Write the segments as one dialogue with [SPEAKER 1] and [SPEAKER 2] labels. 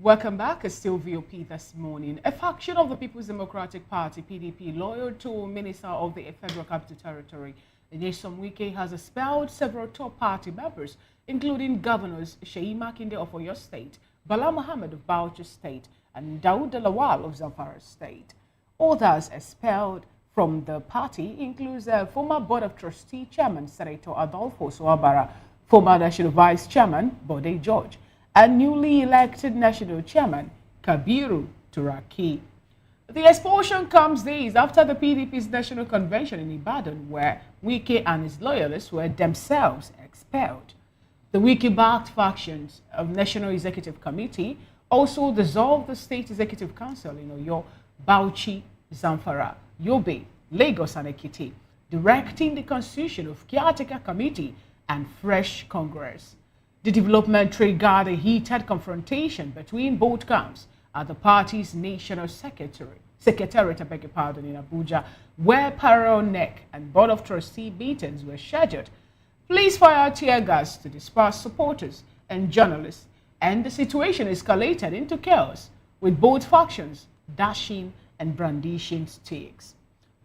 [SPEAKER 1] Welcome back. It's still VOP this morning. A faction of the People's Democratic Party, PDP, loyal to Minister of the Federal Capital Territory, Nyesom Wike, has expelled several top party members, including Governors Seyi Makinde of Oyo State, Bola Ahmed of Bauchi State, and Daud Lawal of Zamfara State. Others expelled from the party includes former Board of Trustee Chairman, Senator Adolfo Suabara, former National Vice Chairman, Bode George, and newly elected National Chairman, Kabiru Turaki. The expulsion comes days after the PDP's National Convention in Ibadan, where Wike and his loyalists were themselves expelled. The Wike-backed factions of National Executive Committee also dissolved the State Executive Council in Oyo, Bauchi, Zamfara, Yobe, Lagos, and Ekiti, directing the constitution of Caretaker Committee and fresh Congress. The development triggered a heated confrontation between both camps at the party's national secretariat in Abuja, where parallel NEC and Board of Trustee meetings were scheduled. Police fired tear gas to disperse supporters and journalists, and the situation escalated into chaos, with both factions dashing and brandishing sticks.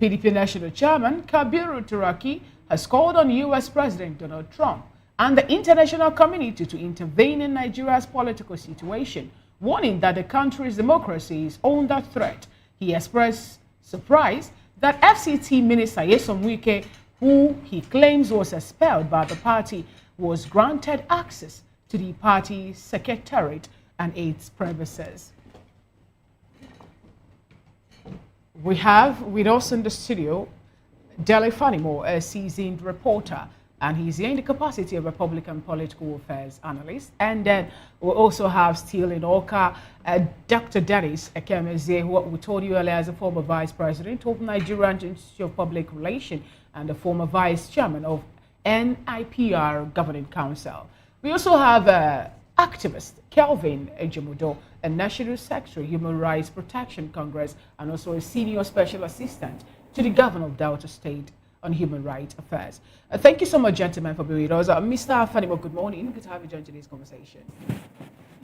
[SPEAKER 1] PDP National Chairman Kabiru Turaki has called on U.S. President Donald Trump and the international community to intervene in Nigeria's political situation, warning that the country's democracy is under threat. He expressed surprise that FCT Minister Nyesom Wike, who he claims was expelled by the party, was granted access to the party's secretariat and its premises. We have with us in the studio Dele Fanimo, a seasoned reporter, and he's here in the capacity of Republican political affairs analyst. And then we also have still in Oka, Dr. Dennis Ekemeze, who we told you earlier as a former vice president of Nigerian Institute of Public Relations and the former vice chairman of NIPR Governing Council. We also have activist Kelvin Ejemudo, a national secretary, Human Rights Protection Congress, and also a senior special assistant to the governor of Delta State on Human Rights Affairs. Thank you so much, gentlemen, for being with us. Mr. Fanimo, good morning. Good to have you join today's conversation.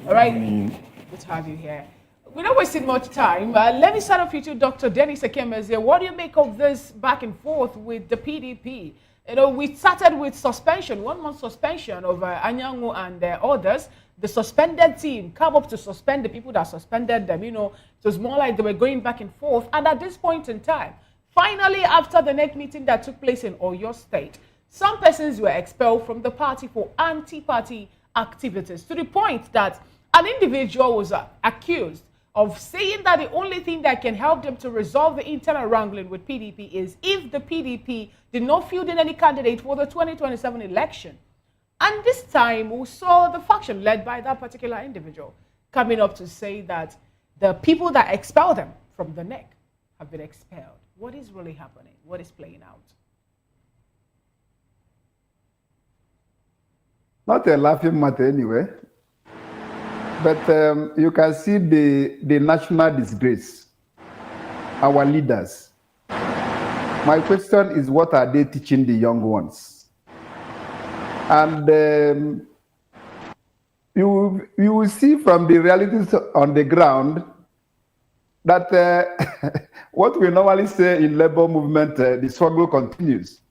[SPEAKER 1] All right, good to have you here. We're not wasting much time. Let me start off with you, Dr. Dennis Ekemeze. What do you make of this back and forth with the PDP? You know, we started with suspension, 1 month suspension of Anyanwu and others. The suspended team come up to suspend the people that suspended them. You know, it was more like they were going back and forth. And at this point in time, finally, after the next meeting that took place in Oyo State, some persons were expelled from the party for anti-party activities, to the point that an individual was accused of saying that the only thing that can help them to resolve the internal wrangling with PDP is if the PDP did not field in any candidate for the 2027 election. And this time, we saw the faction led by that particular individual coming up to say that the people that expelled them from the NEC have been expelled. What is really happening? What is playing out?
[SPEAKER 2] Not a laughing matter anyway, but you can see the national disgrace, our leaders. My question is, what are they teaching the young ones? And you will see from the realities on the ground that what we normally say in labor movement, the struggle continues.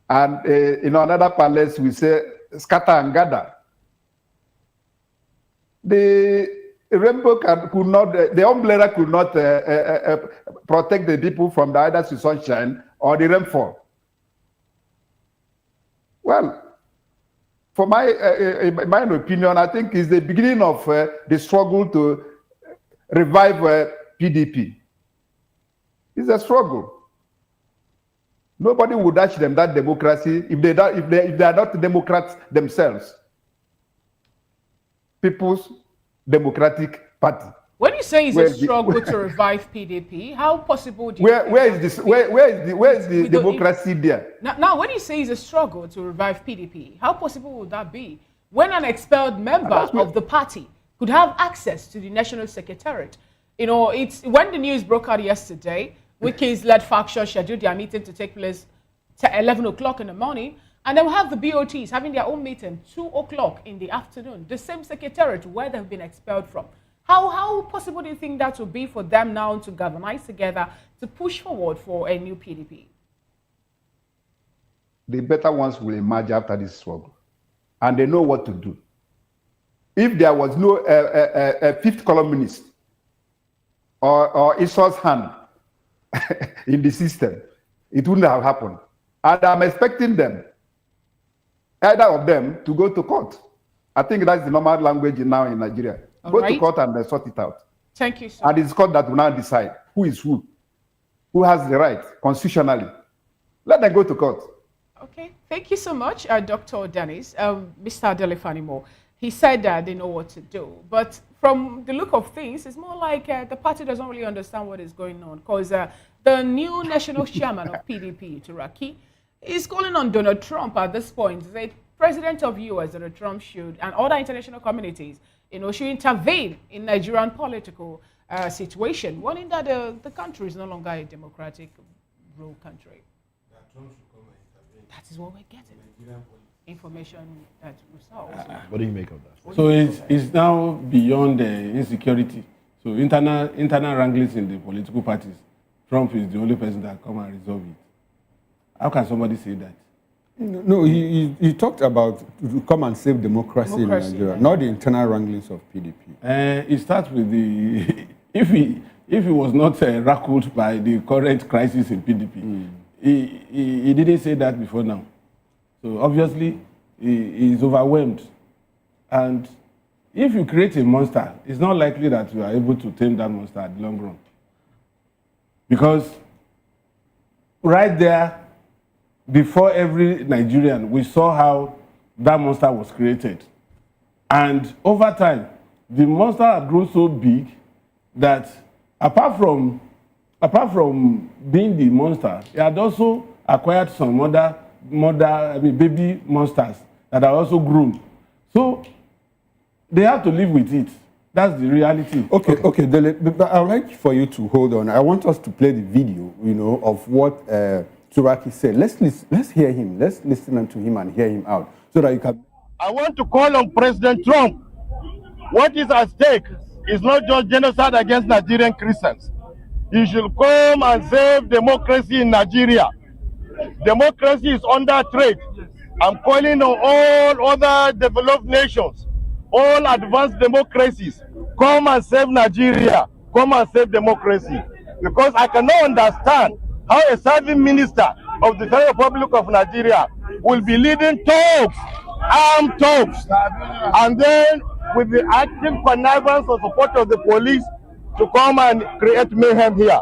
[SPEAKER 2] And in another palace, we say scatter and gather. The rainbow could not, the umbrella could not protect the people from the either sunshine or the rainfall. Well, for my opinion, I think it's the beginning of the struggle to revive PDP. It's a struggle. Nobody would dash them that democracy if they are not Democrats themselves. People's Democratic Party.
[SPEAKER 1] When you say it's a struggle to revive PDP, how possible do you
[SPEAKER 2] where is the democracy there?
[SPEAKER 1] Now, when you say it's a struggle to revive PDP, how possible would that be when an expelled member of the party could have access to the National Secretariat? You know, it's when the news broke out yesterday, Wike's led faction scheduled their meeting to take place at 11 o'clock in the morning, And then we have the BOTs having their own meeting 2 o'clock in the afternoon, the same secretariat where they've been expelled from. How possible do you think that will be for them now to galvanize together to push forward for a new PDP?
[SPEAKER 2] The better ones will emerge after this struggle, and they know what to do. If there was no fifth columnist or Esau's hand in the system, it wouldn't have happened. And I'm expecting them, either of them, to go to court. I think that's the normal language now in Nigeria. Go to court and sort it out.
[SPEAKER 1] Thank you, sir.
[SPEAKER 2] And it's court that will now decide who is who has the right constitutionally. Let them go to court.
[SPEAKER 1] Okay, thank you so much, Dr. Dennis. Mr. Delefanimo, he said that they know what to do. But from the look of things, it's more like the party doesn't really understand what is going on, because the new national chairman of PDP, Turaki, is calling on Donald Trump at this point. The president of US, Donald Trump, should, and other international communities, should intervene in Nigerian political situation, warning that the country is no longer a democratic rule country. That is what we're getting. Information that results.
[SPEAKER 3] What do you make of that?
[SPEAKER 4] So it's now beyond insecurity. So internal wranglings in the political parties. Trump is the only person that come and resolve it. How can somebody say that?
[SPEAKER 5] No, he talked about to come and save democracy in Nigeria, not the internal wranglings of PDP.
[SPEAKER 4] It starts with the if he was not rackled by the current crisis in PDP, he didn't say that before now. So obviously he is overwhelmed, and if you create a monster, it's not likely that you are able to tame that monster at the long run, because right there, before every Nigerian, we saw how that monster was created. And over time, the monster had grown so big that apart from being the monster, it had also acquired some baby monsters that are also grown. So they have to live with it. That's the reality.
[SPEAKER 5] Okay, Dele, but I'd like for you to hold on. I want us to play the video, of what Turaki said. Let's hear him. Let's listen to him and hear him out so that you can.
[SPEAKER 6] I want to call on President Trump. What is at stake is not just genocide against Nigerian Christians. He should come and save democracy in Nigeria. Democracy is under threat. I'm calling on all other developed nations, all advanced democracies, come and save Nigeria. Come and save democracy. Because I cannot understand how a serving minister of the Federal Republic of Nigeria will be leading talks, armed talks, and then with the active connivance or support of the police to come and create mayhem here.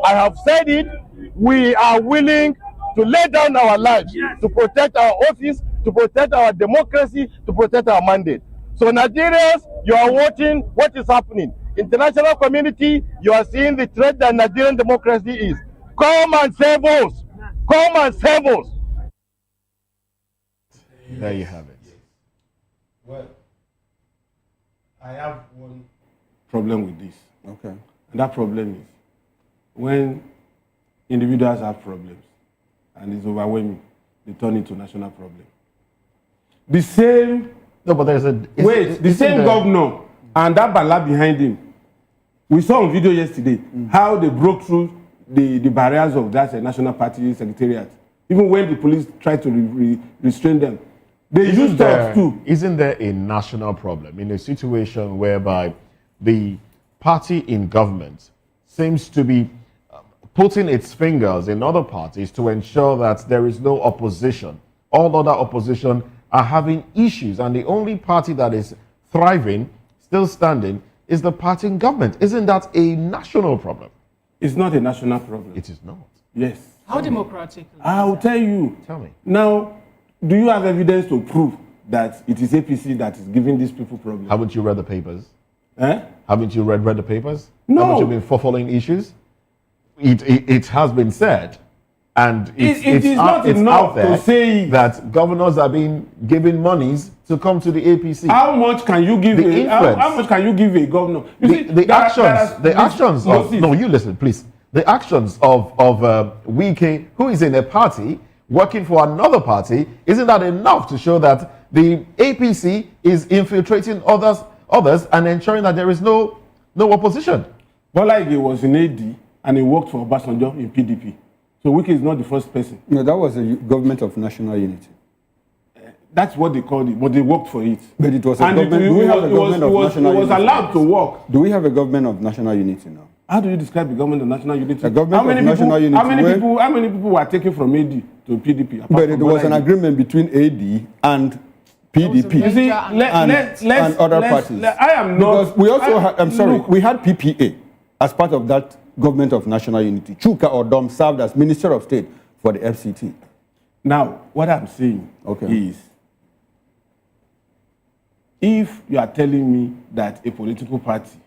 [SPEAKER 6] I have said it, we are willing to lay down our lives to protect our office, to protect our democracy, to protect our mandate. So Nigerians, you are watching what is happening. International community, you are seeing the threat that Nigerian democracy is. Come and save us. Come and save us.
[SPEAKER 3] There you have it.
[SPEAKER 4] Well, I have one problem with this.
[SPEAKER 5] Okay.
[SPEAKER 4] And that problem is when individuals have problems and it's overwhelming, they turn into national problem. The same governor and that bala behind him. We saw on video yesterday how they broke through the barriers of that national party secretariat. Even when the police tried to restrain them, they used dogs too.
[SPEAKER 3] Isn't there a national problem in a situation whereby the party in government seems to be putting its fingers in other parties to ensure that there is no opposition? All other opposition are having issues, and the only party that is thriving, still standing, is the party in government. Isn't that a national problem?
[SPEAKER 4] It's not a national problem.
[SPEAKER 3] It is not.
[SPEAKER 4] Yes.
[SPEAKER 1] How democratic?
[SPEAKER 4] I'll tell you.
[SPEAKER 3] Tell me.
[SPEAKER 4] Now, do you have evidence to prove that it is APC that is giving these people problems?
[SPEAKER 3] Haven't you read the papers?
[SPEAKER 4] Eh?
[SPEAKER 3] Haven't you read the papers?
[SPEAKER 4] No.
[SPEAKER 3] Haven't you been following issues? It has been said, and
[SPEAKER 4] it is not enough
[SPEAKER 3] out there
[SPEAKER 4] to say
[SPEAKER 3] that governors are being given monies to come to the APC.
[SPEAKER 4] How much can you give how much can you give a governor?
[SPEAKER 3] The actions of no, you listen, please. The actions of Wike, who is in a party working for another party, isn't that enough to show that the APC is infiltrating others and ensuring that there is no opposition?
[SPEAKER 4] Bola Ige was in AD and he worked for Obasanjo in PDP. So Wike is not the first person.
[SPEAKER 5] No, that was a government of national unity.
[SPEAKER 4] That's what they called it, but they worked for it.
[SPEAKER 5] But it was a
[SPEAKER 4] And
[SPEAKER 5] government. Do we have a government of national
[SPEAKER 4] it was
[SPEAKER 5] unity?
[SPEAKER 4] allowed to work.
[SPEAKER 5] Do we have a government of national unity now?
[SPEAKER 4] How do you describe the government of national unity?
[SPEAKER 5] A government of national unity.
[SPEAKER 4] How many people were taken from AD to PDP?
[SPEAKER 5] But there was an agreement between AD and PDP.
[SPEAKER 4] You see,
[SPEAKER 5] and other parties.
[SPEAKER 4] I am not.
[SPEAKER 5] Because we also had, I'm sorry,
[SPEAKER 4] look,
[SPEAKER 5] we had PPA as part of that government of national unity. Chuka Odom served as Minister of State for the FCT.
[SPEAKER 4] Now, what I'm saying is, if you are telling me that a political party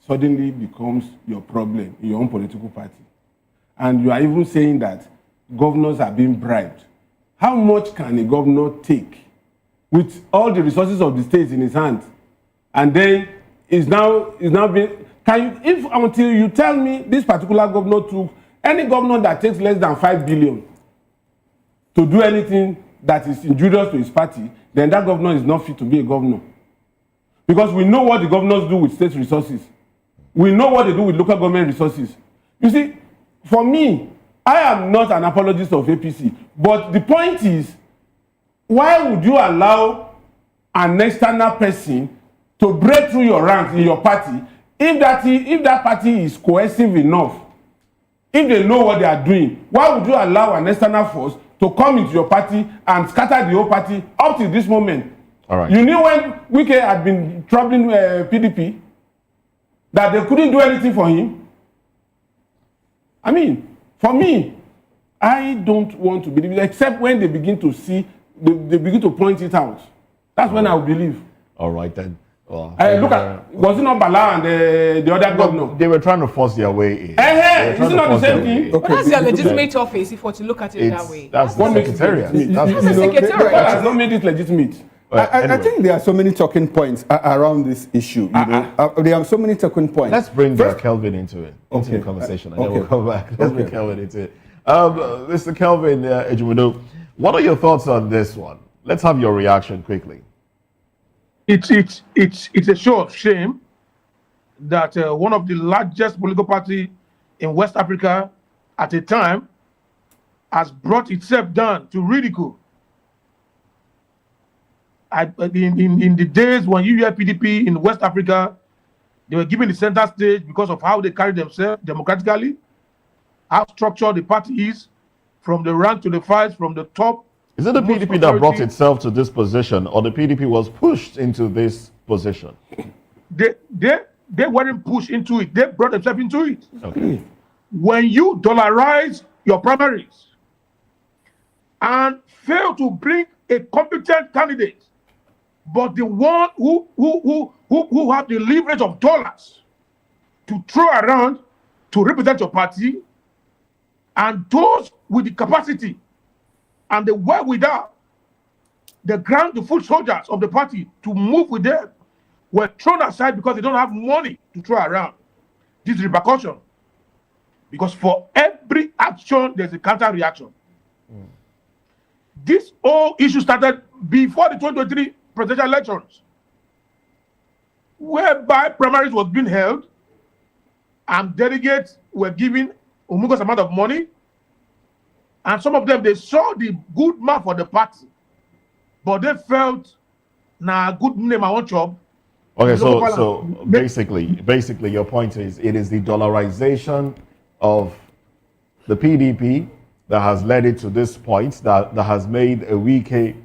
[SPEAKER 4] suddenly becomes your problem in your own political party, and you are even saying that governors are being bribed, how much can a governor take with all the resources of the state in his hands, and then is now being, until you tell me this particular governor took, any governor that takes less than 5 billion to do anything that is injurious to his party, then that governor is not fit to be a governor. Because we know what the governors do with state resources. We know what they do with local government resources. You see, for me, I am not an apologist of APC, but the point is, why would you allow an external person to break through your ranks in your party if that party is cohesive enough? If they know what they are doing, why would you allow an external force to come into your party and scatter the whole party up to this moment?
[SPEAKER 3] All right.
[SPEAKER 4] You knew when Wike had been troubling PDP that they couldn't do anything for him. I mean, for me, I don't want to believe it, except when they begin to see, they begin to point it out. That's when I will believe.
[SPEAKER 3] All right then. Well,
[SPEAKER 4] Look at, was it not Bala and the other governor?
[SPEAKER 3] They were trying to force their way in.
[SPEAKER 4] Is it not the same thing?
[SPEAKER 1] But that's their legitimate office, if we're to look at it that way.
[SPEAKER 3] That's the secretariat.
[SPEAKER 1] That's the secretariat.
[SPEAKER 4] God has not made it legitimate.
[SPEAKER 5] I think there are so many talking points around this issue. There are so many talking points.
[SPEAKER 3] Let's bring Kelvin into the conversation, and then we'll come back. Let's bring Kelvin into it. Mr. Kelvin Ejumudo, what are your thoughts on this one? Let's have your reaction quickly.
[SPEAKER 7] It's a show of shame that one of the largest political party in West Africa at a time has brought itself down to ridicule. In the days when you hear PDP in West Africa, they were given the center stage because of how they carry themselves democratically, how structured the party is, from the rank to the files, from the top.
[SPEAKER 3] Is it the PDP that brought itself to this position, or the PDP was pushed into this position?
[SPEAKER 7] They weren't pushed into it. They brought themselves into it.
[SPEAKER 3] Okay.
[SPEAKER 7] When you dollarize your primaries and fail to bring a competent candidate, but the one who have the leverage of dollars to throw around to represent your party, and those with the capacity and the wherewithal, the foot soldiers of the party to move with them, were thrown aside because they don't have money to throw around. This repercussion. Because for every action, there's a counter reaction. This whole issue started before the 2023 presidential elections, whereby primaries was being held and delegates were given a humongous amount of money. And some of them, they saw the good man for the party, but they felt, nah, good name, I want job.
[SPEAKER 3] Okay, so basically, your point is it is the dollarization of the PDP that has led it to this point, that has made a Wike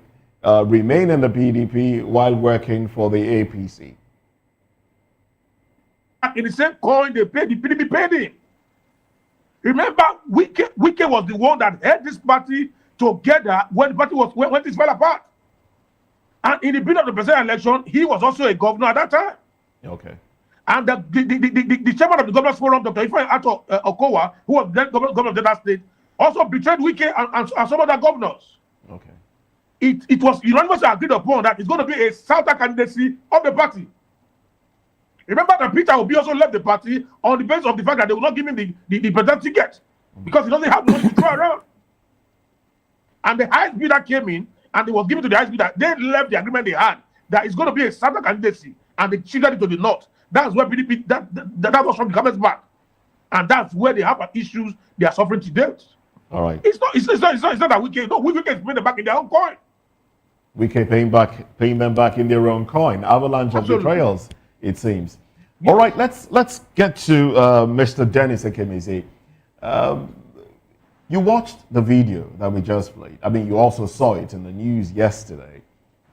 [SPEAKER 3] remain in the PDP while working for the APC.
[SPEAKER 7] In the same coin, they paid, the PDP paid him. Remember, Wike was the one that held this party together when the party was when this fell apart. And in the build of the presidential election, he was also a governor at that time.
[SPEAKER 3] Okay.
[SPEAKER 7] And the chairman of the Governors Forum, Dr. Ifeanyi Ato Okowa, who was then governor of that state, also betrayed Wike and some other governors.
[SPEAKER 3] Okay.
[SPEAKER 7] It was unanimously agreed upon that it's going to be a southern candidacy of the party. Remember that Peter Obi also left the party on the basis of the fact that they will not give him the presidential ticket because he doesn't have money to throw around. And the highest bidder came in, and it was given to the highest bidder. They left the agreement they had that it's going to be a Southern candidacy, and they triggered it to the north. That's where PDP, that was from the government's back. And that's where they have issues they are suffering today.
[SPEAKER 3] All right.
[SPEAKER 7] It's not that we can. No, we can pay them back in their own coin.
[SPEAKER 3] We can paying them back in their own coin. Avalanche of betrayals, it seems. All right, let's get to Mr. Dennis Ekemeze. You watched the video that we just played. I mean, you also saw it in the news yesterday.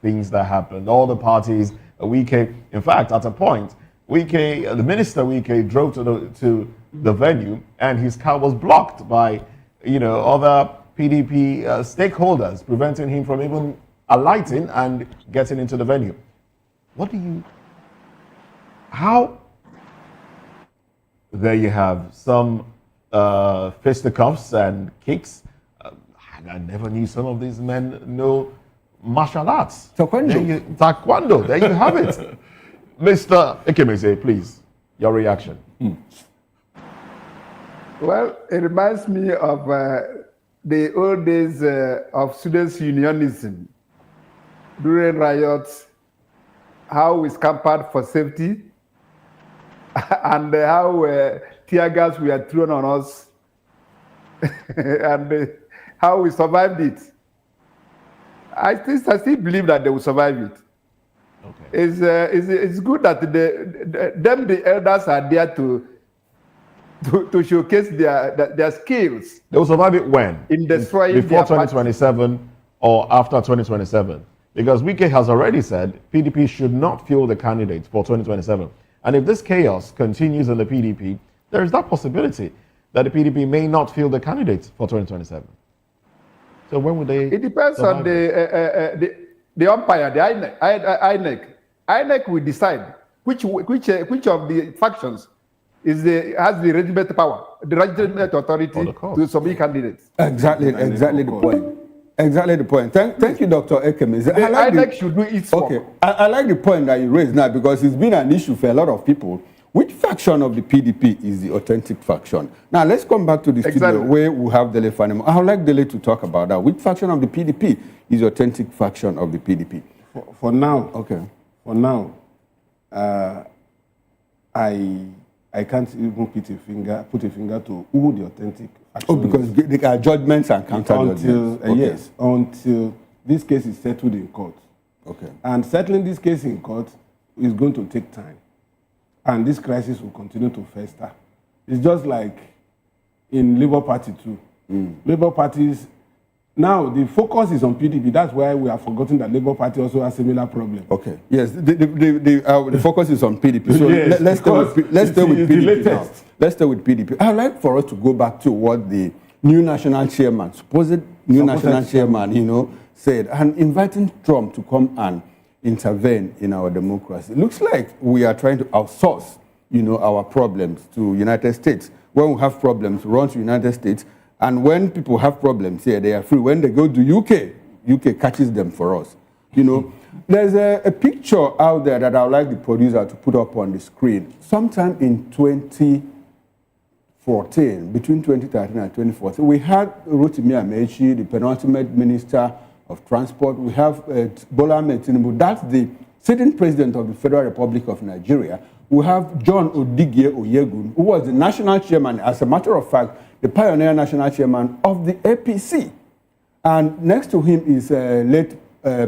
[SPEAKER 3] Things that happened. All the parties. Wike, in fact, at a point, Wike, the minister Wike, drove to the venue, and his car was blocked by, other PDP stakeholders, preventing him from even alighting and getting into the venue. There you have some fisticuffs and kicks. I never knew some of these men know martial arts. Taekwondo. There you have it. Mr. Ekemeze, please, your reaction.
[SPEAKER 2] Well, it reminds me of the old days of students' unionism during riots, how we scampered for safety, and how tear gas were thrown on us, and how we survived it. I still believe that they will survive it. Okay. It's good that the elders are there to showcase their skills.
[SPEAKER 3] They will survive it when?
[SPEAKER 2] In destroying
[SPEAKER 3] before 2027 or after 2027? Because Wike has already said PDP should not field the candidates for 2027. And if this chaos continues in the PDP, there is that possibility that the PDP may not field the candidates for 2027. So when would they?
[SPEAKER 2] It depends on the umpire, the INEC. INEC will decide which of the factions has the legitimate power, the legitimate authority to submit candidates.
[SPEAKER 5] Exactly the point. Exactly the point. Thank you, Dr. Ekemeze.
[SPEAKER 2] INEC should do its work.
[SPEAKER 5] Okay, I like the point that you raised now because it's been an issue for a lot of people. Which faction of the PDP is the authentic faction? Now, let's come back to the studio where we have Dele Fanimo. I would like Dele to talk about that. Which faction of the PDP is the authentic faction of the PDP?
[SPEAKER 4] For now,
[SPEAKER 5] okay.
[SPEAKER 4] For now, I can't even put a finger to who the authentic faction
[SPEAKER 5] is. Because there are judgments and counter-judgments.
[SPEAKER 4] Yes, until this case is settled in court.
[SPEAKER 5] Okay.
[SPEAKER 4] And settling this case in court is going to take time. And this crisis will continue to fester. It's just like in Labour Party too. Labour parties, now the focus is on PDP. That's why we have forgotten that Labour Party also has similar problem.
[SPEAKER 5] Okay. Yes, the focus is on PDP. So yes, let's stay with PDP now. Let's stay with PDP. I'd like for us to go back to what the new national chairman, supposed national chairman, said, and inviting Trump to come and intervene in our democracy. It looks like we are trying to outsource, our problems to United States. When we have problems, run to United States, and when people have problems here, they are free. When they go to UK catches them for us. There's a picture out there that I would like the producer to put up on the screen. Sometime in 2014, between 2013 and 2014, we had Rotimi Amechi, the penultimate minister of transport. We have Bola Ahmed Tinubu. That's the sitting president of the Federal Republic of Nigeria. We have John Odigie Oyegun, who was the national chairman, as a matter of fact, the pioneer national chairman of the APC. And next to him is late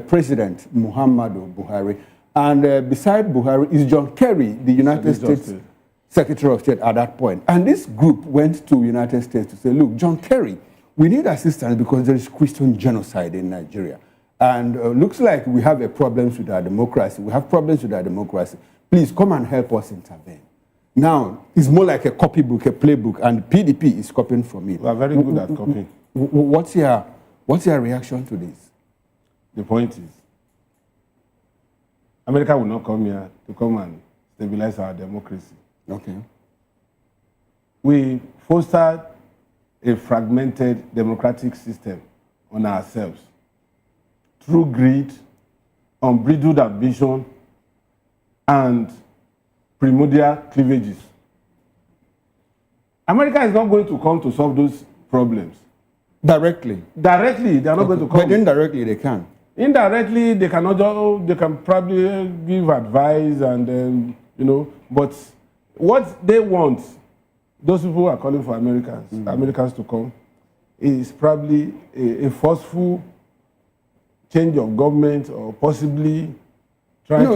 [SPEAKER 5] President Muhammadu Buhari. And beside Buhari is John Kerry, the United States Secretary of State at that point. And this group went to United States to say, look, John Kerry, we need assistance because there is Christian genocide in Nigeria. And looks like we have problems with our democracy. We have problems with our democracy. Please come and help us intervene. Now, it's more like a copybook, a playbook, and PDP is copying from it.
[SPEAKER 4] We are very good at copying.
[SPEAKER 5] What's your reaction to this?
[SPEAKER 4] The point is, America will not come here to come and stabilize our democracy.
[SPEAKER 5] Okay.
[SPEAKER 4] We fostered a fragmented democratic system on ourselves through greed, unbridled ambition, and primordial cleavages. America is not going to come to solve those problems.
[SPEAKER 5] Directly.
[SPEAKER 4] Directly, they are not going to come.
[SPEAKER 5] But indirectly, they can.
[SPEAKER 4] Indirectly, they cannot. They can probably give advice and But what they want, those people who are calling for Americans to come, is probably a forceful change of government or possibly trying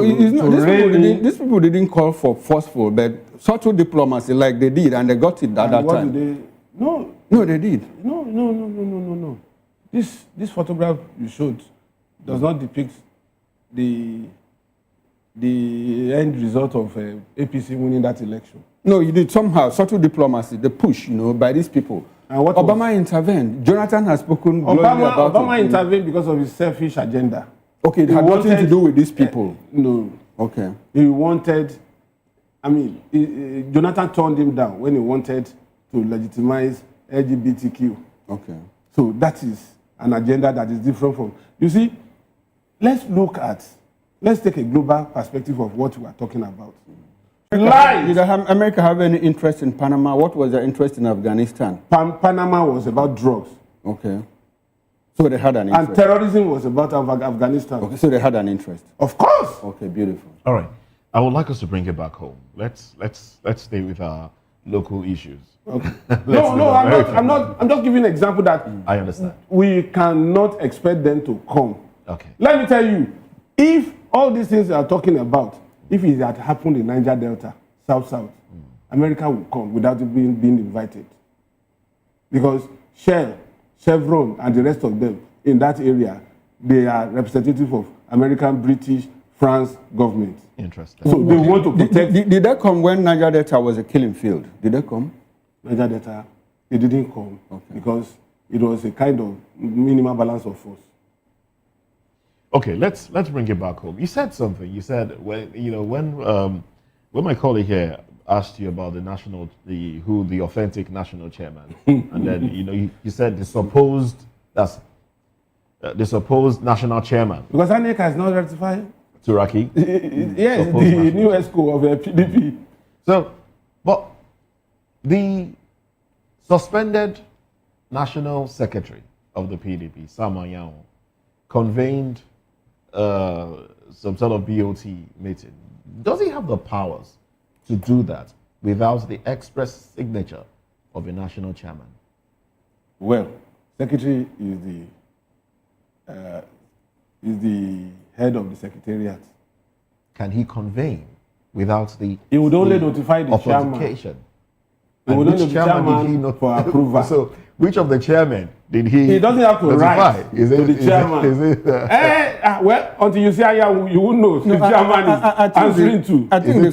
[SPEAKER 5] these people didn't call for forceful, but subtle diplomacy like they did, and they got it at that time. No, they did.
[SPEAKER 4] No. This photograph you showed does not depict the end result of APC winning that election.
[SPEAKER 5] No, you did somehow subtle diplomacy, the push, by these people.
[SPEAKER 4] And what
[SPEAKER 5] Obama intervened. Jonathan has spoken glowingly about it.
[SPEAKER 4] Obama intervened because of his selfish agenda.
[SPEAKER 5] Okay, it had nothing to do with these people.
[SPEAKER 4] No.
[SPEAKER 5] Okay.
[SPEAKER 4] He wanted. Jonathan turned him down when he wanted to legitimize LGBTQ.
[SPEAKER 5] Okay.
[SPEAKER 4] So that is an agenda that is different from. You see, let's take a global perspective of what we are talking about.
[SPEAKER 5] Did America have any interest in Panama? What was their interest in Afghanistan?
[SPEAKER 4] Panama was about drugs.
[SPEAKER 5] Okay. So they had an interest.
[SPEAKER 4] And terrorism was about Afghanistan.
[SPEAKER 5] Okay, so they had an interest.
[SPEAKER 4] Of course.
[SPEAKER 5] Okay, beautiful.
[SPEAKER 3] All right. I would like us to bring it back home. Let's stay with our local issues.
[SPEAKER 4] Okay. I'm just giving an example that
[SPEAKER 3] I understand.
[SPEAKER 4] We cannot expect them to come.
[SPEAKER 3] Okay.
[SPEAKER 4] Let me tell you, if all these things we are talking about, if it had happened in Niger Delta, South, America will come without being invited. Because Shell, Chevron, and the rest of them in that area, they are representative of American, British, France government.
[SPEAKER 3] Interesting.
[SPEAKER 4] So they want to protect.
[SPEAKER 5] Did they come when Niger Delta was a killing field? Did they come?
[SPEAKER 4] Niger Delta, they didn't come because it was a kind of minimal balance of force.
[SPEAKER 3] Okay, let's bring it back home. You said something. You said when my colleague here asked you about the authentic national chairman, and then you said the supposed national chairman.
[SPEAKER 4] Because INEC has not ratified.
[SPEAKER 3] Turaki.
[SPEAKER 4] Yes, the new ESCO of PDP.
[SPEAKER 3] So, but the suspended national secretary of the PDP, Sam Anyanwu, convened some sort of BOT meeting. Does he have the powers to do that without the express signature of a national chairman?
[SPEAKER 4] Well, secretary is the head of the secretariat.
[SPEAKER 3] Can he convene without the?
[SPEAKER 4] He would only notify the chairman.
[SPEAKER 3] And which chairman did he not
[SPEAKER 4] for approval?
[SPEAKER 3] So, which of the chairmen did he?
[SPEAKER 4] He doesn't have to write to the chairman. Well, until you say you won't know. The chairman is answering to.
[SPEAKER 5] I think the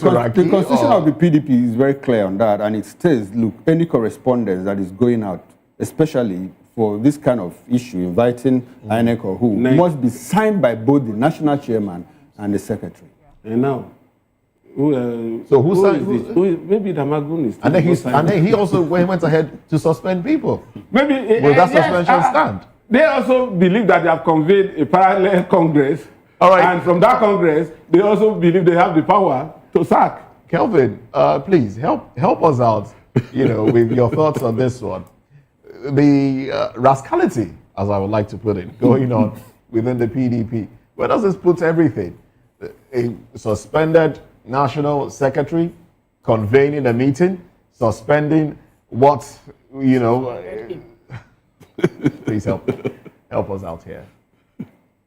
[SPEAKER 5] constitution of the PDP is very clear on that, and it says, look, any correspondence that is going out, especially for this kind of issue, inviting INEC or who, must be signed by both the national chairman and the secretary.
[SPEAKER 4] And now,
[SPEAKER 3] who signed?
[SPEAKER 4] Maybe the Magun is.
[SPEAKER 3] And then he also went ahead to suspend people.
[SPEAKER 4] Maybe
[SPEAKER 3] will that suspension stand?
[SPEAKER 4] They also believe that they have convened a parallel Congress.
[SPEAKER 3] All right.
[SPEAKER 4] And from that Congress, they also believe they have the power to sack.
[SPEAKER 3] Kelvin, please help us out. With your thoughts on this one. The rascality, as I would like to put it, going on within the PDP. Where does this put everything? A suspended national secretary convening a meeting, suspending what, please help us out here.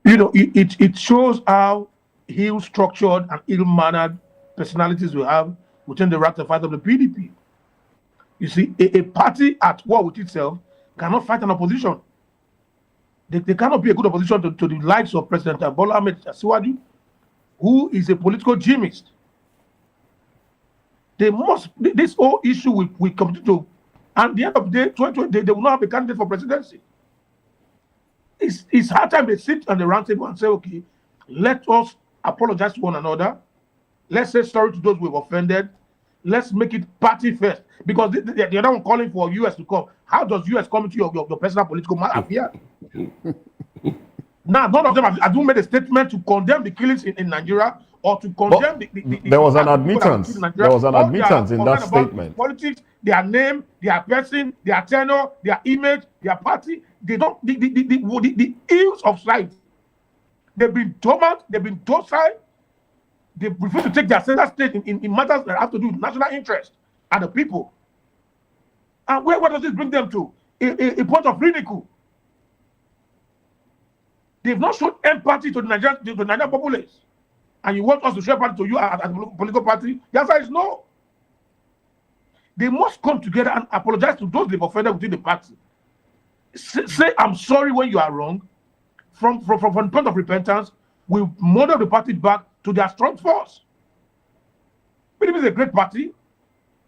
[SPEAKER 7] It shows how ill-structured and ill-mannered personalities we have within the ranks and file of the PDP. You see, a party at war with itself cannot fight an opposition. They cannot be a good opposition to the likes of President Bola Ahmed Tinubu, who is a political gymnast. This whole issue will come to, at the end of the day, 2020, they will not have a candidate for presidency. It's hard time they sit on the round table and say, okay, let us apologize to one another. Let's say sorry to those we've offended. Let's make it party first. Because the other one calling for US to come. How does US come into your personal political affair? Now, none of them have made a statement to condemn the killings in Nigeria or to condemn
[SPEAKER 3] there was an admittance. There was an admittance in that statement.
[SPEAKER 7] Politics, their name, their person, their tenure, their image, their party. they don't, the ills of society, they've been dormant, they've been docile, they refuse to take their center stage in matters that have to do with national interest and the people. And where does this bring them to? A point of ridicule. They've not shown empathy to the Nigerian populace. And you want us to show empathy to you as a political party? The answer is no. They must come together and apologize to those they've offended within the party. Say, I'm sorry when you are wrong. From the point of repentance, we model the party back to their strong force. PDP is a great party.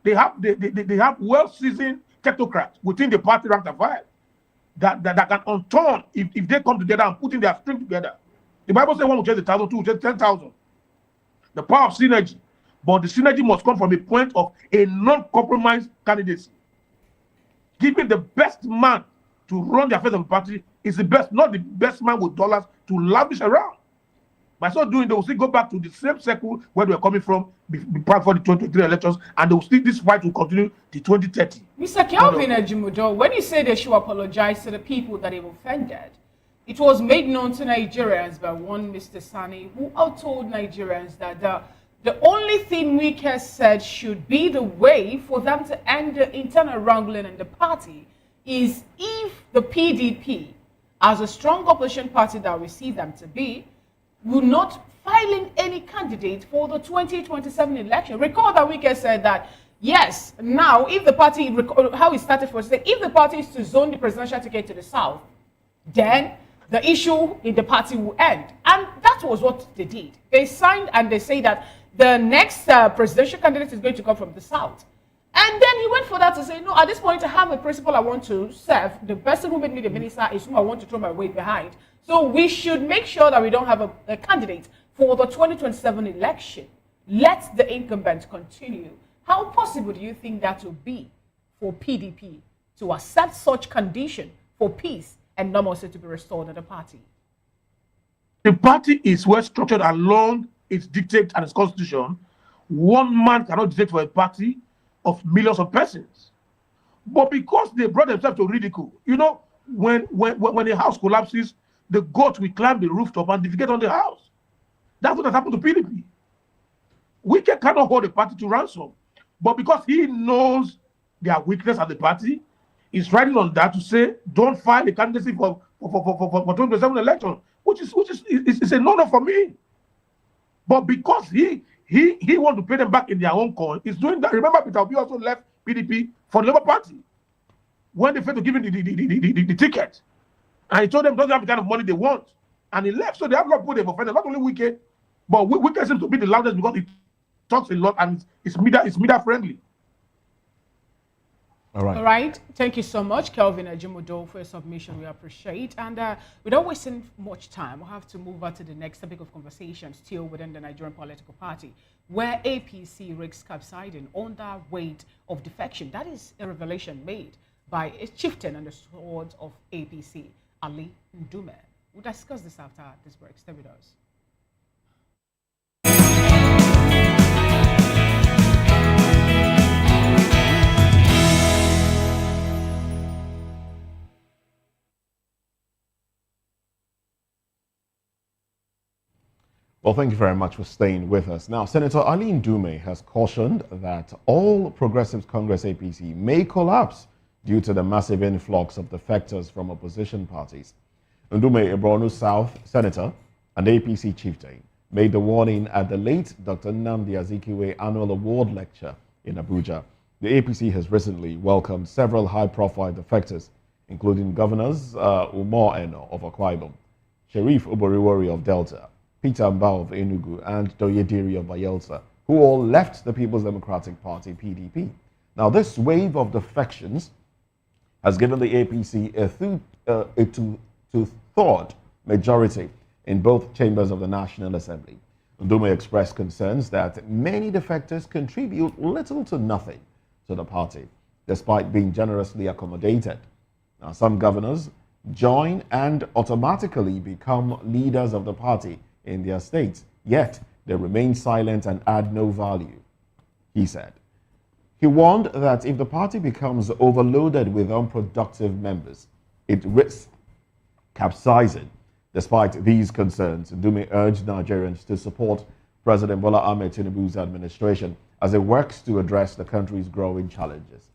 [SPEAKER 7] They have well-seasoned technocrats within the party rank and file that can unturn if they come together and put in their strength together. The Bible says one will chase 1,000, two will chase 10,000. The power of synergy. But the synergy must come from a point of a non-compromised candidacy. Giving the best man to run the affairs of the party is the best, not the best man with dollars to lavish around. By so doing, they will still go back to the same circle where they were coming from before the 2023 elections, and they will still, this fight will continue to 2030.
[SPEAKER 1] Mr. Kelvin Ajimudo, when you say they should apologize to the people that they've offended, it was made known to Nigerians by one Mr. Sani, who outtold Nigerians that the only thing Wike said should be the way for them to end the internal wrangling in the party is if the PDP, as a strong opposition party that we see them to be, will not file in any candidate for the 2027 election. Recall that Wike said that, yes, now if the party, how it started for say, if the party is to zone the presidential ticket to the south, then the issue in the party will end. And that was what they did. They signed and they say that the next presidential candidate is going to come from the south. And then he went for that to say, no, at this point I have a principle I want to serve. The person who made me the minister is whom I want to throw my weight behind. So we should make sure that we don't have a candidate for the 2027 election. Let the incumbent continue. How possible do you think that will be for PDP to accept such condition for peace and normalcy to be restored in the party?
[SPEAKER 7] The party is well structured along its dictate and its constitution. One man cannot dictate for a party of millions of persons. But because they brought themselves to ridicule, you know, when a house collapses, the goat will climb the rooftop and defecate on the house. That's what has happened to PDP. Wike cannot hold the party to ransom. But because he knows their weakness at the party, he's riding on that to say, don't file a candidacy for 2027 election, which is a no-no for me. But because he wants to pay them back in their own coin, he's doing that. Remember, Peter Obi also left PDP for the Labour Party when they failed to give him the ticket. And he told them doesn't have the kind of money they want. And he left. So they have a lot of people they've offended. Not only Wike, but Wike seems to be the loudest because he talks a lot and it's media friendly.
[SPEAKER 3] All right.
[SPEAKER 1] All right. Thank you so much, Kelvin Ajimudo, for your submission. We appreciate. And without wasting much time, we'll have to move on to the next topic of conversation, still within the Nigerian political party, where APC risks capsizing under weight of defection. That is a revelation made by a chieftain on the swords of APC, Ali Ndume. We'll discuss this after this break. Stay with us.
[SPEAKER 3] Well, thank you very much for staying with us. Now, Senator Ali Ndume has cautioned that all Progressives Congress APC may collapse due to the massive influx of defectors from opposition parties. Ndume, a Borno South senator and APC chieftain, made the warning at the late Dr. Nnamdi Azikiwe annual award lecture in Abuja. The APC has recently welcomed several high-profile defectors, including Governors Umar Eno of Akwa Ibom, Sheriff Oboriwori of Delta, Peter Mbao of Enugu, and Doyediri of Bayelsa, who all left the People's Democratic Party, PDP. Now, this wave of defections has given the APC a two-third majority in both chambers of the National Assembly. Ndume expressed concerns that many defectors contribute little to nothing to the party, despite being generously accommodated. Now, some governors join and automatically become leaders of the party in their states, yet they remain silent and add no value, he said. He warned that if the party becomes overloaded with unproductive members, it risks capsizing. Despite these concerns, Ndume urged Nigerians to support President Bola Ahmed Tinubu's administration as it works to address the country's growing challenges.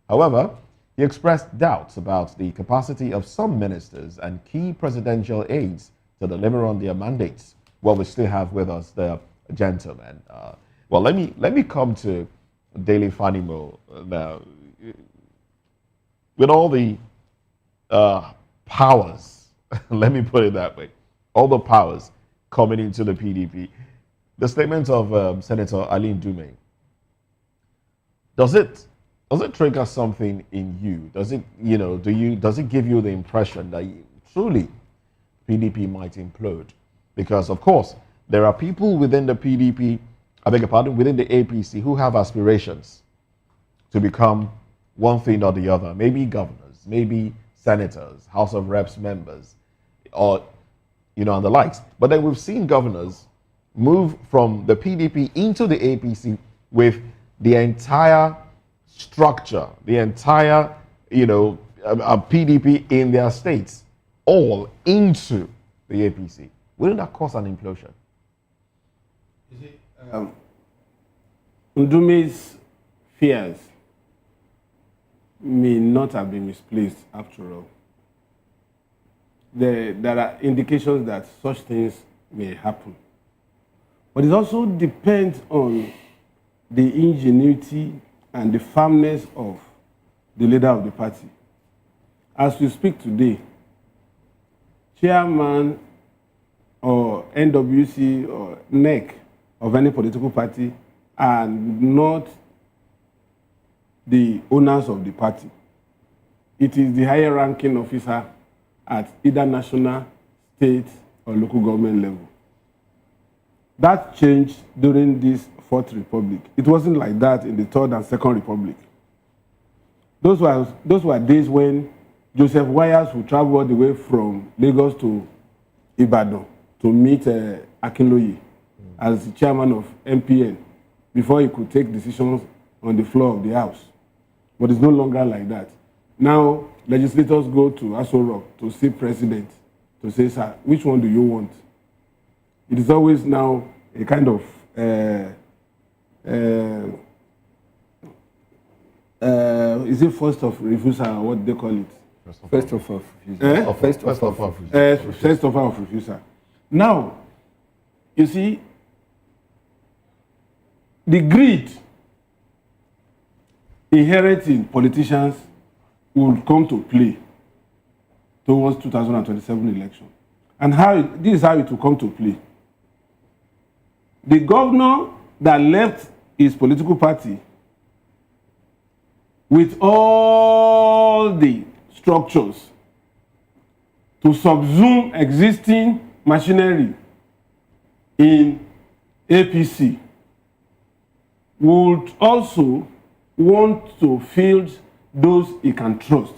[SPEAKER 3] However, he expressed doubts about the capacity of some ministers and key presidential aides to deliver on their mandates. Well, we still have with us the gentleman. Well, let me come to Daily Fanimo now. With all the powers, let me put it that way, all the powers coming into the PDP, the statement of Senator Ali Ndume, does it trigger something in you? Does it give you the impression that truly PDP might implode? Because of course there are people within the PDP, I beg your pardon, within the APC who have aspirations to become one thing or the other, maybe governors, maybe senators, House of Reps members, or and the likes. But then we've seen governors move from the PDP into the APC with the entire structure, the entire PDP in their states, all into the APC. Wouldn't that cause an implosion?
[SPEAKER 4] Ndume's fears may not have been misplaced after all. There are indications that such things may happen. But it also depends on the ingenuity and the firmness of the leader of the party. As we speak today, chairman or NWC or NEC of any political party are not the owners of the party. It is the higher ranking officer at either national, state, or local government level. That changed during this Fourth Republic. It wasn't like that in the Third and Second Republic. Those were days when Joseph Wires would travel all the way from Lagos to Ibadan to meet Akinloye as the chairman of MPN before he could take decisions on the floor of the House. But it's no longer like that. Now, legislators go to Aso Rock to see president, to say, sir, which one do you want? It is always now a kind of is it first of refusal or what they call it?
[SPEAKER 5] First of refusal.
[SPEAKER 4] First of refusal. Now, you see, the greed inherent in politicians will come to play towards 2027 election. And this is how it will come to play. The governor that left his political party with all the structures to subsume existing machinery in APC would also want to field those he can trust.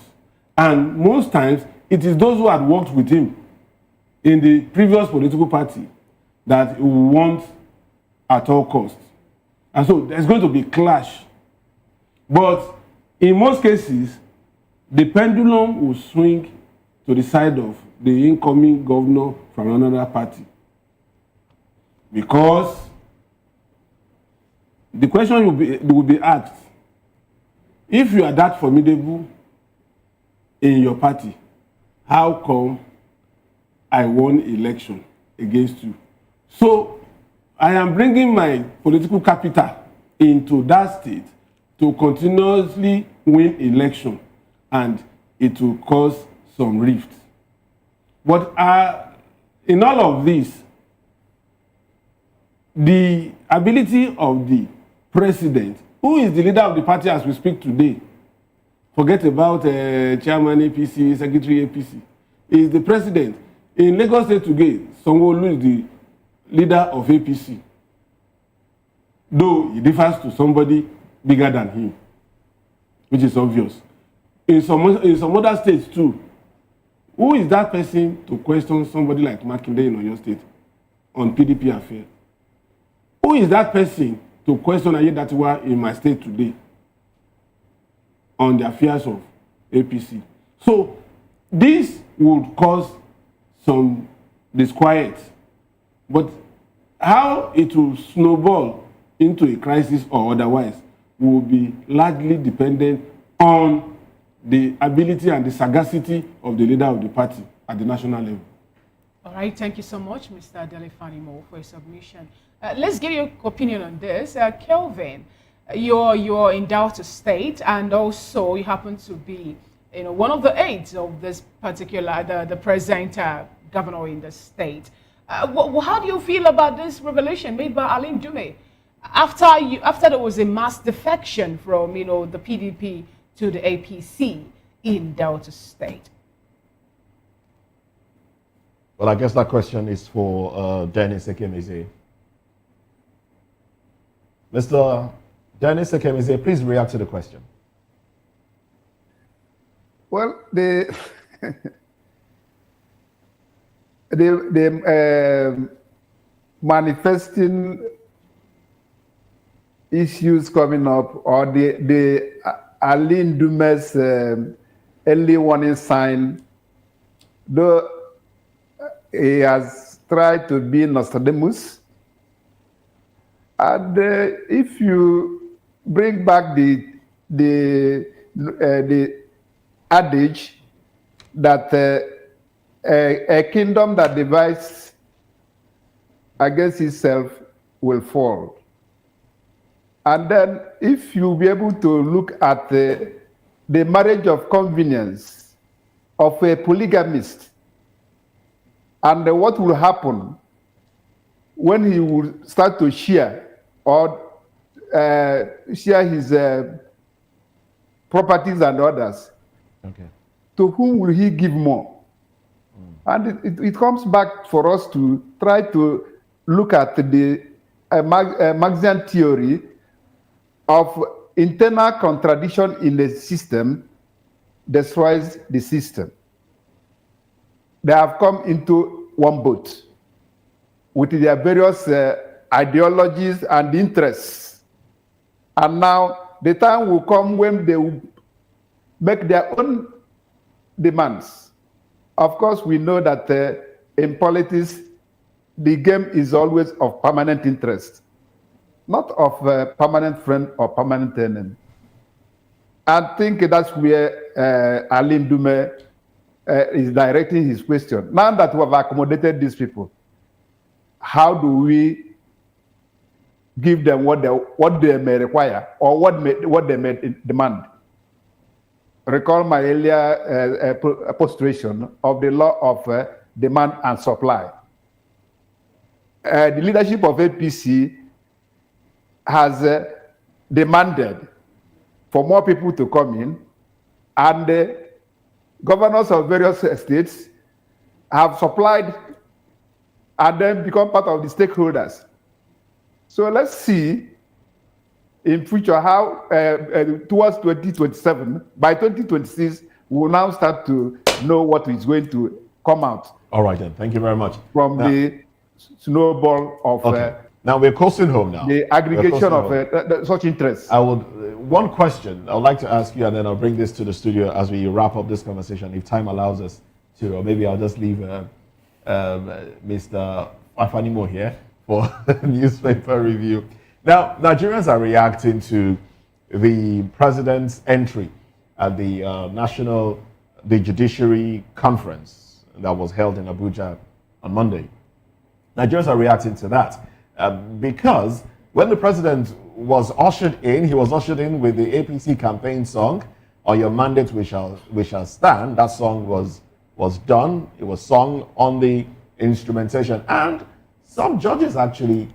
[SPEAKER 4] And most times, it is those who had worked with him in the previous political party that he will want at all costs. And so there's going to be clash. But in most cases, the pendulum will swing to the side of the incoming governor from another party. Because the question will be asked, if you are that formidable in your party, how come I won election against you? So I am bringing my political capital into that state to continuously win election, and it will cause some rift. But in all of this, the ability of the president, who is the leader of the party as we speak today, forget about chairman APC, secretary APC, is the president. In Lagos State today, Sanwo-Olu is the leader of APC, though he differs to somebody bigger than him, which is obvious. In some other states too, who is that person to question somebody like Makinde in Oyo State on PDP affair? Who is that person to question Ayedatiwa in my state today on the affairs of APC? So this would cause some disquiet, but how it will snowball into a crisis or otherwise will be largely dependent on the ability and the sagacity of the leader of the party at the national level.
[SPEAKER 1] All right, thank you so much, Mr. Delefanimo, for your submission. Let's get your opinion on this. Kelvin, you're in Delta State, and also you happen to be, one of the aides of this particular, the present governor in the state. How do you feel about this revelation made by Alain Dume after there was a mass defection from, the PDP to the APC in Delta State?
[SPEAKER 3] Well, I guess that question is for Dennis Ekemize. Mr. Dennis Ekemize, please react to the question.
[SPEAKER 2] Well, manifesting issues coming up, or the Alain Dume's early warning sign, though he has tried to be Nostradamus. And if you bring back the adage that a kingdom that divides against itself will fall. And then if you be able to look at the marriage of convenience of a polygamist, and what will happen when he will start to share or share his properties and others,
[SPEAKER 3] okay,
[SPEAKER 2] to whom will he give more? And it comes back for us to try to look at the Marxian theory of internal contradiction in the system destroys the system. They have come into one boat with their various ideologies and interests. And now the time will come when they will make their own demands. Of course, we know that in politics, the game is always of permanent interest, not of permanent friend or permanent enemy. I think that's where Alain Dume is directing his question. Now that we have accommodated these people, how do we give them what they may require or what they may demand? Recall my earlier postulation of the law of demand and supply. The leadership of APC has demanded for more people to come in, and governors of various states have supplied and then become part of the stakeholders. So let's see in future how towards 2027, by 2026, we'll now start to know what is going to come out.
[SPEAKER 3] All right then, thank you very much.
[SPEAKER 2] From the snowball of
[SPEAKER 3] now we're coasting home now.
[SPEAKER 2] The aggregation of such interests.
[SPEAKER 3] One question I would like to ask you, and then I'll bring this to the studio as we wrap up this conversation, if time allows us to, or maybe I'll just leave Mr. Afanimo here for newspaper review. Now, Nigerians are reacting to the president's entry at the Judiciary Conference that was held in Abuja on Monday. Nigerians are reacting to that because when the president was ushered in, he was ushered in with the APC campaign song, "On Your Mandate We Shall Stand." That song was done. It was sung on the instrumentation, and some judges actually,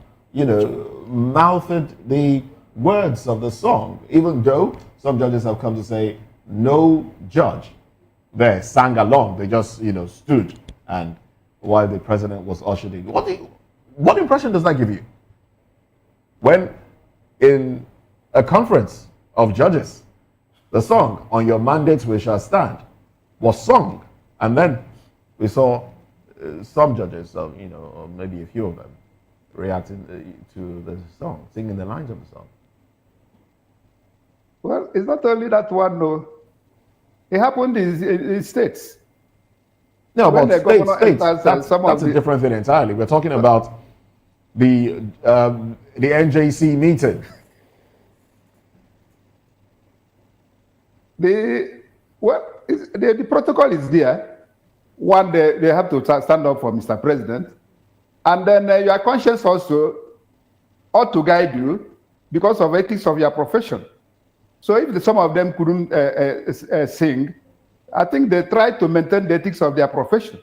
[SPEAKER 3] mouthed the words of the song, even though some judges have come to say no judge there sang along. They just, stood and while the president was ushered in. What impression does that give you? When in a conference of judges, the song "On Your Mandate We Shall Stand" was sung, and then we saw some judges, or maybe a few of them, reacting to the song, singing the lines of the song.
[SPEAKER 2] Well, it's not only that one, no. It happened in states.
[SPEAKER 3] No,
[SPEAKER 2] When
[SPEAKER 3] but
[SPEAKER 2] the governor
[SPEAKER 3] states,
[SPEAKER 2] enters,
[SPEAKER 3] that's a different thing entirely. We're talking about the NJC meeting.
[SPEAKER 2] The protocol is there. One, they have to stand up for Mr. President. And then your conscience also ought to guide you because of ethics of your profession. So if some of them couldn't sing, I think they try to maintain the ethics of their profession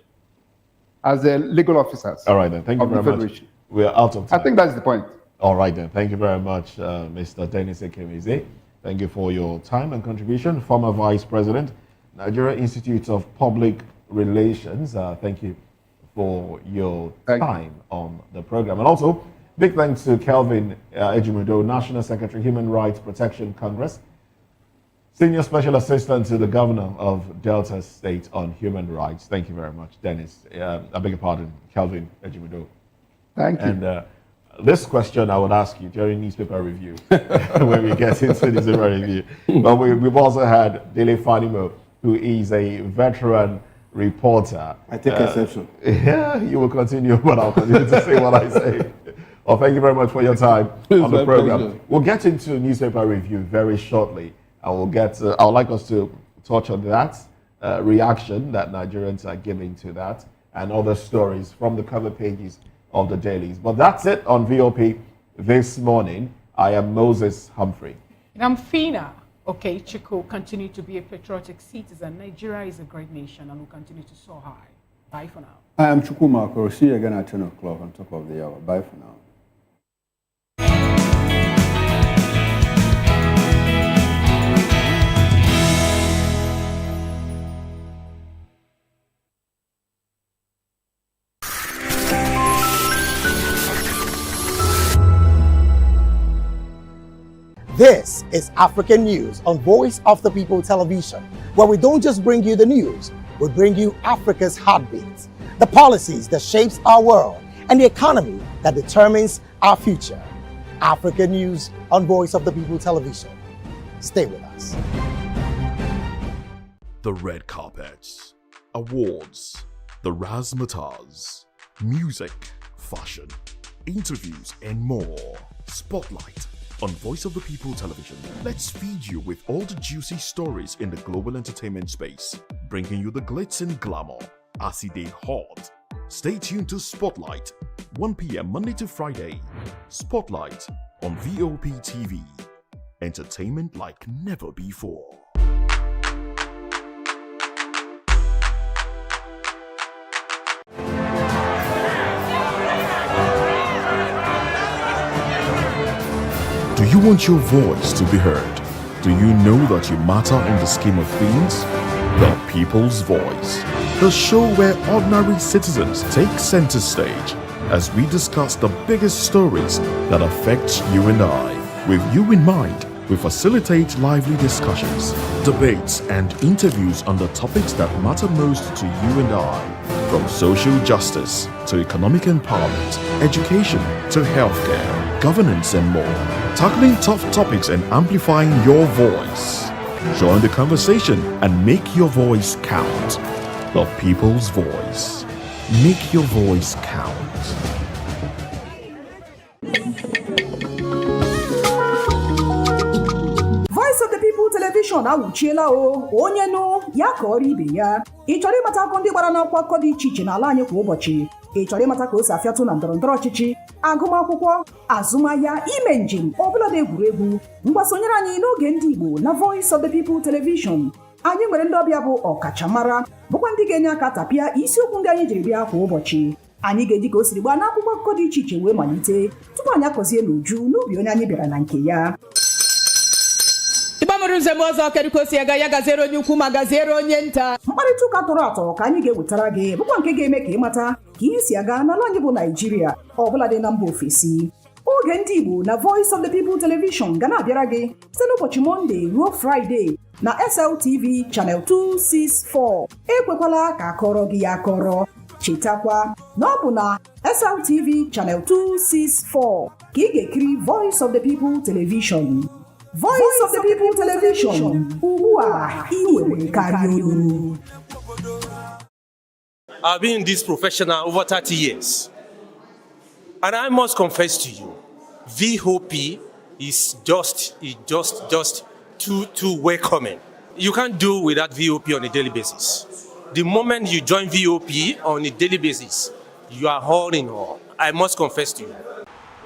[SPEAKER 2] as legal officers.
[SPEAKER 3] All right, then. Thank you very much. We're out of time.
[SPEAKER 2] I think that's the point.
[SPEAKER 3] All right, then. Thank you very much, Mr. Dennis Ekemeze. Thank you for your time and contribution. Former Vice President, Nigeria Institute of Public Relations. Thank you for your time on the program. And also, big thanks to Kelvin Ejimudo, National Secretary, Human Rights Protection Congress, Senior Special Assistant to the Governor of Delta State on Human Rights. Thank you very much, Dennis. I beg your pardon, Kelvin Ejimudo.
[SPEAKER 2] Thank you.
[SPEAKER 3] And this question I would ask you during newspaper review when we get into newspaper review. But we've also had Dele Fanimo, who is a veteran reporter.
[SPEAKER 4] I take exception.
[SPEAKER 3] Yeah, you will continue, but I'll continue to say what I say. Well, thank you very much for your time on the program.
[SPEAKER 4] Pleasure.
[SPEAKER 3] We'll get into newspaper review very shortly. I would like us to touch on that reaction that Nigerians are giving to that and other stories from the cover pages of the dailies. But that's it on VOP this morning. I am Moses Humphrey.
[SPEAKER 1] And I'm Fina. Okay, Chico, continue to be a patriotic citizen. Nigeria is a great nation and will continue to soar high. Bye for now.
[SPEAKER 5] I am Chukuma. We'll see you again at 10 o'clock on top of the hour. Bye for now.
[SPEAKER 8] This is African News on Voice of the People Television, where we don't just bring you the news, we bring you Africa's heartbeats, the policies that shapes our world, and the economy that determines our future. African News on Voice of the People Television. Stay with us.
[SPEAKER 9] The red carpets, awards, the razzmatazz, music, fashion, interviews, and more. Spotlight on Voice of the People Television. Let's feed you with all the juicy stories in the global entertainment space, bringing you the glitz and glamour as it is hot. Stay tuned to Spotlight, 1 p.m. Monday to Friday. Spotlight on VOP TV. Entertainment like never before. Do you want your voice to be heard? Do you know that you matter in the scheme of things? The People's Voice, the show where ordinary citizens take center stage as we discuss the biggest stories that affect you and I. With you in mind, we facilitate lively discussions, debates, and interviews on the topics that matter most to you and I. From social justice to economic empowerment, education to healthcare, governance, and more. Tackling tough topics and amplifying your voice. Join the conversation and make your voice count. The People's Voice. Make your voice count.
[SPEAKER 10] Voice of the People Television awuchiela o onye nụ ya ka ọrụ ibe ya. Ị chọrọ ịmata akụkọ ndị gbara n'akwụkwọ akụkọ dị iche iche n'ala anyị kwa ụbọchị. Ị chọrọ ịmata ka o si afịatụ na ndọrọndọrọ ọchịchị, agụmakwụkwọ, azụmahịa, ime njem, ọbụla dị egwuregwu. Mgbasonyere anyị n'oge ndị Igbo na Voice of the People Television. Anyị nwere ndị ọbịa bụ ọkachamara, bụkwa ndị ga-enye aka tapịa isiokwu ndị anyị jiri bịa kwa ụbọchị. Anyị ga-eji ka o siri gbaa n'akwụkwọ akụkọ dị iche iche wee malite tupu anyị akọzie n'uju n'ubi onye anyị bịara na nke ya. Ịgbamụrụ nzem ọzọ kedụkosi aga ya gaziere onye ukwu ma gaziere onye nta. Mkparịta ụka tọrọ atọ ka anyị ga-ewetara gị bụkwa nke ga-eme ka ịmata ka ihe si aga n'ala anyị bụ Naijiria ọbụla dị na mba ofesi. Oge ndị Igbo na Voice of the People Television ga na-abịara gị site n'ụbọchị Mọnde ruo Fraịde na SLTV Channel 264. Ekwekwala ka akọrọ gị ya akọrọ. Chetakwa na ọ bụ na SLTV Channel 264 ka ị ga-ekiri Voice of the People Television. Voice of the People Television. Ugbu a ị nwere karịa olu.
[SPEAKER 11] I've been in this profession over 30 years. And I must confess to you, VOP is just too welcoming. You can't do without VOP on a daily basis. The moment you join VOP on a daily basis, you are all in all. I must confess to you.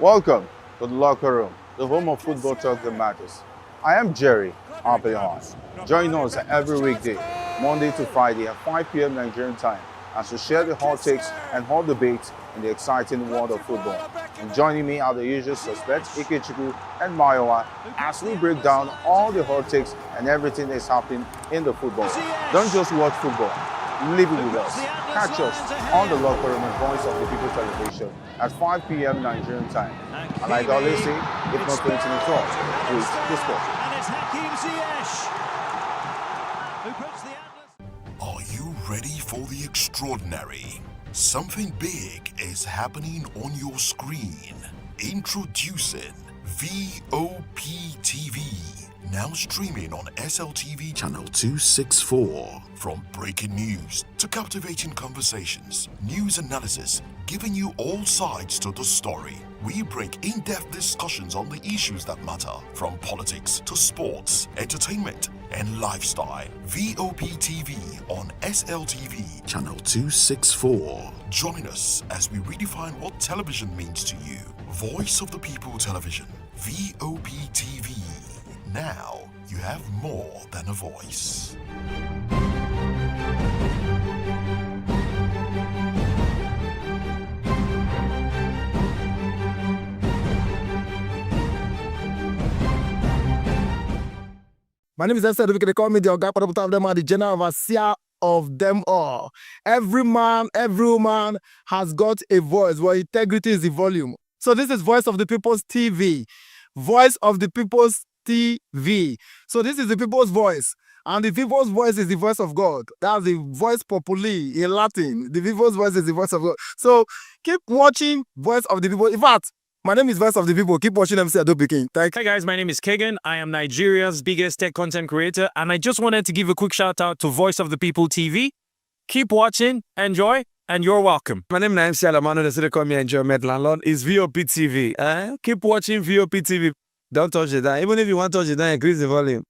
[SPEAKER 12] Welcome to the locker room, the home of football talk that matters. I am Jerry Ampelon. Join us every weekday, Monday to Friday at 5 p.m. Nigerian time, as we share the hot takes and hot debates in the exciting world of football. And joining me are the usual suspects, Ikechukwu and Mayowa, as we break down all the hot takes and everything that's happening in the football. Don't just watch football, live it with us. Catch us on the locker room and Voice of the People television at 5 p.m. Nigerian time. And like I always say, if not playing to talk, please discuss.
[SPEAKER 9] Are you ready for the extraordinary? Something big is happening on your screen. Introducing VOP TV. Now streaming on SLTV channel 264. From breaking news to captivating conversations, news analysis, giving you all sides to the story. We break in-depth discussions on the issues that matter, from politics to sports, entertainment, and lifestyle. VOP TV on SLTV channel 264. Join us as we redefine what television means to you. Voice of the People Television, VOP TV. Now you have more than a voice.
[SPEAKER 13] My name is Esther. They call me the Oga of them are the general overseer of them all. Every man, every woman has got a voice where integrity is the volume. So this is Voice of the People's TV. Voice of the People's TV. So this is the people's voice. And the people's voice is the voice of God. That's the voice populi in Latin. The people's voice is the voice of God. So keep watching Voice of the People. In fact, my name is Voice of the People. Keep watching MC Adobe King.
[SPEAKER 14] Hi guys, my name is Kagan. I am Nigeria's biggest tech content creator, and I just wanted to give a quick shout out to Voice of the People TV. Keep watching, enjoy, and you're welcome.
[SPEAKER 15] My name is MC Alamano. They call me Enjoyment Landlord. It's VOP TV. Keep watching VOP TV. Don't touch it down. Even if you want to touch it down, increase the volume.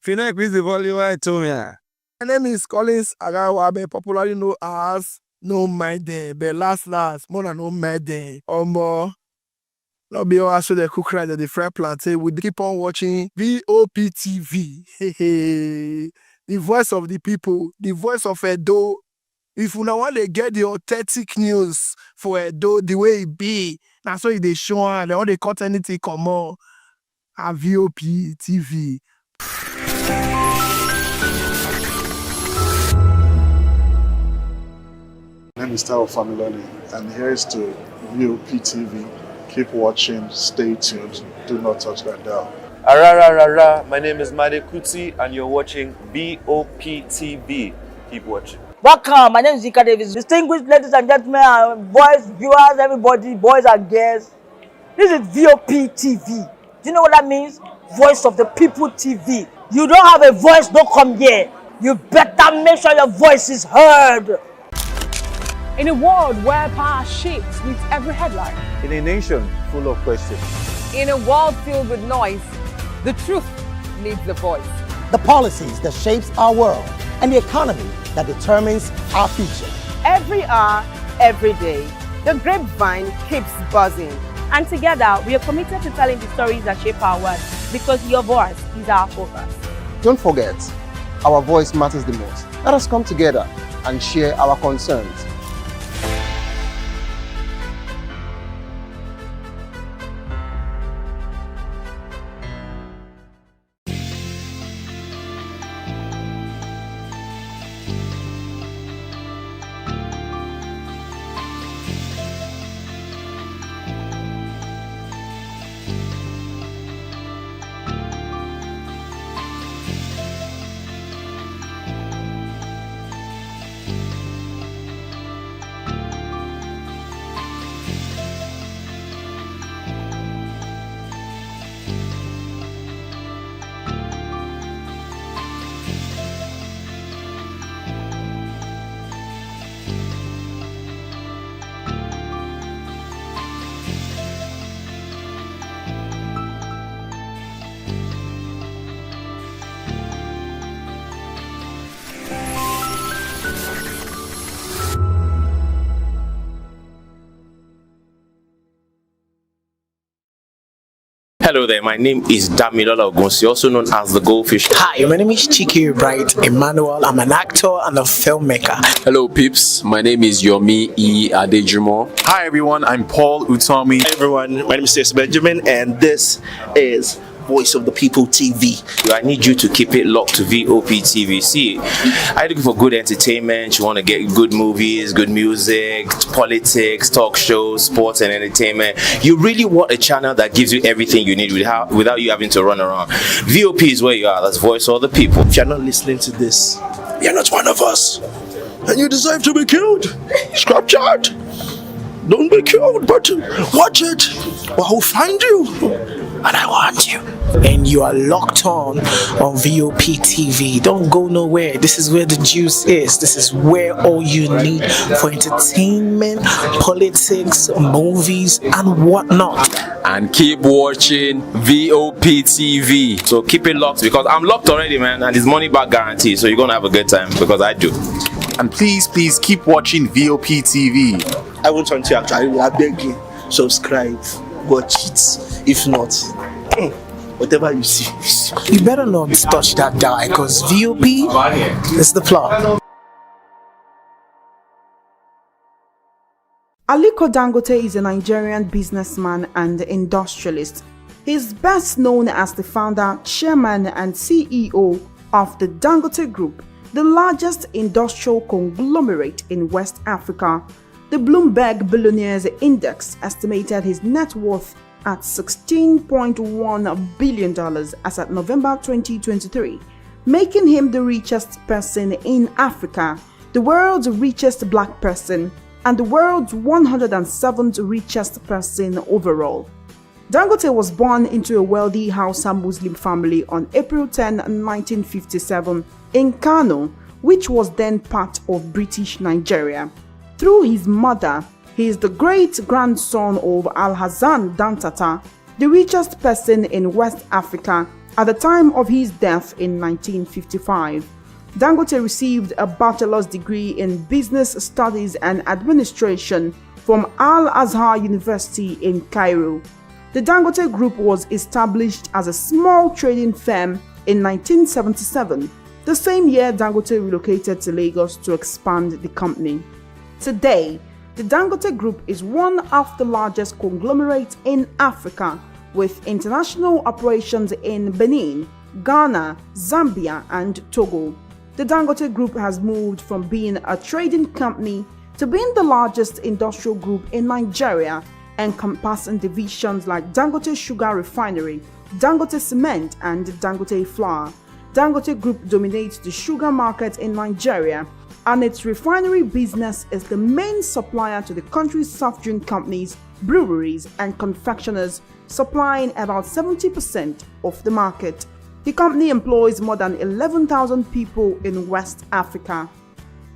[SPEAKER 15] If you don't increase the volume, I told me.
[SPEAKER 13] My name is Collins Agawabe, popularly known as No Maiden, but last, more than No Maiden. Or more. Not be also the cook right at the fry plantain. We keep on watching VOP TV. The voice of the people, the voice of Edo. If you don't want to get the authentic news for Edo the way it be, that's why they show and all they cut anything come on. A VOP TV.
[SPEAKER 16] My name is Tao Familoni, and here is to VOP TV. Keep watching, stay tuned, do not touch that dial.
[SPEAKER 17] My name is Made Kuti, and you're watching VOP TV. Keep watching.
[SPEAKER 18] Welcome, my name is Zika Davis. Distinguished ladies and gentlemen, boys, viewers, everybody, boys and girls. This is VOP TV. Do you know what that means? Voice of the People TV. You don't have a voice, don't come here. You better make sure your voice is heard.
[SPEAKER 1] In a world where power shifts with every headline.
[SPEAKER 12] In a nation full of questions.
[SPEAKER 19] In a world filled with noise, the truth needs a voice.
[SPEAKER 8] The policies that shapes our world and the economy that determines our future.
[SPEAKER 20] Every hour, every day, the grapevine keeps buzzing. And together, we are committed to telling the stories that shape our world, because your voice is our focus.
[SPEAKER 21] Don't forget, our voice matters the most. Let us come together and share our concerns.
[SPEAKER 11] Hello there, my name is Damilola Ogunsi, also known as the Goldfish.
[SPEAKER 6] Hi, my name is Chiki Bright Emmanuel. I'm an actor and a filmmaker.
[SPEAKER 22] Hello peeps, my name is Yomi E. Adejimo.
[SPEAKER 23] Hi everyone, I'm Paul Utomi.
[SPEAKER 24] Hi everyone, my name is Stacey Benjamin and this is Voice of the People TV.
[SPEAKER 11] I need you to keep it locked to VOP TV. See, are you looking for good entertainment? You want to get good movies, good music, politics, talk shows, sports and entertainment. You really want a channel that gives you everything you need without you having to run around. VOP is where you are. That's Voice of the People.
[SPEAKER 24] If you're not listening to this, you're not one of us. And you deserve to be killed. Scrap chat. Don't be killed, but watch it or I'll find you. And I want you.
[SPEAKER 6] And you are locked on VOP TV. Don't go nowhere. This is where the juice is. This is where all you need for entertainment, politics, movies, and whatnot.
[SPEAKER 22] And keep watching VOP TV.
[SPEAKER 11] So keep it locked because I'm locked already, man, and it's money back guarantee. So you're gonna have a good time because I do.
[SPEAKER 23] And please keep watching VOP TV.
[SPEAKER 24] I won't turn to you actually. I beg you, subscribe, watch it. If not, whatever you see.
[SPEAKER 6] You better not touch that die because VOP is the plot.
[SPEAKER 10] Aliko Dangote is a Nigerian businessman and industrialist. He is best known as the founder, chairman, and CEO of the Dangote Group, the largest industrial conglomerate in West Africa. The Bloomberg Billionaires Index estimated his net worth at $16.1 billion as at November 2023, making him the richest person in Africa, the world's richest black person, and the world's 107th richest person overall. Dangote was born into a wealthy Hausa Muslim family on April 10, 1957 in Kano, which was then part of British Nigeria. Through his mother, he is the great-grandson of Alhassan Dantata, the richest person in West Africa at the time of his death in 1955. Dangote received a bachelor's degree in business studies and administration from Al-Azhar University in Cairo. The Dangote Group was established as a small trading firm in 1977, the same year Dangote relocated to Lagos to expand the company. Today, the Dangote Group is one of the largest conglomerates in Africa, with international operations in Benin, Ghana, Zambia, and Togo. The Dangote Group has moved from being a trading company to being the largest industrial group in Nigeria, encompassing divisions like Dangote Sugar Refinery, Dangote Cement, and Dangote Flour. Dangote Group dominates the sugar market in Nigeria, and its refinery business is the main supplier to the country's soft drink companies, breweries, and confectioners, supplying about 70% of the market. The company employs more than 11,000 people in West Africa.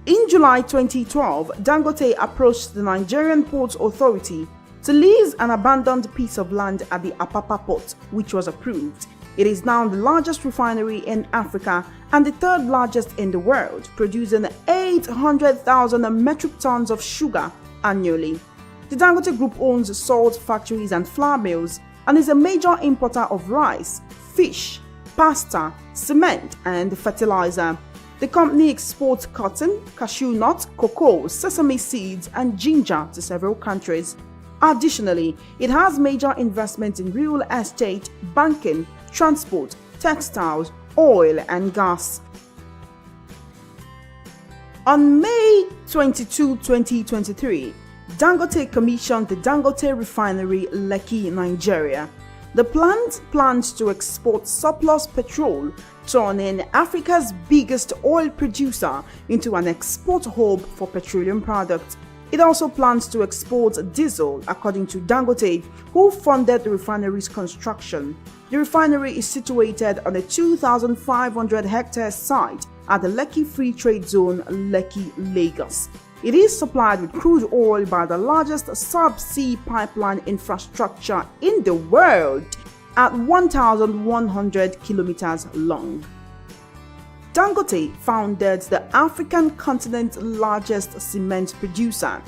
[SPEAKER 10] In July 2012, Dangote approached the Nigerian Ports Authority to lease an abandoned piece of land at the Apapa port, which was approved. It is now the largest refinery in Africa and the third largest in the world, producing 800,000 metric tons of sugar annually. The Dangote Group owns salt factories and flour mills and is a major importer of rice, fish, pasta, cement, and fertilizer. The company exports cotton, cashew nut, cocoa, sesame seeds, and ginger to several countries. Additionally, it has major investments in real estate, banking, transport, textiles, oil, and gas. On May 22, 2023, Dangote commissioned the Dangote Refinery, Lekki, Nigeria. The plant plans to export surplus petrol, turning Africa's biggest oil producer into an export hub for petroleum products. It also plans to export diesel, according to Dangote, who funded the refinery's construction. The refinery is situated on a 2,500-hectare site at the Lekki Free Trade Zone, Lekki, Lagos. It is supplied with crude oil by the largest subsea pipeline infrastructure in the world at 1,100 kilometers long. Dangote founded the African continent's largest cement producer.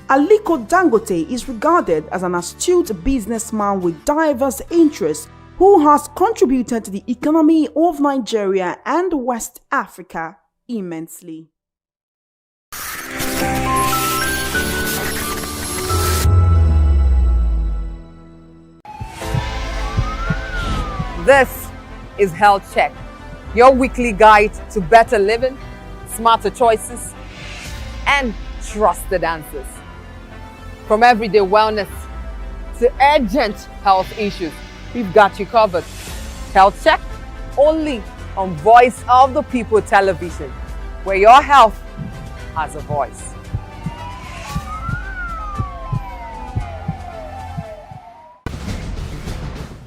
[SPEAKER 10] Aliko Dangote is regarded as an astute businessman with diverse interests who has contributed to the economy of Nigeria and West Africa immensely.
[SPEAKER 19] This is Health Check, your weekly guide to better living, smarter choices, and trusted answers. From everyday wellness to urgent health issues, we've got you covered. Health Check, only on Voice of the People television, where your health has a voice.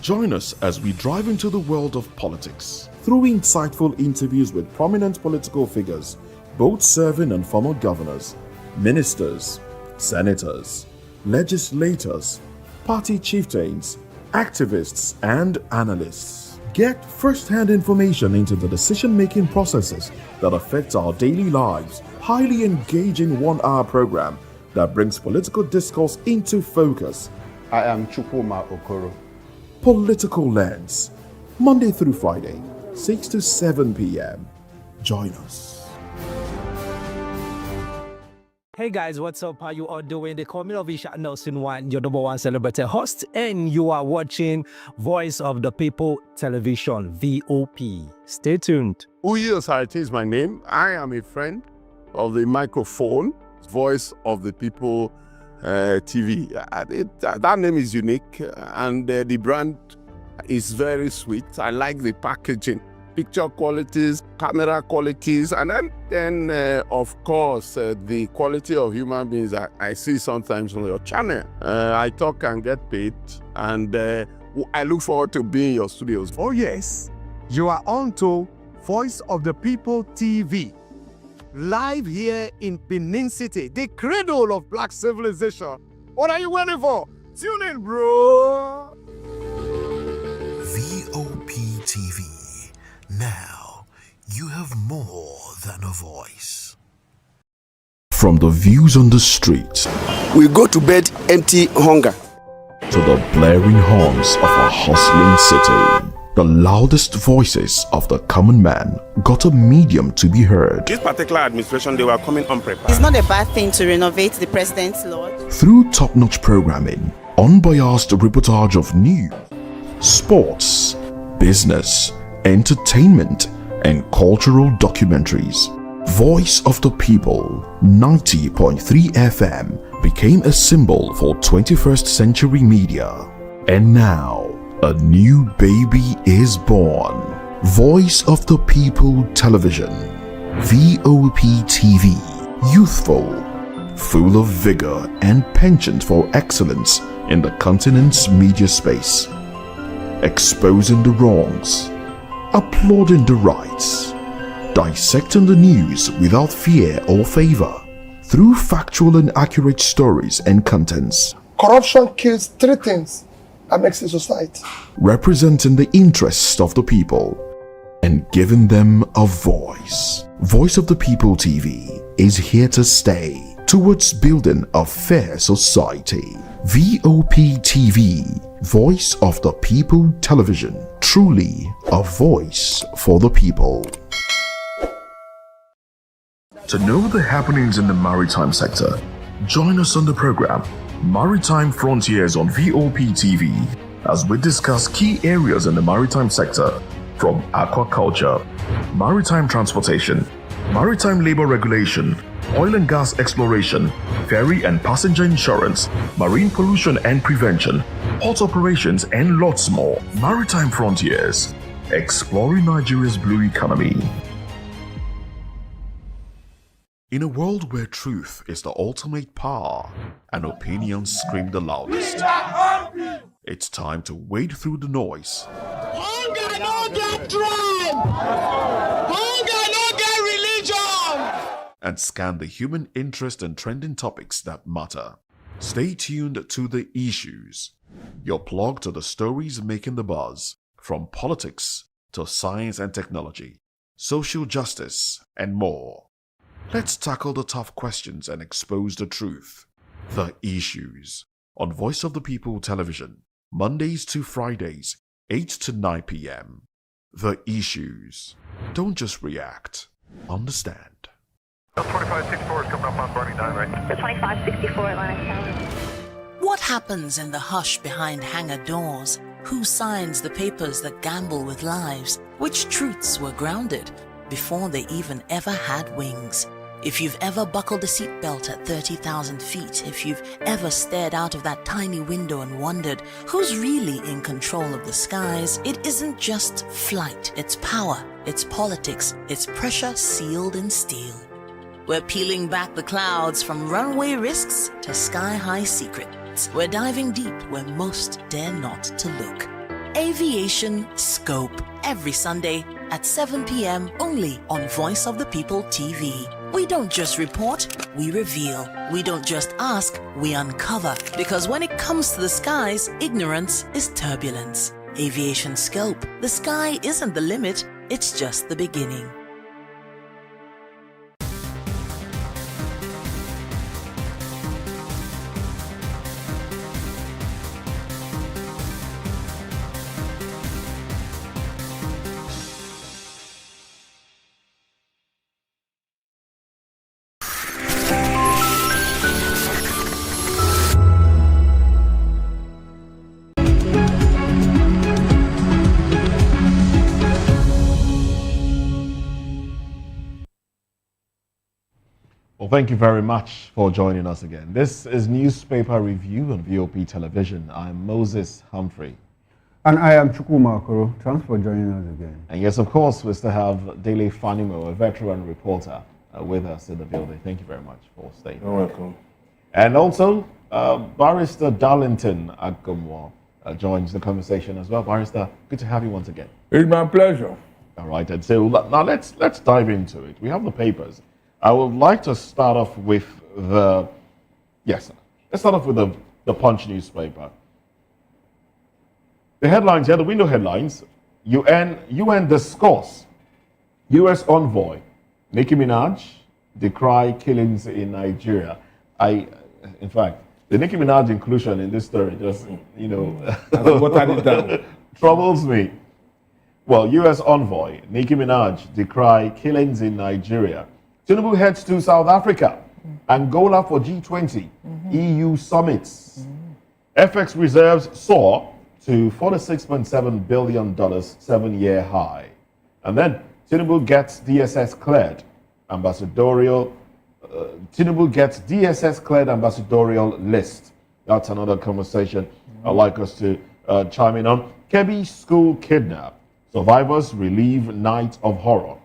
[SPEAKER 9] Join us as we drive into the world of politics through insightful interviews with prominent political figures, both serving and former governors, ministers, senators, legislators, party chieftains, activists, and analysts. Get first-hand information into the decision-making processes that affect our daily lives. Highly engaging one-hour program that brings political discourse into focus.
[SPEAKER 5] I am Chukwuma Okoro.
[SPEAKER 9] Political Lens, Monday through Friday, 6 to 7 p.m. Join us.
[SPEAKER 2] Hey guys, what's up? How you all doing? They call me Ovisha Nelson One, your number one celebrity host, and you are watching Voice of the People Television, VOP. Stay tuned.
[SPEAKER 3] Uyi Osarate is my name. I am a friend of the microphone, Voice of the People TV. That name is unique, and the brand is very sweet. I like the packaging, picture qualities, camera qualities, and then of course the quality of human beings that I see sometimes on your channel. I talk and get paid, and I look forward to being in your studios.
[SPEAKER 4] Oh yes, you are on to Voice of the People TV. Live here in Benin City, the cradle of black civilization. What are you waiting for? Tune in, bro.
[SPEAKER 7] VOP TV. Now, you have more than a voice.
[SPEAKER 9] From the views on the street,
[SPEAKER 24] We go to bed empty hunger.
[SPEAKER 9] to the blaring horns of a hustling city, the loudest voices of the common man got a medium to be heard.
[SPEAKER 25] This particular administration, they were coming unprepared.
[SPEAKER 26] It's not a bad thing to renovate the president's lodge.
[SPEAKER 9] Through top-notch programming, unbiased reportage of news, sports, business, entertainment, and cultural documentaries, Voice of the People 90.3 FM became a symbol for 21st century media. And now, a new baby is born. Voice of the People Television, VOP TV, youthful, full of vigor and penchant for excellence in the continent's media space, exposing the wrongs, applauding the rights, dissecting the news without fear or favor, through factual and accurate stories and contents,
[SPEAKER 27] Corruption kills three things that makes a society.
[SPEAKER 9] representing the interests of the people and giving them a voice. Voice of the People TV is here to stay towards building a fair society. VOP TV, Voice of the People Television, truly a voice for the people. To know the happenings in the maritime sector, join us on the program Maritime Frontiers on VOP TV as we discuss key areas in the maritime sector, from aquaculture, maritime transportation, maritime labor regulation, oil and gas exploration, ferry and passenger insurance, marine pollution and prevention, port operations, and lots more. Maritime Frontiers, exploring Nigeria's blue economy. In a world where truth is the ultimate power and opinions scream the loudest, it's time to wade through the noise.
[SPEAKER 28] Hunger no get tribe. Hunger no get religion.
[SPEAKER 9] And scan the human interest and trending topics that matter. Stay tuned to The Issues, your plug to the stories making the buzz, from politics to science and technology, social justice, and more. Let's tackle the tough questions and expose the truth. The Issues on Voice of the People Television, Mondays to Fridays, 8 to 9 p.m. The Issues. Don't just react. Understand.
[SPEAKER 1] 2564 is coming up on Barney 9, right?
[SPEAKER 12] The 2564 Atlantic.
[SPEAKER 13] What happens in the hush behind hangar doors? Who signs the papers that gamble with lives? Which truths were grounded before they even ever had wings? If you've ever buckled a seatbelt at 30,000 feet, if you've ever stared out of that tiny window and wondered who's really in control of the skies, it isn't just flight, it's power, it's politics, it's pressure sealed in steel. We're peeling back the clouds from runway risks to sky-high secrets. We're diving deep where most dare not to look. Aviation Scope, every Sunday at 7 p.m. only on Voice of the People TV. We don't just report, we reveal. We don't just ask, we uncover. Because when it comes to the skies, ignorance is turbulence. Aviation Scope, the sky isn't the limit, it's just the beginning.
[SPEAKER 14] Well, thank you very much for joining us again. This is Newspaper Review on VOP Television. I'm Moses Humphrey.
[SPEAKER 5] And I am Chukwuma Okoro. Thanks for joining us again.
[SPEAKER 14] And yes, of course, we still have Dele Fanimo, a veteran reporter, with us in the building. Thank you very much for staying.
[SPEAKER 3] You're welcome.
[SPEAKER 14] And also, Barrister Darlington Agumwa joins the conversation as well. Barrister, good to have you once again.
[SPEAKER 15] It's my pleasure.
[SPEAKER 14] All right, and so now let's dive into it. We have the papers. I would like to start off with the Punch newspaper. The headlines here, the window headlines: UN discourse, U.S. envoy Nicki Minaj decry killings in Nigeria. In fact, the Nicki Minaj inclusion in this story just, troubles me. Well, U.S. envoy Nicki Minaj decry killings in Nigeria. Tinubu heads to South Africa, Angola for G20, EU summits. FX reserves soar to $46.7 billion, 7-year high. And then Tinubu gets DSS cleared ambassadorial. Tinubu gets DSS cleared ambassadorial list. That's another conversation I'd like us to chime in on. Kebbi school kidnap. Survivors relieve night of horror.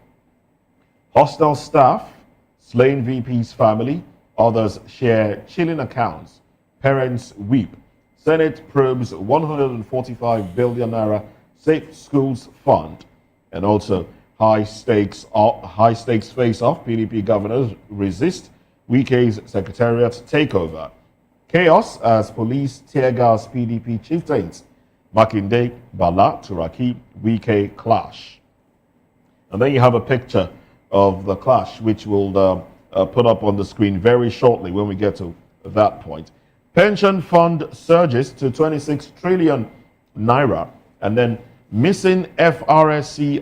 [SPEAKER 14] Hostel staff, slain VP's family, others share chilling accounts. Parents weep. Senate probes 145 billion naira Safe Schools Fund. And also high stakes face-off. PDP governors resist Wike's secretariat takeover. Chaos as police tear gas PDP chieftains. Makinde, Bala, Turaki, Wike clash. And then you have a picture of the clash, which we'll put up on the screen very shortly when we get to that point. Pension fund surges to 26 trillion naira, and then missing FRSC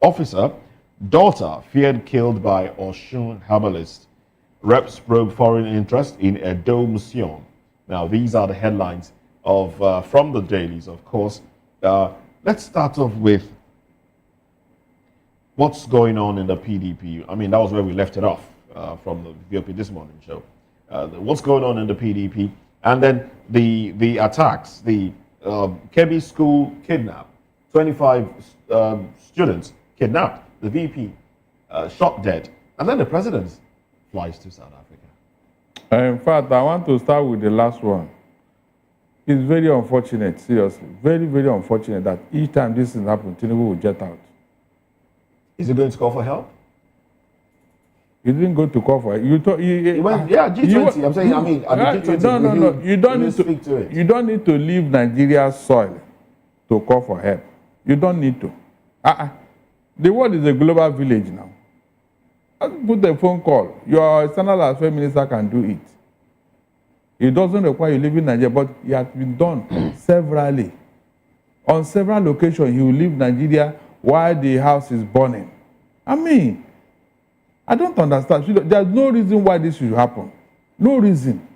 [SPEAKER 14] officer daughter feared killed by Oshun herbalist. Reps probe foreign interest in Edo Museum. Now these are the headlines of from the dailies, of course. Let's start off with what's going on in the PDP. I mean, that was where we left it off from the VOP This Morning show. What's going on in the PDP? And then the attacks, the Kebbi school kidnap, 25 students kidnapped, the VP shot dead, and then the president flies to South Africa.
[SPEAKER 15] In fact, I want to start with the last one. It's very unfortunate, seriously, very, very unfortunate that each time this thing happens, Tinubu will jet out.
[SPEAKER 14] Is he going to call for help?
[SPEAKER 15] He didn't go to call for help.
[SPEAKER 14] G20. I'm saying, at the G20,
[SPEAKER 15] no. You don't need to leave Nigeria's soil to call for help. You don't need to. The world is a global village now. Put a phone call. Your external affairs minister can do it. It doesn't require you live in Nigeria, but it has been done severally. On several occasions, he will leave Nigeria while the house is burning. I mean, I don't understand. There's no reason why this should happen. No reason.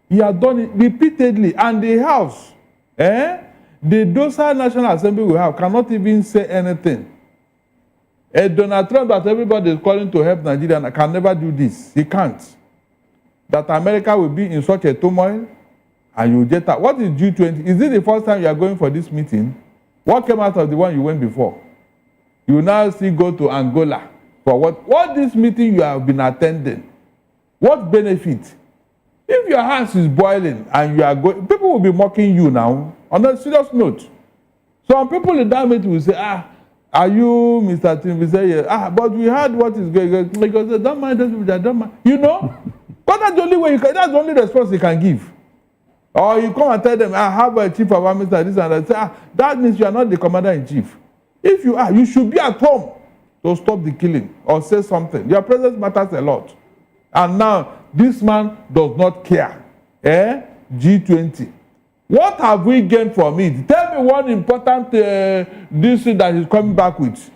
[SPEAKER 15] He has done it repeatedly. And the house, the docile National Assembly we have cannot even say anything. Donald Trump, that everybody is calling to help Nigeria, can never do this. He can't. That America will be in such a turmoil and you get that. What is G20? Is it the first time you are going for this meeting? What came out of the one you went before? You now still go to Angola for what this meeting you have been attending? What benefit? If your house is boiling and you are going, people will be mocking you now. On a serious note, some people in that meeting will say, are you Mr. Tinubu? Say, yeah. But we heard what is going on. Because they don't mind those people, they don't mind. You know? But that's the only way that's the only response you can give. Or you come and tell them, I have a chief of army, this and that. Say, that means you are not the commander-in-chief. If you are, you should be at home to stop the killing or say something. Your presence matters a lot. And now, this man does not care. G20. What have we gained from it? Tell me one important this thing that he's coming back with.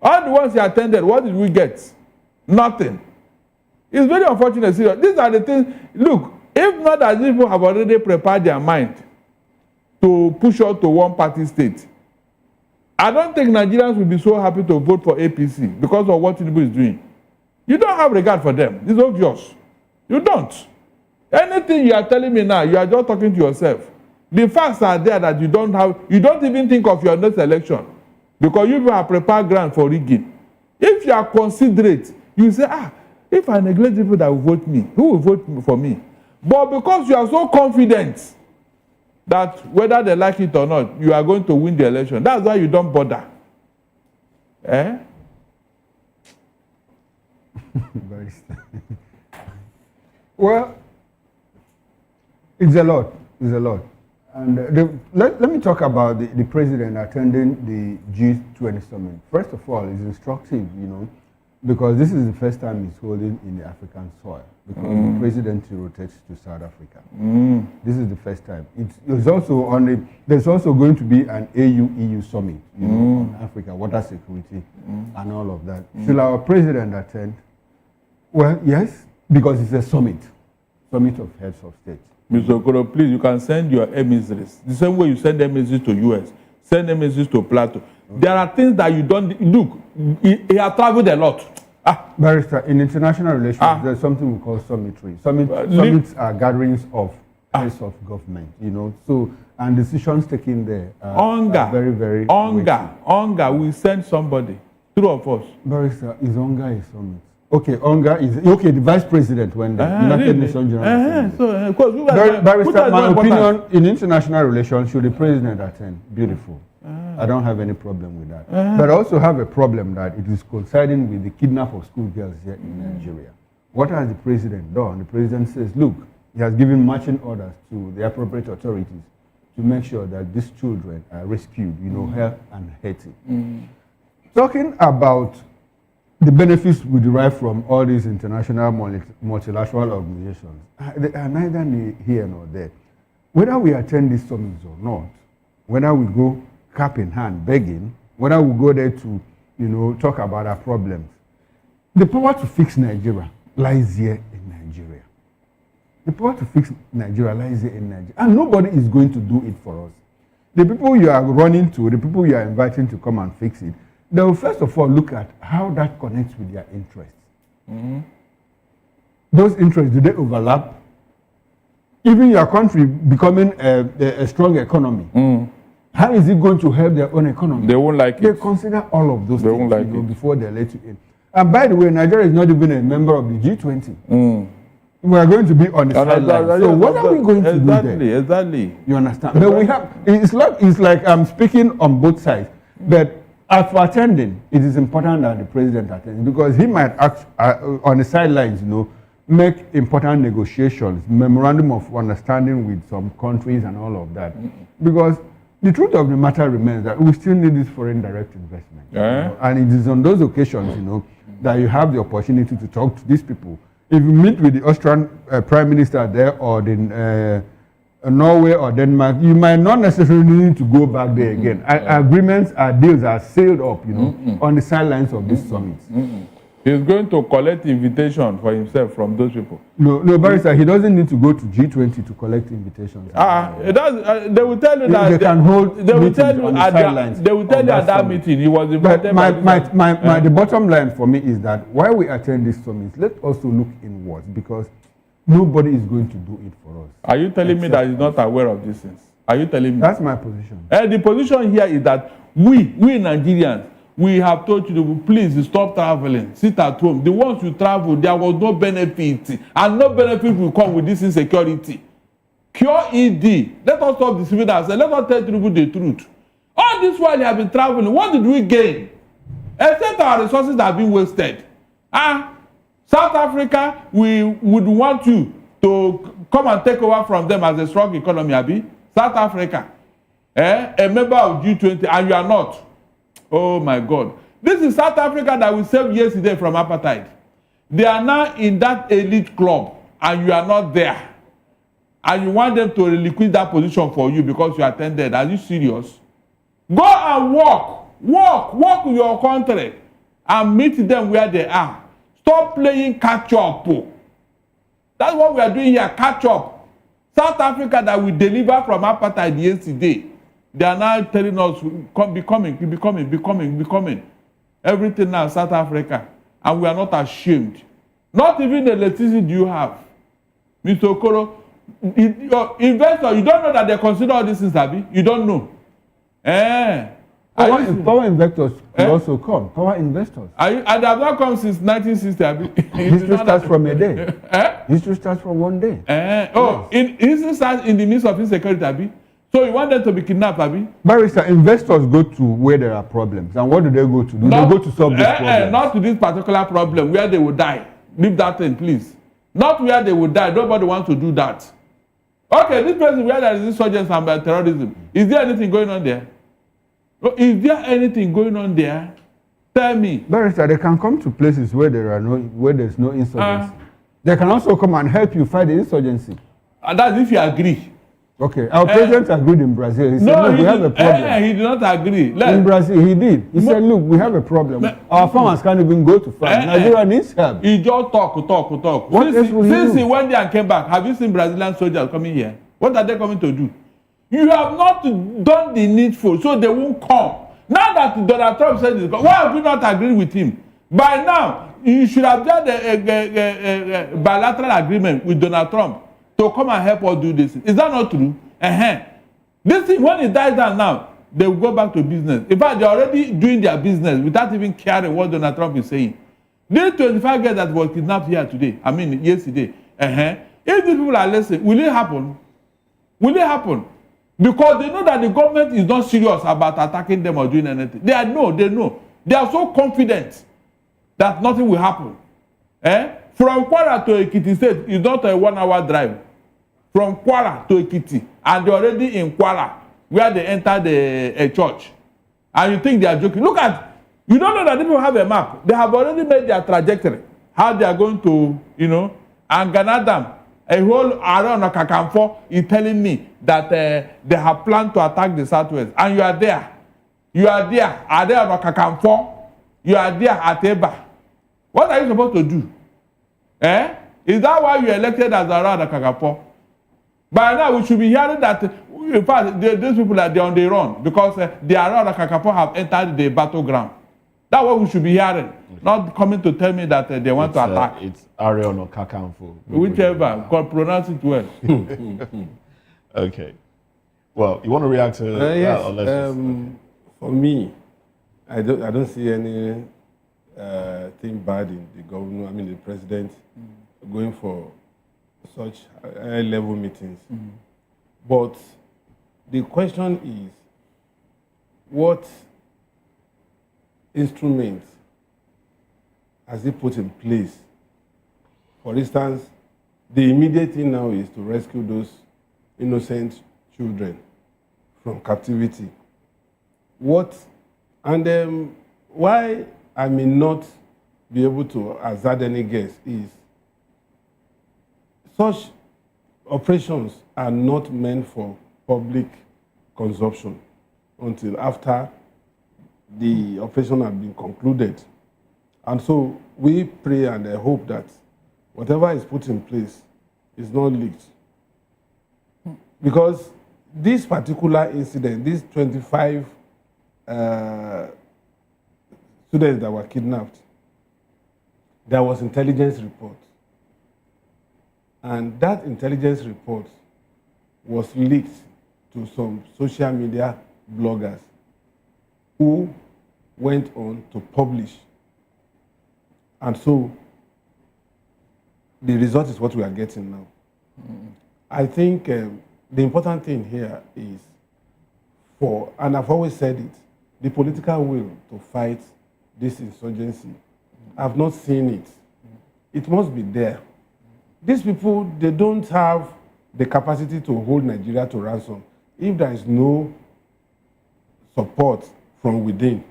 [SPEAKER 15] All the ones he attended, what did we get? Nothing. It's very unfortunate. These are the things. Look, if not that people have already prepared their mind to push out to one-party state, I don't think Nigerians will be so happy to vote for APC because of what Tinubu is doing. You don't have regard for them. It's obvious. You don't. Anything you are telling me now, you are just talking to yourself. The facts are there that you don't even think of your next election because you have prepared ground for rigging. If you are considerate, you say, if I neglect people that will vote me, who will vote for me? But because you are so confident that whether they like it or not, you are going to win the election, that's why you don't bother.
[SPEAKER 5] Well, it's a lot. It's a lot. And let me talk about the president attending the G20 summit. First of all, it's instructive, because this is the first time he's holding in the African soil. Because the president rotates to South Africa. This is the first time. It's also there's also going to be an AU-EU summit, on Africa, water security, and all of that. Should our president attend? Well, yes, because it's a summit of heads of state.
[SPEAKER 15] Mr. Okoro, please, you can send your emissaries. The same way you send emissaries to US, send emissaries to Plateau. There are things that you don't look. He has traveled a lot.
[SPEAKER 5] Barrister, in international relations, there's something we call summitry. Summits are gatherings of heads of government, So, and decisions taken there are very, very
[SPEAKER 15] Onga, we send somebody. Two of us.
[SPEAKER 5] Barrister, is Onga a summit? Okay, Onga is the vice president when the United Nations General Assembly. Barrister, my opinion in international relations, should the president attend? Beautiful. I don't have any problem with that. But I also have a problem that it is coinciding with the kidnap of schoolgirls here in Nigeria. What has the president done? The president says, look, he has given marching orders to the appropriate authorities to make sure that these children are rescued, health and healthy. Talking about the benefits we derive from all these international multilateral organizations, they are neither here nor there. Whether we attend these summits or not, whether we go cap in hand begging, whether we go there to, talk about our problems, the power to fix Nigeria lies here in Nigeria. The power to fix Nigeria lies here in Nigeria. And nobody is going to do it for us. The people you are running to, the people you are inviting to come and fix it, they will first of all look at how that connects with their interests. Those interests, do they overlap? Even your country becoming a strong economy, how is it going to help their own economy?
[SPEAKER 15] They won't like it.
[SPEAKER 5] They consider all of those things before they let you in. And by the way, Nigeria is not even a member of the G20. We are going to be on the sidelines. So what are we going to do there?
[SPEAKER 15] Exactly.
[SPEAKER 5] You understand? But we have, it's like I'm speaking on both sides. But as for attending, it is important that the president attends because he might act on the sidelines, make important negotiations, memorandum of understanding with some countries and all of that. Because the truth of the matter remains that we still need this foreign direct investment. And it is on those occasions, that you have the opportunity to talk to these people if you meet with the Austrian Prime Minister there or the Norway or Denmark, you might not necessarily need to go back there again. Agreements, deals are sealed up, you know, on the sidelines of this summit.
[SPEAKER 15] He's going to collect invitation for himself from those people.
[SPEAKER 5] No, Barrister, he doesn't need to go to G20 to collect invitations.
[SPEAKER 15] It does, they will tell you that
[SPEAKER 5] they can hold.
[SPEAKER 15] They will tell you at that meeting he was invited.
[SPEAKER 5] But the bottom line for me is that while we attend this summit, let's also look inwards, because nobody is going to do it for us.
[SPEAKER 15] Are you telling me that he's not aware of these things? Are you telling me?
[SPEAKER 5] That's my position.
[SPEAKER 15] The position here is that we Nigerians, we have told you, please stop traveling, sit at home. The ones who travel, there was no benefit, and no benefit will come with this insecurity. Cure ED. Let us stop deceiving ourselves. Let us tell people the truth. All this while you have been traveling, what did we gain? Except our resources have been wasted. South Africa, we would want you to come and take over from them as a strong economy, Abi. South Africa, a member of G20, and you are not. Oh my God. This is South Africa that we saved yesterday from apartheid. They are now in that elite club, and you are not there. And you want them to relinquish that position for you because you attended. Are you serious? Go and walk with your country and meet them where they are. Stop playing catch up. That's what we are doing here, catch up. South Africa that we delivered from apartheid yesterday, they are now telling us, be coming. Everything now South Africa. And we are not ashamed. Not even the electricity do you have. Mr. Okoro, investor, you don't know that they consider all these things, Abi? You don't know.
[SPEAKER 5] Power investors will also come. Power investors.
[SPEAKER 15] And they have not come since 1960, Abi.
[SPEAKER 5] History starts from a day. History starts from one day.
[SPEAKER 15] History starts in the midst of insecurity, Abi. So you want them to be kidnapped, Abi?
[SPEAKER 5] Barrister, investors go to where there are problems. And what do they go to do? They go to solve this problem.
[SPEAKER 15] Not to this particular problem where they will die. Leave that thing, please. Not where they will die. Nobody wants to do that. Okay, this place where there is insurgents and terrorism. Is there anything going on there? Is there anything going on there? Tell me.
[SPEAKER 5] Barrister, they can come to places where there's no insurgency. They can also come and help you fight the insurgency.
[SPEAKER 15] And that's if you agree.
[SPEAKER 5] Okay, our president agreed in Brazil. He said, look, we have a problem.
[SPEAKER 15] He did not agree.
[SPEAKER 5] In Brazil, he did. He said, look, we have a problem. Our farmers can't even go to farm. Nigeria needs help.
[SPEAKER 15] He just talk.
[SPEAKER 5] What else will he do?
[SPEAKER 15] Since he went there and came back, have you seen Brazilian soldiers coming here? What are they coming to do? You have not done the needful, so they won't come. Now that Donald Trump said this, why have you not agreed with him? By now, you should have done a bilateral agreement with Donald Trump to come and help us do this. Is that not true? This thing, when it dies down now, they will go back to business. In fact, they're already doing their business without even caring what Donald Trump is saying. These 25 girls that were kidnapped here today, yesterday, if these people are listening, will it happen? Will it happen? Because they know that the government is not serious about attacking them or doing anything. They know. They are so confident that nothing will happen. From Kwara to Ekiti State is not a 1 hour drive. From Kwara to Ekiti, and they're already in Kwara, where they enter the church. And you think they are joking. Look at, you don't know that people have a map. They have already made their trajectory. How they are going to, and Ganadam, a whole around Kakamfo is telling me that they have planned to attack the southwest. And you are there. Are there on Kakamfo. You are there at Eba. What are you supposed to do? Is that why you elected as around Kakamfo? By now, we should be hearing that, in fact, these people are on the run because the Arara Kakapo have entered the battleground. That's what we should be hearing, not coming to tell me that they want to attack.
[SPEAKER 14] It's Arion or Kakamfo.
[SPEAKER 15] Whichever, pronounce it well.
[SPEAKER 14] Okay. Well, you want to react to
[SPEAKER 8] yes.
[SPEAKER 14] For
[SPEAKER 8] me, I don't see any thing bad in the governor, the president going for such high-level meetings. But the question is, what instruments has he put in place? For instance, the immediate thing now is to rescue those innocent children from captivity. Why I may not be able to hazard any guess is such operations are not meant for public consumption until after the operation has been concluded. And so we pray and hope that whatever is put in place is not leaked. Because this particular incident, these 25 students that were kidnapped, there was intelligence report. And that intelligence report was leaked to some social media bloggers who went on to publish. And so the result is what we are getting now. I think the important thing here is for, and I've always said it, the political will to fight this insurgency. I've not seen it. It must be there. These people, they don't have the capacity to hold Nigeria to ransom if there is no support from within.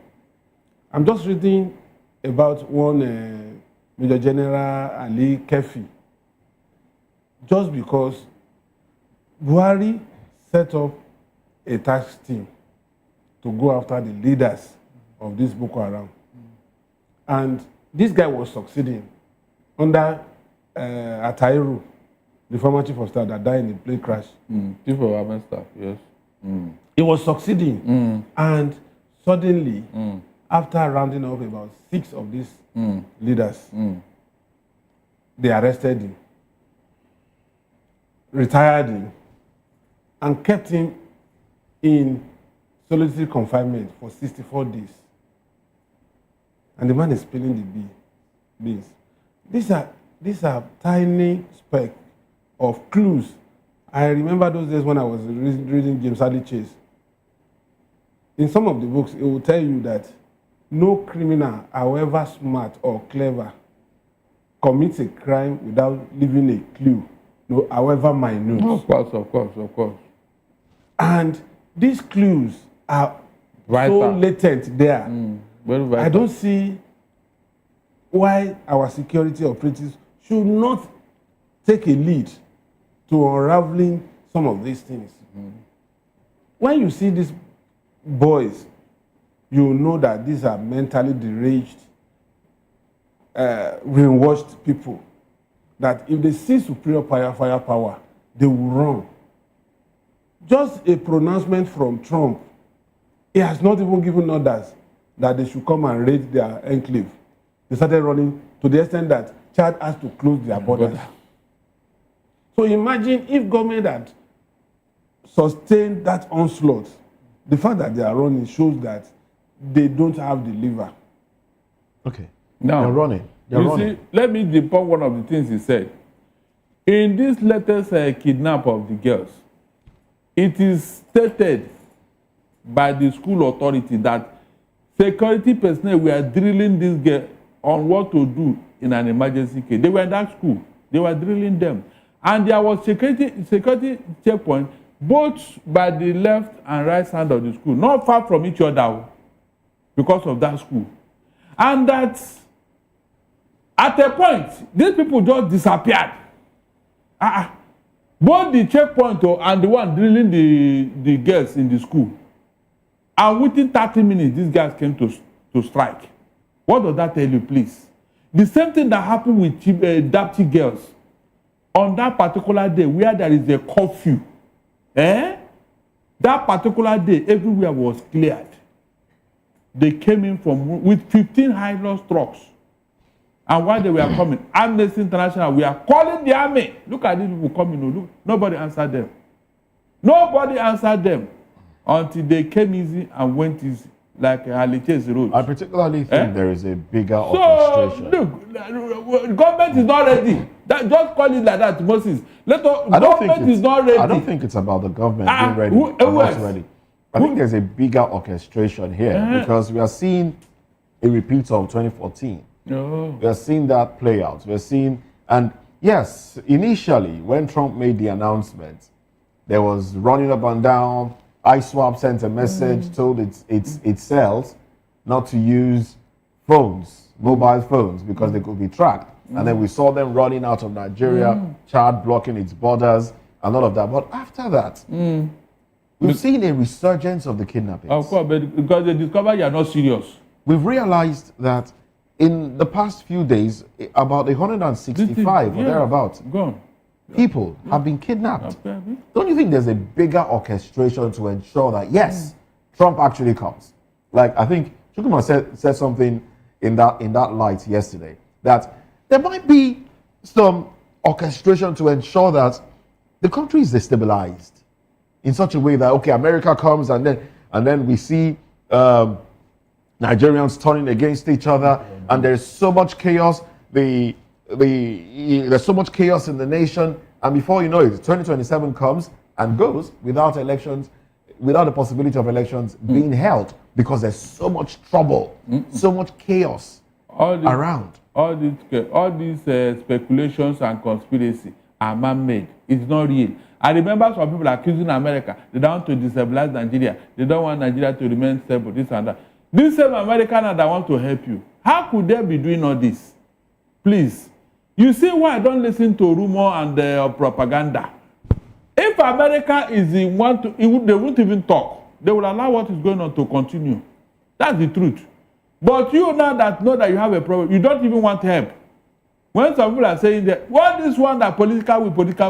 [SPEAKER 8] I'm just reading about one Major General Ali Kefi, just because Buhari set up a task team to go after the leaders of this Boko Haram. And this guy was succeeding under Atairu, the former chief of staff that died in a plane crash.
[SPEAKER 15] Chief of army staff, yes.
[SPEAKER 8] He was succeeding. And suddenly, after rounding up about 6 of these leaders, they arrested him, retired him, and kept him in solitary confinement for 64 days. And the man is spilling the beans. These are tiny specks of clues. I remember those days when I was reading James Hadley Chase. In some of the books, it will tell you that no criminal, however smart or clever, commits a crime without leaving a clue, no, however minute.
[SPEAKER 15] Of course.
[SPEAKER 8] And these clues are so latent there. I don't see why our security operatives should not take a lead to unraveling some of these things. When you see these boys, you know that these are mentally deranged, brainwashed people. That if they see superior firepower, they will run. Just a pronouncement from Trump, he has not even given orders that they should come and raid their enclave. They started running to the extent that Chad has to close their borders. So imagine if government had sustained that onslaught. The fact that they are running shows that they don't have the liver.
[SPEAKER 14] Okay.
[SPEAKER 15] Now,
[SPEAKER 14] they're running.
[SPEAKER 15] See, let me debunk one of the things he said. In this latest kidnap of the girls, it is stated by the school authority that security personnel were drilling these girls on what to do in an emergency case. They were in that school. They were drilling them. And there was security checkpoint both by the left and right side of the school, not far from each other because of that school. And that at a point, these people just disappeared. Both the checkpoint and the one drilling the girls in the school. And within 30 minutes, these guys came to strike. What does that tell you, please? The same thing that happened with Dapchi girls. On that particular day, where there is a curfew, that particular day, everywhere was cleared. They came in with 15 high-loss trucks. And while they were coming, Amnesty International, we are calling the army. Look at these people coming. Look, nobody answered them. Nobody answered them until they came easy and went easy, like Anichebe road.
[SPEAKER 14] I particularly think there is a bigger orchestration.
[SPEAKER 15] Look, government is not ready. Just call it like that, Moses. Government is not ready.
[SPEAKER 14] I don't think it's about the government being ready or not ready. I think there's a bigger orchestration here because we are seeing a repeat of 2014. We are seeing that play out. We are seeing, and yes, initially when Trump made the announcement, there was running up and down. ISWAP sent a message, told its cells not to use phones, mobile phones, because they could be tracked. And then we saw them running out of Nigeria, Chad blocking its borders, and all of that. But after that, we've seen a resurgence of the kidnappings.
[SPEAKER 15] Of course, but because they discover you are not serious.
[SPEAKER 14] We've realized that in the past few days, about 165 or thereabouts, people have been kidnapped. Don't you think there's a bigger orchestration to ensure that, yes, Trump actually comes? Like, I think Chukuma said something in that light yesterday, that there might be some orchestration to ensure that the country is destabilized in such a way that, okay, America comes and then we see Nigerians turning against each other, and there's so much chaos. There's so much chaos in the nation, and before you know it, 2027 comes and goes without elections, without the possibility of elections being held, because there's so much trouble, so much chaos around.
[SPEAKER 15] All these speculations and conspiracy are man-made. It's not real. I remember some people accusing America. They don't want to destabilize Nigeria. They don't want Nigeria to remain stable, this and that. These same Americans that want to help you, how could they be doing all this? Please. You see why I don't listen to rumor and propaganda. If America is the one to, they won't even talk. They will allow what is going on to continue. That's the truth. But you now that know that you have a problem, you don't even want help. When some people are saying that, what is one that political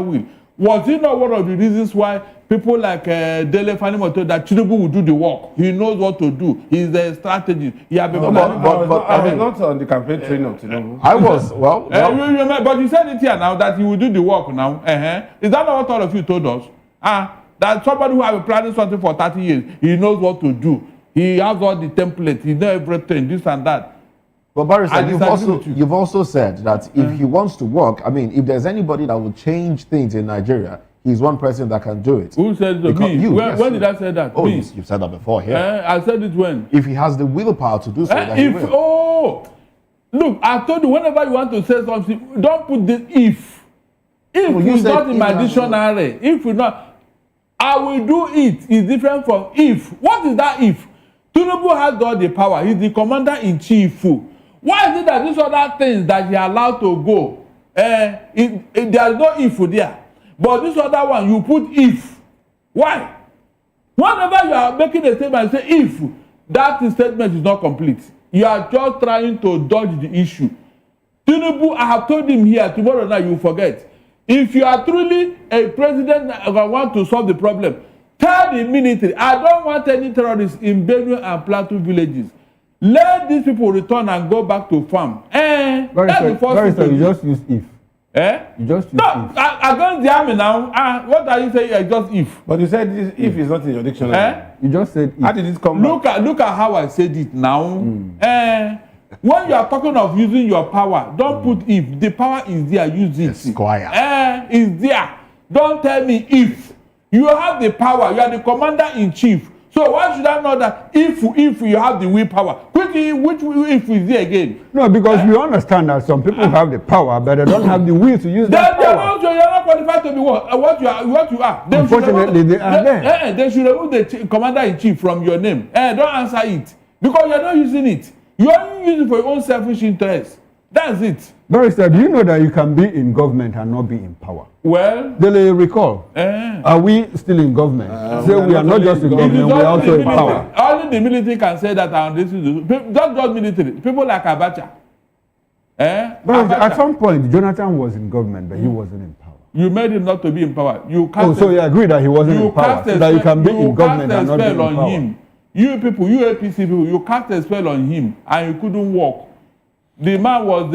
[SPEAKER 15] will? Was it not one of the reasons why people like Dele Fanimoto, that Tinubu will do the work? He knows what to do. He's a strategist. He has been planning.
[SPEAKER 8] I was not on the campaign train of Tinubu.
[SPEAKER 14] I was,
[SPEAKER 15] but you said it here now that he will do the work now. Is that not what all of you told us? That somebody who has been planning something for 30 years, he knows what to do. He has all the templates. He knows everything, this and that.
[SPEAKER 14] But Barrister, you've also said that if he wants to work, I mean, if there's anybody that will change things in Nigeria, he's one person that can do it.
[SPEAKER 15] Who said it? Me.
[SPEAKER 14] You,
[SPEAKER 15] when did I say that?
[SPEAKER 14] Oh,
[SPEAKER 15] me.
[SPEAKER 14] you've said that before here.
[SPEAKER 15] I said it when?
[SPEAKER 14] If he has the willpower to do so, then he will.
[SPEAKER 15] Oh, look, I told you, whenever you want to say something, don't put this if. If it's not in my dictionary, if you not, I will do it. It's different from if. What is that if? Tinubu has all the power. He's the commander-in-chief. Why is it that these other things that he allowed to go, there is no if there? But this other one, you put if. Why? Whenever you are making a statement, say if, that statement is not complete. You are just trying to dodge the issue. Tinubu, I have told him here, tomorrow night you will forget. If you are truly a president that want to solve the problem, tell the military, I don't want any terrorists in Benue and Plateau villages. Let these people return and go back to farm. That's the first thing.
[SPEAKER 5] You just use if. You just use if.
[SPEAKER 15] Against the army now. What are you saying? Just if.
[SPEAKER 8] But you said this, if is not in your dictionary.
[SPEAKER 5] You just said if.
[SPEAKER 8] How did it come
[SPEAKER 15] back? Look at how I said it now. When you are talking of using your power, don't put if. The power is there, use it.
[SPEAKER 14] Esquire.
[SPEAKER 15] It's there. Don't tell me if. You have the power. You are the commander-in-chief. So why should I know that if you have the willpower? Which if is there again?
[SPEAKER 5] No, because we understand that some people have the power, but they don't have the will to use that power.
[SPEAKER 15] You're not qualified to be what you are.
[SPEAKER 5] Unfortunately, they are there.
[SPEAKER 15] They should remove the commander-in-chief from your name. Don't answer it. Because you're not using it. You only use it for your own selfish interest. That's it.
[SPEAKER 5] Barrister, do you know that you can be in government and not be in power?
[SPEAKER 15] Well,
[SPEAKER 5] they recall. Are we still in government? We are not just in government, we are also in power.
[SPEAKER 15] Only the military can say that. Not just military. People like Abacha.
[SPEAKER 5] At some point, Jonathan was in government, but he wasn't in power.
[SPEAKER 15] You made him not to be in power.
[SPEAKER 5] So you agree that he wasn't in power, so that you can be in government and not be in power.
[SPEAKER 15] Him. You people, you APC people, you cast a spell on him, and he couldn't walk. The man was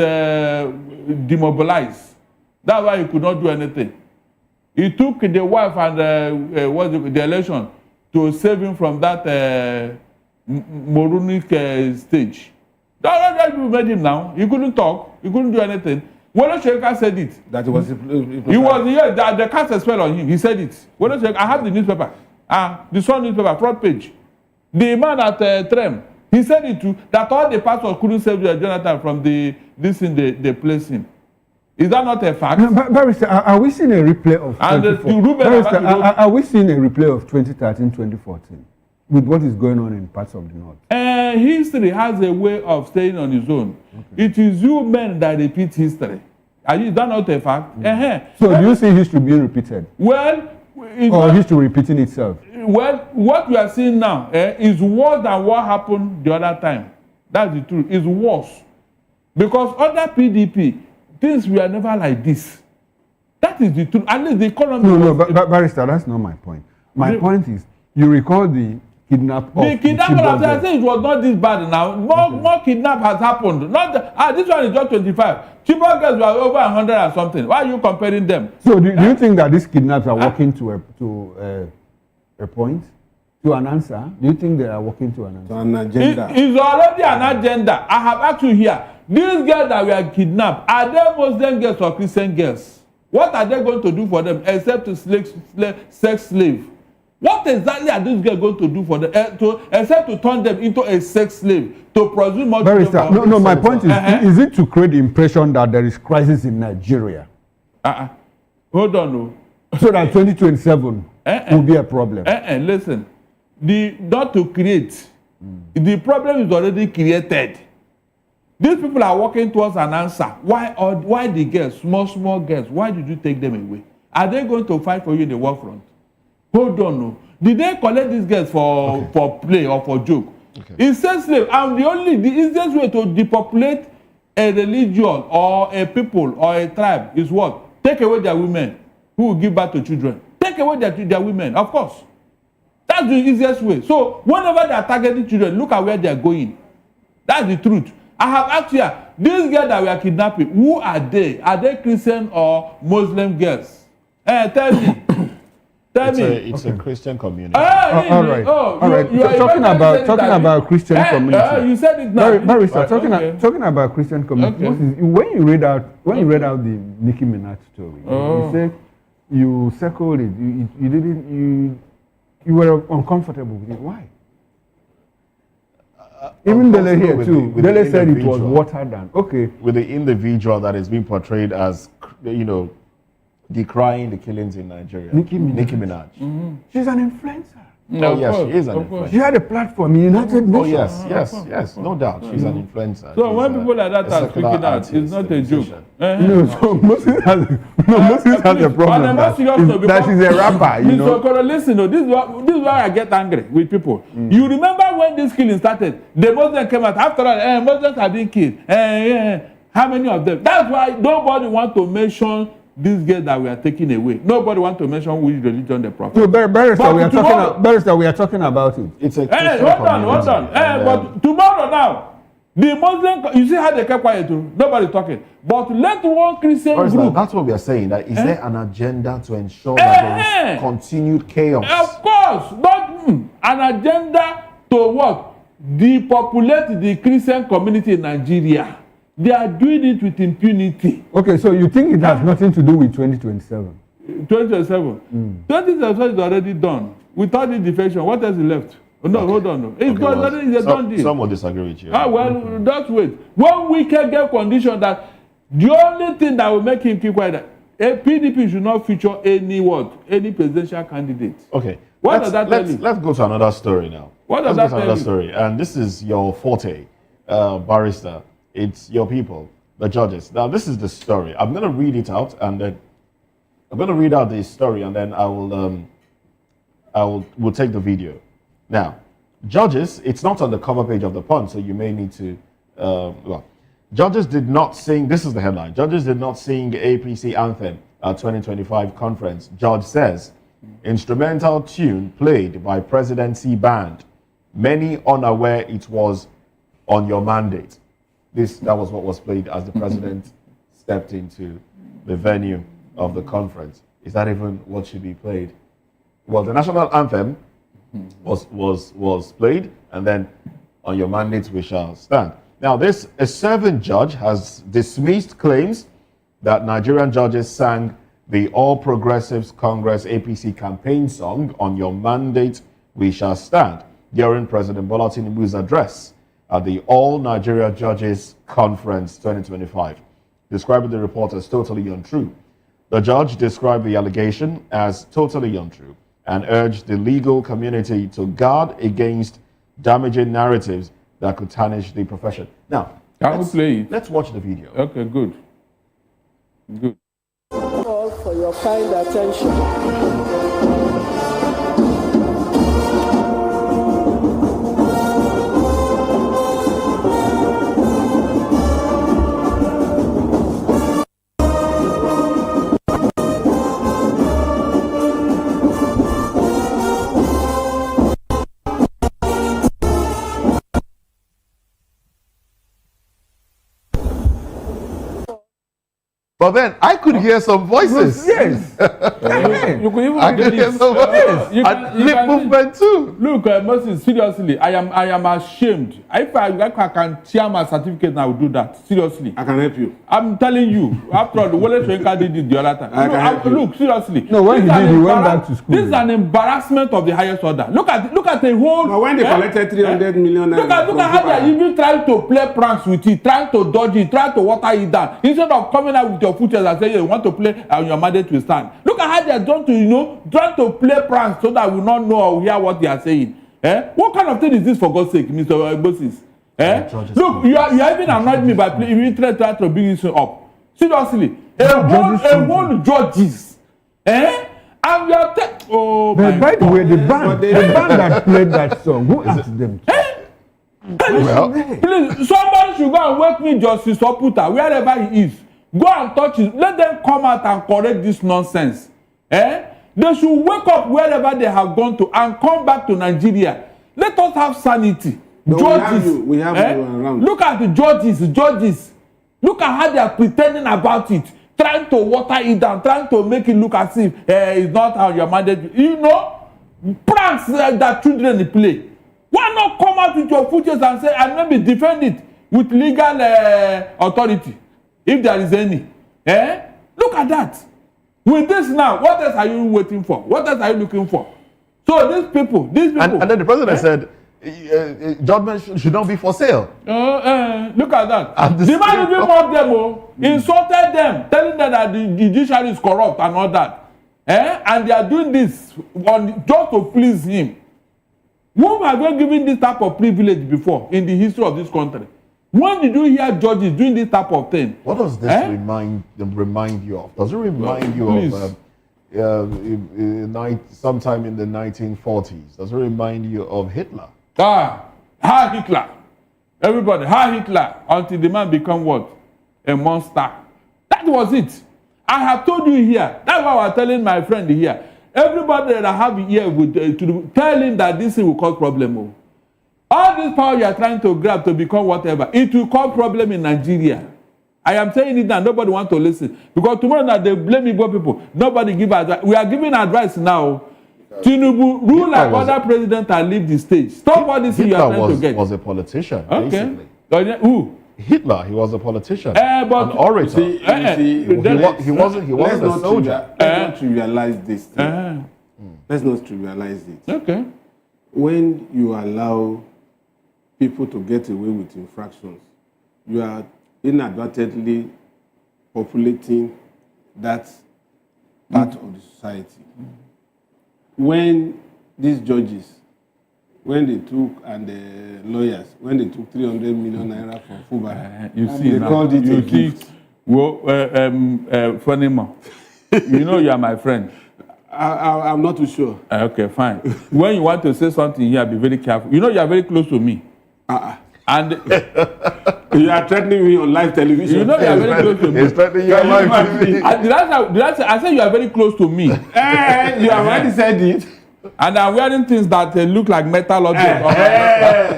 [SPEAKER 15] demobilized. That's why he could not do anything. He took the wife and the election to save him from that moronic stage. That's what made him now. He couldn't talk. He couldn't do anything. Wole Soyinka said it.
[SPEAKER 8] That was
[SPEAKER 15] he was here. The cast a spell on him. He said it. Wole Soyinka, I have the newspaper. The Sun newspaper, front page. The man at Trem. He said it too, that all the pastors couldn't save Jonathan from this thing they placed him. Is that not a fact?
[SPEAKER 5] No, Barrister, are we seeing a replay of 2014? Barrister, are we seeing a replay of 2013, 2014? with what is going on in parts of the north?
[SPEAKER 15] History has a way of staying on its own. Okay. It is you men that repeat history. Is that not a fact?
[SPEAKER 5] So do you see history being repeated?
[SPEAKER 15] Well,
[SPEAKER 5] or history repeating itself?
[SPEAKER 15] Well, what we are seeing now is worse than what happened the other time. That's the truth. It's worse. Because under PDP, things were never like this. That is the truth. At least the economy...
[SPEAKER 5] No, Barrister, that's not my point. My point is, you recall the kidnap of...
[SPEAKER 15] The kidnapping, I say it was not this bad now. More kidnap has happened. This one is just 25. Chibok girls were over 100 or something. Why are you comparing them?
[SPEAKER 5] So do you think that these kidnaps are working to a point? To an answer? Do you think they are working to an answer?
[SPEAKER 8] To an agenda.
[SPEAKER 15] It's already an agenda. I have asked you here. These girls that were kidnapped, are they Muslim girls or Christian girls? What are they going to do for them except to sex slave? What exactly are these girls going to do for them except to turn them into a sex slave to produce more?
[SPEAKER 5] No, my point is it to create the impression that there is crisis in Nigeria?
[SPEAKER 15] Hold on, no.
[SPEAKER 5] So that 2027 will be a problem.
[SPEAKER 15] Listen, not to create. The problem is already created. These people are working towards an answer. Why the girls, small girls, why did you take them away? Are they going to fight for you in the war front? Hold on, no. Did they collect these girls for play or for joke? Okay. It's sex slave. And the easiest way to depopulate a religion or a people or a tribe is what? Take away their women who will give birth to children. Take away their women, of course. That's the easiest way. So whenever they are targeting children, look at where they are going. That's the truth. I have asked you, these girls that we are kidnapping, who are they? Are they Christian or Muslim girls? Tell me.
[SPEAKER 14] It's a Christian community.
[SPEAKER 5] All right. Talking about Christian community.
[SPEAKER 15] You said it now.
[SPEAKER 5] Barrister, talking about Christian community. Okay. When you read out the Nicki Minaj story, you said you circled it. You were uncomfortable with it. Why? Even Dele here too. Dele said it was watered down. Okay.
[SPEAKER 14] With the individual that is being portrayed as, decrying the killings in Nigeria. Nicki Minaj.
[SPEAKER 5] Mm-hmm. She's an influencer.
[SPEAKER 14] No, yes, she is an influencer.
[SPEAKER 5] She had a platform in United Nations.
[SPEAKER 14] Oh, yes, no doubt. She's an influencer.
[SPEAKER 15] So when people like that are speaking out, it's not a joke.
[SPEAKER 5] No, so Moses has a problem that she's a rapper, you know.
[SPEAKER 15] Mr. Listen, this is why I get angry with people. You remember when this killing started, the Muslims came out, after all, Muslims have been killed. How many of them? That's why nobody wants to mention these girls that we are taking away. Nobody wants to mention which religion they profess.
[SPEAKER 5] No, Barrister, we are talking about it.
[SPEAKER 14] It's a
[SPEAKER 15] hold on. But tomorrow now, the Muslim, you see how they kept quiet too? Nobody talking. But let one Christian group.
[SPEAKER 14] That's what we are saying. That is there an agenda to ensure that there is continued chaos?
[SPEAKER 15] Of course, not an agenda to what? Depopulate the Christian community in Nigeria. They are doing it with impunity.
[SPEAKER 5] Okay, so you think it has nothing to do with 2027?
[SPEAKER 15] 2027? 2027 is already done. Without the defection, what else is left? No, hold on. No. It's a done deal.
[SPEAKER 14] Some will disagree with you.
[SPEAKER 15] Just wait. One wicked get condition that the only thing that will make him keep quiet, a PDP should not feature any presidential candidate.
[SPEAKER 14] Okay.
[SPEAKER 15] What does that tell you?
[SPEAKER 14] Let's go to another story now.
[SPEAKER 15] What does that tell you?
[SPEAKER 14] Another story. And this is your forte, Barrister. It's your people, the judges. Now, this is the story. I'm going to read it out, and then I'm going to read out the story, and then we'll take the video. Now, judges, it's not on the cover page of the Punch, so you may need to. Judges did not sing. This is the headline. Judges did not sing APC anthem at 2025 conference. Judge says instrumental tune played by presidency band. Many unaware it was on your mandate. That was what was played as the president stepped into the venue of the conference. Is that even what should be played? Well, the national anthem was played, and then on your mandate we shall stand. Now, a serving judge has dismissed claims that Nigerian judges sang the All Progressives Congress APC campaign song, On Your Mandate We Shall Stand, during President Bola Tinubu's address at the All Nigeria Judges Conference 2025, describing the report as totally untrue. The judge described the allegation as totally untrue and urged the legal community to guard against damaging narratives that could tarnish the profession. Now, let's watch the video.
[SPEAKER 15] Okay, good. Good.
[SPEAKER 28] All for your kind attention.
[SPEAKER 14] But then I could hear some voices.
[SPEAKER 15] Yes. You could even
[SPEAKER 14] I could hear some voices. And lip movement too.
[SPEAKER 15] Look, Moses, seriously, I am ashamed. If I can share my certificate, I will do that. Seriously.
[SPEAKER 8] I can help you.
[SPEAKER 15] I'm telling you. After all, the Wole Soyinka did it the other time. Look, seriously.
[SPEAKER 5] No, when he did, he went back to school.
[SPEAKER 15] This is an embarrassment of the highest order. Look at the whole.
[SPEAKER 8] But when they collected 300 million
[SPEAKER 15] look at how they are even trying to play pranks with it, trying to dodge it, trying to water it down. Instead of coming out with your footers and saying you want to play and your mandate will stand. Look at how they are trying to, trying to play pranks so that we not know or hear what they are saying. What kind of thing is this, for God's sake, Mr. Moses? Look, you are even annoyed me by even trying to bring this up. Seriously, a whole judges. And you are oh
[SPEAKER 5] but
[SPEAKER 15] my
[SPEAKER 5] by the
[SPEAKER 15] God.
[SPEAKER 5] way, the band that played that song, who asked them to?
[SPEAKER 15] Well, please, somebody should go and wake me Justice Oputa, wherever he is. Go and touch it. Let them come out and correct this nonsense. They should wake up wherever they have gone to and come back to Nigeria. Let us have sanity.
[SPEAKER 8] No,
[SPEAKER 15] Judges.
[SPEAKER 8] we have you around.
[SPEAKER 15] Look at the judges. Look at how they are pretending about it. Trying to water it down, trying to make it look as if it's not how your mandate. You know, pranks that children play. Why not come out with your footers and say, and maybe defend it with legal authority, if there is any. Look at that. With this now, what else are you waiting for? What else are you looking for? So these people.
[SPEAKER 14] And then the president said, judgment should not be for sale.
[SPEAKER 15] Look at that. The man even mocked them, insulted them, telling them that the judiciary is corrupt and all that. And they are doing this just to please him. Whom have you given this type of privilege before in the history of this country? When did you hear judges doing this type of thing?
[SPEAKER 14] What does this remind you of? Does it remind you of sometime in the 1940s? Does it remind you of Hitler?
[SPEAKER 15] Hitler. Everybody, Hitler, until the man become what? A monster. That was it. I have told you here. That's why I was telling my friend here. Everybody that I have here to tell him that this thing will cause problem. All this power you are trying to grab to become whatever, it will cause problem in Nigeria. I am saying it now, nobody wants to listen. Because tomorrow night they blame Igbo people. Nobody give advice. We are giving advice now. Tinubu, rule like other presidents and leave the stage. Stop all this you are trying to get.
[SPEAKER 14] Hitler was a politician,
[SPEAKER 15] basically.
[SPEAKER 14] Who? Hitler, he was a politician.
[SPEAKER 15] But
[SPEAKER 14] an orator.
[SPEAKER 8] He
[SPEAKER 14] wasn't a soldier.
[SPEAKER 8] Let's not trivialize this thing. Let's not trivialize it.
[SPEAKER 15] Okay.
[SPEAKER 8] When you allow people to get away with infractions, you are inadvertently populating that part of the society. When these judges, when they took, and the lawyers, when they took 300 million naira from Fuba, they called it a gift.
[SPEAKER 15] Funny man, you know you are my friend.
[SPEAKER 8] I'm not too sure.
[SPEAKER 15] Okay, fine. When you want to say something here, be very careful. You know you are very close to me. And
[SPEAKER 8] you are threatening me on live television.
[SPEAKER 15] You know you are very close to me.
[SPEAKER 14] He's threatening you on live TV.
[SPEAKER 15] Did I say? I said you are very close to me.
[SPEAKER 8] You have already said it.
[SPEAKER 15] And I'm wearing things that look like metal objects.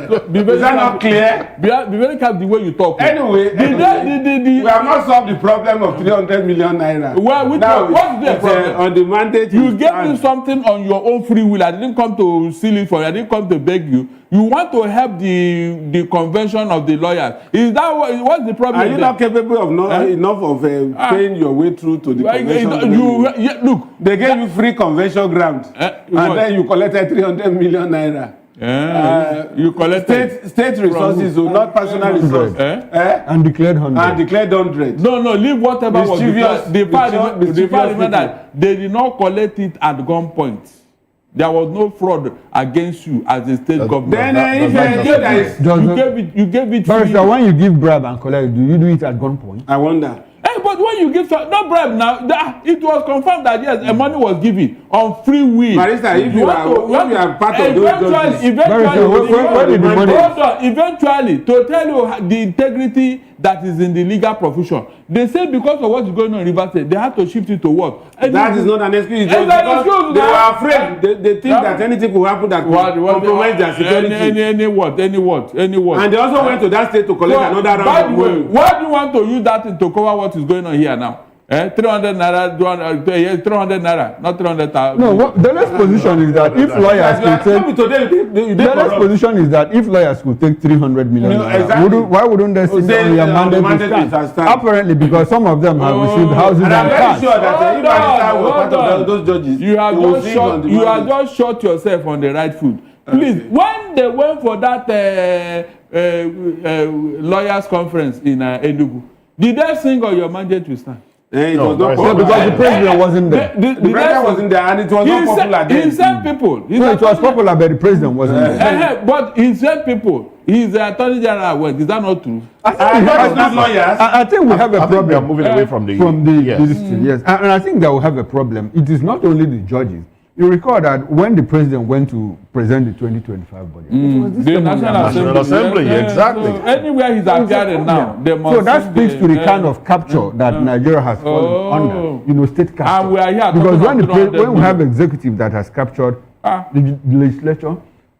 [SPEAKER 15] So be very
[SPEAKER 8] Is that not clear?
[SPEAKER 15] Be very careful the way you talk.
[SPEAKER 8] Anyway, we have not solved the problem of 300 million naira.
[SPEAKER 15] Well, what's the problem?
[SPEAKER 8] On the mandate
[SPEAKER 15] you gave me something on your own free will. I didn't come to steal it for you. I didn't come to beg you. You want to help the convention of the lawyers. Is that what's the problem?
[SPEAKER 8] Are you not capable of enough of paying your way through to the convention?
[SPEAKER 15] Look,
[SPEAKER 8] they gave you free convention ground, and then you collected 300 million naira.
[SPEAKER 15] You collected
[SPEAKER 8] state resources, not personal resources,
[SPEAKER 5] and declared 100.
[SPEAKER 8] And declared 100.
[SPEAKER 15] No, leave whatever was because the parliament that they did not collect it at gunpoint. There was no fraud against you as a state government.
[SPEAKER 8] Then
[SPEAKER 15] you gave it.
[SPEAKER 5] Barrister, when you give bribe and collect, do you do it at gunpoint?
[SPEAKER 8] I wonder.
[SPEAKER 15] Hey, but when you give no bribe now, it was confirmed that yes, the money was given on free will.
[SPEAKER 8] Barrister, if you are part of those judges,
[SPEAKER 15] eventually, to tell you the integrity that is in the legal profession, they say because of what is going on in Rivers State, they have to shift it to what?
[SPEAKER 8] That is not an excuse. Because they were afraid. They think that anything could happen that could compromise their security.
[SPEAKER 15] Any what?
[SPEAKER 8] And they also went to that state to collect another round of money.
[SPEAKER 15] Why do you want to use that to cover what is going on here now? 300 naira, 300 naira, not 300,000.
[SPEAKER 5] No, the next position is that if lawyers could take 300 million naira, why wouldn't they sit down your mandate to stand? Apparently, because some of them have received houses and cars.
[SPEAKER 8] I'm very sure that if Barrister was part of those judges,
[SPEAKER 15] you have just shot yourself on the right foot. Please, when they went for that lawyers conference in Enugu, did they sing on your mandate to stand?
[SPEAKER 8] It was not popular.
[SPEAKER 5] Because the president wasn't there.
[SPEAKER 8] The president wasn't there and it was not popular then.
[SPEAKER 15] He sent people.
[SPEAKER 5] No, it was popular, but the president wasn't there.
[SPEAKER 15] But he sent people. He's the attorney general. Well, is that not true?
[SPEAKER 5] I think we have a problem.
[SPEAKER 14] We are moving away from the
[SPEAKER 5] yes. And I think that we have a problem. It is not only the judges. You recall that when the president went to present the 2025 budget, it was
[SPEAKER 15] the National Assembly,
[SPEAKER 14] exactly.
[SPEAKER 15] So anywhere he's appearing now, they must.
[SPEAKER 5] So that speaks to the kind of capture that Nigeria has fallen under, state capture.
[SPEAKER 15] And we are here
[SPEAKER 5] because when we have executive that has captured the legislature,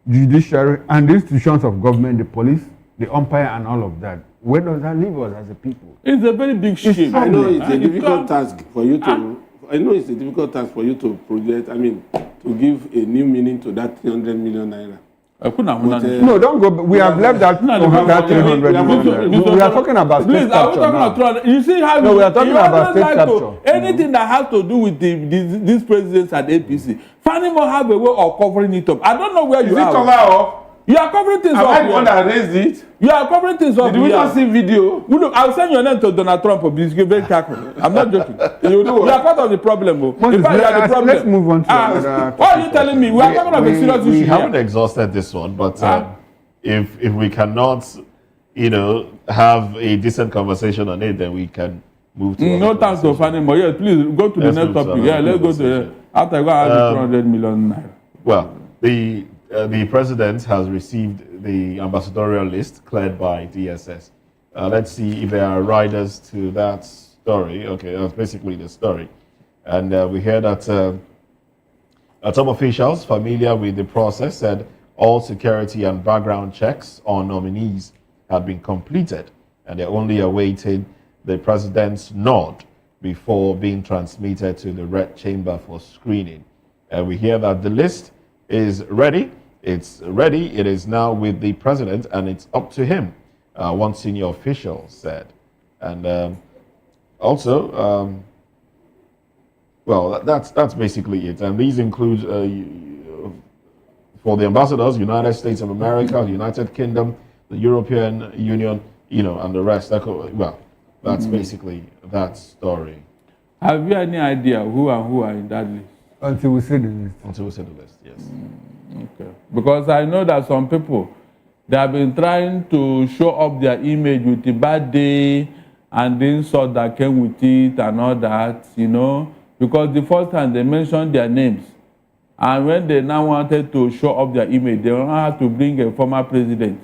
[SPEAKER 5] judiciary, and the institutions of government, the police, the umpire, and all of that, where does that leave us as a people?
[SPEAKER 15] It's a very big shame.
[SPEAKER 8] I know it's a difficult task for you to. I know it's a difficult task for you to project, to give a new meaning to that 300 million naira.
[SPEAKER 5] No, don't go. We have left that 300 million. We are talking about state capture.
[SPEAKER 15] You see how
[SPEAKER 5] we are talking about state capture.
[SPEAKER 15] Anything that has to do with these presidents at APC, Fanimo have a way of covering it up. I don't know where you are.
[SPEAKER 8] Is it cover up?
[SPEAKER 15] You are covering things up.
[SPEAKER 8] Am I the one that raised it?
[SPEAKER 15] You are covering things up.
[SPEAKER 8] Did we not see video?
[SPEAKER 15] Look, I'll send your name to Donald Trump. Please be very careful. I'm not joking. You are part of the problem. In fact, you are the problem.
[SPEAKER 5] Let's move on to
[SPEAKER 15] what are you telling me? We are talking about a serious issue.
[SPEAKER 14] We haven't exhausted this one, but if we cannot, have a decent conversation on it, then we can move to.
[SPEAKER 15] No thanks to Fanimo. Yes, please go to the next topic. Yeah, let's go to after I go have 200 million naira.
[SPEAKER 14] Well, the president has received the ambassadorial list cleared by DSS. Let's see if there are riders to that story. Okay, that's basically the story. And we hear that some officials familiar with the process said all security and background checks on nominees had been completed, and they're only awaiting the president's nod before being transmitted to the Red Chamber for screening. And we hear that the list is ready. It's ready. It is now with the president, and it's up to him, one senior official said. And also, well, that's basically it. And these include, for the ambassadors, United States of America, the United Kingdom, the European Union, and the rest. Well, that's basically that story.
[SPEAKER 15] Have you any idea who are in that list?
[SPEAKER 5] Until we see the list.
[SPEAKER 14] Until we see the list, yes.
[SPEAKER 15] Okay. Because I know that some people, they have been trying to show up their image with the bad day and the insult that came with it and all that, because the first time they mentioned their names, and when they now wanted to show up their image, they don't have to bring a former president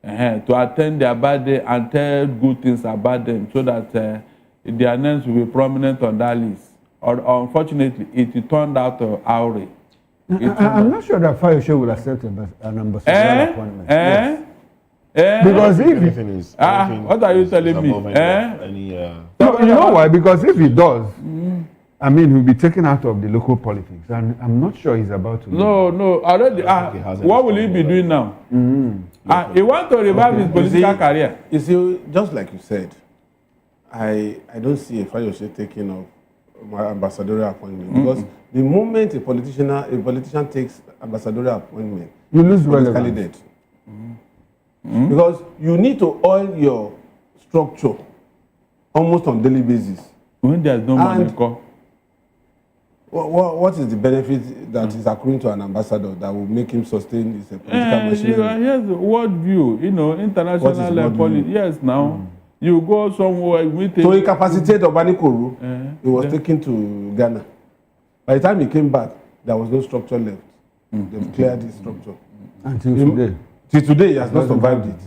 [SPEAKER 15] to attend their bad day and tell good things about them so that their names will be prominent on that list. Or unfortunately, it turned out outrage.
[SPEAKER 5] I'm not sure that Fayose will accept an ambassadorial appointment. Because if
[SPEAKER 15] what are you telling me?
[SPEAKER 5] No, you know why? Because if he does, he'll be taken out of the local politics, and I'm not sure he's about to.
[SPEAKER 15] No, already. What will he be doing now? He wants to revive his political career.
[SPEAKER 8] You see, just like you said, I don't see a Fayose taking up my ambassadorial appointment because the moment a politician takes ambassadorial appointment,
[SPEAKER 5] you lose relevance.
[SPEAKER 8] Because you need to oil your structure almost on daily basis.
[SPEAKER 15] When there's no money,
[SPEAKER 8] What is the benefit that is accruing to an ambassador that will make him sustain his political machinery?
[SPEAKER 15] Here's the world view, international politics. Yes, now. You go somewhere with
[SPEAKER 8] To incapacitate Obanikoro, he was taken to Ghana. By the time he came back, there was no structure left. They've cleared his structure.
[SPEAKER 5] Until today.
[SPEAKER 8] Till today, he has not survived it.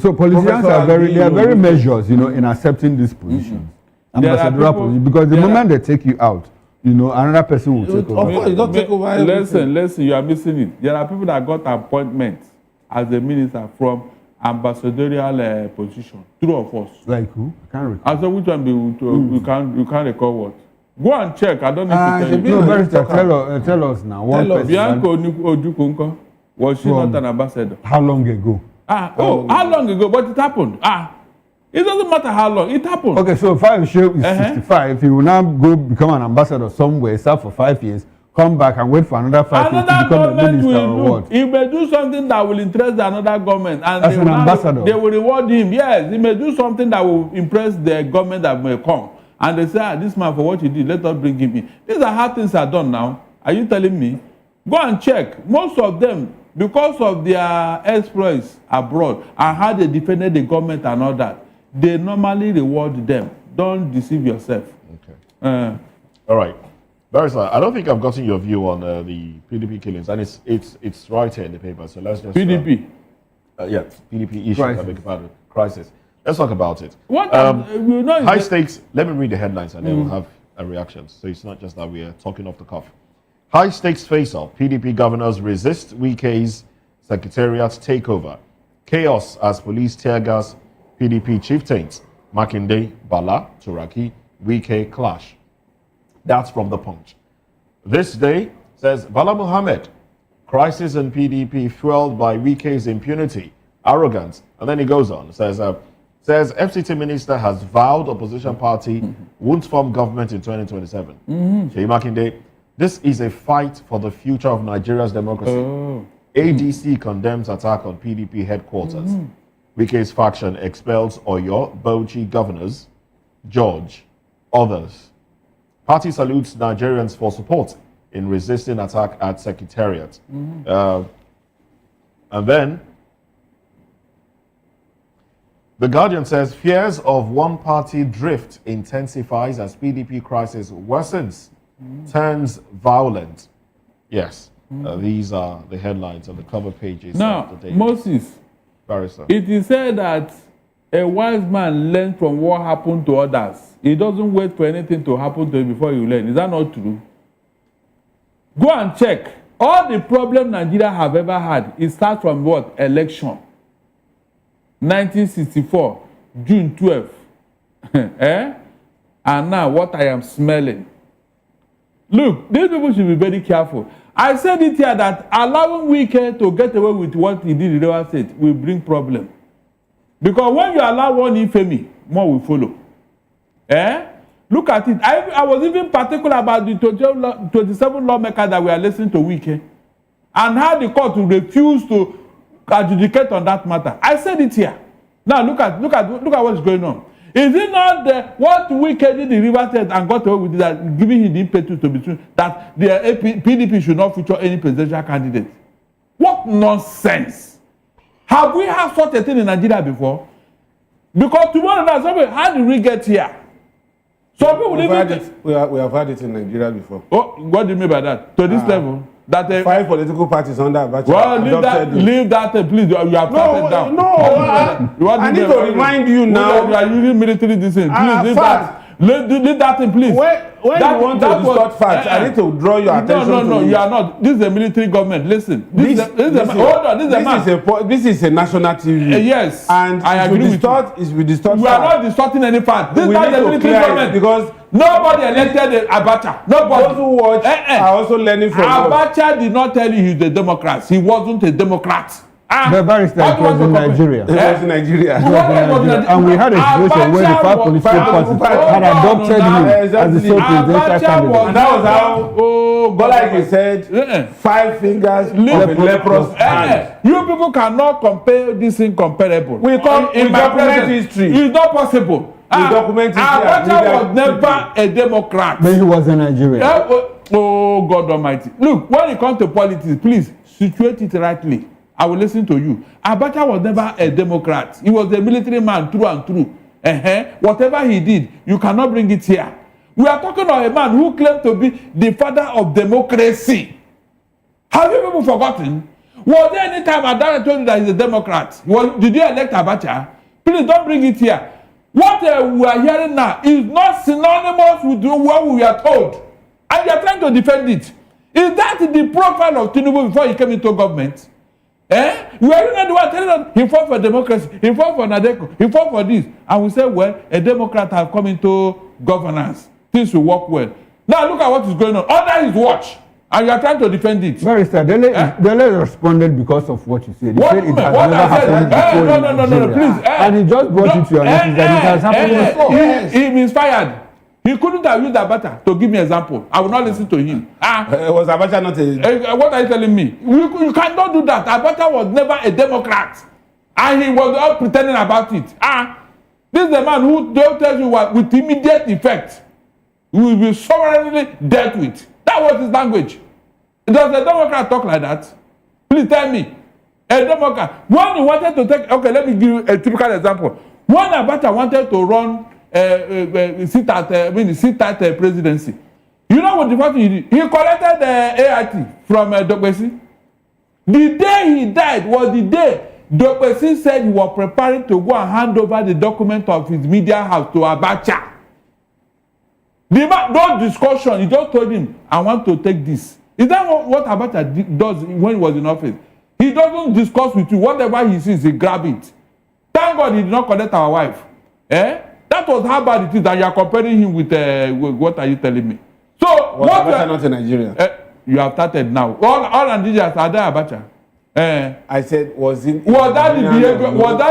[SPEAKER 5] So politicians are very measured, in accepting these positions. Ambassadorial position, because the moment they take you out, another person will take over.
[SPEAKER 8] Of course, you don't take over.
[SPEAKER 15] Listen, you are missing it. There are people that got appointments as a minister from ambassadorial position. 2 of us.
[SPEAKER 5] Like who? I can't recall.
[SPEAKER 15] I said, which one you can't recall what? Go and check. I don't need to tell you.
[SPEAKER 5] No, Barrister, tell us now. One person.
[SPEAKER 15] Bianca Odukunko, was she not an ambassador?
[SPEAKER 5] How long ago?
[SPEAKER 15] How long ago? But it happened. It doesn't matter how long. It happened.
[SPEAKER 5] Okay, so if Shehu is 65, he will now go become an ambassador somewhere, serve for 5 years, come back and wait for another 5 years to become a minister or what?
[SPEAKER 15] He may do something that will interest another government. And
[SPEAKER 5] as an ambassador?
[SPEAKER 15] They will reward him. Yes, he may do something that will impress the government that may come. And they say, this man, for what he did, let us bring him in. These are how things are done now. Are you telling me? Go and check. Most of them, because of their exploits abroad and how they defended the government and all that, they normally reward them. Don't deceive yourself.
[SPEAKER 14] Okay. All right. Barrister, I don't think I've gotten your view on the PDP killings, and it's right here in the paper. So let's just
[SPEAKER 15] PDP.
[SPEAKER 14] PDP issue. I beg your pardon. Crisis. Let's talk about it. High stakes. Let me read the headlines, and then we'll have a reaction. So it's not just that we are talking off the cuff. High stakes face-off. PDP governors resist Wike's secretariat takeover. Chaos as police tear gas PDP chieftains. Makinde, Bala, Turaki, Wike clash. That's from the Punch. This day says Bala Muhammad, crisis in PDP fueled by Wike's impunity, arrogance, and then he goes on. Says FCT minister has vowed opposition party won't form government in 2027. Sheyi Makinde, this is a fight for the future of Nigeria's democracy. ADC condemns attack on PDP headquarters. Wike's faction expels Oyo, Bauchi governors, George, others. Party salutes Nigerians for support in resisting attack at secretariat. And then, The Guardian says fears of one-party drift intensifies as PDP crisis worsens, turns violent. Yes, these are the headlines on the cover pages.
[SPEAKER 15] Now, Moses,
[SPEAKER 14] Barrister,
[SPEAKER 15] it is said that a wise man learns from what happened to others. He doesn't wait for anything to happen to him before you learn. Is that not true? Go and check. All the problem Nigeria have ever had, it starts from what? Election. 1964, June 12. And now what I am smelling. Look, these people should be very careful. I said it here that allowing Wike to get away with what he did in River State will bring problem. Because when you allow one infamy, more will follow. Look at it. I was even particular about the 27 lawmakers that were listening to Wike and how the court will refuse to adjudicate on that matter. I said it here. Now look at what's going on. Is it not what Wike did in River State and got away with that, giving him the impetus to be true, that the PDP should not feature any presidential candidate? What nonsense! Have we had such a thing in Nigeria before? Because tomorrow night, somebody, how did we get here? Some people
[SPEAKER 8] we have had it in Nigeria before.
[SPEAKER 15] Oh, what do you mean by that? To this level? That
[SPEAKER 8] 5 political parties under Abacha.
[SPEAKER 15] Well, leave that, please. You have started down.
[SPEAKER 8] I need to remind you now.
[SPEAKER 15] You are using military decision. Please leave that. Leave that thing, please.
[SPEAKER 8] When you want to distort facts, I need to draw your attention to
[SPEAKER 15] No, you are not. This is a military government. Listen. This
[SPEAKER 8] is a national TV.
[SPEAKER 15] Yes.
[SPEAKER 8] And
[SPEAKER 15] I agree with you.
[SPEAKER 8] We distort
[SPEAKER 15] We are not distorting any fact. This is not the military government.
[SPEAKER 8] Because
[SPEAKER 15] nobody elected Abacha. Nobody.
[SPEAKER 8] Those who watch are also learning from
[SPEAKER 15] Abacha did not tell you he's a Democrat. He wasn't a Democrat.
[SPEAKER 5] The barrister was in Nigeria.
[SPEAKER 8] It was in Nigeria.
[SPEAKER 5] And we had a situation where the 5 political parties had adopted him as the sole presidential candidate.
[SPEAKER 8] And that was how Bola Ahmed said 5 fingers of a leprous hand.
[SPEAKER 15] You people cannot compare this incomparable.
[SPEAKER 8] We document history.
[SPEAKER 15] It's not possible. Abacha was never a Democrat.
[SPEAKER 5] But he was a Nigerian.
[SPEAKER 15] Oh, God Almighty. Look, when it comes to politics, please situate it rightly. I will listen to you. Abacha was never a Democrat. He was a military man through and through. Whatever he did, you cannot bring it here. We are talking of a man who claimed to be the father of democracy. Have you people forgotten? Was there any time Adara told you that he's a Democrat? Did you elect Abacha? Please don't bring it here. What we are hearing now is not synonymous with what we are told. And you are trying to defend it. Is that the profile of Tinubu before he came into government? You are not the one telling us he fought for democracy, he fought for Nadeko, he fought for this. And we say, well, a Democrat has come into governance. Things will work well. Now look at what is going on under his watch. And you are trying to defend it.
[SPEAKER 5] Barrister, Dele responded because of what you said. He said it has never happened before.
[SPEAKER 15] No, please.
[SPEAKER 5] And he just brought it to your notice that it has happened before.
[SPEAKER 15] He inspired. He couldn't have used Abacha to give me an example. I will not listen to him.
[SPEAKER 8] Was Abacha not a...
[SPEAKER 15] what are you telling me? You cannot do that. Abacha was never a Democrat. And he was all pretending about it. This is the man who tells you what, with immediate effect, he will be sovereignly dealt with. That was his language. Does a Democrat talk like that? Please tell me. A Democrat. When he wanted to take... Okay, let me give you a typical example. When Abacha wanted to run... sit at presidency. You know what the first thing he did? He collected the AIT from Dokbesi. The day he died was the day Dokbesi said he was preparing to go and hand over the document of his media house to Abacha. No discussion. He just told him, I want to take this. Is that what Abacha does when he was in office? He doesn't discuss with you. Whatever he sees, he grab it. Thank God he did not collect our wife. That was how bad it is that you are comparing him with what are you telling me? So
[SPEAKER 8] was Abacha not in Nigeria?
[SPEAKER 15] You have started now. All Nigerians are there, Abacha.
[SPEAKER 8] I said, was that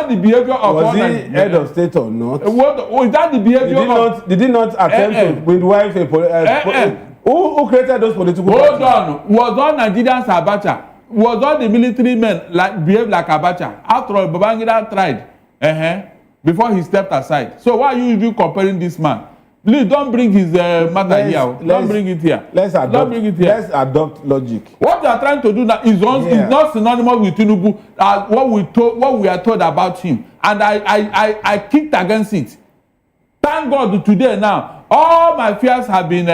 [SPEAKER 15] the behavior of
[SPEAKER 8] was he head of state or not?
[SPEAKER 15] Was that the behavior
[SPEAKER 8] did he not attempt to midwife who created those political parties?
[SPEAKER 15] Hold on. Was all Nigerians Abacha? Was all the military men behave like Abacha? After all, Babangida tried. Before he stepped aside. So why are you even comparing this man? Please don't bring his matter here. Don't bring it here.
[SPEAKER 8] Let's adopt logic.
[SPEAKER 15] What you are trying to do now is not synonymous with Tinubu as what we are told about him. And I kicked against it. Thank God today now, all my fears have been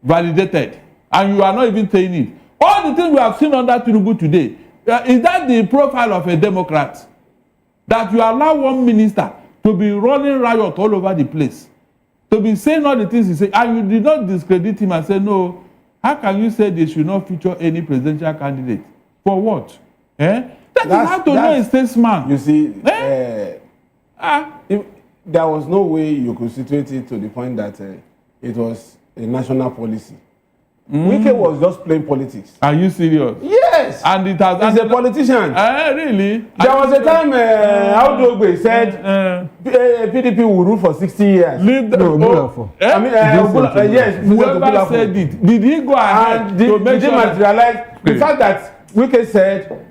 [SPEAKER 15] validated. And you are not even saying it. All the things we have seen under Tinubu today, is that the profile of a Democrat? That you allow one minister to be running riot all over the place, to be saying all the things he said, and you did not discredit him and say, no, how can you say they should not feature any presidential candidate? For what? That is how to know a statesman.
[SPEAKER 8] You see, if there was no way you could situate it to the point that it was a national policy. Wike was just playing politics.
[SPEAKER 15] Are you serious?
[SPEAKER 8] Yes.
[SPEAKER 15] And it has.
[SPEAKER 8] He's a politician.
[SPEAKER 15] Really?
[SPEAKER 8] There was a time Audogbe said PDP will rule for 60 years.
[SPEAKER 15] Leave the
[SPEAKER 8] yes.
[SPEAKER 15] Whoever said it, did he go ahead to make sure
[SPEAKER 8] materialize the fact that Wike said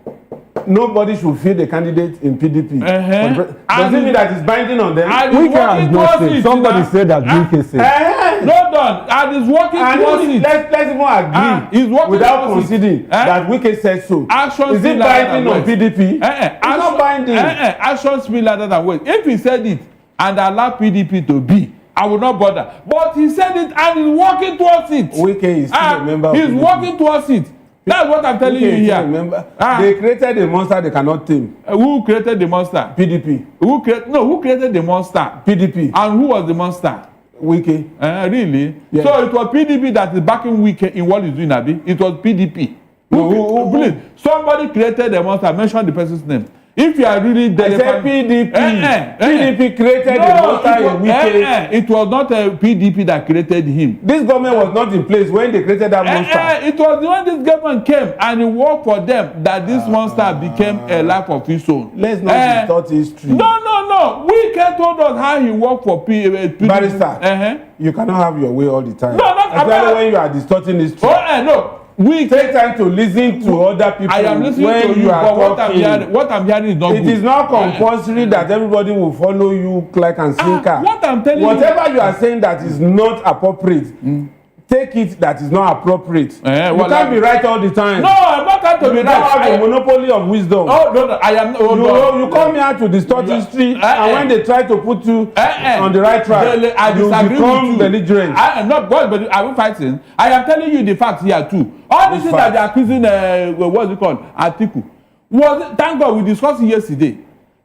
[SPEAKER 8] nobody should field a candidate in PDP? Does it mean that it's binding on them?
[SPEAKER 5] Wike has not said. Somebody said that Wike said.
[SPEAKER 15] No, done. And he's working towards it.
[SPEAKER 8] Let's even agree without conceding that Wike said so. Is it binding on PDP? It's not binding.
[SPEAKER 15] Actions speak louder than words. If he said it and allowed PDP to be, I would not bother. But he said it and he's working towards it.
[SPEAKER 8] Wike is still a member of PDP.
[SPEAKER 15] He's working towards it. That's what I'm telling you here.
[SPEAKER 8] They created a monster they cannot tame.
[SPEAKER 15] Who created the monster?
[SPEAKER 8] PDP.
[SPEAKER 15] Who created the monster?
[SPEAKER 8] PDP.
[SPEAKER 15] And who was the monster?
[SPEAKER 8] Wike.
[SPEAKER 15] Really?
[SPEAKER 8] Yes.
[SPEAKER 15] So it was PDP that is backing Wike in what he's doing, Abi? It was PDP. Please, somebody created the monster. Mention the person's name. If you are really
[SPEAKER 8] I said PDP. PDP created the monster in Wike.
[SPEAKER 15] It was not a PDP that created him.
[SPEAKER 8] This government was not in place when they created that monster.
[SPEAKER 15] It was when this government came and it worked for them that this monster became a life of his own.
[SPEAKER 8] Let's not distort history.
[SPEAKER 15] No. Wike told us how he worked for PDP.
[SPEAKER 8] Barrister, you cannot have your way all the time.
[SPEAKER 15] No, not
[SPEAKER 8] especially when you are distorting history.
[SPEAKER 15] No.
[SPEAKER 8] we take time to listen to other people.
[SPEAKER 15] I am listening
[SPEAKER 8] when
[SPEAKER 15] to you,
[SPEAKER 8] are
[SPEAKER 15] but
[SPEAKER 8] talking.
[SPEAKER 15] what I'm hearing is not
[SPEAKER 8] It
[SPEAKER 15] good.
[SPEAKER 8] is not compulsory that everybody will follow you like and sinker.
[SPEAKER 15] What I'm telling
[SPEAKER 8] whatever you are saying that is not appropriate, take it that is not appropriate. You can't be right all the time.
[SPEAKER 15] No, I'm not trying to be right.
[SPEAKER 8] You don't have a monopoly of wisdom.
[SPEAKER 15] Oh, no, I am.
[SPEAKER 8] You come here to distort history, and when they try to put you on the right track, you become belligerent.
[SPEAKER 15] But are we fighting? I am telling you the facts here too. All these things that they are accusing, what's it called, Atiku. Thank God we discussed it yesterday.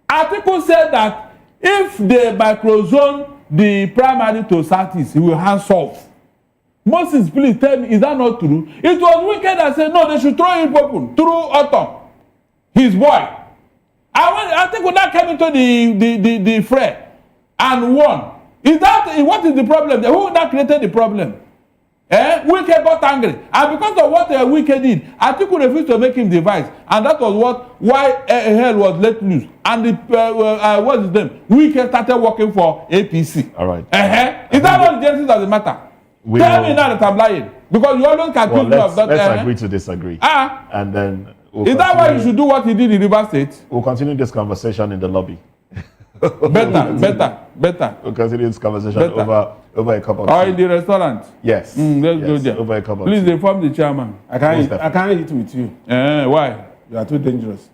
[SPEAKER 15] Atiku said that if they microzone the primary to Southeast, he will hands off. Moses, please tell me, is that not true? It was wicked that said, no, they should throw him open through Autumn, his boy. I think when that came into the fray and won, what is the problem? Who that created the problem? Wike got angry. And because of what Wike did, Atiku refused to make him the vice. And that was why hell was let loose. And what's his name? Wike started working for APC.
[SPEAKER 14] All right.
[SPEAKER 15] Is that not the genesis of the matter? Tell me now that I'm lying. Because you always can accuse me of that.
[SPEAKER 14] Let's agree to disagree. And then
[SPEAKER 15] is that why you should do what he did in River State?
[SPEAKER 14] We'll continue this conversation in the lobby.
[SPEAKER 15] better.
[SPEAKER 14] We'll continue this conversation over a cup of tea.
[SPEAKER 15] Or in the restaurant.
[SPEAKER 14] Yes.
[SPEAKER 15] Let's go there.
[SPEAKER 14] Over a cup of
[SPEAKER 15] Please
[SPEAKER 14] tea.
[SPEAKER 15] inform the chairman.
[SPEAKER 8] I can't eat with you.
[SPEAKER 15] Why?
[SPEAKER 8] You are too dangerous.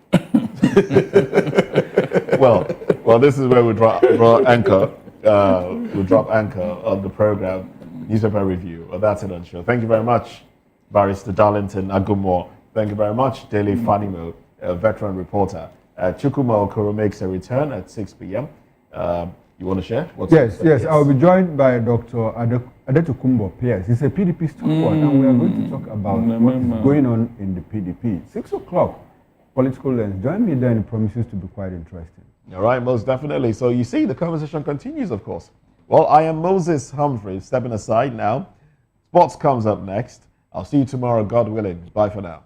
[SPEAKER 14] well, this is where we drop anchor. We'll drop anchor on the program. Newspaper review. Well, that's it on show. Thank you very much, Barrister Darlington Agumor. Thank you very much, Daily Fanimo, a veteran reporter. Chukwuma Okoro makes a return at 6 p.m. You want to share?
[SPEAKER 5] Yes. I'll be joined by Dr. Adetukumbo Pierce. He's a PDP stalwart, and we are going to talk about what is going on in the PDP. 6 o'clock, political lens. Join me then. It promises to be quite interesting.
[SPEAKER 14] All right, most definitely. So you see, the conversation continues, of course. Well, I am Moses Humphrey, stepping aside now. Sports comes up next. I'll see you tomorrow, God willing. Bye for now.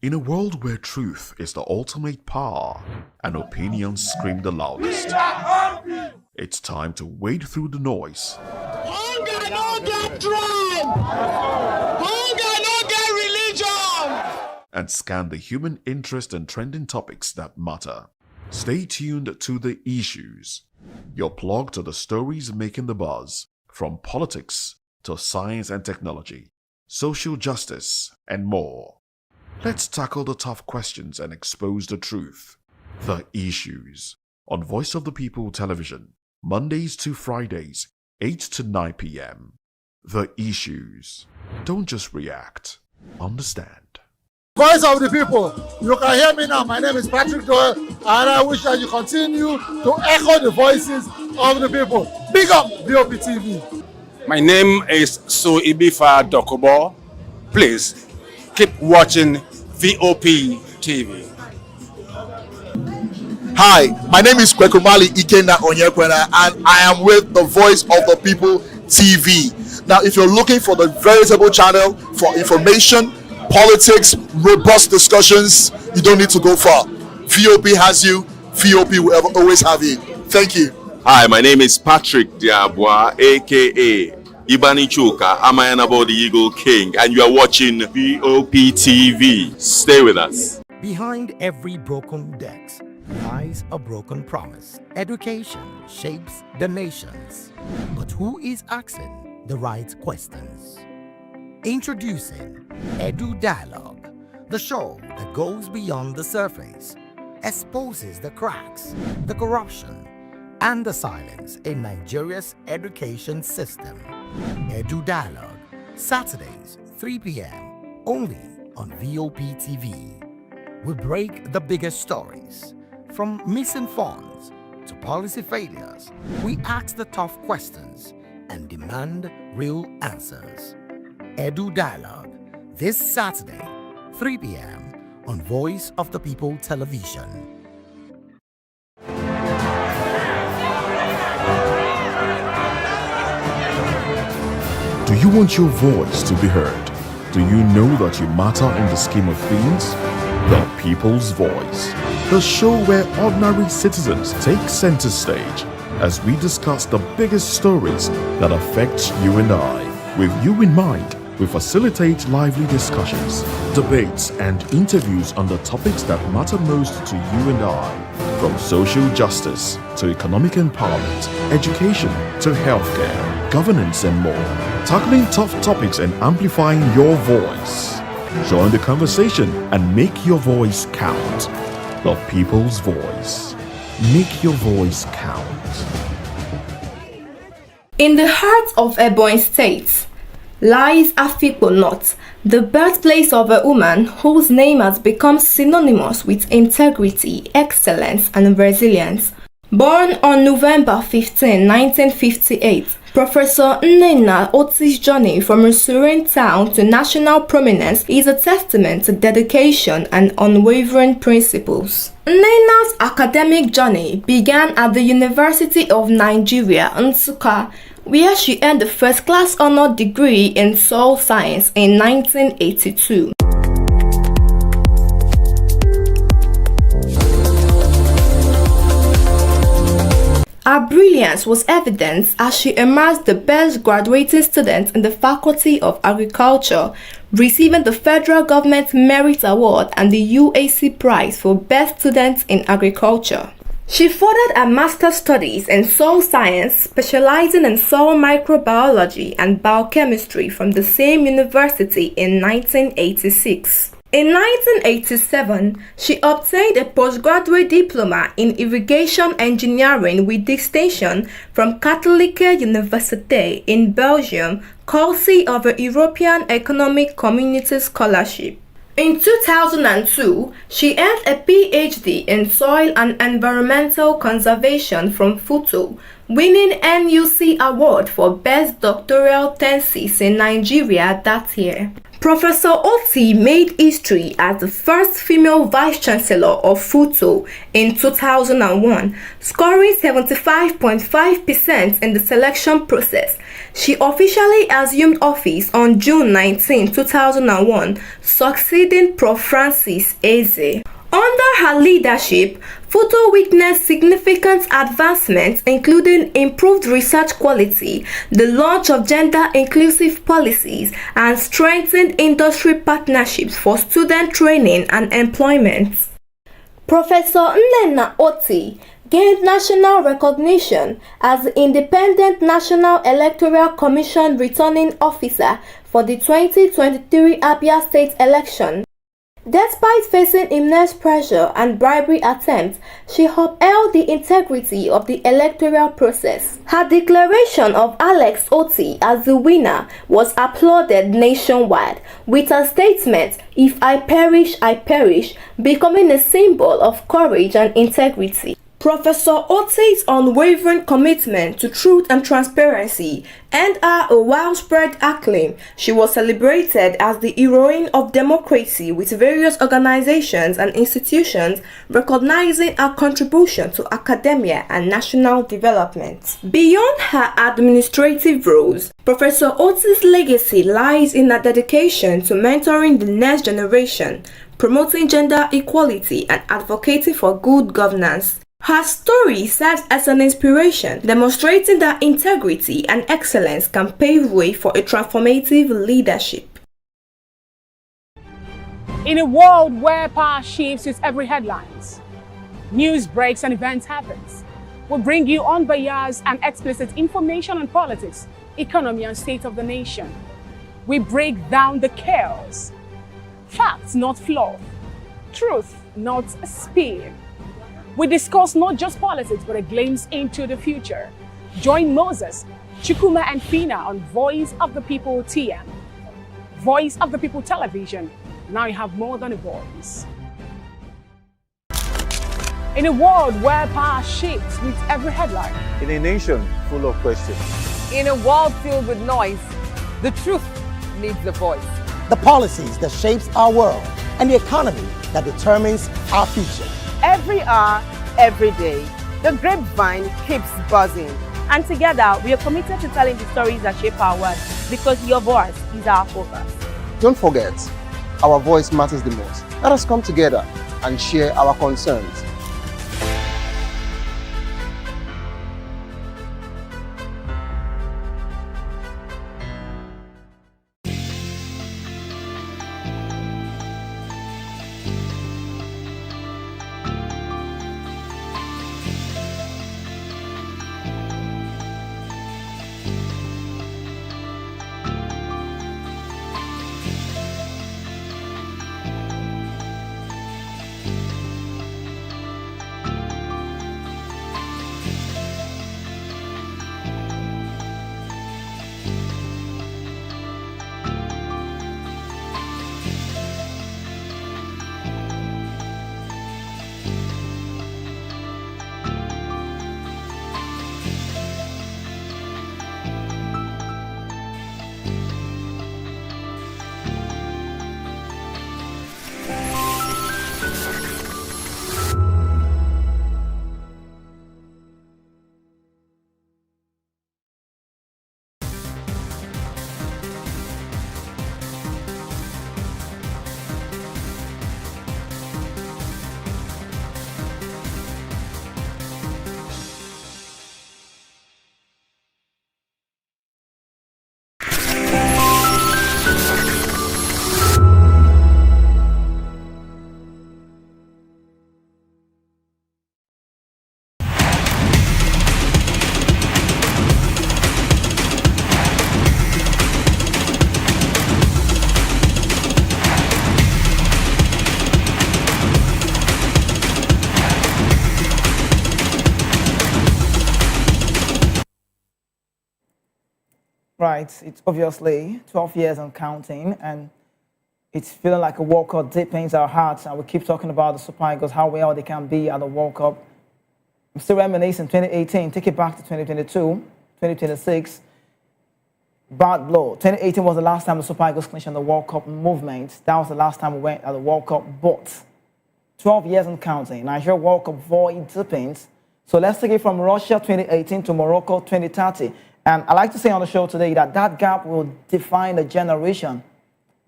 [SPEAKER 9] In a world where truth is the ultimate power and opinions scream the loudest, it's time to wade through the noise.
[SPEAKER 11] Hunger no get tribe! Hunger no get religion!
[SPEAKER 9] And scan the human interest and trending topics that matter. Stay tuned to The Issues, your plug to the stories making the buzz, from politics to science and technology, social justice, and more. Let's tackle the tough questions and expose the truth. The Issues on Voice of the People Television, Mondays to Fridays, 8 to 9 p.m. The Issues. Don't just react. Understand.
[SPEAKER 27] Voice of the people. You can hear me now. My name is Patrick Doyle, and I wish that you continue to echo the voices of the people. Big up VOP TV.
[SPEAKER 25] My name is Suibifa Dokubo. Please keep watching VOP TV.
[SPEAKER 24] Hi, my name is Kwekumali Ikenda Onyekwena, and I am with the Voice of the People TV. Now, if you're looking for the veritable channel for information, politics, robust discussions, you don't need to go far. VOP has you. VOP will always have you. Thank you.
[SPEAKER 16] Hi, my name is Patrick Diabwa, aka Ibani Chuka, Amayanabo the Eagle King, and you are watching VOP TV. Stay with us.
[SPEAKER 17] Behind every broken desk lies a broken promise. Education shapes the nations. But who is asking the right questions? Introducing Edu Dialogue, the show that goes beyond the surface, exposes the cracks, the corruption, and the silence in Nigeria's education system. Edu Dialogue, Saturdays, 3 p.m., only on VOP TV. We break the biggest stories, from missing funds to policy failures. We ask the tough questions and demand real answers. Edu Dialogue, this Saturday, 3 p.m. on Voice of the People Television.
[SPEAKER 9] Do you want your voice to be heard? Do you know that you matter in the scheme of things? The People's Voice, the show where ordinary citizens take center stage as we discuss the biggest stories that affect you and I. With you in mind, we facilitate lively discussions, debates, and interviews on the topics that matter most to you and I, from social justice to economic empowerment, education to healthcare, governance, and more. Tackling tough topics and amplifying your voice. Join the conversation and make your voice count. The People's Voice. Make your voice count.
[SPEAKER 6] In the heart of Ebonyi State lies Afikpo North, the birthplace of a woman whose name has become synonymous with integrity, excellence, and resilience. Born on November 15, 1958, Professor Nnenna Oti's journey from a serene town to national prominence is a testament to dedication and unwavering principles. Nnenna's academic journey began at the University of Nigeria, Nsukka, where she earned a first-class honor degree in soil science in 1982. Her brilliance was evident as she emerged the best graduating student in the Faculty of Agriculture, receiving the Federal Government Merit Award and the UAC Prize for Best Student in Agriculture. She furthered her master's studies in soil science, specializing in soil microbiology and biochemistry from the same university in 1986. In 1987, she obtained a postgraduate diploma in irrigation engineering with distinction from Katholieke Université in Belgium, courtesy of a European Economic Community Scholarship. In 2002, she earned a PhD in Soil and Environmental Conservation from FUTO, winning NUC Award for Best Doctoral Thesis in Nigeria that year. Professor Oti made history as the first female vice-chancellor of FUTO in 2001, scoring 75.5% in the selection process. She officially assumed office on June 19, 2001, succeeding Prof. Francis Eze. Under her leadership, FUTO witnessed significant advancements including improved research quality, the launch of gender-inclusive policies, and strengthened industry partnerships for student training and employment. Professor Nnenna Oti gained national recognition as the Independent National Electoral Commission Returning Officer for the 2023 Abia State election. Despite facing immense pressure and bribery attempts, she upheld the integrity of the electoral process. Her declaration of Alex Oti as the winner was applauded nationwide, with her statement, "If I perish, I perish," becoming a symbol of courage and integrity. Professor Oti's unwavering commitment to truth and transparency earned her a widespread acclaim. She was celebrated as the heroine of democracy, with various organizations and institutions recognizing her contribution to academia and national development. Beyond her administrative roles, Professor Oti's legacy lies in her dedication to mentoring the next generation, promoting gender equality, and advocating for good governance. Her story serves as an inspiration, demonstrating that integrity and excellence can pave way for a transformative leadership.
[SPEAKER 10] In a world where power shifts with every headlines, news breaks and events happens, we bring you unbiased and explicit information on politics, economy, and state of the nation. We break down the chaos. Facts, not fluff. Truth, not spin. We discuss not just politics, but a glimpse into the future. Join Moses, Chukuma, and Fina on Voice of the People TM, Voice of the People Television, Now you have more than a voice. In a world where power shifts with every headline.
[SPEAKER 2] In a nation full of questions.
[SPEAKER 4] In a world filled with noise, the truth needs a voice.
[SPEAKER 18] The policies that shapes our world and the economy that determines our future.
[SPEAKER 26] Every hour, every day, the grapevine keeps buzzing. And together, we are committed to telling the stories that shape our world because your voice is our focus.
[SPEAKER 18] Don't forget, our voice matters the most. Let us come together and share our concerns.
[SPEAKER 19] Right, it's obviously 12 years and counting, and it's feeling like a World Cup deepens our hearts, and we keep talking about the Super Eagles, how well they can be at the World Cup. I'm still reminiscing 2018, take it back to 2022, 2026, bad blow. 2018 was the last time the Super Eagles clinched on the World Cup movement. That was the last time we went at the World Cup, but 12 years and counting, Nigeria World Cup void deepens. So let's take it from Russia 2018 to Morocco 2030. And I like to say on the show today that that gap will define a generation.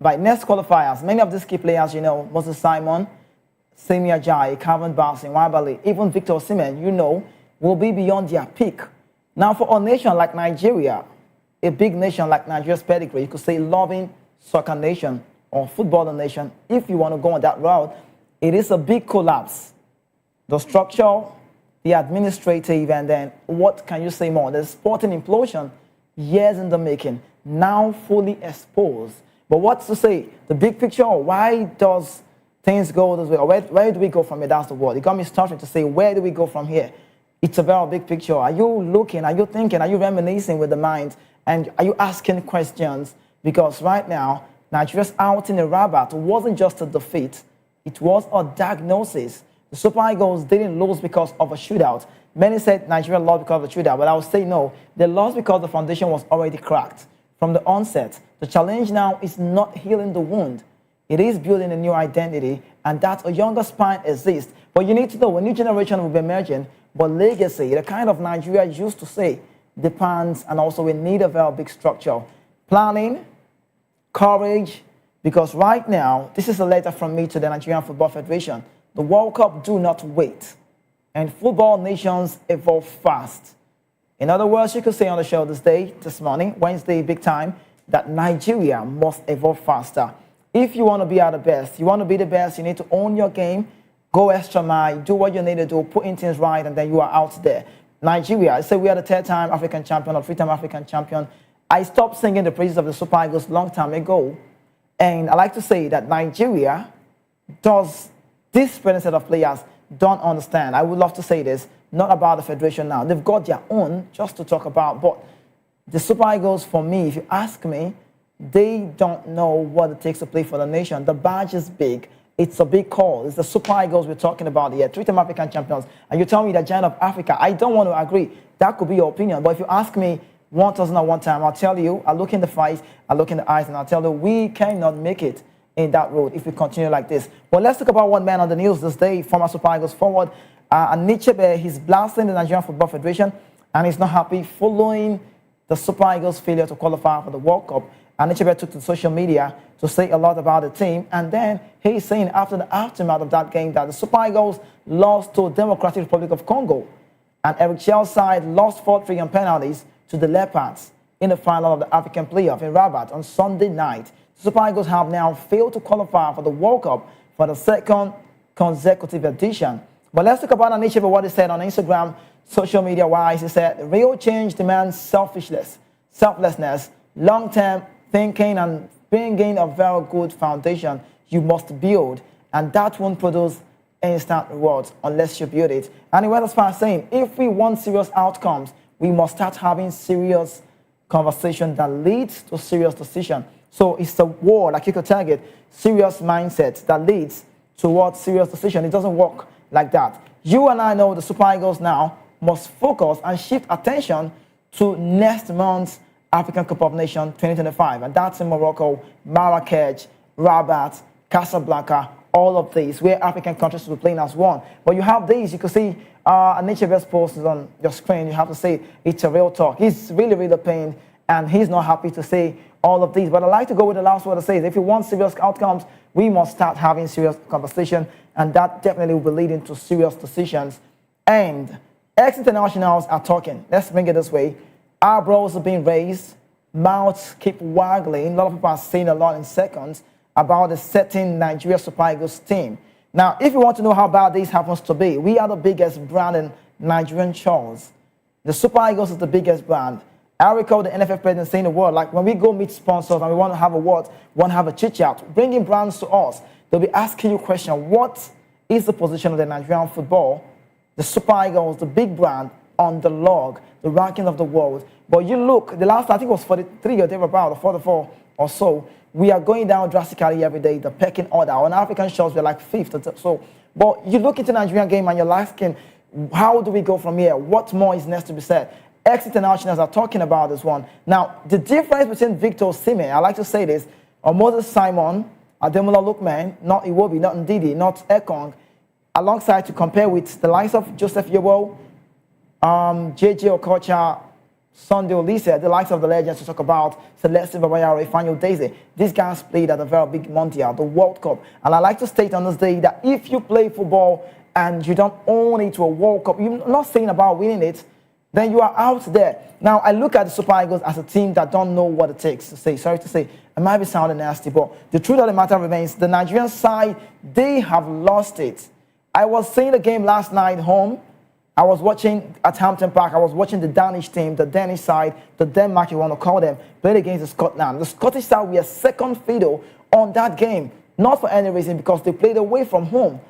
[SPEAKER 19] By next qualifiers, many of these key players, you know, Moses Simon, Semi Ajayi, Calvin Bassey, Wabali, even Victor Osimhen, you know, will be beyond their peak. Now, for a nation like Nigeria, a big nation like Nigeria's pedigree, you could say loving soccer nation or football nation, if you want to go on that route, it is a big collapse. The structure, the administrative, and then what can you say more? The sporting implosion, years in the making, now fully exposed. But what's to say? The big picture, why does things go this way? Or where do we go from here? That's the word. It got me starting to say, where do we go from here? It's a very big picture. Are you looking? Are you thinking? Are you reminiscing with the mind? And are you asking questions? Because right now, Nigeria's out in the Rabat wasn't just a defeat. It was a diagnosis. The Super Eagles didn't lose because of a shootout. Many said Nigeria lost because of a shootout, but I would say no. They lost because the foundation was already cracked. From the onset, the challenge now is not healing the wound. It is building a new identity, and that a younger spine exists. But you need to know, a new generation will be emerging, but legacy, the kind of Nigeria used to say, depends, and also we need a very big structure. Planning, courage, because right now, this is a letter from me to the Nigerian Football Federation. The World Cup do not wait, and football nations evolve fast. In other words, you could say on the show this morning, Wednesday, big time, that Nigeria must evolve faster. If you want to be at the best, you want to be the best, you need to own your game, go extra mile, do what you need to do, put in things right, and then you are out there. Nigeria, I say we are the third-time African champion or three-time African champion. I stopped singing the praises of the Super Eagles long time ago, and I like to say that Nigeria does. This present set of players don't understand. I would love to say this, not about the federation now. They've got their own just to talk about. But the Super Eagles, for me, if you ask me, They don't know what it takes to play for the nation. The badge is big. It's a big call. It's the Super Eagles we're talking about here, 3-time African champions. And you tell me they're giant of Africa. I don't want to agree. That could be your opinion. But if you ask me 1,001 time, I'll tell you, I'll look in the face, I'll look in the eyes, and I'll tell you, we cannot make it in that road if we continue like this. But let's talk about one man on the news this day, former Super Eagles forward, Anichebe. He's blasting the Nigerian Football Federation, and he's not happy following the Super Eagles' failure to qualify for the World Cup. Anichebe took to social media to say a lot about the team, and then he's saying after the aftermath of that game that the Super Eagles lost to Democratic Republic of Congo, and Eric Chel's side lost 4-3 on penalties to the Leopards in the final of the African playoff in Rabat on Sunday night. The Super Eagles have now failed to qualify for the World Cup for the second consecutive edition. But let's talk about Anichebe, what he said on Instagram, social media-wise. He said, real change demands selflessness, long-term thinking, and bringing a very good foundation you must build, and that won't produce instant rewards unless you build it. And he went as far as saying, if we want serious outcomes, we must start having serious conversation that leads to serious decision. So it's the war, like you could target, serious mindset that leads towards serious decision. It doesn't work like that. You and I know the Super Eagles now must focus and shift attention to next month's African Cup of Nations 2025, and that's in Morocco, Marrakech, Rabat, Casablanca, all of these, where African countries will be playing as one. But you have these, you can see Anichebe's post is on your screen. You have to say it's a real talk. He's really, really pained, and he's not happy to say all of these. But I'd like to go with the last word to say, if you want serious outcomes, we must start having serious conversation, and that definitely will be leading to serious decisions. And ex-internationals are talking. Let's bring it this way. Eyebrows are being raised, mouths keep waggling. A lot of people are saying a lot in seconds about the certain Nigeria Super Eagles team. Now, if you want to know how bad this happens to be, we are the biggest brand in Nigerian shawls. The Super Eagles is the biggest brand. I recall the NFF president saying the word, like when we go meet sponsors and we want to have a word, want to have a chit-chat, bringing brands to us, they'll be asking you a question, what is the position of the Nigerian football? The Super Eagles, the big brand, on the log, the ranking of the world. But you look, the last, I think it was 43 or thereabout, or 44 or so, we are going down drastically every day, the pecking order. On African shows, we're like fifth or so. But you look into the Nigerian game and you're asking, how do we go from here? What more is next to be said? Ex-internationals are talking about this one. Now, the difference between Victor Osimhen, I like to say this, or Moses Simon, Ademola Lookman, not Iwobi, not Ndidi, not Ekong, alongside to compare with the likes of Joseph Yobo, JJ Okocha, Sunday Olise, the likes of the legends to talk about Celeste Babayaro, Ifeanyi Daisy. These guys played at a very big Mondial, the World Cup. And I like to state on this day that if you play football and you don't own it to a World Cup, you're not saying about winning it, then you are out there. Now, I look at the Super Eagles as a team that don't know what it takes to say. Sorry to say, it might be sounding nasty, but the truth of the matter remains, the Nigerian side, they have lost it. I was seeing the game last night home. I was watching at Hampton Park. I was watching the Danish team, the Danish side, the Denmark, you want to call them, played against the Scotland. The Scottish side were second fiddle on that game, not for any reason, because they played away from home.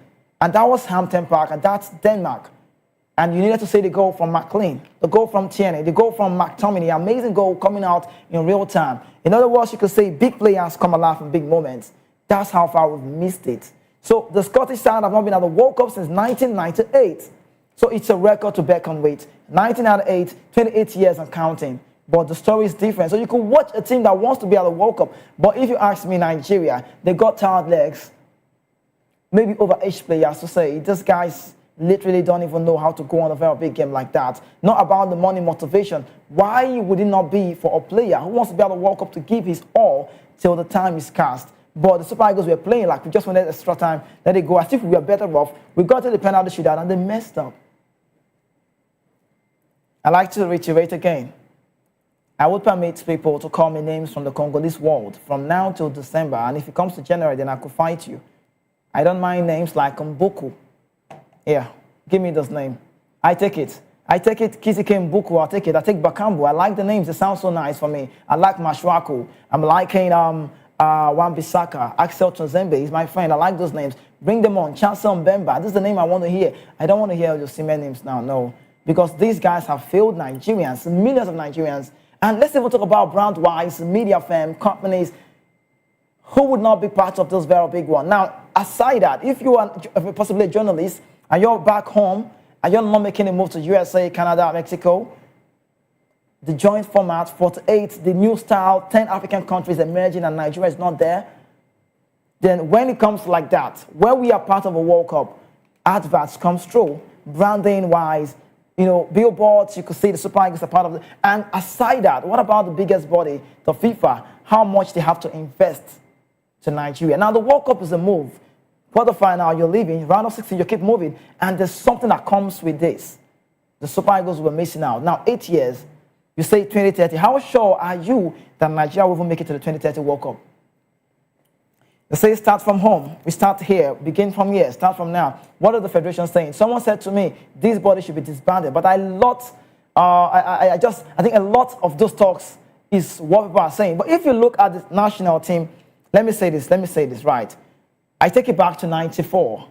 [SPEAKER 19] And that was Hampton Park, and that's Denmark. And you needed to say the goal from McLean, the goal from Tierney, the goal from McTominay, amazing goal coming out in real time. In other words, you could say big players come alive in big moments. That's how far we've missed it. So the Scottish side have not been at the World Cup since 1998. So it's a record to beckon with. 1998, 28 years and counting. But the story is different. So you could watch a team that wants to be at the World Cup. But if you ask me, Nigeria, they got tired legs. Maybe overaged players to say, these guys literally don't even know how to go on a very big game like that. Not about the money motivation. Why would it not be for a player who wants to be at the World Cup to give his all till the time is cast? But the Super Eagles were playing like we just wanted extra time. Let it go. As if we were better off. We got to the penalty shootout and they messed up. I like to reiterate again. I would permit people to call me names from the Congolese world from now till December. And if it comes to January, then I could fight you. I don't mind names like Mbuku. Yeah, give me this name. I take it. I take it, Kizike Mbuku, I'll take it. I take Bakambu. I like the names. They sound so nice for me. I like Mashwaku. I'm liking Wan-Bissaka. Axel Tozembe is my friend. I like those names. Bring them on. Chancellor Mbemba. This is the name I want to hear. I don't want to hear your cement names now, no. Because these guys have failed Nigerians, millions of Nigerians, And let's even talk about brand-wise, media firm, companies, who would not be part of those very big ones. Now, aside that, if you are possibly a journalist and you're back home and you're not making a move to USA, Canada, Mexico, the joint format, 48, the new style, 10 African countries emerging and Nigeria is not there, then when it comes like that, where we are part of a World Cup, adverts comes through, branding-wise, you know, billboards, you could see the Super Eagles are part of it. And aside that, what about the biggest body, the FIFA, how much they have to invest to Nigeria? Now, the World Cup is a move. Quarterfinal, you're leaving. Round of 16, you keep moving. And there's something that comes with this. The Super Eagles were missing out. Now, 8 years, you say 2030. How sure are you that Nigeria will even make it to the 2030 World Cup? They say start from home. We start here, begin from here, start from now. What are the federations saying? Someone said to me, this body should be disbanded. But I think a lot of those talks is what people are saying. But if you look at the national team, let me say this right. I take it back to 94.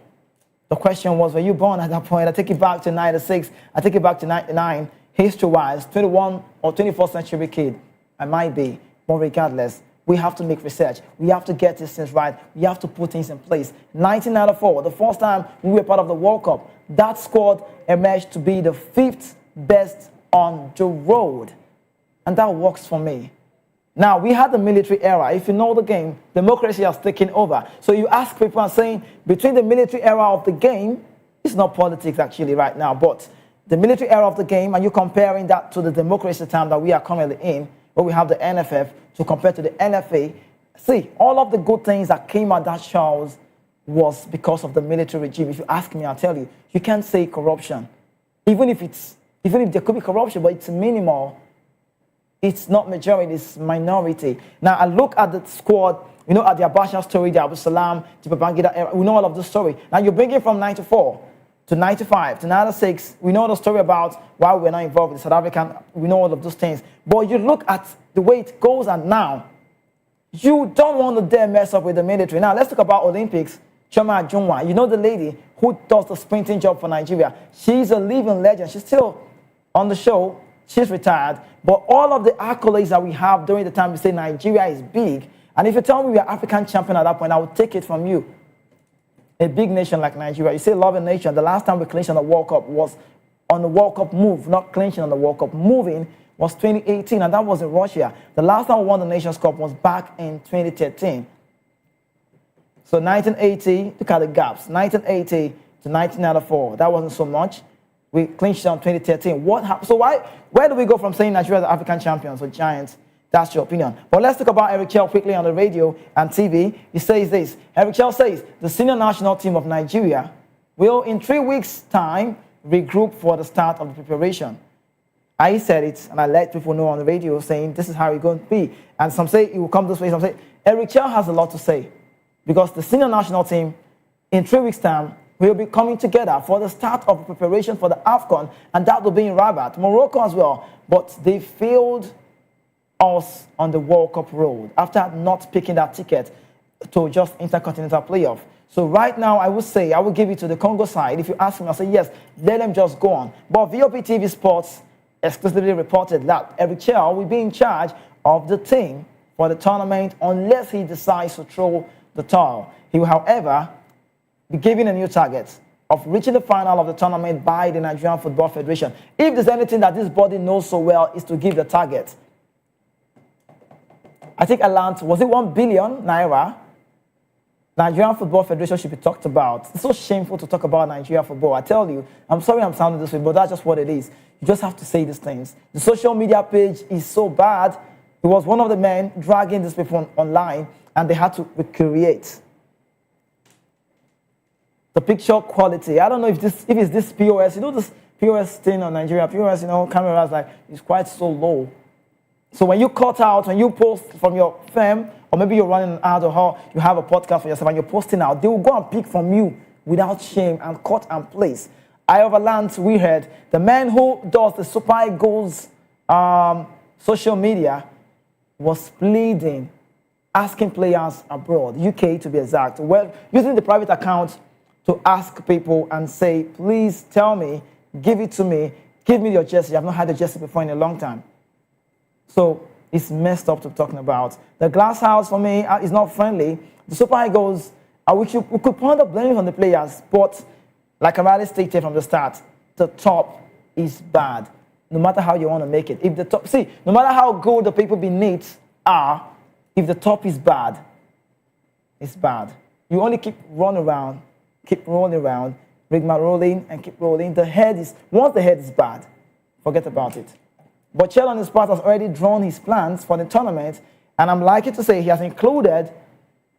[SPEAKER 19] The question was, were you born at that point? I take it back to 96. I take it back to 99. History-wise, 21 or 21st century kid, I might be. But regardless, we have to make research. We have to get these things right. We have to put things in place. 1994, the first time we were part of the World Cup, that squad emerged to be the 5th best on the road. And that works for me. Now, we had the military era. If you know the game, democracy has taken over. So you ask people and saying, between the military era of the game, it's not politics actually right now, but the military era of the game, and you're comparing that to the democracy time that we are currently in, where we have the NFF to compare to the NFA. See, all of the good things that came out that shows was because of the military regime. If you ask me, I'll tell you, you can't say corruption. Even if there could be corruption, but it's minimal. It's not majority, it's minority. Now, I look at the squad, you know, at the Abacha story, the Abu Salam, the Babangida era, we know all of the story. Now, you bring it from 94 to 95 to 96. We know the story about why we're not involved with South African. We know all of those things. But you look at the way it goes, and now, you don't want to dare mess up with the military. Now, let's talk about Olympics. Chioma Ajunwa, you know the lady who does the sprinting job for Nigeria. She's a living legend. She's still on the show. She's retired. But all of the accolades that we have during the time we say Nigeria is big. And if you tell me we are African champion at that point, I will take it from you. A big nation like Nigeria. You say love a nation. The last time we clinched on the World Cup was on the World Cup move, not clinching on the World Cup. Moving was 2018, and that was in Russia. The last time we won the Nations Cup was back in 2013. So 1980, look at the gaps. 1980 to 1994, that wasn't so much. We clinched on 2013. What happened? So where do we go from saying Nigeria is the African champions or giants? That's your opinion. But let's talk about Eric Chell quickly on the radio and TV. He says this. Eric Chell says the senior national team of Nigeria will, in 3 weeks' time, regroup for the start of the preparation. I said it, and I let people know on the radio saying this is how it's going to be. And some say it will come this way. Some say Eric Chell has a lot to say because the senior national team, in 3 weeks' time, will be coming together for the start of preparation for the AFCON, and that will be in Rabat, Morocco as well. But they failed us on the World Cup road after not picking that ticket to just intercontinental playoff. So right now, I would say, I will give it to the Congo side. If you ask me, I'll say, yes, let them just go on. But VOP TV Sports exclusively reported that Eric Chell will be in charge of the team for the tournament unless he decides to throw the towel. He will, however, be given a new target of reaching the final of the tournament by the Nigerian Football Federation. If there's anything that this body knows so well, is to give the target. I think was it 1 billion naira? Nigerian Football Federation should be talked about. It's so shameful to talk about Nigerian football. I tell you, I'm sorry I'm sounding this way, but that's just what it is. You just have to say these things. The social media page is so bad. It was one of the men dragging these people online, and they had to recreate. The picture quality. I don't know if it's this POS. You know this POS thing on Nigeria. POS, cameras it's quite so low. So when you cut out, when you post from your firm, or maybe you're running an ad or you have a podcast for yourself and you're posting out, they will go and pick from you without shame and cut and place. I overlearned, we heard, the man who does the Super Eagles social media was pleading, asking players abroad, UK to be exact, well, using the private account to ask people and say, please tell me, give it to me, give me your jersey. I've not had a jersey before in a long time. So it's messed up to talking about. The glass house for me is not friendly. The Super Eagles, we could point the blame on the players, but like I already stated from the start, the top is bad. No matter how you want to make it. If the top, see, no matter how good the people beneath are, if the top is bad, it's bad. You only keep rolling around, rigmaroling and keep rolling. Once the head is bad, forget about it. But Chell on his part has already drawn his plans for the tournament, and I'm likely to say he has included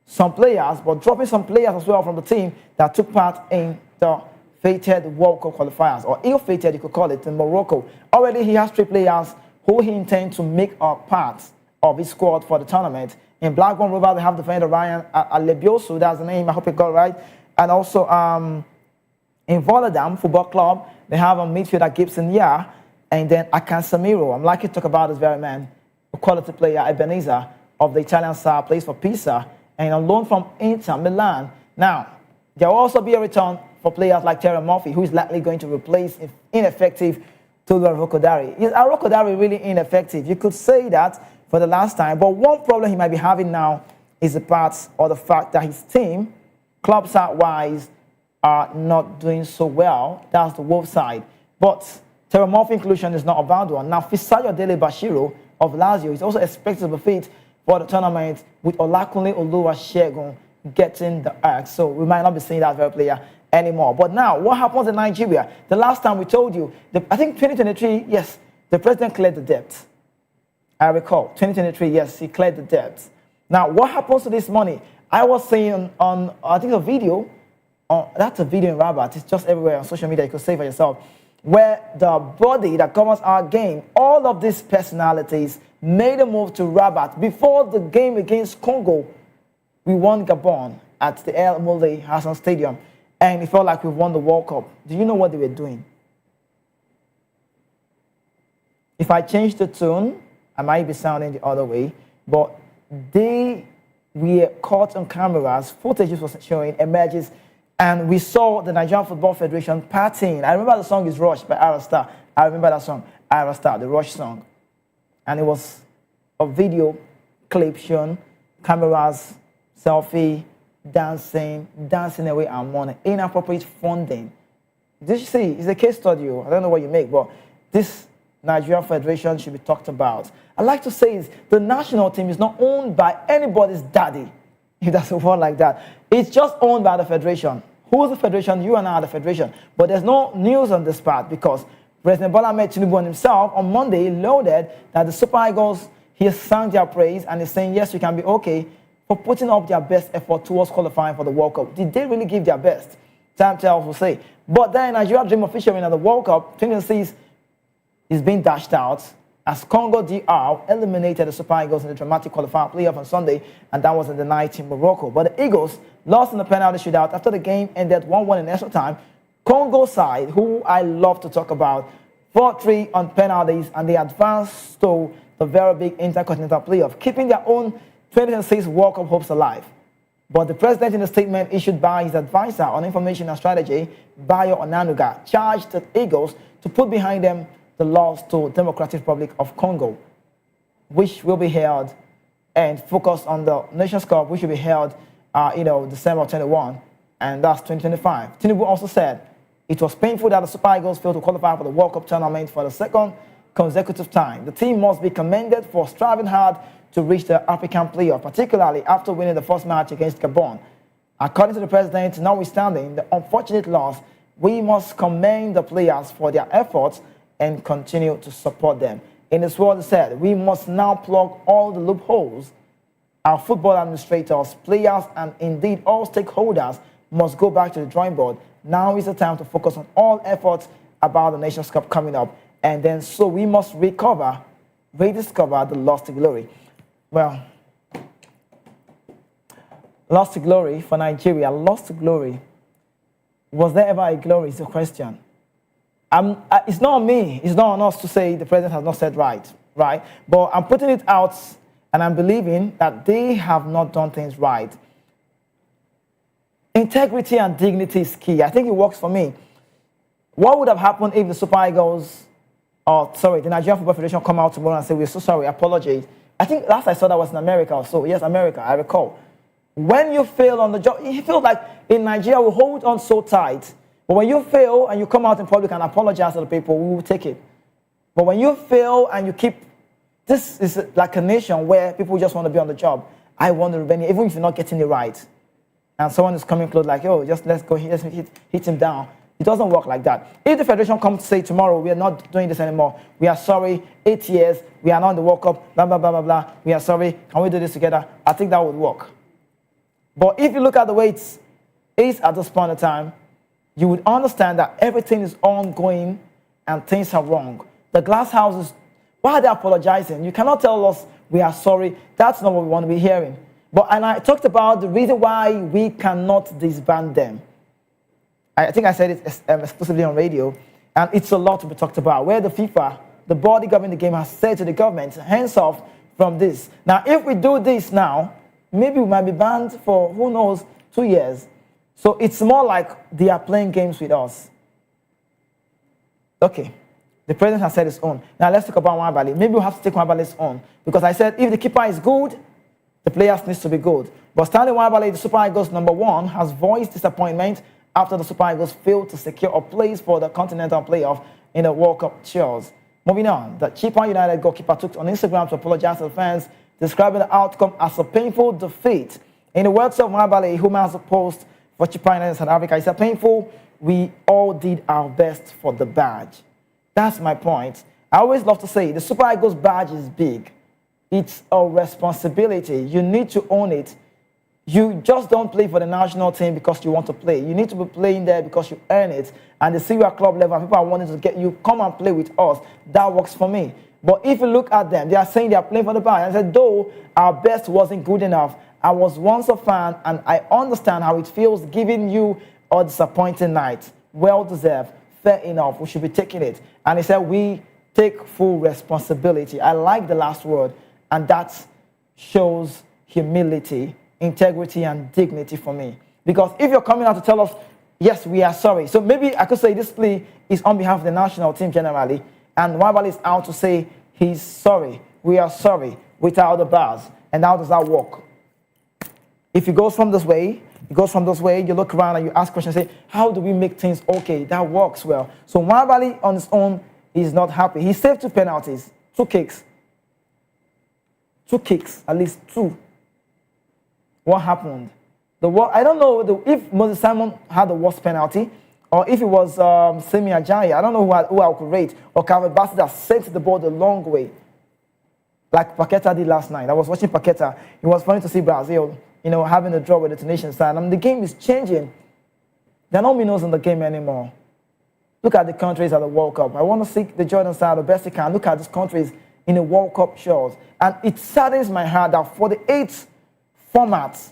[SPEAKER 19] some players, but dropping some players as well from the team that took part in the fated World Cup qualifiers, or ill-fated you could call it, in Morocco. Already he has 3 players who he intends to make a part of his squad for the tournament. In Blackburn Rovers, they have defender Ryan Alebiosu, that's the name, I hope it got right. And also in Volendam Football Club, they have a midfielder Gibson Yah, and then Akan Samiro. I'm likely to talk about this very man, a quality player, Ebenezer, of the Italian side, plays for Pisa, and on loan from Inter Milan. Now, there will also be a return for players like Terry Murphy, who is likely going to replace ineffective Tolu Arokodare. Is Arokodare really ineffective? You could say that for the last time, but one problem he might be having now is the fact that his team, club side-wise, are not doing so well. That's the Wolves side. But Terry Murphy inclusion is not a bad one. Now, Fisayo Dele Bashiru of Lazio is also expected to be fit for the tournament, with Olakunle Oluwasegun getting the X. So we might not be seeing that very player anymore. But now, what happens in Nigeria? The last time we told you, I think 2023, yes, the president cleared the debt. I recall, 2023, yes, he cleared the debt. Now, what happens to this money? I was saying on I think a video, that's a video in Rabat, it's just everywhere on social media, you can see for yourself, where the body that governs our game, all of these personalities made a move to Rabat. Before the game against Congo, we won Gabon at the El Moulay Hassan Stadium, and it felt like we won the World Cup. Do you know what they were doing? If I change the tune, I might be sounding the other way, but they were caught on cameras, footage was showing, images, and we saw the Nigerian Football Federation partying. I remember the song is Rush by Ira Star. I remember that song, Ira Star, the Rush song. And it was a video clip shown, cameras, selfie, dancing away our money, inappropriate funding. Did you see? It's a case study. I don't know what you make, but this Nigerian Federation should be talked about. I like to say is the national team is not owned by anybody's daddy, if that's a word like that. It's just owned by the federation. Who's the federation? You and I are the federation. But there's no news on this part because President Bola Ahmed Tinubu himself on Monday loaded that the Super Eagles, he has sung their praise and is saying, yes, you can be okay for putting up their best effort towards qualifying for the World Cup. Did they really give their best? Time tells will say. But then Nigeria dream of featuring at the World Cup 2026 is being dashed out as Congo DR eliminated the Super Eagles in the dramatic qualifier playoff on Sunday, and that was in the night in Morocco. But the Eagles lost in the penalty shootout after the game ended 1-1 in extra time. Congo side, who I love to talk about, 4-3 on penalties, and they advanced to the very big intercontinental playoff, keeping their own 2026 World Cup hopes alive. But the president, in a statement issued by his advisor on information and strategy, Bayo Onanuga, charged the Eagles to put behind them the loss to Democratic Republic of Congo, which will be held, and focus on the Nations Cup, which will be held, December 21, and that's 2025. Tinubu also said it was painful that the Super Eagles failed to qualify for the World Cup tournament for the second consecutive time. The team must be commended for striving hard to reach the African playoff, particularly after winning the first match against Gabon. According to the president, notwithstanding the unfortunate loss, we must commend the players for their efforts and continue to support them. In his words, he said, we must now plug all the loopholes. Our football administrators, players, and indeed all stakeholders must go back to the drawing board. Now is the time to focus on all efforts about the Nations Cup coming up. And then so we must rediscover the lost glory. Well, lost glory for Nigeria, lost glory. Was there ever a glory is the question. It's not on me, it's not on us to say the president has not said right? But I'm putting it out and I'm believing that they have not done things right. Integrity and dignity is key. I think it works for me. What would have happened if the Super Eagles the Nigerian Football Federation come out tomorrow and say, we're so sorry, apologies. I think last I saw that was in America or so. Yes, America, I recall. When you fail on the job, you feel like in Nigeria we hold on so tight. But when you fail and you come out in public and apologize to the people, we will take it. But when you fail and you keep, this is like a nation where people just want to be on the job. I want the revenue, even if you're not getting it right. And someone is coming close like, oh, just let's go, let's hit him down. It doesn't work like that. If the Federation comes to say tomorrow, we are not doing this anymore, we are sorry, 8 years, we are not in the World Cup, blah, blah, blah, blah, blah, we are sorry, can we do this together? I think that would work. But if you look at the way it is at this point in time, you would understand that everything is ongoing and things are wrong. The glass houses, why are they apologizing? You cannot tell us we are sorry. That's not what we want to be hearing. And I talked about the reason why we cannot disband them. I think I said it exclusively on radio, and it's a lot to be talked about, where the FIFA, the body governing the game, has said to the government, hands off from this. Now, if we do this now, maybe we might be banned for, who knows, 2 years. So it's more like they are playing games with us. Okay, the president has said his own. Now let's talk about Nwabali. Maybe we'll have to take Nwabali's own, because I said if the keeper is good, the players need to be good. But Stanley Nwabali, the Super Eagles #1, has voiced disappointment after the Super Eagles failed to secure a place for the continental playoff in the World Cup shows. Moving on, the Chippa United goalkeeper took on Instagram to apologize to the fans, describing the outcome as a painful defeat. In the words of Nwabali, who has a post for Chippa United in South Africa, he said, painful, we all did our best for the badge. That's my point. I always love to say the Super Eagles badge is big. It's a responsibility. You need to own it. You just don't play for the national team because you want to play. You need to be playing there because you earn it. And the senior club level, people are wanting to get you, come and play with us. That works for me. But if you look at them, they are saying they are playing for the badge. I said, though our best wasn't good enough, I was once a fan and I understand how it feels giving you a disappointing night. Well deserved, fair enough, we should be taking it. And he said, we take full responsibility. I like the last word, and that shows humility, integrity, and dignity for me. Because if you're coming out to tell us, yes, we are sorry. So maybe I could say this plea is on behalf of the national team generally, and Nwabali is out to say he's sorry. We are sorry without the bars. And how does that work? If it goes from this way, you look around and you ask questions, say, how do we make things okay? That works well. So Nwabali on his own is not happy. He saved 2 penalties, 2 kicks. 2 kicks, at least 2. What happened? I don't know if Moses Simon had the worst penalty, or if it was Semi Ajayi. I don't know who I could rate, or Calvin Bassett that sent the ball the long way, like Paqueta did last night. I was watching Paqueta. It was funny to see Brazil, having a draw with the Tunisian side. The game is changing. There are no minnows in the game anymore. Look at the countries at the World Cup. I want to see the Jordan side the best they can. Look at these countries in the World Cup shows. And it saddens my heart that for the 8 formats,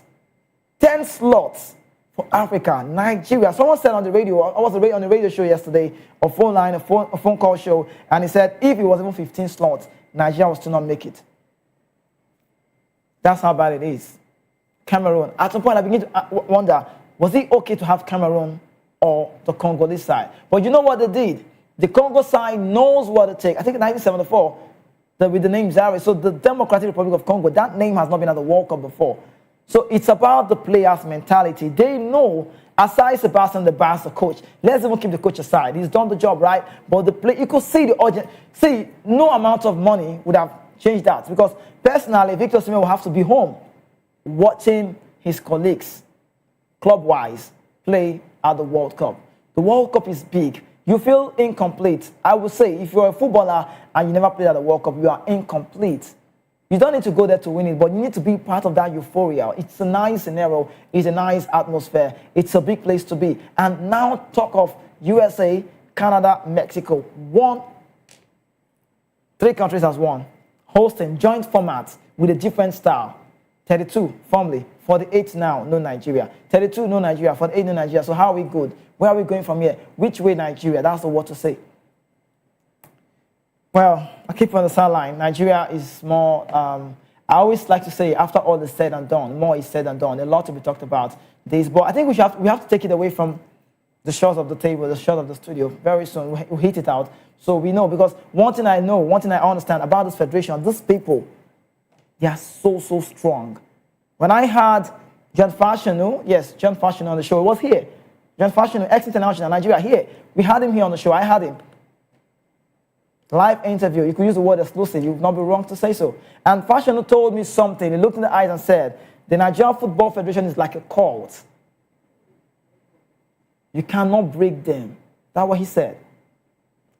[SPEAKER 19] 10 slots for Africa, Nigeria. Someone said on the radio, I was on the radio show yesterday, a phone call show, and he said if it was even 15 slots, Nigeria will still not make it. That's how bad it is. Cameroon. At some point, I begin to wonder, was it okay to have Cameroon or the Congolese side? But you know what they did? The Congo side knows what it takes. I think in 1974, with the name Zaire, so the Democratic Republic of Congo, that name has not been at the World Cup before. So it's about the players' mentality. They know, aside Sebastian the Bass, the coach, let's even keep the coach aside. He's done the job, right? But you could see the audience. See, no amount of money would have changed that. Because personally, Victor Osimhen will have to be home watching his colleagues, club-wise, play at the World Cup. The World Cup is big. You feel incomplete. I would say if you're a footballer and you never played at the World Cup, you are incomplete. You don't need to go there to win it, but you need to be part of that euphoria. It's a nice scenario. It's a nice atmosphere. It's a big place to be. And now talk of USA, Canada, Mexico. 3 countries as one. Hosting joint formats with a different style. 32 formerly. 48 now, no Nigeria. 32, no Nigeria. 48, no Nigeria. So how are we good? Where are we going from here? Which way Nigeria? That's the word to say. Well, I keep on the sideline. Nigeria is more, I always like to say, after all is said and done, more is said and done. A lot to be talked about this. But I think we have to take it away from the shots of the table, the shot of the studio. Very soon, we'll hit it out. So we know, because one thing I know, one thing I understand about this federation, these people, they are so, so strong. When I had John Fashanu, yes, John Fashanu on the show, it was here. John Fashanu, ex-international, Nigeria, here. We had him here on the show. I had him. Live interview. You could use the word exclusive. You would not be wrong to say so. And Fashanu told me something. He looked in the eyes and said, the Nigerian Football Federation is like a cult. You cannot break them. That's what he said.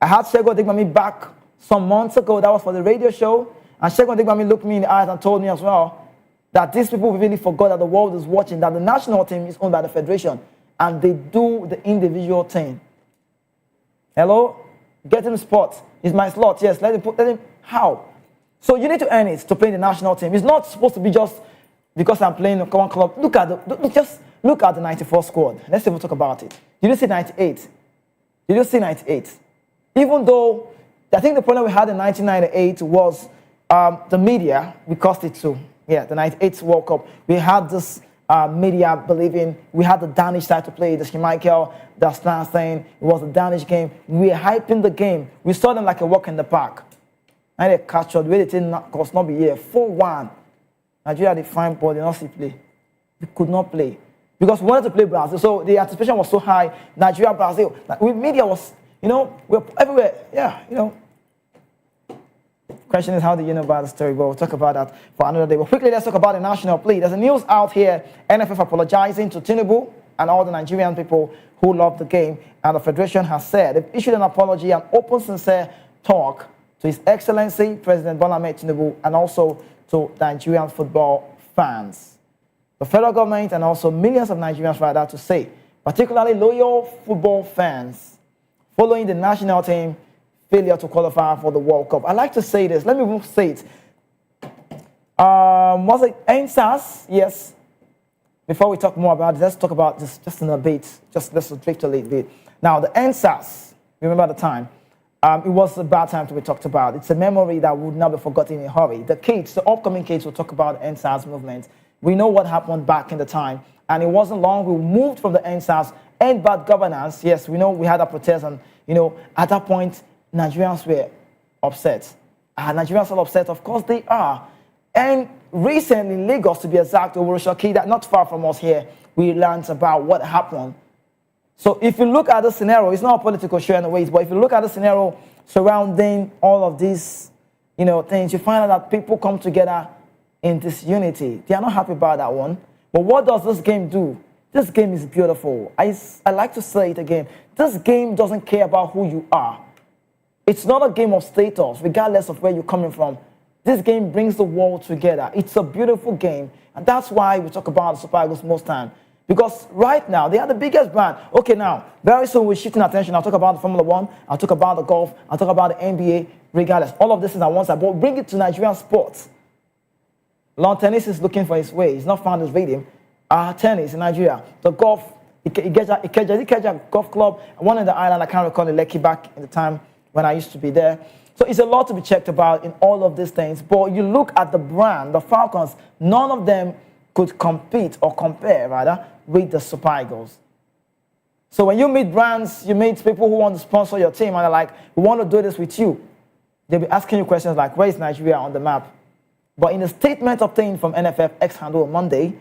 [SPEAKER 19] I had Segun Digbami back some months ago. That was for the radio show. And Segun Digbami looked me in the eyes and told me as well that these people really forgot that the world is watching, that the national team is owned by the federation, and they do the individual thing. Hello? Get him spot. It's my slot. Yes, let him. How? So you need to earn it to play in the national team. It's not supposed to be just because I'm playing in one club. Just look at the 94 squad. Let's even talk about it. Did you see 98? Did you see 98? Even though I think the problem we had in 1998 was the media. We caused it too. Yeah, the 98 World Cup. We had this media believing we had the Danish side to play, the Schmeichel, the Stan saying it was a Danish game. We were hyping the game. We saw them like a walk in the park. And they captured, the way they did not be here. 4-1. Nigeria, they fine ball, they not see play. We could not play. Because we wanted to play Brazil. So the anticipation was so high. Nigeria, Brazil. Like, media was, we were everywhere. Yeah, Question is, how do you know about the story? But we'll talk about that for another day. But quickly, let's talk about the national plea. There's a news out here. NFF apologizing to Tinubu and all the Nigerian people who love the game. And the federation has said they've issued an apology and open, sincere talk to His Excellency, President Bola Ahmed Tinubu, and also to Nigerian football fans. The federal government and also millions of Nigerians rather to say, particularly loyal football fans, following the national team failure to qualify for the World Cup. I like to say this. Let me say it. Was it NSAS? Yes. Before we talk more about it, let's talk about this just in a bit. Let's drift a little bit. Now, the NSAS, remember the time? It was a bad time to be talked about. It's a memory that would not be forgotten in a hurry. The kids, the upcoming kids will talk about the NSAS movement. We know what happened back in the time. And it wasn't long. We moved from the NSAS, end bad governance. Yes, we know we had a protest. And, at that point, Nigerians were upset. Are Nigerians all upset? Of course they are. And recently in Lagos, to be exact, Oworoshoki, that not far from us here, we learned about what happened. So if you look at the scenario, it's not a political show in a way, but if you look at the scenario surrounding all of these, things, you find out that people come together in this unity. They are not happy about that one. But what does this game do? This game is beautiful. I like to say it again. This game doesn't care about who you are. It's not a game of status, regardless of where you're coming from. This game brings the world together. It's a beautiful game. And that's why we talk about the Super Eagles most time. Because right now, they are the biggest brand. Okay, now, very soon we're shifting attention. I'll talk about the Formula 1. I'll talk about the golf. I'll talk about the NBA. Regardless, all of this is at one side. But bring it to Nigerian sports. Lawn tennis is looking for its way. It's not found his rhythm. Tennis in Nigeria. The golf, Ikeja Golf Club. One in the island, I can't recall the Lekki back in the time when I used to be there. So it's a lot to be checked about in all of these things. But you look at the brand, the Falcons, none of them could compete or compare, rather, with the Super Eagles. So when you meet brands, you meet people who want to sponsor your team, and they're like, we want to do this with you. They'll be asking you questions like, where is Nigeria on the map? But in a statement obtained from NFF X-Handle on Monday,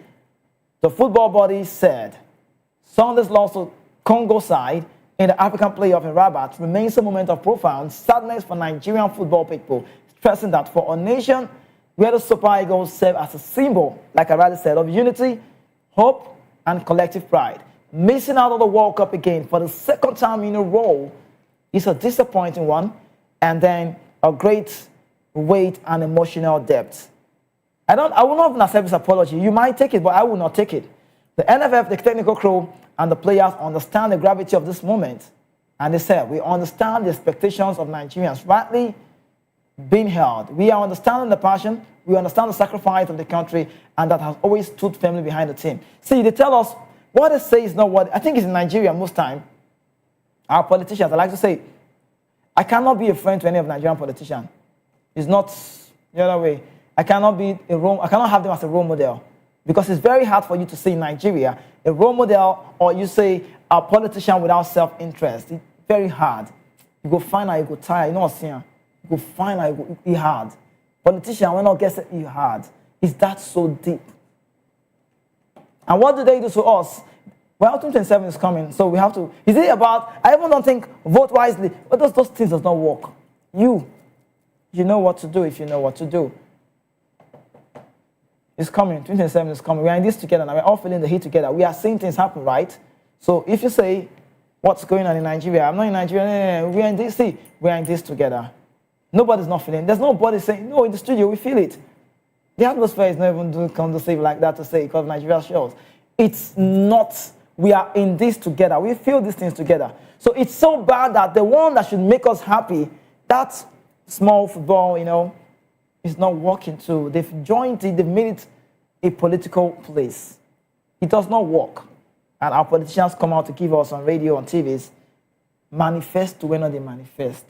[SPEAKER 19] the football body said, Sunday's loss to Congo side in the African playoff in Rabat remains a moment of profound sadness for Nigerian football people, stressing that for a nation where the Super Eagles serve as a symbol, like I already said, of unity, hope, and collective pride. Missing out on the World Cup again for the second time in a row is a disappointing one, and then a great weight and emotional depth. I will not accept this apology. You might take it, but I will not take it. The NFF, the technical crew, and the players understand the gravity of this moment. And they said, we understand the expectations of Nigerians rightly being held. We are understanding the passion, we understand the sacrifice of the country, and that has always stood firmly behind the team. See, they tell us what they say is not what, I think it's in Nigeria most time. Our politicians, I like to say, I cannot be a friend to any of Nigerian politicians. It's not the other way. I cannot have them as a role model. Because it's very hard for you to say in Nigeria, a role model, or you say a politician without self-interest. It's very hard. You go find out, you go tired. You know what I'm saying? You go find out, it's hard. Politician, when not get it hard. Is that so deep? And what do they do to us? Well, 2027 is coming, so we have to. Is it about? I even don't think vote wisely, but those things does not work. You know what to do if you know what to do. It's coming. 2027 is coming. We are in this together now. We're all feeling the heat together. We are seeing things happen, right? So if you say, what's going on in Nigeria? I'm not in Nigeria. We are in this. See, we are in this together. Nobody's not feeling. There's nobody saying, no, in the studio, we feel it. The atmosphere is not even conducive like that to say because Nigeria shows. It's not. We are in this together. We feel these things together. So it's so bad that the one that should make us happy, that small football, is not working too. They've joined it. They've made it a political place. It does not work. And our politicians come out to give us on radio, on TVs, manifest to when they manifest.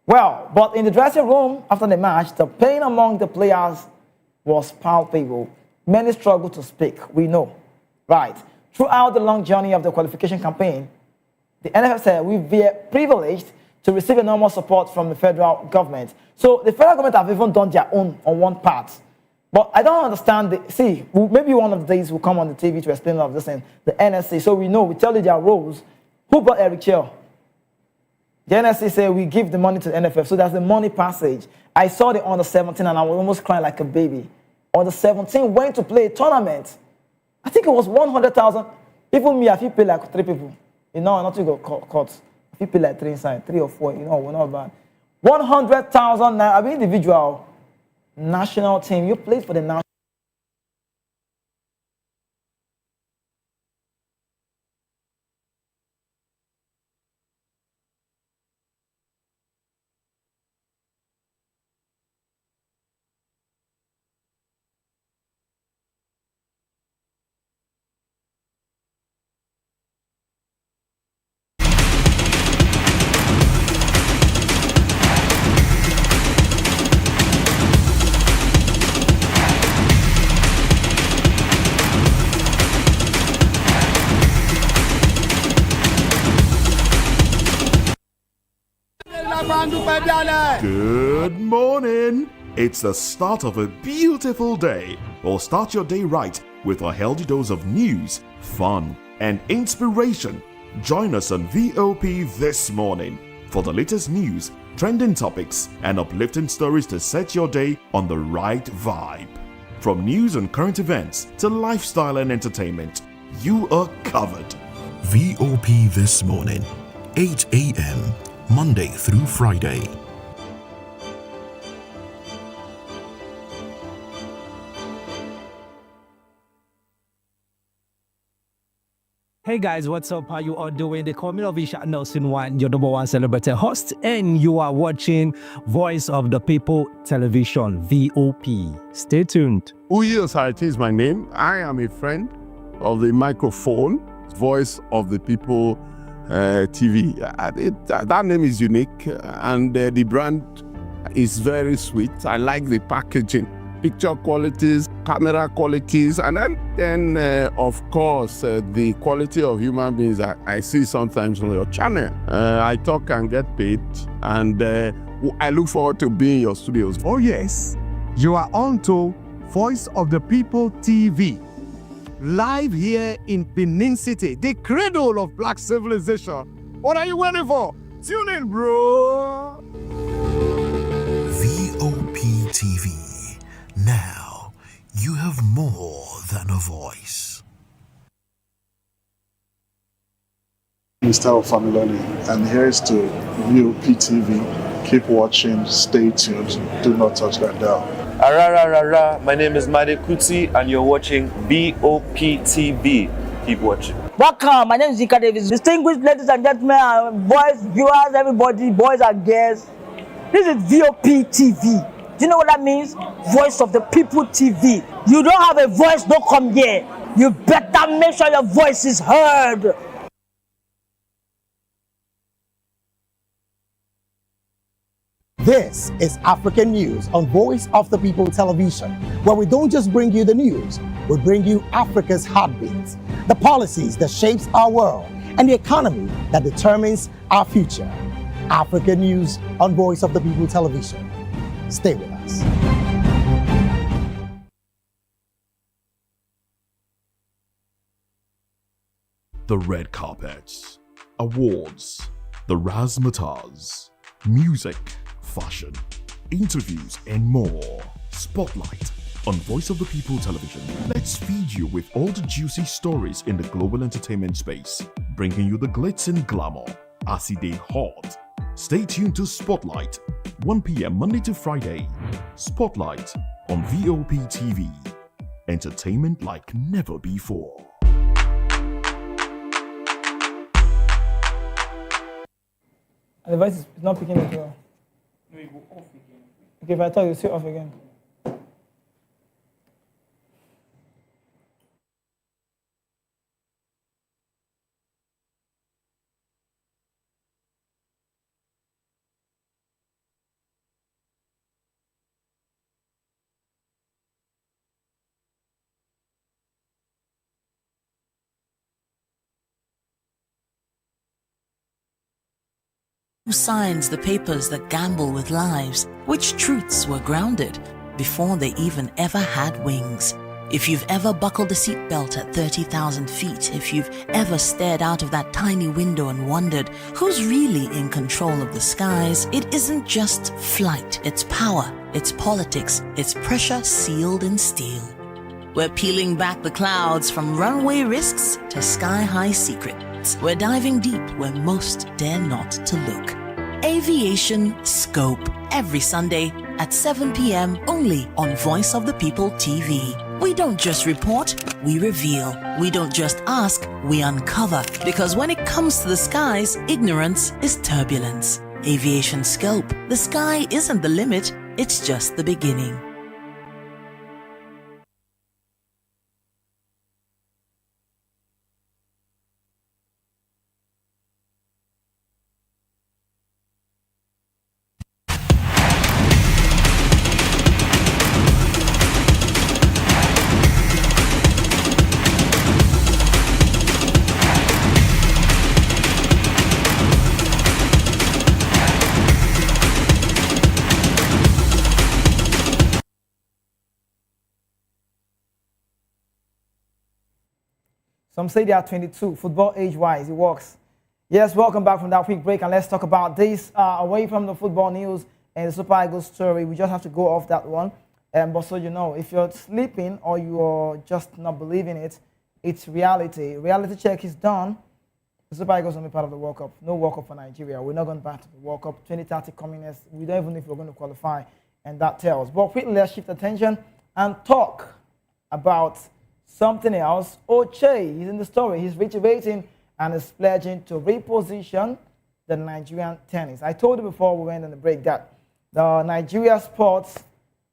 [SPEAKER 19] Well, but in the dressing room after the match, the pain among the players was palpable. Many struggled to speak, we know. Right. Throughout the long journey of the qualification campaign, the NFF said we were privileged to receive enormous support from the federal government. So the federal government have even done their own on one part. But I don't understand. Maybe one of the days we'll come on the TV to explain all of this thing. The NSC, so we know, we tell you their roles. Who brought Eric Chell? The NSC say we give the money to the NFF, so that's the money passage. I saw the under 17 and I was almost crying like a baby. Under 17 went to play a tournament. I think it was 100,000. Even me, I feel pay like 3 people. Nothing got caught. I feel pay like 3 inside, 3 or 4. We're not bad. 100,000. I mean, individual national team. You played for the national.
[SPEAKER 9] Good morning. It's the start of a beautiful day. Well, start your day right with a healthy dose of news, fun, and inspiration. Join us on VOP this morning for the latest news, trending topics, and uplifting stories to set your day on the right vibe. From news and current events to lifestyle and entertainment, you are covered.
[SPEAKER 1] VOP this morning, 8 a.m. Monday through Friday.
[SPEAKER 7] Hey guys, what's up? How you all doing? They call me Ovisha Nelson One, your number one celebrity host, and you are watching Voice of the People Television, VOP. Stay tuned.
[SPEAKER 3] Uyi Osarite is my name. I am a friend of the microphone, Voice of the People TV. That name is unique, and the brand is very sweet. I like the packaging, picture qualities, camera qualities, and then of course, the quality of human beings that I see sometimes on your channel. I talk and get paid, and I look forward to being in your studios.
[SPEAKER 12] Oh yes, you are on to Voice of the People TV. Live here in Benin City, the cradle of black civilization. What are you waiting for? Tune in, bro.
[SPEAKER 1] VOP TV. Now, you have more than a voice.
[SPEAKER 13] Mr. Ofamiloni, and here's to VOP TV. Keep watching, stay tuned, do not touch that dial.
[SPEAKER 20] Arararara, my name is Made Kuti and you're watching BOP TV. Keep watching.
[SPEAKER 21] Welcome, my name is Zika Davis. Distinguished ladies and gentlemen, boys, viewers, everybody, boys and girls. This is VOP TV. Do you know what that means? Voice of the People TV. You don't have a voice, don't come here. You better make sure your voice is heard.
[SPEAKER 22] This is African News on Voice of the People Television, where we don't just bring you the news, we bring you Africa's heartbeats. the policies that shapes our world, and the economy that determines our future. Africa News on Voice of the People Television. Stay with us.
[SPEAKER 9] The red carpets, awards, the razzmatazz, music, fashion, interviews, and more. Spotlight on Voice of the People Television. Let's feed you with all the juicy stories in the global entertainment space, bringing you the glitz and glamour as it is hot. Stay tuned to Spotlight, 1 p.m. Monday to Friday. Spotlight on VOP TV. Entertainment like never before.
[SPEAKER 19] The device is not picking it well. No, you go off again. Okay, if I thought you stay off again.
[SPEAKER 5] Who signs the papers that gamble with lives? Which truths were grounded before they even ever had wings? If you've ever buckled a seatbelt at 30,000 feet, if you've ever stared out of that tiny window and wondered who's really in control of the skies, it isn't just flight, it's power, it's politics, it's pressure sealed in steel. We're peeling back the clouds from runway risks to sky-high secrets. We're diving deep where most dare not to look. Aviation Scope, every Sunday at 7 p.m. only on Voice of the People TV. We don't just report, we reveal. We don't just ask, we uncover. Because when it comes to the skies, ignorance is turbulence. Aviation Scope, the sky isn't the limit, it's just the beginning.
[SPEAKER 19] Some say they are 22, football age-wise, it works. Yes, welcome back from that quick break, and let's talk about this. Away from the football news and the Super Eagles story, we just have to go off that one. But so you know, if you're sleeping or you're just not believing it, it's reality. Reality check is done. The Super Eagles will be part of the World Cup. No World Cup for Nigeria. We're not going back to the World Cup. 2030 coming next. We don't even know if we're going to qualify, and that tells. But quickly, let's shift attention and talk about something else. Oche is in the story. He's reiterating and is pledging to reposition the Nigerian tennis. I told you before we went on the break that the Nigeria sports,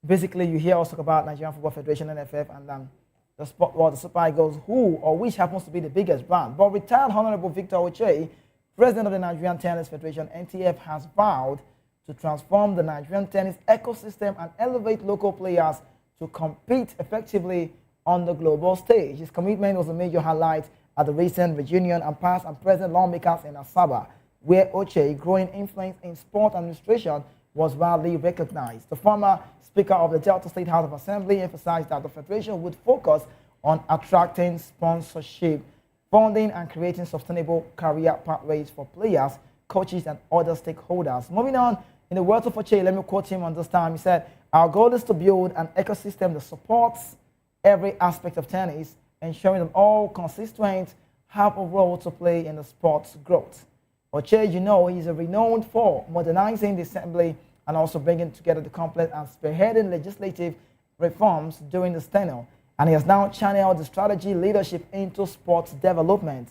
[SPEAKER 19] basically you hear us talk about Nigerian Football Federation, NFF, and the sport, well, the Super Eagles, which happens to be the biggest brand. But retired Honorable Victor Oche, president of the Nigerian Tennis Federation, NTF, has vowed to transform the Nigerian tennis ecosystem and elevate local players to compete effectively on the global stage. His commitment was a major highlight at the recent reunion and past and present lawmakers in Asaba, where Oche, growing influence in sport administration, was widely recognized. The former Speaker of the Delta State House of Assembly emphasized that the Federation would focus on attracting sponsorship, funding, and creating sustainable career pathways for players, coaches, and other stakeholders. Moving on, in the words of Oche, let me quote him on this time. He said, "Our goal is to build an ecosystem that supports every aspect of tennis, ensuring that all constituents have a role to play in the sport's growth." Oche, you know, he's renowned for modernizing the assembly and also bringing together the complex and spearheading legislative reforms during this tenure. And he has now channeled the strategy leadership into sports development.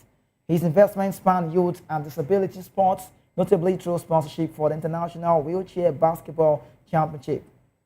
[SPEAKER 19] His investments span youth and disability sports, notably through sponsorship for the International Wheelchair Basketball Championship,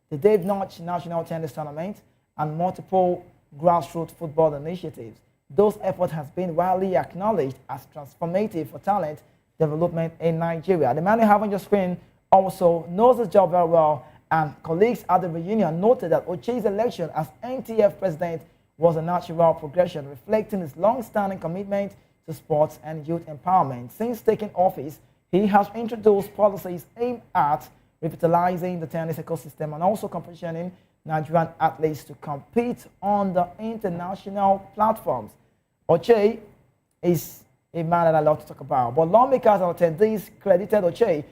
[SPEAKER 19] the Dave Notch National Tennis Tournament, and multiple grassroots football initiatives. Those efforts have been widely acknowledged as transformative for talent development in Nigeria. The man you have on your screen also knows his job very well, and colleagues at the reunion noted that Oche's election as NTF president was a natural progression, reflecting his long-standing commitment to sports and youth empowerment. Since taking office, he has introduced policies aimed at revitalizing the tennis ecosystem and also competitioning Nigerian athletes to compete on the international platforms. Oche is a man that I love to talk about, but lawmakers and attendees credited Oche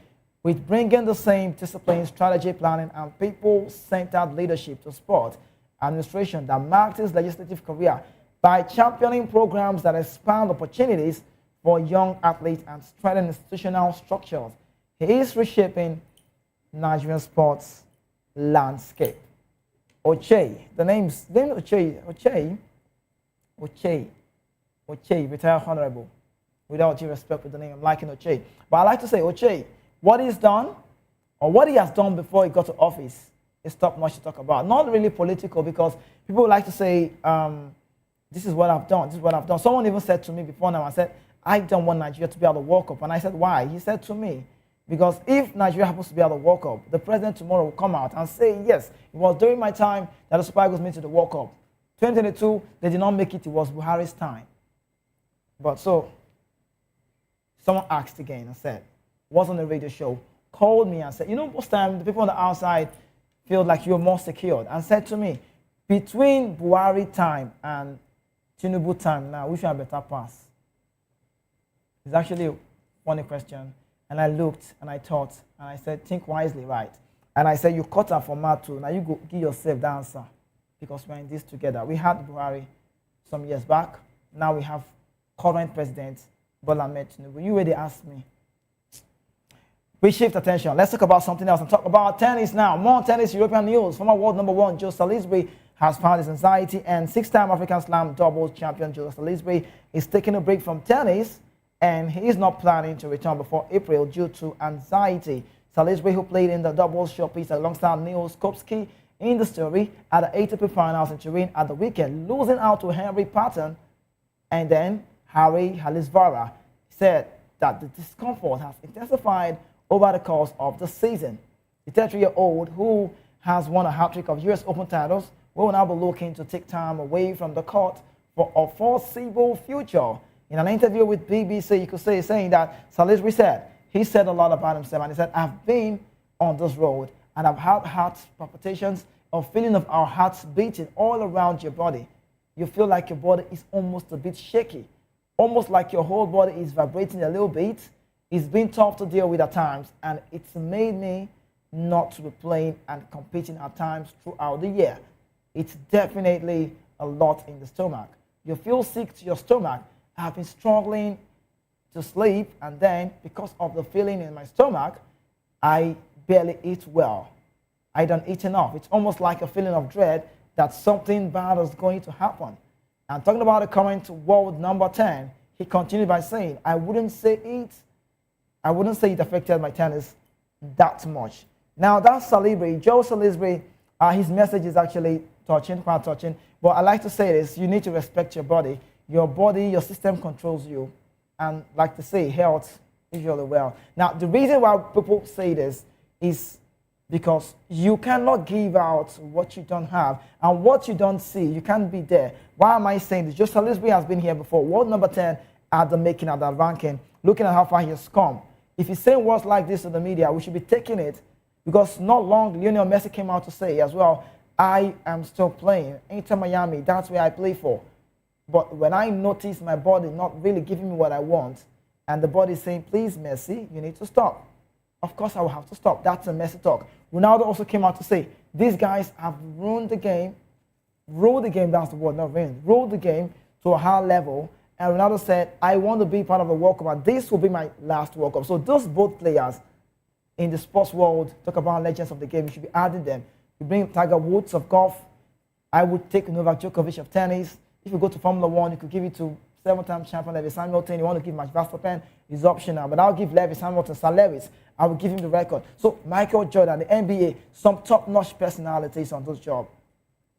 [SPEAKER 19] with bringing the same discipline, strategy, planning, and people-centered leadership to sport administration that marked his legislative career by championing programs that expand opportunities for young athletes and strengthen institutional structures. He is reshaping Nigerian sports landscape. Oche, the name Oche, retired honorable. Without due respect with the name, I'm liking Oche. But I like to say, Oche, what he's done, or what he has done before he got to office, is top-notch to talk about. Not really political, because people like to say, this is what I've done, this is what I've done. Someone even said to me before now, I said, I don't want Nigeria to be able to World Cup. And I said, why? He said to me, because if Nigeria happens to be able to World Cup, the president tomorrow will come out and say, yes, it was during my time that the Super Eagles made to the World Cup. 2022, they did not make it, it was Buhari's time. But so, someone asked again and said, was on the radio show, called me and said, you know, most times the people on the outside feel like you're more secured, and said to me, between Buhari time and Tinubu time now, which one better pass? It's actually a funny question. And I looked and I thought, and I said, think wisely, right? And I said, you cut her for Matu, now you go give yourself the answer, because we're in this together. We had Buhari some years back. Now we have current president, Bola Ahmed Tinubu. You already asked me. We shift attention. Let's talk about something else and talk about tennis now. More tennis, European news. Former world number one, Joe Salisbury, has found his anxiety, and six-time African Slam doubles champion Joe Salisbury is taking a break from tennis, and he is not planning to return before April due to anxiety. Salisbury, who played in the doubles showpiece alongside Neil Skopsky in the story at the ATP finals in Turin at the weekend, losing out to Henry Patton and then Harry Halisvara, said that the discomfort has intensified over the course of the season. The 33-year-old, who has won a hat-trick of US Open titles, will now be looking to take time away from the court for a foreseeable future. In an interview with BBC, you could say, saying that Salisbury said, he said a lot about himself, and he said, I've been on this road, and I've had heart palpitations, a feeling of our hearts beating all around your body. You feel like your body is almost a bit shaky, almost like your whole body is vibrating a little bit. It's been tough to deal with at times, and it's made me not to be playing and competing at times throughout the year. It's definitely a lot in the stomach. You feel sick to your stomach. I've been struggling to sleep, and then because of the feeling in my stomach, I barely eat well. I don't eat enough. It's almost like a feeling of dread that something bad is going to happen. And talking about the current world number 10, he continued by saying, I wouldn't say it affected my tennis that much. Now that's Salisbury, Joe Salisbury. His message is actually touching, quite touching. But I like to say this: you need to respect your body. Your body, your system controls you, and like to say, health is really well. Now the reason why people say this is because you cannot give out what you don't have, and what you don't see, you can't be there. Why am I saying this? Joe Salisbury has been here before, world number 10 at the making of that ranking, looking at how far he has come. If he's saying words like this to the media, we should be taking it, because not long, Lionel Messi came out to say as well, I am still playing. Inter Miami, that's where I play for. But when I notice my body not really giving me what I want, and the body saying, please, Messi, you need to stop. Of course, I will have to stop. That's a Messi talk. Ronaldo also came out to say, these guys have ruined the game. Ruled the game, that's the word, not ruined. Ruled the game to a high level. And Ronaldo said, I want to be part of the World Cup, and this will be my last World Cup. So those both players in the sports world, talk about legends of the game, you should be adding them. You bring Tiger Woods of golf. I would take Novak Djokovic of tennis. If you go to Formula One, you could give it to 7-time champion Lewis Hamilton. You want to give Max Verstappen, is optional. But I'll give Lewis Hamilton, Sir Lewis. I will give him the record. So Michael Jordan, the NBA, some top-notch personalities on this job.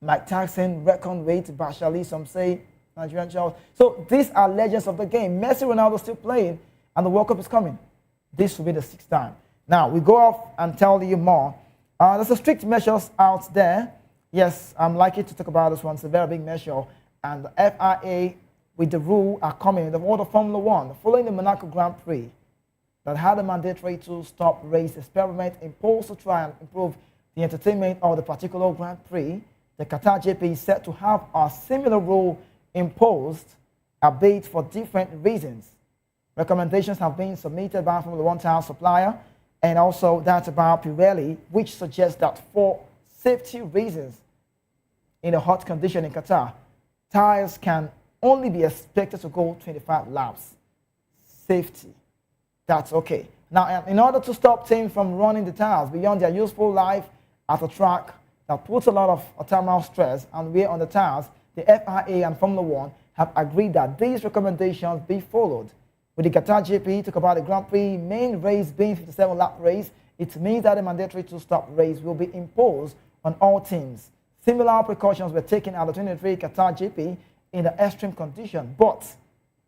[SPEAKER 19] Mike Tyson, reckon weight, Bashali, some say Nigerian child. So these are legends of the game. Messi, Ronaldo still playing, and the World Cup is coming. This will be the 6th time. Now, we go off and tell you more. There's a strict measures out there Yes, I'm likely to talk about this one. It's a very big measure. And the FIA, with the rule, are coming. The order Formula One, following the Monaco Grand Prix, that had a mandatory two-stop race experiment imposed to try and improve the entertainment of the particular Grand Prix. The Qatar GP is set to have a similar rule imposed, albeit for different reasons. Recommendations have been submitted by Formula One tire supplier, and also that's about Pirelli, which suggests that for safety reasons, in a hot condition in Qatar, tires can only be expected to go 25 laps. Safety. That's okay. Now, in order to stop teams from running the tires beyond their useful life at a track that puts a lot of thermal stress and wear on the tires, the FIA and Formula One have agreed that these recommendations be followed. With the Qatar GP talk about the Grand Prix main race being 57-lap race, it means that a mandatory two-stop race will be imposed on all teams. Similar precautions were taken at the 2023 Qatar GP in the extreme condition, but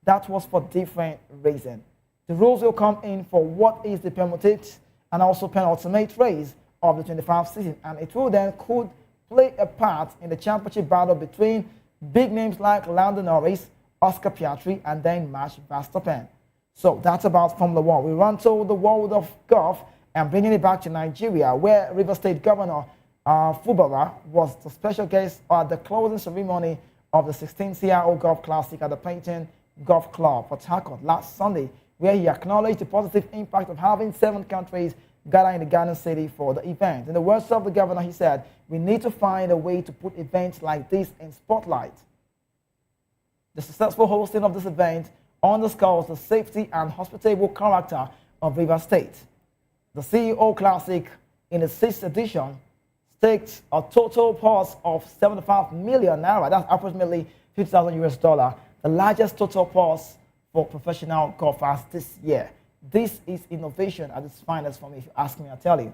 [SPEAKER 19] that was for different reasons. The rules will come in for what is the permuted and also penultimate race of the 25 season, and it will then could play a part in the championship battle between big names like Lando Norris, Oscar Piastri, and then Max Verstappen. So that's about Formula One. We run to the world of golf and bringing it back to Nigeria, where River State Governor Fubara was the special guest at the closing ceremony of the 16th CIO Golf Classic at the Payton Golf Club, Port Harcourt, last Sunday, where he acknowledged the positive impact of having 7 countries gather in the Garden City for the event. In the words of the governor, he said, "We need to find a way to put events like this in spotlight." The successful hosting of this event underscores the safety and hospitable character of River State. The CEO Classic, in its 6th edition, staked a total purse of 75 million naira, that's approximately $50,000, the largest total purse for professional golfers this year. This is innovation at its finest for me, if you ask me, I'll tell you.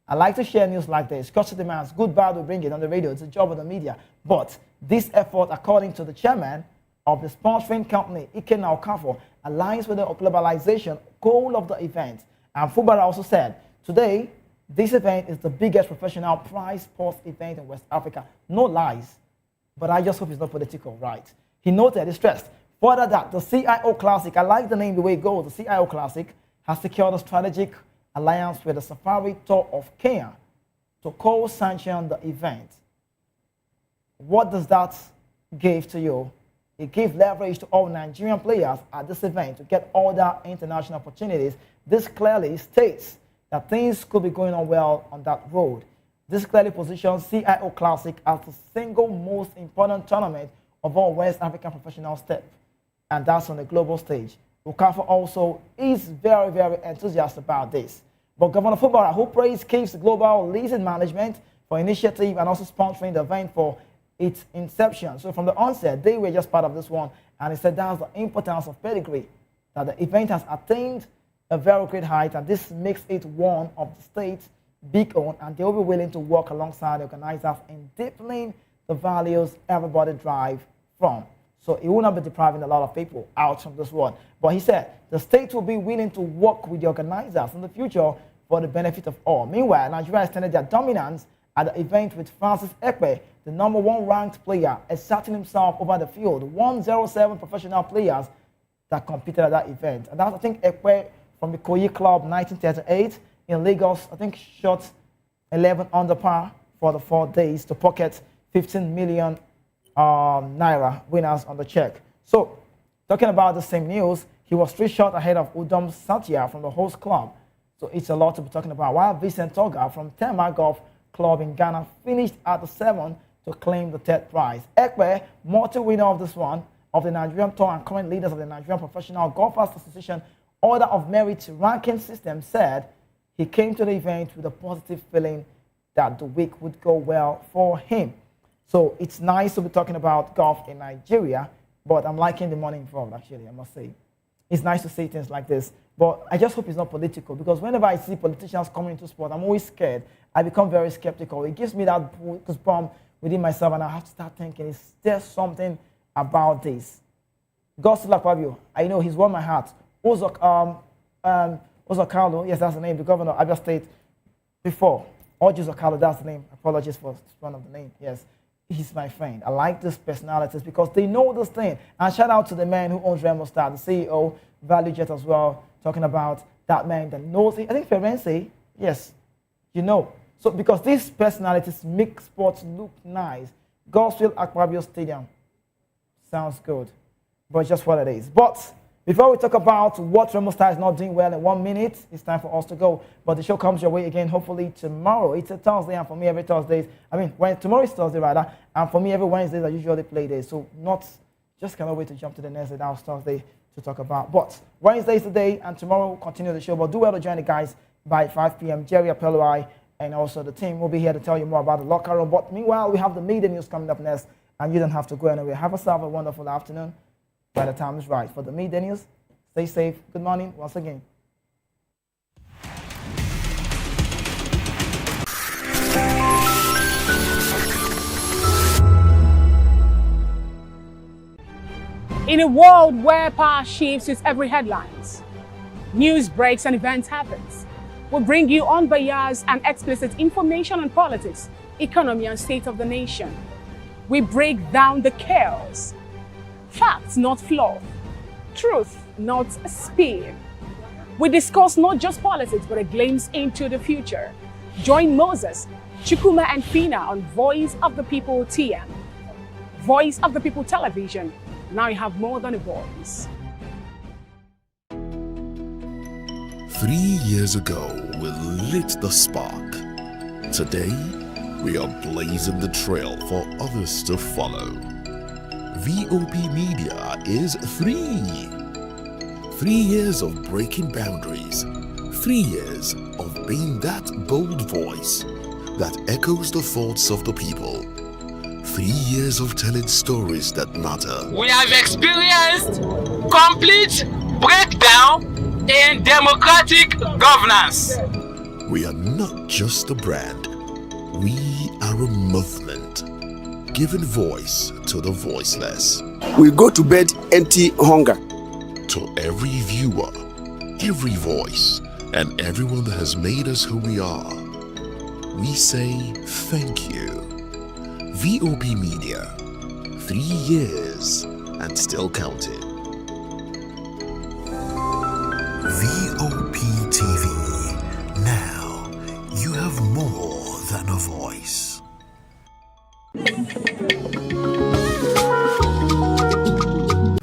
[SPEAKER 19] I like to share news like this. Cost demands, good, bad, we bring it on the radio. It's a job of the media. But this effort, according to the chairman of the sponsoring company, Ike Naokafo, aligns with the globalization goal of the event. And Fubara also said, today, this event is the biggest professional prize sports event in West Africa. No lies, but I just hope it's not political, right? He noted, he stressed, further that the CIO Classic, I like the name the way it goes, the CIO Classic has secured a strategic alliance with the Safari Tour of Kenya to co-sanction the event. What does that give to you? It gave leverage to all Nigerian players at this event to get other international opportunities. This clearly states that things could be going on well on that road. This clearly positions CIO Classic as the single most important tournament of all West African professional step, and that's on the global stage. Okafor also is very, very enthusiastic about this. But Governor Fubara, who praised Cape's global leasing management for initiative and also sponsoring the event for its inception. So from the onset, they were just part of this one, and he said that's the importance of pedigree, that the event has attained a very great height, and this makes it one of the state's big own, and they'll be willing to work alongside the organizers in deepening the values everybody drive from. So it will not be depriving a lot of people out from this one. But he said the state will be willing to work with the organizers in the future for the benefit of all. Meanwhile, Nigeria extended their dominance at the event with Francis Ekpe, the #1 ranked player, asserting himself over the field. 107 professional players that competed at that event. And that's, I think, Ekpe from the Koyi Club, 1938 in Lagos, I think shot 11 under par for the 4 days to pocket 15 million naira winners on the check. So, talking about the same news, he was 3 shots ahead of Udom Satya from the host club. So it's a lot to be talking about. While Vincent Toga from Tema Golf Club in Ghana finished at the 7th to claim the 3rd prize. Ekpe, multi-winner of this one, of the Nigerian Tour and current leaders of the Nigerian Professional Golfers Association Order of Merit ranking system, said he came to the event with a positive feeling that the week would go well for him. So it's nice to be talking about golf in Nigeria, but I'm liking the money involved, actually, I must say. It's nice to see things like this, but I just hope it's not political, because whenever I see politicians coming into sport, I'm always scared. I become very skeptical. It gives me that goosebump within myself, and I have to start thinking, is there something about this? Goodluck Jonathan, I know he's won my heart. Ozokalo, yes, that's the name, the governor of Abia State before. Orjus Okalo, that's the name. Apologies for one of the name. Yes, he's my friend. I like these personalities because they know this thing. And shout out to the man who owns Remo Star, the CEO, ValueJet as well, talking about that man that knows it. I think Ferenc, yes, you know. So because these personalities make sports look nice, Godswill Akpabio Stadium sounds good, but it's just what it is. But before we talk about what Remo Star is not doing well in 1 minute, it's time for us to go. But the show comes your way again, hopefully tomorrow. It's a Thursday, and for me, every Thursday, tomorrow is Thursday, rather, and for me, every Wednesday I usually play days. So just cannot wait to jump to the next day. That was Thursday to talk about. But Wednesday is the day, and tomorrow we'll continue the show. But do well to join the guys by 5 p.m. Jerry Apeloi and also the team will be here to tell you more about the locker room. But meanwhile, we have the media news coming up next, and you don't have to go anywhere. Have yourself a wonderful afternoon by the time is right. For the media news, stay safe. Good morning once again.
[SPEAKER 10] In a world where power shifts with every headlines, news breaks and events happens, we'll bring you unbiased and explicit information on politics, economy and state of the nation. We break down the chaos. Facts, not fluff. Truth, not spin. We discuss not just politics, but a glimpse into the future. Join Moses, Chukuma and Fina on Voice of the People TM. Voice of the People Television. Now you have more than a voice.
[SPEAKER 9] 3 years ago, we lit the spark. Today, we are blazing the trail for others to follow. VOP Media is 3 years of breaking boundaries. 3 years of being that bold voice that echoes the thoughts of the people. 3 years of telling stories that matter.
[SPEAKER 8] We have experienced complete breakdown in democratic governance.
[SPEAKER 9] We are not just a brand. We are a movement, giving voice to the voiceless.
[SPEAKER 24] We go to bed empty hunger.
[SPEAKER 9] To every viewer, every voice, and everyone that has made us who we are, we say thank you. VOP Media, 3 years and still counting.
[SPEAKER 1] VOP TV. Now you have more than a voice.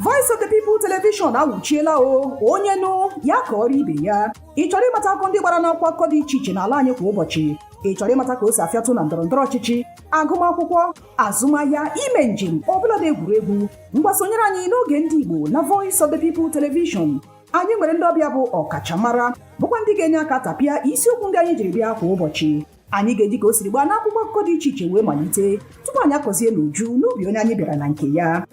[SPEAKER 11] Voice of the People Television awuchiela o onye nụ ya ka ọrụ ibe ya. Ị chọrọ ịmata akụkọ ndị gbara n'akwụkwọ akụkọ dị iche iche n'ala anyị kwa ụbọchị. Ị chọrọ ịmata ka o si afịatụ na ndọrọndọrọ ọchịchị, agụmakwụkwọ, azụmahịa, ime njem, ọbụladị egwuregwu. Mgbasonyere anyị n'oge ndị Igbo na Voice of the People Television. Anyị nwere ndị ọbịa bụ ọkachamara bụkwa ndị ga-enye aka tapịa isiokwu ndị anyị jiri bịa kwa ụbọchị. Anyị ga-eji ka o siri gbaa n'akwụkwọ akụkọ dị iche iche wee malite tupu anyị akọzie n'uju n'ubi onye anyị bịara na nke ya.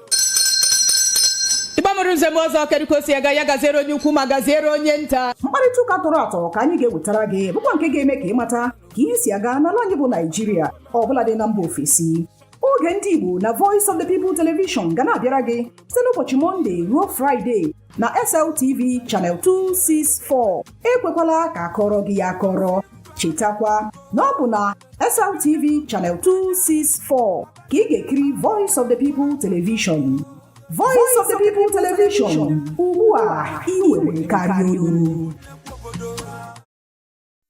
[SPEAKER 14] Ịgbamụrụ nzem ọzọ kedụkosi ya gaziere onye ukwu ma gaziere onye nta.
[SPEAKER 11] Mkparịta ụka tọrọ atọ ka anyị ga-ewetara gị bụkwa nke ga-eme ka ịmata ka ihe si aga n'ala anyị bụ Naịjirịa ọbụladị na mba ofesi. Oge ndị Igbo na Voice of the People Television ga na-abịara gị site n'ụbọchị Mọnde ruo Fraịde na SLTV Channel 264. Ekwekwala ka akọrọ gị ya akọrọ. Chetakwa na ọ bụ na SLTV Channel 264 ka ị ga-ekiri Voice of the People Television. Voice of the People Television. Ugbu a ị nwere karịa olu.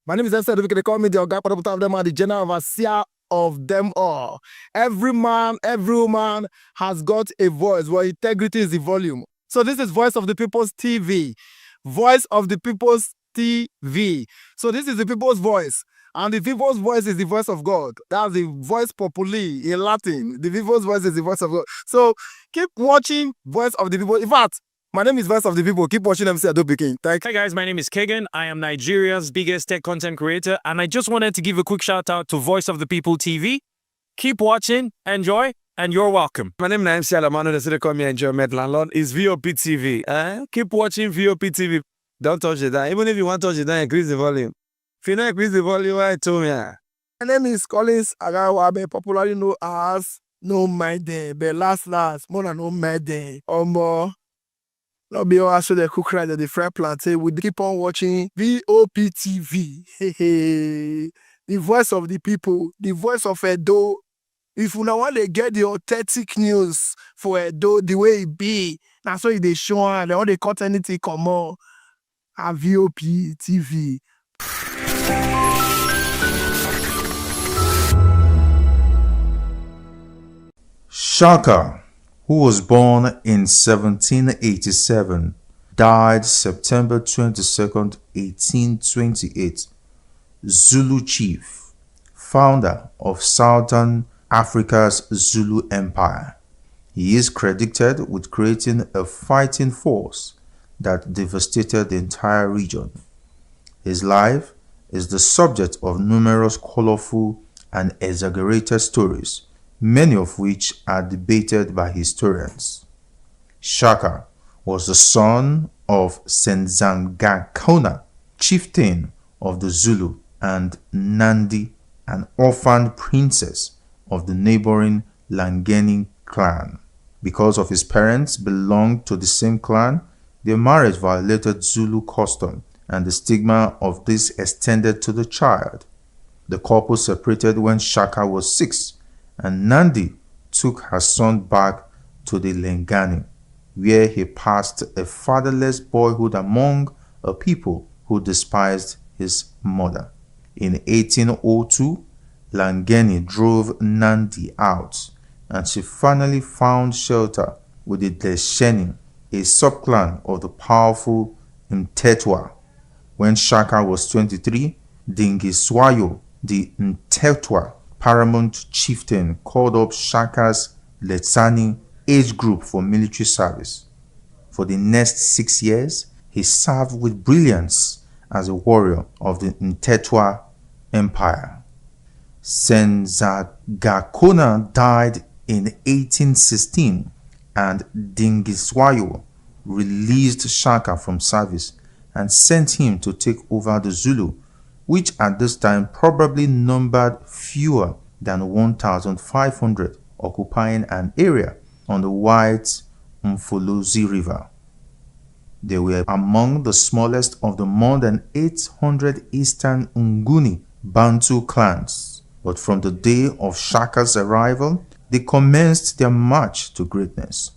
[SPEAKER 12] My name is Esther. They call me the Oga of them are the general overseer of them all. Every man, every woman has got a voice where integrity is the volume. So this is Voice of the People's TV. Voice of the People's TV. So this is the people's voice. And the people's voice is the voice of God. That's the voice populi in Latin. The people's voice is the voice of God. So keep watching Voice of the People. In fact, my name is Voice of the People. Keep watching MC Adobe.
[SPEAKER 15] Hi guys, my name is Kagan. I am Nigeria's biggest tech content creator. And I just wanted to give a quick shout out to Voice of the People TV. Keep watching, enjoy, and you're welcome.
[SPEAKER 23] My name is MC Alamano. They call me Enjoyment Landlord. It's VOP TV. Keep watching VOP TV. Don't touch it down. Even if you want to touch it down, increase the volume. If you don't increase the volume, why told me?
[SPEAKER 12] My name is Collins Agawabe, popularly known as No Mide, but last, more than No Mide. Or more. No be all so the cook right at the fry plantain. We keep on watching VOP TV. Hey, the voice of the people, the voice of Edo. If you want to get the authentic news for Edo the way it be, that's why they show and all the cut anything come on at VOP TV.
[SPEAKER 2] Shaka, who was born in 1787, died September 22nd, 1828. Zulu chief, founder of Southern Africa's Zulu Empire. He is credited with creating a fighting force that devastated the entire region. His life is the subject of numerous colorful and exaggerated stories, many of which are debated by historians. Shaka was the son of Senzangakona, chieftain of the Zulu, and Nandi, an orphaned princess of the neighboring Langeni clan. Because of his parents belonged to the same clan, their marriage violated Zulu custom, and the stigma of this extended to the child. The couple separated when Shaka was 6, and Nandi took her son back to the Lengani, where he passed a fatherless boyhood among a people who despised his mother. In 1802, Langeni drove Nandi out, and she finally found shelter with the Desheni, a subclan of the powerful Mtetwa. When Shaka was 23, Dingiswayo, the Mtetwa paramount chieftain, called up Shaka's Letsani age group for military service. For the next 6 years, he served with brilliance as a warrior of the Mtetwa Empire. Senzagakona died in 1816, and Dingiswayo released Shaka from service and sent him to take over the Zulu, which at this time probably numbered fewer than 1,500, occupying an area on the White Mfolozi River. They were among the smallest of the more than 800 Eastern Nguni Bantu clans, but from the day of Shaka's arrival, they commenced their march to greatness.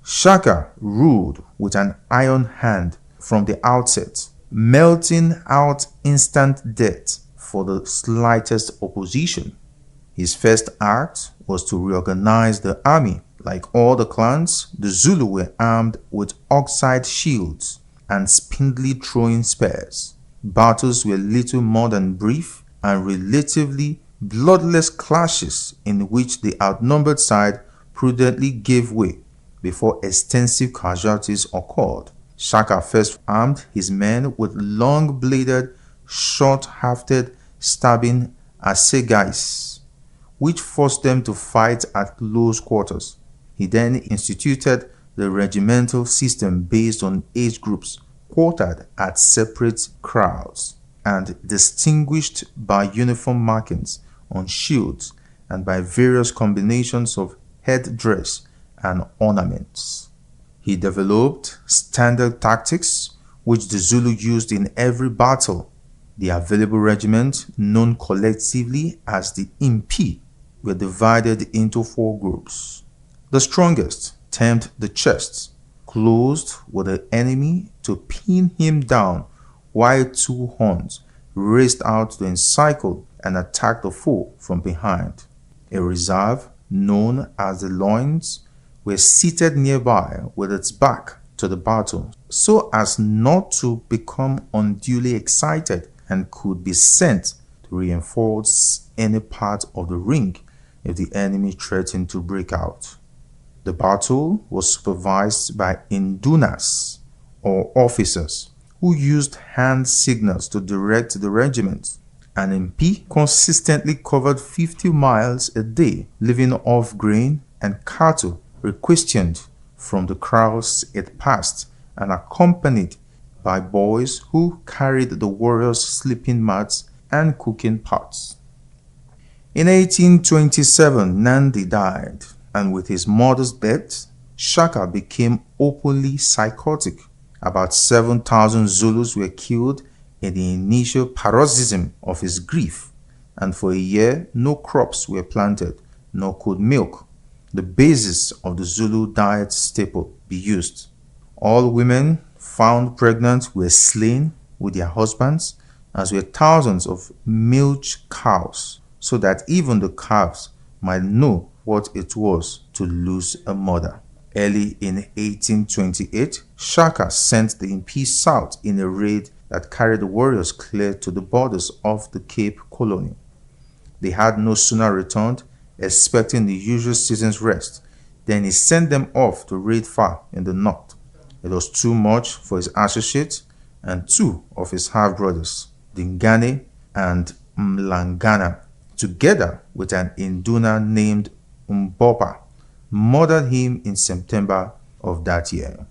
[SPEAKER 2] Shaka ruled with an iron hand from the outset, melting out instant death for the slightest opposition. His first act was to reorganize the army. Like all the clans, the Zulu were armed with oxide shields and spindly throwing spears. Battles were little more than brief and relatively bloodless clashes in which the outnumbered side prudently gave way before extensive casualties occurred. Shaka first armed his men with long-bladed, short-hafted stabbing assegais, which forced them to fight at close quarters. He then instituted the regimental system based on age groups quartered at separate crowds and distinguished by uniform markings on shields and by various combinations of headdress and ornaments. He developed standard tactics which the Zulu used in every battle. The available regiments, known collectively as the Impi, were divided into 4 groups. The strongest, termed the chest, closed with the enemy to pin him down, while 2 horns raced out to encircle and attack the foe from behind. A reserve, known as the loins, were seated nearby with its back to the battle, so as not to become unduly excited, and could be sent to reinforce any part of the ring if the enemy threatened to break out. The battle was supervised by indunas, or officers, who used hand signals to direct the regiment. An MP consistently covered 50 miles a day, living off grain and cattle requestioned from the crowds it passed, and accompanied by boys who carried the warriors' sleeping mats and cooking pots. In 1827, Nandi died, and with his mother's death, Shaka became openly psychotic. About 7,000 Zulus were killed in the initial paroxysm of his grief. and for a year no crops were planted, nor could milk, the basis of the Zulu diet staple, be used. All women found pregnant were slain with their husbands, as were thousands of milch cows, so that even the calves might know what it was to lose a mother. Early in 1828, Shaka sent the Impi south in a raid that carried the warriors clear to the borders of the Cape Colony. They had no sooner returned, expecting the usual season's rest, than he sent them off to raid far in the north. It was too much for his associates and two of his half-brothers, Dingane and Mlangana, together with an Induna named Mbopa, murdered him in September of that year.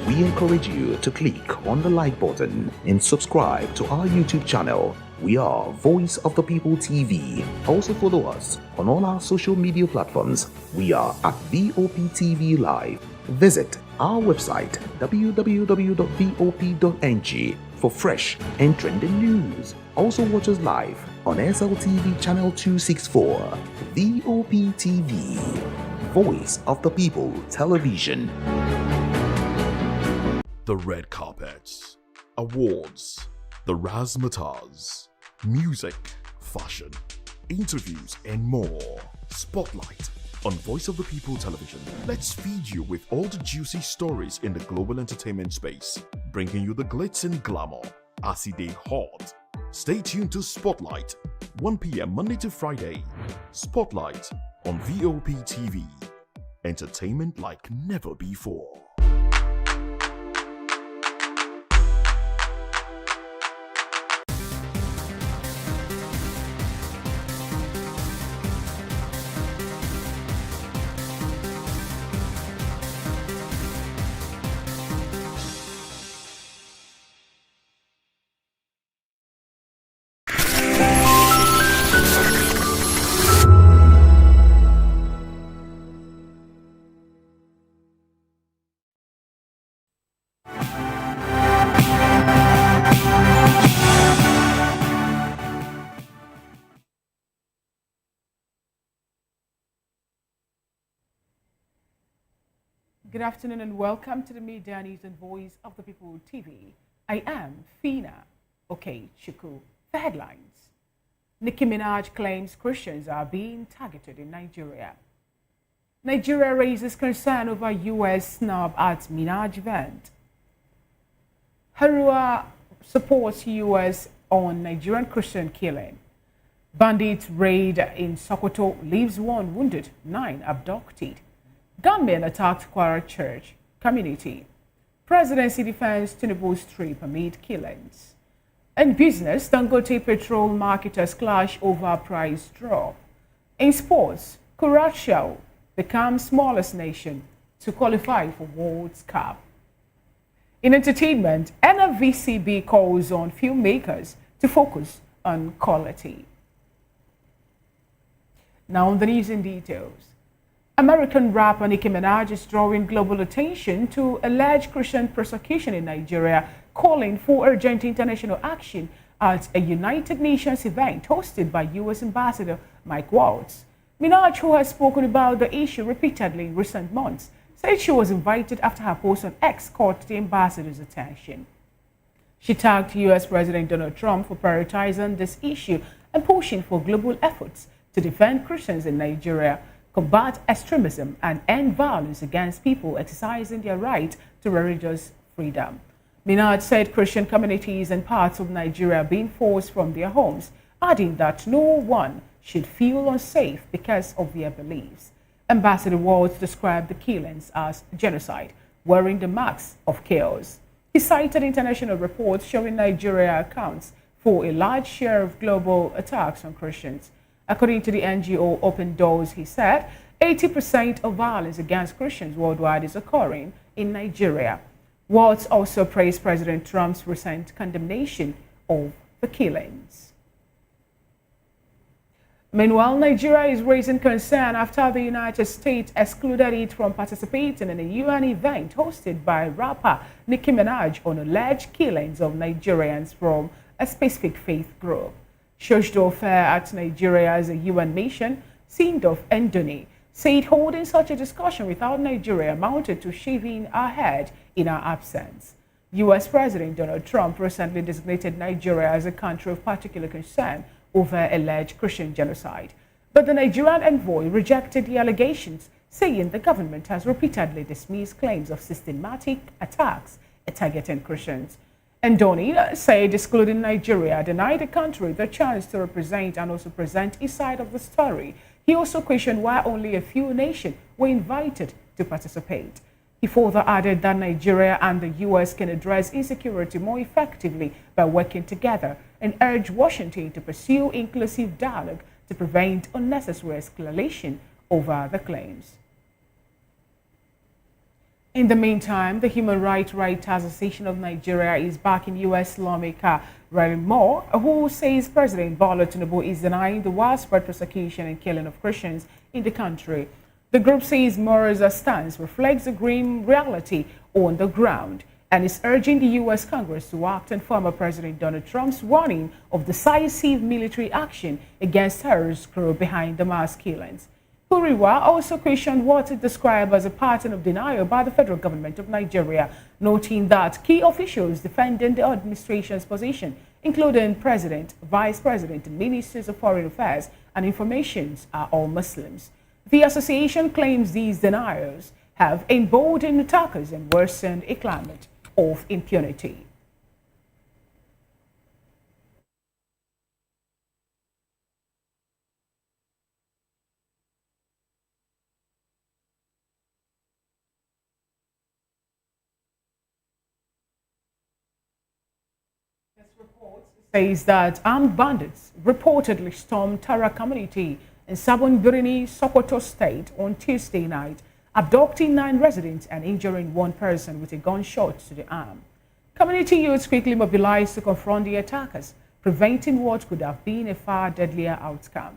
[SPEAKER 4] We encourage you to click on the like button and subscribe to our YouTube channel. We are Voice of the People TV. Also follow us on all our social media platforms. We are at VOP TV Live. Visit our website www.vop.ng for fresh and trending news. Also watch us live on SLTV channel 264. VOP TV, Voice of the People Television.
[SPEAKER 9] The red carpets, awards, the razzmatazz, music, fashion, interviews, and more. Spotlight on Voice of the People Television. Let's feed you with all the juicy stories in the global entertainment space, bringing you the glitz and glamour as it is hot. Stay tuned to Spotlight, 1 p.m. Monday to Friday. Spotlight on VOP TV. Entertainment like never before.
[SPEAKER 10] Good afternoon and welcome to the Media News and Voice of the People TV. I am Fina Okechukwu. The headlines. Nicki Minaj claims Christians are being targeted in Nigeria. Nigeria raises concern over U.S. snub at Minaj event. Harua supports U.S. on Nigerian Christian killing. Bandits raid in Sokoto leaves 1 wounded, 9 abducted. Gunmen attacked Kwara Church community. Presidency defends Tinubu's trip amid killings. In business, Dangote petrol marketers clash over price drop. In sports, Curacao becomes smallest nation to qualify for World Cup. In entertainment, NFVCB calls on filmmakers to focus on quality. Now on the news in details. American rapper Nicki Minaj is drawing global attention to alleged Christian persecution in Nigeria, calling for urgent international action at a United Nations event hosted by U.S. Ambassador Mike Waltz. Minaj, who has spoken about the issue repeatedly in recent months, said she was invited after her post on X caught the ambassador's attention. She tagged U.S. President Donald Trump for prioritizing this issue and pushing for global efforts to defend Christians in Nigeria, combat extremism, and end violence against people exercising their right to religious freedom. Minaj said Christian communities and parts of Nigeria are being forced from their homes, adding that no one should feel unsafe because of their beliefs. Ambassador Waltz described the killings as genocide, wearing the marks of chaos. He cited international reports showing Nigeria accounts for a large share of global attacks on Christians. According to the NGO Open Doors, he said 80% of violence against Christians worldwide is occurring in Nigeria. Waltz also praised President Trump's recent condemnation of the killings. Meanwhile, Nigeria is raising concern after the United States excluded it from participating in a UN event hosted by rapper Nicki Minaj on alleged killings of Nigerians from a specific faith group. Shojdo Fair at Nigeria as a UN mission, Sindov Endoni, said holding such a discussion without Nigeria amounted to shaving our head in our absence. U.S. President Donald Trump recently designated Nigeria as a country of particular concern over alleged Christian genocide. But the Nigerian envoy rejected the allegations, saying the government has repeatedly dismissed claims of systematic attacks targeting Christians. Endoni said excluding Nigeria denied the country the chance to represent and also present his side of the story. He also questioned why only a few nations were invited to participate. He further added that Nigeria and the U.S. can address insecurity more effectively by working together and urged Washington to pursue inclusive dialogue to prevent unnecessary escalation over the claims. In the meantime, the Human Rights Association of Nigeria is backing U.S. lawmaker Riley Moore, who says President Bola Tinubu is denying the widespread persecution and killing of Christians in the country. The group says Moore's stance reflects the grim reality on the ground and is urging the U.S. Congress to act on former President Donald Trump's warning of decisive military action against terrorist group behind the mass killings. Kuriwa also questioned what it described as a pattern of denial by the federal government of Nigeria, noting that key officials defending the administration's position, including President, Vice President, and Ministers of Foreign Affairs and Information, are all Muslims. The association claims these denials have emboldened attackers and worsened a climate of impunity. This report says that armed bandits reportedly stormed Tara community in Sabon Birni, Sokoto State on Tuesday night, abducting 9 residents and injuring 1 person with a gunshot to the arm. Community youths quickly mobilized to confront the attackers, preventing what could have been a far deadlier outcome.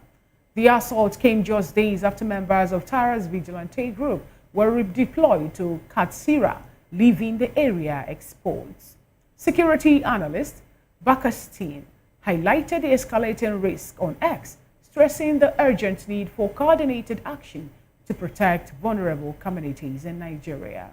[SPEAKER 10] The assault came just days after members of Tara's vigilante group were redeployed to Katsira, leaving the area exposed. Security analyst Bakastin highlighted the escalating risk on X, stressing the urgent need for coordinated action to protect vulnerable communities in Nigeria.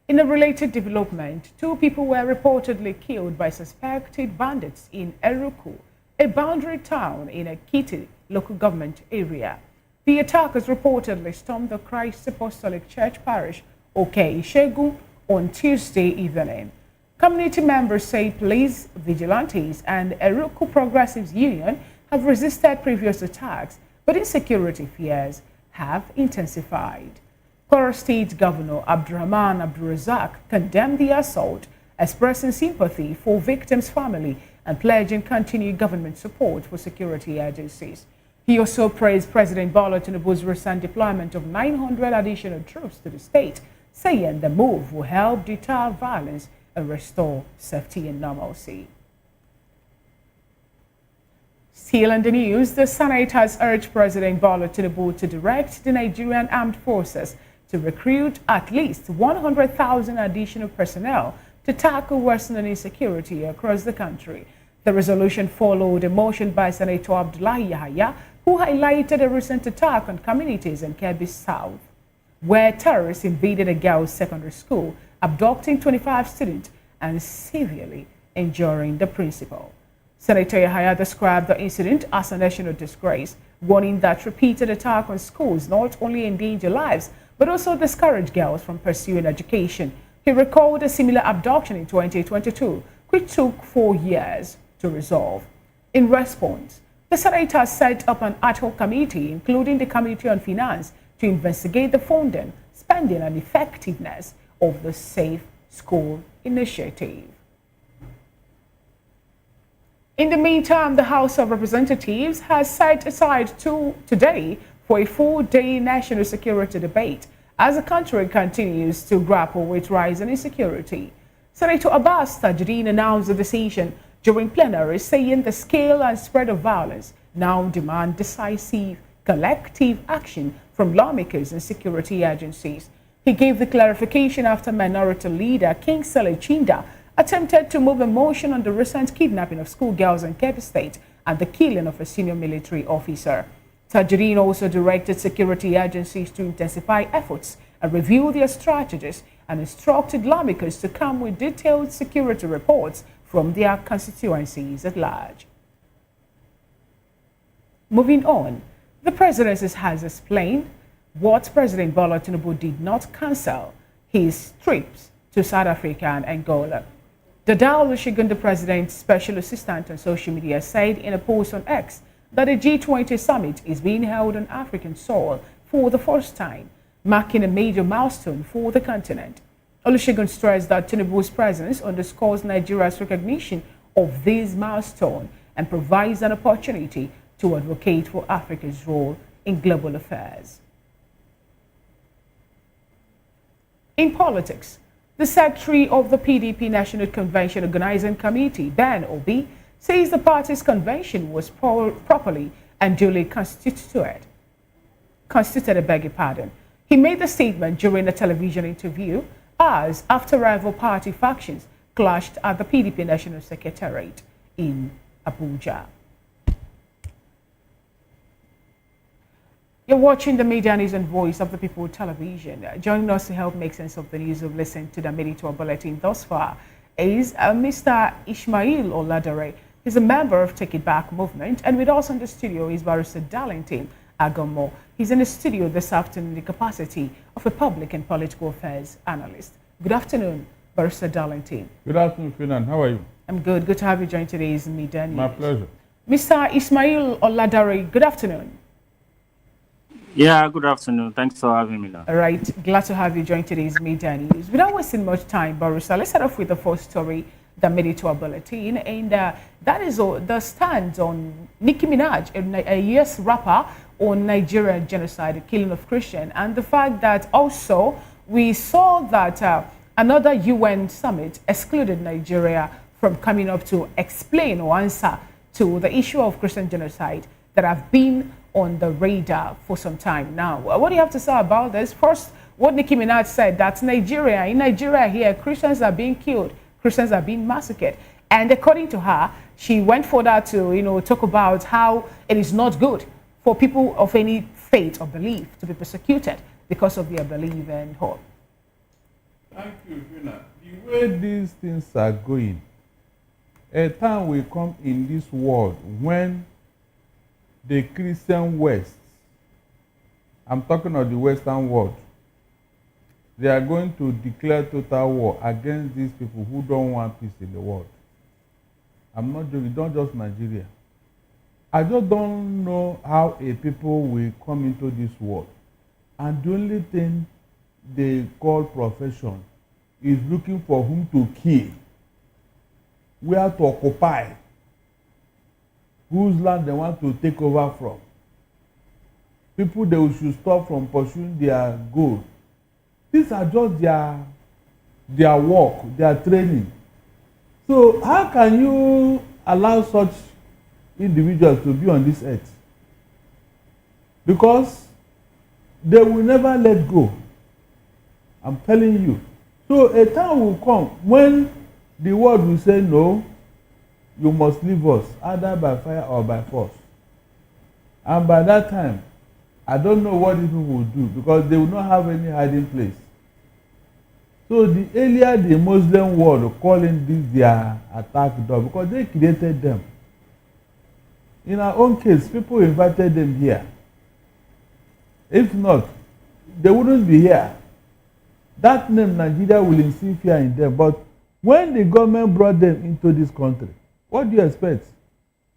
[SPEAKER 10] In a related development, 2 people were reportedly killed by suspected bandits in Eruku, a boundary town in a Ekiti local government area. The attackers reportedly stormed the Christ Apostolic Church Parish, Oke-Ishegun, on Tuesday evening. Community members say police, vigilantes, and Eruku Progressives Union have resisted previous attacks, but insecurity fears have intensified. Kwara State Governor Abdurrahman Abdulrazak condemned the assault, expressing sympathy for victims' family and pledging continued government support for security agencies. He also praised President Bola Tinubu's recent deployment of 900 additional troops to the state, saying the move will help deter violence and restore safety and normalcy. Still in the news, the Senate has urged President Bola Tinubu to direct the Nigerian Armed Forces to recruit at least 100,000 additional personnel to tackle worsening insecurity across the country. The resolution followed a motion by Senator Abdullahi Yahaya, who highlighted a recent attack on communities in Kebbi South, where terrorists invaded a girls' secondary school, abducting 25 students and severely injuring the principal. Senator Yahaya described the incident as a national disgrace, warning that repeated attack on schools not only endanger lives, but also discourage girls from pursuing education. He recalled a similar abduction in 2022, which took 4 years to resolve. In response, the Senate has set up an ad hoc committee, including the Committee on Finance, to investigate the funding, spending, and effectiveness of the Safe School Initiative. In the meantime, the House of Representatives has set aside today for a full-day national security debate as the country continues to grapple with rising insecurity. Senator Abbas Tajuddin announced the decision during plenary, saying the scale and spread of violence now demand decisive, collective action from lawmakers and security agencies. He gave the clarification after Minority Leader Kingsley Chinda attempted to move a motion on the recent kidnapping of schoolgirls in Kebbi State and the killing of a senior military officer. Tajudeen also directed security agencies to intensify efforts and review their strategies and instructed lawmakers to come with detailed security reports from their constituencies at large. Moving on, the presidency has explained what President Bola Tinubu did not cancel his trips to South Africa and Angola. Dada Olusegun, the president's special assistant on social media, said in a post on X that the G20 summit is being held on African soil for the first time, marking a major milestone for the continent. Olusegun stressed that Tinubu's presence underscores Nigeria's recognition of this milestone and provides an opportunity to advocate for Africa's role in global affairs. In politics, the secretary of the PDP National Convention Organizing Committee, Ben Obi, says the party's convention was properly and duly constituted. He made the statement during a television interview as after rival party factions clashed at the PDP National Secretariat in Abuja. You're watching the Media News and Voice of the People television. Joining us to help make sense of the news we've listened to the Meditor Bulletin thus far is Mr. Ismail Oladare. He's a member of Take It Back movement, and with us in the studio is Barrister Darlington Agomo. He's in the studio this afternoon in the capacity of a public and political affairs analyst. Good afternoon, Barrister Darlington.
[SPEAKER 6] Good afternoon, Finan. How are you?
[SPEAKER 10] I'm good. Good to have you join today's Media News.
[SPEAKER 6] My pleasure.
[SPEAKER 10] Mr. Ismail Oladare, good afternoon.
[SPEAKER 16] Yeah, good afternoon. Thanks for having me now.
[SPEAKER 10] All right, glad to have you join today's Media News. Without wasting much time, Barrister, let's start off with the first story that made it to our bulletin, and that is the stand on Nicki Minaj, a US rapper, on Nigerian genocide, the killing of Christians, and the fact that also we saw that another UN summit excluded Nigeria from coming up to explain or answer to the issue of Christian genocide that have been on the radar for some time now. What do you have to say about this? First, what Nicki Minaj said, that in Nigeria here, Christians are being killed, Christians are being massacred. And according to her, she went further to, talk about how it is not good for people of any faith or belief to be persecuted because of their belief and hope.
[SPEAKER 6] Thank you, Fina. The way these things are going, a time will come in this world when the Christian West, I'm talking of the Western world, they are going to declare total war against these people who don't want peace in the world. I'm not joking, not just Nigeria. I just don't know how a people will come into this world, and the only thing they call profession is looking for whom to kill, where to occupy, whose land they want to take over from. People they should stop from pursuing their goal. These are just their work, their training. So how can you allow such individuals to be on this earth? Because they will never let go. I'm telling you. So a time will come when the world will say, no, you must leave us, either by fire or by force. And by that time, I don't know what these people will do, because they will not have any hiding place. So the earlier the Muslim world calling this their attack dog, because they created them. In our own case, people invited them here. If not, they wouldn't be here. That name, Nigeria, will instill fear in them. But when the government brought them into this country, what do you expect?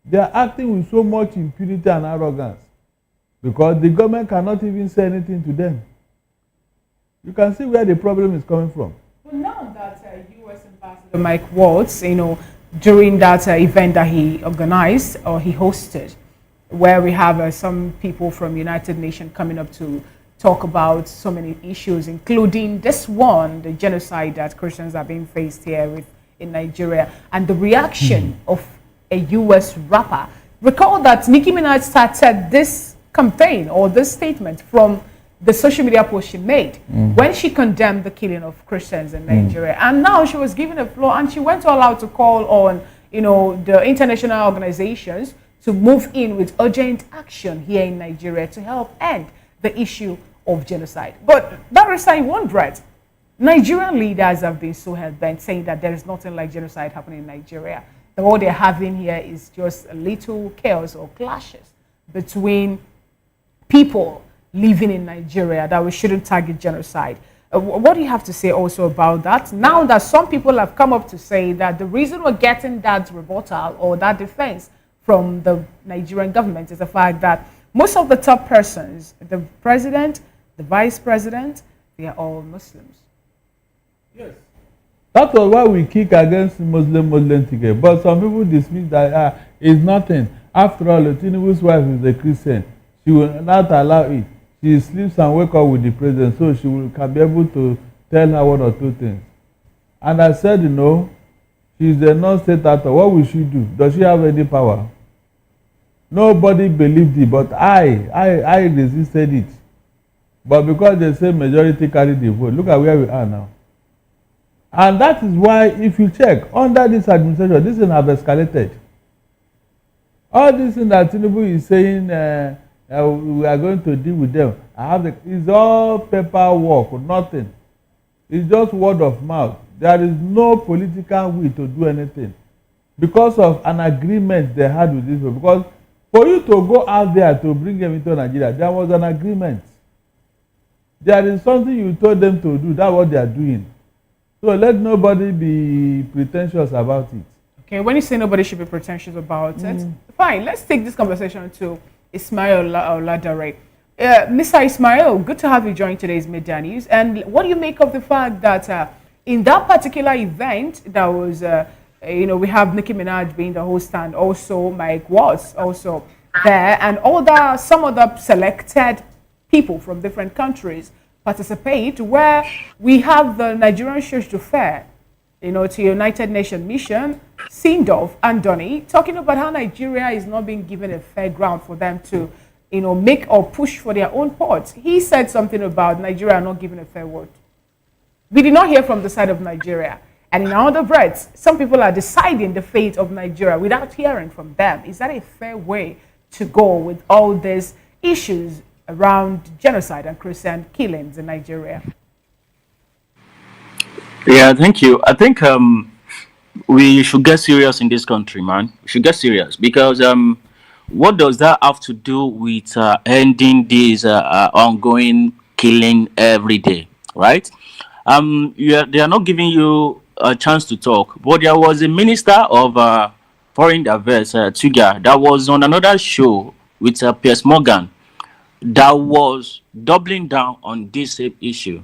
[SPEAKER 6] They are acting with so much impunity and arrogance because the government cannot even say anything to them. You can see where the problem is coming from.
[SPEAKER 10] Well, now that U.S. Ambassador Mike Waltz, during that event that he organized or he hosted, where we have some people from United Nations coming up to talk about so many issues, including this one, the genocide that Christians are being faced here with in Nigeria, and the reaction of a US rapper. Recall that Nicki Minaj started this campaign or this statement from the social media post she made when she condemned the killing of Christians in Nigeria. And now she was given a floor, and she went all out to call on, the international organizations to move in with urgent action here in Nigeria to help end the issue of genocide. But that is in one breath, Nigerian leaders have been so hell-bent saying that there is nothing like genocide happening in Nigeria. That what they're having here is just a little chaos or clashes between people living in Nigeria, that we shouldn't target genocide. What do you have to say also about that? Now that some people have come up to say that the reason we're getting that rebuttal or that defense from the Nigerian government is the fact that most of the top persons, the president, the vice president, they are all Muslims.
[SPEAKER 6] Yes. That was why we kick against Muslim ticket. But some people dismiss that it's nothing. After all, Tinubu's wife is a Christian. She will not allow it. She sleeps and wakes up with the president, so she can be able to tell her one or two things. And I said, she's a non-state actor. What will she do? Does she have any power? Nobody believed it, but I resisted it. But because they say majority carried the vote, look at where we are now. And that is why, if you check, under this administration, this thing have escalated. All this thing that Tinubu is saying, we are going to deal with them. It's all paperwork, nothing. It's just word of mouth. There is no political will to do anything because of an agreement they had with this people. Because for you to go out there to bring them into Nigeria, there was an agreement. There is something you told them to do. That's what they are doing. So let nobody be pretentious about it.
[SPEAKER 10] Okay, when you say nobody should be pretentious about it, fine. Let's take this conversation to Ismail Oladare. Mr. Ismail, good to have you join today's Media News. And what do you make of the fact that in that particular event, that was, we have Nicki Minaj being the host and also Mike Watts also there, and some other selected people from different countries participate, where we have the Nigerian Church to Fair, to United Nations Mission, Sindov and Donny, talking about how Nigeria is not being given a fair ground for them to, make or push for their own ports. He said something about Nigeria not giving a fair word. We did not hear from the side of Nigeria. And in another breath, some people are deciding the fate of Nigeria without hearing from them. Is that a fair way to go with all these issues around genocide and Christian killings in Nigeria?
[SPEAKER 16] Yeah, thank you. I think we should get serious in this country, man. We should get serious because what does that have to do with ending this ongoing killing every day, right? They are not giving you a chance to talk, but there was a minister of foreign affairs, Tuga, that was on another show with Piers Morgan that was doubling down on this same issue.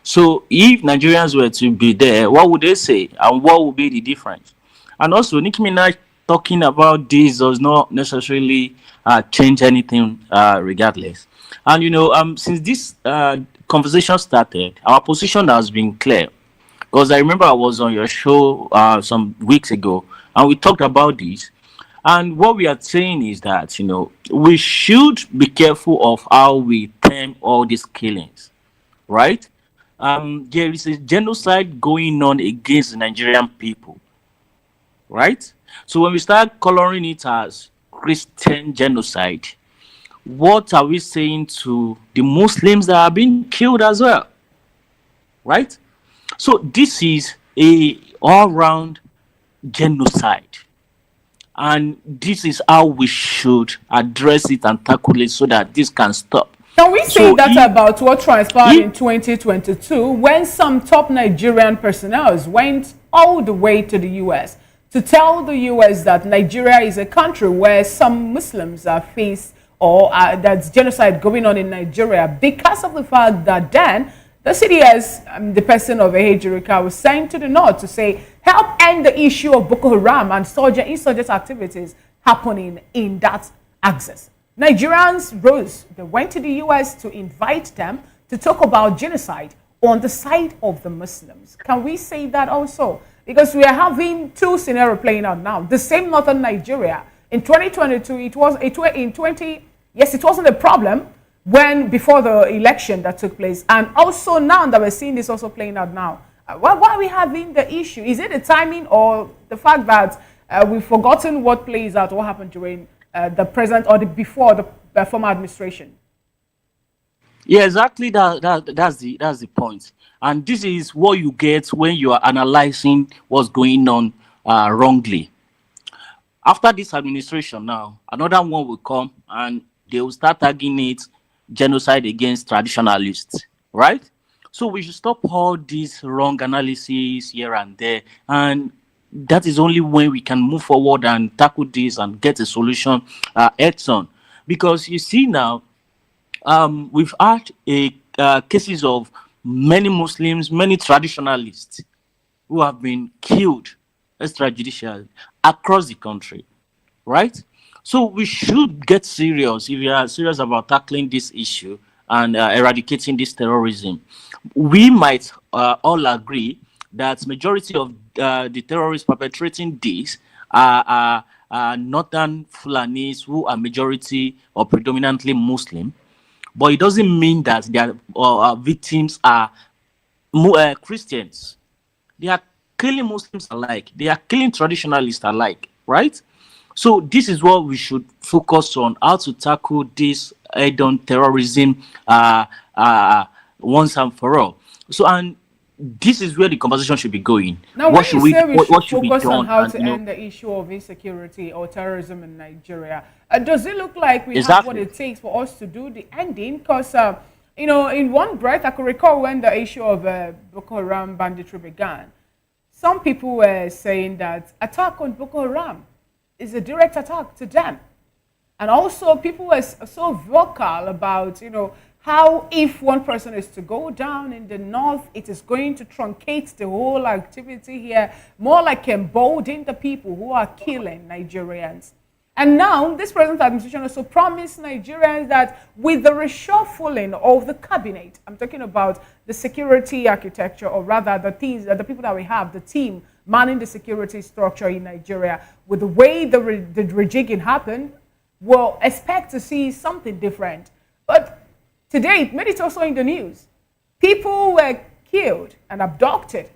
[SPEAKER 16] So if Nigerians were to be there, what would they say and what would be the difference? And also, Nicki Minaj talking about this does not necessarily change anything regardless. And since this conversation started, our position has been clear. Because I remember I was on your show some weeks ago and we talked about this. And what we are saying is that, we should be careful of how we term all these killings, right? There is a genocide going on against the Nigerian people, right? So when we start coloring it as Christian genocide, what are we saying to the Muslims that are being killed as well, right? So this is a all-round genocide. And this is how we should address it and tackle it so that this can stop.
[SPEAKER 10] Can we say that about what transpired in 2022 when some top Nigerian personnel went all the way to the US to tell the US that Nigeria is a country where some Muslims are faced or that's genocide going on in Nigeria because of the fact that then the CDS, the person of Ejirika, was sent to the north to say, help end the issue of Boko Haram and insurgent activities happening in that axis. Nigerians rose. They went to the US to invite them to talk about genocide on the side of the Muslims. Can we say that also? Because we are having two scenarios playing out now. The same northern Nigeria in 2022, it wasn't a problem when before the election that took place, and also now that we're seeing this also playing out now. Why are we having the issue? Is it the timing or the fact that we've forgotten what plays out, what happened during the present or before the former administration?
[SPEAKER 16] Yeah, exactly. That's the point. And this is what you get when you are analyzing what's going on wrongly. After this administration now, another one will come and they will start tagging it genocide against traditionalists, right? So we should stop all these wrong analyses here and there. And that is only when we can move forward and tackle this and get a solution heads on. Because you see now, we've had cases of many Muslims, many traditionalists who have been killed extrajudicially across the country, right? So we should get serious if we are serious about tackling this issue and eradicating this terrorism. We might all agree that majority of the terrorists perpetrating this are northern Fulanis who are majority or predominantly Muslim. But it doesn't mean that their victims are Christians. They are killing Muslims alike. They are killing traditionalists alike, right? So this is what we should focus on, how to tackle this head-on terrorism once and for all. So, and this is where the conversation should be going.
[SPEAKER 10] Now,
[SPEAKER 16] what should we
[SPEAKER 10] focus on how to end the issue of insecurity or terrorism in Nigeria? Does it look like we have what it takes for us to do the ending? Because, in one breath, I could recall when the issue of Boko Haram banditry began, some people were saying that attack on Boko Haram is a direct attack to them. And also people were so vocal about, how if one person is to go down in the north, it is going to truncate the whole activity here, more like embolden the people who are killing Nigerians. And now this present administration also promised Nigerians that with the reshuffling of the cabinet, I'm talking about the security architecture, or rather the people that we have, the team manning the security structure in Nigeria, with the way the rejigging happened, we'll expect to see something different. But today, it made it also in the news. People were killed and abducted.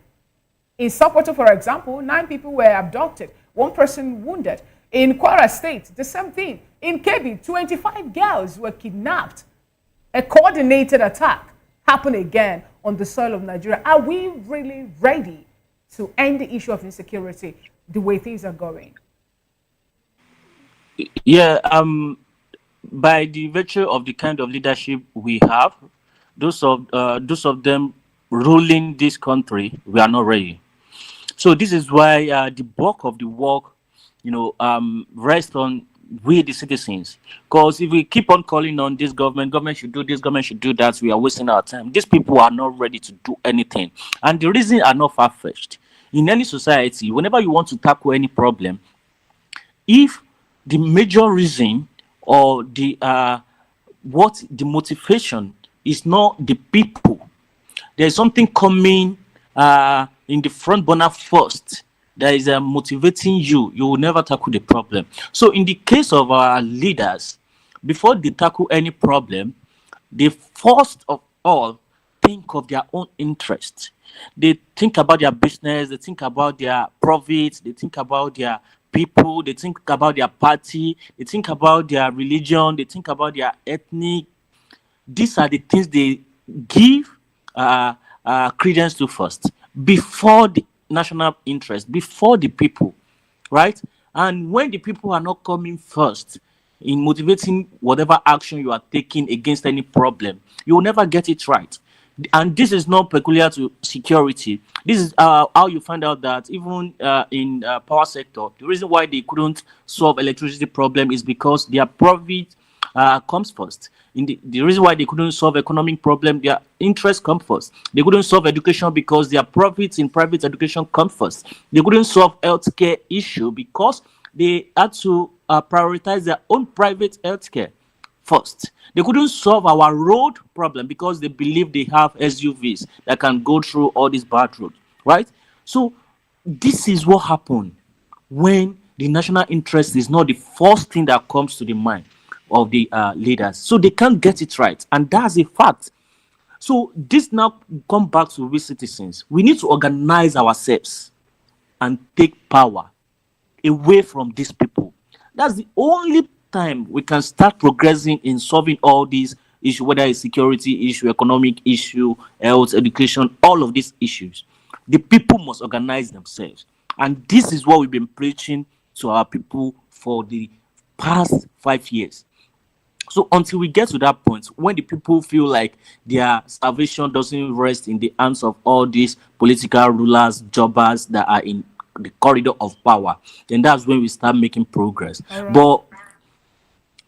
[SPEAKER 10] In Sokoto, for example, 9 people were abducted, 1 person wounded. In Kwara State, the same thing. In Kebbi, 25 girls were kidnapped. A coordinated attack happened again on the soil of Nigeria. Are we really ready to end the issue of insecurity the way things are going?
[SPEAKER 16] Yeah, by the virtue of the kind of leadership we have, those of them ruling this country, we are not ready. So this is why the bulk of the work, rests on we the citizens. Because if we keep on calling on this government should do this, government should do that, we are wasting our time. These people are not ready to do anything, and the reasons are not far-fetched. In any society, whenever you want to tackle any problem, if the major reason or the motivation is not the people, there's something coming in the front burner first that is motivating you, you will never tackle the problem. So in the case of our leaders, before they tackle any problem, they first of all think of their own interest. They think about their business, they think about their profits, they think about their people, they think about their party, they think about their religion, they think about their ethnic. These are the things they give credence to first, before the national interest, before the people, right? And when the people are not coming first in motivating whatever action you are taking against any problem, you will never get it right. And this is not peculiar to security. This is how you find out that even in power sector, the reason why they couldn't solve electricity problem is because their profit comes first. The reason why they couldn't solve economic problem, their interest comes first. They couldn't solve education because their profits in private education come first. They couldn't solve healthcare issue because they had to prioritize their own private healthcare first. They couldn't solve our road problem because they believe they have SUVs that can go through all these bad roads, right? So this is what happened when the national interest is not the first thing that comes to the mind of the leaders. So they can't get it right. And that's a fact. So this now come back to we citizens. We need to organize ourselves and take power away from these people. That's the only time we can start progressing in solving all these issues, whether it's security issue, economic issue, health, education, all of these issues. The people must organize themselves. And this is what we've been preaching to our people for the past 5 years. So until we get to that point, when the people feel like their salvation doesn't rest in the hands of all these political rulers, jobbers that are in the corridor of power, then that's when we start making progress.
[SPEAKER 10] All right.
[SPEAKER 16] But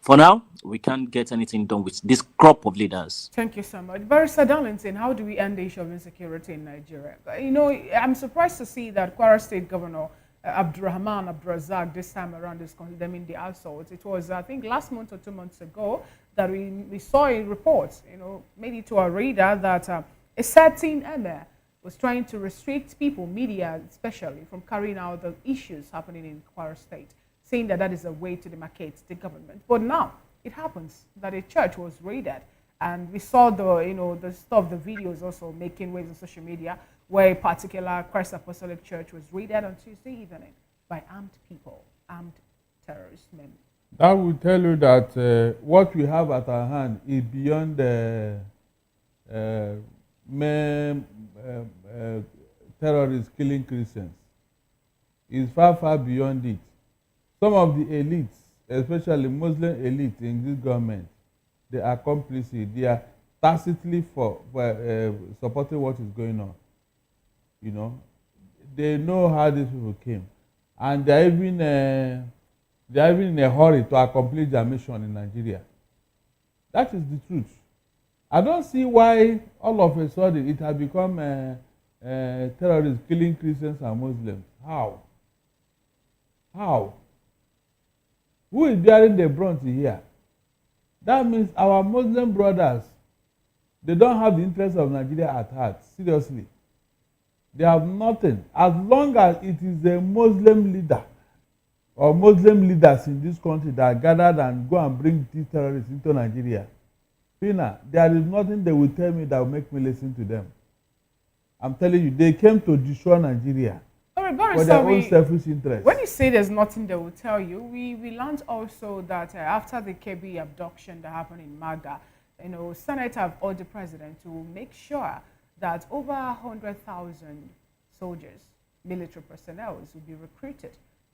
[SPEAKER 16] for now, we can't get anything done with this crop of leaders.
[SPEAKER 10] Thank you so much. Barrister Darlington, how do we end the issue of insecurity in Nigeria? You know, I'm surprised to see that Kwara State Governor Abdurrahman Abdulrazak this time around is condemning the assault. It was, I think, last month or 2 months ago that we saw a report, you know, made it to our radar that a certain emir was trying to restrict people, media especially, from carrying out the issues happening in Kwara State, saying that that is a way to demarcate the government. But now it happens that a church was raided, and we saw the, you know, the stuff, the videos also making waves on social media, where a particular Christ Apostolic Church was raided on Tuesday evening by armed people, armed terrorist men.
[SPEAKER 6] That will tell you that what we have at our hand is beyond the terrorists killing Christians. It's far, far beyond it. Some of the elites, especially Muslim elite in this government, they are complicit. They are tacitly for supporting what is going on. You know, they know how these people came, and they're even in a hurry to accomplish their mission in Nigeria. That is the truth. I don't see why all of a sudden it has become terrorists killing Christians and Muslims. How? How? Who is bearing the brunt here? That means our Muslim brothers, they don't have the interest of Nigeria at heart. Seriously. They have nothing. As long as it is a Muslim leader or Muslim leaders in this country that gathered and go and bring these terrorists into Nigeria, Fina, there is nothing they will tell me that will make me listen to them. I'm telling you, they came to destroy Nigeria for their own selfish interest.
[SPEAKER 10] When you say there's nothing they will tell you, we learned also that after the KB abduction that happened in Maga, you know, Senate have ordered the president to make sure that over 100,000 soldiers, military personnel, will be recruited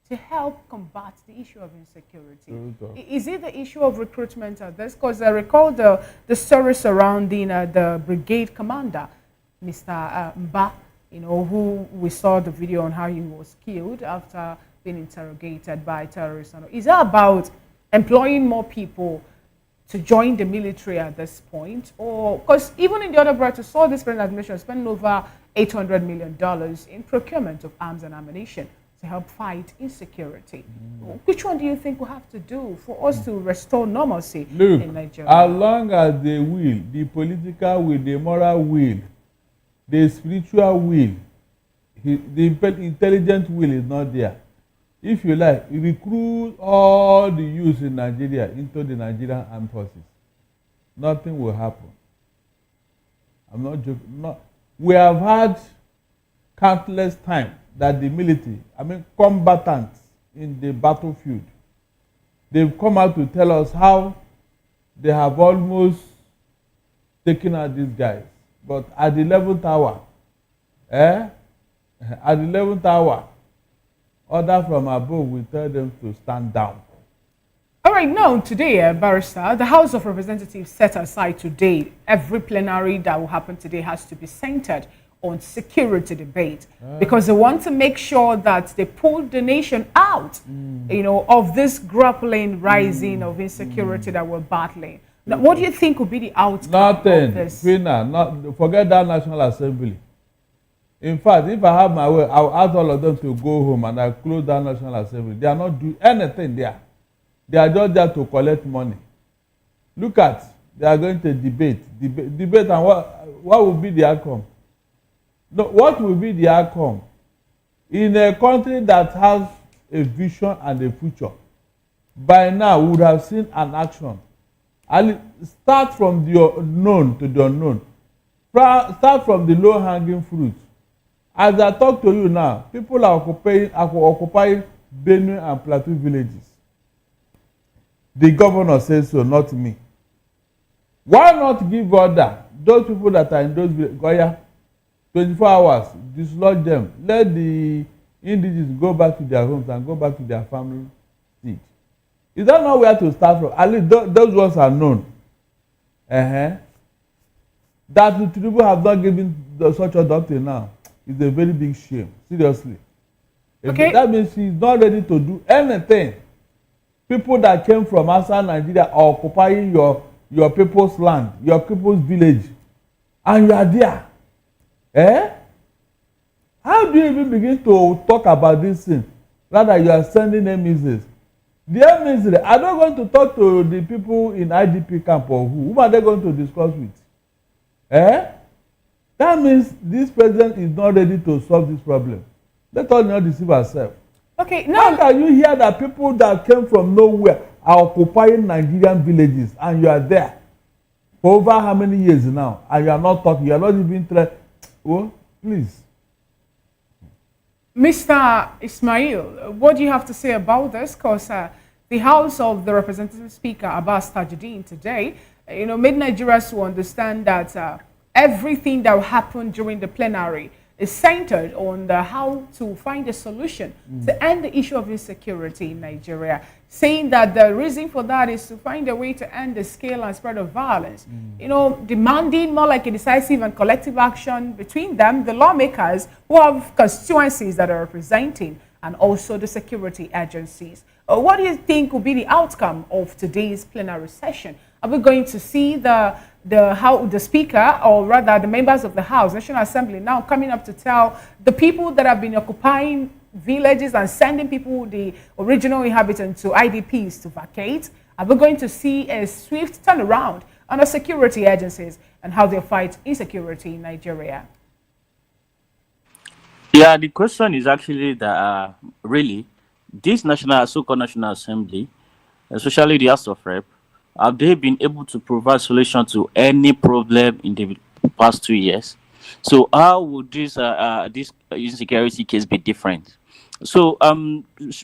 [SPEAKER 10] to help combat the issue of insecurity. Is it the issue of recruitment of this? Because I recall the story surrounding the brigade commander, Mr. Mba, you know, who we saw the video on how he was killed after being interrogated by terrorists. Is that about employing more people to join the military at this point? Or, because even in the other breath, we saw this present administration spending over $800 million in procurement of arms and ammunition to help fight insecurity. Which one do you think we have to do for us to restore normalcy in Nigeria?
[SPEAKER 6] As long as the will, the political will, the moral will, the spiritual will, the intelligent will is not there. If you like, recruit all the youth in Nigeria into the Nigerian armed forces. Nothing will happen. I'm not joking. We have had countless times that the military, combatants in the battlefield, they've come out to tell us how they have almost taken out these guys. But at the 11th hour, order from above will tell them to stand down.
[SPEAKER 10] All right, now today, Barrister, the House of Representatives set aside today, every plenary that will happen today has to be centered on security debate because they want to make sure that they pull the nation out, you know, of this grappling rising of insecurity that we're battling. Now, what do you think will be the outcome of this?
[SPEAKER 6] Forget that National Assembly. In fact, if I have my way, I'll ask all of them to go home and I'll close down National Assembly. They are not doing anything there. They are just there to collect money. Look at, they are going to debate, and what will be the outcome? No, what will be the outcome? In a country that has a vision and a future, by now we would have seen an action. And start from the known to the unknown. Start from the low-hanging fruit. As I talk to you now, people are occupying Benue and Plateau villages. The governor says so, not me. Why not give order? Those people that are in those villages, Goya, 24 hours, dislodge them. Let the indigenous go back to their homes and go back to their family seat. Is that not where to start from? At least those ones are known. That the Tinubu have not given such order up till now is a very big shame. Seriously. Okay. That means he's not ready to do anything. People that came from outside Nigeria are occupying your people's land, your people's village, and you are there. How do you even begin to talk about this thing? Rather, you are sending them messages. Dear Minister, are they going to talk to the people in IDP camp or who? Whom are they going to discuss with? That means this president is not ready to solve this problem. Let us not deceive ourselves.
[SPEAKER 10] Okay, now
[SPEAKER 6] how can you hear that people that came from nowhere are occupying Nigerian villages and you are there for over how many years now and you are not talking, you are not even trying? Oh, please.
[SPEAKER 10] Mr. Ismail, what do you have to say about this? Because the House of the Representative Speaker, Abbas Tajuddin, today, made Nigerians to understand that everything that happened during the plenary is centered on how to find a solution to end the issue of insecurity in Nigeria, saying that the reason for that is to find a way to end the scale and spread of violence. Demanding more like a decisive and collective action between them, the lawmakers who have constituencies that are representing, and also the security agencies. What do you think will be the outcome of today's plenary session? Are we going to see the speaker, or rather the members of the House, National Assembly, now coming up to tell the people that have been occupying villages and sending people, the original inhabitants, to IDPs to vacate? Are we going to see a swift turnaround on the security agencies and how they fight insecurity in Nigeria?
[SPEAKER 16] Yeah, the question is actually that really, this so-called National Assembly, especially the House of Rep, have they been able to provide solution to any problem in the past 2 years? So how would this insecurity case be different? So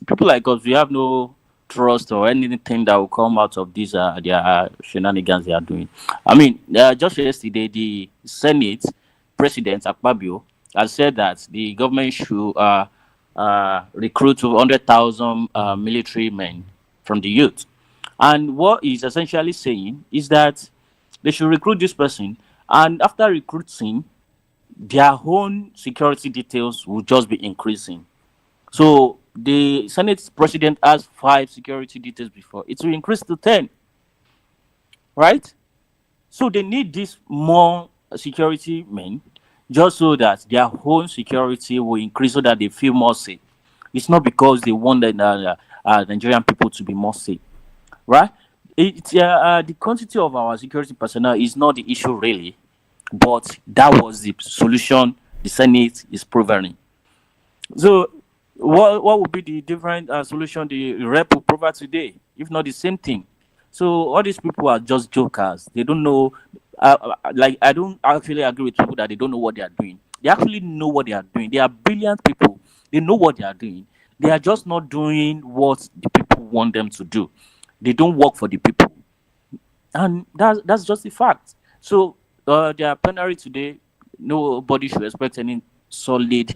[SPEAKER 16] people like us, we have no trust or anything that will come out of these their shenanigans they are doing. I mean, just yesterday, the Senate President Akpabio has said that the government should recruit 200,000 military men from the youth. And what he's essentially saying is that they should recruit this person, and after recruiting, their own security details will just be increasing. So the Senate President has 5 security details before. It will increase to 10. Right? So they need this more security men just so that their own security will increase so that they feel more safe. It's not because they want the Nigerian people to be more safe. Right? The quantity of our security personnel is not the issue really, but that was the solution the Senate is providing. So what would be the different solution the rep will provide today, if not the same thing? So all these people are just jokers. They don't know. I don't actually agree with people that they don't know what they are doing. They actually know what they are doing. They are brilliant people. They know what they are doing. They are just not doing what the people want them to do. They don't work for the people, and that's just the fact. So their plenary today, nobody should expect any solid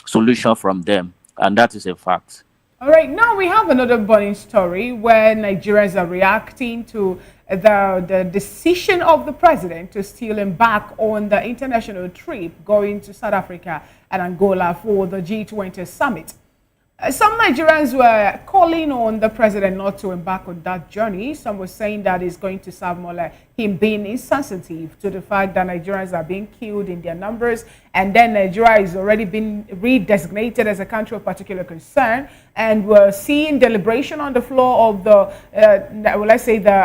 [SPEAKER 16] solution from them, and that is a fact.
[SPEAKER 10] All right, now we have another burning story where Nigerians are reacting to the decision of the president to still embark on the international trip going to South Africa and Angola for the G20 summit. Some Nigerians were calling on the president not to embark on that journey. Some were saying that it's going to serve more like him being insensitive to the fact that Nigerians are being killed in their numbers, and then Nigeria is already been redesignated as a country of particular concern, and we're seeing deliberation on the floor of the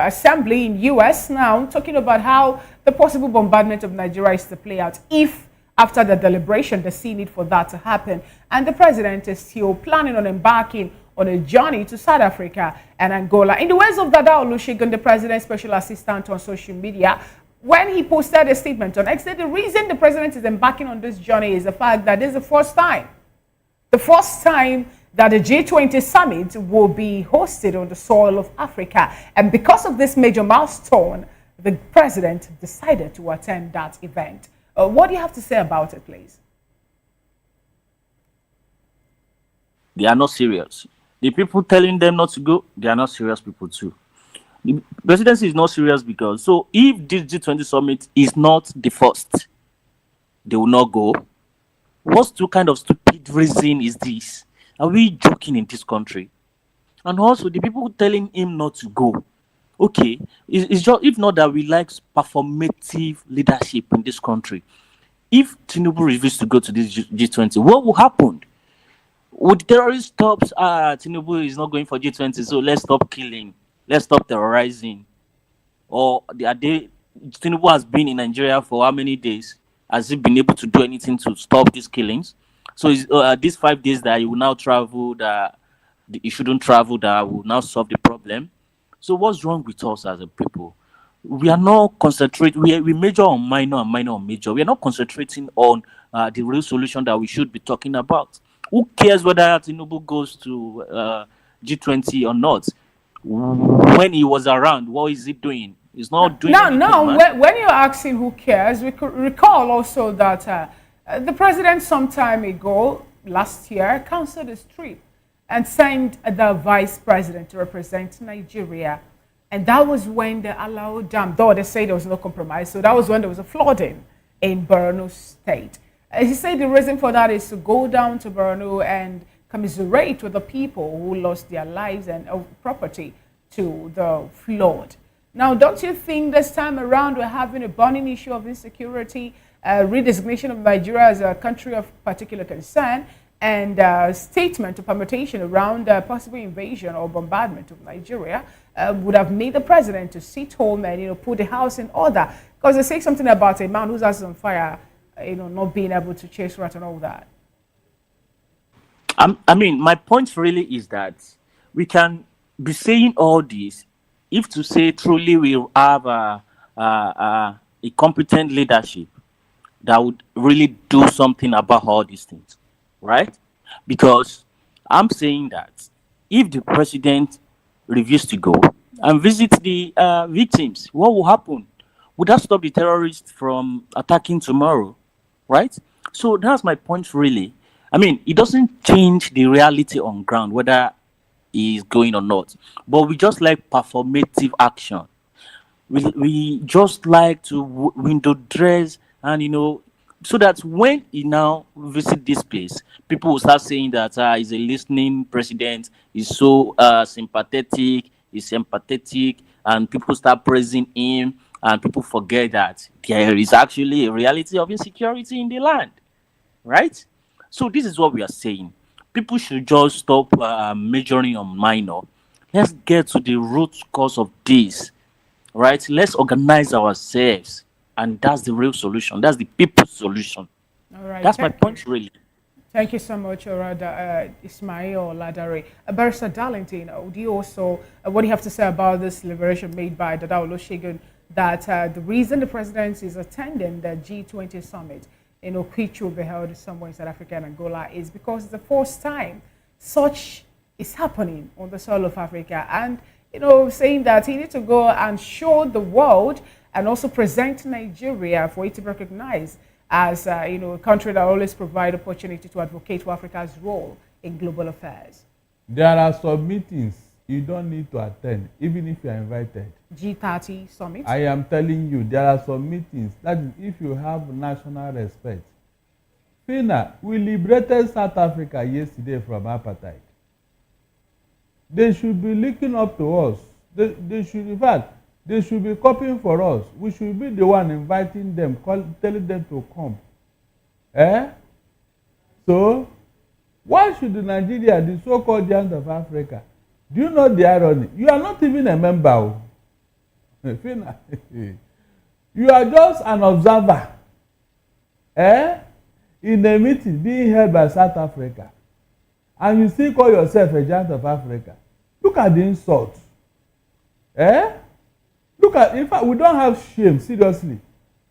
[SPEAKER 10] assembly in US now, talking about how the possible bombardment of Nigeria is to play out if After the deliberation, they see need for that to happen. And the president is still planning on embarking on a journey to South Africa and Angola. In the words of Dada Olusegun, the president's special assistant on social media, when he posted a statement on X, the reason the president is embarking on this journey is the fact that this is the first time that the G20 summit will be hosted on the soil of Africa. And because of this major milestone, the president decided to attend that event. What do you have to say about it, please?
[SPEAKER 16] They are not serious. The people telling them not to go, they are not serious people too. The presidency is not serious because, so if this G20 summit is not the first, they will not go. What kind of stupid reason is this? Are we joking in this country? And also, the people telling him not to go, okay, it's just, if not that we like performative leadership in this country, if Tinubu refuses to go to this G20, what will happen? Would terrorists stop? Tinubu is not going for G20, so let's stop killing, let's stop terrorizing. Or Tinubu has been in Nigeria for how many days? Has he been able to do anything to stop these killings? So these 5 days that he will now travel, that he shouldn't travel, that will now solve the problem. So what's wrong with us as a people? We are not concentrating. We major on minor and minor on major. We are not concentrating on the real solution that we should be talking about. Who cares whether Tinubu goes to G20 or not? When he was around, what is he doing? He's not doing anything.
[SPEAKER 10] No. When you're asking who cares, we could recall also that the president some time ago, last year, canceled his trip and sent the vice president to represent Nigeria. And that was when the Alao Dam, though they say there was no compromise, so that was when there was a flooding in Borno State. He said the reason for that is to go down to Borno and commiserate with the people who lost their lives and property to the flood. Now, don't you think this time around we're having a burning issue of insecurity, redesignation of Nigeria as a country of particular concern, and statement of permutation around possible invasion or bombardment of Nigeria would have made the president to sit home and put the house in order? Because they say something about a man whose house is on fire, not being able to chase rat and all that.
[SPEAKER 16] I mean, my point really is that we can be saying all this if to say truly we have a competent leadership that would really do something about all these things, right? Because I'm saying that if the president refuses to go and visit the victims, what will happen? Would that stop the terrorists from attacking tomorrow, right? So that's my point really. I mean, it doesn't change the reality on ground, whether he is going or not. But we just like performative action. We just like to window dress and, so that when he now visit this place, people will start saying that he's a listening president, he's so sympathetic, he's empathetic, and people start praising him, and people forget that there is actually a reality of insecurity in the land, right? So this is what we are saying. People should just stop majoring on minor. Let's get to the root cause of this, right? Let's organize ourselves. And that's the real solution. That's the people's solution.
[SPEAKER 10] All right.
[SPEAKER 16] That's my point, really.
[SPEAKER 10] Thank you so much, Ismail Ladare. Barrister Darlington, do you also, what do you have to say about this liberation made by Dada Olusegun, that the reason the president is attending the G20 summit, which will be held somewhere in South Africa and Angola, is because it's the first time such is happening on the soil of Africa, and saying that he needs to go and show the world and also present Nigeria for it to be recognized as a country that always provides opportunity to advocate for Africa's role in global affairs.
[SPEAKER 6] There are some meetings you don't need to attend, even if you are invited.
[SPEAKER 10] G30 summit?
[SPEAKER 6] I am telling you, there are some meetings that if you have national respect. Fina, we liberated South Africa yesterday from apartheid. They should be looking up to us. They should, in fact, they should be copying for us. We should be the one inviting them, telling them to come. So, why should Nigeria, the so-called giant of Africa, do you know the irony? You are not even a member. You are just an observer. in a meeting being held by South Africa, and you still call yourself a giant of Africa. Look at the insult. Look at, in fact, we don't have shame, seriously.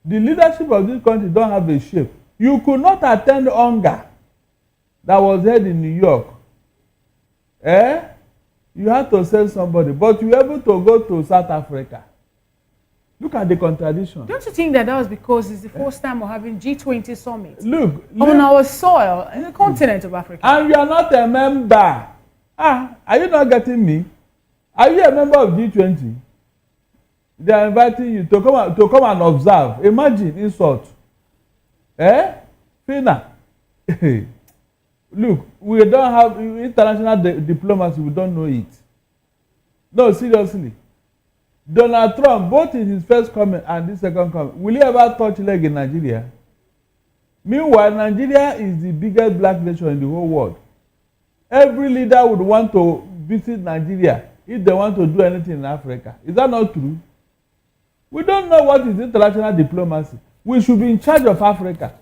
[SPEAKER 6] The leadership of this country don't have a shame. You could not attend hunger that was held in New York. You had to send somebody, but you were able to go to South Africa. Look at the contradiction.
[SPEAKER 10] Don't you think that was because it's the first time we're having G20 summit?
[SPEAKER 6] Look
[SPEAKER 10] on our soil in the continent of Africa.
[SPEAKER 6] And you are not a member. Are you not getting me? Are you a member of G20? They are inviting you to come and observe. Imagine insult. Fina. Look, we don't have international diplomacy. We don't know it. No, seriously. Donald Trump, both in his first comment and this second comment, will he ever touch leg in Nigeria? Meanwhile, Nigeria is the biggest black nation in the whole world. Every leader would want to visit Nigeria if they want to do anything in Africa. Is that not true? We don't know what is international diplomacy. We should be in charge of Africa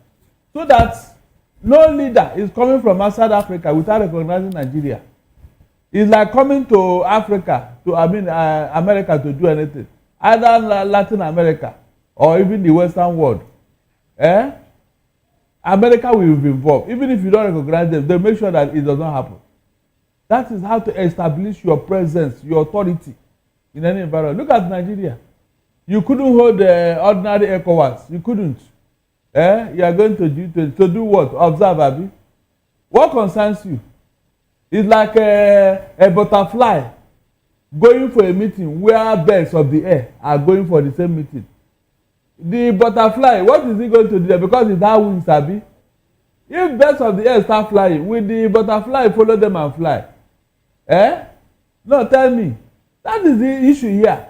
[SPEAKER 6] so that no leader is coming from outside Africa without recognizing Nigeria. It's like coming to Africa, America to do anything, either Latin America or even the Western world. America will be involved. Even if you don't recognize them, they'll make sure that it does not happen. That is how to establish your presence, your authority in any environment. Look at Nigeria. You couldn't hold ordinary ECOWAS. You couldn't. You are going to G20 to do what? Observe, Abi. What concerns you? It's like a butterfly going for a meeting where birds of the air are going for the same meeting. The butterfly, what is he going to do there? Because it has wings, Abi. If birds of the air start flying, will the butterfly follow them and fly? No, tell me. That is the issue here.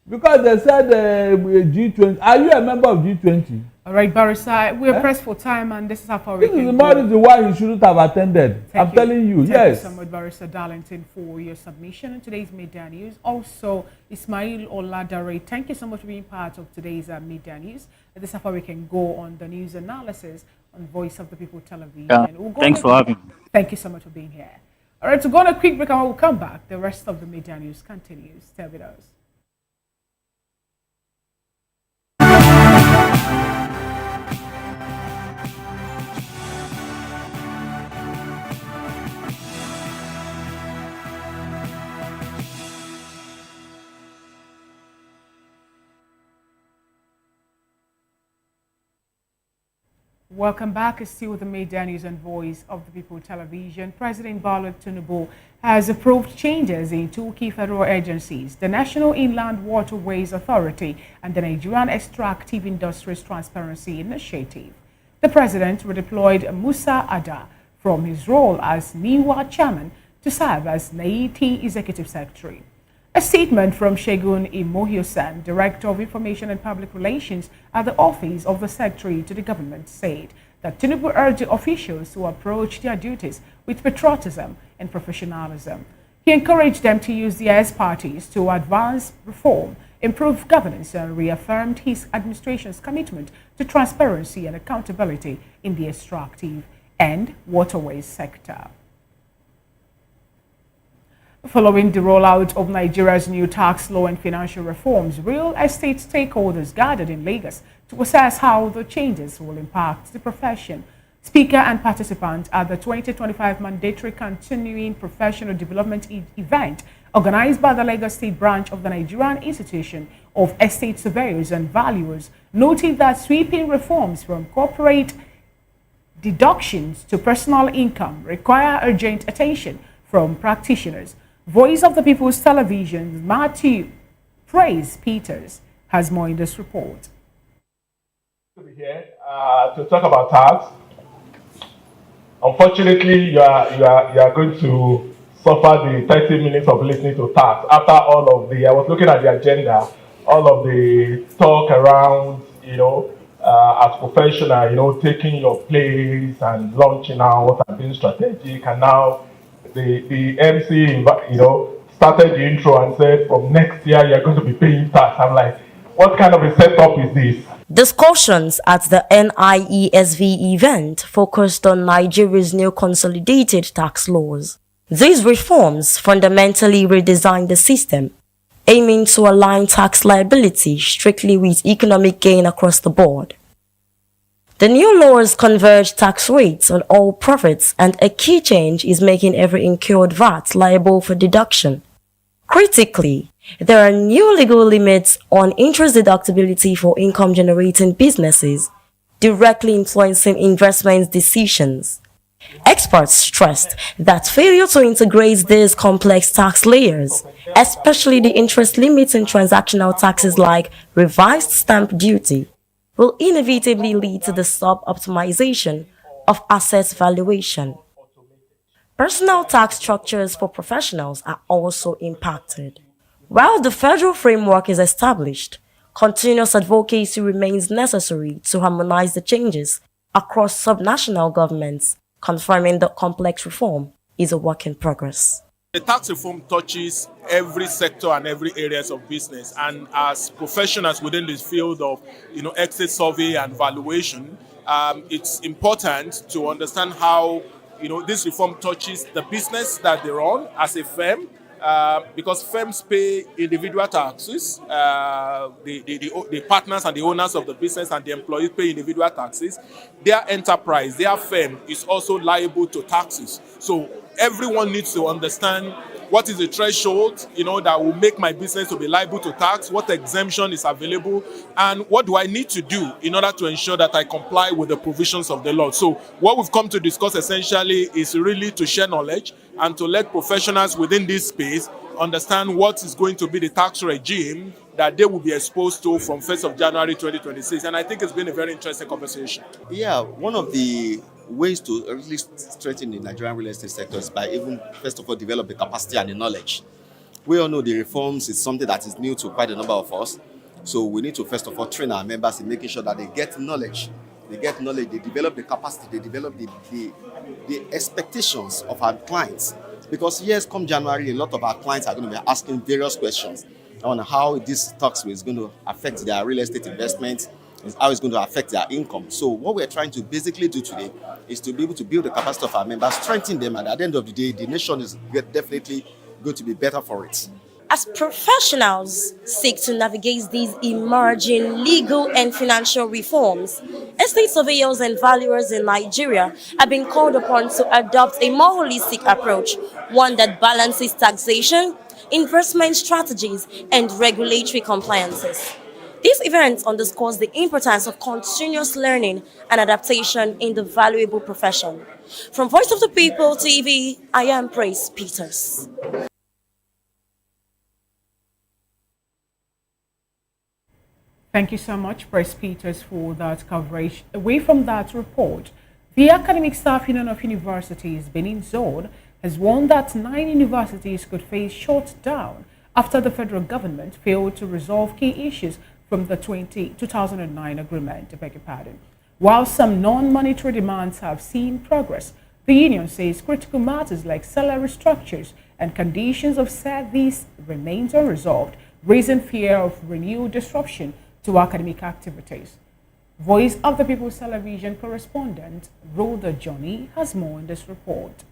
[SPEAKER 6] Because they said G20. Are you a member of G20?
[SPEAKER 10] All right, Barrister, we are pressed for time, and this is how far we can go.
[SPEAKER 6] This is the more reason why he shouldn't have attended. I'm telling you, yes.
[SPEAKER 10] Thank you so much, Barrister Darlington, for your submission in today's Media News. Also, Ismail Oladare, thank you so much for being part of today's Media News. This is how far we can go on the news analysis on Voice of the People television.
[SPEAKER 16] Thanks for having me.
[SPEAKER 10] Thank you so much for being here. All right, so go on a quick break and we'll come back. The rest of the Media News continues. Stay with us. Welcome back. It's still the Media News and Voice of the People television. President Bola Tinubu has approved changes in two key federal agencies, the National Inland Waterways Authority and the Nigerian Extractive Industries Transparency Initiative. The president redeployed Musa Ada from his role as NIWA Chairman to serve as NAIT Executive Secretary. A statement from Shegun Imohiosan, Director of Information and Public Relations at the Office of the Secretary to the Government, said that Tinubu urged the officials to approach their duties with patriotism and professionalism. He encouraged them to use their expertise to advance reform, improve governance, and reaffirmed his administration's commitment to transparency and accountability in the extractive and waterways sector. Following the rollout of Nigeria's new tax law and financial reforms, real estate stakeholders gathered in Lagos to assess how the changes will impact the profession. Speaker and participant at the 2025 mandatory continuing professional development event organized by the Lagos State branch of the Nigerian Institution of Estate Surveyors and Valuers noted that sweeping reforms from corporate deductions to personal income require urgent attention from practitioners. Voice of the People's Television, Matthew Praise Peters has more in this report.
[SPEAKER 3] To be here to talk about tax. Unfortunately, you are going to suffer the 30 minutes of listening to tax. After all of I was looking at the agenda, all of the talk around, as professional, taking your place and launching out and being strategic, and now the MC, started the intro and said, from next year, you're going to be paying tax. I'm like, what kind of a setup is this?
[SPEAKER 7] Discussions at the NIESV event focused on Nigeria's new consolidated tax laws. These reforms fundamentally redesign the system, aiming to align tax liability strictly with economic gain across the board. The new laws converge tax rates on all profits, and a key change is making every incurred VAT liable for deduction. Critically, there are new legal limits on interest deductibility for income-generating businesses, directly influencing investment decisions. Experts stressed that failure to integrate these complex tax layers, especially the interest limits in transactional taxes like revised stamp duty, will inevitably lead to the sub-optimization of asset valuation. Personal tax structures for professionals are also impacted. While the federal framework is established, continuous advocacy remains necessary to harmonize the changes across subnational governments. Confirming the complex reform is a work in progress.
[SPEAKER 3] The tax reform touches every sector and every areas of business, and as professionals within this field of exit survey and valuation, it's important to understand how this reform touches the business that they run as a firm, because firms pay individual taxes. The partners and the owners of the business and the employees pay individual taxes. Their enterprise, their firm is also liable to taxes. So everyone needs to understand what is the threshold, that will make my business to be liable to tax, what exemption is available, and what do I need to do in order to ensure that I comply with the provisions of the law. So what we've come to discuss essentially is really to share knowledge and to let professionals within this space understand what is going to be the tax regime that they will be exposed to from 1st of January 2026. And I think it's been a very interesting conversation.
[SPEAKER 13] Yeah, one of the ways to really strengthen the Nigerian real estate sector is by even, first of all, develop the capacity and the knowledge. We all know the reforms is something that is new to quite a number of us. So we need to, first of all, train our members in making sure that they get knowledge. They develop the capacity, they develop the expectations of our clients. Because yes, come January, a lot of our clients are going to be asking various questions on how this tax is going to affect their real estate investments, and how it's going to affect their income. So what we're trying to basically do today is to be able to build the capacity of our members, strengthen them, and at the end of the day, the nation is definitely going to be better for it.
[SPEAKER 7] As professionals seek to navigate these emerging legal and financial reforms, estate surveyors and valuers in Nigeria have been called upon to adopt a more holistic approach, one that balances taxation, investment strategies, and regulatory compliances. This event underscores the importance of continuous learning and adaptation in the valuable profession. From Voice of the People TV, I am Praise Peters.
[SPEAKER 10] Thank you so much, Press Peters, for that coverage. Away from that report, the Academic Staff Union of Universities, Benin Zone, has warned that 9 universities could face shutdown after the federal government failed to resolve key issues from the 2009 agreement. While some non-monetary demands have seen progress, the union says critical matters like salary structures and conditions of service remains unresolved, raising fear of renewed disruption to academic activities. Voice of the People's Television correspondent Rhoda Johnny has more in this report.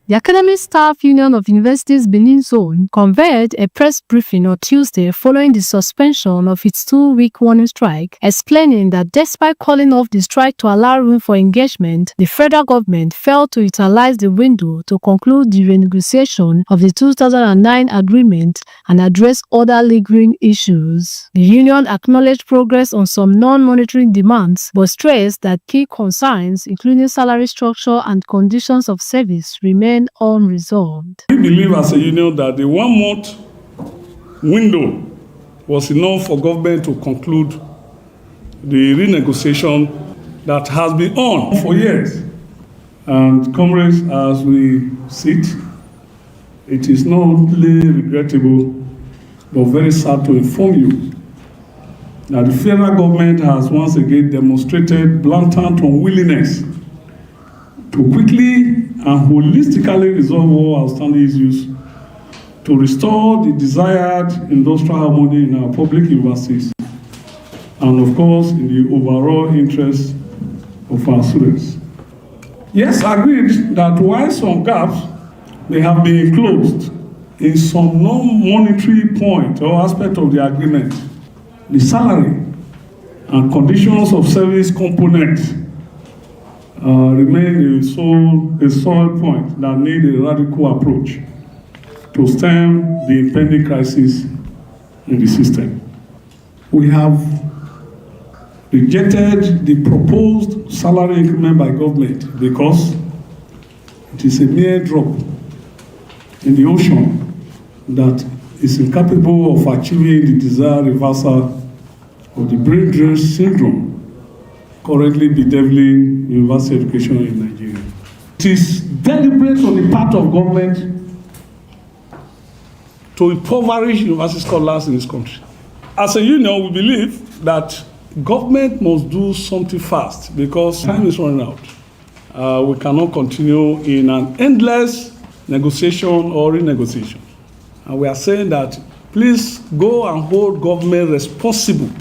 [SPEAKER 17] The Academic Staff Union of Universities Benin Zone convened a press briefing on Tuesday following the suspension of its 2-week warning strike, explaining that despite calling off the strike to allow room for engagement, the federal government failed to utilize the window to conclude the renegotiation of the 2009 agreement and address other lingering issues. The union acknowledged progress on some non-monetary demands, but stressed that key concerns, including salary structure and conditions of service, remain unresolved.
[SPEAKER 18] We believe as a union that the 1-month window was enough for government to conclude the renegotiation that has been on for years. And comrades, as we sit, it is not only regrettable but very sad to inform you that the federal government has once again demonstrated blatant unwillingness to quickly and holistically resolve all outstanding issues to restore the desired industrial harmony in our public universities and of course in the overall interest of our students. Yes, agreed that while some gaps may have been closed in some non-monetary point or aspect of the agreement, the salary and conditions of service component remain a sole point that need a radical approach to stem the impending crisis in the system. We have rejected the proposed salary increment by government because it is a mere drop in the ocean that is incapable of achieving the desired reversal of the brain drain syndrome currently bedeviling university education in Nigeria. It is deliberate on the part of government to impoverish university scholars in this country. As a union, we believe that government must do something fast because time is running out. We cannot continue in an endless negotiation or renegotiation. And we are saying that please go and hold government responsible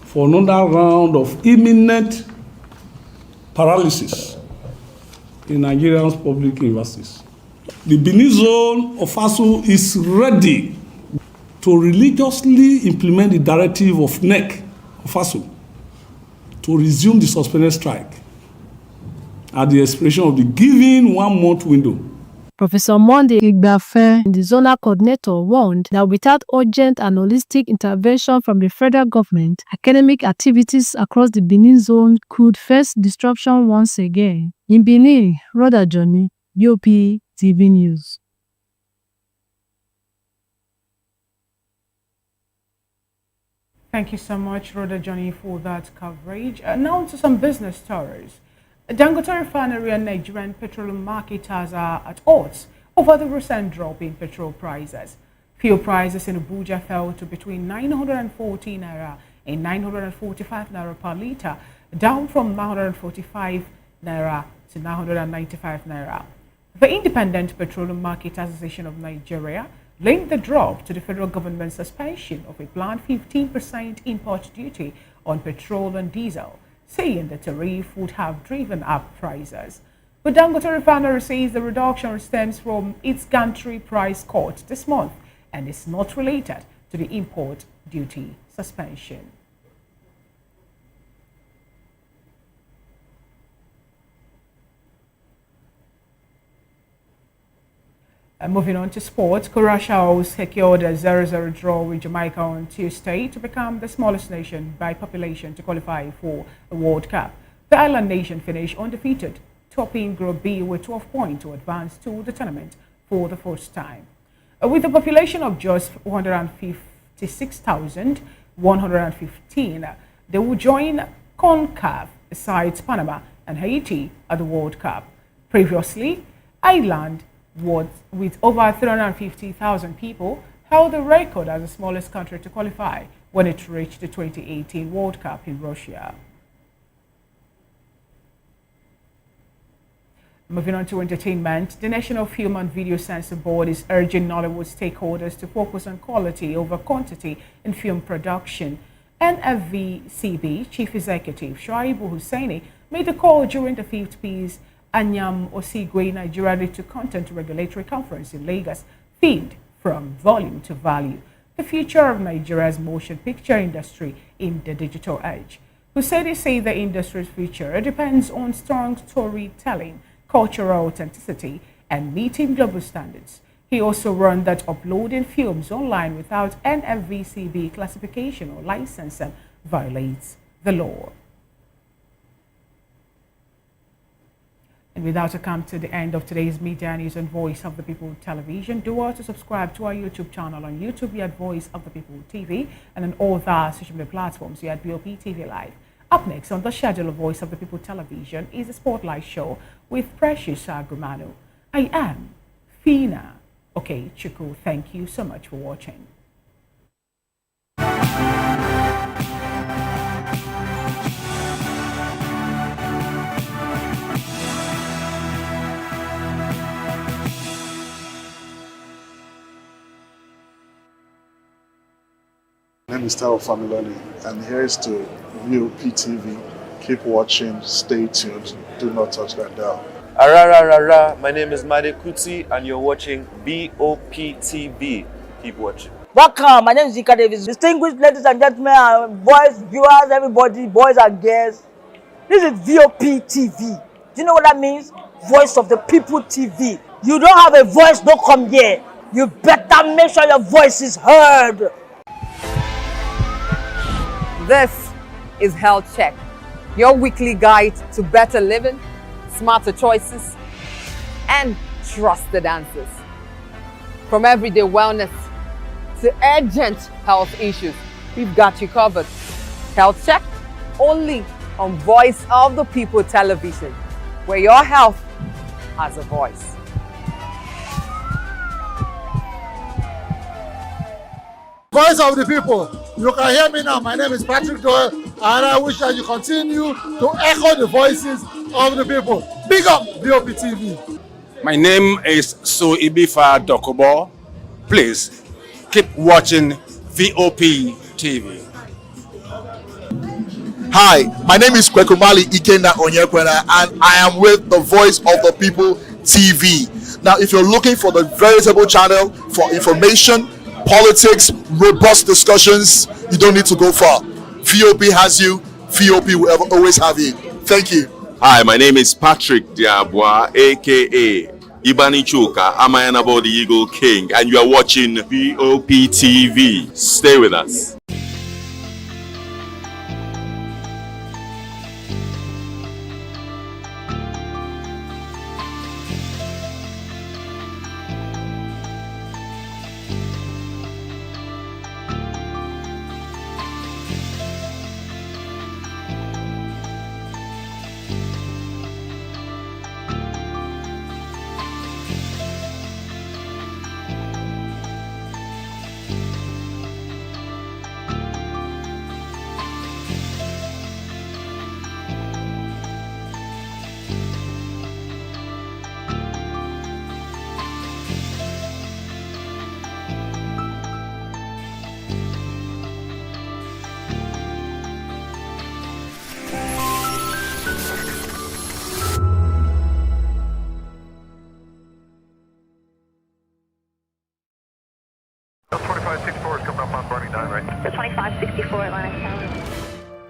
[SPEAKER 18] for another round of imminent paralysis in Nigeria's public universities. The Benin zone of ASU is ready to religiously implement the directive of NEC of ASU to resume the suspended strike at the expiration of the given 1 month window.
[SPEAKER 17] Professor Monday Igbafe, the zonal coordinator, warned that without urgent and holistic intervention from the federal government, academic activities across the Benin zone could face disruption once again. In Benin, Rhoda Johnny, BOP TV News.
[SPEAKER 10] Thank you so much, Rhoda Johnny, for that coverage. Now to some business stories. Dangote Refinery and Nigerian petroleum marketers are at odds over the recent drop in petrol prices. Fuel prices in Abuja fell to between 940 naira and 945 naira per litre, down from 945 naira to 995 naira. The Independent Petroleum Marketers Association of Nigeria linked the drop to the federal government's suspension of a planned 15% import duty on petrol and diesel, saying the tariff would have driven up prices. But Dangote Refinery says the reduction stems from its gantry price cut this month and is not related to the import duty suspension. Moving on to sports, Curaçao secured a 0-0 draw with Jamaica on Tuesday to become the smallest nation by population to qualify for the World Cup. The island nation finished undefeated, topping Group B with 12 points to advance to the tournament for the first time. With a population of just 156,115, they will join CONCACAF sides Panama and Haiti at the World Cup. Previously, Ireland, with over 350,000 people, held the record as the smallest country to qualify when it reached the 2018 World Cup in Russia. Moving on to entertainment, the National Film and Video Censor Board is urging Nollywood stakeholders to focus on quality over quantity in film production. NFVCB Chief Executive Shoaibu Hussaini made the call during the 5th Peace Anyam Osigwe Nigeria to Content Regulatory Conference in Lagos, themed From Volume to Value, the future of Nigeria's motion picture industry in the digital age. Hussaini said the industry's future depends on strong storytelling, cultural authenticity, and meeting global standards. He also warned that uploading films online without NFVCB classification or licensing violates the law. And with that, I come to the end of today's Media News and Voice of the People television. Do also subscribe to our YouTube channel on YouTube. We at Voice of the People TV, and on all the social media platforms. We at BOP TV Live. Up next on the schedule of Voice of the People television is a spotlight show with Precious Agumanu. I am Fina. Okay, Chuku, thank you so much for watching.
[SPEAKER 5] name is Tao Familoni, and here's to VOP TV. Keep watching, stay tuned, do not touch that dial.
[SPEAKER 20] Arararara, my name is Made Kuti, and you're watching VOP TV. Keep watching.
[SPEAKER 21] Welcome, my name is Zika Davis. Distinguished ladies and gentlemen, boys, viewers, everybody, boys and girls. This is VOP TV. Do you know what that means? Voice of the People TV. You don't have a voice, don't come here. You better make sure your voice is heard.
[SPEAKER 22] This is Health Check, your weekly guide to better living, smarter choices, and trusted answers. From everyday wellness to urgent health issues, we've got you covered. Health Check, only on Voice of the People television, where your health has a voice.
[SPEAKER 25] Voice of the People. You can hear me now. My name is Patrick Doyle, and I wish that you continue to echo the voices of the people. Big up VOP TV.
[SPEAKER 26] My name is Suibifa Dokubo. Please keep watching VOP TV.
[SPEAKER 24] Hi, my name is Kwekumali Ikenda Onyekwena, and I am with the Voice of the People TV. Now, if you're looking for the veritable channel for information, politics, robust discussions, you don't need to go far. VOP has you. VOP will always have you. Thank you.
[SPEAKER 27] Hi, my name is Patrick Diabwa, aka Ibani Chuka, Amayanabo the Eagle King, and you are watching VOP TV. Stay with us.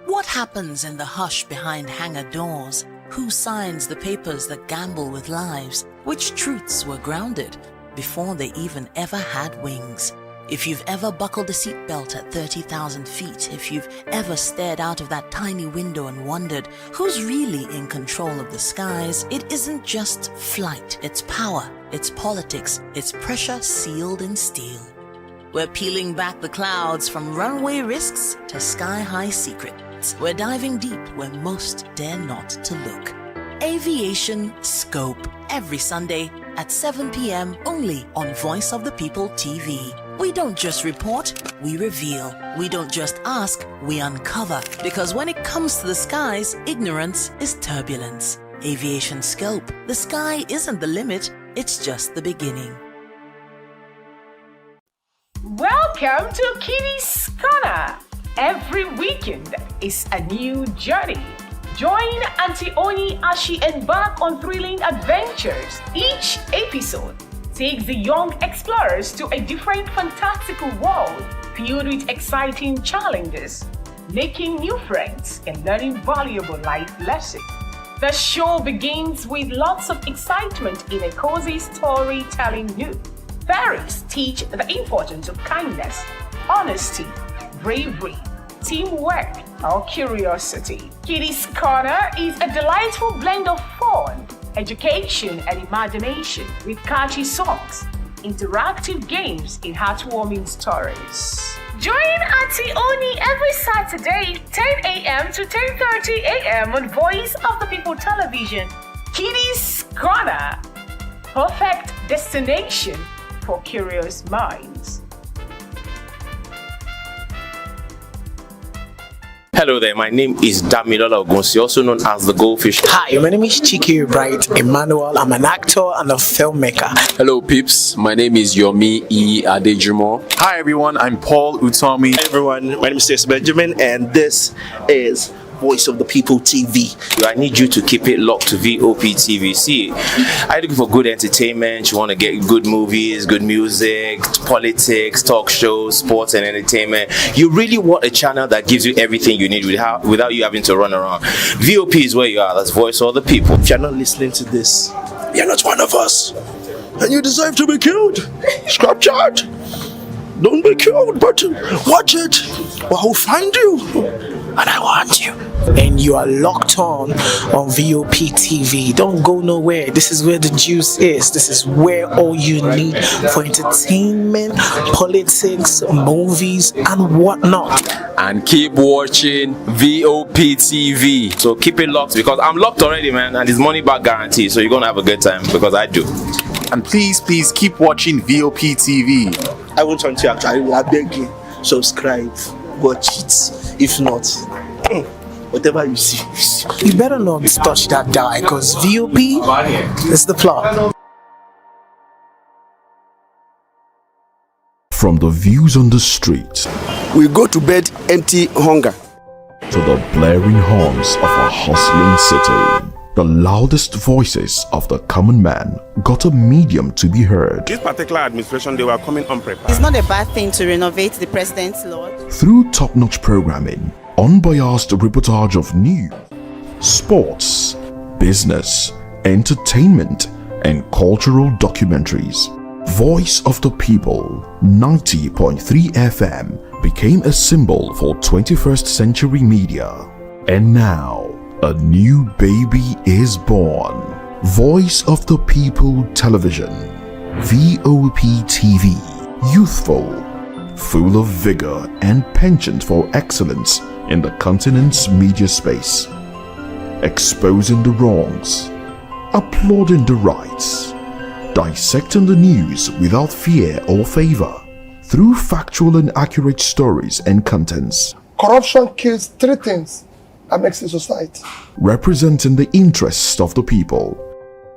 [SPEAKER 28] What happens in the hush behind hangar doors? Who signs the papers that gamble with lives? Which truths were grounded before they even ever had wings? If you've ever buckled a seatbelt at 30,000 feet, if you've ever stared out of that tiny window and wondered who's really in control of the skies, it isn't just flight, it's power, it's politics, it's pressure sealed in steel. We're peeling back the clouds from runway risks to sky-high secrets. We're diving deep where most dare not to look. Aviation Scope, every Sunday at 7 p.m. only on Voice of the People TV. We don't just report, we reveal. We don't just ask, we uncover. Because when it comes to the skies, ignorance is turbulence. Aviation Scope, the sky isn't the limit, it's just the beginning.
[SPEAKER 10] Welcome to Kitty's Corner. Every weekend is a new journey. Join Auntie Oni as she embarks on thrilling adventures. Each episode takes the young explorers to a different fantastical world filled with exciting challenges, making new friends and learning valuable life lessons. The show begins with lots of excitement in a cozy storytelling mood. Fairies teach the importance of kindness, honesty, bravery, teamwork, or curiosity. Kitty's Corner is a delightful blend of fun, education, and imagination with catchy songs, interactive games, and heartwarming stories. Join Auntie Oni every Saturday, 10 a.m. to 10:30 a.m. on Voice of the People television. Kitty's Corner, perfect destination for curious minds.
[SPEAKER 1] Hello there, my name is Damilola Ogunsi, also known as the Goldfish.
[SPEAKER 8] Hi, my name is Chiki Bright Emmanuel. I'm an actor and a filmmaker.
[SPEAKER 11] Hello, peeps. My name is Yomi E. Adejumo.
[SPEAKER 12] Hi, everyone. I'm Paul Utomi.
[SPEAKER 24] Hi, everyone. My name is Stacey Benjamin, and this is Voice of the People TV.
[SPEAKER 1] I need you to keep it locked to VOP TV. See, are you looking for good entertainment? You want to get good movies, good music, politics, talk shows, sports and entertainment. You really want a channel that gives you everything you need without you having to run around. VOP is where you are. That's Voice of the People.
[SPEAKER 24] If you're not listening to this, you're not one of us. And you deserve to be killed. Scrap chat. Don't be killed, but watch it. Or I'll find you. And I want you.
[SPEAKER 8] And you are locked on VOP TV. Don't go nowhere. This is where the juice is. This is where all you need for entertainment, politics, movies, and whatnot.
[SPEAKER 11] And keep watching VOP TV.
[SPEAKER 1] So keep it locked because I'm locked already, man, and it's money back guarantee. So you're gonna have a good time because I do.
[SPEAKER 12] And please keep watching VOP TV.
[SPEAKER 24] I won't want you actually. I beg you, subscribe, watch it. If not, whatever you see.
[SPEAKER 8] You better not touch that die because VOP is the plot.
[SPEAKER 9] From the views on the street,
[SPEAKER 24] we go to bed empty hunger,
[SPEAKER 9] to the blaring horns of a hustling city, the loudest voices of the common man got a medium to be heard.
[SPEAKER 14] This particular administration, they were coming unprepared.
[SPEAKER 15] It's not a bad thing to renovate the president's lodge.
[SPEAKER 9] Through top-notch programming, unbiased reportage of news, sports, business, entertainment, and cultural documentaries, Voice of the People 90.3 FM became a symbol for 21st century media. And now, a new baby is born. Voice of the People Television, VOP TV, youthful, full of vigor and penchant for excellence in the continent's media space, exposing the wrongs, applauding the rights, dissecting the news without fear or favor, through factual and accurate stories and contents.
[SPEAKER 25] Corruption kills three things that makes a society.
[SPEAKER 9] Representing the interests of the people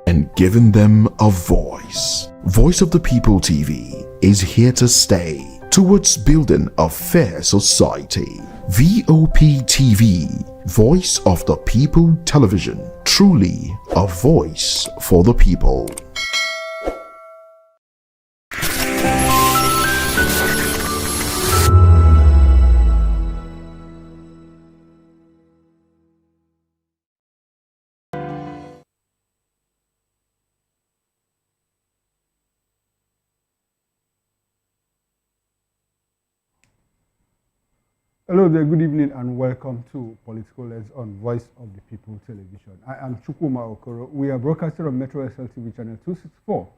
[SPEAKER 9] and giving them a voice. Voice of the People TV is here to stay towards building a fair society. VOP TV, Voice of the People Television, truly a voice for the people.
[SPEAKER 19] Hello there, good evening and welcome to Political Lens on Voice of the People Television. I am Chukwuma Okoro. We are broadcasting on Metro SL TV channel 264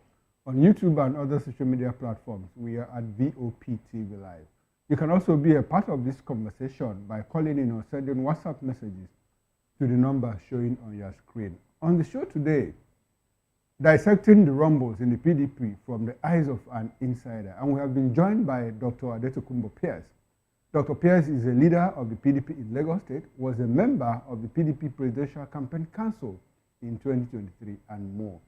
[SPEAKER 19] on YouTube and other social media platforms. We are at VOP TV Live. You can also be a part of this conversation by calling in or sending WhatsApp messages to the number showing on your screen. On the show today, dissecting the rumbles in the PDP from the eyes of an insider. And we have been joined by Dr. Adetokunbo Pierce. Dr. Pierce is a leader of the PDP in Lagos State, was a member of the PDP Presidential Campaign Council in 2023 and more.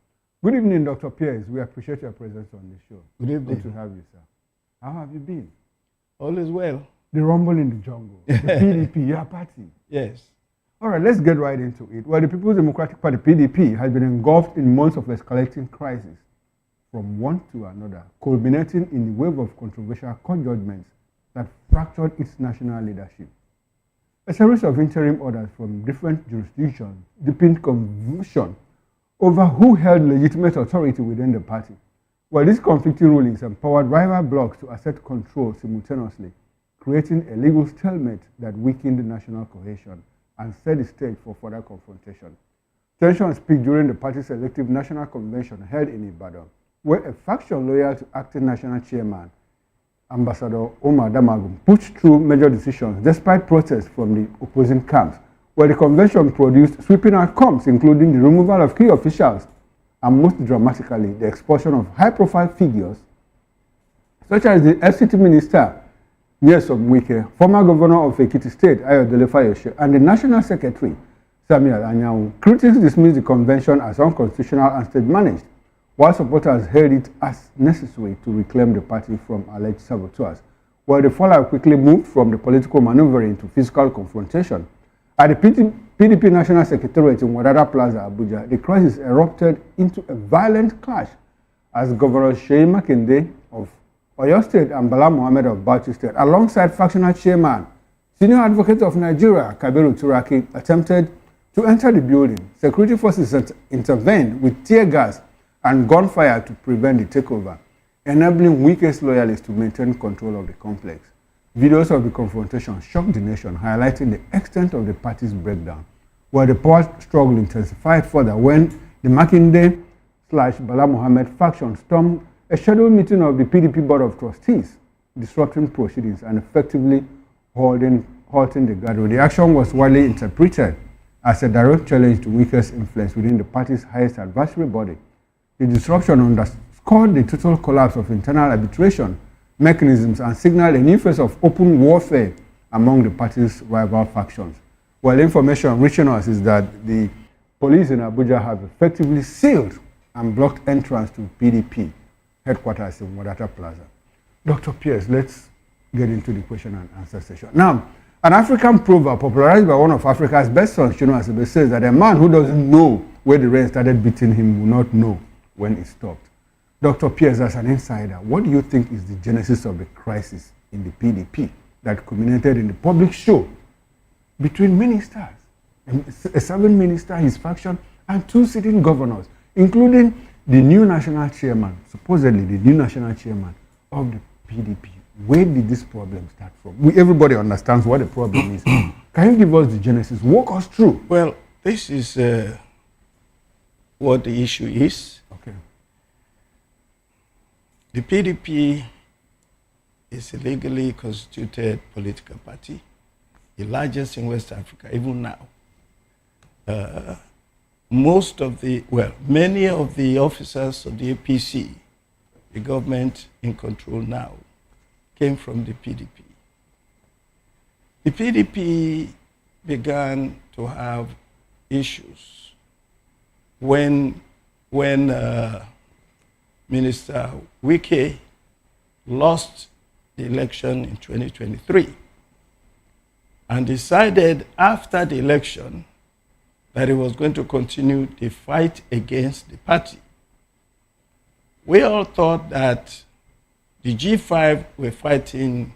[SPEAKER 19] Good evening, Dr. Pierce. We appreciate your presence on the show.
[SPEAKER 23] Good evening.
[SPEAKER 19] Good to have you, sir. How have you been?
[SPEAKER 23] All is well.
[SPEAKER 19] The rumble in the jungle, the PDP, your party.
[SPEAKER 23] Yes.
[SPEAKER 19] All right, let's get right into it. Well, the People's Democratic Party, PDP, has been engulfed in months of escalating crisis from one to another, culminating in the wave of controversial court judgments that fractured its national leadership. A series of interim orders from different jurisdictions deepened confusion over who held legitimate authority within the party. While these conflicting rulings empowered rival blocs to assert control simultaneously, creating a legal stalemate that weakened national cohesion and set the stage for further confrontation. Tensions peaked during the party's elective national convention held in Ibadan, where a faction loyal to acting national chairman Ambassador Omar Damagum pushed through major decisions despite protests from the opposing camps, where the convention produced sweeping outcomes, including the removal of key officials and, most dramatically, the expulsion of high-profile figures such as the FCT minister Nyesom Wike, former governor of Ekiti State, Ayodele Fayose, and the National Secretary, Samuel Anyanwu. Critics dismissed the convention as unconstitutional and state-managed, while supporters hailed it as necessary to reclaim the party from alleged saboteurs. While the fallout quickly moved from the political maneuvering to physical confrontation. At the PDP National Secretariat in Wadada Plaza, Abuja, the crisis erupted into a violent clash as Governor Sheyi Makinde of Oyo State and Bola Ahmed of Bauchi State, alongside factional chairman, senior advocate of Nigeria, Kabiru Turaki, attempted to enter the building. Security forces intervened with tear gas and gunfire to prevent the takeover, enabling Wike's loyalists to maintain control of the complex. Videos of the confrontation shocked the nation, highlighting the extent of the party's breakdown, while the power struggle intensified further when the Makinde/Bola Ahmed faction stormed a scheduled meeting of the PDP Board of Trustees, disrupting proceedings and effectively halting the gathering. The action was widely interpreted as a direct challenge to Wike's influence within the party's highest advisory body. The disruption underscored the total collapse of internal arbitration mechanisms and signaled a new phase of open warfare among the party's rival factions. Well, information reaching us is that the police in Abuja have effectively sealed and blocked entrance to PDP headquarters in Wadata Plaza. Dr. Pierce, let's get into the question and answer session. Now, an African proverb popularized by one of Africa's best sons, Anichebe, says that a man who doesn't know where the rain started beating him will not know when it stopped. Dr. Pierce, as an insider, what do you think is the genesis of the crisis in the PDP that culminated in the public show between ministers, a serving minister, his faction, and two sitting governors, including the new national chairman, supposedly the new national chairman of the PDP? Where did this problem start from? Everybody understands what the problem is. Can you give us the genesis? Walk us through.
[SPEAKER 2] Well, this is what the issue is.
[SPEAKER 19] Okay.
[SPEAKER 2] The PDP is a legally constituted political party, the largest in West Africa, even now. Many of the officers of the APC, the government in control now, came from the PDP. The PDP began to have issues when Minister Wike lost the election in 2023 and decided after the election that he was going to continue the fight against the party. We all thought that the G5 were fighting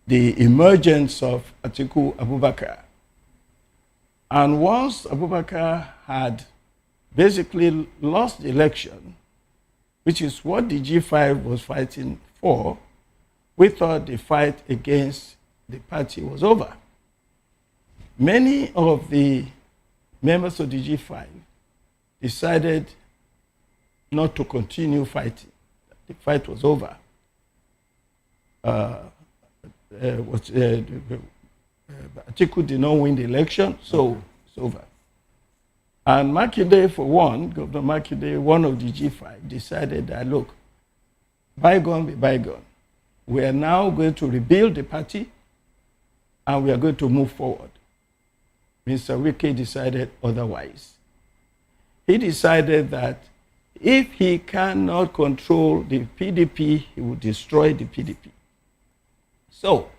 [SPEAKER 2] the emergence of Atiku Abubakar. And once Abubakar had basically lost the election, which is what the G5 was fighting for, we thought the fight against the party was over. Many of the members of the G5 decided not to continue fighting. The fight was over. Atiku did not win the election, so it's over. And Makinde, for one, Governor Makinde, one of the G5, decided that, look, bygone be bygone. We are now going to rebuild the party and we are going to move forward. Mr. Wike decided otherwise. He decided that if he cannot control the PDP, he would destroy the PDP. So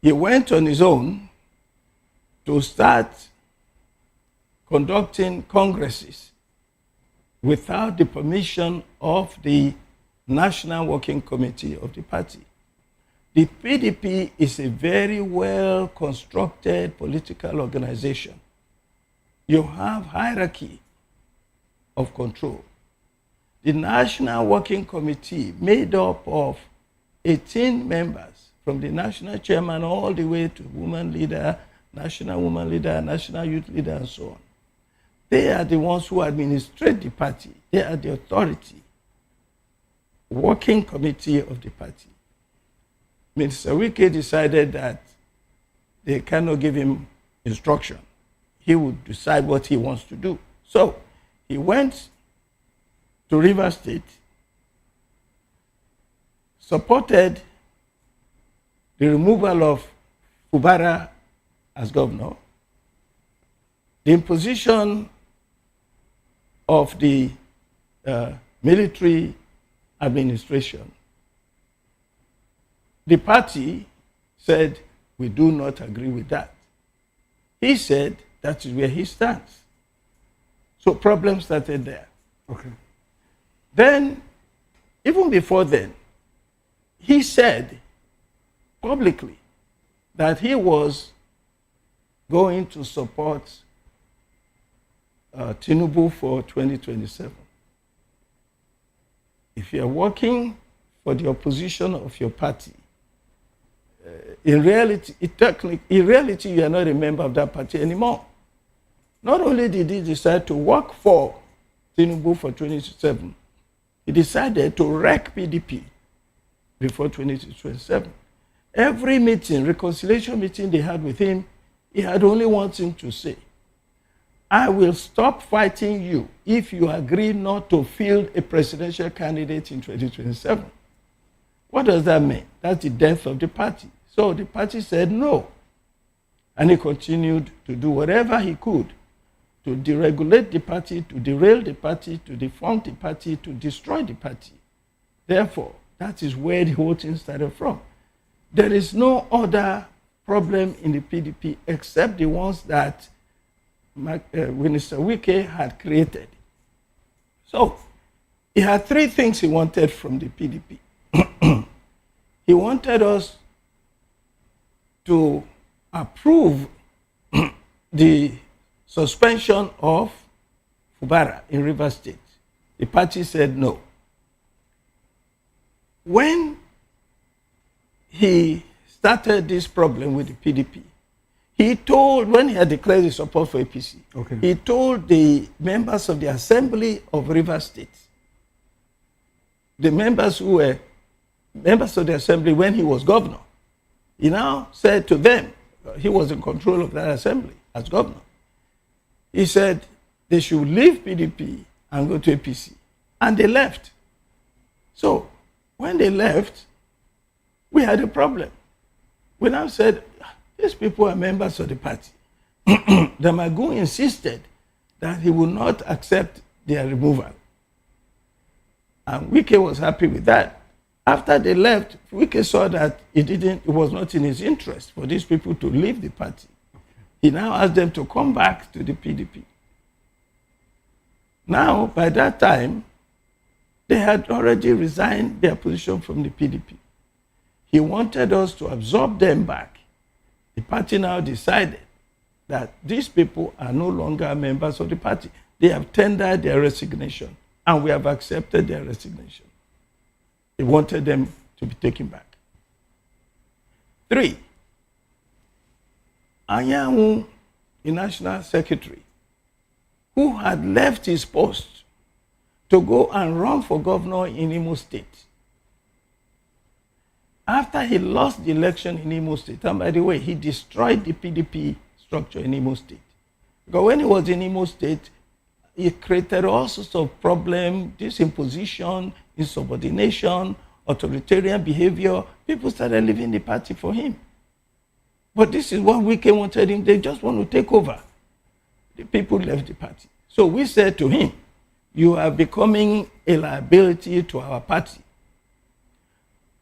[SPEAKER 2] he went on his own to start conducting congresses without the permission of the National Working Committee of the party. The PDP is a very well constructed political organization. You have hierarchy of control. The National Working Committee, made up of 18 members, from the national chairman all the way to woman leader, national woman leader, national youth leader, and so on. They are the ones who administrate the party. They are the authority, working committee of the party. Mr. Wike decided that they cannot give him instruction. He would decide what he wants to do. So he went to Rivers State, supported the removal of Fubara as governor, the imposition of the military administration, the party said, we do not agree with that. He said that is where he stands. So problems started there.
[SPEAKER 19] Okay.
[SPEAKER 2] Then, even before then, he said publicly that he was going to support Tinubu for 2027. If you are working for the opposition of your party, in reality, you are not a member of that party anymore. Not only did he decide to work for Tinubu for 2027, he decided to wreck PDP before 2027. Every meeting, reconciliation meeting they had with him, he had only one thing to say: I will stop fighting you if you agree not to field a presidential candidate in 2027. What does that mean? That's the death of the party. So the party said no. And he continued to do whatever he could to deregulate the party, to derail the party, to defunct the party, to destroy the party. Therefore, that is where the whole thing started from. There is no other problem in the PDP except the ones that Minister Wike had created. So, he had three things he wanted from the PDP. He wanted us to approve the suspension of Fubara in Rivers State. The party said no. When he started this problem with the PDP, he told, when he had declared his support for APC, he told the members of the Assembly of Rivers State, the members who were members of the Assembly when he was governor, he now said to them, he was in control of that Assembly as governor, he said they should leave PDP and go to APC. And they left. So when they left, we had a problem. We now said, these people are members of the party. The Magu insisted that he would not accept their removal. And Wike was happy with that. After they left, Wike saw that it was not in his interest for these people to leave the party. He now asked them to come back to the PDP. Now, by that time, they had already resigned their position from the PDP. He wanted us to absorb them back. The party now decided that these people are no longer members of the party. They have tendered their resignation, and we have accepted their resignation. He wanted them to be taken back. 3, Anyanwu, the national secretary, who had left his post to go and run for governor in Imo State. After he lost the election in Imo State, and by the way, he destroyed the PDP structure in Imo State. Because when he was in Imo State, he created all sorts of problems, disimposition, insubordination, authoritarian behavior. People started leaving the party for him. But this is what Wike wanted him. They just want to take over. The people left the party. So we said to him, you are becoming a liability to our party.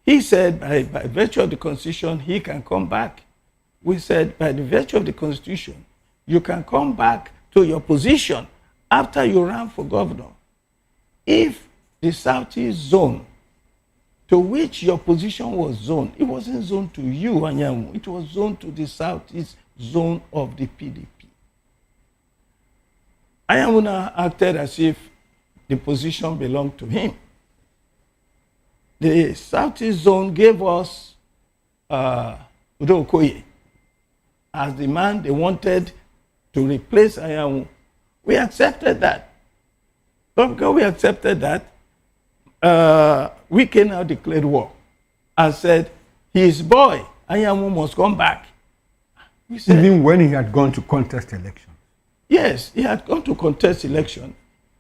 [SPEAKER 2] He said, by virtue of the Constitution, he can come back. We said, by the virtue of the Constitution, you can come back to your position after you ran for governor. If the Southeast zone to which your position was zoned, it wasn't zoned to you, Anyanwu, it was zoned to the Southeast zone of the PDP. Anyanwu now acted as if the position belonged to him. The Southeast zone gave us Udo Okoye as the man they wanted to replace Anyanwu. We accepted that. But because we accepted that, Wike now declared war and said his boy, Anyanwu, must come back. We said,
[SPEAKER 19] even when he had gone to contest elections?
[SPEAKER 2] Yes, he had gone to contest election.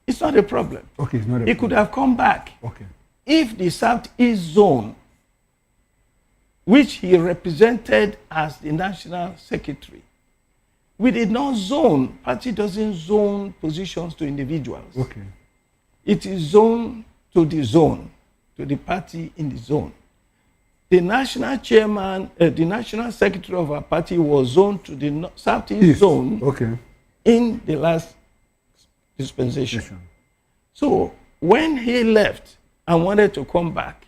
[SPEAKER 2] It's not a problem.
[SPEAKER 19] Okay, it's not a problem.
[SPEAKER 2] He could have come back.
[SPEAKER 19] Okay.
[SPEAKER 2] If the Southeast zone which he represented as the national secretary. We did not zone. Party doesn't zone positions to individuals.
[SPEAKER 19] Okay.
[SPEAKER 2] It is zoned to the zone, to the party in the zone. The national chairman, the national secretary of our party was zoned to the southeast zone in the last dispensation. So when he left and wanted to come back,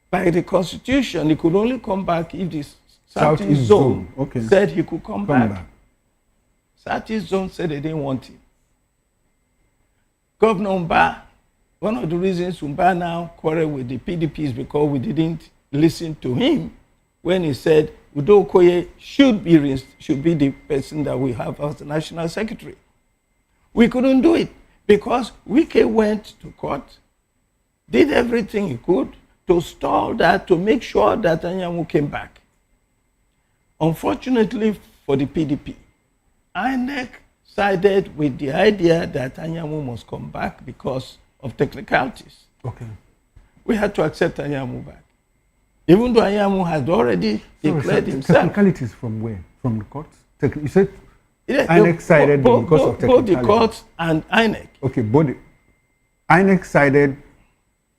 [SPEAKER 2] by the constitution, he could only come back if the southeast zone said he could come back. Southeast zone said they didn't want him. Governor Mba, one of the reasons Mba now quarreled with the PDP is because we didn't listen to him when he said Udo Okoye should be the person that we have as the national secretary. We couldn't do it because Wike went to court, did everything he could to stall that, to make sure that Anyanwu came back. Unfortunately for the PDP, INEC sided with the idea that Anyanwu must come back because of technicalities.
[SPEAKER 19] Okay.
[SPEAKER 2] We had to accept Anyanwu back. Even though Anyanwu had already declared himself.
[SPEAKER 19] Technicalities from where? From the courts? You said INEC sided because of technicalities.
[SPEAKER 2] Both the courts and INEC.
[SPEAKER 19] Okay, both INEC sided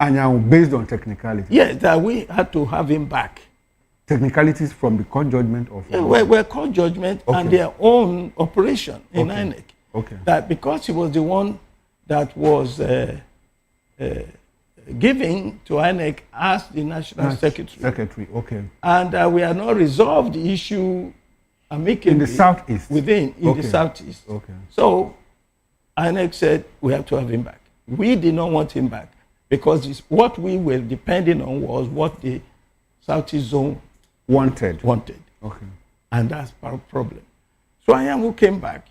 [SPEAKER 19] Anyanwu based on technicalities.
[SPEAKER 2] Yes, that we had to have him back.
[SPEAKER 19] Technicalities from the court judgment of
[SPEAKER 2] were court judgment and their own operation in INEC.
[SPEAKER 19] Okay.
[SPEAKER 2] That because he was the one that was giving to INEC as the national secretary.
[SPEAKER 19] Okay.
[SPEAKER 2] And we had not resolved the issue amicably
[SPEAKER 19] in the southeast.
[SPEAKER 2] In the southeast.
[SPEAKER 19] Okay.
[SPEAKER 2] So INEC said we have to have him back. We did not want him back because what we were depending on was what the southeast zone wanted.
[SPEAKER 19] Okay.
[SPEAKER 2] And that's our problem. So Anyanwu came back,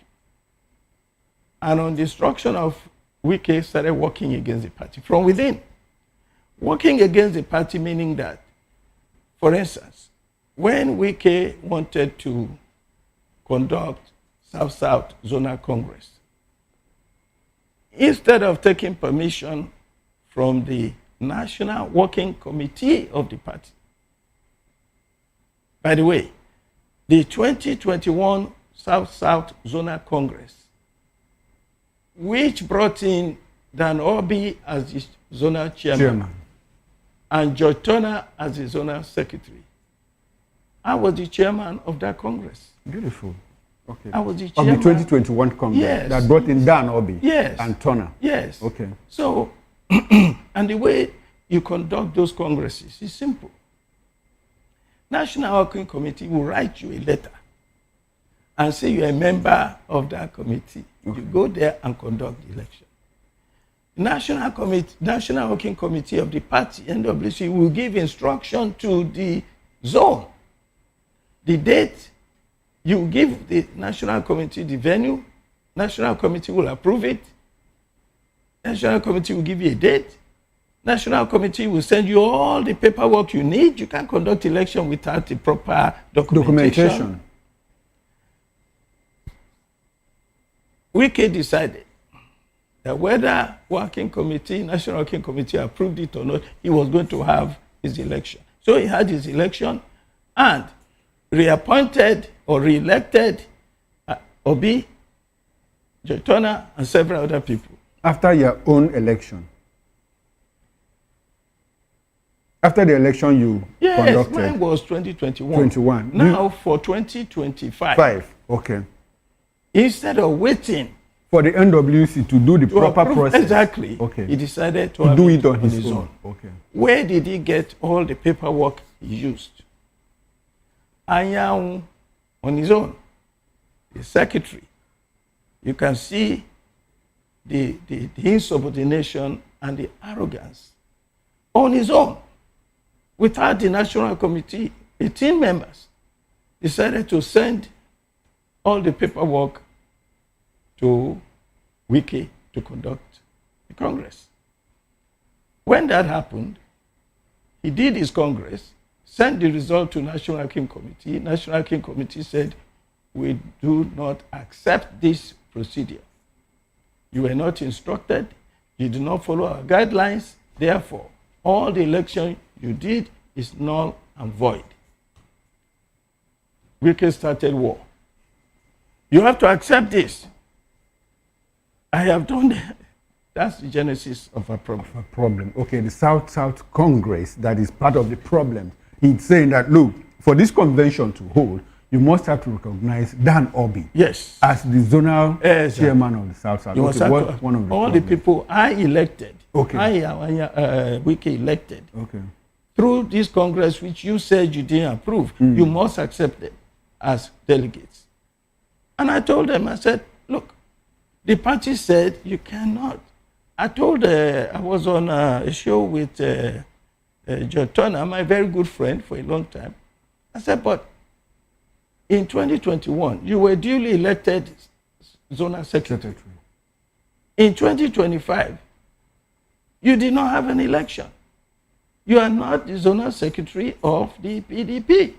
[SPEAKER 2] and on the instruction of Wike started working against the party from within. Working against the party meaning that, for instance, when Wike wanted to conduct South-South Zonal Congress, instead of taking permission from the National Working Committee of the party, by the way, the 2021 South-South Zonal Congress, which brought in Dan Obi as the zonal chairman. And George Turner as the zonal secretary. I was the chairman of that Congress.
[SPEAKER 19] Beautiful. Okay.
[SPEAKER 2] I was the chairman.
[SPEAKER 19] Of the 2021 Congress that brought in Dan Obi and Turner.
[SPEAKER 2] Yes.
[SPEAKER 19] Okay.
[SPEAKER 2] So, and the way you conduct those congresses is simple. National Working Committee will write you a letter and say you're a member of that committee. You go there and conduct the election. National Working Committee of the party, NWC, will give instruction to the zone. The date, you give the National Committee the venue, National Committee will approve it, National Committee will give you a date, National Committee will send you all the paperwork you need. You can't conduct election without the proper documentation. Wike decided that whether National Working Committee approved it or not, he was going to have his election. So he had his election and reappointed or re-elected Obi, George Turner, and several other people.
[SPEAKER 19] After your own election? After the election you conducted?
[SPEAKER 2] Yes, mine was 2021. Now for 2025.
[SPEAKER 19] Okay.
[SPEAKER 2] Instead of waiting
[SPEAKER 19] for the NWC to do the proper process.
[SPEAKER 2] Exactly.
[SPEAKER 19] Okay.
[SPEAKER 2] He decided to
[SPEAKER 19] do it on his own. Okay.
[SPEAKER 2] Where did he get all the paperwork he used? Anyanwu on his own. The secretary. You can see the insubordination and the arrogance on his own. Without the National Committee, 18 members decided to send all the paperwork to Wike to conduct the Congress. When that happened, he did his Congress, sent the result to National Working Committee. National Working Committee said, we do not accept this procedure. You were not instructed, you did not follow our guidelines, therefore, all the election you did is null and void. Wike started war. You have to accept this. I have done that. That's the genesis of a problem.
[SPEAKER 19] Okay, the South-South Congress, that is part of the problem. He's saying that, look, for this convention to hold, you must have to recognize Dan Obi
[SPEAKER 2] as
[SPEAKER 19] the zonal chairman of the South-South.
[SPEAKER 2] Okay,
[SPEAKER 19] one of the
[SPEAKER 2] all the people I elected,
[SPEAKER 19] okay.
[SPEAKER 2] Wike elected,
[SPEAKER 19] okay.
[SPEAKER 2] through this Congress, which you said you didn't approve, you must accept them as delegates. And I told them, I said, look, the party said you cannot. I told, I was on a show with Joe Turner, my very good friend for a long time. I said, but in 2021, you were duly elected zonal secretary. In 2025, you did not have an election. You are not the zonal secretary of the PDP.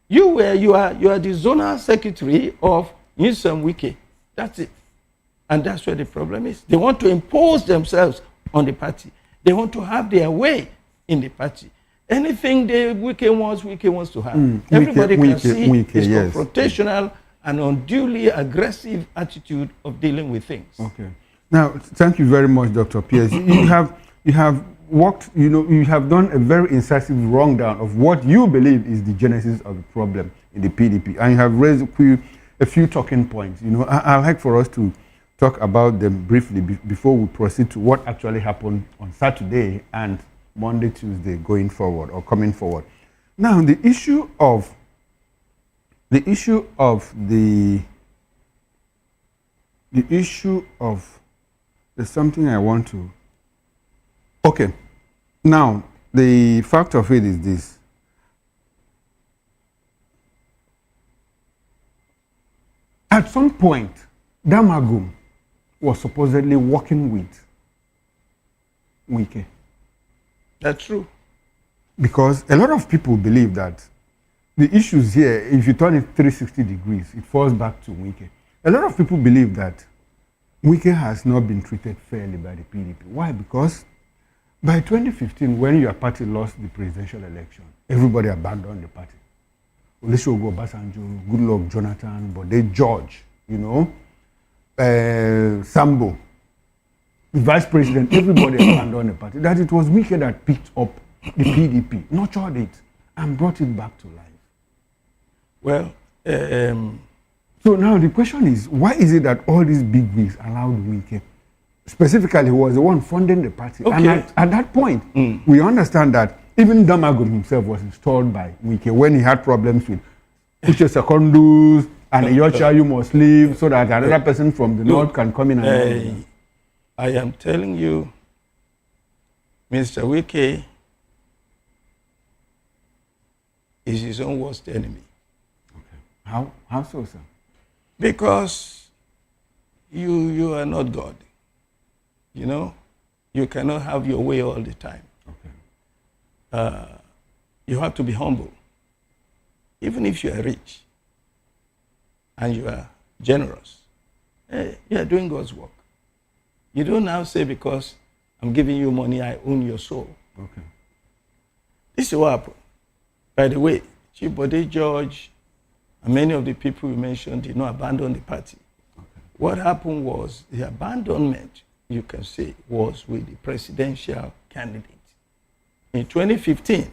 [SPEAKER 2] You are the zonal secretary of Nyesom Wike. That's it. And that's where the problem is. They want to impose themselves on the party. They want to have their way in the party. Anything Wike wants to have. Everybody can see it's confrontational and unduly aggressive attitude of dealing with things.
[SPEAKER 19] Okay. Now, thank you very much, Dr. Pierce. you have worked, you have done a very incisive rundown of what you believe is the genesis of the problem in the PDP, and you have raised a few talking points. I'd like for us to talk about them briefly before we proceed to what actually happened on Saturday and Monday, Tuesday going forward or coming forward. Now, the issue of there's something I want to. Okay. Now, the fact of it is this. At some point, Damagum was supposedly working with Wike.
[SPEAKER 2] That's true.
[SPEAKER 19] Because a lot of people believe that the issues here, if you turn it 360 degrees, it falls back to Wike. A lot of people believe that Wike has not been treated fairly by the PDP. Why? Because by 2015, when your party lost the presidential election, everybody abandoned the party. Olusegun Obasanjo, Goodluck Jonathan, Bode George, Sambo, the vice president, everybody abandoned the party. That it was Wike that picked up the PDP, nurtured it, and brought it back to life.
[SPEAKER 2] Well,
[SPEAKER 19] so now the question is, why is it that all these big wigs allowed Wike? Specifically, he was the one funding the party.
[SPEAKER 2] Okay.
[SPEAKER 19] And at that point, we understand that even Damagum himself was installed by Wike when he had problems with Uche Secondus and Yocha, you must leave so that another person from the north can come in and
[SPEAKER 2] I am telling you, Mr. Wike is his own worst enemy.
[SPEAKER 19] Okay. How so, sir?
[SPEAKER 2] Because you are not God. You cannot have your way all the time. Okay. You have to be humble. Even if you are rich and you are generous, you are doing God's work. You don't now say, because I'm giving you money, I own your soul.
[SPEAKER 19] Okay.
[SPEAKER 2] This is what happened. By the way, Chief Bode George and many of the people you mentioned did not abandon the party. Okay. What happened was the abandonment, you can say, was with the presidential candidate. In 2015,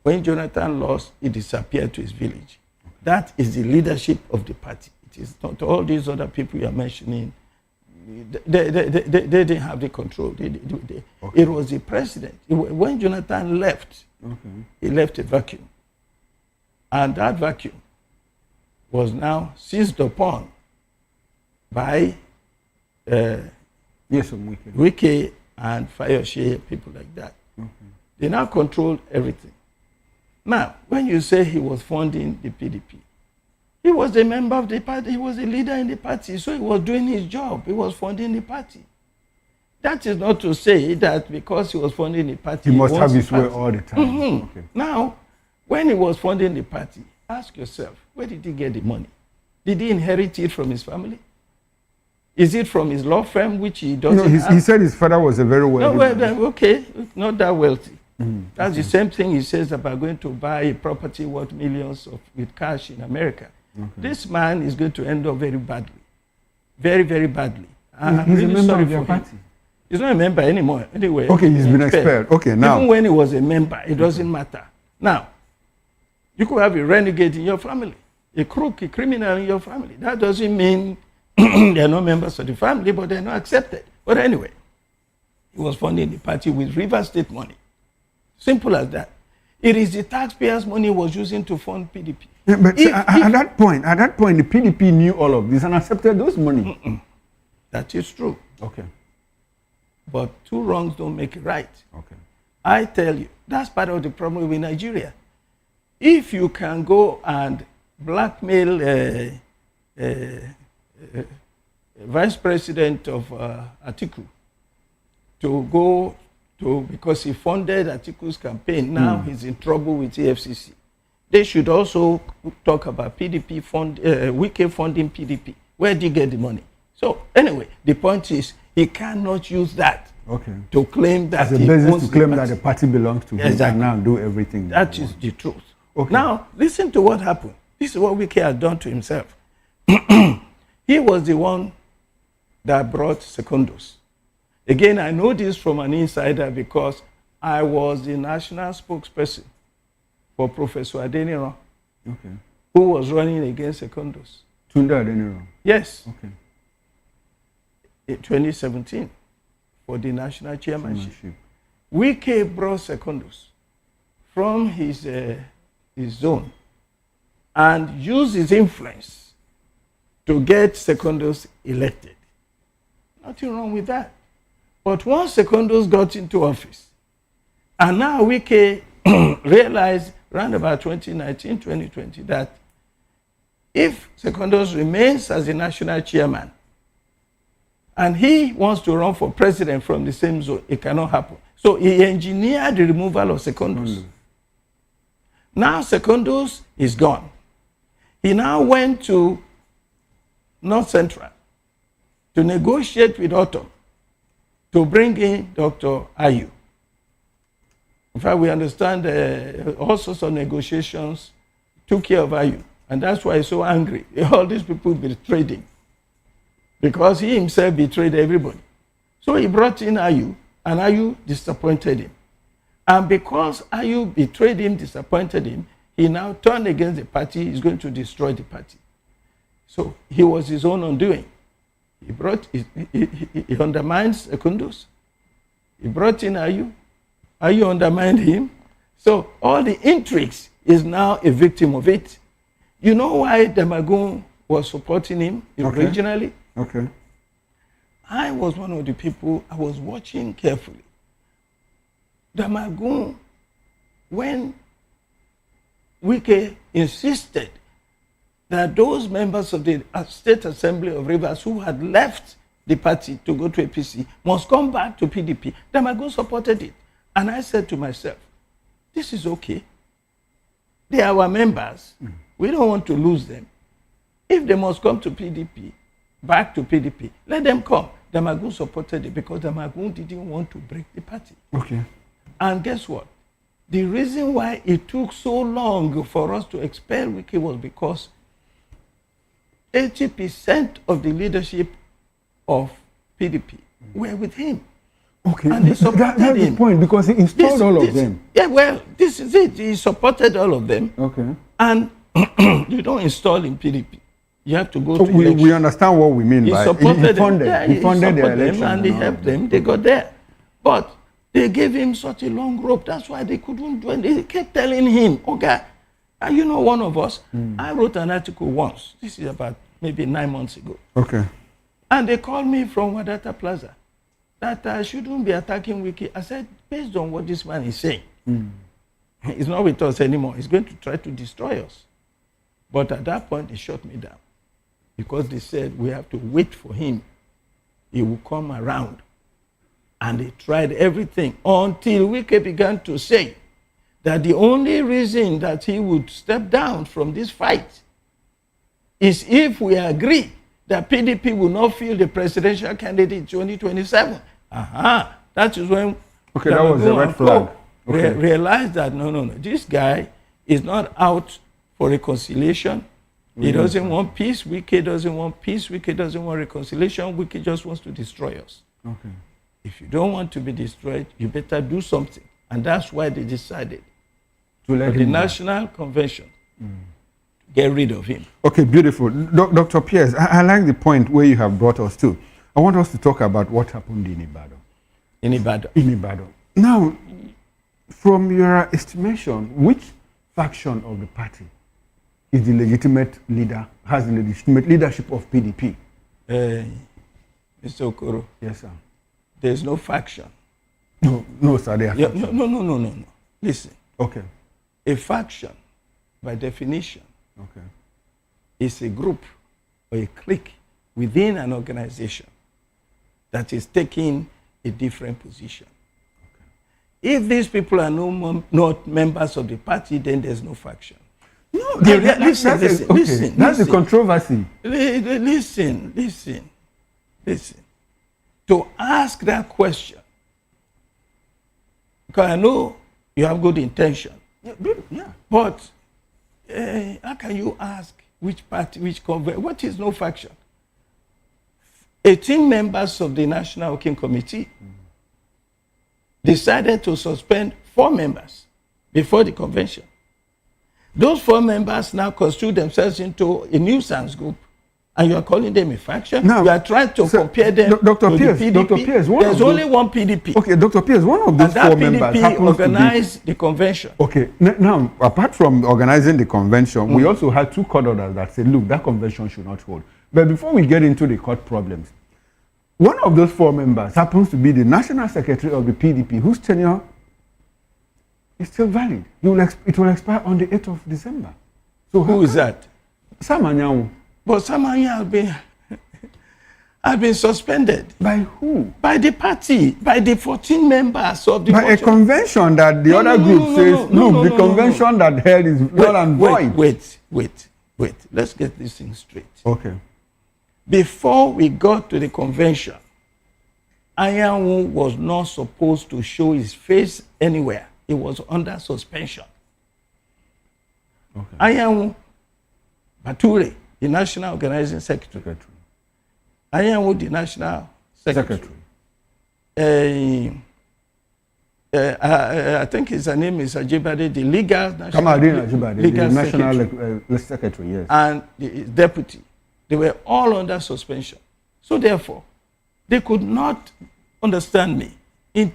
[SPEAKER 2] when Jonathan lost, he disappeared to his village. Okay. That is the leadership of the party. It is not all these other people you are mentioning. They didn't have the control. Okay. It was the president. When Jonathan left, he left a vacuum. And that vacuum was now seized upon by Wike and Fayose, people like that. Okay. They now controlled everything. Now, when you say he was funding the PDP, he was a member of the party, he was a leader in the party, so he was doing his job, he was funding the party. That is not to say that because he was funding the party,
[SPEAKER 19] he must have his way all the time.
[SPEAKER 2] Mm-hmm. Okay. Now, when he was funding the party, ask yourself, where did he get the money? Did he inherit it from his family? Is it from his law firm, which he doesn't have?
[SPEAKER 19] He said his father was a very wealthy man.
[SPEAKER 2] Okay, not that wealthy. That's the same thing he says about going to buy a property worth millions with cash in America. This man is going to end up very badly. Very, very badly. I'm
[SPEAKER 19] He's
[SPEAKER 2] really
[SPEAKER 19] a member
[SPEAKER 2] sorry
[SPEAKER 19] of your
[SPEAKER 2] for him.
[SPEAKER 19] party.
[SPEAKER 2] He's not a member anymore. Anyway.
[SPEAKER 19] Okay, he's been expelled. Okay, now.
[SPEAKER 2] Even when he was a member, it doesn't matter. Now, you could have a renegade in your family, a crook, a criminal in your family. That doesn't mean they're not members of the family, but they're not accepted. But anyway, he was funding the party with River State money. Simple as that. It is the taxpayers' money he was using to fund PDP.
[SPEAKER 19] Yeah, but at that point, the PDP knew all of this and accepted those money.
[SPEAKER 2] That is true.
[SPEAKER 19] Okay.
[SPEAKER 2] But two wrongs don't make it right.
[SPEAKER 19] Okay.
[SPEAKER 2] I tell you, that's part of the problem with Nigeria. If you can go and blackmail Vice President of Atiku to go to, because he funded Atiku's campaign, now he's in trouble with EFCC. They should also talk about PDP Wike funding PDP. Where did he get the money? So anyway, the point is he cannot use that to claim that
[SPEAKER 19] as a basis to claim that the party belongs to him and now do everything.
[SPEAKER 2] That is the truth. Okay. Now, listen to what happened. This is what Wike has done to himself. He was the one that brought Secondos. Again, I know this from an insider because I was the national spokesperson for Professor Adeniro, who was running against Secondos.
[SPEAKER 19] Tunde Adeniro?
[SPEAKER 2] Yes.
[SPEAKER 19] Okay.
[SPEAKER 2] In 2017 for the national chairmanship. Wike brought Secondos from his zone and used his influence to get Secondos elected. Nothing wrong with that. But once Secondos got into office, and now Wike realized around about 2019, 2020, that if Secondos remains as the national chairman, and he wants to run for president from the same zone, it cannot happen. So he engineered the removal of Secondos. Now Secondos is gone. He now went to North Central to negotiate with Autumn to bring in Dr. Ayu. In fact, we understand all sorts of negotiations took care of Ayu. And that's why he's so angry. All these people betrayed him. Because he himself betrayed everybody. So he brought in Ayu, and Ayu disappointed him. And because Ayu betrayed him, disappointed him, he now turned against the party. He's going to destroy the party. So he was his own undoing. He undermined Secondos. He brought in Ayu. Ayu undermined him. So all the intrigues is now a victim of it. You know why Demagun was supporting him originally?
[SPEAKER 19] Okay.
[SPEAKER 2] I was one of the people, I was watching carefully. Demagun, when Wike insisted that those members of the State Assembly of Rivers who had left the party to go to APC must come back to PDP, Demagun supported it. And I said to myself, this is okay. They are our members. We don't want to lose them. If they must come to PDP, back to PDP, let them come. Demagun supported it because Demagun didn't want to break the party.
[SPEAKER 19] Okay.
[SPEAKER 2] And guess what? The reason why it took so long for us to expel Wike was because 80% of the leadership of PDP were with him.
[SPEAKER 19] Okay,
[SPEAKER 2] and they supported
[SPEAKER 19] that's
[SPEAKER 2] him.
[SPEAKER 19] the point, because he installed all of them.
[SPEAKER 2] Yeah, well, this is it. He supported all of them.
[SPEAKER 19] Okay.
[SPEAKER 2] And you don't install in PDP. You have to go
[SPEAKER 19] So
[SPEAKER 2] to
[SPEAKER 19] we understand what we mean by
[SPEAKER 2] he
[SPEAKER 19] funded.
[SPEAKER 2] Yeah,
[SPEAKER 19] he funded the election.
[SPEAKER 2] And he helped them. They got there. But they gave him such a long rope. That's why they couldn't do it. They kept telling him, okay, you know, one of us, I wrote an article once. This is about maybe 9 months ago.
[SPEAKER 19] Okay.
[SPEAKER 2] And they called me from Wadata Plaza that I shouldn't be attacking Wike. I said, based on what this man is saying, he's not with us anymore. He's going to try to destroy us. But at that point, they shut me down because they said we have to wait for him. He will come around. And they tried everything until Wike began to say that the only reason that he would step down from this fight is if we agree that PDP will not field the presidential candidate in 2027. That is when...
[SPEAKER 19] Okay, that was a red flag.
[SPEAKER 2] Okay. Realize that, no, this guy is not out for reconciliation. He doesn't want peace. Wike doesn't want peace. Wike doesn't want reconciliation. Wike just wants to destroy us.
[SPEAKER 19] Okay.
[SPEAKER 2] If you don't want to be destroyed, you better do something. And that's why they decided
[SPEAKER 19] to let
[SPEAKER 2] the National Convention get rid of him.
[SPEAKER 19] Okay, beautiful. Dr. Pierce, I like the point where you have brought us to. I want us to talk about what happened in Ibadan.
[SPEAKER 2] In Ibadan.
[SPEAKER 19] In Ibadan. Now, from your estimation, which faction of the party is the legitimate leader, has the legitimate leadership of PDP?
[SPEAKER 2] Mr. Okoro.
[SPEAKER 19] Yes, sir.
[SPEAKER 2] There's no faction.
[SPEAKER 19] No, sir. They are
[SPEAKER 2] faction. No. Listen.
[SPEAKER 19] Okay.
[SPEAKER 2] A faction, by definition, is a group or a clique within an organization that is taking a different position. If these people are not members of the party, then there's no faction.
[SPEAKER 19] No,
[SPEAKER 2] listen.
[SPEAKER 19] That's the controversy.
[SPEAKER 2] Listen. To ask that question, because I know you have good intention.
[SPEAKER 19] Yeah.
[SPEAKER 2] But how can you ask which party, which convention? What is no faction? 18 members of the National Working Committee decided to suspend 4 members before the convention. Those 4 members now constitute themselves into a nuisance group, and you are calling them a faction? Now, you are trying to compare them to the PDP.
[SPEAKER 19] Dr. Pierce,
[SPEAKER 2] there's only one PDP.
[SPEAKER 19] Okay, Dr. Pierce, one of those 4 members happens
[SPEAKER 2] organized the convention.
[SPEAKER 19] Okay, now, apart from organizing the convention, we also had 2 court orders that said, look, that convention should not hold. But before we get into the court problems, one of those 4 members happens to be the National Secretary of the PDP, whose tenure is still valid. It will expire on the 8th of December. So
[SPEAKER 2] who is that?
[SPEAKER 19] Sam Anyanwu.
[SPEAKER 2] But Sam Anyanwu has been suspended.
[SPEAKER 19] By who?
[SPEAKER 2] By the party, by the 14 members of the
[SPEAKER 19] By a convention that the other group says, look, the convention that held is null and void.
[SPEAKER 2] Wait. Let's get this thing straight.
[SPEAKER 19] Okay.
[SPEAKER 2] Before we got to the convention, Anyanwu was not supposed to show his face anywhere. He was under suspension.
[SPEAKER 19] Okay.
[SPEAKER 2] Anyanwu Bature, the National Organizing Secretary. Anyanwu, the National Secretary. I think his name is Ajibade, the legal
[SPEAKER 19] National Secretary, yes.
[SPEAKER 2] And his deputy. They were all under suspension. So therefore, they could not understand me. In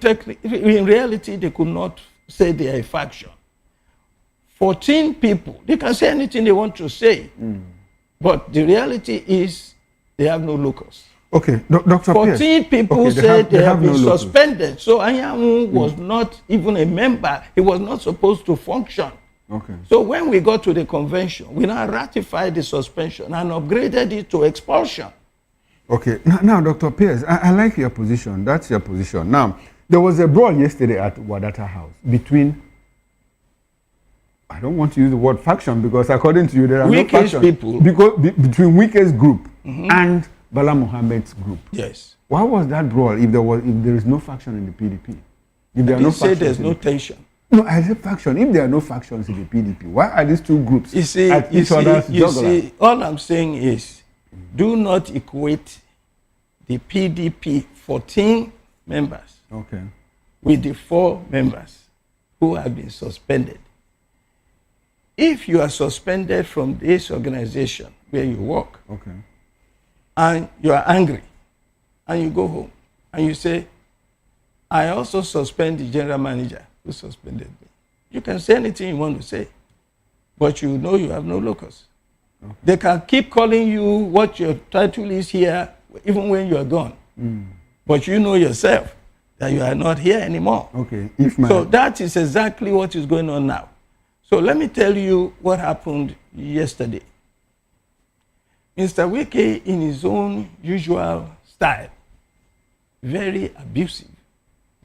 [SPEAKER 2] reality, they could not say they are a faction. 14 people, they can say anything they want to say. But the reality is they have no locus.
[SPEAKER 19] Okay, Dr.
[SPEAKER 2] 14 people said they have been suspended. So Anyanwu was not even a member. He was not supposed to function.
[SPEAKER 19] Okay.
[SPEAKER 2] So when we got to the convention, we now ratified the suspension and upgraded it to expulsion.
[SPEAKER 19] Okay. Now, Dr. Pierce, I like your position. That's your position. Now, there was a brawl yesterday at Wadata House between, I don't want to use the word faction because according to you, there are no factions.
[SPEAKER 2] People.
[SPEAKER 19] Between Wike's group and Bala Mohammed's group.
[SPEAKER 2] Yes.
[SPEAKER 19] Why was that brawl if there is no faction in the PDP? If there
[SPEAKER 2] I didn't say there's no tension.
[SPEAKER 19] No, I said faction. If there are no factions in the PDP, why are these 2 groups at each other's jugular?
[SPEAKER 2] All I'm saying is, do not equate the PDP 14 members with the 4 members who have been suspended. If you are suspended from this organization where you work, and you are angry, and you go home, and you say, I also suspend the general manager who suspended me. You can say anything you want to say, but you know you have no locus. They can keep calling you what your title is here, even when you are gone. But you know yourself that you are not here anymore.
[SPEAKER 19] Okay.
[SPEAKER 2] So that is exactly what is going on now. So let me tell you what happened yesterday. Mr. Wike, in his own usual style, very abusive,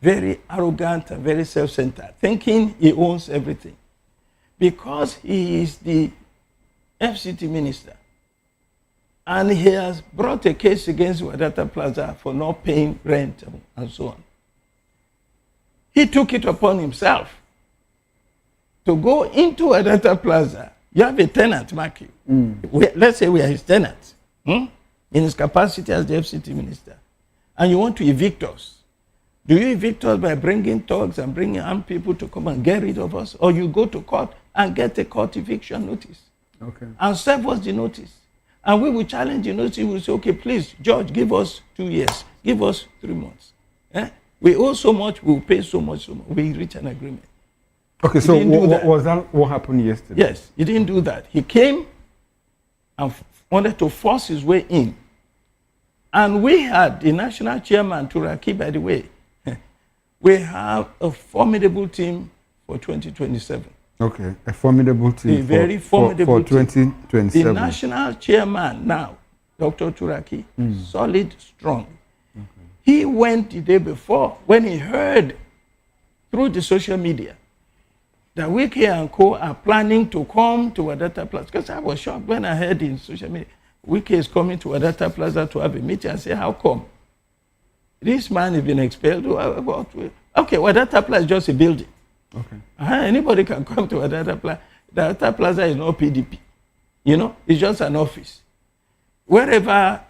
[SPEAKER 2] very arrogant and very self-centered, thinking he owns everything. Because he is the FCT minister, and he has brought a case against Wadata Plaza for not paying rent and so on. He took it upon himself to go into Wadata Plaza. You have a tenant, mark you. Let's say we are his tenant, in his capacity as the FCT minister, and you want to evict us. Do you evict us by bringing thugs and bringing armed people to come and get rid of us? Or you go to court and get a court eviction notice?
[SPEAKER 19] Okay.
[SPEAKER 2] And serve us the notice. And we will challenge the notice. We will say, okay, please, Judge, give us 2 years. Give us 3 months. We owe so much, we will pay so much, so much. We reach an agreement.
[SPEAKER 19] Okay, so what was that? What happened yesterday?
[SPEAKER 2] Yes, he didn't do that. He came and wanted to force his way in. And we had the national chairman, Turaki, by the way. We have a formidable team for 2027.
[SPEAKER 19] Okay, a formidable team.
[SPEAKER 2] A very formidable
[SPEAKER 19] for 2027.
[SPEAKER 2] The national chairman now, Dr. Turaki, solid, strong. Okay. He went the day before when he heard through the social media that Wike and Co are planning to come to Wadata Plaza. Because I was shocked when I heard in social media, Wike is coming to Wadata Plaza to have a meeting. I said, how come? This man has been expelled. Okay, Wadata Plaza is just a building.
[SPEAKER 19] Okay.
[SPEAKER 2] Anybody can come to Wadata Plaza. Wadata Plaza is not PDP. You know, it's just an office. Wherever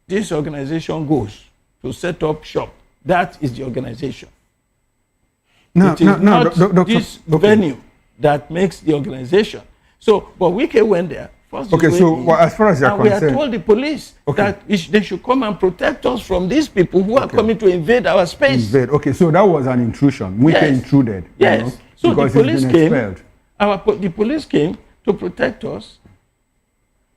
[SPEAKER 2] this organization goes to set up shop, that is the organization. It is not this venue that makes the organization. So, but Wike went there.
[SPEAKER 19] Okay, so as far as you're concerned,
[SPEAKER 2] we are told the police that they should come and protect us from these people who are coming to invade our space.
[SPEAKER 19] Okay, so that was an intrusion. Wike intruded.
[SPEAKER 2] Yes.
[SPEAKER 19] You know,
[SPEAKER 2] so the police came. The police came to protect us.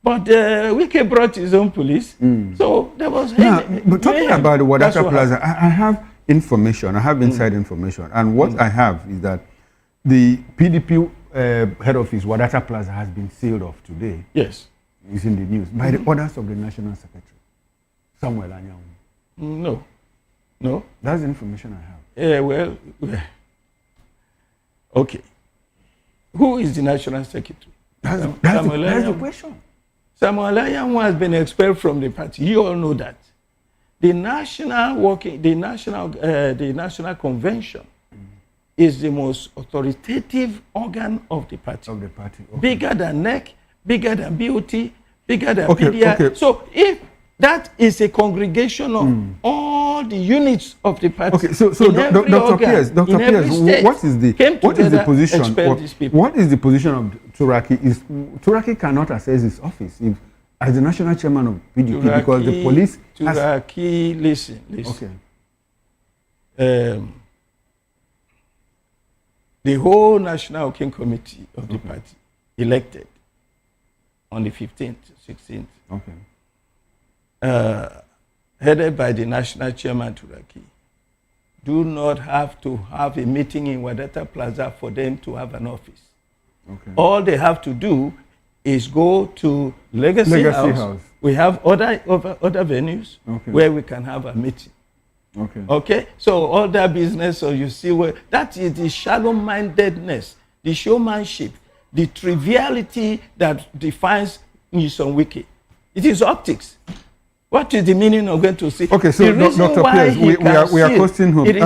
[SPEAKER 2] But Wike brought his own police. So there was.
[SPEAKER 19] But talking about the Wadata Plaza, I have information. I have inside information, and what I have is that the PDP head office, Wadata Plaza, has been sealed off today.
[SPEAKER 2] Yes.
[SPEAKER 19] It's in the news. By the orders of the National Secretary, Samuel Anyanwu.
[SPEAKER 2] No.
[SPEAKER 19] That's the information I have.
[SPEAKER 2] Yeah, well, okay. Who is the National Secretary?
[SPEAKER 19] That's the question.
[SPEAKER 2] Samuel Anyanwu has been expelled from the party. You all know that. The National Convention is the most authoritative organ of the party.
[SPEAKER 19] Okay.
[SPEAKER 2] Bigger than NEC, bigger than BOT, bigger than PDI. Okay. So if that is a congregation of all the units of the party.
[SPEAKER 19] Okay, so Dr. Pierce, what is the position? What is the position of Turaki? Turaki cannot access his office as the national chairman of PDP because the police.
[SPEAKER 2] Turaki, listen. Okay. The whole National Working Committee of the party elected on the 15th, 16th.
[SPEAKER 19] Okay.
[SPEAKER 2] Headed by the national chairman Turaki, do not have to have a meeting in Wadata Plaza for them to have an office.
[SPEAKER 19] Okay.
[SPEAKER 2] All they have to do is go to Legacy House. We have other venues where we can have a meeting. Okay. So all that business, so you see where that is the shallow-mindedness, the showmanship, the triviality that defines Nyesom Wike. It is optics. What is the meaning of going to see?
[SPEAKER 19] Okay, so Dr. Pierce, we are costing him.
[SPEAKER 2] It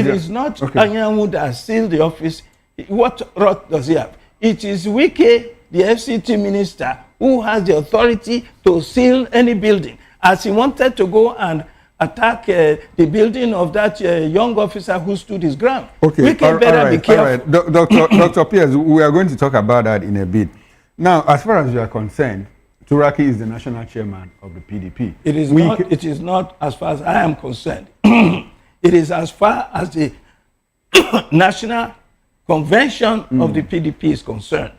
[SPEAKER 2] is not Anyanwu that sealed the office. What right does he have? It is Wike, the FCT minister, who has the authority to seal any building. As he wanted to go and attack the building of that young officer who stood his ground.
[SPEAKER 19] Okay,
[SPEAKER 2] we can better be careful.
[SPEAKER 19] Dr. Pierce, we are going to talk about that in a bit. Now, as far as you are concerned, Turaki is the national chairman of the PDP.
[SPEAKER 2] It is not as far as I am concerned. It is as far as the National Convention of the PDP is concerned.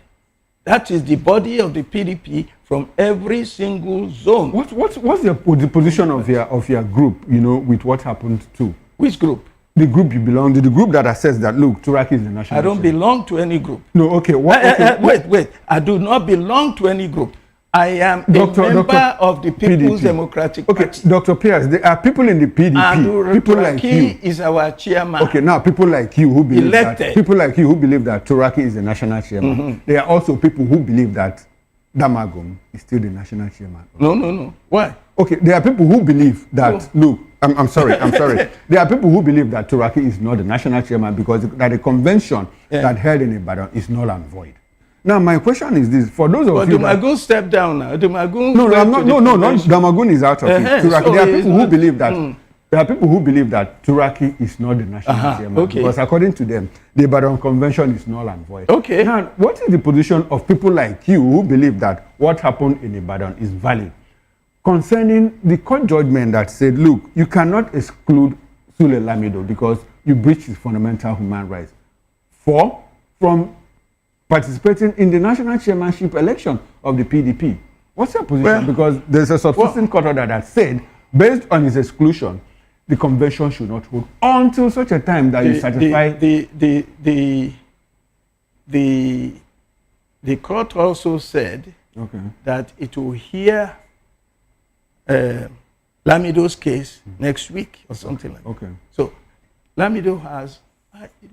[SPEAKER 2] That is the body of the PDP from every single zone.
[SPEAKER 19] What's the position of your group, with what happened to?
[SPEAKER 2] Which group?
[SPEAKER 19] The group you belong to, the group that says that, look, Turaki is the national
[SPEAKER 2] I don't belong to any group.
[SPEAKER 19] No, okay.
[SPEAKER 2] Wait. I do not belong to any group. I am a member of the People's Democratic Party.
[SPEAKER 19] Okay, Dr. Pierce, there are people in the PDP.
[SPEAKER 2] And
[SPEAKER 19] people like you
[SPEAKER 2] is our chairman.
[SPEAKER 19] Okay, now people like you who believe that Turaki is the national chairman. There are also people who believe that Damagum is still the national chairman.
[SPEAKER 2] No. Why?
[SPEAKER 19] Okay, there are people who believe that, look, I'm sorry. There are people who believe that Turaki is not the national chairman because that the convention that held in Ibadan is null and void. Now, my question is this: for those of you,
[SPEAKER 2] Dumagun step down now. Dumagun.
[SPEAKER 19] No, Dumagun is out of it. Turaki, so there are people who believe that. There are people who believe that Turaki is not the national chairman because, according to them, the Ibadan Convention is null and void.
[SPEAKER 2] Okay.
[SPEAKER 19] Now, what is the position of people like you who believe that what happened in Ibadan is valid concerning the court judgment that said, look, you cannot exclude Sule Lamido because you breached his fundamental human rights from participating in the national chairmanship election of the PDP? What's your position? Well, because there's a subsisting court order that said, based on his exclusion, the convention should not hold until such a time that you certify.
[SPEAKER 2] The court also said that it will hear Lamido's case next week or something like that. Okay. So Lamido has,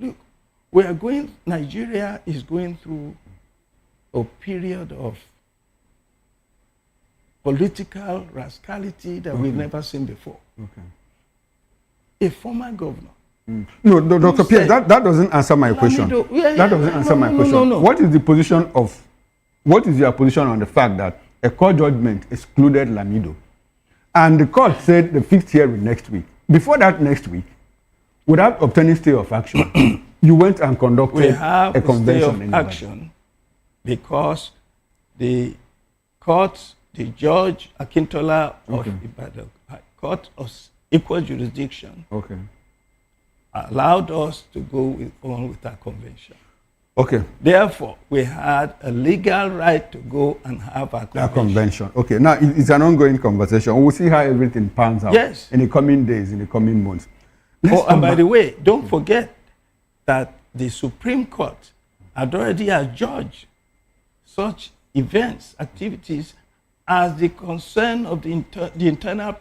[SPEAKER 2] look, Nigeria is going through a period of political rascality that we've never seen before. Okay. A former governor.
[SPEAKER 19] No, Dr. Pierce, that doesn't answer my question. That doesn't answer my question.
[SPEAKER 2] No.
[SPEAKER 19] What is your position on the fact that a court judgment excluded Lamido and the court said the fixed hearing next week? Before that next week, without obtaining stay of action, you went and conducted a convention
[SPEAKER 2] stay of action because the court, the judge Akintola of Ibadan Court of Equal Jurisdiction, allowed us to go on with our convention.
[SPEAKER 19] Okay.
[SPEAKER 2] Therefore, we had a legal right to go and have our convention.
[SPEAKER 19] Okay. Now, it's an ongoing conversation. We'll see how everything pans out in the coming days, in the coming months.
[SPEAKER 2] And by the way, don't forget that the Supreme Court had already adjudged such events, activities, as the concern of the internal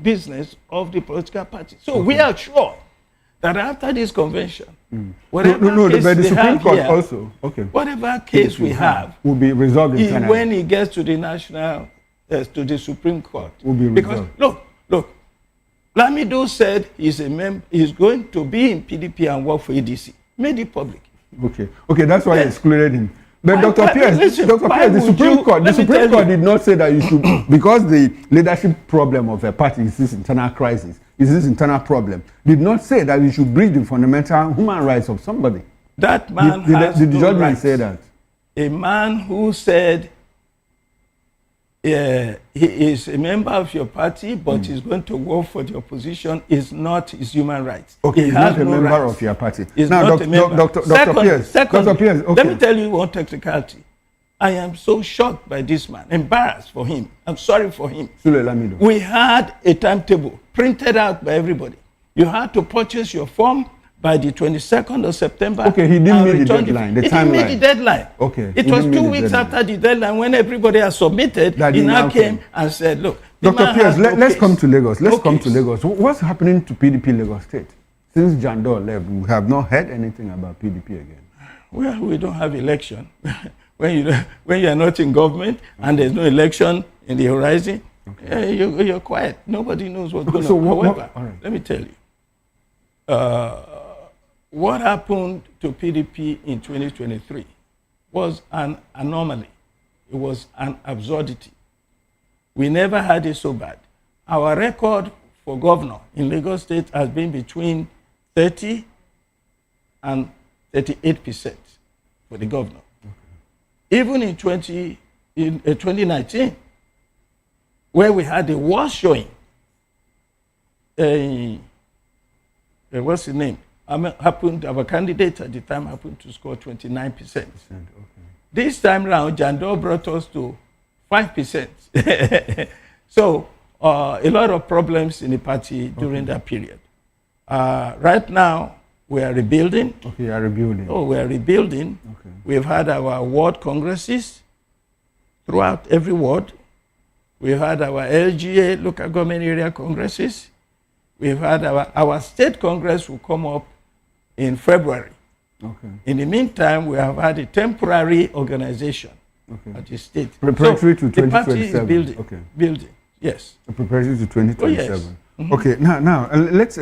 [SPEAKER 2] business of the political party. So we are sure that after this convention, whatever case we have
[SPEAKER 19] will be resolved internally.
[SPEAKER 2] When it gets to the national, to the Supreme Court.
[SPEAKER 19] Will be resolved.
[SPEAKER 2] Because look, Lamido said he's going to be in PDP and work for ADC. Made it public.
[SPEAKER 19] Okay, that's why I excluded him. But Dr. Pierce, the Supreme Court did not say that you should, because the leadership problem of a party is this internal crisis, is this internal problem, did not say that you should breach the fundamental human rights of somebody.
[SPEAKER 2] That man has
[SPEAKER 19] Did the judgment say that?
[SPEAKER 2] A man who said he is a member of your party, but he's going to work for the opposition, is not his human rights.
[SPEAKER 19] Okay, he's not a member of your party.
[SPEAKER 2] He's not a member.
[SPEAKER 19] Dr. Pierce,
[SPEAKER 2] let me tell you one technicality. I am so shocked by this man, embarrassed for him. I'm sorry for him.
[SPEAKER 19] Sule Lamido.
[SPEAKER 2] We had a timetable printed out by everybody. You had to purchase your form by the 22nd of September.
[SPEAKER 19] Okay, he didn't meet the deadline, the timeline.
[SPEAKER 2] He made the deadline.
[SPEAKER 19] Okay.
[SPEAKER 2] It was 2 weeks after the deadline when everybody has submitted. He now came and said, look,
[SPEAKER 19] Dr. Pierce, let's come to Lagos. Come to Lagos. What's happening to PDP Lagos State? Since Jandor left, we have not heard anything about PDP again.
[SPEAKER 2] Well, we don't have election. When you are not in government and there's no election in the horizon, you're quiet. Nobody knows what's going on. However, let me tell you, what happened to PDP in 2023 was an anomaly. It was an absurdity. We never had it so bad. Our record for governor in Lagos State has been between 30 and 38% for the governor. Even in 2019, where we had the worst showing, what's his name? Our candidate at the time happened to score 29%. This time round, Jandor brought us to 5%. So a lot of problems in the party during that period. Right now, we are rebuilding.
[SPEAKER 19] Okay, you are rebuilding.
[SPEAKER 2] Oh, we are rebuilding. Okay. We've had our ward congresses throughout every ward. We've had our LGA, local government area congresses. We've had our state congress will come up in February.
[SPEAKER 19] Okay.
[SPEAKER 2] In the meantime, we have had a temporary organization at the state.
[SPEAKER 19] Preparatory to 2027.
[SPEAKER 2] The party is building.
[SPEAKER 19] Okay.
[SPEAKER 2] Building, yes.
[SPEAKER 19] Preparatory to 2027.
[SPEAKER 2] Oh, yes.
[SPEAKER 19] Okay, now let's.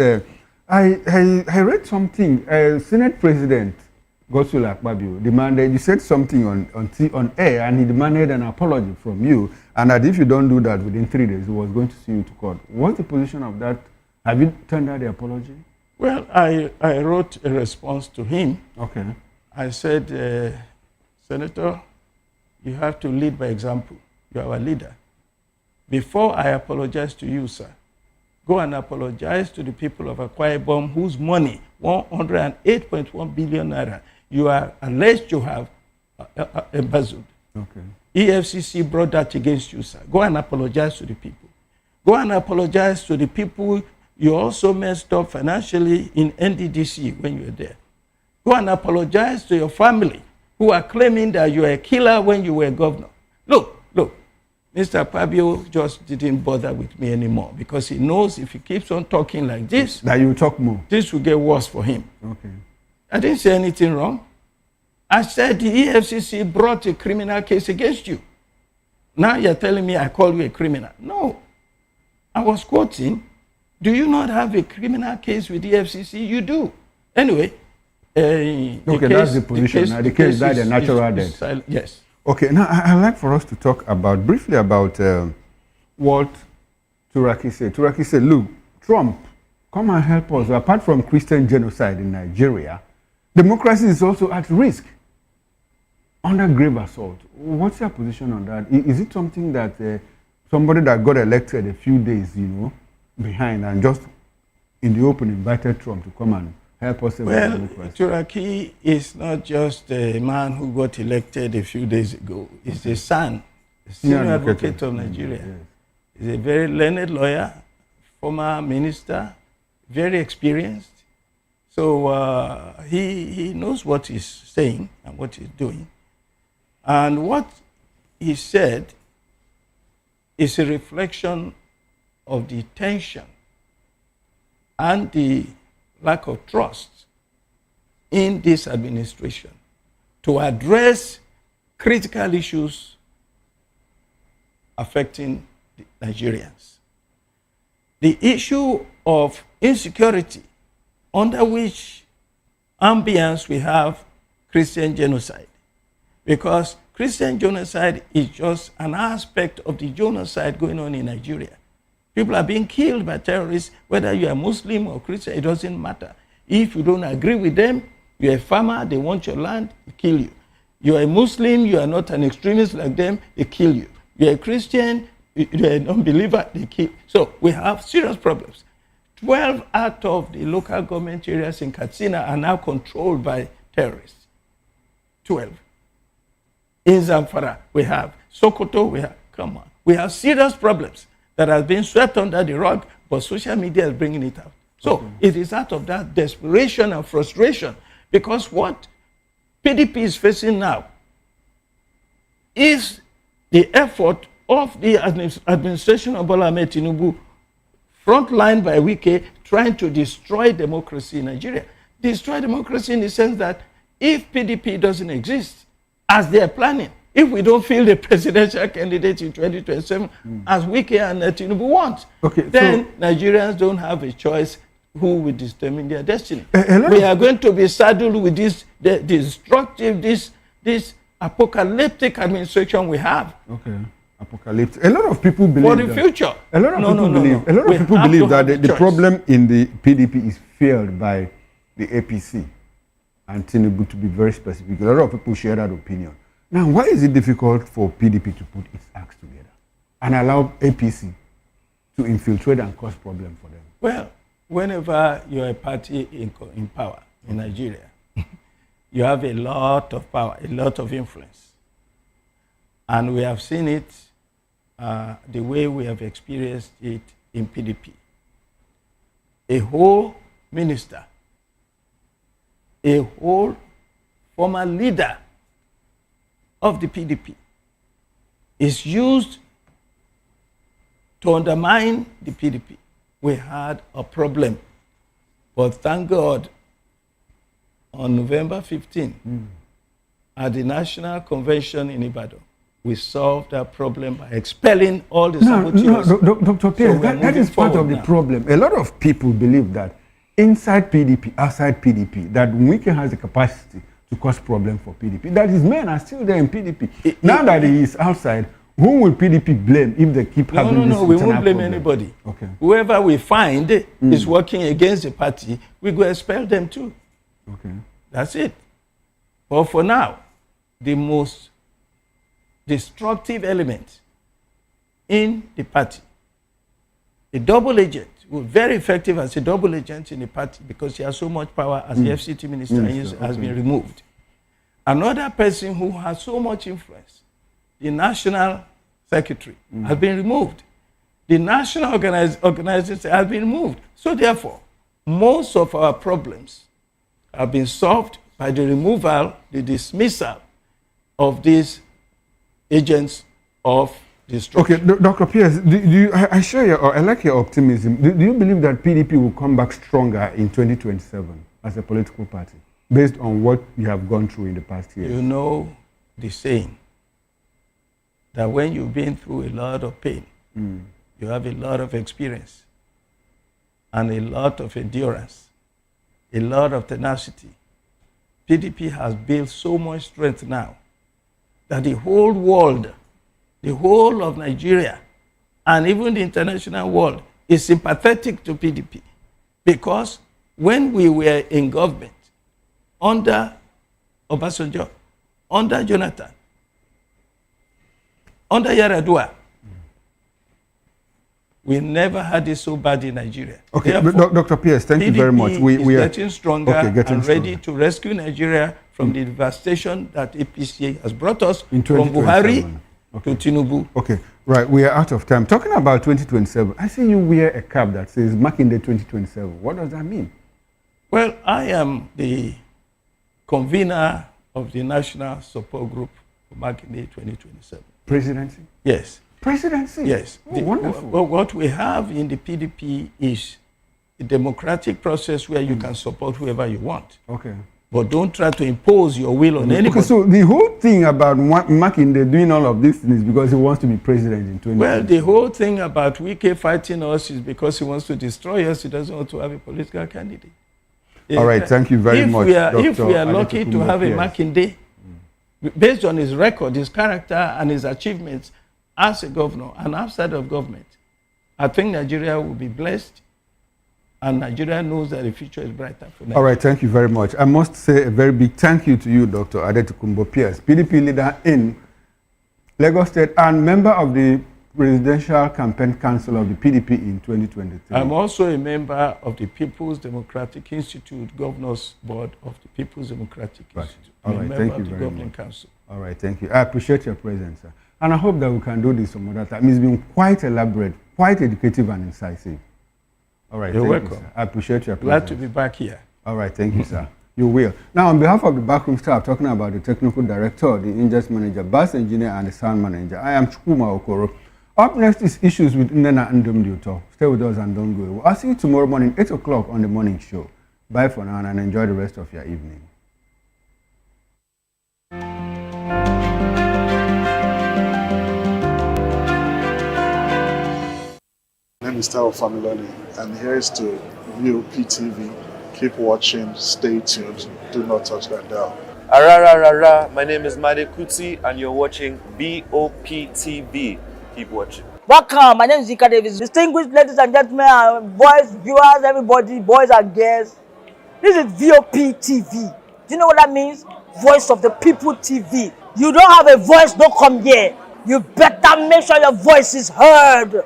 [SPEAKER 19] I read something. Senate President Goodluck Jonathan demanded. You said something on air, and he demanded an apology from you, and that if you don't do that within 3 days, he was going to sue you to court. What's the position of that? Have you tendered the apology?
[SPEAKER 2] Well, I wrote a response to him.
[SPEAKER 19] Okay.
[SPEAKER 2] I said, Senator, you have to lead by example. You are our leader. Before I apologize to you, sir, go and apologize to the people of Akwa Ibom whose money, 108.1 billion naira, you are alleged to have embezzled.
[SPEAKER 19] Okay.
[SPEAKER 2] EFCC brought that against you, sir. Go and apologize to the people. Go and apologize to the people you also messed up financially in NDDC when you were there. Go and apologize to your family who are claiming that you were a killer when you were governor. Look, Mr. Pabio just didn't bother with me anymore because he knows if he keeps on talking like this,
[SPEAKER 19] that you talk more.
[SPEAKER 2] This will get worse for him.
[SPEAKER 19] Okay.
[SPEAKER 2] I didn't say anything wrong. I said the EFCC brought a criminal case against you. Now you're telling me I call you a criminal. No. I was quoting, do you not have a criminal case with the EFCC? You do. Anyway,
[SPEAKER 19] that's the position. The case died a natural death.
[SPEAKER 2] Yes.
[SPEAKER 19] Okay, now I'd like for us to talk briefly about what Turaki said. Turaki said, look, Trump, come and help us. Apart from Christian genocide in Nigeria, democracy is also at risk, under grave assault. What's your position on that? Is it something that somebody that got elected a few days, behind and just in the open invited Trump to come and help us?
[SPEAKER 2] Well, Turaki is not just a man who got elected a few days ago. He's the son, the senior advocate of Nigeria. Yes. He's a very learned lawyer, former minister, very experienced. So he knows what he's saying and what he's doing. And what he said is a reflection of the tension and the lack of trust in this administration to address critical issues affecting the Nigerians. The issue of insecurity, under which ambience we have Christian genocide, because Christian genocide is just an aspect of the genocide going on in Nigeria. People are being killed by terrorists, whether you are Muslim or Christian, it doesn't matter. If you don't agree with them, you're a farmer, they want your land, they kill you. You're a Muslim, you are not an extremist like them, they kill you. You're a Christian, you're a non-believer, they kill. So we have serious problems. 12 out of the local government areas in Katsina are now controlled by terrorists. 12. In Zamfara, we have. Sokoto, we have. Come on. We have serious problems that have been swept under the rug, but social media is bringing it out. So it is out of that desperation and frustration, because what PDP is facing now is the effort of the administration of Bola Ahmed Tinubu, frontlined by Wike, trying to destroy democracy in Nigeria. Destroy democracy in the sense that if PDP doesn't exist, as they are planning, if we don't field the presidential candidate in 2027, as Wike and Tinubu want, then Nigerians don't have a choice who will determine their destiny. We are going to be saddled with this destructive, this apocalyptic administration we have.
[SPEAKER 19] Okay. Apocalyptic. A lot of people believe
[SPEAKER 2] for the future.
[SPEAKER 19] A lot of people believe that the problem in the PDP is fueled by the APC and Tinubu, to be very specific. A lot of people share that opinion. Now, why is it difficult for PDP to put its acts together and allow APC to infiltrate and cause problems for them?
[SPEAKER 2] Well, whenever you're a party in power in Nigeria, you have a lot of power, a lot of influence. And we have seen it the way we have experienced it in PDP. A whole minister, a whole former leader of the PDP is used to undermine the PDP. We had a problem, but thank God, on November 15, at the National Convention in Ibadan, we solve that problem by expelling all the
[SPEAKER 19] No, Dr. Pierce,
[SPEAKER 2] So
[SPEAKER 19] that is part of the problem. A lot of people believe that inside PDP, outside PDP, that Wike has the capacity to cause problems for PDP. That his men are still there in PDP. Now that he is outside, who will PDP blame if they keep having this?
[SPEAKER 2] No, we won't blame anybody.
[SPEAKER 19] Okay.
[SPEAKER 2] Whoever we find is working against the party, we go expel them too.
[SPEAKER 19] Okay.
[SPEAKER 2] That's it. But for now, the most destructive element in the party, a double agent, who is very effective as a double agent in the party because he has so much power as the FCT minister has been removed. Another person who has so much influence, the national secretary, has been removed. The national organization has been removed. So therefore, most of our problems have been solved by the removal, the dismissal of these agents of destruction.
[SPEAKER 19] Okay, Dr. Pierce, I share your, or I like your optimism. Do you believe that PDP will come back stronger in 2027 as a political party, based on what you have gone through in the past years?
[SPEAKER 2] You know the saying that when you've been through a lot of pain, you have a lot of experience and a lot of endurance, a lot of tenacity. PDP has built so much strength now that the whole world, the whole of Nigeria, and even the international world is sympathetic to PDP. Because when we were in government, under Obasanjo, under Jonathan, under Yaradua, we never had it so bad in Nigeria.
[SPEAKER 19] Okay,
[SPEAKER 2] therefore,
[SPEAKER 19] Dr. Pierce, thank you very much.
[SPEAKER 2] We are getting stronger and ready
[SPEAKER 19] stronger
[SPEAKER 2] to rescue Nigeria from the devastation that APC has brought us
[SPEAKER 19] in
[SPEAKER 2] from Buhari to Tinubu.
[SPEAKER 19] Okay, right, we are out of time. Talking about 2027, I see you wear a cap that says Makinde 2027. What does that mean?
[SPEAKER 2] Well, I am the convener of the National Support Group for Makinde 2027.
[SPEAKER 19] Presidency?
[SPEAKER 2] Yes.
[SPEAKER 19] Presidency?
[SPEAKER 2] Yes.
[SPEAKER 19] Oh, wonderful.
[SPEAKER 2] Well, what we have in the PDP is a democratic process where you can support whoever you want.
[SPEAKER 19] Okay.
[SPEAKER 2] But don't try to impose your will on anybody.
[SPEAKER 19] Okay, so the whole thing about Makinde doing all of these things is because he wants to be president in 2020.
[SPEAKER 2] Well, the whole thing about Wike fighting us is because he wants to destroy us. He doesn't want to have a political candidate.
[SPEAKER 19] All right, thank you very much,
[SPEAKER 2] If we are lucky to have a Makinde, based on his record, his character, and his achievements as a governor and outside of government, I think Nigeria will be blessed, and Nigeria knows that the future is brighter for Nigeria.
[SPEAKER 19] All right, thank you very much. I must say a very big thank you to you, Dr. Adetokunbo Pierce, PDP leader in Lagos State and member of the Presidential Campaign Council of the PDP in 2023.
[SPEAKER 2] I'm also a member of the People's Democratic Institute Governors Board of the People's Democratic Institute.
[SPEAKER 19] All right, thank you very
[SPEAKER 2] Governing
[SPEAKER 19] much.
[SPEAKER 2] Council.
[SPEAKER 19] All right, thank you. I appreciate your presence, sir. And I hope that we can do this some other time. It's been quite elaborate, quite educative and incisive. All right,
[SPEAKER 2] You're
[SPEAKER 19] thank
[SPEAKER 2] welcome.
[SPEAKER 19] you, sir. I appreciate your presence.
[SPEAKER 2] Glad to be back here.
[SPEAKER 19] All right, thank you, sir. You will. Now, on behalf of the backroom staff, talking about the technical director, the ingest manager, bus engineer, and the sound manager, I am Chukuma Okoro. Up next is issues with Nena Ndumdiuto. Stay with us and don't go away. I'll see you tomorrow morning, 8 o'clock on the morning show. Bye for now and enjoy the rest of your evening.
[SPEAKER 5] My name is Tao Familoni, and here is to VOP TV. Keep watching, stay tuned, do not touch that dial.
[SPEAKER 20] Arararara, my name is Made Kuti and you're watching BOP TV. Keep watching.
[SPEAKER 21] Welcome, my name is Zika Davis. Distinguished ladies and gentlemen, boys, viewers, everybody, boys and girls. This is VOP TV. Do you know what that means? Voice of the People TV. You don't have a voice, don't come here. You better make sure your voice is heard.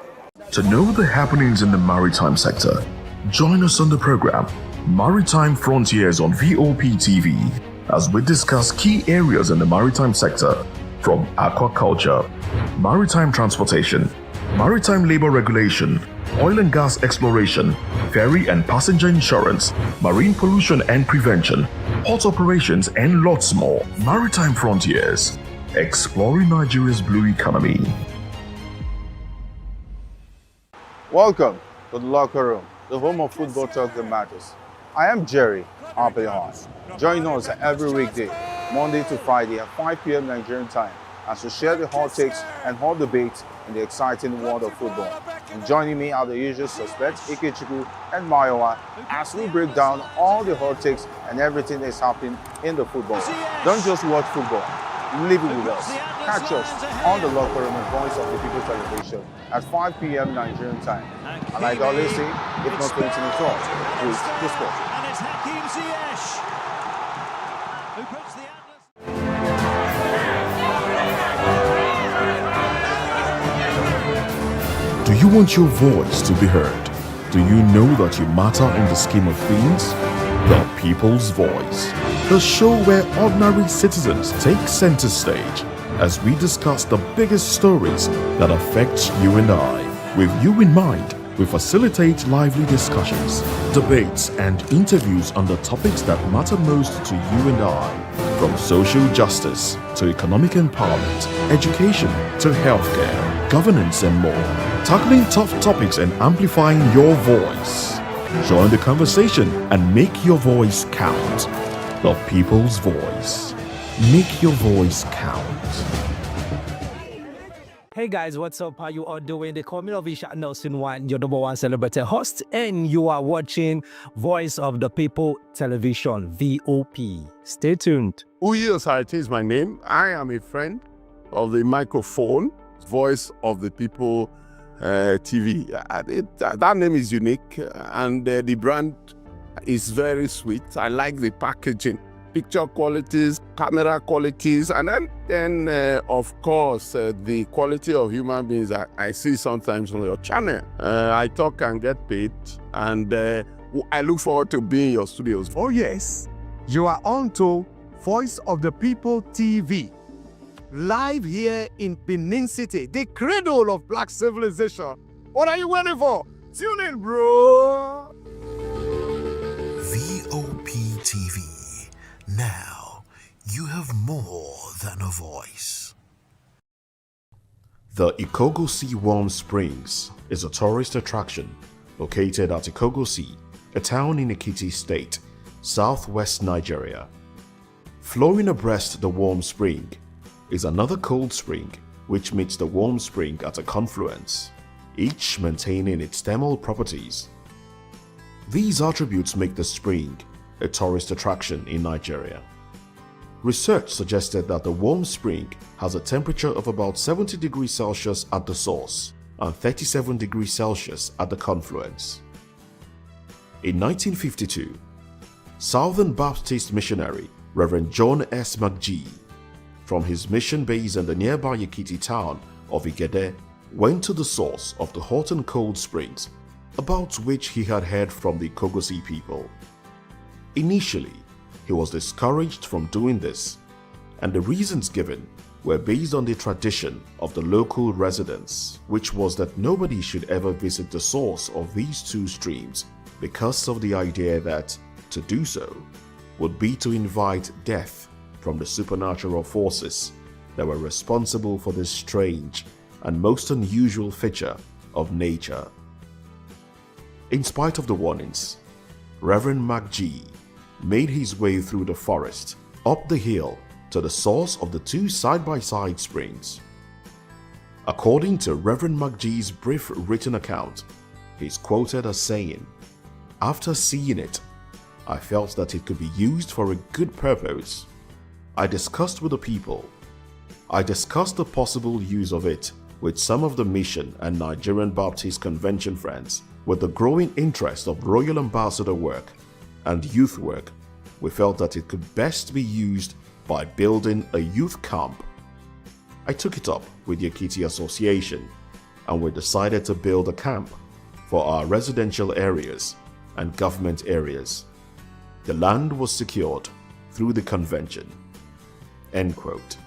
[SPEAKER 9] To know the happenings in the maritime sector, join us on the program Maritime Frontiers on VOP TV as we discuss key areas in the maritime sector from aquaculture, maritime transportation, maritime labor regulation, oil and gas exploration, ferry and passenger insurance, marine pollution and prevention, port operations and lots more. Maritime Frontiers, exploring Nigeria's blue economy.
[SPEAKER 3] Welcome to the locker room, the home of football talk that matters. I am Jerry Ampelhon. Join us every weekday, Monday to Friday at 5 p.m. Nigerian time as we share the hot takes and hot debates in the exciting world of football. And joining me are the usual suspects, Ikechukwu and Mayowa, as we break down all the hot takes and everything that's happening in the football. Don't just watch football, live it with us. Catch us on the Locker Room and Voice of the People television at 5 p.m. Nigerian time. And like I always say, if not 20 minutes off, with the sport.
[SPEAKER 4] And it's Hakim Ziyech who puts the
[SPEAKER 9] Do you want your voice to be heard? Do you know that you matter in the scheme of things? The People's Voice, the show where ordinary citizens take center stage as we discuss the biggest stories that affect you and I. With you in mind, we facilitate lively discussions, debates, and interviews on the topics that matter most to you and I. From social justice to economic empowerment, education to healthcare, governance, and more. Tackling tough topics and amplifying your voice. Join the conversation and make your voice count. The People's Voice. Make your voice count.
[SPEAKER 6] Hey guys, what's up? How you all doing? They call me Ovisha Nelson One, your #1 celebrity host, and you are watching Voice of the People Television, VOP. Stay tuned.
[SPEAKER 7] Uyi Osarate is my name. I am a friend of the microphone, Voice of the People TV. That name is unique, and the brand is very sweet. I like the packaging, picture qualities, camera qualities, and then of course, the quality of human beings that I see sometimes on your channel. I talk and get paid, and I look forward to being in your studios.
[SPEAKER 13] Oh yes, you are on to Voice of the People TV. Live here in Benin City, the cradle of black civilization. What are you waiting for? Tune in, bro.
[SPEAKER 16] VOP TV. Now, you have more than a voice.
[SPEAKER 9] The Ikogosi Warm Springs is a tourist attraction located at Ikogosi, a town in Ekiti State, southwest Nigeria. Flowing abreast the warm spring is another cold spring which meets the warm spring at a confluence, each maintaining its thermal properties. These attributes make the spring a tourist attraction in Nigeria. Research suggested that the warm spring has a temperature of about 70 degrees Celsius at the source and 37 degrees Celsius at the confluence. In 1952, Southern Baptist missionary Reverend John S. McGee, from his mission base in the nearby Ekiti town of Igede, went to the source of the hot and cold springs about which he had heard from the Ikogosi people. Initially, he was discouraged from doing this, and the reasons given were based on the tradition of the local residents, which was that nobody should ever visit the source of these two streams because of the idea that to do so would be to invite death from the supernatural forces that were responsible for this strange and most unusual feature of nature. In spite of the warnings, Reverend McGee made his way through the forest, up the hill to the source of the two side-by-side springs. According to Reverend McGee's brief written account, he's quoted as saying, "After seeing it, I felt that it could be used for a good purpose. I discussed with the people. I discussed the possible use of it with some of the Mission and Nigerian Baptist Convention friends. With the growing interest of Royal Ambassador work and youth work, we felt that it could best be used by building a youth camp. I took it up with the Ekiti Association, and we decided to build a camp for our residential areas and government areas. The land was secured through the convention." End quote.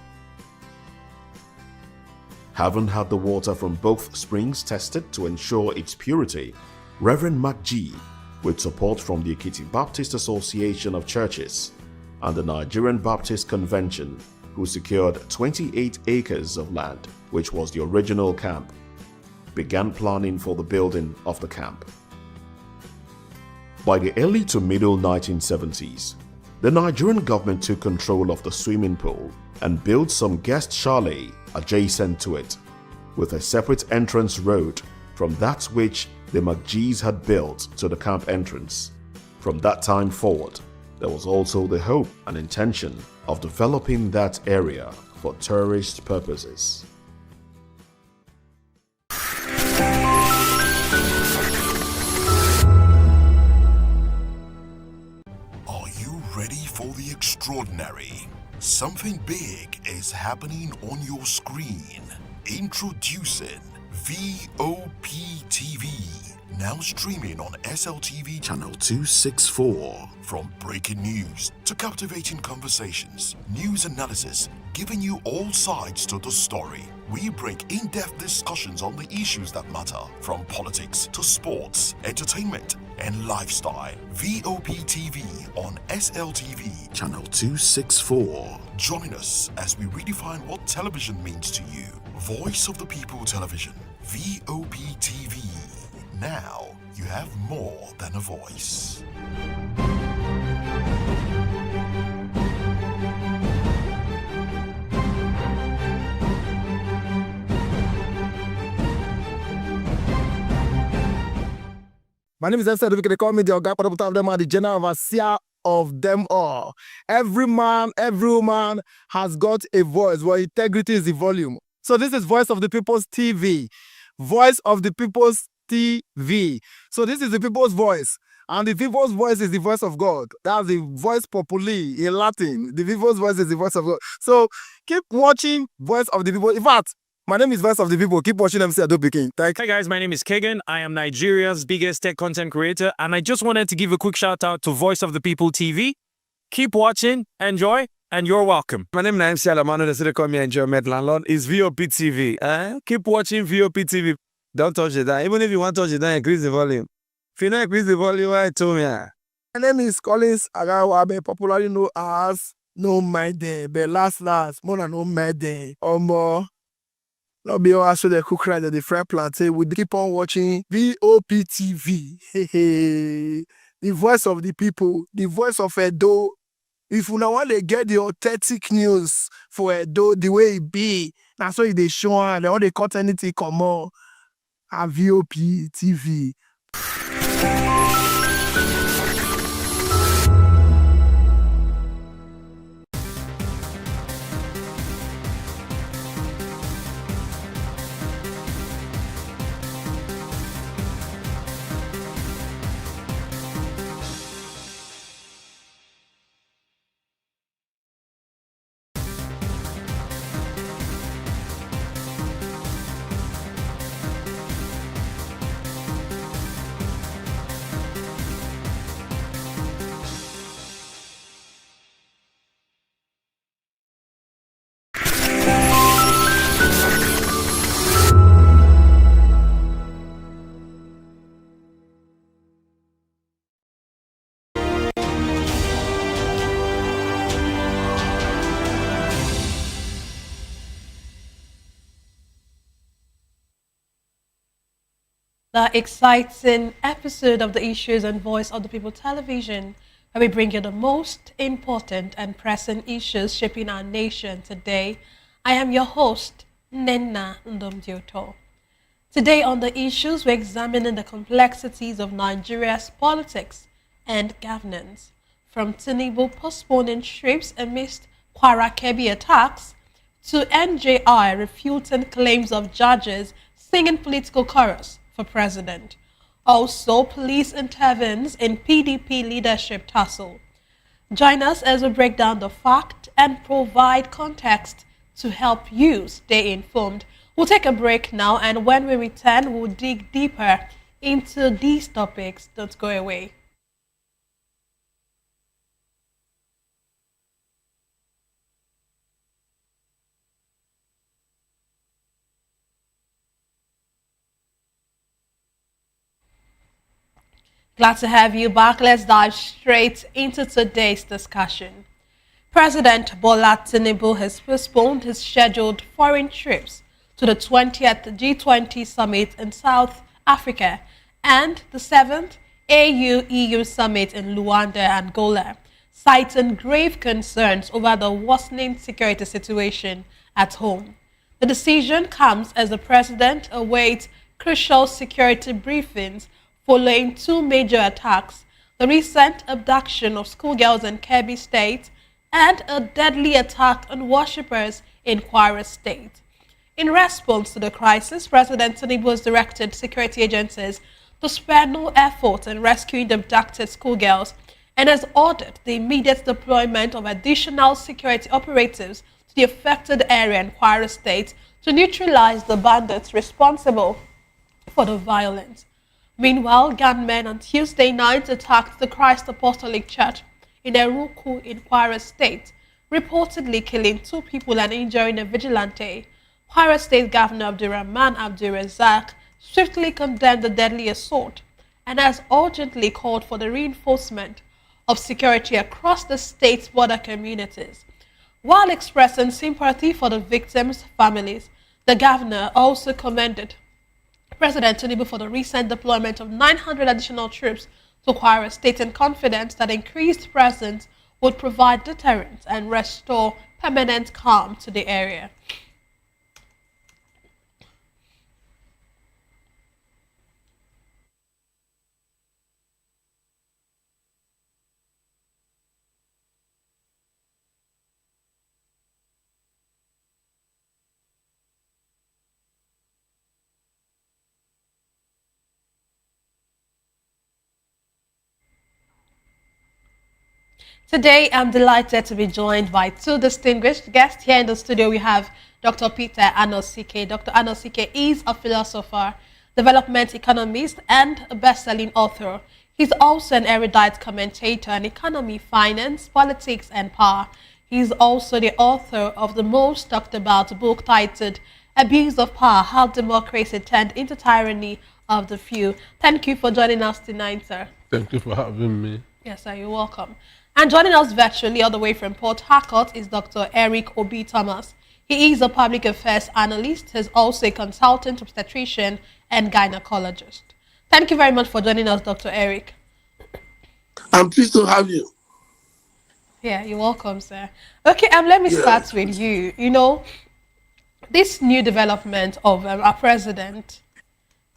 [SPEAKER 9] Having had the water from both springs tested to ensure its purity, Reverend McGee, with support from the Ekiti Baptist Association of Churches and the Nigerian Baptist Convention, who secured 28 acres of land, which was the original camp, began planning for the building of the camp. By the early to middle 1970s, the Nigerian government took control of the swimming pool and built some guest chalet adjacent to it, with a separate entrance road from that which the McGees had built to the camp entrance. From that time forward, there was also the hope and intention of developing that area for tourist purposes.
[SPEAKER 16] Are you ready for the extraordinary? Something big is happening on your screen. Introducing VOP TV. Now streaming on SLTV channel 264. From breaking news to captivating conversations, news analysis, giving you all sides to the story. We bring in-depth discussions on the issues that matter, from politics to sports, entertainment, and lifestyle. VOP TV on SLTV channel 264. Join us as we redefine what television means to you. Voice of the People Television, VOP TV. Now you have more than a voice.
[SPEAKER 13] My name is Esther. They call me the Oga Patapata of them are the general overseer of them all. Every man, every woman has got a voice where integrity is the volume. So this is Voice of the People's TV. Voice of the People's TV. So this is the people's voice. And the people's voice is the voice of God. That's the voice populi in Latin. The people's voice is the voice of God. So keep watching Voice of the People. In fact, my name is Voice of the People. Keep watching MC Adopikin.
[SPEAKER 10] Hi guys, my name is Kagan. I am Nigeria's biggest tech content creator, and I just wanted to give a quick shout out to Voice of the People TV. Keep watching, enjoy, and you're welcome.
[SPEAKER 17] My name is MC Alamano. They call me Enjoyment Landlord. It's VOP TV. Keep watching VOP TV. Don't touch it down. Even if you want to touch it down, increase the volume. If you don't increase the volume, why told me?
[SPEAKER 13] My name is Collins Agawabe, popularly known as No Mide, but last, more than No Mide. Or more. Not be all so the cook right at the fry plantain. We keep on watching VOP TV. The voice of the people, the voice of Edo. If you want to get the authentic news for Edo, the way it be, that's why they show and all they cut anything come on. A VOP TV.
[SPEAKER 18] The exciting episode of the Issues and Voice of the People television, where we bring you the most important and pressing issues shaping our nation today. I am your host, Nenna Ndomdioto. Today on the Issues, we're examining the complexities of Nigeria's politics and governance, from Tinubu postponing trips amidst Kwarakebe attacks to NJI refuting claims of judges singing political chorus for president. Also, police intervenes in PDP leadership tussle. Join us as we break down the fact and provide context to help you stay informed. We'll take a break now, and when we return, we'll dig deeper into these topics. Don't go away. Glad to have you back. Let's dive straight into today's discussion. President Bola Tinubu has postponed his scheduled foreign trips to the 20th G20 summit in South Africa and the 7th AU-EU summit in Luanda, Angola, citing grave concerns over the worsening security situation at home. The decision comes as the president awaits crucial security briefings following two major attacks, the recent abduction of schoolgirls in Kebbi State and a deadly attack on worshippers in Kwara State. In response to the crisis, President Tinubu has directed security agencies to spare no effort in rescuing the abducted schoolgirls and has ordered the immediate deployment of additional security operatives to the affected area in Kwara State to neutralize the bandits responsible for the violence. Meanwhile, gunmen on Tuesday night attacked the Christ Apostolic Church in Eruku in Kwara State, reportedly killing 2 people and injuring a vigilante. Kwara State Governor Abdurrahman Abdurrazak swiftly condemned the deadly assault and has urgently called for the reinforcement of security across the state's border communities. While expressing sympathy for the victims' families, the governor also commended President Tinubu for the recent deployment of 900 additional troops to Kwara State in confidence that increased presence would provide deterrence and restore permanent calm to the area. Today, I'm delighted to be joined by 2 distinguished guests. Here in the studio, we have Dr. Peter Anosike. Dr. Anosike is a philosopher, development economist, and a best-selling author. He's also an erudite commentator on economy, finance, politics, and power. He's also the author of the most talked about book titled Abuse of Power, How Democracy Turned into Tyranny of the Few. Thank you for joining us tonight, sir.
[SPEAKER 1] Thank you for having me.
[SPEAKER 18] Yes, sir, you're welcome. And joining us virtually all the way from Port Harcourt is Dr. Eric Obi Thomas. He is a public affairs analyst. He's also a consultant obstetrician and gynecologist. Thank you very much for joining us, Dr. Eric.
[SPEAKER 24] I'm pleased to have you.
[SPEAKER 18] Yeah, you're welcome, sir. Okay, let me start with you. You know, this new development of our president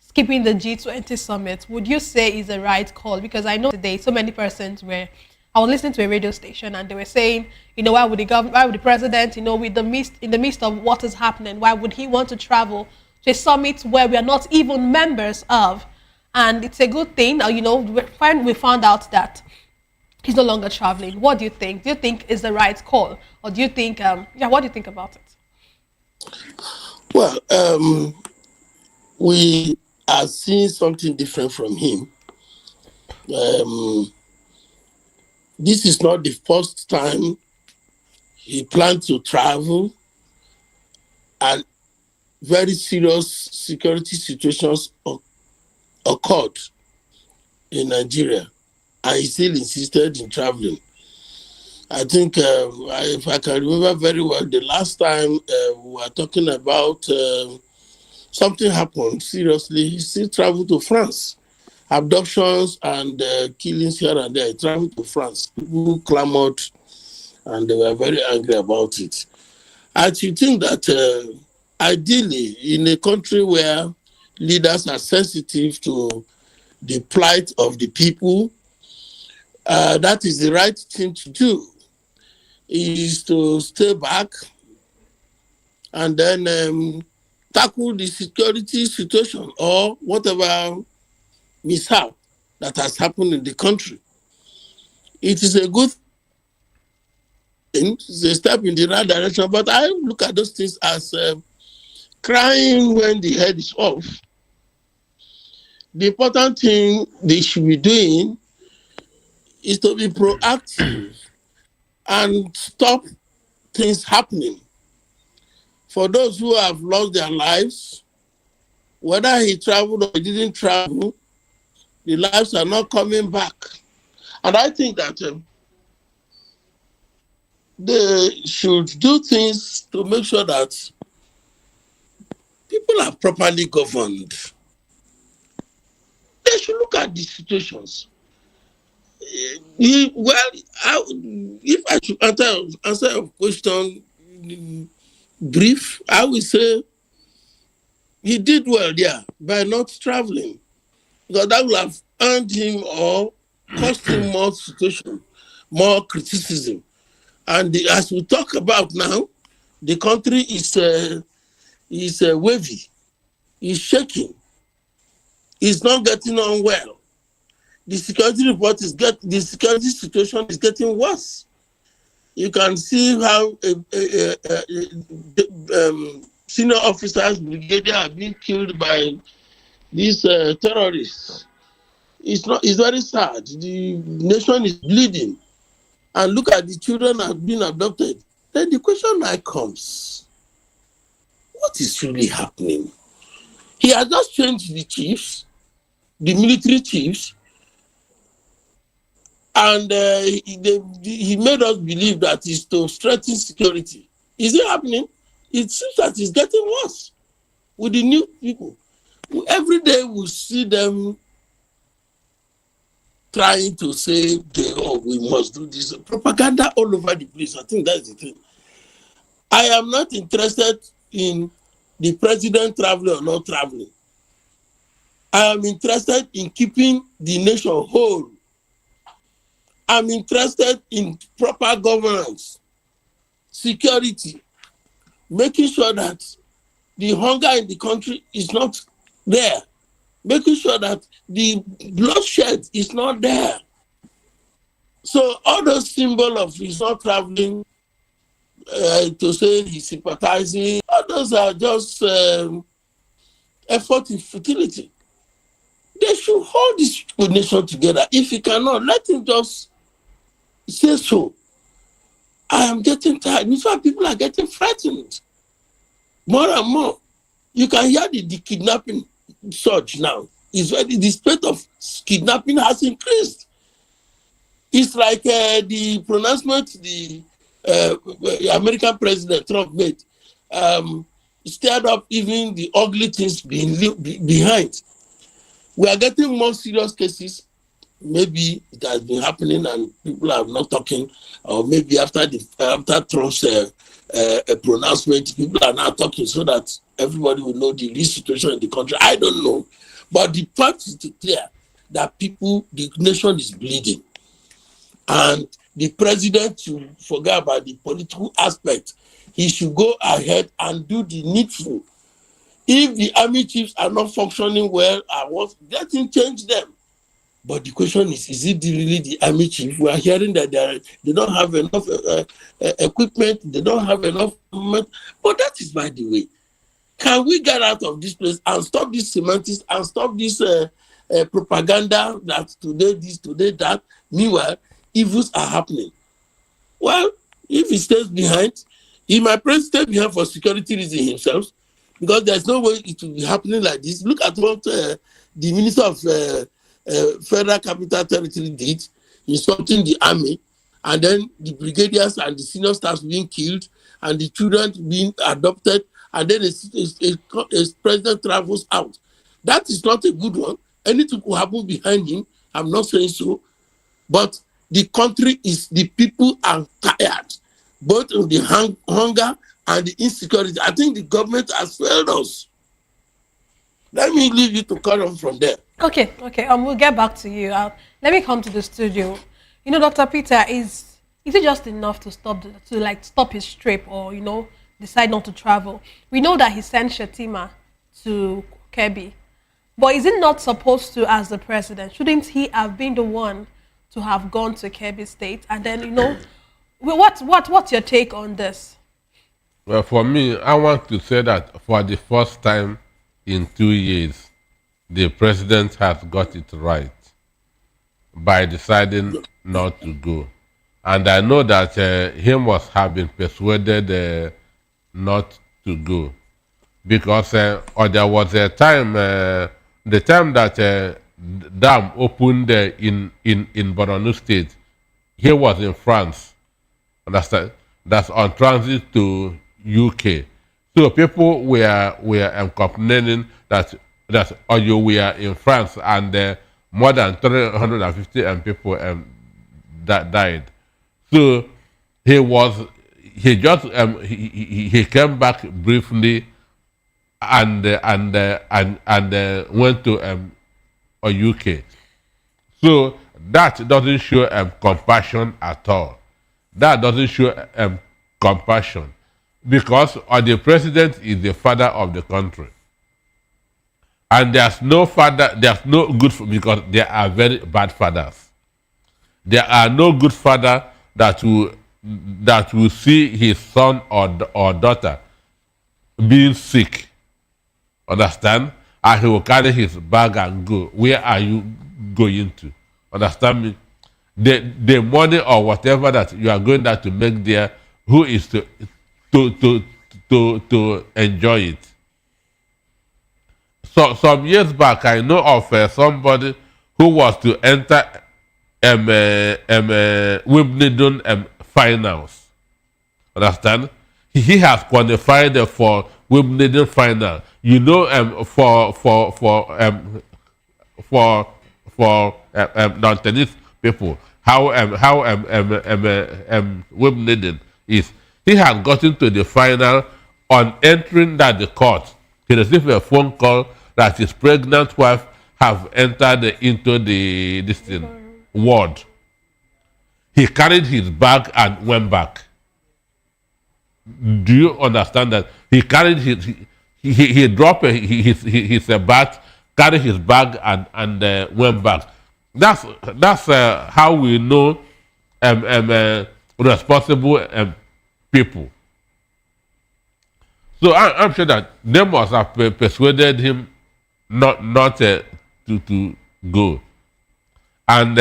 [SPEAKER 18] skipping the G20 summit, would you say is the right call? Because I know today so many persons were, I was listening to a radio station and they were saying, you know, why would the president, you know, in the midst of what is happening, why would he want to travel to a summit where we are not even members of? And it's a good thing, you know, when we found out that he's no longer traveling. What do you think? Do you think is the right call? Or do you think, what do you think about it?
[SPEAKER 24] Well, we are seeing something different from him. This is not the first time he planned to travel, and very serious security situations occurred in Nigeria, and he still insisted in traveling. I think, if I can remember very well, the last time we were talking about something happened seriously, he still traveled to France. Abductions and killings here and there. He traveled to France. People clamored and they were very angry about it. I think that ideally, in a country where leaders are sensitive to the plight of the people, that is the right thing to do, is to stay back and then tackle the security situation or whatever mishap that has happened in the country. It is a good thing, it's a step in the right direction, but I look at those things as crying when the head is off. The important thing they should be doing is to be proactive and stop things happening. For those who have lost their lives, whether he traveled or he didn't travel, the lives are not coming back. And I think that they should do things to make sure that people are properly governed. They should look at the situations.
[SPEAKER 1] If I should answer your question brief, I would say he did well there by not traveling, because that would have earned him or cost him more situation, more criticism. And as we talk about now, the country is wavy, is shaking, is not getting on well. The security report the security situation is getting worse. You can see how senior officers, brigadier, are being killed by these terrorists. It's very sad. The nation is bleeding. And look at the children have been abducted. Then the question now comes, what is really happening? He has just changed the chiefs, the military chiefs, and he made us believe that it's to strengthen security. Is it happening? It seems that it's getting worse with the new people. Every day we see them trying to say, we must do this. Propaganda all over the place. I think that's the thing. I am not interested in the president traveling or not traveling. I am interested in keeping the nation whole. I'm interested in proper governance, security, making sure that the hunger in the country is not there, making sure that the bloodshed is not there. So all those symbols of he's not traveling to say he's sympathizing, all those are just effort in futility. They should hold this nation together. If he cannot, let him just say so. I am getting tired. In fact, people are getting frightened more and more. You can hear the kidnapping surge now. The spate of kidnapping has increased. It's like the pronouncement the American President Trump made stirred up even the ugly things behind. We are getting more serious cases. Maybe it has been happening and people are not talking, or maybe after Trump's pronouncement, people are now talking so that everybody will know the real situation in the country. I don't know. But the fact is clear that the nation is bleeding. And the president should forget about the political aspect. He should go ahead and do the needful. If the army chiefs are not functioning well, let him change them. But the question is it really the army chief? We are hearing that they don't have enough equipment, they don't have enough movement. But that is by the way. Can we get out of this place and stop this semantics and stop this propaganda that today this, today that? Meanwhile, evils are happening. Well, if he stays behind, he might stay behind for security reasons himself, because there's no way it will be happening like this. Look at what the Minister of Federal Capital Territory did, insulting the army, and then the brigadiers and the senior staffs being killed, and the children being adopted, and then a president travels out. That is not a good one. Anything could happen behind him. I'm not saying so. But the country the people are tired, both of the hunger and the insecurity. I think the government has failed us. Let me leave you to cut on from there.
[SPEAKER 18] Okay. We'll get back to you. Let me come to the studio. Dr. Peter, is it just enough to stop his trip, or decide not to travel? We know that he sent Shetima to Kebbi, but is it not supposed to, as the president, shouldn't he have been the one to have gone to Kebbi State? And then what's your take on this?
[SPEAKER 11] Well, for me, I want to say that for the first time in 2 years, the president has got it right by deciding not to go. And I know that he must have been persuaded not to go, because there was a time, the time that dam opened in Borno State, he was in France. Understand? That's on transit to UK. So people were complaining that we are in France, and more than 350 people died. So he came back briefly and went to UK. So that doesn't show compassion at all. That doesn't show compassion, because the president is the father of the country, and there's no good because there are very bad fathers. There are no good father that will see his son or daughter being sick, understand, and he will carry his bag and go. Where are you going to? Understand me? The money or whatever that you are going there to make there, who is to enjoy it? So some years back, I know of somebody who was to enter Wimbledon finals. Understand? He has qualified for Wimbledon final. You know, for non-tennis people, how Wimbledon is. He has gotten to the final. On entering the court, he received a phone call that his pregnant wife have entered into this ward. He carried his bag and went back. Do you understand that? He carried he dropped his bat, carried his bag and went back. That's how we know responsible people. So I'm sure that they must have persuaded him not to go. And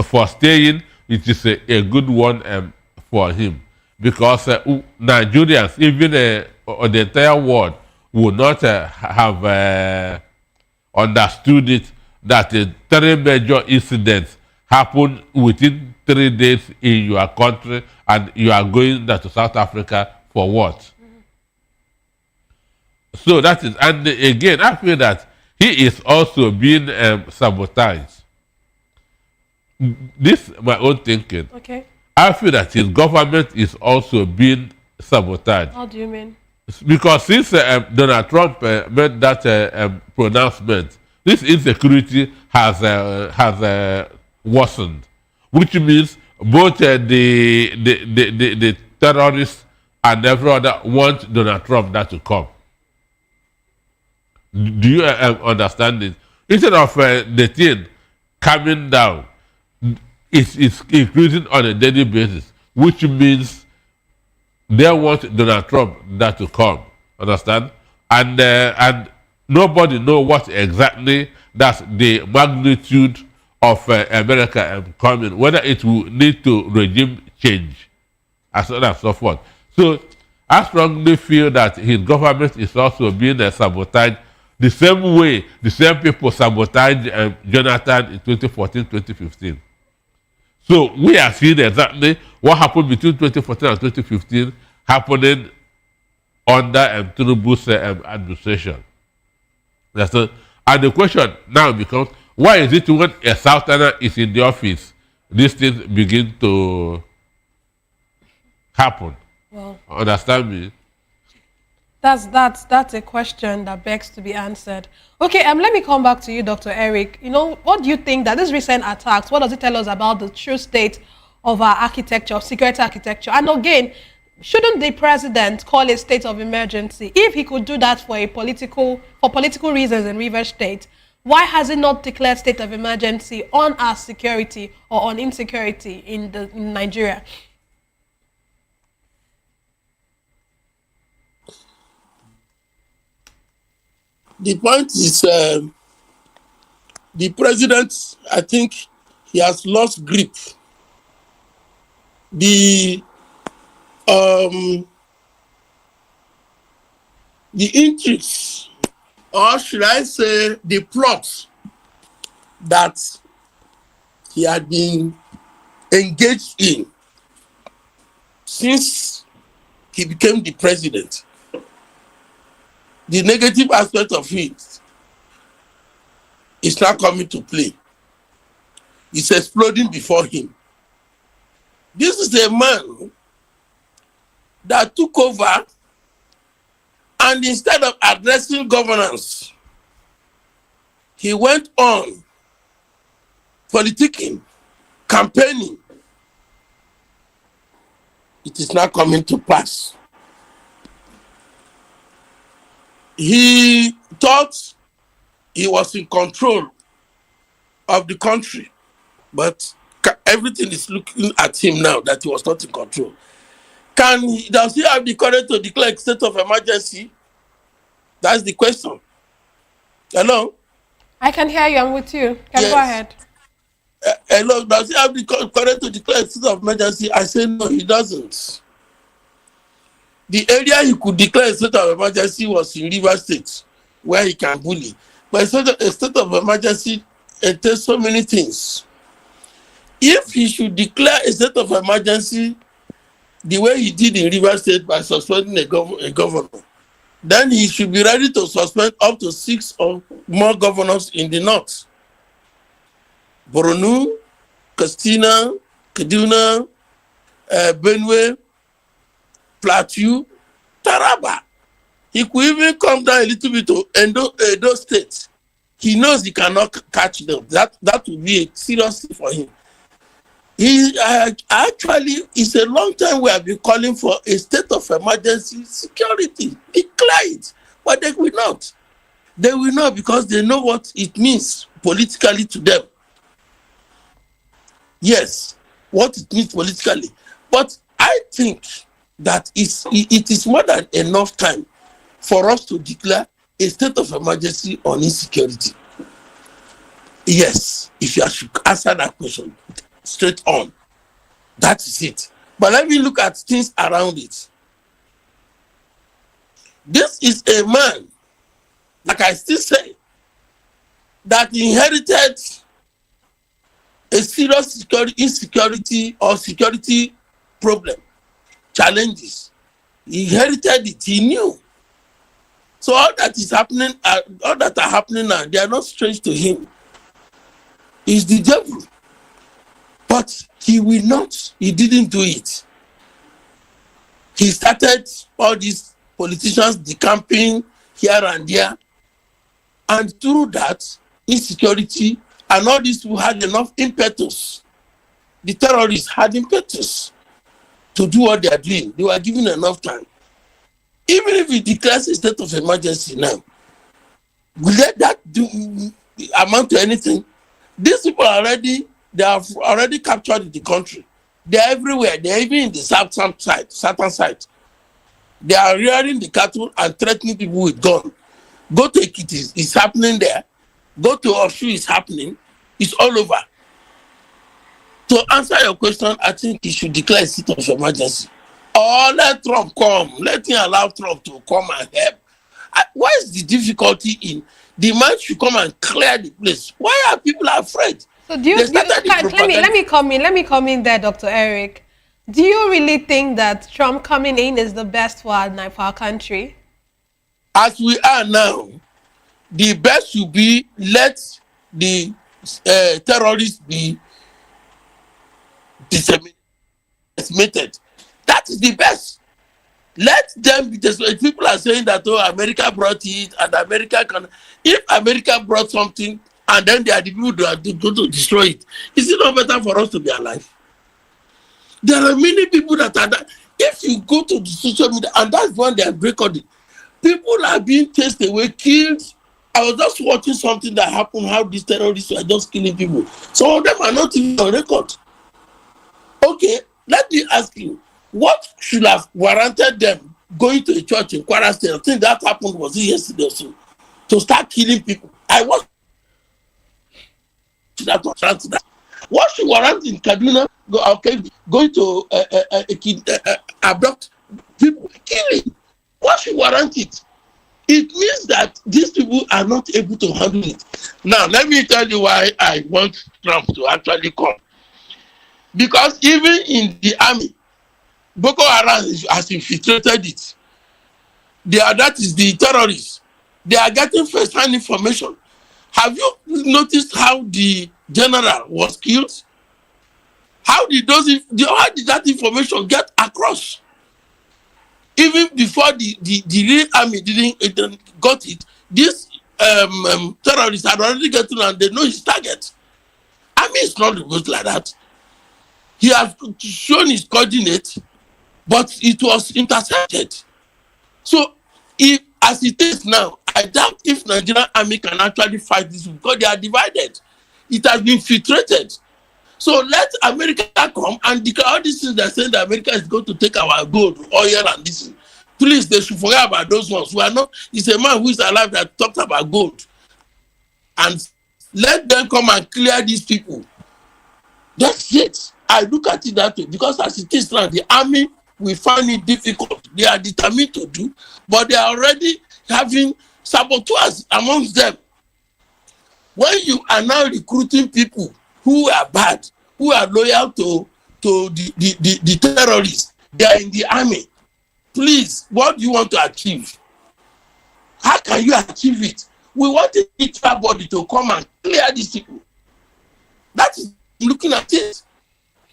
[SPEAKER 11] for staying, it is a good one for him, because Nigerians, even the entire world, would not have understood it, that 3 major incidents happened within 3 days in your country, and you are going to South Africa for what? So that is, and again, I feel that he is also being sabotaged. This is my own thinking.
[SPEAKER 18] Okay.
[SPEAKER 11] I feel that his government is also being sabotaged.
[SPEAKER 18] How do you mean?
[SPEAKER 11] Because since Donald Trump made that pronouncement, this insecurity has worsened, which means both the terrorists and every other want Donald Trump to come. Do you understand it? Instead of the thing coming down, it's increasing on a daily basis, which means they want Donald Trump to come. Understand? And nobody knows what exactly that's the magnitude of America coming, whether it will lead to regime change, and so on and so forth. So I strongly feel that his government is also being sabotaged the same way the same people sabotaged Jonathan in 2014-2015. So we are seeing exactly what happened between 2014 and 2015 happening under Tinubu's administration. And the question now becomes, why is it when a Southerner is in the office, these things begin to happen?
[SPEAKER 18] Well,
[SPEAKER 11] understand me?
[SPEAKER 18] That's a question that begs to be answered. Okay, let me come back to you, Dr. Eric. You know, what do you think that these recent attacks, what does it tell us about the true state of our architecture, of security architecture? And again, shouldn't the president call a state of emergency? If he could do that for political reasons in Rivers State, why has he not declared state of emergency on our security or on insecurity in Nigeria?
[SPEAKER 1] The point is, the president, I think he has lost grip. The intrigues, or should I say the plot that he had been engaged in since he became the president, the negative aspect of it is now coming to play. It's exploding before him. This is a man that took over, and instead of addressing governance, he went on politicking, campaigning. It is not coming to pass. He thought he was in control of the country, but everything is looking at him now that he was not in control. Does he have the courage to declare a state of emergency? That's the question. Hello?
[SPEAKER 18] I can hear you. I'm with you. Go ahead.
[SPEAKER 1] Hello, does he have the courage to declare a state of emergency? I say no, he doesn't. The area he could declare a state of emergency was in Rivers State, where he can bully. But a state of emergency entails so many things. If he should declare a state of emergency the way he did in Rivers State by suspending a governor, then he should be ready to suspend up to 6 or more governors in the north. Borno, Katsina, Kaduna, Benue, Plateau, Taraba. He could even come down a little bit to Edo State. He knows he cannot catch them. That would be a serious thing for him. Actually, it's a long time we have been calling for a state of emergency security. Declare it, but they will not. They will not, because they know what it means politically to them. Yes, what it means politically. But I think that it is more than enough time for us to declare a state of emergency on insecurity. Yes, if you should answer that question straight on, that is it. But let me look at things around it. This is a man, like I still say, that inherited a serious insecurity or security problem, challenges. He inherited it, he knew. So all that is happening, all that are happening now, they are not strange to him. He's the devil. But he will not, he didn't do it. He started all these politicians decamping here and there. And through that, insecurity, and all these people had enough impetus. The terrorists had impetus to do what they are doing. They were given enough time. Even if he declares a state of emergency now, will that amount to anything? These people they have already captured the country. They are everywhere. They are even in the southern side. They are rearing the cattle and threatening people with guns. Go to Ekiti, it's happening there. Go to Oshu, it's happening. It's all over. To answer your question, I think he should declare a state of emergency. Or let Trump come. Let him allow Trump to come and help. What is the difficulty in the man should come and clear the place? Why are people afraid?
[SPEAKER 18] So let me come in there, Dr. Eric. Do you really think that Trump coming in is the best for our country?
[SPEAKER 1] As we are now, the best should be let the terrorists be decimated. That is the best. Let them be decimated. People are saying that, oh, America brought it, and America can. If America brought something, and then they are the people that are going to destroy it, is it not better for us to be alive? There are many people that are that. If you go to the social media, and that's when they are recording, people are being chased away, killed. I was just watching something that happened, how these terrorists were just killing people. Some of them are not even on record. Okay, let me ask you, what should have warranted them going to a church in Kwara State? I think that happened, was it yesterday or so, to start killing people? I was that. What should warrant in Kaduna going to abduct people, killing? What should warrant it? It means that these people are not able to handle it. Now, let me tell you why I want Trump to actually come. Because even in the army, Boko Haram has infiltrated it. That is the terrorists. They are getting first-hand information. Have you noticed how the general was killed? How did that information get across? Even before the real army didn't got it, this terrorists had already gotten and they know his target. Army is not good like that. He has shown his coordinates, but it was intercepted. So, if as it is now, I doubt if Nigerian army can actually fight this because they are divided. It has been filtrated. So let America come and declare all these things that saying that America is going to take our gold, oil, and this. Please, they should forget about those ones. We are not. It's a man who is alive that talked about gold, and let them come and clear these people. That's it. I look at it that way because as it is now, the army will find it difficult. They are determined to do, but they are already having saboteurs amongst them. When you are now recruiting people who are bad, who are loyal to the terrorists, they are in the army. Please, what do you want to achieve? How can you achieve it? We want the neutral body to come and clear these people. That is looking at it.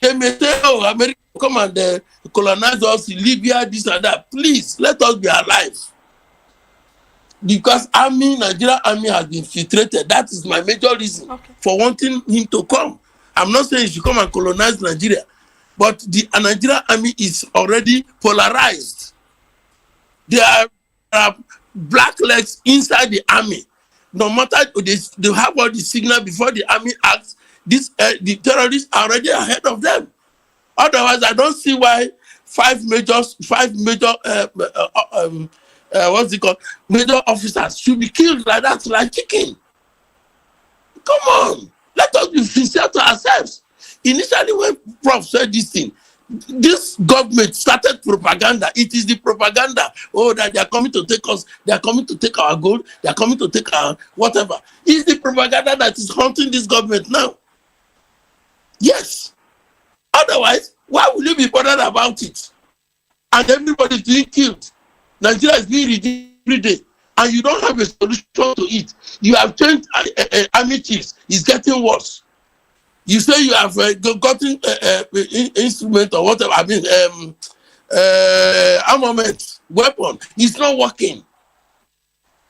[SPEAKER 1] They may say, oh, America come and colonize us in Libya, this and that. Please, let us be alive. Because Nigerian army has been filtrated. That is my major reason for wanting him to come. I'm not saying he should come and colonize Nigeria, but the Nigerian army is already polarized. There are black legs inside the army. No matter they have all the signal before the army acts, the terrorists are already ahead of them. Otherwise, I don't see why five major major officers should be killed like that, like chicken. Come on, let us be sincere to ourselves. Initially, when Prof said this thing, this government started propaganda. It is the propaganda. Oh, that they are coming to take us, they are coming to take our gold, they are coming to take our whatever. It's the propaganda that is haunting this government now. Yes. Otherwise, why will you be bothered about it? And everybody is being killed. Nigeria is being redeemed every day, and you don't have a solution to it. You have changed army chiefs. It's getting worse. You say you have gotten instrument or whatever. I mean, armament, weapon. It's not working.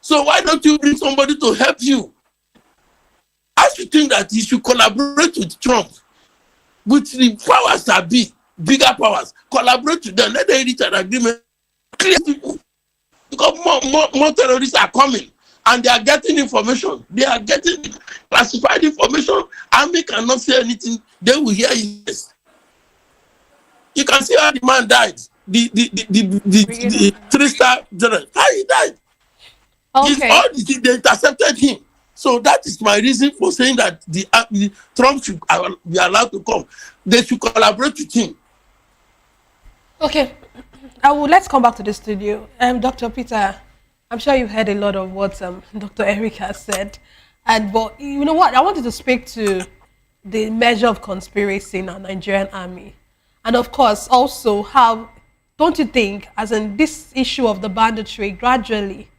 [SPEAKER 1] So why don't you bring somebody to help you? I should think that you should collaborate with Trump, with the powers that be, bigger powers. Collaborate with them. Let them reach an agreement. Clear people. Because more terrorists are coming and they are getting information. They are getting classified information. Army cannot say anything. They will hear it. You can see how the man died. The 3-star general. How he died. Okay. All the things, they intercepted him. So that is my reason for saying that the Trump should be allowed to come. They should collaborate with him.
[SPEAKER 18] Okay. Let's come back to the studio. Dr. Peter, I'm sure you've heard a lot of what Dr. Eric has said. But you know what? I wanted to speak to the measure of conspiracy in our Nigerian army. And of course, also how, don't you think, as in this issue of the banditry gradually,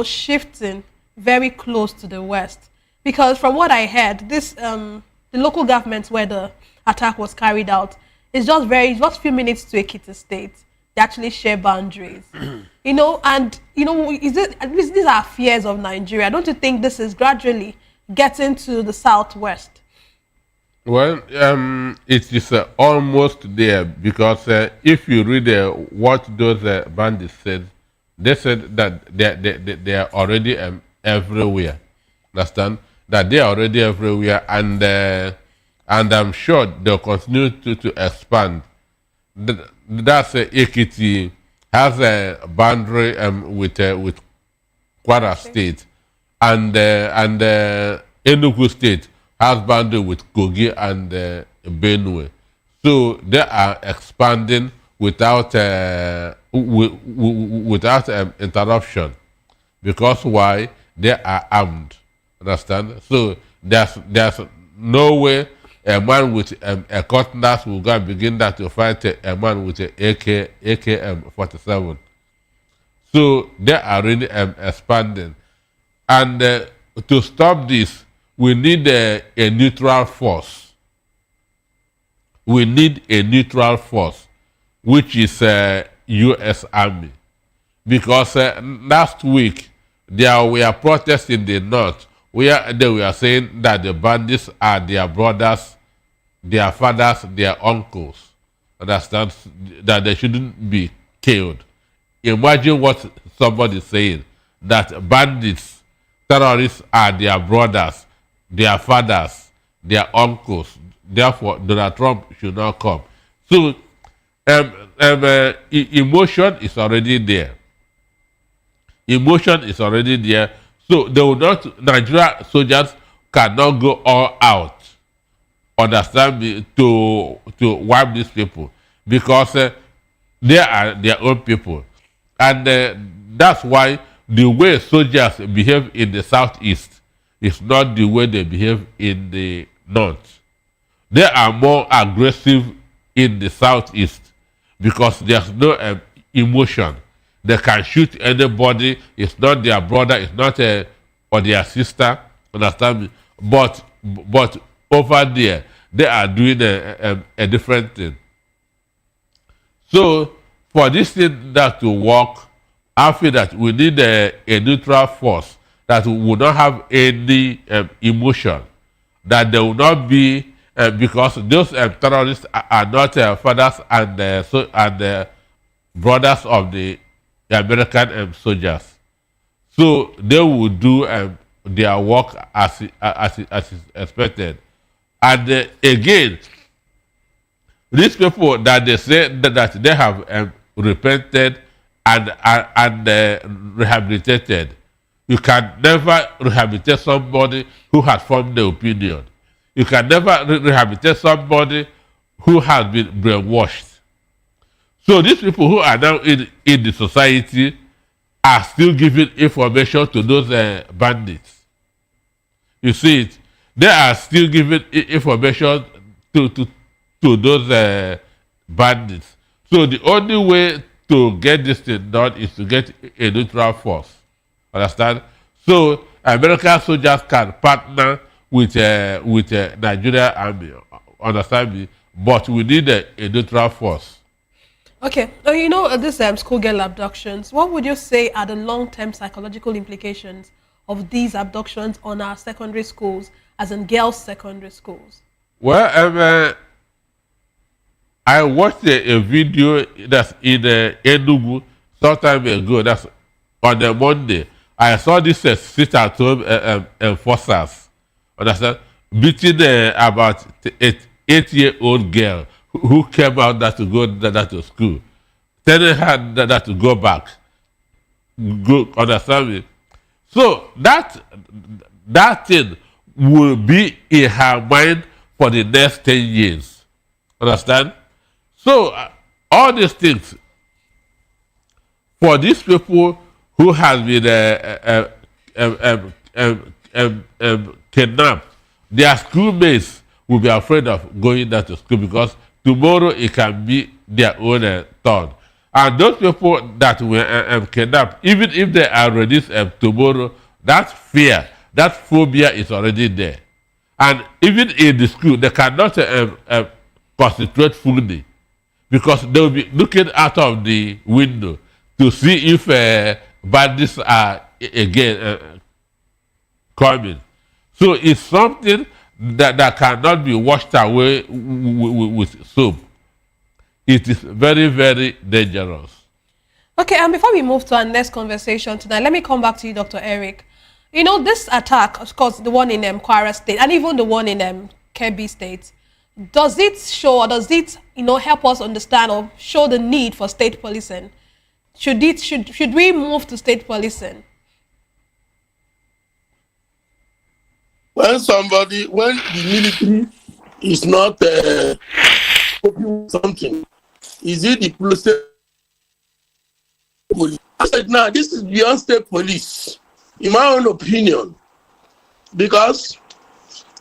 [SPEAKER 18] shifting very close to the West? Because from what I heard, the local governments where the attack was carried out is just a few minutes to Ekiti State. They actually share boundaries, these are fears of Nigeria. Don't you think this is gradually getting to the southwest?
[SPEAKER 11] Well, it is almost there because if you read what those bandits said, they said that they are already everywhere. Understand? That they are already everywhere, and I'm sure they'll continue to expand. That's Ekiti has a boundary with Kwara State, and Enugu State has boundary with Kogi and Benue. So they are expanding without interruption. Because why? They are armed. Understand? So there's no way a man with a cutlass will go and begin to fight a man with an AK-47. So they are really expanding. And to stop this, we need a neutral force. we need a neutral force, which is U.S. Army. Because last week, there were protests in the north where they were saying that the bandits are their brothers, their fathers, their uncles. Understand? That they shouldn't be killed. Imagine what somebody is saying, that bandits, terrorists are their brothers, their fathers, their uncles. Therefore, Donald Trump should not come. So, emotion is already there. Emotion is already there. So, they will not, Nigeria soldiers cannot go all out, understand me, to wipe these people, because they are their own people. And that's why the way soldiers behave in the southeast is not the way they behave in the north. They are more aggressive in the southeast because there's no emotion. They can shoot anybody. It's not their brother. It's not or their sister. Understand me? But over there, they are doing a different thing. So for this thing that to work, I feel that we need a neutral force that will not have any emotion, that there will not be because those terrorists are not fathers and brothers of the American soldiers. So they will do their work as is expected. And again, these people that they say that they have repented and rehabilitated, you can never rehabilitate somebody who has formed the opinion. You can never rehabilitate somebody who has been brainwashed. So these people who are now in the society are still giving information to those bandits. You see it? They are still giving information to those bandits. So the only way to get this thing done is to get a neutral force. Understand? So American soldiers can partner with Nigerian army. Understand me? But we need a neutral force.
[SPEAKER 18] Okay, you know, this schoolgirl abductions, what would you say are the long-term psychological implications of these abductions on our secondary schools, as in girls' secondary schools?
[SPEAKER 11] Well, I watched a video that's in Enugu some time ago, that's on a Monday. I saw this sit-at-home enforcers, understand, beating about 8-year-old girl who came out to go to school, telling her that to go back. Go, understand me? So that thing will be in her mind for the next 10 years. Understand? So all these things, for these people who have been kidnapped, their schoolmates will be afraid of going there to school because tomorrow it can be their own turn. And those people that were kidnapped, even if they are released tomorrow, that fear, that phobia is already there. And even in the school, they cannot concentrate fully because they will be looking out of the window to see if bandits are again coming. So it's something that cannot be washed away with soap. It is very, very dangerous.
[SPEAKER 18] Okay, and before we move to our next conversation tonight, let me come back to you, Dr. Eric. You know, this attack, of course, the one in Kwara State and even the one in Kebbi State, does it show or does it, help us understand or show the need for state policing? Should we move to state policing?
[SPEAKER 1] When the military is not coping with something, is it the police? I said, now this is beyond state police, in my own opinion, because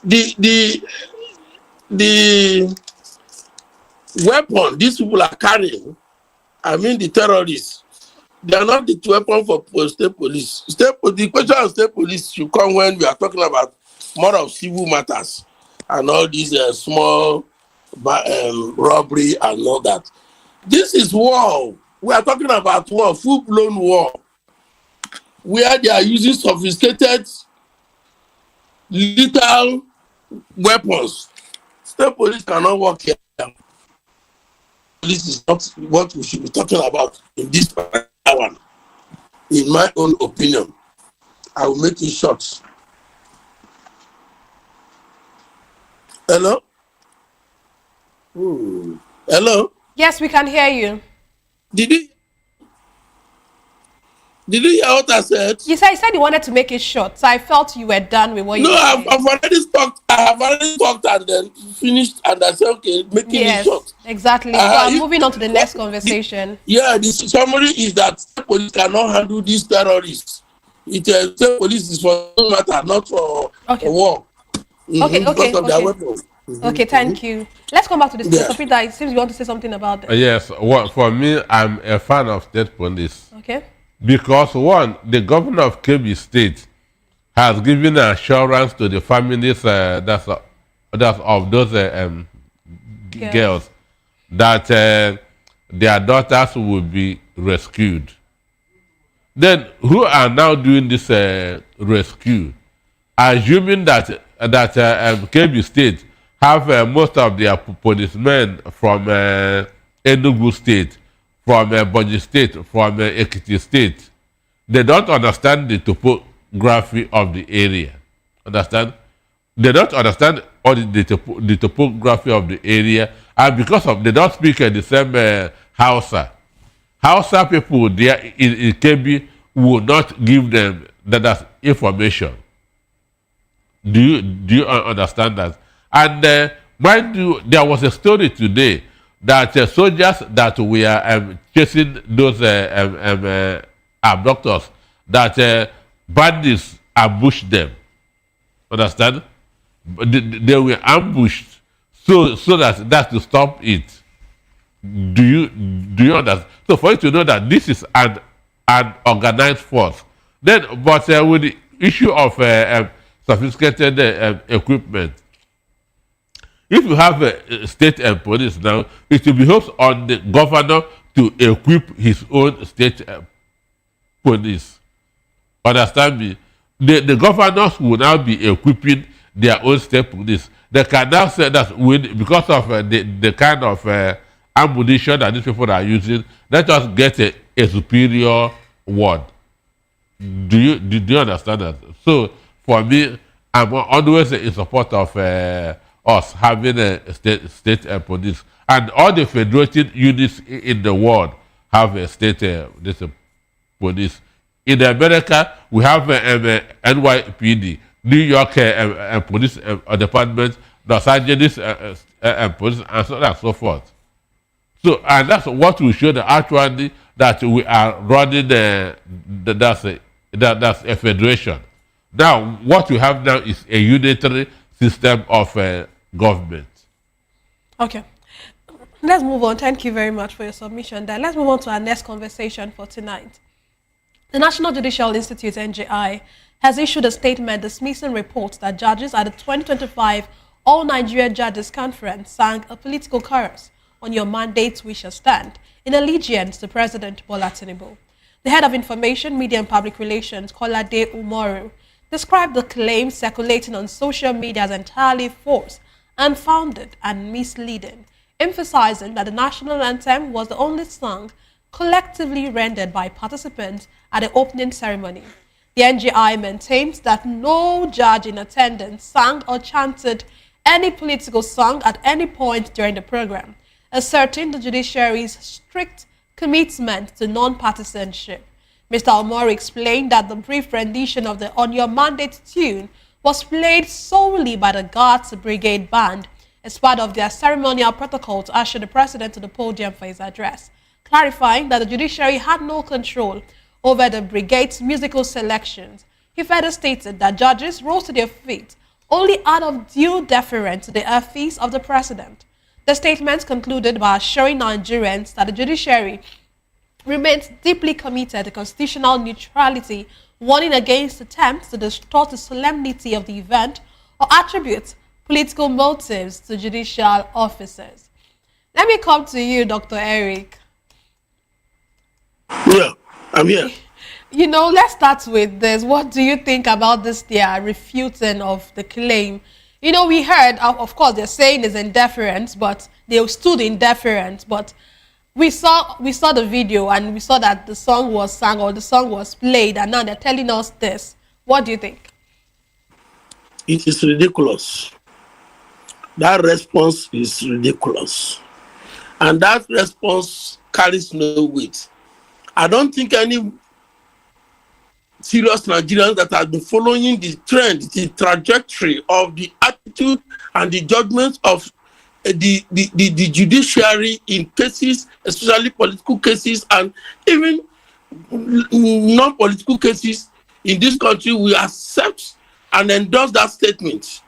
[SPEAKER 1] the weapon these people are carrying, I mean the terrorists, they are not the weapon for state police. The question of state police should come when we are talking about more of civil matters and all these small robbery and all that. This is war. We are talking about war, full-blown war, where they are using sophisticated, lethal weapons. State police cannot work here. This is not what we should be talking about in this one. In my own opinion, I will make it short. Hello? Hello?
[SPEAKER 18] Yes, we can hear you.
[SPEAKER 1] Did you hear what I said?
[SPEAKER 18] You said you wanted to make it short, so I felt you were done with what you were saying.
[SPEAKER 1] No, I've already talked. I have already talked and then finished, and I said, okay, making it short.
[SPEAKER 18] Exactly. So I'm moving on to the next conversation.
[SPEAKER 1] The summary is that state police cannot handle these terrorists. State police is for no matter, not for war. Because of their weapons.
[SPEAKER 18] Okay, thank you. Let's come back to this. Mr. Peter, it seems you want to say something about this.
[SPEAKER 11] Yes, well, for me, I'm a fan of state police.
[SPEAKER 18] Okay.
[SPEAKER 11] Because one, the governor of Kebbi State has given assurance to the families that's of those girls that their daughters will be rescued. Then who are now doing this rescue? Assuming that Kebbi State have most of their policemen from Enugu State, from Bonji State, from Ekiti State. They don't understand the topography of the area. Understand? They don't understand all the topography of the area, and because of they don't speak the same Hausa. Hausa people there in Kebbi will not give them that information. Do you understand that? And mind you, there was a story today that soldiers that were chasing those abductors, that bandits ambushed them. Understand? They were ambushed so that's to stop it. Do you understand? So for you to know that this is an organized force. Then, but with the issue of sophisticated equipment, if you have a state police now, it will be hoped on the governor to equip his own state police. Understand me? The governors will now be equipping their own state police. They can now say that because of the kind of ammunition that these people are using, let us get a superior one. Do you understand that? So for me, I'm always in support of us having a state police, and all the federated units in the world have a state police. In America, we have NYPD, New York police department, Los Angeles police, and so on and so forth. So, and that's what will show that actually that we are running that's a federation. Now, what we have now is a unitary system of government.
[SPEAKER 18] Okay. Let's move on. Thank you very much for your submission there. Let's move on to our next conversation for tonight. The National Judicial Institute, NJI, has issued a statement dismissing reports that judges at the 2025 All Nigeria Judges Conference sang a political chorus on your mandate we shall stand in allegiance to President Bola Tinubu. The head of Information, Media and Public Relations, Kolade Umoru, described the claims circulating on social media as entirely false, unfounded and misleading, emphasizing that the national anthem was the only song collectively rendered by participants at the opening ceremony. The NGI maintains that no judge in attendance sang or chanted any political song at any point during the program, asserting the judiciary's strict commitment to non-partisanship. Mr. Omori explained that the brief rendition of the On Your Mandate tune was played solely by the Guards Brigade Band as part of their ceremonial protocol to usher the president to the podium for his address, clarifying that the judiciary had no control over the brigade's musical selections. He further stated that judges rose to their feet only out of due deference to the office of the president. The statement concluded by assuring Nigerians that the judiciary remains deeply committed to constitutional neutrality, warning against attempts to distort the solemnity of the event or attribute political motives to judicial officers. Let me come to you, Dr. Eric.
[SPEAKER 1] Yeah, I'm here.
[SPEAKER 18] You know, let's start with this. What do you think about this, their refuting of the claim? You know, we heard, of course, they're saying it's indifference, but they stood indifferent. But we saw the video and we saw that the song was sung or the song was played, and now they're telling us this. What do you think?
[SPEAKER 1] It is ridiculous. That response is ridiculous. And that response carries no weight. I don't think any serious Nigerians that have been following the trend, the trajectory of the attitude and the judgments of the judiciary in cases, especially political cases and even non-political cases in this country, will accept and endorse that statement.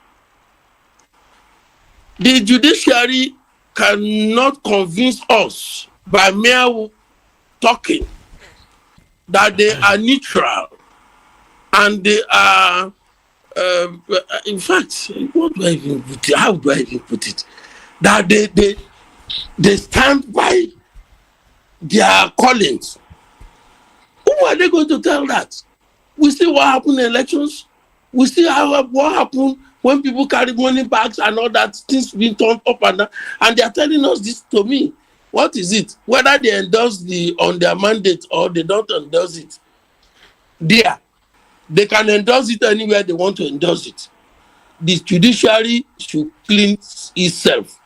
[SPEAKER 1] The judiciary cannot convince us by mere talking that they are neutral and they are, in fact, what do I even put it? How do I even put it? That they stand by their callings. Who are they going to tell that? We see what happened in elections. We see what happened when people carry money bags and all that, things being turned up and down. And they are telling us this to me. What is it? Whether they endorse on their mandate or they don't endorse it, they can endorse it anywhere they want to endorse it. The judiciary should clean itself.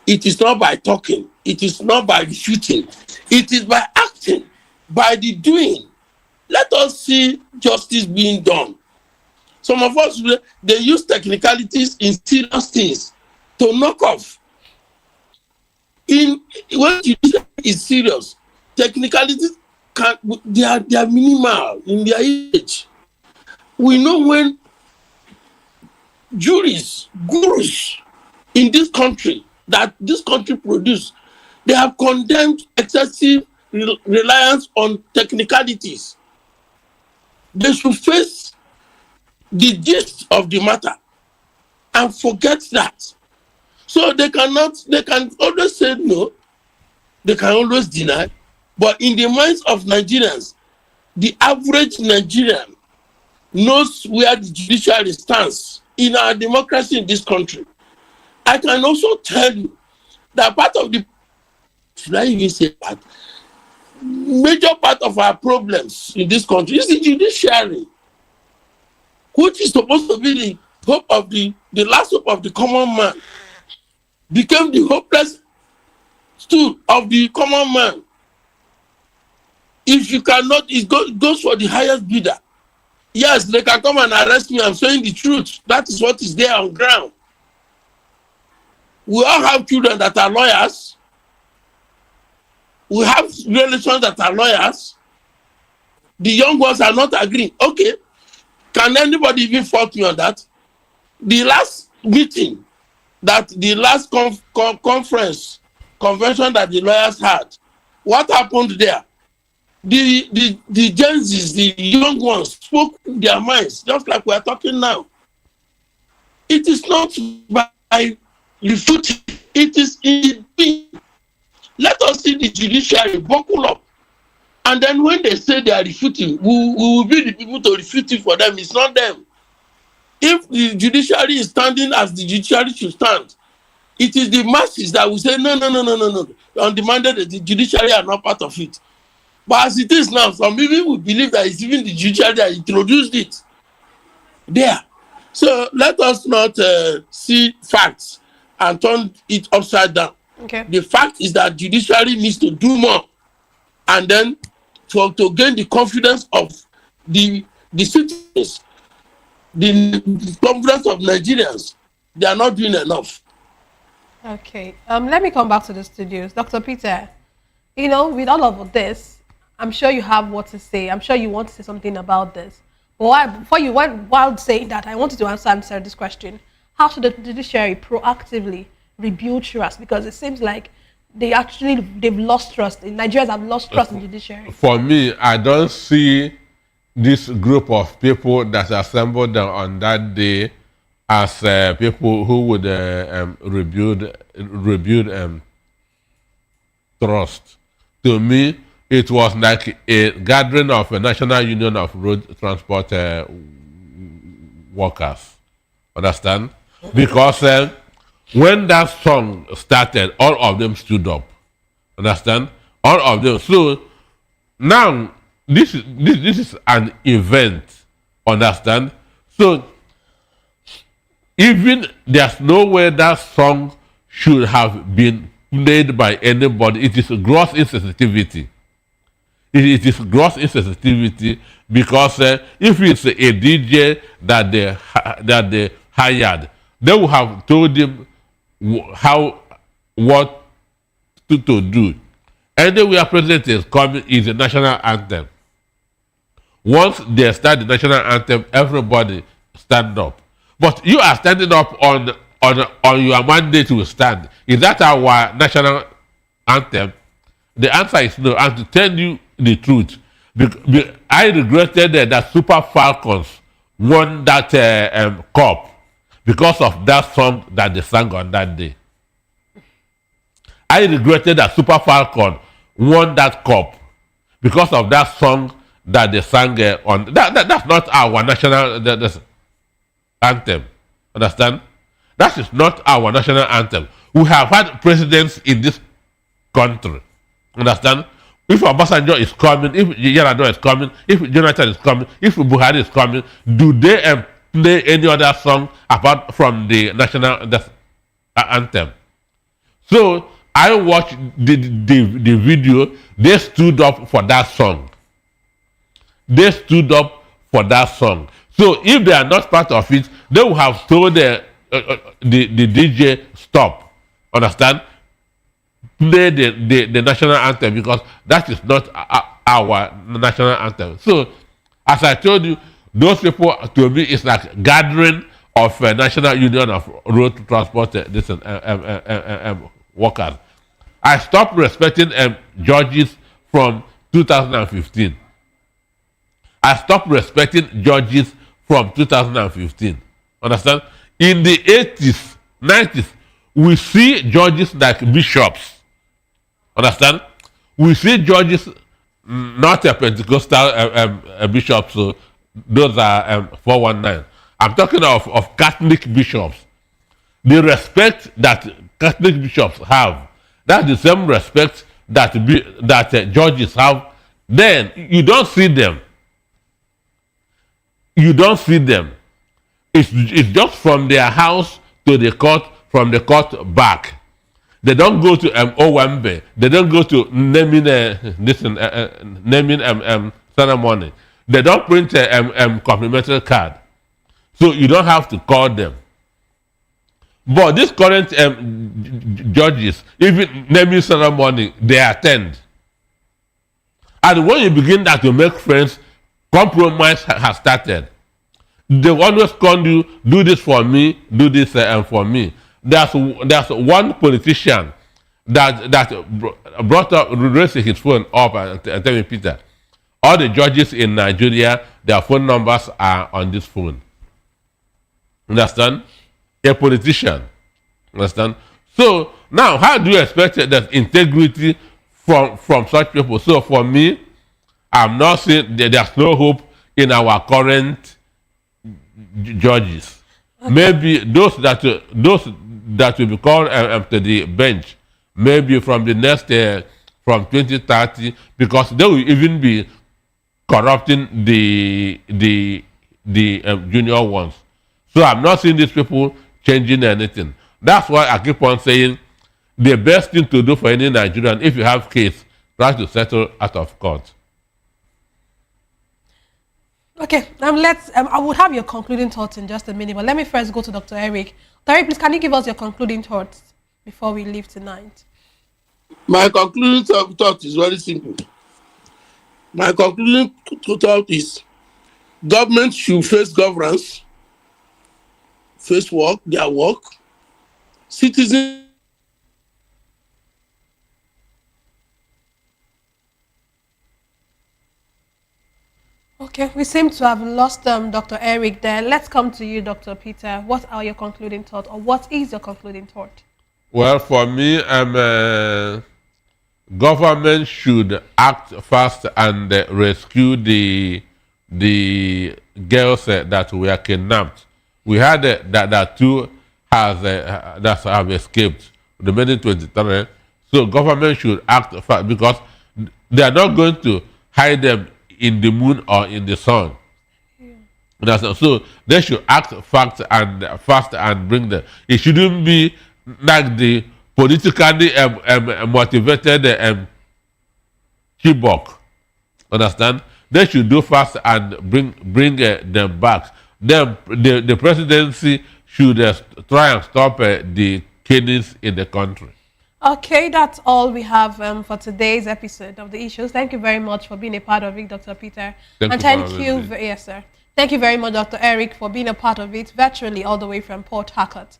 [SPEAKER 1] It is not by talking. It is not by shooting. It is by acting, by the doing. Let us see justice being done. Some of us, they use technicalities in serious things to knock off. When judiciary is serious, technicalities they are minimal in their age. We know when juries, gurus in this country that this country produce, they have condemned excessive reliance on technicalities. They should face the gist of the matter and forget that. So they can always say no, they can always deny, but in the minds of Nigerians, the average Nigerian knows where the judiciary stands in our democracy in this country. I can also tell you that part of should I even say part? Major part of our problems in this country is the judiciary, which is supposed to be the hope of the last hope of the common man, became the hopeless stool of the common man. If you cannot, it goes for the highest bidder. Yes, they can come and arrest me. I'm saying the truth. That is what is there on ground. We all have children that are lawyers. We have relations that are lawyers. The young ones are not agreeing. Okay, can anybody even fault me on that? The last meeting, the last convention that the lawyers had, what happened there? The Gen Zs, the young ones, spoke their minds, just like we are talking now. It is not by refuting, it is in being. Let us see the judiciary buckle up. And then when they say they are refuting, we will be the people to refute it for them. It's not them. If the judiciary is standing as the judiciary should stand, it is the masses that will say, no. On the mandate, the judiciary are not part of it. But as it is now, some people will believe that it's even the judiciary that introduced it there. So let us not see facts and turn it upside down.
[SPEAKER 18] Okay.
[SPEAKER 1] The fact is that judiciary needs to do more, and then to gain the confidence of the citizens, the confidence of Nigerians. They are not doing enough.
[SPEAKER 18] Okay. Let me come back to the studios. Dr. Peter, you know, with all of this, I'm sure you have what to say. I'm sure you want to say something about this. But while saying that, I wanted to answer this question. How should the judiciary proactively rebuild trust? Because it seems like they've lost trust. Nigerians have lost trust in the judiciary.
[SPEAKER 11] For me, I don't see this group of people that assembled on that day as people who would rebuild trust. To me, it was like a gathering of a National Union of Road Transport Workers. Understand? Because when that song started, all of them stood up. Understand? All of them. So now this is an event. Understand? So even there's no way that song should have been played by anybody. It is gross insensitivity. It is gross insensitivity because if it's a DJ that they hired, they will have told him what to do. Anywhere president is coming is a national anthem. Once they start the national anthem, everybody stand up. But you are standing up on your mandate to stand. Is that our national anthem? The answer is no. And to tell you the truth, I regretted that Super Falcons won that cup because of that song that they sang on that day. I regretted that Super Falcon won that cup because of that song that they sang on. That's not our national anthem. Understand? That is not our national anthem. We have had presidents in this country. Understand? If Obasanjo is coming, if Yar'Adua is coming, if Jonathan is coming, if Buhari is coming, do they play any other song apart from the national anthem? So I watched the video. They stood up for that song. They stood up for that song. So if they are not part of it, they will have told the DJ stop. Understand? Play the national anthem because that is not our national anthem. So, as I told you, those people to me is like gathering of National Union of Road Transport workers. I stopped respecting judges from 2015. I stopped respecting judges from 2015. Understand? In the 80s, 90s, we see judges like bishops. Understand? We see judges, not a Pentecostal bishops, so those are 419. I'm talking of Catholic bishops. The respect that Catholic bishops have, that's the same respect that judges have. Then you don't see them. You don't see them. It's just from their house to the court, from the court back. They don't go to Owambe. They don't go to naming ceremony. They don't print a complimentary card. So you don't have to call them. But these current judges, even naming ceremony, they attend. And when you begin that to make friends, compromise has started. They always call you, do this for me, do this for me. There's one politician that brought up, raised his phone up and tell me, Peter, all the judges in Nigeria, their phone numbers are on this phone. Understand? A politician. Understand? So now, how do you expect that integrity from such people? So for me, I'm not saying that there's no hope in our current judges. Okay. Maybe those that will be called to the bench, maybe from the next from 2030, because they will even be corrupting the junior ones. So I'm not seeing these people changing anything. That's why I keep on saying the best thing to do for any Nigerian, if you have case, try to settle out of court.
[SPEAKER 18] Okay, I will have your concluding thoughts in just a minute, but let me first go to Dr. Eric. Dr. Eric, please, can you give us your concluding thoughts before we leave tonight?
[SPEAKER 1] My concluding thought is very simple. My concluding thought is government should face governance, face work, their work. Citizens
[SPEAKER 18] Okay, we seem to have lost Dr. Eric there. Let's come to you, Dr. Peter. What are your concluding thoughts, or what is your concluding thought?
[SPEAKER 11] Well, for me, government should act fast and rescue the girls that were kidnapped. We had that two has that have escaped, the remaining 23. So government should act fast because they are not going to hide them in the moon or in the sun. So they should act fast and bring them. It shouldn't be like the politically motivated Chibok. Understand? They should do fast and bring them back. Then the presidency should try and stop the killings in the country.
[SPEAKER 18] Okay, that's all we have for today's episode of the issues. Thank you very much for being a part of it, Dr. Peter. Thank you, yes, sir. Thank you very much, Dr. Eric, for being a part of it virtually all the way from Port Harcourt.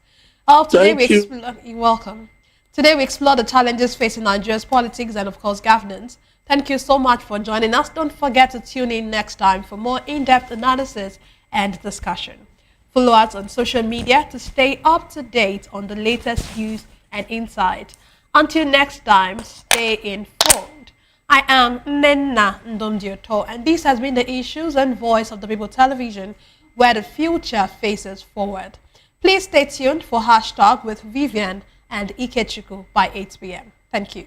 [SPEAKER 18] You're welcome. Today we explore the challenges facing Nigeria's politics and, of course, governance. Thank you so much for joining us. Don't forget to tune in next time for more in-depth analysis and discussion. Follow us on social media to stay up to date on the latest news and insight. Until next time, stay informed. I am Nenna Ndomdioto, and this has been the Issues and Voice of the People television, where the future faces forward. Please stay tuned for Hashtag with Vivian and Ikechukwu by 8 p.m. Thank you.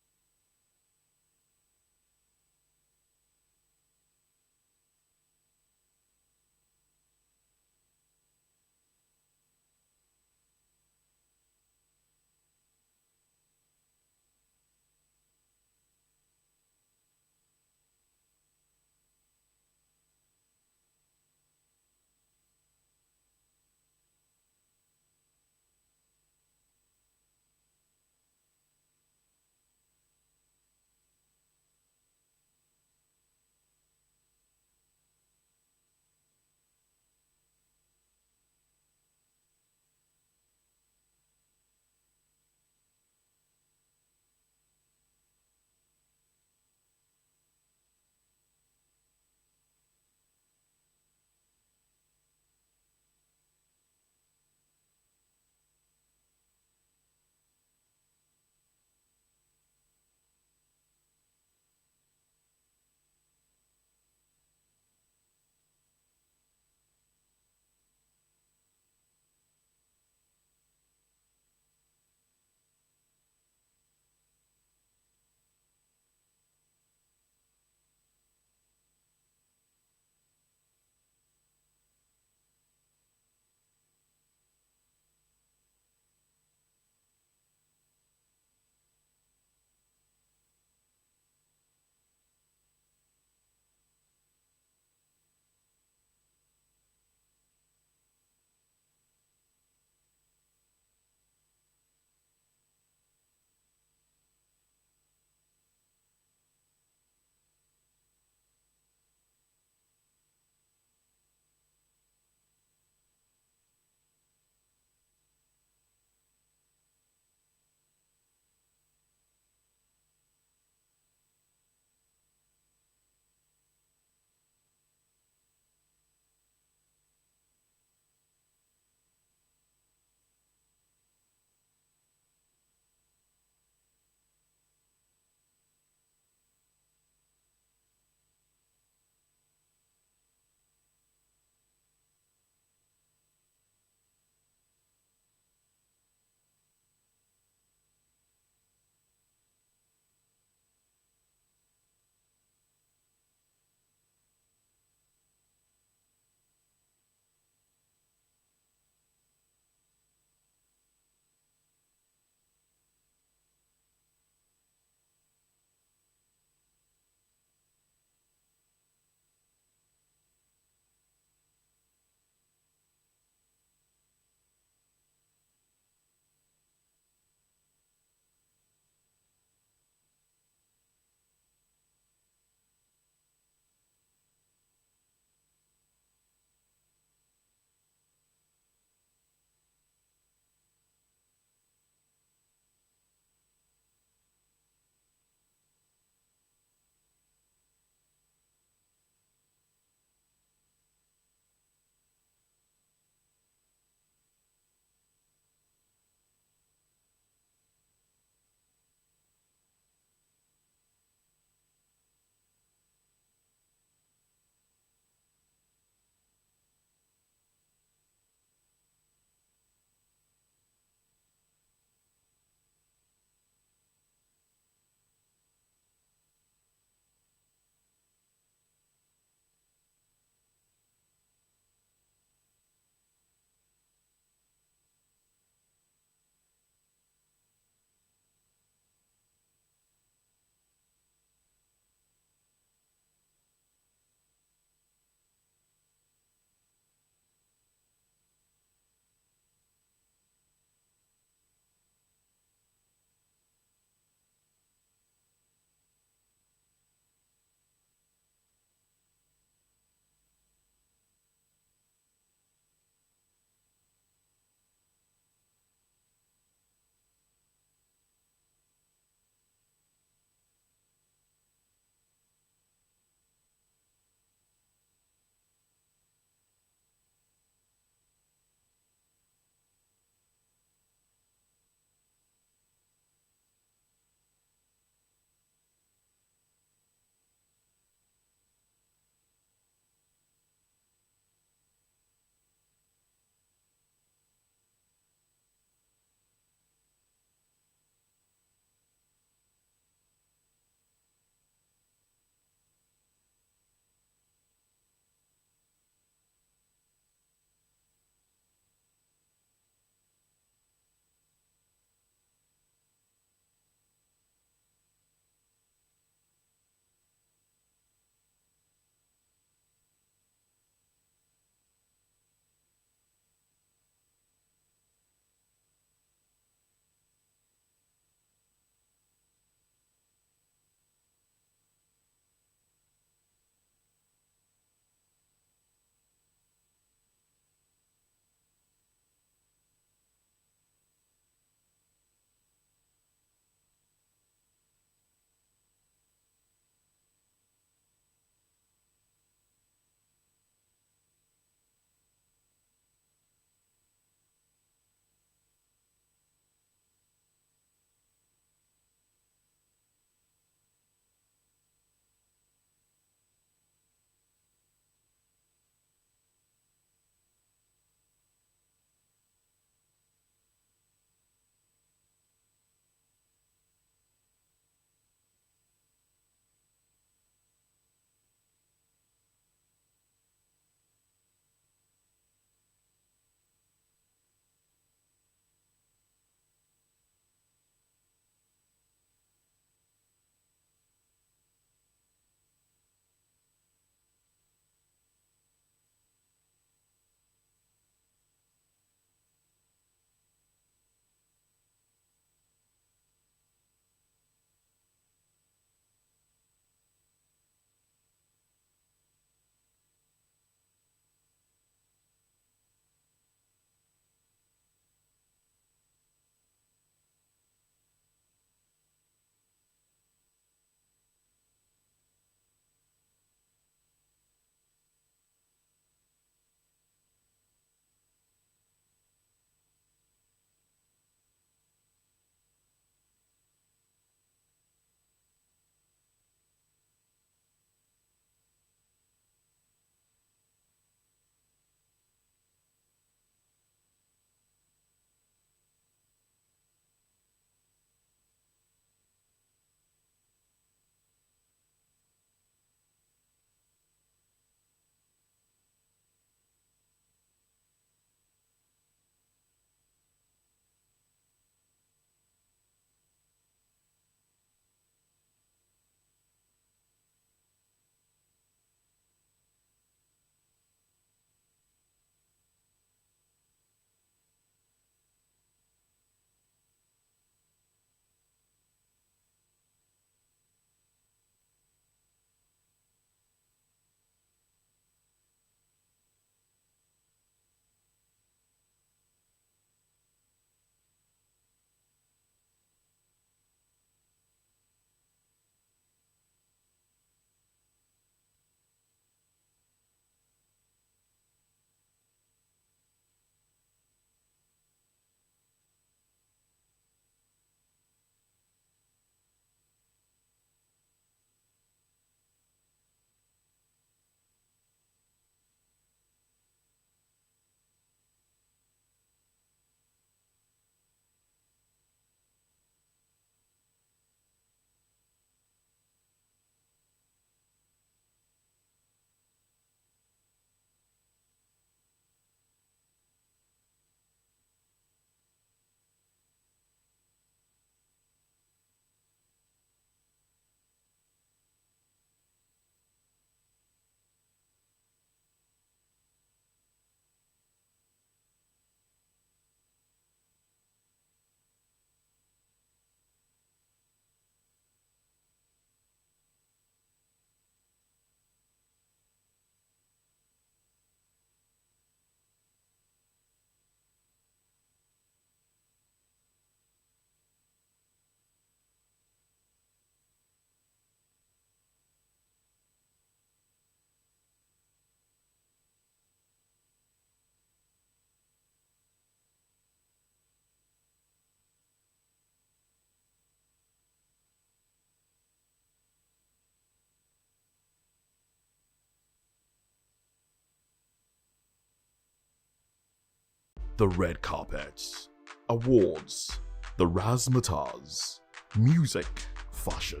[SPEAKER 9] The red carpets, awards, the razzmatazz, music, fashion,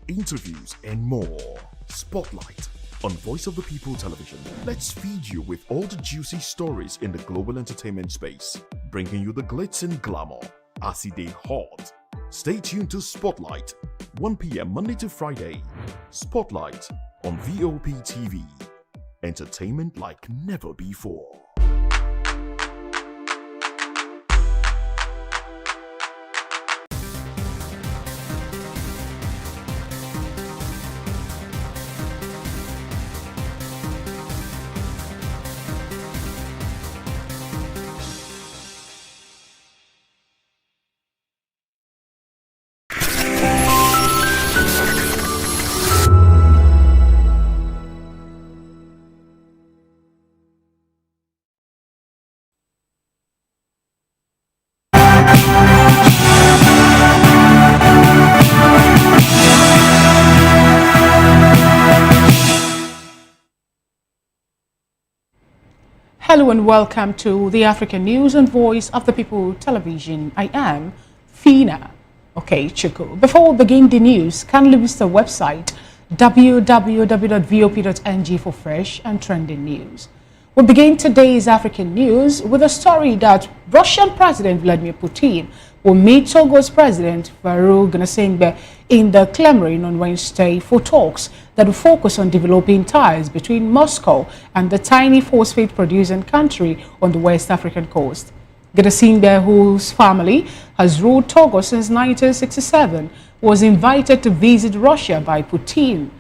[SPEAKER 9] interviews, and more. Spotlight on Voice of the People Television. Let's feed you with all the juicy stories in the global entertainment space, bringing you the glitz and glamour as it is hot. Stay tuned to Spotlight, 1 p.m. Monday to Friday. Spotlight on VOP TV. Entertainment like never before.
[SPEAKER 8] Hello and welcome to the African News and Voice of the People Television. I am Fina Okechukwu. Before we begin the news, kindly visit our website www.vop.ng for fresh and trending news. We begin today's African news with a story that Russian President Vladimir Putin will meet Togo's President Farouk Gnassingbe in the Kremlin on Wednesday for talks that will focus on developing ties between Moscow and the tiny phosphate-producing country on the West African coast. Gnassingbe, whose family has ruled Togo since 1967, was invited to visit Russia by Putin,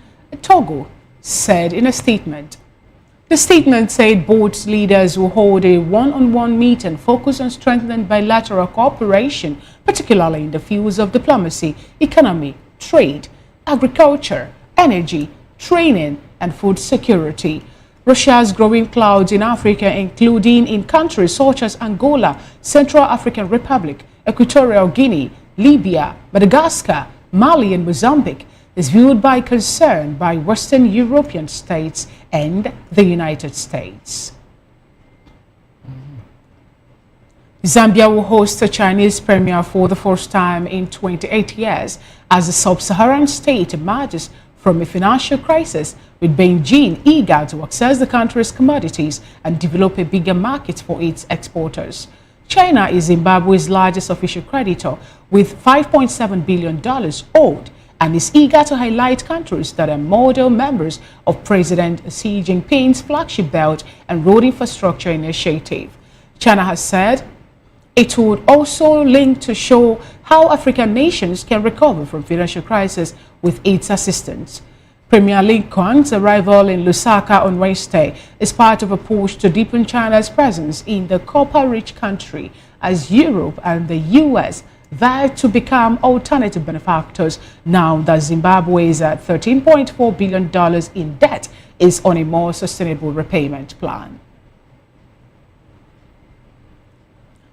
[SPEAKER 8] Togo said in a statement. The statement said both leaders will hold a one-on-one meeting focused on strengthening bilateral cooperation, particularly in the fields of diplomacy, economy, trade, agriculture, energy, training, and food security. Russia's growing clouds in Africa, including in countries such as Angola, Central African Republic, Equatorial Guinea, Libya, Madagascar, Mali, and Mozambique, is viewed by concern by Western European states and the United States. Zambia will host a Chinese premier for the first time in 28 years as the sub-Saharan state emerges from a financial crisis, with Beijing eager to access the country's commodities and develop a bigger market for its exporters. China is Zimbabwe's largest official creditor with $5.7 billion owed, and is eager to highlight countries that are model members of President Xi Jinping's flagship Belt and Road Infrastructure Initiative. China has said it would also link to show how African nations can recover from financial crisis with its assistance. Premier Li Qiang's arrival in Lusaka on Wednesday is part of a push to deepen China's presence in the copper-rich country as Europe and the US vie to become alternative benefactors now that Zimbabwe's $13.4 billion in debt is on a more sustainable repayment plan.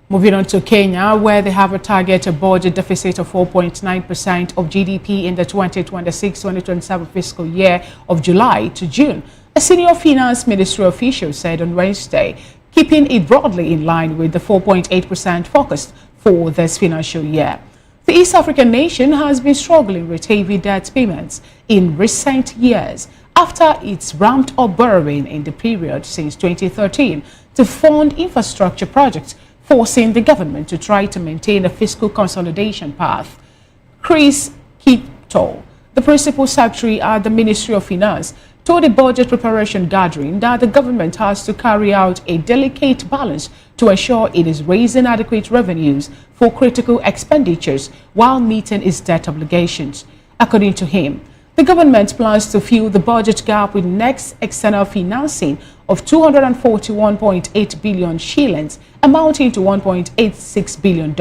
[SPEAKER 8] Moving on to Kenya, where they have a target budget deficit of 4.9% of GDP in the 2026-2027 fiscal year of July to June. A senior finance ministry official said on Wednesday, keeping it broadly in line with the 4.8% focused for this financial year. The East African nation has been struggling with heavy debt payments in recent years after it's ramped up borrowing in the period since 2013 to fund infrastructure projects, forcing the government to try to maintain a fiscal consolidation path. Chris Kipto, the principal secretary at the Ministry of Finance, told a budget preparation gathering that the government has to carry out a delicate balance to ensure it is raising adequate revenues for critical expenditures while meeting its debt obligations. According to him, the government plans to fill the budget gap with next external financing of 241.8 billion shillings, amounting to $1.86 billion,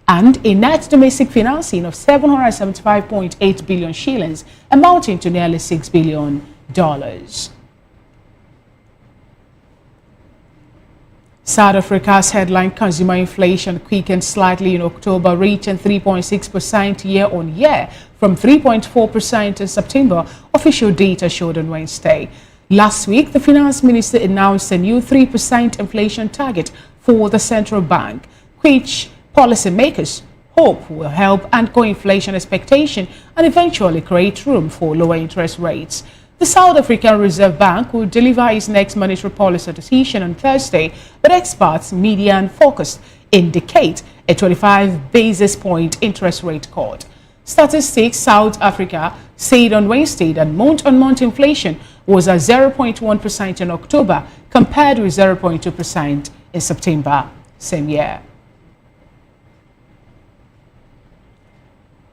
[SPEAKER 8] and a net domestic financing of 775.8 billion shillings, amounting to nearly $6 billion. South Africa's headline consumer inflation quickened slightly in October, reaching 3.6% year-on-year from 3.4% in September, official data showed on Wednesday. Last week, the finance minister announced a new 3% inflation target for the central bank, which policymakers hope will help anchor inflation expectation and eventually create room for lower interest rates. The South African Reserve Bank will deliver its next monetary policy decision on Thursday, but experts, media and focus indicate a 25 basis point interest rate cut. Statistics South Africa said on Wednesday that month-on-month inflation was at 0.1% in October compared with 0.2% in September same year.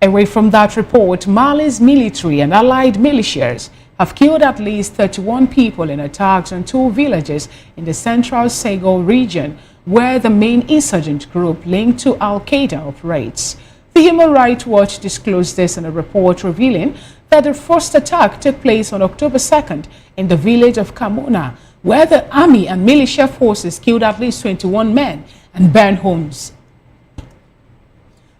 [SPEAKER 8] Away from that report, Mali's military and allied militias have killed at least 31 people in attacks on 2 villages in the central Sahel region, where the main insurgent group linked to Al-Qaeda operates. The Human Rights Watch disclosed this in a report revealing that the first attack took place on October 2nd in the village of Kamuna, where the army and militia forces killed at least 21 men and burned homes.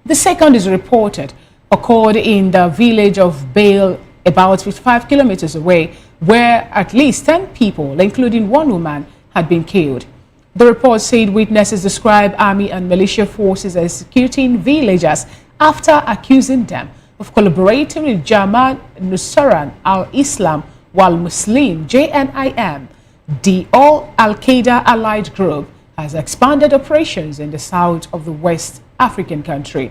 [SPEAKER 8] The second is reported occurred in the village of Bale, about 55 kilometers away, where at least 10 people, including 1 woman, had been killed. The report said witnesses described army and militia forces executing villagers after accusing them of collaborating with Jamaat Nusrat al-Islam wal Muslim (JNIM). The Al-Qaeda allied group has expanded operations in the south of the West African country.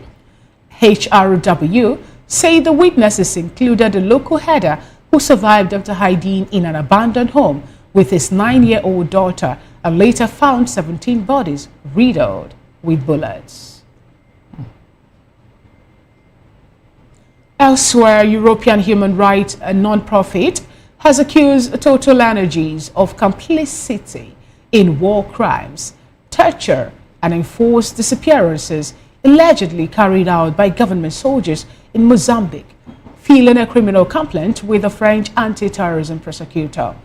[SPEAKER 8] HRW said the witnesses included a local header who survived after hiding in an abandoned home with his 9-year-old daughter and later found 17 bodies riddled with bullets. Elsewhere, European human rights non-profit has accused Total Energies of complicity in war crimes, torture, and enforced disappearances allegedly carried out by government soldiers in Mozambique, filing a criminal complaint with the French anti-terrorism prosecutor.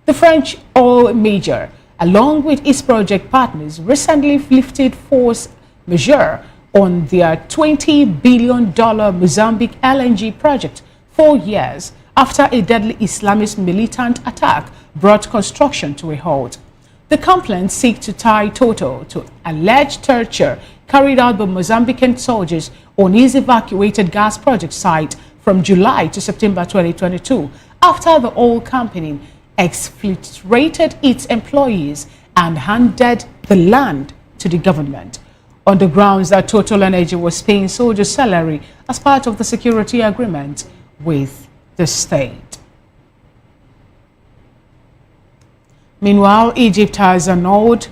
[SPEAKER 8] The French oil major, along with its project partners, recently lifted force majeure on their $20 billion Mozambique LNG project 4 years after a deadly Islamist militant attack brought construction to a halt. The complaint seeks to tie Total to alleged torture carried out by Mozambican soldiers on its evacuated gas project site from July to September 2022, after the oil company exfiltrated its employees and handed the land to the government, on the grounds that Total Energy was paying soldiers' salary as part of the security agreement with the state. Meanwhile, Egypt has annulled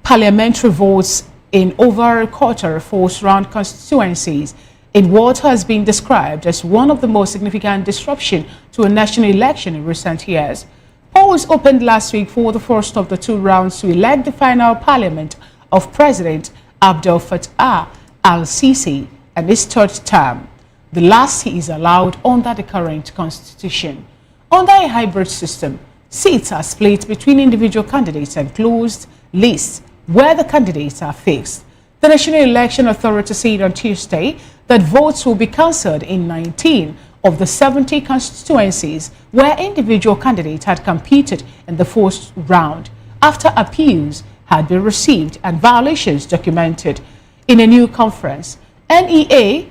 [SPEAKER 8] parliamentary votes in over a quarter of first-round constituencies in what has been described as one of the most significant disruptions to a national election in recent years. Polls opened last week for the first of the 2 rounds to elect the final parliament of President Abdel Fattah al-Sisi and his 3rd term, the last he is allowed under the current constitution. Under a hybrid system, seats are split between individual candidates and closed lists where the candidates are fixed. The National Election Authority said on Tuesday that votes will be cancelled in 19 of the 70 constituencies where individual candidates had competed in the first round after appeals had been received and violations documented. In a new conference, NEA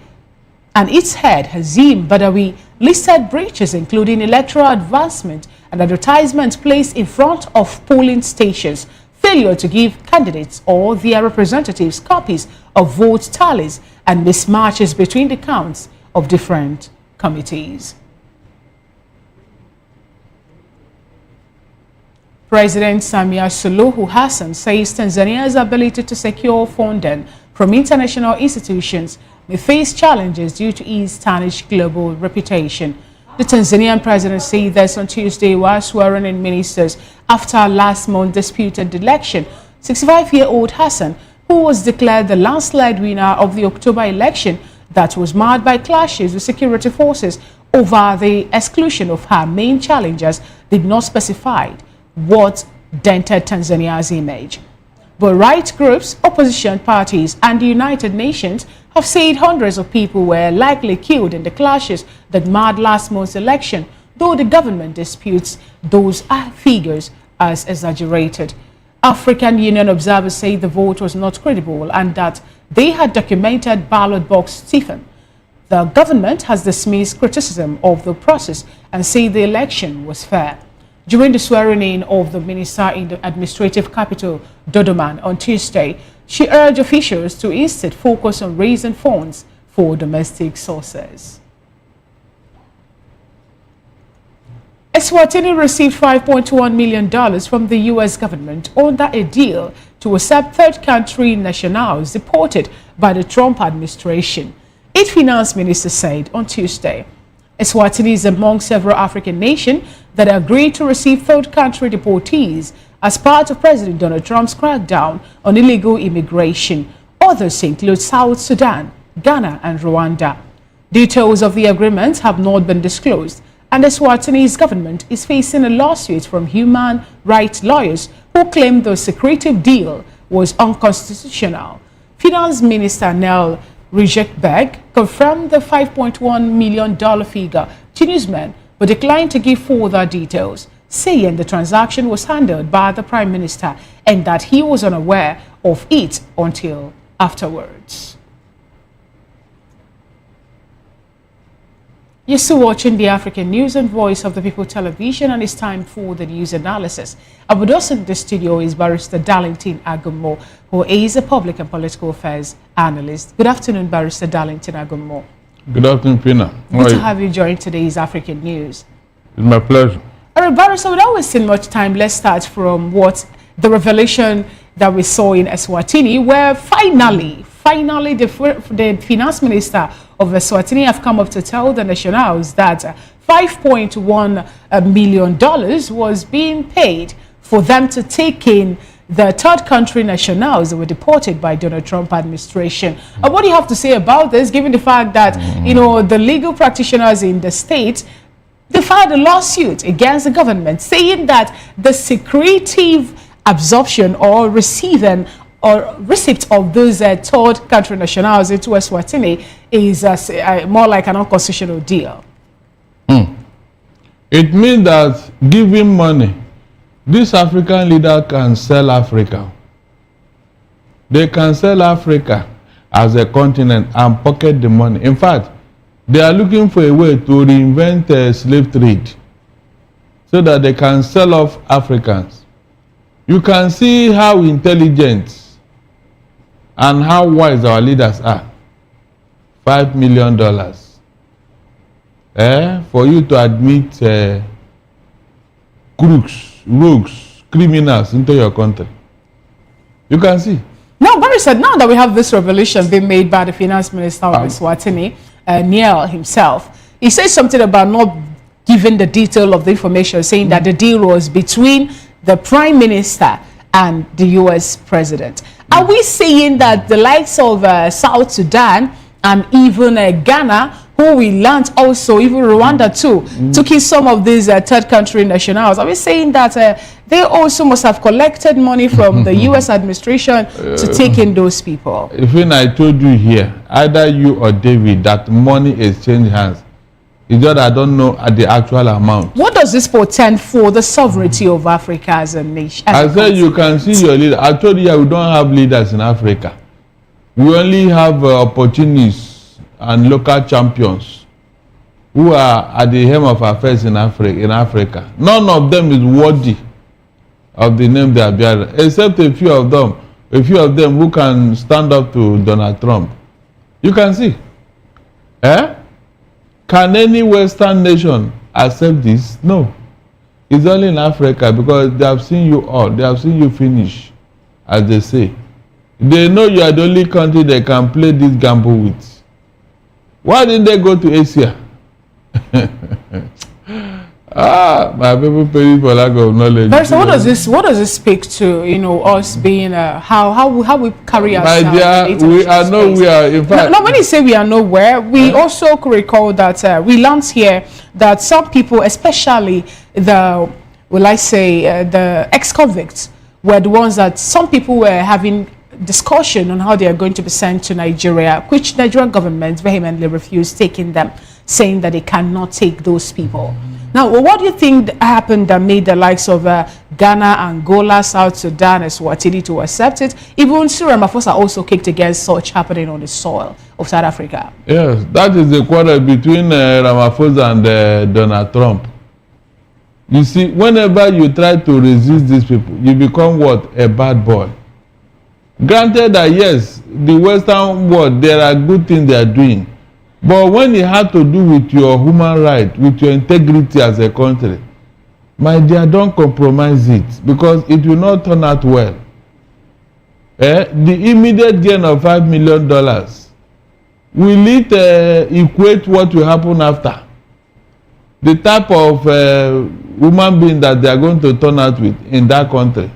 [SPEAKER 8] and its head Hazim Badawi listed breaches including electoral advancement and advertisements placed in front of polling stations, failure to give candidates or their representatives copies of vote tallies, and mismatches between the counts of different committees. President Samia Suluhu Hassan says Tanzania's ability to secure funding from international institutions may face challenges due to its tarnished global reputation. The Tanzanian president said this on Tuesday while swearing in ministers after last month's disputed election. 65-year-old Hassan, who was declared the landslide winner of the October election that was marred by clashes with security forces over the exclusion of her main challengers, did not specify what dented Tanzania's image. But right groups, opposition parties, and the United Nations have said hundreds of people were likely killed in the clashes that marred last month's election, though the government disputes those figures as exaggerated. African Union observers say the vote was not credible and that they had documented ballot box stuffing. The government has dismissed criticism of the process and said the election was fair. During the swearing-in of the minister in the administrative capital, Dodoman, on Tuesday, she urged officials to instead focus on raising funds for domestic sources. Eswatini received $5.1 million from the U.S. government under a deal to accept third country nationals deported by the Trump administration. Its finance minister said on Tuesday. Eswatini is among several African nations that agreed to receive third country deportees as part of President Donald Trump's crackdown on illegal immigration. Others include South Sudan, Ghana, and Rwanda. Details of the agreements have not been disclosed, and Eswatini's government is facing a lawsuit from human rights lawyers who claim the secretive deal was unconstitutional. Finance Minister Nell Rijekberg confirmed the $5.1 million figure to newsmen but declined to give further details, saying the transaction was handled by the Prime Minister and that he was unaware of it until afterwards. You're still watching the African News and Voice of the People television, and it's time for the news analysis. With us in the studio is Barrister Darlington Agumo, who is a public and political affairs analyst. Good afternoon, Barrister Darlington Agumo.
[SPEAKER 11] Good afternoon, Pina.
[SPEAKER 8] Good to have you join today's African News.
[SPEAKER 11] It's my pleasure.
[SPEAKER 8] All right, Barrister, without wasting much time, let's start from what the revelation that we saw in Eswatini, where finally the finance minister of Eswatini have come up to tell the nationals that $5.1 million was being paid for them to take in the third country nationals that were deported by Donald Trump administration. What do you have to say about this, given the fact that, you know, the legal practitioners in the state, they filed a lawsuit against the government saying that the secretive absorption or receiving or receipt of those third country nationals into Eswatini is more like an unconstitutional deal.
[SPEAKER 11] It means that giving money, this African leader can sell Africa. They can sell Africa as a continent and pocket the money. In fact, they are looking for a way to reinvent a slave trade so that they can sell off Africans. You can see how intelligent and how wise our leaders are. $5 million. For you to admit crooks, rogues, criminals into your country. You can see.
[SPEAKER 8] Now, Barry said, now that we have this revelation being made by the finance minister of Eswatini, Niel himself, he says something about not giving the detail of the information, saying that the deal was between the Prime Minister and the U.S. President. Are we saying that the likes of South Sudan and even Ghana, who we learned also, even Rwanda too, took in some of these third country nationals, are we saying that they also must have collected money from the U.S. administration to take in those people?
[SPEAKER 11] Even I told you here, either you or David, that money exchanged hands. It's just I don't know the actual amount.
[SPEAKER 8] What does this portend for the sovereignty of Africa as a nation?
[SPEAKER 11] I said you can see your leader. I told you we don't have leaders in Africa. We only have opportunists and local champions who are at the helm of affairs in Africa. None of them is worthy of the name they are bearing, except a few of them who can stand up to Donald Trump. You can see. Can any Western nation accept this? No. It's only in Africa because they have seen you all. They have seen you finish, as they say. They know you are the only country they can play this gamble with. Why didn't they go to Asia? My people pay for lack of knowledge.
[SPEAKER 8] So what does this speak to, you know, us being how we carry ourselves?
[SPEAKER 11] My dear, we are nowhere. In fact,
[SPEAKER 8] no, when you say we are nowhere, we also could recall that we learned here that some people, especially the the ex-convicts, were the ones that some people were having discussion on how they are going to be sent to Nigeria, which Nigerian government vehemently refused taking them, saying that they cannot take those people. Now, what do you think happened that made the likes of Ghana, Angola, South Sudan, and Swatini to accept it? Even Cyril Ramaphosa also kicked against such happening on the soil of South Africa.
[SPEAKER 12] Yes, that is the quarrel between Ramaphosa and Donald Trump. You see, whenever you try to resist these people, you become what? A bad boy. Granted that yes, the Western world, there are good things they are doing. But when it had to do with your human right, with your integrity as a country, my dear, don't compromise it because it will not turn out well. The immediate gain of $5 million, will it equate what will happen after? The type of human being that they are going to turn out with in that country.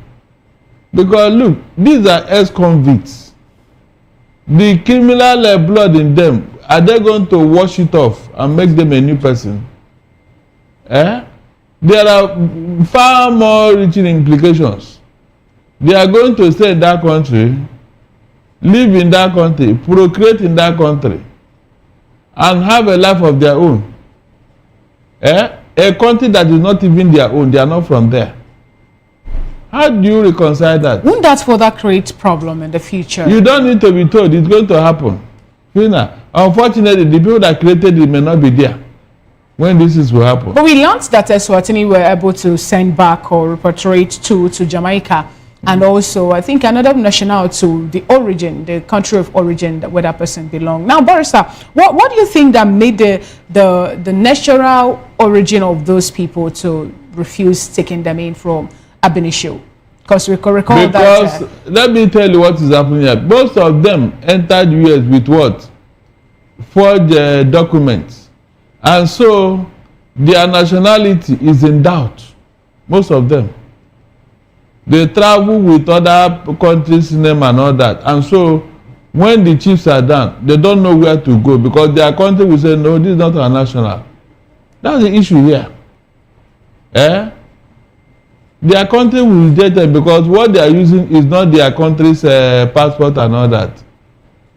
[SPEAKER 12] Because look, these are ex-convicts. The criminal blood in them, are they going to wash it off and make them a new person? There are far more reaching implications. They are going to stay in that country, live in that country, procreate in that country, and have a life of their own. A country that is not even their own, they are not from there. How do you reconcile that?
[SPEAKER 8] Won't that further create problem in the future?
[SPEAKER 12] You don't need to be told, it's going to happen. Unfortunately, the people that created it may not be there when this will happen.
[SPEAKER 8] But we learned that Eswatini were able to send back or repatriate to Jamaica, and also I think another national to the origin, the country of origin where that person belonged. Now, Barrister, what do you think that made the natural origin of those people to refuse taking them in from Ab initio? Because we can recall that.
[SPEAKER 12] Because let me tell you what is happening here. Most of them entered US with what? Forged documents. And so their nationality is in doubt. Most of them. They travel with other countries' name and all that. And so when the chiefs are done, they don't know where to go because their country will say, no, this is not our national. That's the issue here. Their country will reject them because what they are using is not their country's passport and all that.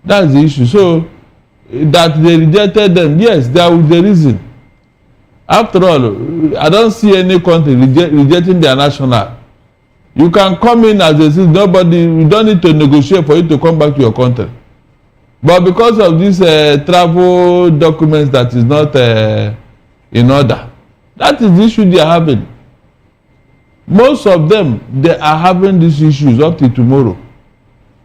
[SPEAKER 12] That's the issue. So that they rejected them, yes, there was a reason. After all, I don't see any country rejecting their national. You can come in as a citizen, nobody, you don't need to negotiate for you to come back to your country. But because of these travel documents that is not in order, that is the issue they are having. Most of them, they are having these issues up to tomorrow.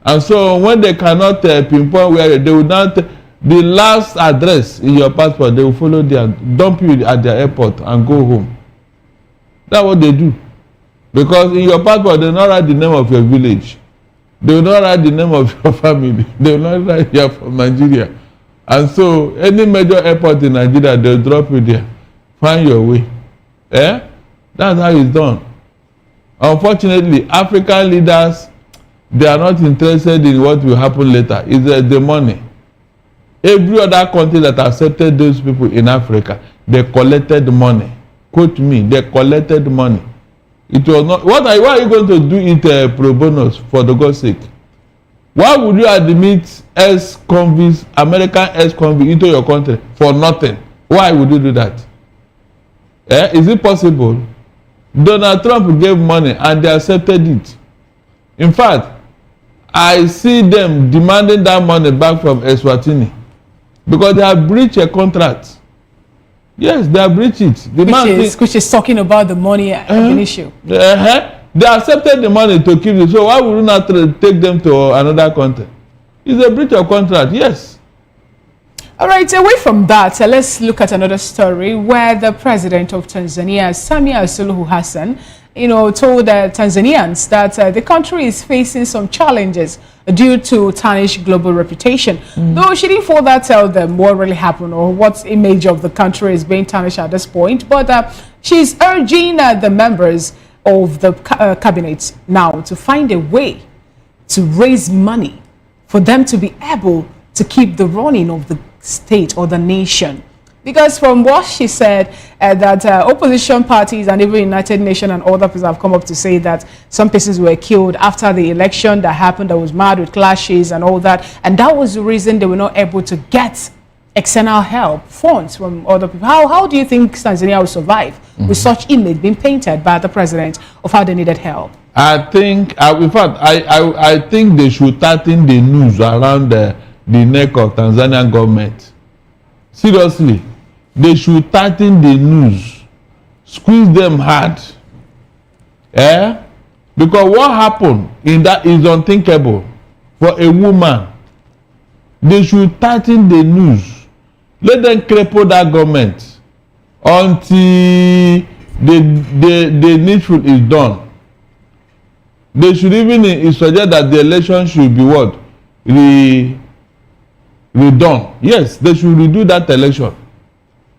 [SPEAKER 12] And so when they cannot pinpoint where they will not, the last address in your passport, they will follow there, dump you at their airport and go home. That's what they do. Because in your passport, they will not write the name of your village. They will not write the name of your family. They will not write you are from Nigeria. And so any major airport in Nigeria, they will drop you there. Find your way. That's how it's done. Unfortunately, African leaders, they are not interested in what will happen later. It's the money. Every other country that accepted those people in Africa, they collected money. Quote me, they collected money. It was not. Why are you going to do it pro bono for the God's sake? Why would you admit ex-convicts, American ex-convicts into your country for nothing? Why would you do that? Is it possible? Donald Trump gave money and they accepted it. In fact, I see them demanding that money back from Eswatini because they have breached a contract. Yes, they have breached it.
[SPEAKER 8] Which is talking about the money an issue.
[SPEAKER 12] They accepted the money to keep it. So why would you not take them to another country? It's a breach of contract, yes.
[SPEAKER 8] All right, away from that, let's look at another story where the president of Tanzania, Samia Suluhu Hassan, told Tanzanians that the country is facing some challenges due to tarnished global reputation. Though she didn't further tell them what really happened or what image of the country is being tarnished at this point, but she's urging the members of the cabinet now to find a way to raise money for them to be able to keep the running of the state or the nation. Because from what she said, that opposition parties and even United Nations and other people have come up to say that some persons were killed after the election that happened that was marred with clashes and all that. And that was the reason they were not able to get external help, funds from other people. How do you think Tanzania will survive with such image being painted by the president of how they needed help?
[SPEAKER 12] I think, in fact, I think they should tighten the noose around the neck of Tanzanian government. Seriously, they should tighten the noose, squeeze them hard. Because what happened in that is unthinkable for a woman. They should tighten the noose. Let them cripple that government until the needful is done. They should even suggest that the election should be what? Redone. Yes, they should redo that election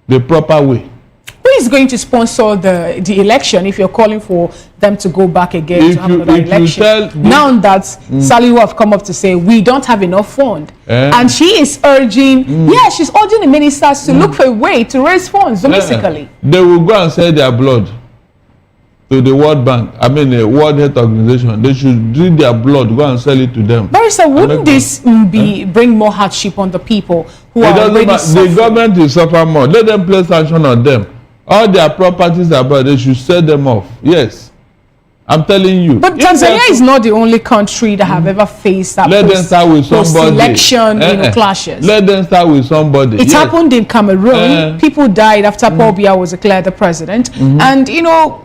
[SPEAKER 12] the proper way.
[SPEAKER 8] Who is going to sponsor the election if you're calling for them to go back again to have another election? Now that Salihu have come up to say we don't have enough fund, and she is urging, she's urging the ministers to look for a way to raise funds domestically.
[SPEAKER 12] They will go and sell their blood to the World Bank, the World Health Organization. They should drink their blood, go and sell it to them.
[SPEAKER 8] Barrister, wouldn't this bring more hardship on the people who are already suffering?
[SPEAKER 12] The government will suffer more. Let them place sanction on them. All their properties abroad, they should sell them off. Yes, I'm telling you.
[SPEAKER 8] But Tanzania is not the only country that have ever faced that post-election clashes.
[SPEAKER 12] Let them start with somebody.
[SPEAKER 8] It happened in Cameroon. People died after Paul Biya was declared the president. And,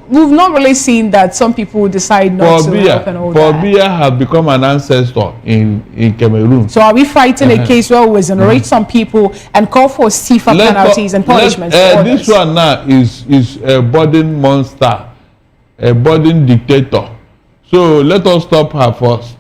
[SPEAKER 8] we've not really seen that some people decide not to help and all that.
[SPEAKER 12] Paul Biya have become an ancestor in Cameroon.
[SPEAKER 8] So are we fighting a case where we exonerate some people and call for stiffer penalties and punishments for others?
[SPEAKER 12] This one now is a budding monster, a budding dictator. So let us stop her first.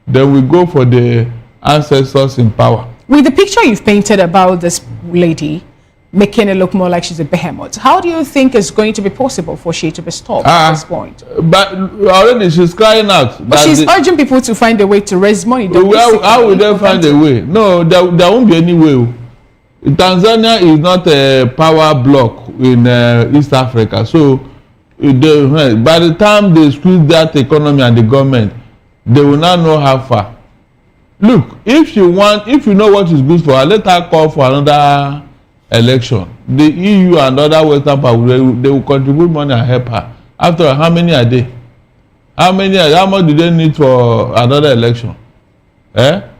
[SPEAKER 12] Then we go for the ancestors in power.
[SPEAKER 8] With the picture you've painted about this lady, making it look more like she's a behemoth, how do you think it's going to be possible for she to be stopped at this point?
[SPEAKER 12] But already she's crying out.
[SPEAKER 8] But she's urging people to find a way to raise money.
[SPEAKER 12] How will they find a way? No, there won't be any way. Tanzania is not a power bloc in East Africa. So by the time they squeeze that economy and the government, they will not know how far. Look, if you know what is good for her, let her call for another election. The EU and other Western powers, they will contribute money and help her. After all, how many are they? How much do they need for another election? The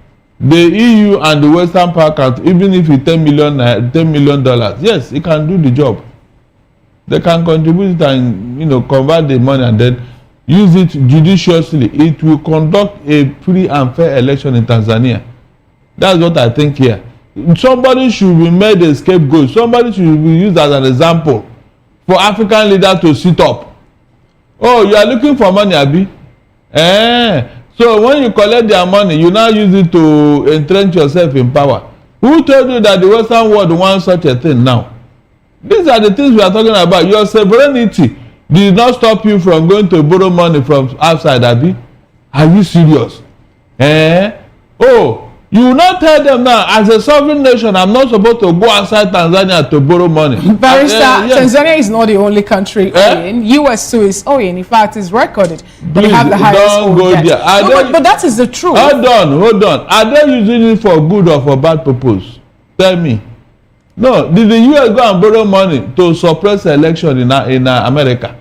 [SPEAKER 12] EU and the Western power can, even if it's $10 million, yes, it can do the job. They can contribute it and convert the money and then use it judiciously. It will conduct a free and fair election in Tanzania. That's what I think here. Somebody should be made a scapegoat. Somebody should be used as an example for African leaders to sit up. Oh, you are looking for money, Abi? So when you collect their money, you now use it to entrench yourself in power. Who told you that the Western world wants such a thing now? These are the things we are talking about. Your sovereignty did not stop you from going to borrow money from outside, Abi. Are you serious? Oh, you will not tell them now, as a sovereign nation, I'm not supposed to go outside Tanzania to borrow money.
[SPEAKER 8] Barrister, yes. Tanzania is not the only country owing. US too is owing. In fact, it's recorded. They have the highest
[SPEAKER 12] don't go there.
[SPEAKER 8] But that is the truth.
[SPEAKER 12] Hold on. Are they using it for good or for bad purpose? Tell me. No, did the US go and borrow money to suppress the election in America?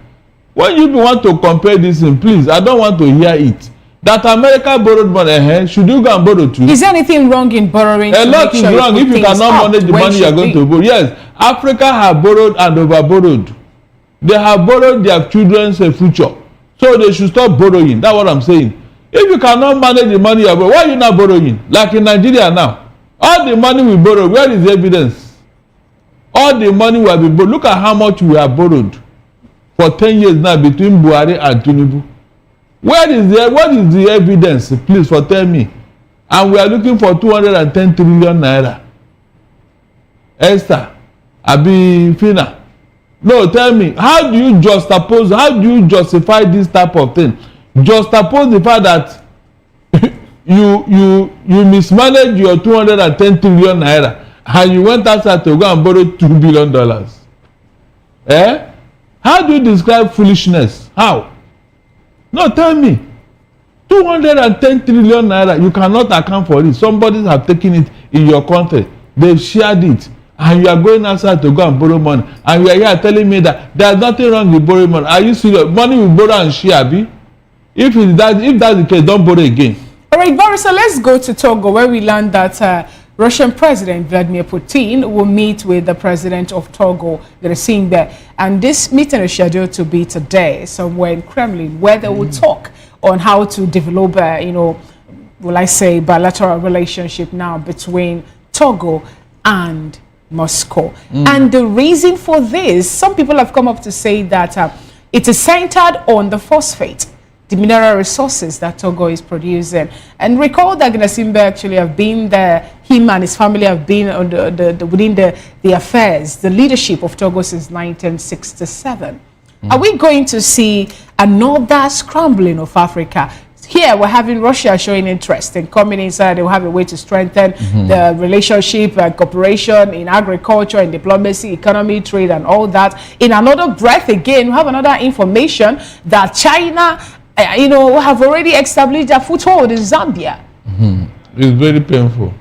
[SPEAKER 12] When you want to compare this thing, please, I don't want to hear it. That America borrowed money, should you go and borrow too?
[SPEAKER 8] Is there anything wrong in borrowing?
[SPEAKER 12] A lot is wrong if you cannot manage the money you are going to borrow. Yes, Africa have borrowed and over-borrowed. They have borrowed their children's future. So they should stop borrowing. That's what I'm saying. If you cannot manage the money you are borrowing, why are you not borrowing? Like in Nigeria now. All the money we borrow, where is the evidence? All the money we have been borrowed. Look at how much we have borrowed for 10 years now between Buhari and Tinubu. What is the evidence? Please tell me. And we are looking for 210 trillion naira. Esther, Abi Fina. No, tell me, how do you justify this type of thing? Juxtapose the fact that you mismanaged your 210 trillion naira and you went outside to go and borrow $2 billion. How do you describe foolishness? How? No, tell me. 210 trillion naira, you cannot account for it. Somebody have taken it in your country. they've shared it, and you are going outside to go and borrow money, and you are here telling me that there's nothing wrong with borrowing money. Are you serious? Money we borrow and share, abi? If that's the case, don't borrow again.
[SPEAKER 8] All right, Boris, so let's go to Togo, where we learned that Russian President Vladimir Putin will meet with the president of Togo. They're seeing there. And this meeting is scheduled to be today, somewhere in Kremlin, where they will talk on how to develop, will I say, bilateral relationship now between Togo and Moscow. And the reason for this, some people have come up to say that it is centered on the phosphate, the mineral resources that Togo is producing. And recall that Gnasimbe actually have been there, him and his family have been on within the affairs, the leadership of Togo since 1967. Are we going to see another scrambling of Africa? Here we're having Russia showing interest in coming inside. They will have a way to strengthen the relationship and cooperation in agriculture and diplomacy, economy, trade, and all that. In another breath again, we have another information that China have already established a foothold in Zambia.
[SPEAKER 12] It's very painful.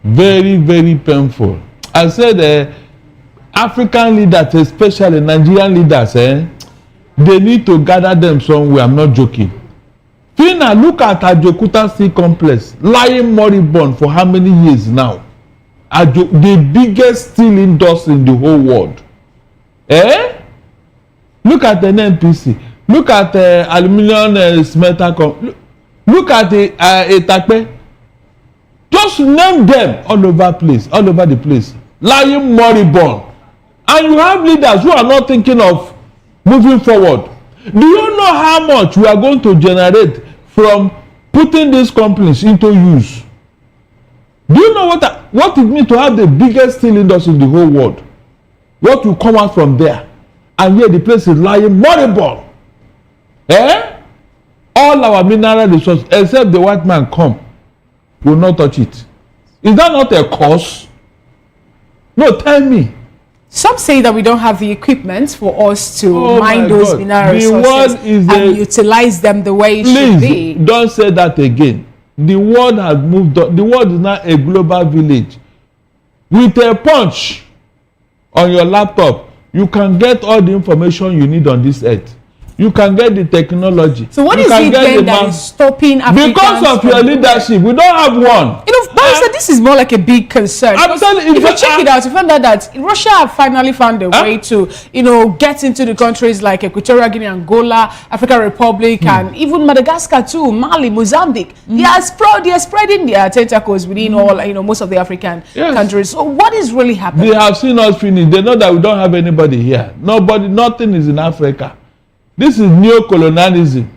[SPEAKER 12] Very, very painful. I said African leaders, especially Nigerian leaders, they need to gather them somewhere. I'm not joking. Fina, look at Ajokuta Steel Complex, lying moribund for how many years now? The biggest steel industry in the whole world. Look at the NNPC. Look at the aluminium smelter company. Look at the Etape. Just name them all over the place. Lying moribund. And you have leaders who are not thinking of moving forward. Do you know how much we are going to generate from putting these companies into use? Do you know what it means to have the biggest steel industry in the whole world? What will come out from there? And yet the place is lying moribund. All our mineral resources, except the white man come, will not touch it. Is that not a cause? No, tell me.
[SPEAKER 8] Some say that we don't have the equipment for us to mine those mineral resources and utilize them the way it should be.
[SPEAKER 12] Please, don't say that again. The world has moved on. The world is now a global village. With a punch on your laptop, you can get all the information you need on this earth. You can get the technology.
[SPEAKER 8] So what is it then that is stopping Africans?
[SPEAKER 12] Because of your leadership, we don't have one.
[SPEAKER 8] This is more like a big concern.
[SPEAKER 12] I'm telling you,
[SPEAKER 8] if you check it out, you find out that Russia have finally found a way to, get into the countries like Equatorial Guinea, Angola, African Republic, and even Madagascar too, Mali, Mozambique. They are spreading their tentacles within all, most of the African countries. So what is really happening?
[SPEAKER 12] They have seen us finish. They know that we don't have anybody here. Nothing is in Africa. This is neo-colonialism.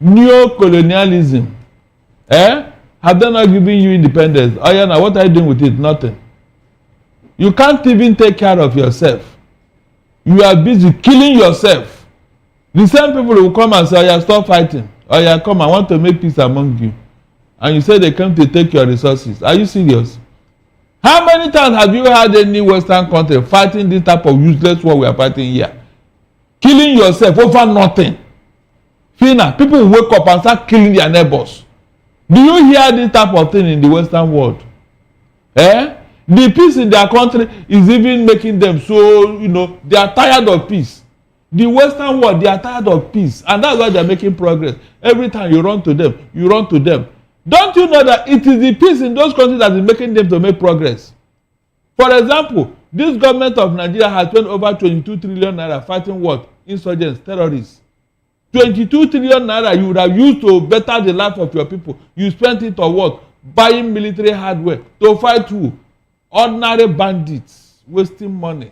[SPEAKER 12] Neo-colonialism. Have they not given you independence? Oh yeah, now what are you doing with it? Nothing. You can't even take care of yourself. You are busy killing yourself. The same people will come and say, oh yeah, stop fighting. Oh yeah, come, I want to make peace among you. And you say they come to take your resources. Are you serious? How many times have you had any Western country fighting this type of useless war we are fighting here? Killing yourself over nothing. Fina, people wake up and start killing their neighbors. Do you hear this type of thing in the Western world? The peace in their country is even making them so, they are tired of peace. The Western world, they are tired of peace. And that's why they are making progress. Every time you run to them, Don't you know that it is the peace in those countries that is making them to make progress? For example, this government of Nigeria has spent over 22 trillion naira fighting what? Insurgents, terrorists. 22 trillion naira you would have used to better the life of your people. You spent it on what? Buying military hardware to fight who? Ordinary bandits. Wasting money.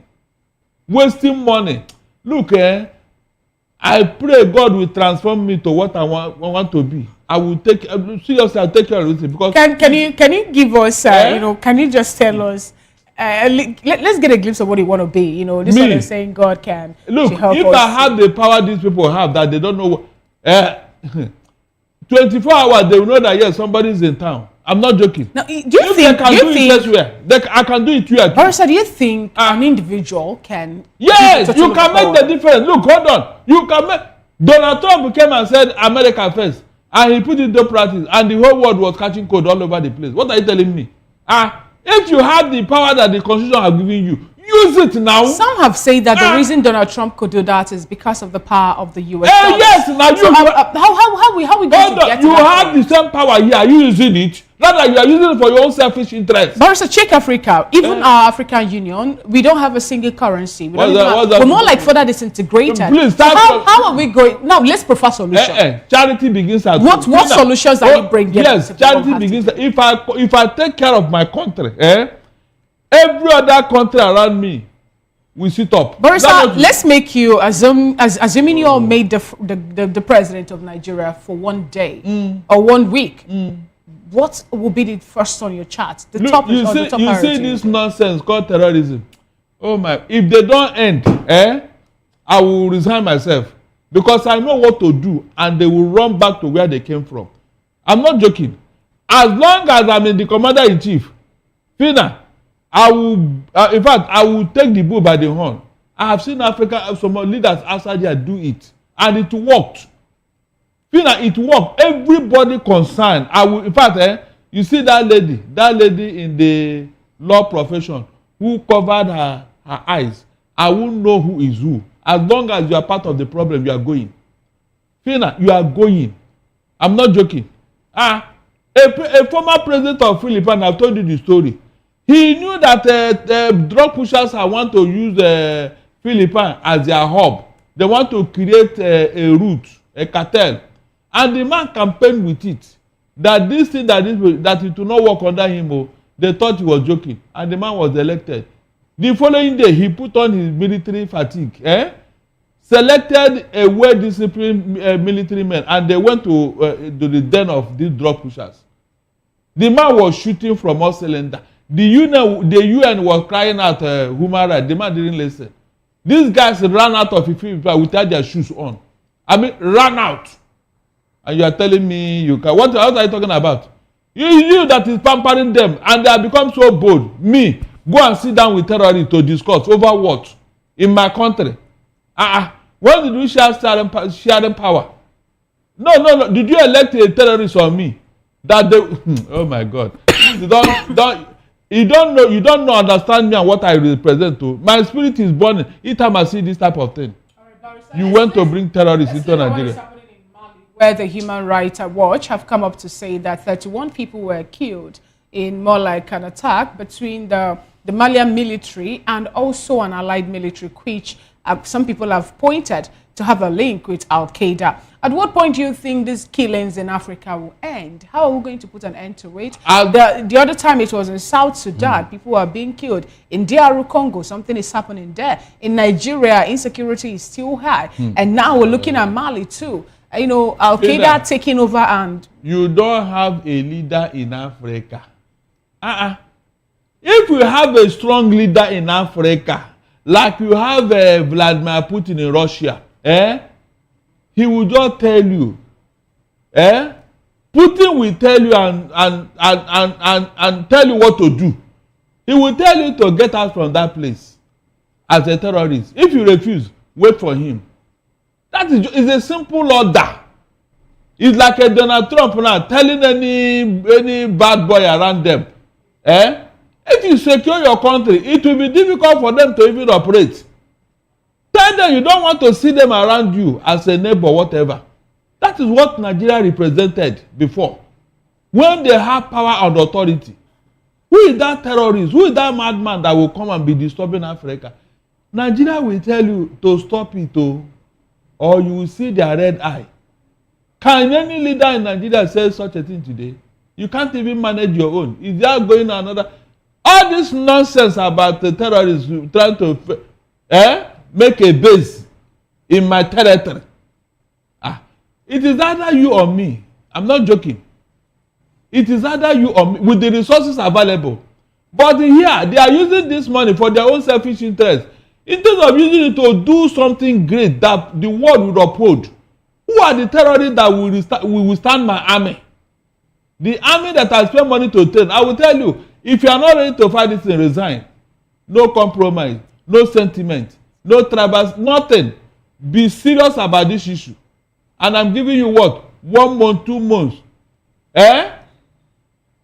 [SPEAKER 12] Look, I pray God will transform me to what I want to be. I will take seriously. I'll take care of it because.
[SPEAKER 8] Can you give us? Can you just tell us? Let's get a glimpse of what you want to be. This one is saying God can.
[SPEAKER 12] Look, if I have the power these people have that they don't know. 24 hours they will know that yes, somebody is in town. I'm not joking. Now, do you think I can do it here?
[SPEAKER 8] Barrister, do you think an individual can?
[SPEAKER 12] Yes, you can make the difference. Look, hold on. You can make. Donald Trump came and said America first, and he put it into practice, and the whole world was catching cold all over the place. What are you telling me? If you have the power that the constitution has given you, use it now.
[SPEAKER 8] Some have said that the reason Donald Trump could do that is because of the power of the U.S.
[SPEAKER 12] Yes, now
[SPEAKER 8] so how we going to get
[SPEAKER 12] you
[SPEAKER 8] to
[SPEAKER 12] have the same power here. Are you using it? Rather, you are using it for your own selfish interest.
[SPEAKER 8] But also check Africa. Even our African Union, we don't have a single currency. We're more like further disintegrated.
[SPEAKER 12] Please,
[SPEAKER 8] so how are we going? Now, let's provide solutions.
[SPEAKER 12] Charity begins at
[SPEAKER 8] what solutions are you bringing?
[SPEAKER 12] Yes, charity begins. If I take care of my country, every other country around me will sit up.
[SPEAKER 8] Barrister, let's make you assuming you all made the president of Nigeria for one day or 1 week. What will be the first on your chart? The top
[SPEAKER 12] you see this nonsense called terrorism. Oh my! If they don't end, I will resign myself because I know what to do, and they will run back to where they came from. I'm not joking. As long as I'm in the commander in chief, Fina, I will. In fact, I will take the bull by the horn. I have seen Africa, some leaders outside there do it, and it worked. Fina, it worked. Everybody concerned. I will. In fact, you see that lady in the law profession who covered her eyes. I won't know who is who. As long as you are part of the problem, you are going. Fina, you are going. I'm not joking. A former president of Philippines, I've told you the story. He knew that drug pushers want to use Philippines as their hub. They want to create a route, a cartel. And the man campaigned with it. That this thing, that it will not work under him. They thought he was joking. And the man was elected. The following day, he put on his military fatigue. Selected a well-disciplined military man. And they went to the den of these drug pushers. The man was shooting from all cylinders. The UN was crying out human rights. The man didn't listen. These guys ran out of Philippines without their shoes on. I mean, ran out. And you are telling me you can. What are you talking about? You that is pampering them, and they have become so bold. Me, go and sit down with terrorists to discuss over what in my country. When did we share sharing power? No. Did you elect a terrorist on me? That they. Oh my God! You don't know, understand me and what I represent to. My spirit is burning each time I see this type of thing. You went to bring terrorists into Nigeria.
[SPEAKER 8] Where the Human Rights Watch have come up to say that 31 people were killed in more like an attack between the Malian military and also an allied military, which some people have pointed to have a link with Al-Qaeda. At what point do you think these killings in Africa will end? How are we going to put an end to it? The other time it was in South Sudan, people were being killed. In DR Congo, something is happening there. In Nigeria, insecurity is still high. And now we're looking at Mali too. You know, Al-Qaeda taking over and...
[SPEAKER 12] You don't have a leader in Africa. If you have a strong leader in Africa, like you have Vladimir Putin in Russia, he will just tell you. Putin will tell you and tell you what to do. He will tell you to get out from that place as a terrorist. If you refuse, wait for him. That is a simple order. It's like a Donald Trump now telling any bad boy around them. If you secure your country, it will be difficult for them to even operate. Tell them you don't want to see them around you as a neighbor, whatever. That is what Nigeria represented before. When they have power and authority. Who is that terrorist? Who is that madman that will come and be disturbing Africa? Nigeria will tell you to stop it, or you will see their red eye. Can any leader in Nigeria say such a thing today? You can't even manage your own. Is there going another? All this nonsense about the terrorists trying to make a base in my territory. It is either you or me. I'm not joking. It is either you or me with the resources available. But here, they are using this money for their own selfish interest. Instead of using it to do something great that the world will uphold. Who are the terrorists that will withstand my army? The army that I spend money to train. I will tell you, if you are not ready to fight this thing, resign. No compromise, no sentiment, no tribal, nothing. Be serious about this issue. And I'm giving you what? 1 month, 2 months. Then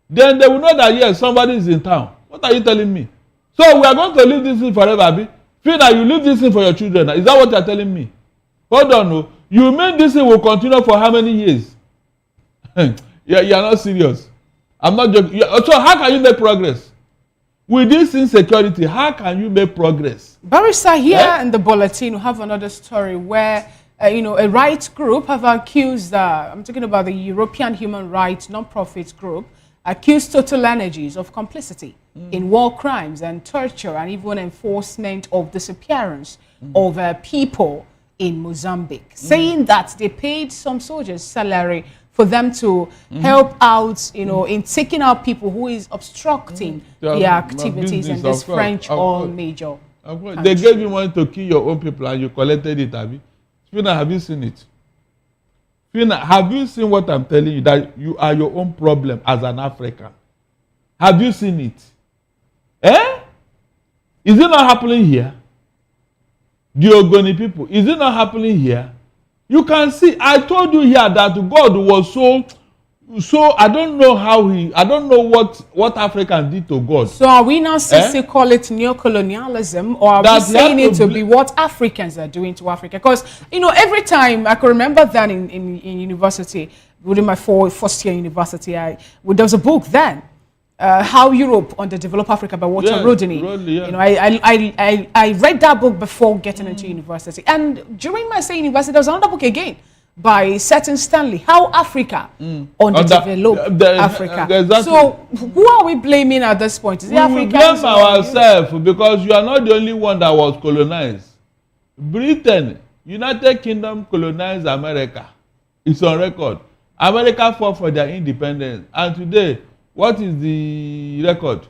[SPEAKER 12] they will know that yes, somebody is in town. What are you telling me? So we are going to leave this thing forever, Abi? Fina, you leave this thing for your children. Is that what you are telling me? Hold on, no. You mean this thing will continue for how many years? You are not serious. I'm not joking. So how can you make progress? With this insecurity, how can you make progress?
[SPEAKER 8] Barrister, here in the bulletin, we have another story where a rights group have accused, I'm talking about the European Human Rights non-profit group, accused Total Energies of complicity in war crimes and torture and even enforcement of disappearance of people in Mozambique, saying that they paid some soldiers salary for them to help out, in taking out people who is obstructing their activities in this French oil major.
[SPEAKER 12] They gave you money to kill your own people and you collected it, Abi. Fina, have you seen it? Fina, have you seen what I'm telling you, that you are your own problem as an African? Have you seen it? Is it not happening here? The Ogoni people, is it not happening here? You can see, I told you here that God was so I don't know what Africans did to God.
[SPEAKER 8] So are we now still call it neocolonialism, or are we saying it to be what Africans are doing to Africa? Because, every time, I can remember that in university, within my first year university, there was a book then, How Europe Underdeveloped Africa by Walter Rodney. I read that book before getting into university. And during my stay in university, there was another book again by Certain Stanley, How Africa Underdeveloped Africa. Exactly. So who are we blaming at this point? Is it Africans?
[SPEAKER 12] We blame ourselves because you are not the only one that was colonized. Britain, United Kingdom colonized America. It's on record. America fought for their independence. And today, what is the record?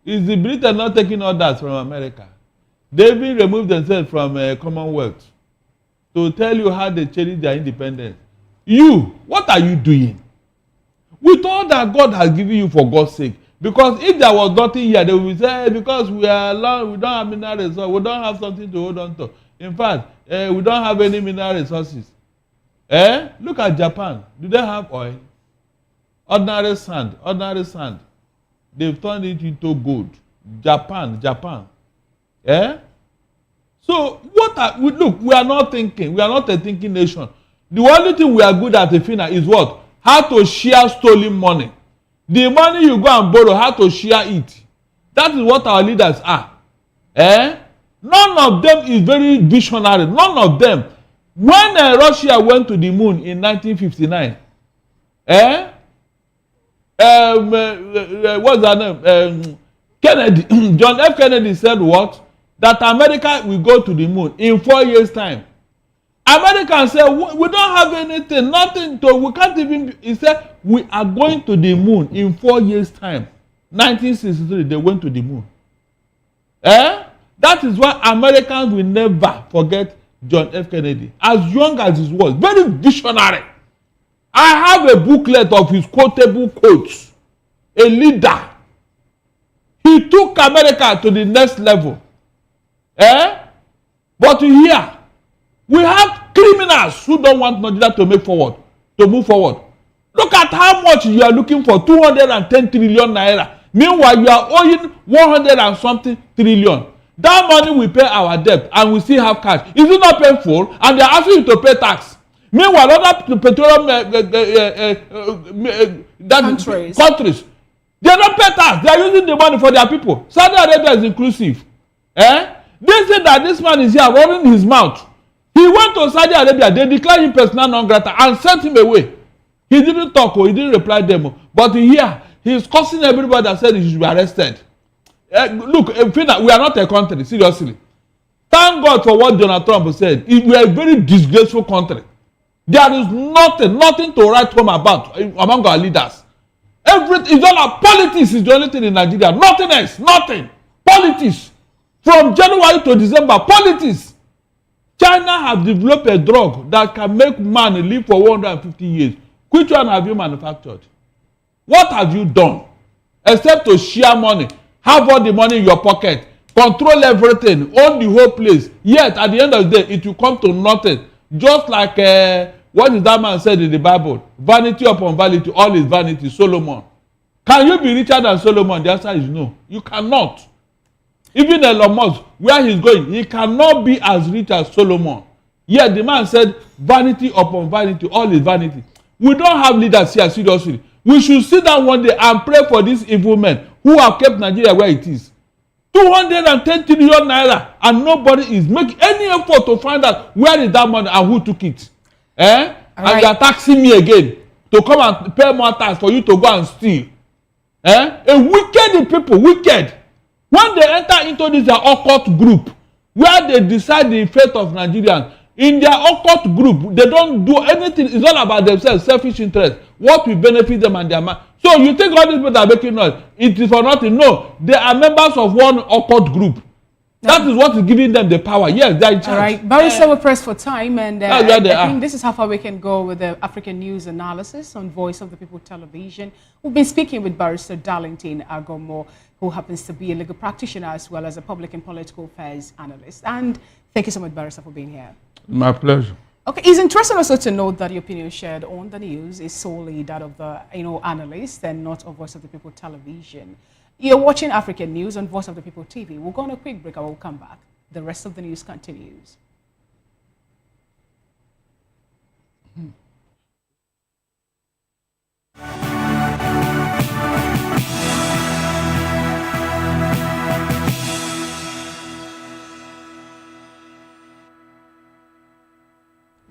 [SPEAKER 12] Is the Britain not taking orders from America? They even removed themselves from Commonwealth to tell you how they cherish their independence. You, what are you doing? With all that God has given you for God's sake. Because if there was nothing here, they would say, hey, because we are alone, we don't have mineral resources, we don't have something to hold on to. In fact, we don't have any mineral resources. Look at Japan. Do they have oil? Ordinary sand. They've turned it into gold. Japan. So look, we are not thinking. We are not a thinking nation. The only thing we are good at, Efina, is what? How to share stolen money. The money you go and borrow, how to share it. That is what our leaders are. None of them is very visionary. None of them. When Russia went to the moon in 1959, what's her name? Kennedy. John F. Kennedy said what? That America will go to the moon in 4 years' time. Americans say, we don't have anything, nothing to, we can't even, he said, we are going to the moon in 4 years' time. 1963, they went to the moon. That is why Americans will never forget John F. Kennedy. As young as he was, very visionary. I have a booklet of his quotable quotes. A leader. He took America to the next level. But here, we have criminals who don't want Nigeria to move forward. Look at how much you are looking for, 210 trillion naira. Meanwhile, you are owing 100 and something trillion. That money we pay our debt and we still have cash. Is it not painful? And they are asking you to pay tax. Meanwhile, other petroleum countries, they don't pay tax. They are using the money for their people. Saudi Arabia is inclusive. They say that this man is here running his mouth. He went to Saudi Arabia. They declared him persona non grata and sent him away. He didn't talk or he didn't reply them. But here, he is cursing everybody that said he should be arrested. Look, we are not a country, seriously. Thank God for what Donald Trump said. We are a very disgraceful country. There is nothing to write home about among our leaders. It's all about politics is the only thing in Nigeria. Nothing else. Nothing. Politics. From January to December, politics. China have developed a drug that can make man live for 150 years. Which one have you manufactured? What have you done? Except to share money, have all the money in your pocket, control everything, own the whole place. Yet, at the end of the day, it will come to nothing. Just like what is that man said in the Bible? Vanity upon vanity, all is vanity. Solomon. Can you be richer than Solomon? The answer is no. You cannot. Even Elon Musk, where he's going, he cannot be as rich as Solomon. Yet the man said, vanity upon vanity, all is vanity. We don't have leaders here, seriously. We should sit down one day and pray for these evil men who have kept Nigeria where it is. 210 trillion naira, and nobody is making any effort to find out where is that money and who took it. And you are taxing me again to come and pay more tax for you to go and steal. A wicked people, wicked. When they enter into this occult group, where they decide the fate of Nigerians, in their occult group, they don't do anything. It's all about themselves, selfish interest. What will benefit them and their man. So you think all these people are making noise? It is for nothing. No, they are members of one occult group. That is what is giving them the power. Yes, they are in charge.
[SPEAKER 8] All right, Barrister, we're pressed for time, and I think this is how far we can go with the African news analysis on Voice of the People television. We've been speaking with Barrister Darlington Agomo, who happens to be a legal practitioner as well as a public and political affairs analyst. And thank you so much, Barrister, for being here.
[SPEAKER 12] My pleasure.
[SPEAKER 8] Okay, it's interesting also to note that the opinion shared on the news is solely that of the analyst and not of Voice of the People television. You're watching African News on Voice of the People TV. We'll go on a quick break and we'll come back. The rest of the news continues.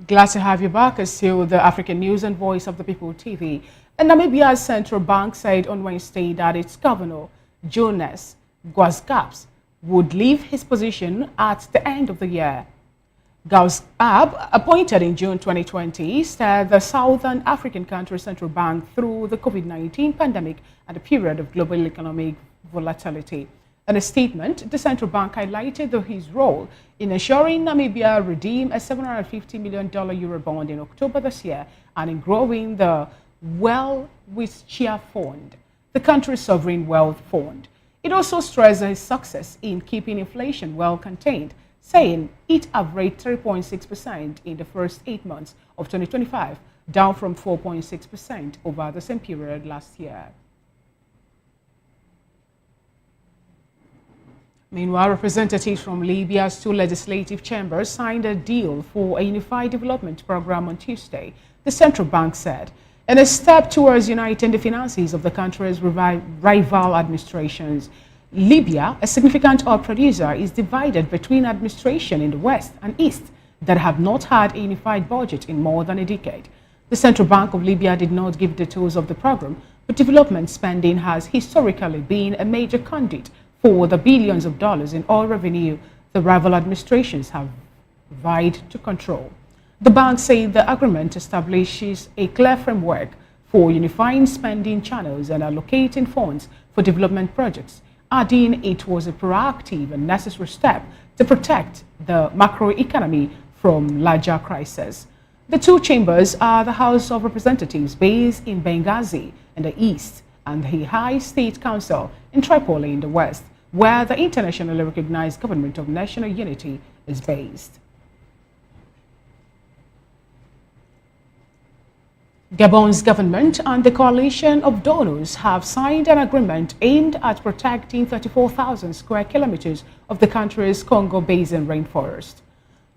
[SPEAKER 8] Glad to have you back. It's still the African News and Voice of the People TV. And Namibia's central bank said on Wednesday that its governor, Jonas Gwasgaps, would leave his position at the end of the year. Gwasgaps, appointed in June 2020, steered the Southern African country's central bank through the COVID-19 pandemic and a period of global economic volatility. In a statement, the central bank highlighted his role in ensuring Namibia redeemed a $750 million Eurobond in October this year and in growing the Well-Wistia Fund, the country's sovereign wealth fund. It also stressed his success in keeping inflation well contained, saying it averaged 3.6% in the first 8 months of 2025, down from 4.6% over the same period last year. Meanwhile, representatives from Libya's two legislative chambers signed a deal for a unified development program on Tuesday, the central bank said, in a step towards uniting the finances of the country's rival administrations. Libya, a significant oil producer, is divided between administration in the west and east that have not had a unified budget in more than a decade. The Central Bank of Libya did not give details of the program, but development spending has historically been a major conduit for the billions of dollars in oil revenue the rival administrations have vied to control. The bank said the agreement establishes a clear framework for unifying spending channels and allocating funds for development projects, adding it was a proactive and necessary step to protect the macroeconomy from larger crises. The two chambers are the House of Representatives based in Benghazi in the east and the High State Council in Tripoli in the west, where the internationally recognized Government of National Unity is based. Gabon's government and the coalition of donors have signed an agreement aimed at protecting 34,000 square kilometers of the country's Congo Basin rainforest.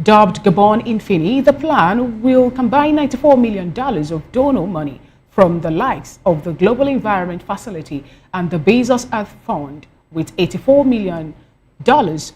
[SPEAKER 8] Dubbed Gabon Infini, the plan will combine $94 million of donor money from the likes of the Global Environment Facility and the Bezos Earth Fund, with $84 million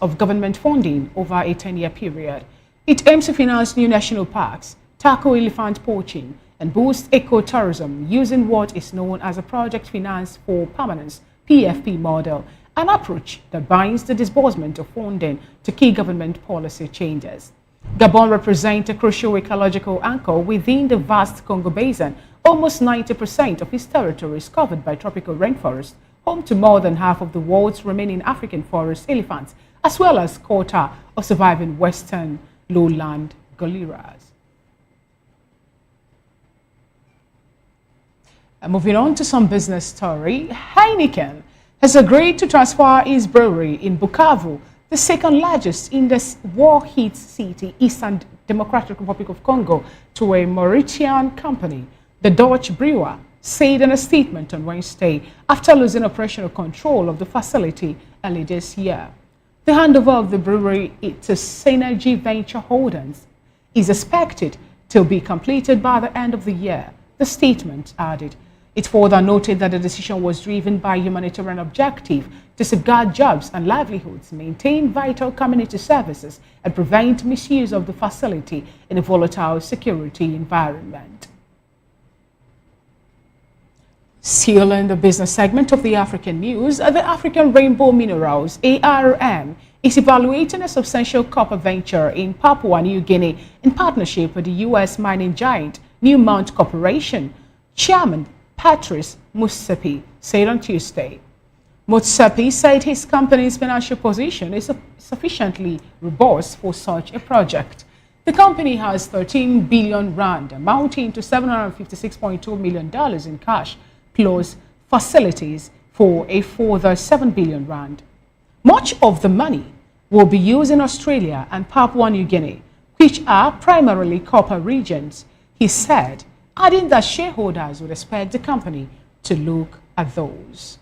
[SPEAKER 8] of government funding over a 10-year period. It aims to finance new national parks, tackle elephant poaching, and boost ecotourism using what is known as a Project Finance for Permanence (PFP) model, an approach that binds the disbursement of funding to key government policy changes. Gabon represents a crucial ecological anchor within the vast Congo Basin. Almost 90% of its territory is covered by tropical rainforest, home to more than half of the world's remaining African forest elephants, as well as quota of surviving western lowland gorillas. Moving on to some business story, Heineken has agreed to transfer its brewery in Bukavu, the second largest in the war-hit city, Eastern Democratic Republic of Congo, to a Mauritian company. The Dutch brewer said in a statement on Wednesday after losing operational control of the facility early this year. The handover of the brewery to Synergy Venture Holdings is expected to be completed by the end of the year, the statement added. It further noted that the decision was driven by humanitarian objective to safeguard jobs and livelihoods, maintain vital community services, and prevent misuse of the facility in a volatile security environment. Still in the business segment of the African news, the African Rainbow Minerals, ARM, is evaluating a substantial copper venture in Papua New Guinea in partnership with the U.S. mining giant Newmont Corporation. Chairman Patrice Motsepe said on Tuesday. Motsepe said his company's financial position is sufficiently robust for such a project. The company has 13 billion rand, amounting to $756.2 million in cash, plus facilities for a further 7 billion rand. Much of the money will be used in Australia and Papua New Guinea, which are primarily copper regions, he said, adding that shareholders would expect the company to look at those.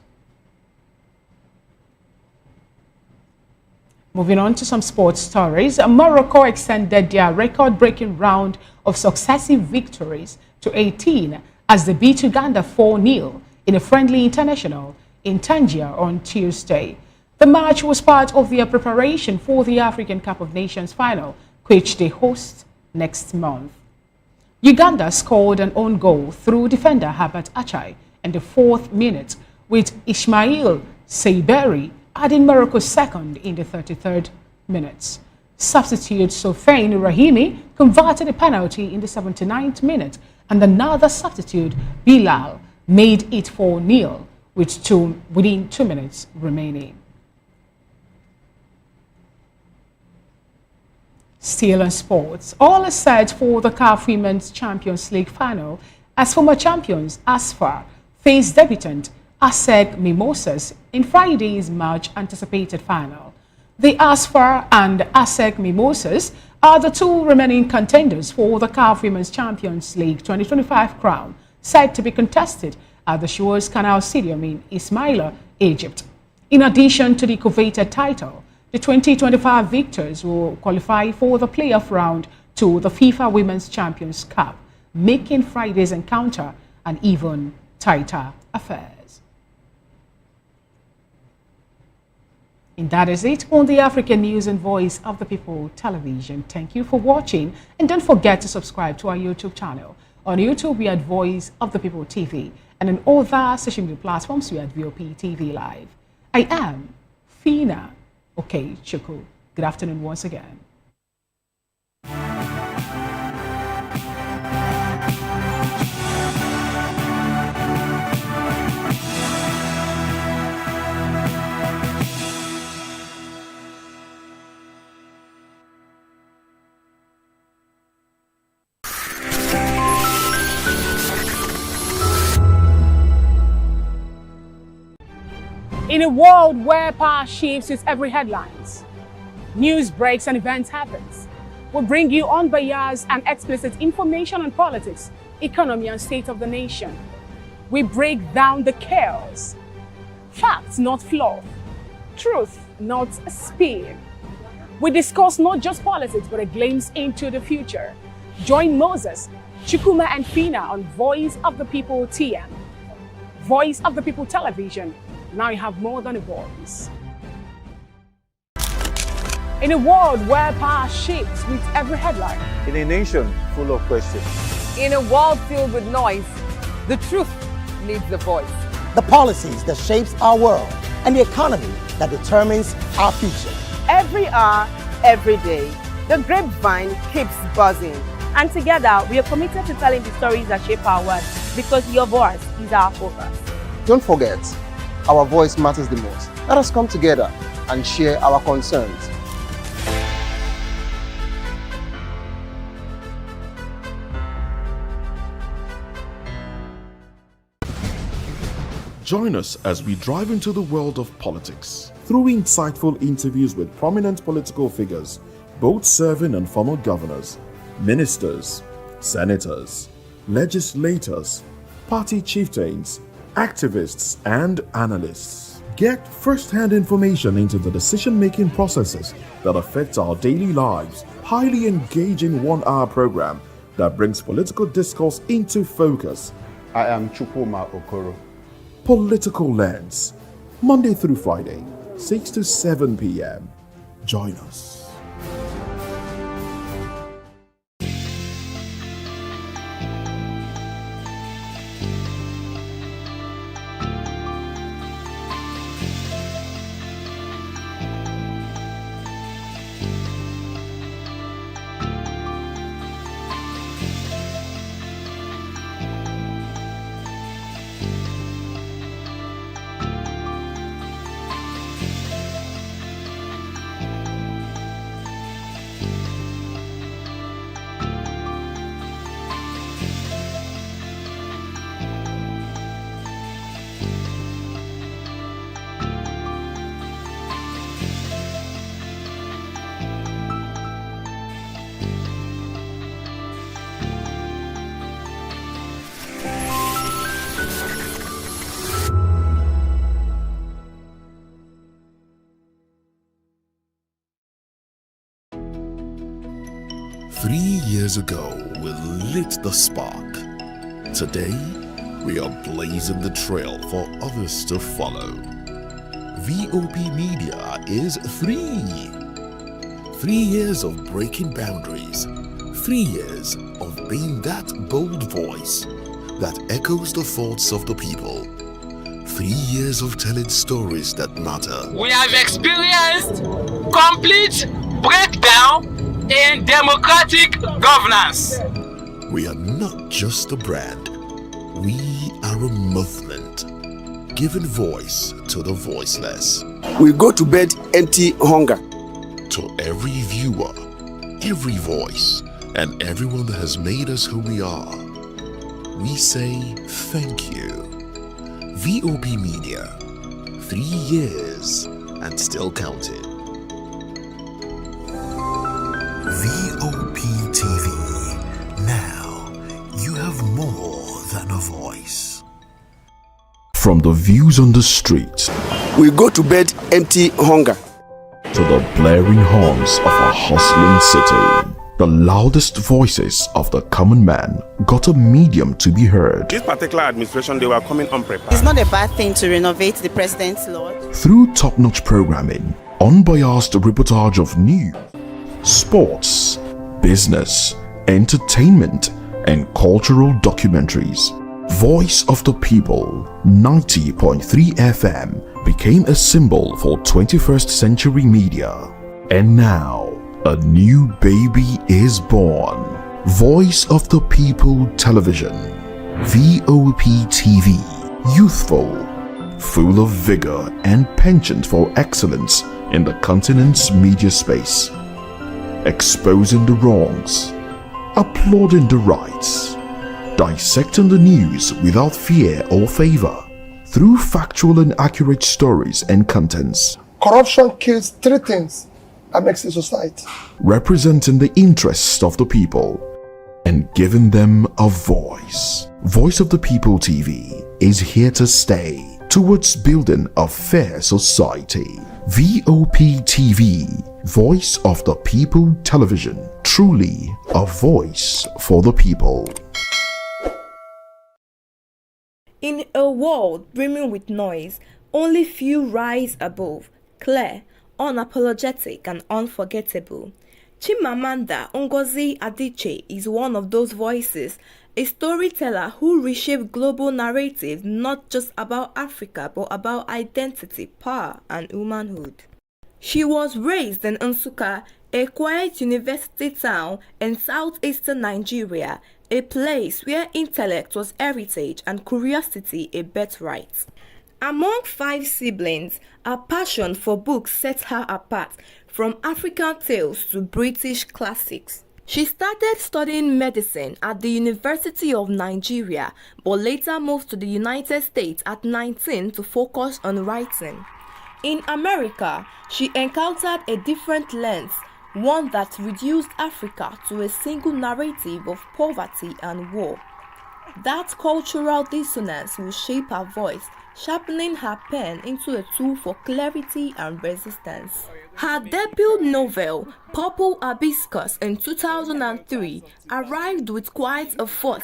[SPEAKER 8] Moving on to some sports stories, Morocco extended their record-breaking round of successive victories to 18 as they beat Uganda 4-0 in a friendly international in Tangier on Tuesday. The match was part of their preparation for the African Cup of Nations final, which they host next month. Uganda scored an own goal through defender Herbert Achai in the 4th minute, with Ismail Seiberi adding Morocco's second in the 33rd minute. Substitute Sofiane Rahimi converted a penalty in the 79th minute, and another substitute, Bilal, made it 4-0 within 2 minutes remaining. Still in sports, all is set for the CAF Women's Champions League final as former champions ASFA face debutant ASEC Mimosas in Friday's much anticipated final. The ASFA and ASEC Mimosas are the two remaining contenders for the CAF Women's Champions League 2025 crown, set to be contested at the Suez Canal Stadium in Ismaila, Egypt. In addition to the coveted title, the 2025 victors will qualify for the playoff round to the FIFA Women's Champions Cup, making Friday's encounter an even tighter affair. And that is it on the African News and Voice of the People television. Thank you for watching, and don't forget to subscribe to our YouTube channel. On YouTube, we are at Voice of the People TV, and on all other social media platforms, we are at VOP TV Live. I am Fina Chuku. Good afternoon once again. In a world where power shifts with every headlines, news breaks and events happens, we bring you unbiased and explicit information on politics, economy and state of the nation. We break down the chaos. Facts, not fluff. Truth, not spin. We discuss not just politics, but a glimpse into the future. Join Moses, Chukuma and Fina on Voice of the People TM. Voice of the People television. Now you have more than a voice. In a world where power shifts with every headline.
[SPEAKER 3] In a nation full of questions.
[SPEAKER 14] In a world filled with noise, the truth needs a voice.
[SPEAKER 15] The policies that shapes our world and the economy that determines our future.
[SPEAKER 22] Every hour, every day, the grapevine keeps buzzing. And together, we are committed to telling the stories that shape our world, because your voice is our focus.
[SPEAKER 23] Don't forget, our voice matters the most. Let us come together and share our concerns.
[SPEAKER 9] Join us as we drive into the world of politics through insightful interviews with prominent political figures, both serving and former governors, ministers, senators, legislators, party chieftains, activists, and analysts. Get first-hand information into the decision-making processes that affect our daily lives. Highly engaging 1-hour program that brings political discourse into focus.
[SPEAKER 23] I am Chukwuma Okoro.
[SPEAKER 9] Political Lens, Monday through Friday, 6 to 7 p.m. Join us.
[SPEAKER 16] Years ago, we lit the spark. Today, we are blazing the trail for others to follow. VOP Media is 3. 3 years of breaking boundaries. 3 years of being that bold voice that echoes the thoughts of the people. 3 years of telling stories that matter.
[SPEAKER 2] We have experienced complete breakdown in democratic governance.
[SPEAKER 16] We are not just a brand, we are a movement, giving voice to the voiceless.
[SPEAKER 5] We go to bed empty hunger.
[SPEAKER 16] To every viewer, every voice, and everyone that has made us who we are, we say thank you. VOP Media, 3 years and still counting. VOP TV. Now, you have more than a voice.
[SPEAKER 9] From the views on the street,
[SPEAKER 5] we go to bed empty hunger,
[SPEAKER 9] to the blaring horns of a hustling city, the loudest voices of the common man got a medium to be heard.
[SPEAKER 19] This particular administration, they were coming unprepared.
[SPEAKER 22] It's not a bad thing to renovate the president's lodge.
[SPEAKER 9] Through top-notch programming, unbiased reportage of news, sports, business, entertainment, and cultural documentaries, Voice of the People 90.3 FM became a symbol for 21st century media. And now, a new baby is born. Voice of the People Television, VOP TV, youthful, full of vigor and penchant for excellence in the continent's media space, exposing the wrongs, applauding the rights, dissecting the news without fear or favor, through factual and accurate stories and contents.
[SPEAKER 13] Corruption kills 3 things that makes a society.
[SPEAKER 9] Representing the interests of the people and giving them a voice. Voice of the People TV is here to stay towards building a fair society. VOP TV, Voice of the People Television, truly a voice for the people.
[SPEAKER 20] In a world brimming with noise, only few rise above, clear, unapologetic and unforgettable. Chimamanda Ngozi Adichie is one of those voices, a storyteller who reshaped global narratives not just about Africa but about identity, power and womanhood. She was raised in Nsukka, a quiet university town in southeastern Nigeria, a place where intellect was heritage and curiosity a birthright. Among 5 siblings, her passion for books set her apart, from African tales to British classics. She started studying medicine at the University of Nigeria, but later moved to the United States at 19 to focus on writing. In America, she encountered a different lens, one that reduced Africa to a single narrative of poverty and war. That cultural dissonance will shape her voice, sharpening her pen into a tool for clarity and resistance. Her debut novel, Purple Hibiscus, in 2003, arrived with quite a fuss,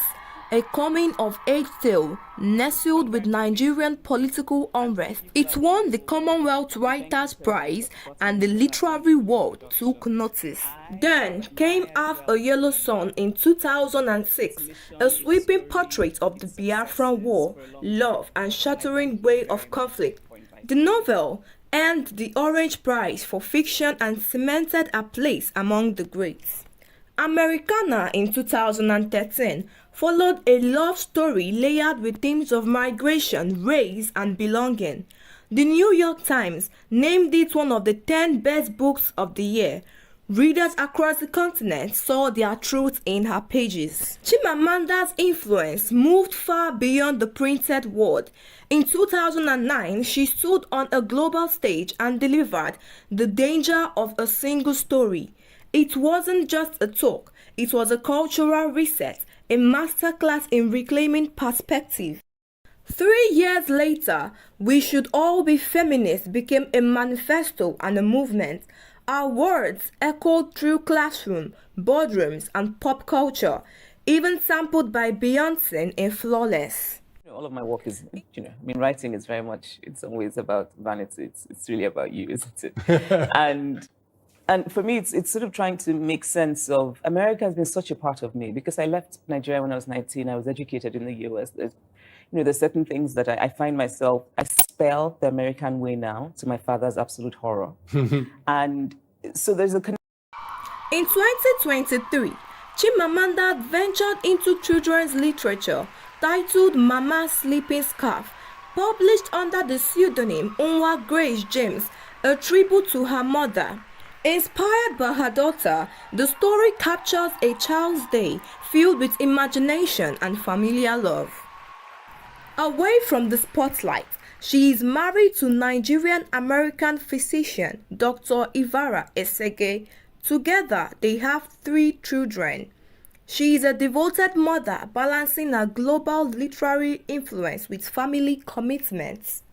[SPEAKER 20] a coming-of-age tale nestled with Nigerian political unrest. It won the Commonwealth Writers' Prize and the literary world took notice. Then came Half a Yellow Sun in 2006, a sweeping portrait of the Biafran War, love and shattering way of conflict. The novel earned the Orange Prize for fiction and cemented a place among the greats. Americana in 2013 followed a love story layered with themes of migration, race, and belonging. The New York Times named it one of the 10 best books of the year. Readers across the continent saw their truth in her pages. Chimamanda's influence moved far beyond the printed word. In 2009, she stood on a global stage and delivered The Danger of a Single Story. It wasn't just a talk, it was a cultural reset, a masterclass in reclaiming perspective. 3 years later, We Should All Be Feminists became a manifesto and a movement. Our words echoed through classrooms, boardrooms, and pop culture, even sampled by Beyonce in Flawless.
[SPEAKER 4] All of my work is, writing is very much, it's always about vanity. It's really about you, isn't it? And for me, it's sort of trying to make sense of, America has been such a part of me because I left Nigeria when I was 19. I was educated in the US. There's certain things that I find myself, I spell the American way now to my father's absolute horror. And so there's a connection.
[SPEAKER 20] In 2023, Chimamanda ventured into children's literature titled Mama's Sleeping Scarf, published under the pseudonym Unwa Grace James, a tribute to her mother. Inspired by her daughter, the story captures a child's day filled with imagination and familiar love. Away from the spotlight, she is married to Nigerian-American physician Dr. Ivara Esege. Together, they have 3 children. She is a devoted mother, balancing her global literary influence with family commitments.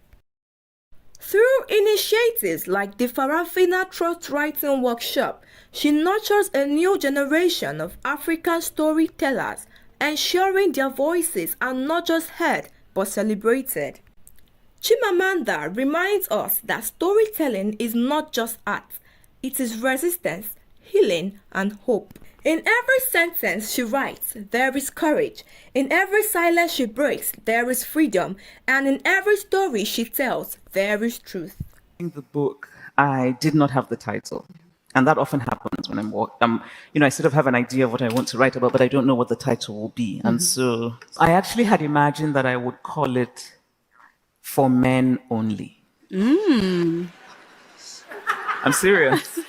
[SPEAKER 20] Through initiatives like the Farafina Trust Writing Workshop, she nurtures a new generation of African storytellers, ensuring their voices are not just heard but celebrated. Chimamanda reminds us that storytelling is not just art, it is resistance, healing, and hope. In every sentence she writes, there is courage. In every silence she breaks, there is freedom. And in every story she tells, there is truth.
[SPEAKER 4] In the book, I did not have the title. And that often happens when I sort of have an idea of what I want to write about, but I don't know what the title will be. And so I actually had imagined that I would call it For Men Only. I'm serious.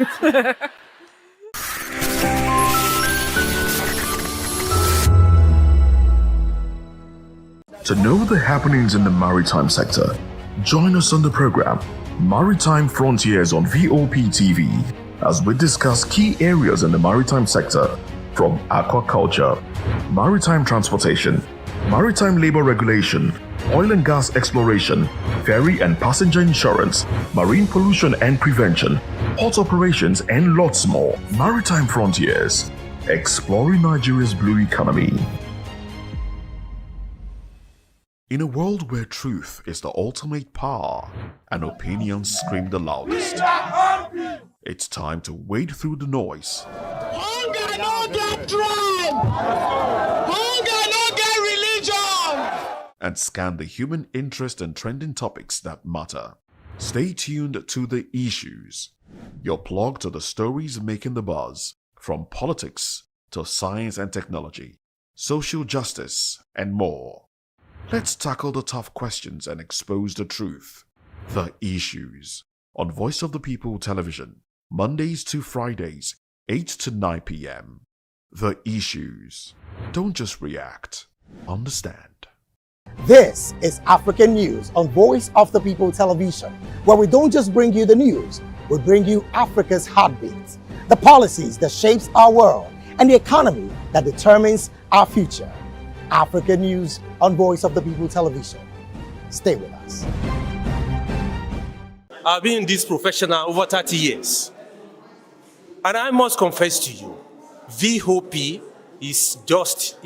[SPEAKER 9] To know the happenings in the maritime sector, join us on the program Maritime Frontiers on VOP TV as we discuss key areas in the maritime sector from aquaculture, maritime transportation, maritime labor regulation, oil and gas exploration, ferry and passenger insurance, marine pollution and prevention, port operations, and lots more. Maritime Frontiers, exploring Nigeria's blue economy. In a world where truth is the ultimate power and opinions scream the loudest, it's time to wade through the noise.
[SPEAKER 6] Hunger no get tribe! Hunger no get religion!
[SPEAKER 9] And scan the human interest and trending topics that matter. Stay tuned to The Issues, your plug to the stories making the buzz, from politics to science and technology, social justice, and more. Let's tackle the tough questions and expose the truth. The Issues on Voice of the People Television, Mondays to Fridays, 8 to 9 p.m. The Issues. Don't just react, understand.
[SPEAKER 15] This is African News on Voice of the People Television, where we don't just bring you the news, we bring you Africa's heartbeat, the policies that shapes our world, and the economy that determines our future. African News on Voice of the People Television. Stay with us.
[SPEAKER 7] I've been in this profession over 30 years. And I must confess to you, VOP is just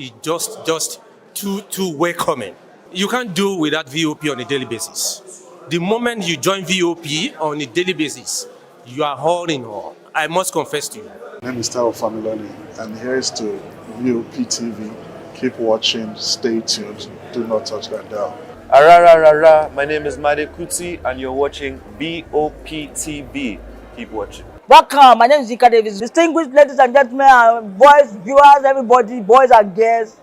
[SPEAKER 7] too welcoming. You can't do without VOP on a daily basis. The moment you join VOP on a daily basis, you are all in all. I must confess to you.
[SPEAKER 10] My name is Tao Familoni, and here's to VOP TV. Keep watching, stay tuned, do not touch that dial.
[SPEAKER 17] Arararara, my name is Made Kuti, and you're watching VOP TV. Keep watching.
[SPEAKER 21] Welcome, my name is Zika Davis. Distinguished ladies and gentlemen, boys, viewers, everybody, boys and girls.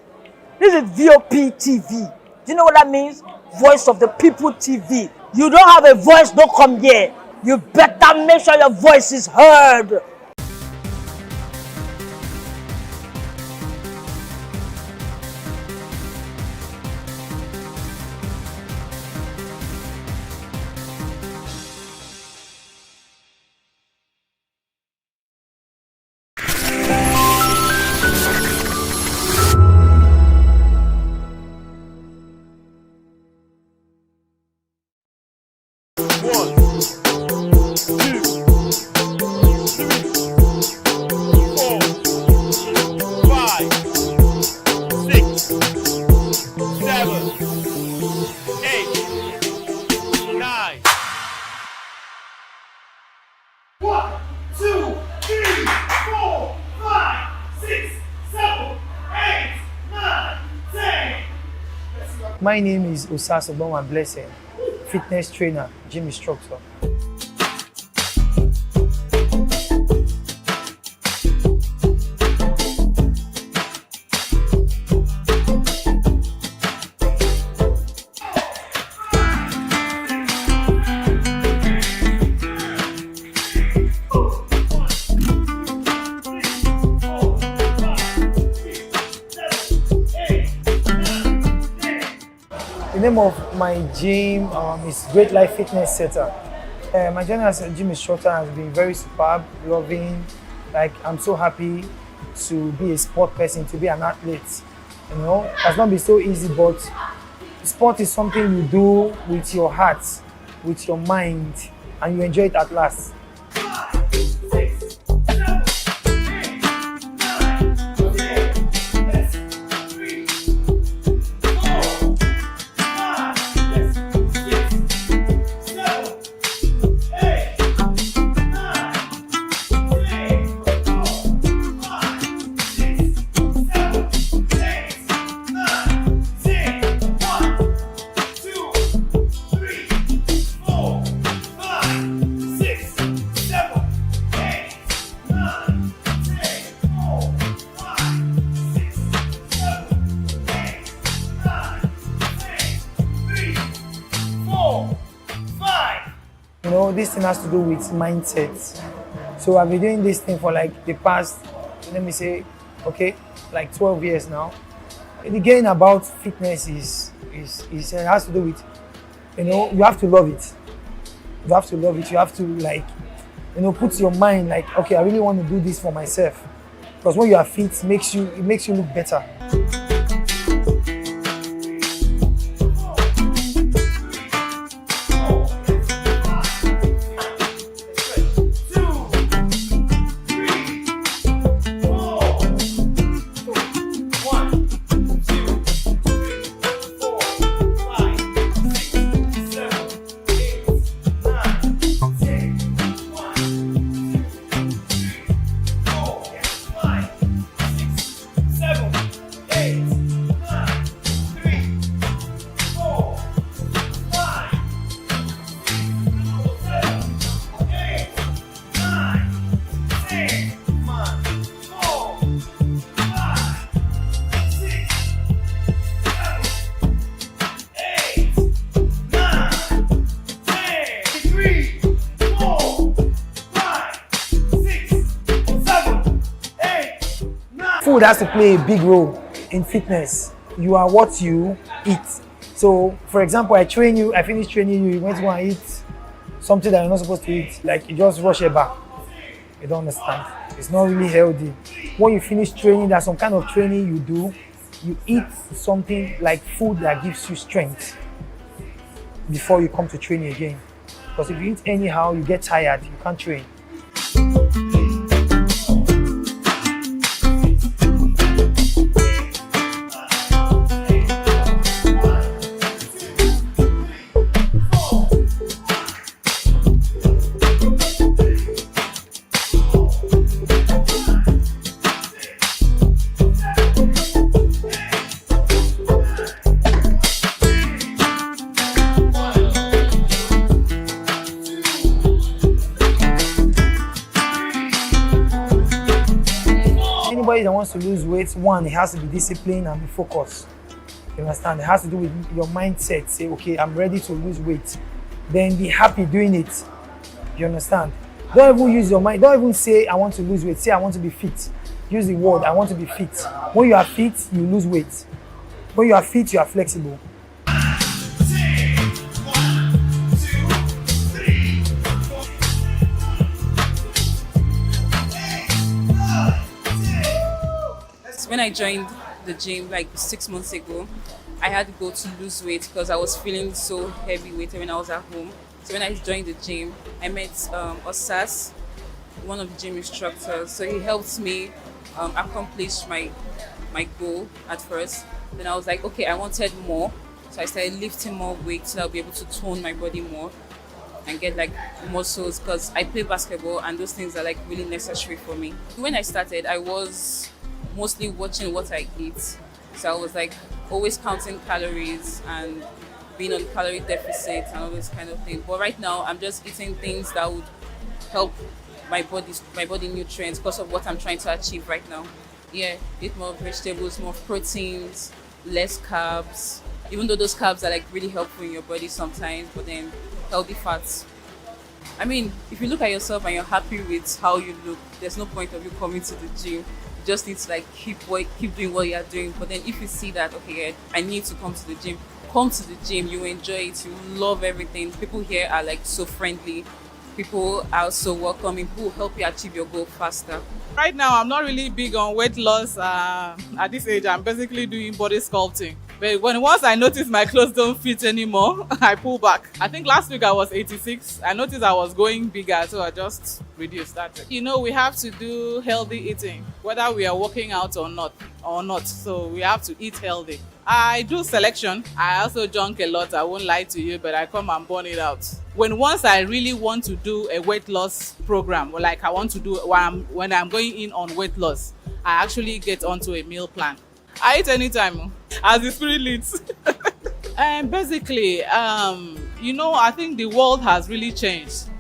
[SPEAKER 21] This is VOP TV. Do you know what that means? Voice of the People TV. You don't have a voice, don't come here. You better make sure your voice is heard.
[SPEAKER 25] My name is Osas Obama Blessing, fitness trainer, gym instructor. The name of my gym is Great Life Fitness Center. My journey as a gym instructor has been very superb, loving. Like, I'm so happy to be a sport person, to be an athlete. You know, it has not been so easy, but sport is something you do with your heart, with your mind, and you enjoy it at last. You know, this thing has to do with mindset. So I've been doing this thing for like the past, let me say, okay, like 12 years now. And again, about fitness has to do with, you know, you have to love it. You have to love it. You have to, like, you know, put your mind like, okay, I really want to do this for myself. Because when you are fit, it makes you look better. Food has to play a big role in fitness. You are what you eat. So, for example, I train you, I finish training you, you went to go and eat something that you're not supposed to eat. Like, you just rush it back. You don't understand. It's not really healthy. When you finish training, there's some kind of training you do you eat something like food that gives you strength before you come to training again. Because if you eat anyhow, you get tired, you can't train. Anybody that wants to lose weight, one, it has to be disciplined and be focused. You understand? It has to do with your mindset. Say, okay, I'm ready to lose weight. Then be happy doing it. You understand? Don't even use your mind. Don't even say, I want to lose weight. Say, I want to be fit. Use the word, I want to be fit. When you are fit, you lose weight. When you are fit, you are flexible.
[SPEAKER 1] When I joined the gym like 6 months ago, I had to go to lose weight because I was feeling so heavyweight when I was at home. So when I joined the gym, I met Osas, one of the gym instructors. So he helped me accomplish my goal at first. Then I was like, okay, I wanted more. So I started lifting more weight so I'll be able to tone my body more and get like muscles because I play basketball and those things are like really necessary for me. When I started, I was mostly watching what I eat. So I was like always counting calories and being on calorie deficit and all those kind of things. But right now I'm just eating things that would help my body nutrients because of what I'm trying to achieve right now. Yeah, eat more vegetables, more proteins, less carbs. Even though those carbs are like really helpful in your body sometimes, but then healthy fats. I mean, if you look at yourself and you're happy with how you look, there's no point of you coming to the gym. You just need to like keep doing what you're doing. But then if you see that, okay, I need to come to the gym, come to the gym, you enjoy it, you love everything. People here are like so friendly. People are so welcoming. People will help you achieve your goal faster.
[SPEAKER 11] Right now, I'm not really big on weight loss. At this age, I'm basically doing body sculpting. But once I notice my clothes don't fit anymore, I pull back. I think last week I was 86. I noticed I was going bigger, so I just reduced that. You know, we have to do healthy eating, whether we are working out or not. So we have to eat healthy. I do selection. I also junk a lot. I won't lie to you, but I come and burn it out. Once I really want to do a weight loss program, or like I want to do when I'm going in on weight loss, I actually get onto a meal plan. I eat anytime, as the spirit leads. And basically, you know, I think the world has really changed.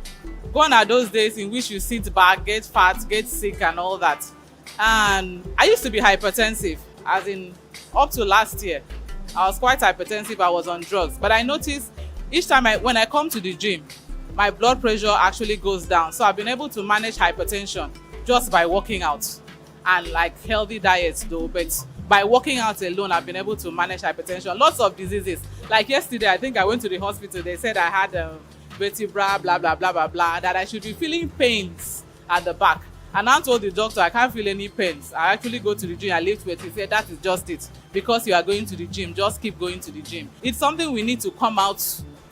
[SPEAKER 11] Gone are those days in which you sit back, get fat, get sick and all that. And I used to be hypertensive, as in up to last year. I was quite hypertensive, I was on drugs. But I noticed each time when I come to the gym, my blood pressure actually goes down. So I've been able to manage hypertension just by working out and like healthy diets though. But by working out alone, I've been able to manage hypertension. Lots of diseases. Like yesterday, I think I went to the hospital. They said I had vertebra, blah, blah, blah, blah, blah, that I should be feeling pains at the back. And I told the doctor, I can't feel any pains. I actually go to the gym, I lift weights. He said, that is just it. Because you are going to the gym, just keep going to the gym. It's something we need to come out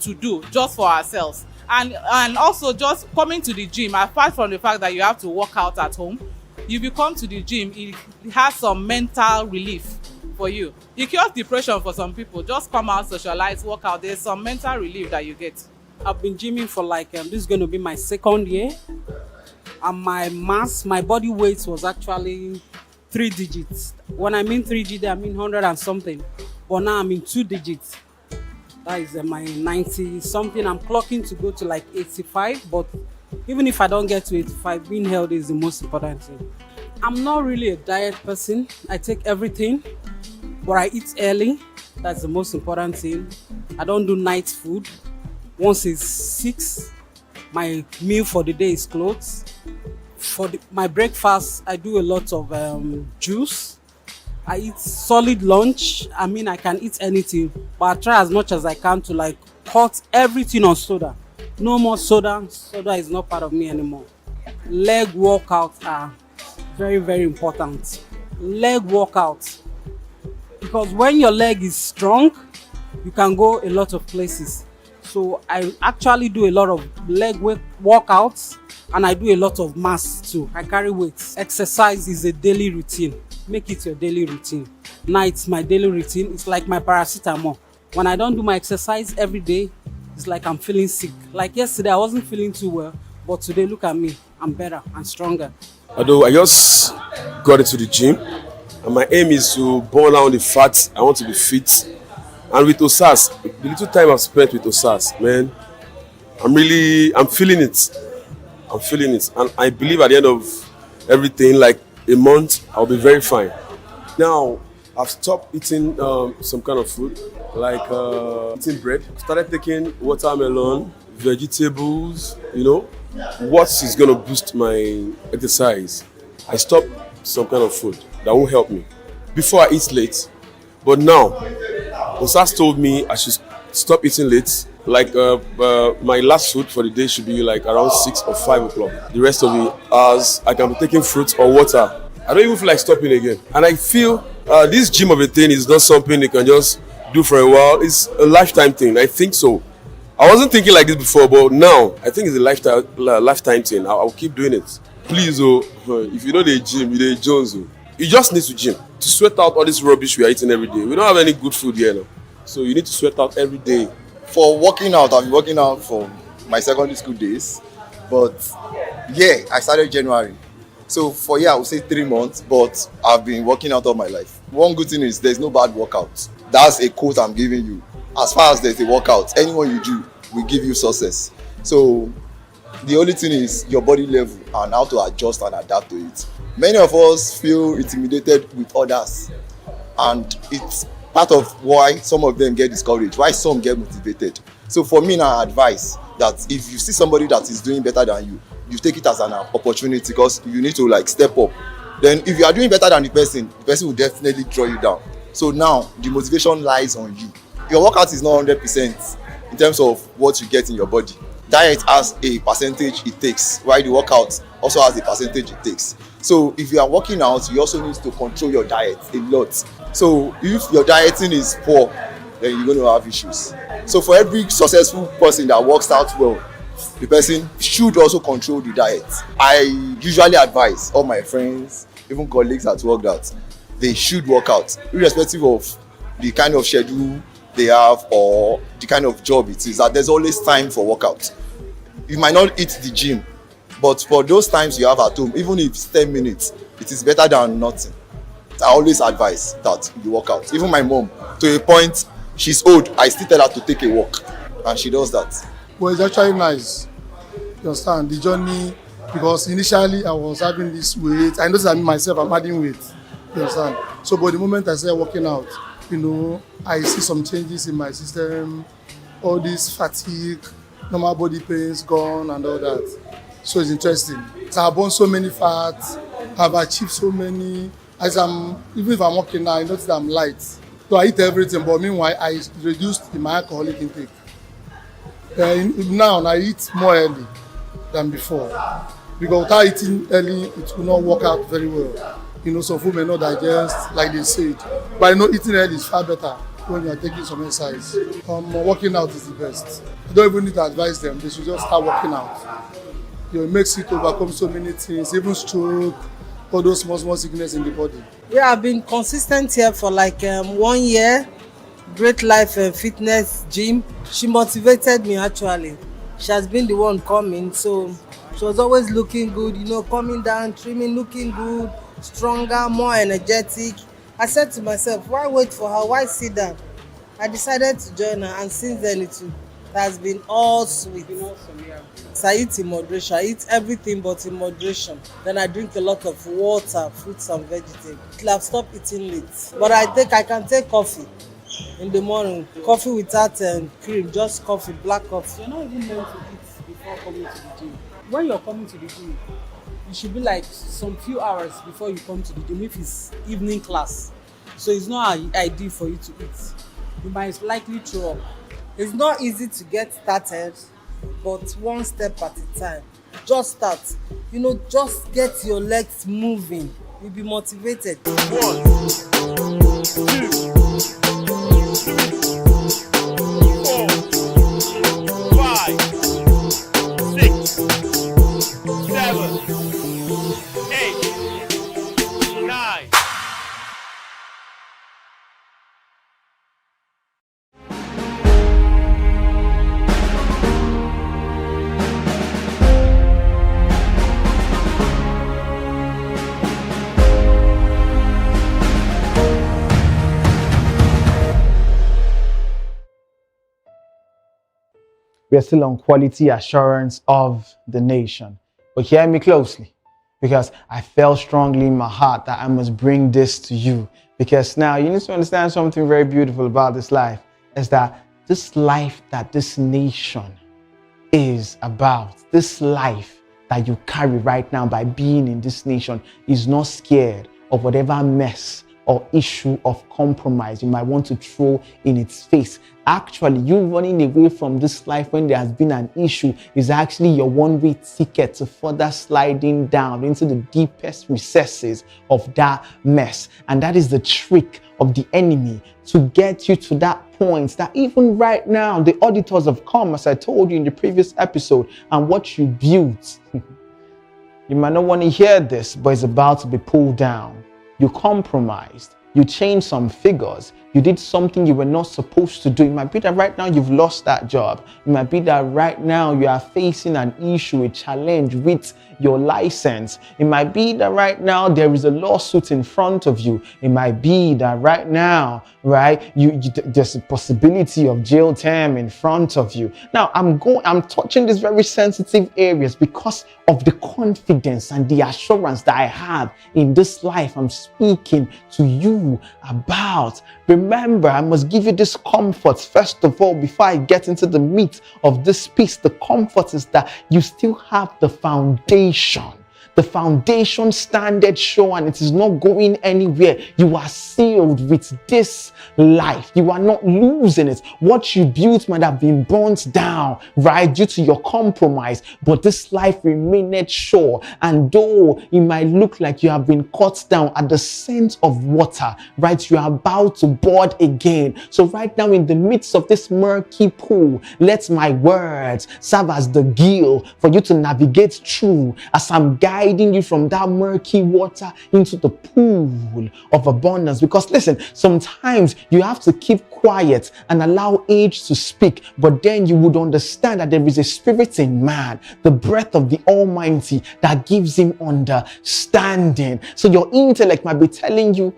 [SPEAKER 11] to do just for ourselves. And also just coming to the gym, apart from the fact that you have to work out at home, if you come to the gym, it has some mental relief for you. It cures depression for some people. Just come out, socialize, work out. There's some mental relief that you get.
[SPEAKER 12] I've been gymming for like, this is going to be my second year. And my body weight was actually 3 digits. When I mean 3 digits, I mean 100 and something. But now I'm in 2 digits. That is my 90 something. I'm clocking to go to like 85, but even if I don't get to 85, being healthy is the most important thing. I'm not really a diet person. I take everything, but I eat early. That's the most important thing. I don't do night food. Once it's 6, my meal for the day is closed. For my breakfast, I do a lot of juice. I eat solid lunch. I mean, I can eat anything, but I try as much as I can to like cut everything on soda. No more soda. Soda is not part of me anymore. Leg workouts are very, very important. Leg workouts. because when your leg is strong, you can go a lot of places. So I actually do a lot of leg workouts, and I do a lot of mass too. I carry weights. Exercise is a daily routine. Make it your daily routine. Now it's my daily routine. It's like my paracetamol. When I don't do my exercise every day, it's like I'm feeling sick. Like yesterday, I wasn't feeling too well, but today, look at me. I'm better and stronger.
[SPEAKER 3] Although I just got into the gym, and my aim is to burn down the fat. I want to be fit. And with Osas, the little time I've spent with Osas, man, I'm feeling it. I'm feeling it. And I believe at the end of everything, like a month, I'll be very fine. Now, I've stopped eating some kind of food, like eating bread. Started taking watermelon, vegetables, what is going to boost my exercise. I stopped some kind of food that won't help me. Before I eat late, but now, Osas told me I should stop eating late. Like my last food for the day should be like around 6 or 5 o'clock. The rest of the hours, I can be taking fruits or water. I don't even feel like stopping again. And I feel this gym of a thing is not something you can just do for a while. It's a lifetime thing. I think so. I wasn't thinking like this before, but now I think it's a lifetime thing. I'll keep doing it. Please, if you know the gym, you're the Jones. You just need to gym to sweat out all this rubbish we are eating every day. We don't have any good food here now. So you need to sweat out every day.
[SPEAKER 8] For working out, I've been working out from my secondary school days. But yeah, I started January. So for I would say 3 months, but I've been working out all my life. One good thing is there's no bad workout. That's a quote I'm giving you. As far as there's a workout, anyone you do will give you success. So the only thing is your body level and how to adjust and adapt to it. Many of us feel intimidated with others, and it's part of why some of them get discouraged, why some get motivated. So for me now, I advise that if you see somebody that is doing better than you, you take it as an opportunity, because you need to like step up. Then if you are doing better than the person will definitely draw you down. So now the motivation lies on you. Your workout is not 100% in terms of what you get in your body. Diet has a percentage it takes, while the workout also has a percentage it takes. So if you are working out, you also need to control your diet a lot. So if your dieting is poor, then you're going to have issues. So for every successful person that works out well, the person should also control the diet. I usually advise all my friends, even colleagues at work, that they should work out, irrespective of the kind of schedule they have or the kind of job it is, that there's always time for workout. You might not hit the gym, but for those times you have at home, even if it's 10 minutes, it is better than nothing. I always advise that you work out. Even my mom, to a point, she's old, I still tell her to take a walk, and she does that.
[SPEAKER 14] Well, it's actually nice. You understand the journey, because initially I was having this weight. I noticed that myself, I'm adding weight. You understand? So, but the moment I started working out, I see some changes in my system, all this fatigue, normal body pains gone and all that. So it's interesting. So I've burned so many fats, I've achieved so many. Even if I'm working now, I notice that I'm light. So I eat everything, but meanwhile, I reduced my alcoholic intake. Now I eat more early than before. Because without eating early, it will not work out very well. Some food may not digest, like they said. But eating early is far better when you are taking some exercise. Working out is the best. You don't even need to advise them. They should just start working out. It makes it overcome so many things, even stroke, all those small sickness in the body.
[SPEAKER 12] Yeah, I've been consistent here for like 1 year. Great Life and Fitness Gym. She motivated me actually. She has been the one coming, so she was always looking good, coming down, trimming, looking good, stronger, more energetic. I said to myself, why wait for her? Why sit down? I decided to join her, and since then it has been all sweet. So I eat in moderation. I eat everything but in moderation. Then I drink a lot of water, fruits and vegetables. I've stopped eating late. But I can take coffee in the morning. Coffee without cream, just coffee, black coffee. You're not even meant to eat before coming to the gym. When you're coming to the gym, it should be like some few hours before you come to the gym if it's evening class. So it's not ideal for you to eat. You might likely throw up. It's not easy to get started, but one step at a time. Just start. Just get your legs moving.
[SPEAKER 2] You'll be motivated.
[SPEAKER 6] 1, 2, 4, 5, 6, 7, 8, 9.
[SPEAKER 16] We are still on quality assurance of the nation. But hear me closely, because I felt strongly in my heart that I must bring this to you. Because now you need to understand something very beautiful about this life, is that this life that this nation is about, this life that you carry right now by being in this nation, is not scared of whatever mess or issue of compromise you might want to throw in its face. Actually, you running away from this life when there has been an issue is actually your one-way ticket to further sliding down into the deepest recesses of that mess. And that is the trick of the enemy, to get you to that point that even right now, the auditors have come, as I told you in the previous episode, and what you built. You might not want to hear this, but it's about to be pulled down. You compromised. You changed some figures. You did something you were not supposed to do. It might be that right now you've lost that job. It might be that right now you are facing an issue, a challenge with your license. It might be that right now there is a lawsuit in front of you. It might be that right now, right, there's a possibility of jail term in front of you. Now, I'm touching these very sensitive areas because of the confidence and the assurance that I have in this life I'm speaking to you about. Remember, I must give you this comfort first of all before I get into the meat of this piece. The comfort is that you still have the foundation. The foundation standard sure, and it is not going anywhere. You are sealed with this life. You are not losing it. What you built might have been burnt down, right, due to your compromise, but this life remained sure. And though it might look like you have been cut down at the scent of water, right, you are about to board again. So right now, in the midst of this murky pool, let my words serve as the gill for you to navigate through as I'm guiding you from that murky water into the pool of abundance. Because listen, sometimes you have to keep quiet and allow age to speak, but then you would understand that there is a spirit in man, the breath of the Almighty, that gives him understanding. So your intellect might be telling you,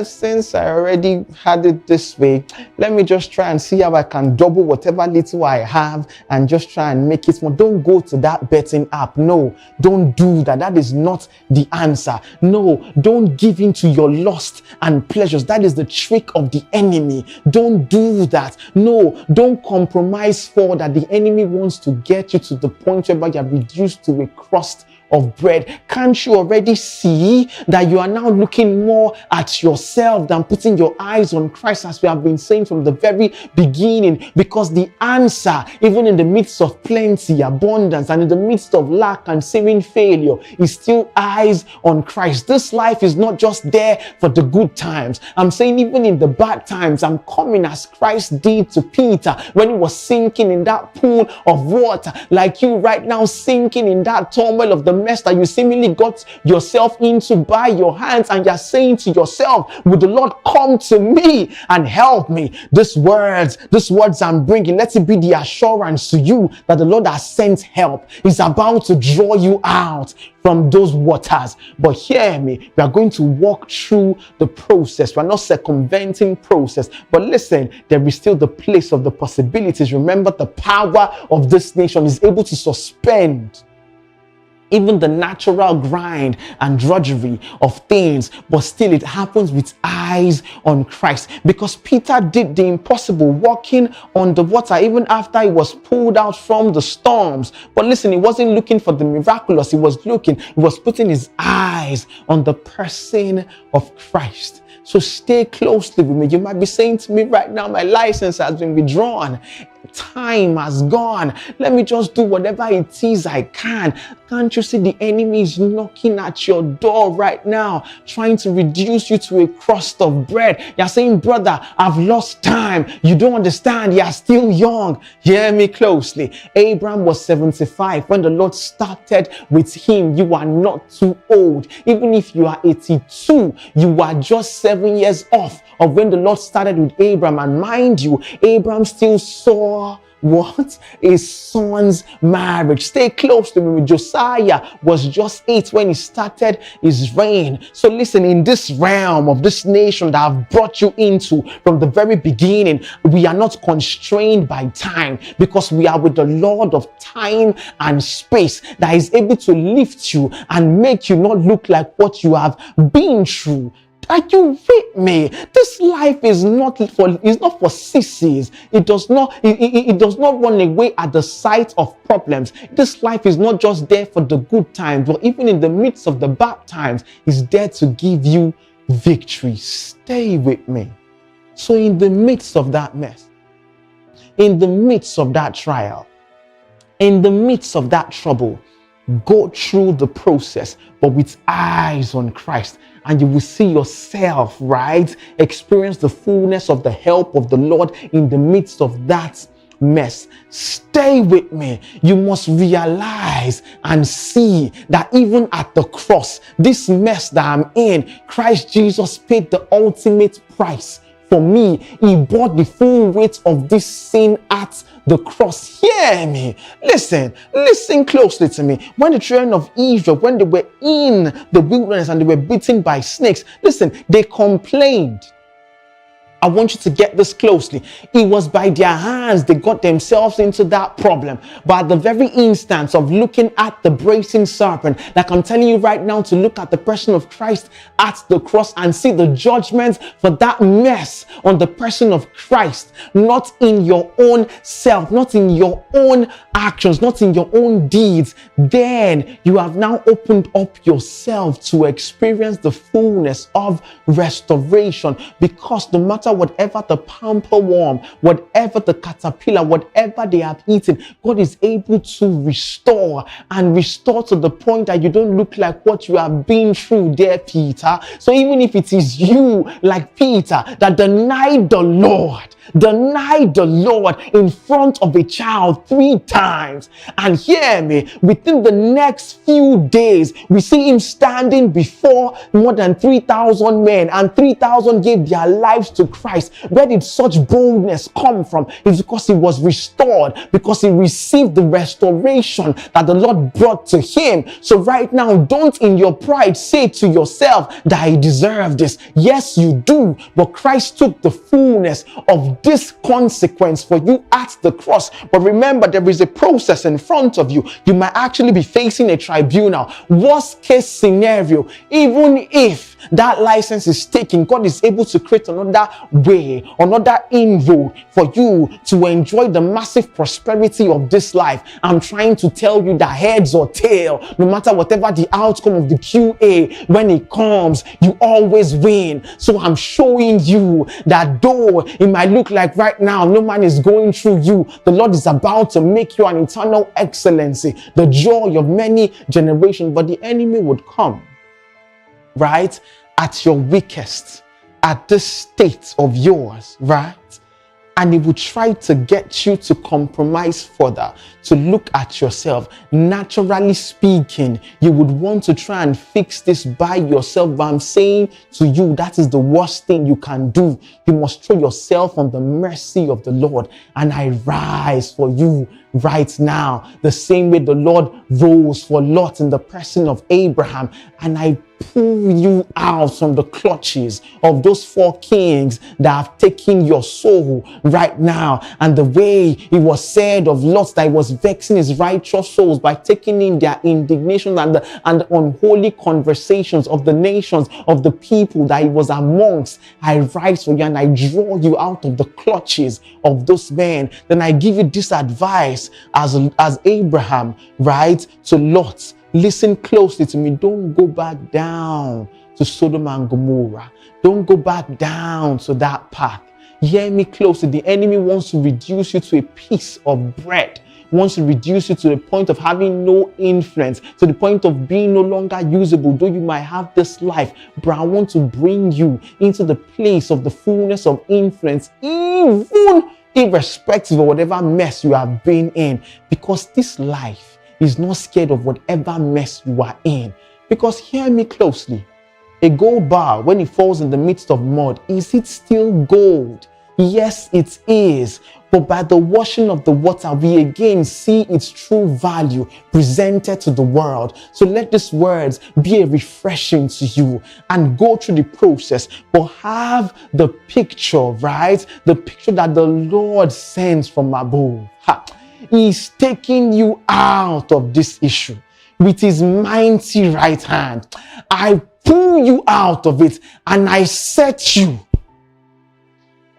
[SPEAKER 16] since I already had it this way, let me just try and see how I can double whatever little I have and just try and make it more. Don't go to that betting app. No, don't do that. That is not the answer. No, don't give in to your lust and pleasures. That is the trick of the enemy. Don't do that. No, don't compromise for that. The enemy wants to get you to the point where you are reduced to a crust of bread. Can't you already see that you are now looking more at yourself than putting your eyes on Christ, as we have been saying from the very beginning? Because the answer, even in the midst of plenty, abundance, and in the midst of lack and seeming failure, is still eyes on Christ. This life is not just there for the good times. I'm saying even in the bad times, I'm coming as Christ did to Peter when he was sinking in that pool of water, like you right now sinking in that turmoil of the mess that you seemingly got yourself into by your hands, and you're saying to yourself, would the Lord come to me and help me? These words I'm bringing, let it be the assurance to you that the Lord has sent help. He's about to draw you out from those waters. But hear me, we are going to walk through the process. We're not circumventing process, but listen, there is still the place of the possibilities. Remember, the power of this nation is able to suspend even the natural grind and drudgery of things, but still it happens with eyes on Christ. Because Peter did the impossible, walking on the water even after he was pulled out from the storms. But listen, he wasn't looking for the miraculous. He was putting his eyes on the person of Christ. So stay closely with me. You might be saying to me right now, my license has been withdrawn. time has gone. Let me just do whatever it is I can. Can't you see the enemy is knocking at your door right now, trying to reduce you to a crust of bread? You're saying, brother, I've lost time. You don't understand. You're still young. Hear me closely. Abraham was 75 when the Lord started with him. You are not too old. Even if you are 82, you are just 7 years off of when the Lord started with Abraham. And mind you, Abraham still saw what? His son's marriage. Stay close to me. Josiah was just 8 when he started his reign. So listen, in this realm of this nation that I've brought you into from the very beginning, we are not constrained by time, because we are with the Lord of time and space that is able to lift you and make you not look like what you have been through. Are you with me? This life is not for sissies. It does not run away at the sight of problems. This life is not just there for the good times, but even in the midst of the bad times, it's there to give you victory. Stay with me. So in the midst of that mess, in the midst of that trial, in the midst of that trouble, go through the process, but with eyes on Christ. And you will see yourself, right? Experience the fullness of the help of the Lord in the midst of that mess. Stay with me. You must realize and see that even at the cross, this mess that I'm in, Christ Jesus paid the ultimate price for me. He bore the full weight of this sin at the cross. Hear me. Listen closely to me. When the children of Israel, when they were in the wilderness and they were bitten by snakes, listen, they complained. I want you to get this closely. It was by their hands they got themselves into that problem. But at the very instance of looking at the brazen serpent, like I'm telling you right now, to look at the person of Christ at the cross and see the judgment for that mess on the person of Christ, not in your own self, not in your own actions, not in your own deeds, then you have now opened up yourself to experience the fullness of restoration. Because no matter whatever the pamper worm, whatever the caterpillar, whatever they have eaten, God is able to restore and restore to the point that you don't look like what you have been through there, Peter. So even if it is you, like Peter, that denied the Lord in front of a child 3 times, and hear me, within the next few days, we see him standing before more than 3,000 men, and 3,000 gave their lives to Christ. Where did such boldness come from? It's because he was restored, because he received the restoration that the Lord brought to him. So right now, don't in your pride say to yourself that I deserve this. Yes, you do, but Christ took the fullness of this consequence for you at the cross. But remember, there is a process in front of you. You might actually be facing a tribunal. Worst case scenario, even if that license is taken, God is able to create another way, another inroad for you to enjoy the massive prosperity of this life. I'm trying to tell you that heads or tail, no matter whatever the outcome of the QA, when it comes, you always win. So I'm showing you that though it might look like right now no man is going through you, the Lord is about to make you an eternal excellency, the joy of many generations. But the enemy would come right at your weakest, at this state of yours, right? And it will try to get you to compromise further, to look at yourself. Naturally speaking, you would want to try and fix this by yourself. But I'm saying to you, that is the worst thing you can do. You must throw yourself on the mercy of the Lord. And I rise for you right now, the same way the Lord rose for Lot in the person of Abraham. And I pull you out from the clutches of those 4 kings that have taken your soul right now. And the way it was said of Lot that he was vexing his righteous souls by taking in their indignation and the unholy conversations of the nations, of the people that he was amongst. I rise for you and I draw you out of the clutches of those men. Then I give you this advice as Abraham, right, to Lot. Listen closely to me. Don't go back down to Sodom and Gomorrah. Don't go back down to that path. Hear me closely. The enemy wants to reduce you to a piece of bread, wants to reduce you to the point of having no influence, to the point of being no longer usable. Though you might have this life, but I want to bring you into the place of the fullness of influence, even irrespective of whatever mess you have been in, because this life is not scared of whatever mess you are in. Because hear me closely, a gold bar, when it falls in the midst of mud, is it still gold? Yes, it is. But by the washing of the water, we again see its true value presented to the world. So let these words be a refreshing to you, and go through the process, but have the picture, right? The picture that the Lord sends from above. He's taking you out of this issue with his mighty right hand. I pull you out of it and I set you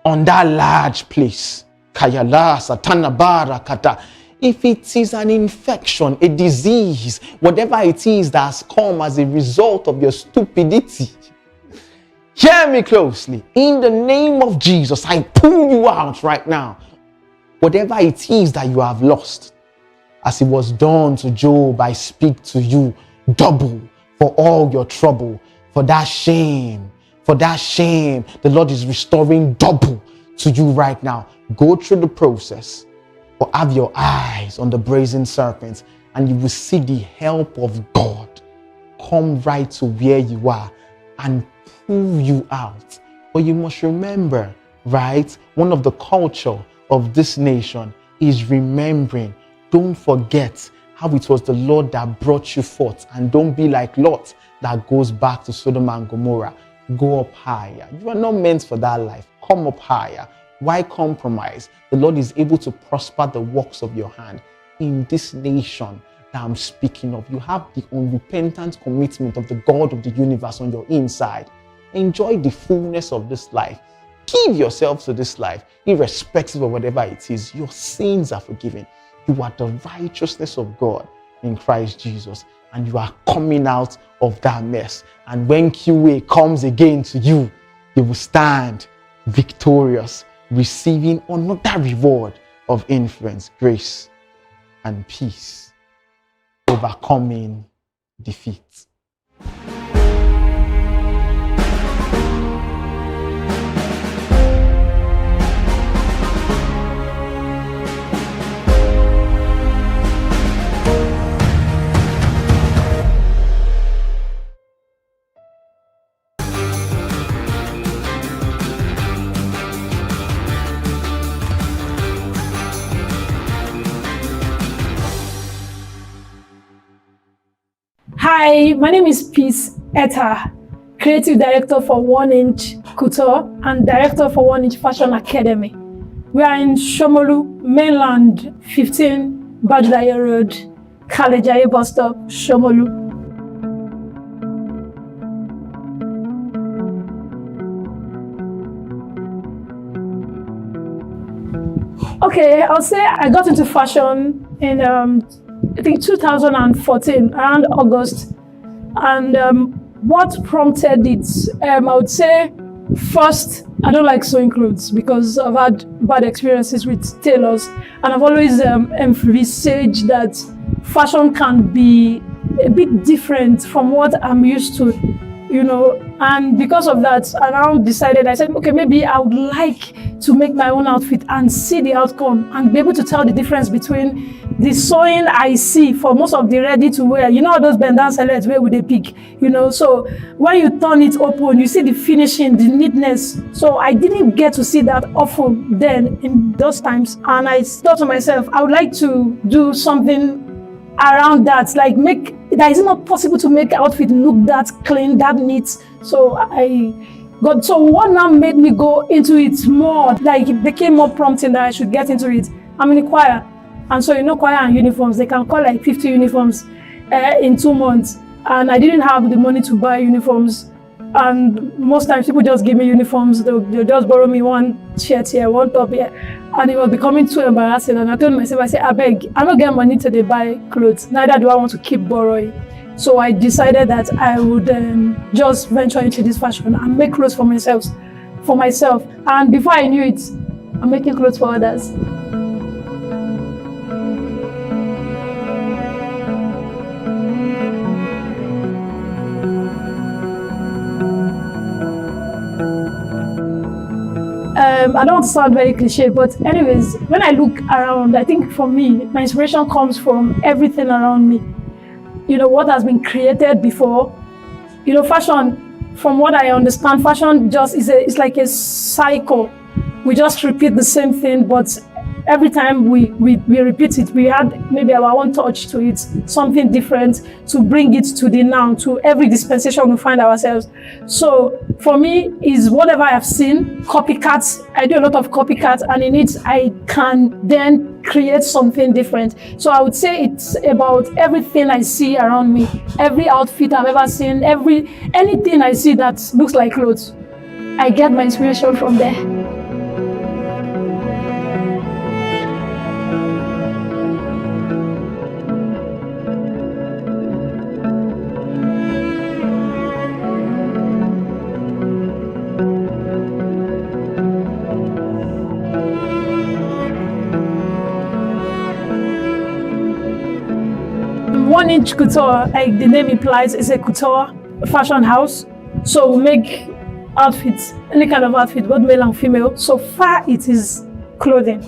[SPEAKER 16] on that large place. Kayala Satana Barakata. If it is an infection, a disease, whatever it is that has come as a result of your stupidity, hear me closely. In the name of Jesus, I pull you out right now. Whatever it is that you have lost, as it was done to Job, I speak to you double for all your trouble, for that shame. For that shame, the Lord is restoring double to you right now. Go through the process, but have your eyes on the brazen serpent, and you will see the help of God come right to where you are and pull you out. But you must remember, right? One of the culture of this nation is remembering. Don't forget how it was the Lord that brought you forth, and don't be like Lot that goes back to Sodom and Gomorrah. Go up higher. You are not meant for that life. Come up higher. Why compromise? The Lord is able to prosper the works of your hand in this nation that I'm speaking of. You have the unrepentant commitment of the God of the universe on your inside. Enjoy the fullness of this life. Give yourself to this life, irrespective of whatever it is. Your sins are forgiven. You are the righteousness of God in Christ Jesus, and you are coming out of that mess. And when QA comes again to you, you will stand victorious, receiving another reward of influence, grace, and peace, overcoming defeat.
[SPEAKER 2] Hi, my name is Peace Etta, Creative Director for 1 Inch Couture and Director for 1 Inch Fashion Academy. We are in Shomolu, Mainland, 15 Badulaye Road, Kalejaye Bus Stop, Shomolu. Okay, I'll say I got into fashion in I think 2014, around August. And what prompted it? I would say first, I don't like sewing clothes because I've had bad experiences with tailors, and I've always envisaged that fashion can be a bit different from what I'm used to, you know. And because of that, I now decided, I said, okay, maybe I would like to make my own outfit and see the outcome and be able to tell the difference between the sewing I see for most of the ready to wear. You know those bend down silhouettes where would they pick, you know? So when you turn it open, you see the finishing, the neatness. So I didn't get to see that often then in those times. And I thought to myself, I would like to do something around that, like make that is not possible to make outfit look that clean, that neat. So so what now made me go into it more, like it became more prompting that I should get into it. I'm in the choir, and so you know, choir and uniforms, they can call like 50 uniforms in 2 months, and I didn't have the money to buy uniforms. And most times people just give me uniforms, they'll just borrow me one shirt here, one top here, and it was becoming too embarrassing. And I told myself, I said, I beg, I don't get money to buy clothes, neither do I want to keep borrowing. So I decided that I would just venture into this fashion and make clothes for myself. for myself. And before I knew it, I'm making clothes for others. I don't sound very cliche, but anyways, when I look around, I think for me, my inspiration comes from everything around me. You know, what has been created before. You know, fashion, from what I understand, fashion just it's like a cycle. We just repeat the same thing, but every time we repeat it, we add maybe our own touch to it, something different to bring it to the now, to every dispensation we find ourselves. So for me, is whatever I've seen, copycats. I do a lot of copycats, and in it, I can then create something different. So I would say it's about everything I see around me, every outfit I've ever seen, anything I see that looks like clothes. I get my inspiration from there. One Inch Couture, like the name implies, is a couture fashion house. So we make outfits, any kind of outfit, both male and female. So far it is clothing.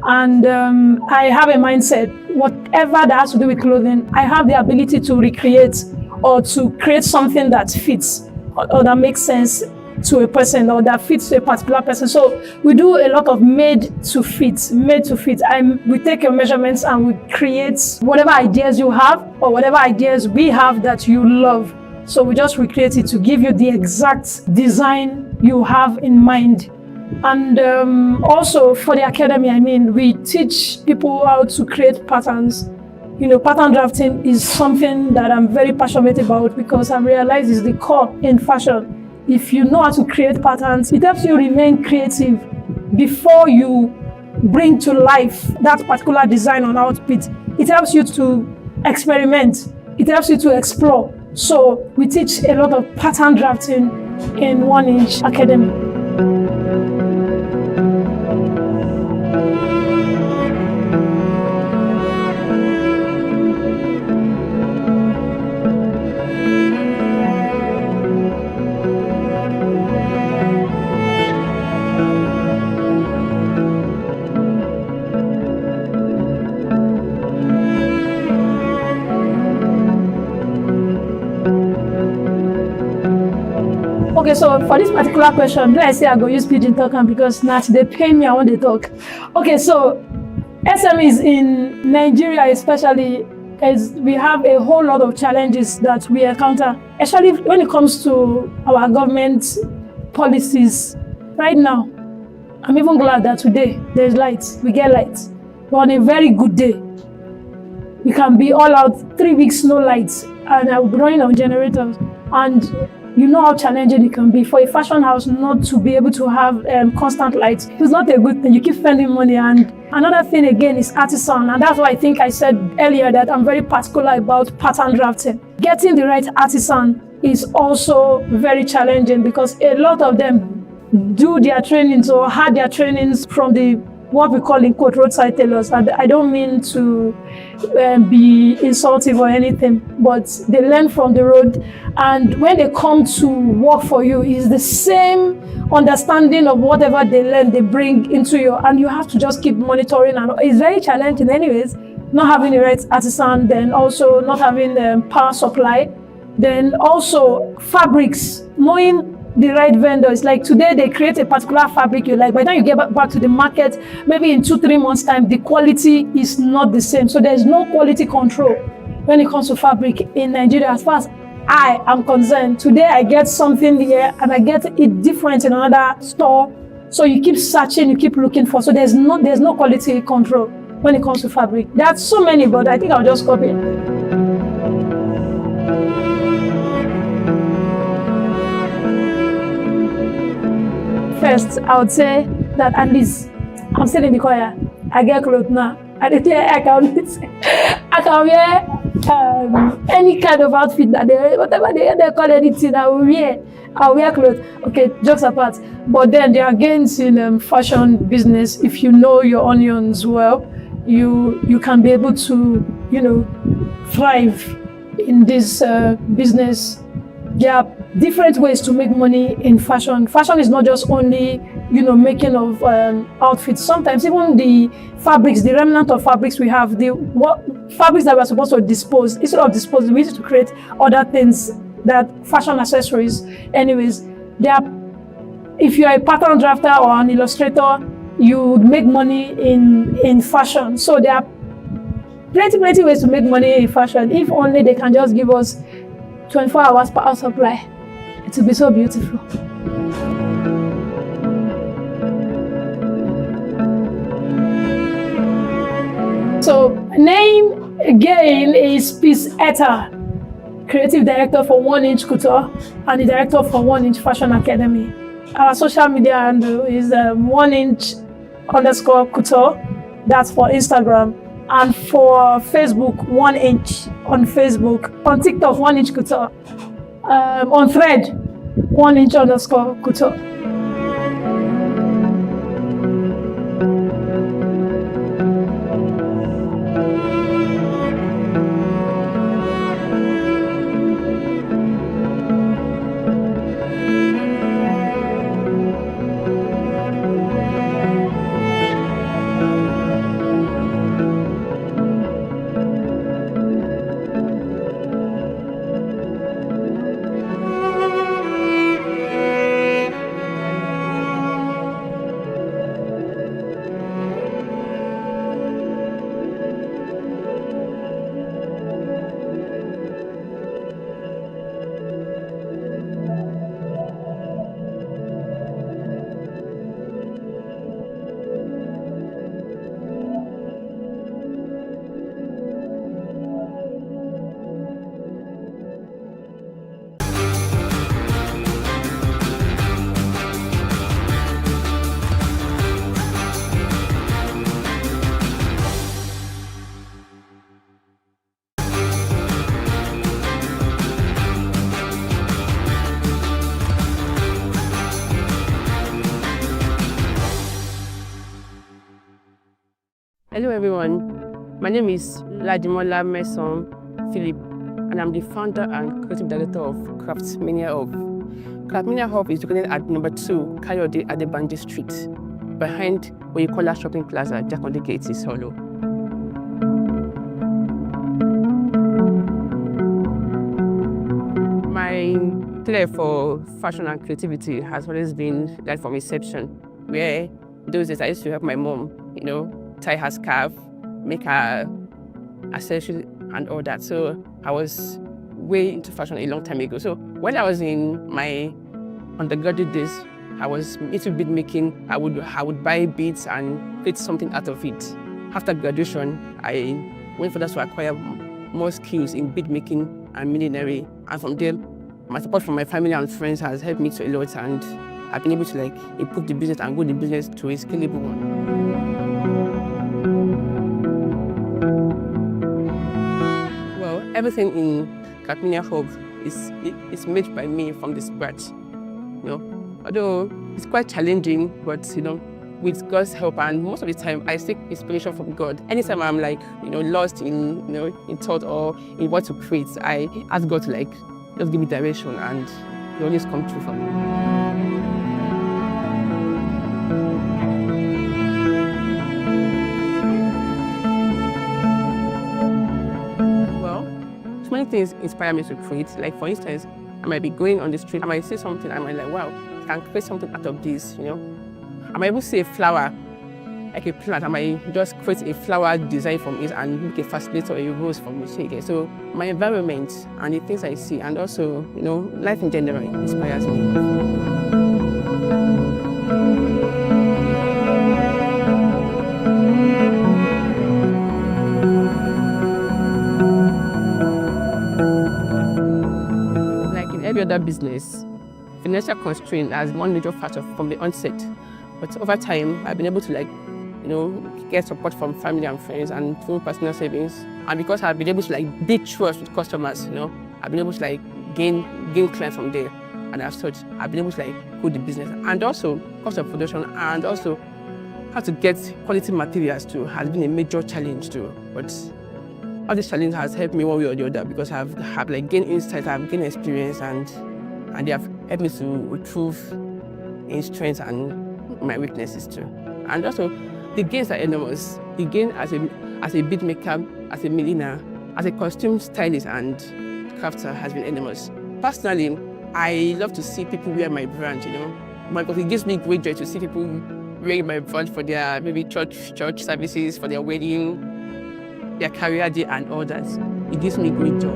[SPEAKER 2] And I have a mindset, whatever that has to do with clothing, I have the ability to recreate or to create something that fits or that makes sense to a person or that fits to a particular person. So we do a lot of made to fit. We take your measurements and we create whatever ideas you have or whatever ideas we have that you love. So we just recreate it to give you the exact design you have in mind. And also for the academy, I mean, we teach people how to create patterns. You know, pattern drafting is something that I'm very passionate about because I realize it's the core in fashion. If you know how to create patterns, it helps you remain creative before you bring to life that particular design on outfit. It helps you to experiment. It helps you to explore. So we teach a lot of pattern drafting in 1 Inch Academy. Okay, so for this particular question, do I say I go use pidgin talk because now they pay me, I want to talk. Okay, so SMEs in Nigeria especially, is we have a whole lot of challenges that we encounter, especially when it comes to our government policies. Right now, I'm even glad that today there's lights, we get lights. But on a very good day, we can be all out 3 weeks, no lights, and I'll be running on generators. And you know how challenging it can be for a fashion house not to be able to have constant lights. It's not a good thing. You keep spending money. And another thing again is artisan. And that's why I think I said earlier that I'm very particular about pattern drafting. Getting the right artisan is also very challenging because a lot of them do their trainings or had their trainings from what we call in quote roadside tailors. And I don't mean to be insultive or anything, but they learn from the road. And when they come to work for you, it's the same understanding of whatever they learn, they bring into you. And you have to just keep monitoring. And it's very challenging anyways, not having the right artisan, then also not having power supply, then also fabrics, knowing the right vendors. Like today they create a particular fabric you like, by the time you get back to the market, maybe in 2-3 months time, the quality is not the same. So there's no quality control when it comes to fabric in Nigeria as far as I am concerned. Today I get something here and I get it different in another store. So you keep searching, you keep looking for. So there's no quality control when it comes to fabric. There are so many, but I think I'll just copy. First, I would say that at least I'm still in the choir. I get clothes now. I can wear any kind of outfit that whatever they call anything I will wear. I'll wear clothes. Okay, jokes apart. But then there are gains in fashion business. If you know your onions well, you can be able to, thrive in this business. There are different ways to make money in fashion. Fashion is not just only, making of outfits. Sometimes even the fabrics, the remnant of fabrics we have, fabrics that we're supposed to dispose, instead of disposing, we need to create other things, that fashion accessories. Anyways, if you're a pattern drafter or an illustrator, you make money in fashion. So there are plenty ways to make money in fashion. If only they can just give us 24 hours power supply, it will be so beautiful. So name again is Peace Etta, creative director for 1 Inch Couture and the director for 1 Inch Fashion Academy. Our social media handle is 1inch_couture. That's for Instagram. And for Facebook, 1 Inch on Facebook. On TikTok, 1 Inch Couture. On Thread, 1inch_couture.
[SPEAKER 5] Hello everyone, my name is Ladimola Mason Philip and I'm the founder and creative director of Craftmania Hub. Craftmania Hub is located at number 2 Kayode Adebanji Street, behind Oyikola Shopping Plaza, Jakande Gate, Isolo. My flair for fashion and creativity has always been right from inception, where those days I used to help my mom, tie her scarf, make her accessories and all that. So I was way into fashion a long time ago. So when I was in my undergraduate days, I was into bead making. I would buy beads and create something out of it. After graduation, I went further to acquire more skills in bead making and millinery. And from there, my support from my family and friends has helped me to a lot, and I've been able to improve the business and grow the business to a scalable one. Everything in Craftmania Hub is made by me from the scratch. Although it's quite challenging, but with God's help and most of the time I seek inspiration from God. Anytime I'm lost in thought or in what to create, I ask God to just give me direction, and He always comes through for me. Many things inspire me to create. For instance, I might be going on the street, I might see something, I might wow, I can create something out of this, I might even see a flower, like a plant, I might just create a flower design from it and make a fascinator or a rose from it. So my environment and the things I see, and also, life in general inspires me. Every other business, financial constraint has one major factor from the onset. But over time, I've been able to get support from family and friends and through personal savings. And because I've been able to build trust with customers, I've been able to gain clients from there. And as such, I've been able to grow the business. And also, cost of production and also how to get quality materials too has been a major challenge too. But all this challenge has helped me one way or the other because I've gained insight, I've gained experience, and they have helped me to improve in strengths and my weaknesses too. And also, the gains are enormous. The gain as a beat maker, as a milliner, as a costume stylist and crafter has been enormous. Personally, I love to see people wear my brand, because it gives me great joy to see people wearing my brand for their maybe church services, for their wedding, their career day and all that. It gives me great joy.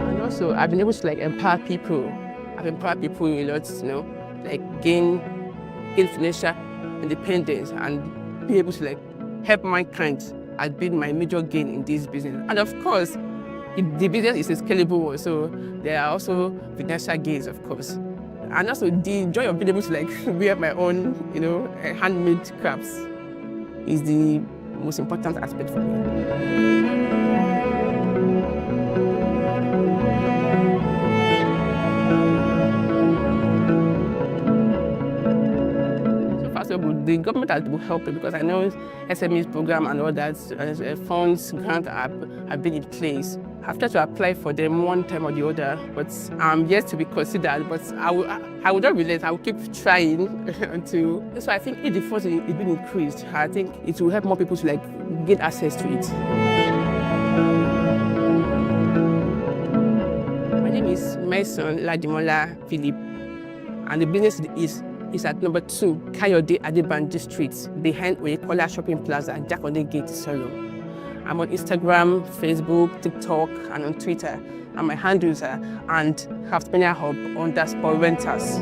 [SPEAKER 5] And also, I've been able to empower people. I've empowered people a lot, gain financial independence and be able to help mankind has been my major gain in this business. And of course, the business is a scalable one, so there are also financial gains, of course. And also the joy of being able to wear my own, handmade crafts is the most important aspect for me. The government has been helping because I know SMEs program and all that, funds, grants have been in place. I've tried to apply for them one time or the other, but I'm yet to be considered. But I will not relent. I will keep trying until. So I think if the funds is being increased, I think it will help more people to get access to it. My name is Mason Ladimola Philip, and the business is at number 2, Kayode Adebanji Street, behind Oyekola Shopping Plaza, Jakode Gate, Solo. I'm on Instagram, Facebook, TikTok, and on Twitter. And my handles are @Craftsmania_Hub_Renters.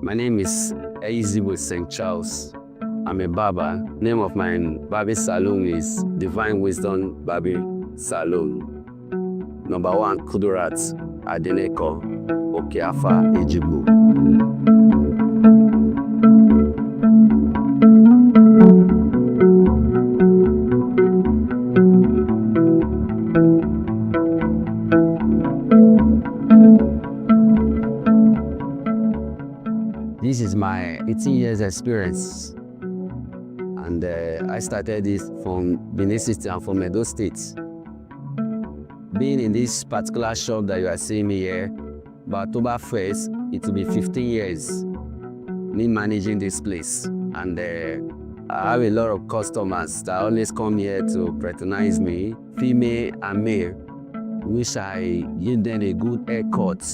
[SPEAKER 18] My name is Eizibo St. Charles. I'm a barber. Name of my barber salon is Divine Wisdom Barber Salon. Number 1, Kudurat Adeneko, Okeafa, Ejibu. This is my 18 years experience, and I started this from Benin City and from Edo State. Being in this particular shop that you are seeing me here, by October 1st, it will be 15 years me managing this place. And I have a lot of customers that always come here to patronize me, female and male, which I give them a good haircut.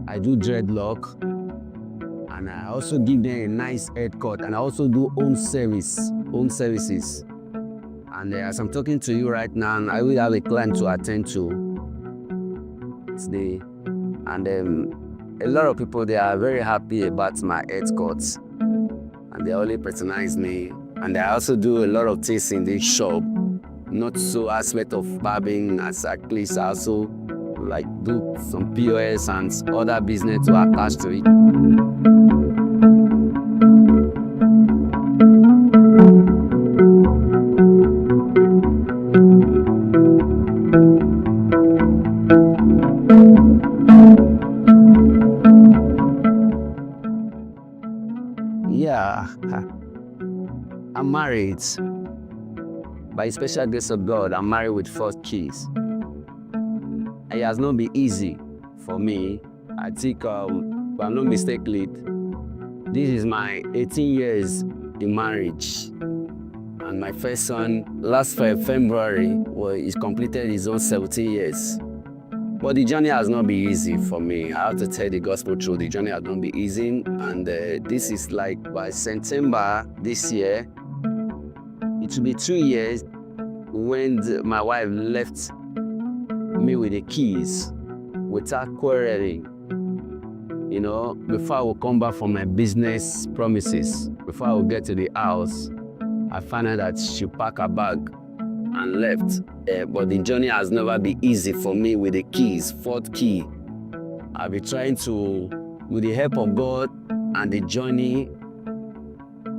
[SPEAKER 18] I do dreadlock, and I also give them a nice haircut, and I also do home services. And as I'm talking to you right now, I will have a client to attend to today. And a lot of people, they are very happy about my haircuts, and they only patronize me. And I also do a lot of things in this shop, not so aspect of barbering as I please. I also do some POS and other business to attach to it. Yeah, I'm married. By the special grace of God, I'm married with 4 kids. It has not been easy for me. I think, if I'm not mistaken, this is my 18 years in marriage. And my first son, last February, he's completed his own 17 years. But the journey has not been easy for me. I have to tell the gospel truth. The journey has not been easy. And this is like by September this year, it will be 2 years when my wife left me with the keys without quarreling. You know, before I will come back from my business promises, before I will get to the house, I found out that she packed her bag and left. But the journey has never been easy for me with the keys, 4th key. I've been trying to, with the help of God, and the journey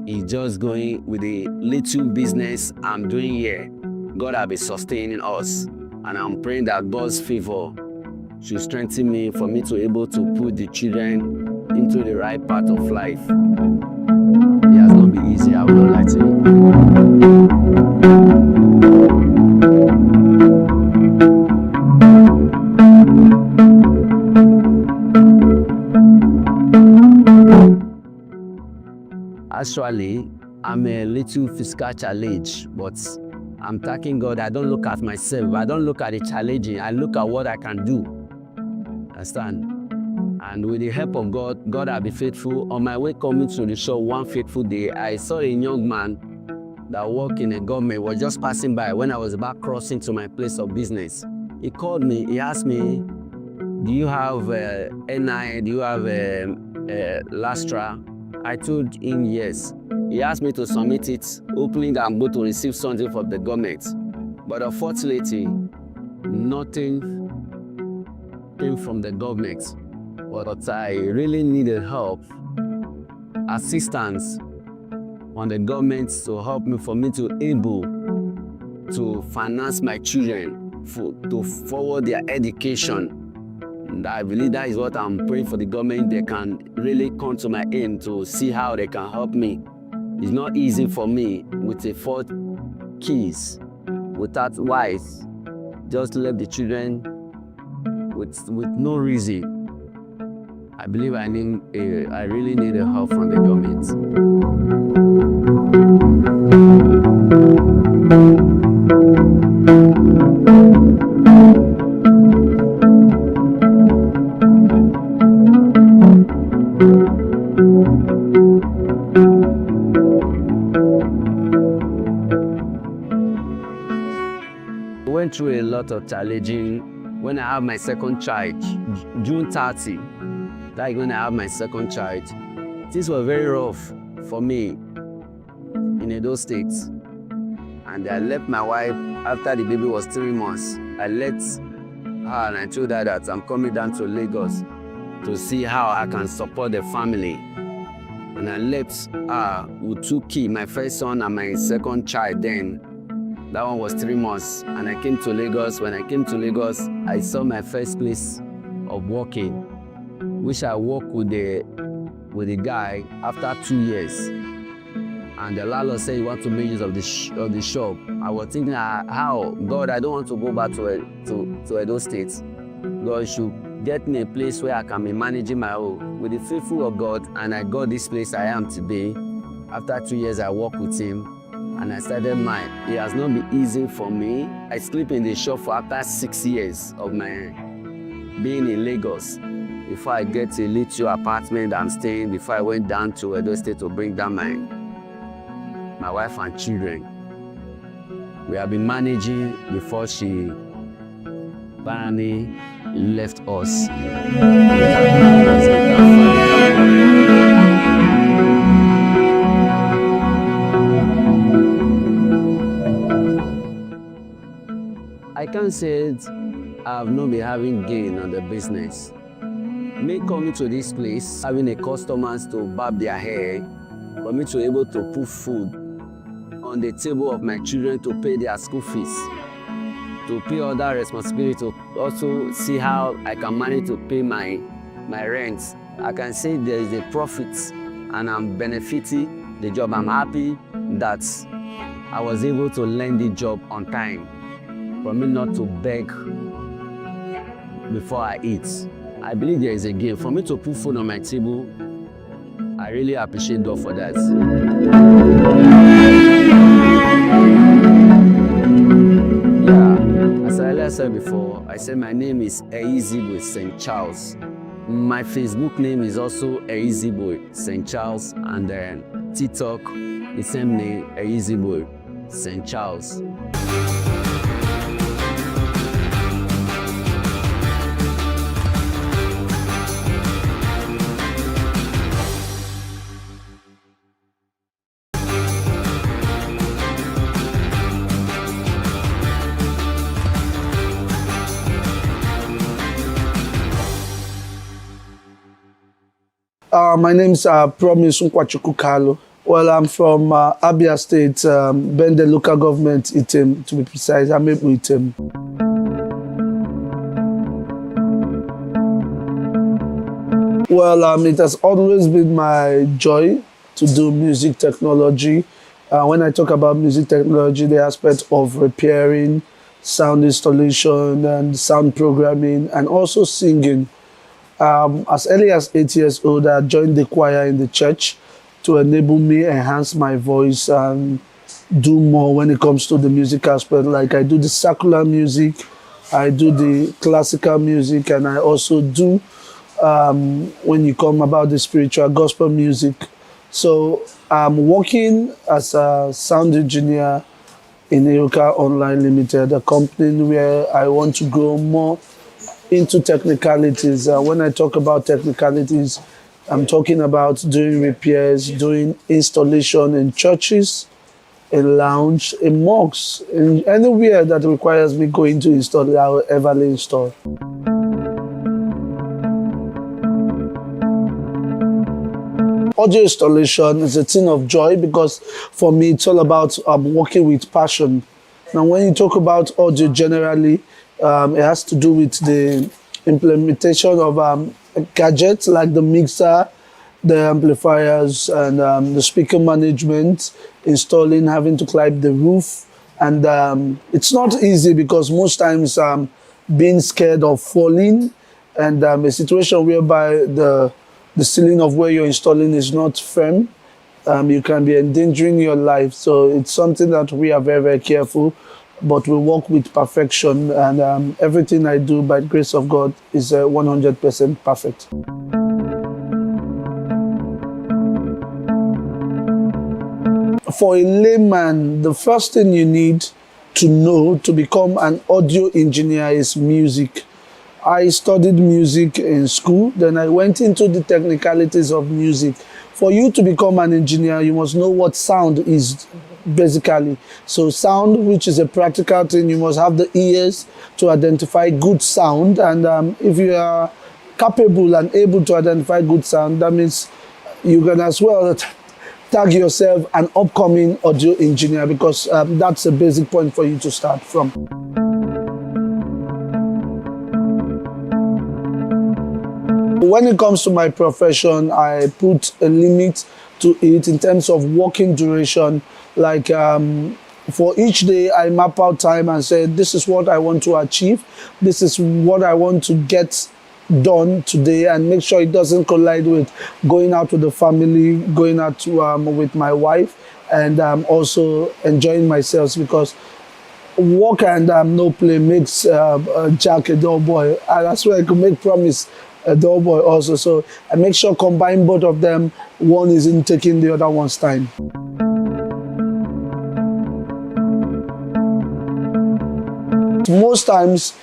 [SPEAKER 18] is just going with the little business I'm doing here. God has been sustaining us. And I'm praying that God's favor should strengthen me for me to be able to put the children into the right path of life. It has not been easy, I will not lie to you. Actually, I'm a little fiscal challenge, but I'm thanking God. I don't look at myself. I don't look at the challenging. I look at what I can do. Understand? And with the help of God, God has been faithful. On my way coming to the show one fateful day, I saw a young man that worked in the government, was just passing by when I was about crossing to my place of business. He called me. He asked me, do you have NI? Do you have Lastra? I told him yes. He asked me to submit it, hoping that I'm going to receive something from the government. But unfortunately, nothing came from the government. But I really needed help, assistance on the government to help me, for me to able to finance my children, to forward their education. And I believe that is what I'm praying for the government. They can really come to my aid to see how they can help me. It's not easy for me with the 4 kids, without wife, just left the children with no reason. I believe I really need a help from the government. I went through a lot of challenging. When I have my second child, June 30, that's when I have my second child. Things were very rough for me in those states. And I left my wife after the baby was 3 months. I left her and I told her that I'm coming down to Lagos to see how I can support the family. And I left her with 2 kids, my first son and my second child then. That one was 3 months. And I came to Lagos. When I came to Lagos, I saw my first place of working, which I worked with the guy after 2 years. And the landlord said he wants to make use of the shop. I was thinking, how? God, I don't want to go back to Edo State. God should get me a place where I can be managing my own. With the faithful of God, and I got this place I am today. After 2 years, I worked with him, and I started mine. It has not been easy for me. I sleep in the shop for after 6 years of my being in Lagos. Before I get to a little apartment I'm staying, before I went down to Edo State to bring down my wife and children. We have been managing before she finally left us. I can't say I have not been having gain on the business. Me coming to this place, having a customers to barb their hair, for me to be able to put food on the table of my children, to pay their school fees, to pay other responsibility, to also see how I can manage to pay my rent. I can say there is a profit and I'm benefiting the job. I'm happy that I was able to learn the job on time, for me not to beg before I eat. I believe there is a gain. For me to put food on my table, I really appreciate God for that. Yeah, as I earlier said before, I said my name is Eizigwe St. Charles. My Facebook name is also Eizigwe St. Charles, and then TikTok, the same name, Eizigwe St. Charles.
[SPEAKER 13] My name is Promise Nkwachuku Kalu. Well, I'm from Abia State, Bende local government, Item, to be precise. I'm able Item. Well, it has always been my joy to do music technology. When I talk about music technology, the aspect of repairing, sound installation, and sound programming, and also singing. As early as 8 years old, I joined the choir in the church to enable me enhance my voice and do more when it comes to the music aspect. Like I do the secular music, I do the classical music, and I also do, when you come about the spiritual gospel music. So I'm working as a sound engineer in Eroka Online Limited, a company where I want to grow more into technicalities. When I talk about technicalities, I'm talking about doing repairs, doing installation in churches, in lounge, in mosques, in anywhere that requires me going to install, I will everly install. Audio installation is a thing of joy because for me it's all about working with passion. Now when you talk about audio generally, it has to do with the implementation of gadgets like the mixer, the amplifiers, and the speaker management, installing, having to climb the roof. And it's not easy because most times being scared of falling and a situation whereby the ceiling of where you're installing is not firm, you can be endangering your life. So it's something that we are very, very careful, but we work with perfection, and everything I do by the grace of God is 100% perfect. For a layman, the first thing you need to know to become an audio engineer is music. I studied music in school, then I went into the technicalities of music. For you to become an engineer, you must know what sound is, basically. So sound, which is a practical thing, you must have the ears to identify good sound. And if you are capable and able to identify good sound, that means you can as well tag yourself an upcoming audio engineer, because that's a basic point for you to start from. When it comes to my profession, I put a limit to it in terms of working duration. Like for each day, I map out time and say, this is what I want to achieve. This is what I want to get done today, and make sure it doesn't collide with going out with the family, going out to, with my wife, and also enjoying myself, because work and no play makes Jack a dull boy. And that's where I could make Promise a dull boy also. So I make sure combine both of them. One isn't taking the other one's time. Most times,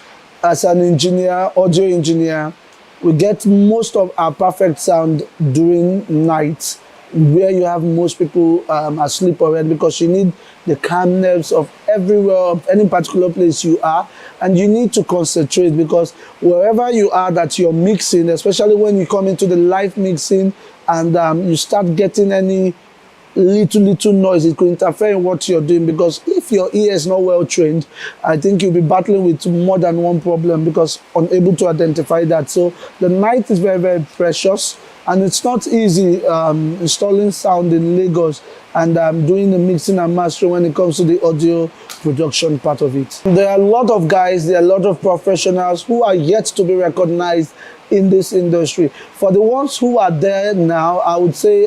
[SPEAKER 13] as an engineer, audio engineer, we get most of our perfect sound during night, where you have most people asleep already, because you need the calmness of everywhere, of any particular place you are, and you need to concentrate, because wherever you are that you're mixing, especially when you come into the live mixing and you start getting any little noise, it could interfere in what you're doing, because if your ear is not well trained, I think you'll be battling with more than one problem, because unable to identify that. So the night is very, very precious. And it's not easy installing sound in Lagos and doing the mixing and mastering when it comes to the audio production part of it. There are a lot of guys, there are a lot of professionals who are yet to be recognized in this industry. For the ones who are there now, I would say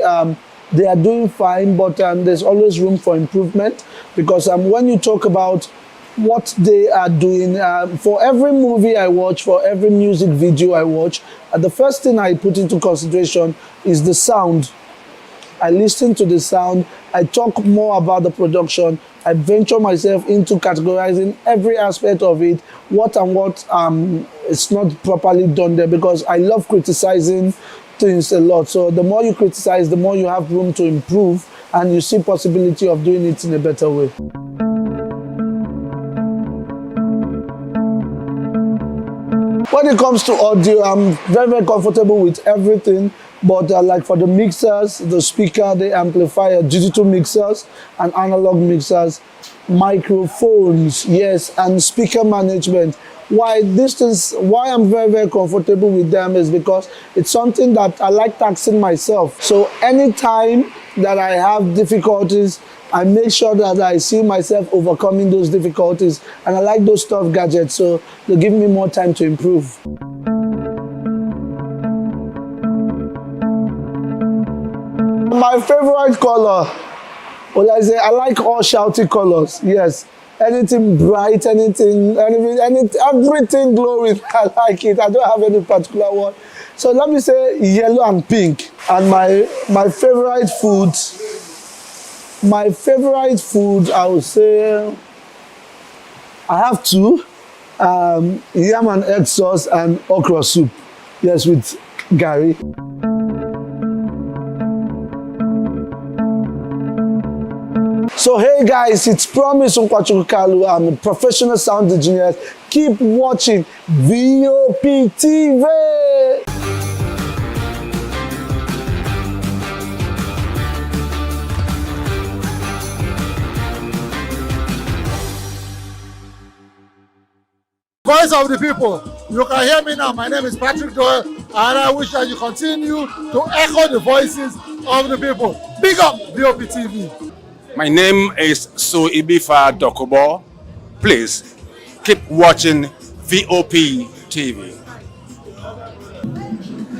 [SPEAKER 13] they are doing fine, but there's always room for improvement, because when you talk about what they are doing, for every movie I watch, for every music video I watch, the first thing I put into consideration is the sound. I listen to the sound, I talk more about the production, I venture myself into categorizing every aspect of it, what is not properly done there, because I love criticizing things a lot. So the more you criticize, the more you have room to improve, and you see possibility of doing it in a better way. When it comes to audio, I'm very, very comfortable with everything, but like for the mixers, the speaker, the amplifier, digital mixers and analog mixers, microphones, yes, and speaker management. Why I'm very, very comfortable with them is because it's something that I like taxing myself. So anytime that I have difficulties, I make sure that I see myself overcoming those difficulties, and I like those tough gadgets, so they give me more time to improve. My favorite color, well, I like all shouty colors, yes. Anything bright, everything glowing, I like it. I don't have any particular one. So let me say yellow and pink. And my favorite food, I would say, I have two, yam and egg sauce and okra soup, yes, with gari. So hey guys, it's Promise Nkwachukalu. I'm a professional sound engineer. Keep watching VOP TV.
[SPEAKER 14] Voice of the people. You can hear me now. My name is Patrick Doyle, and I wish that you continue to echo the voices of the people. Big up VOP TV.
[SPEAKER 19] My name is Suibifa Dokobo. Please keep watching VOP TV.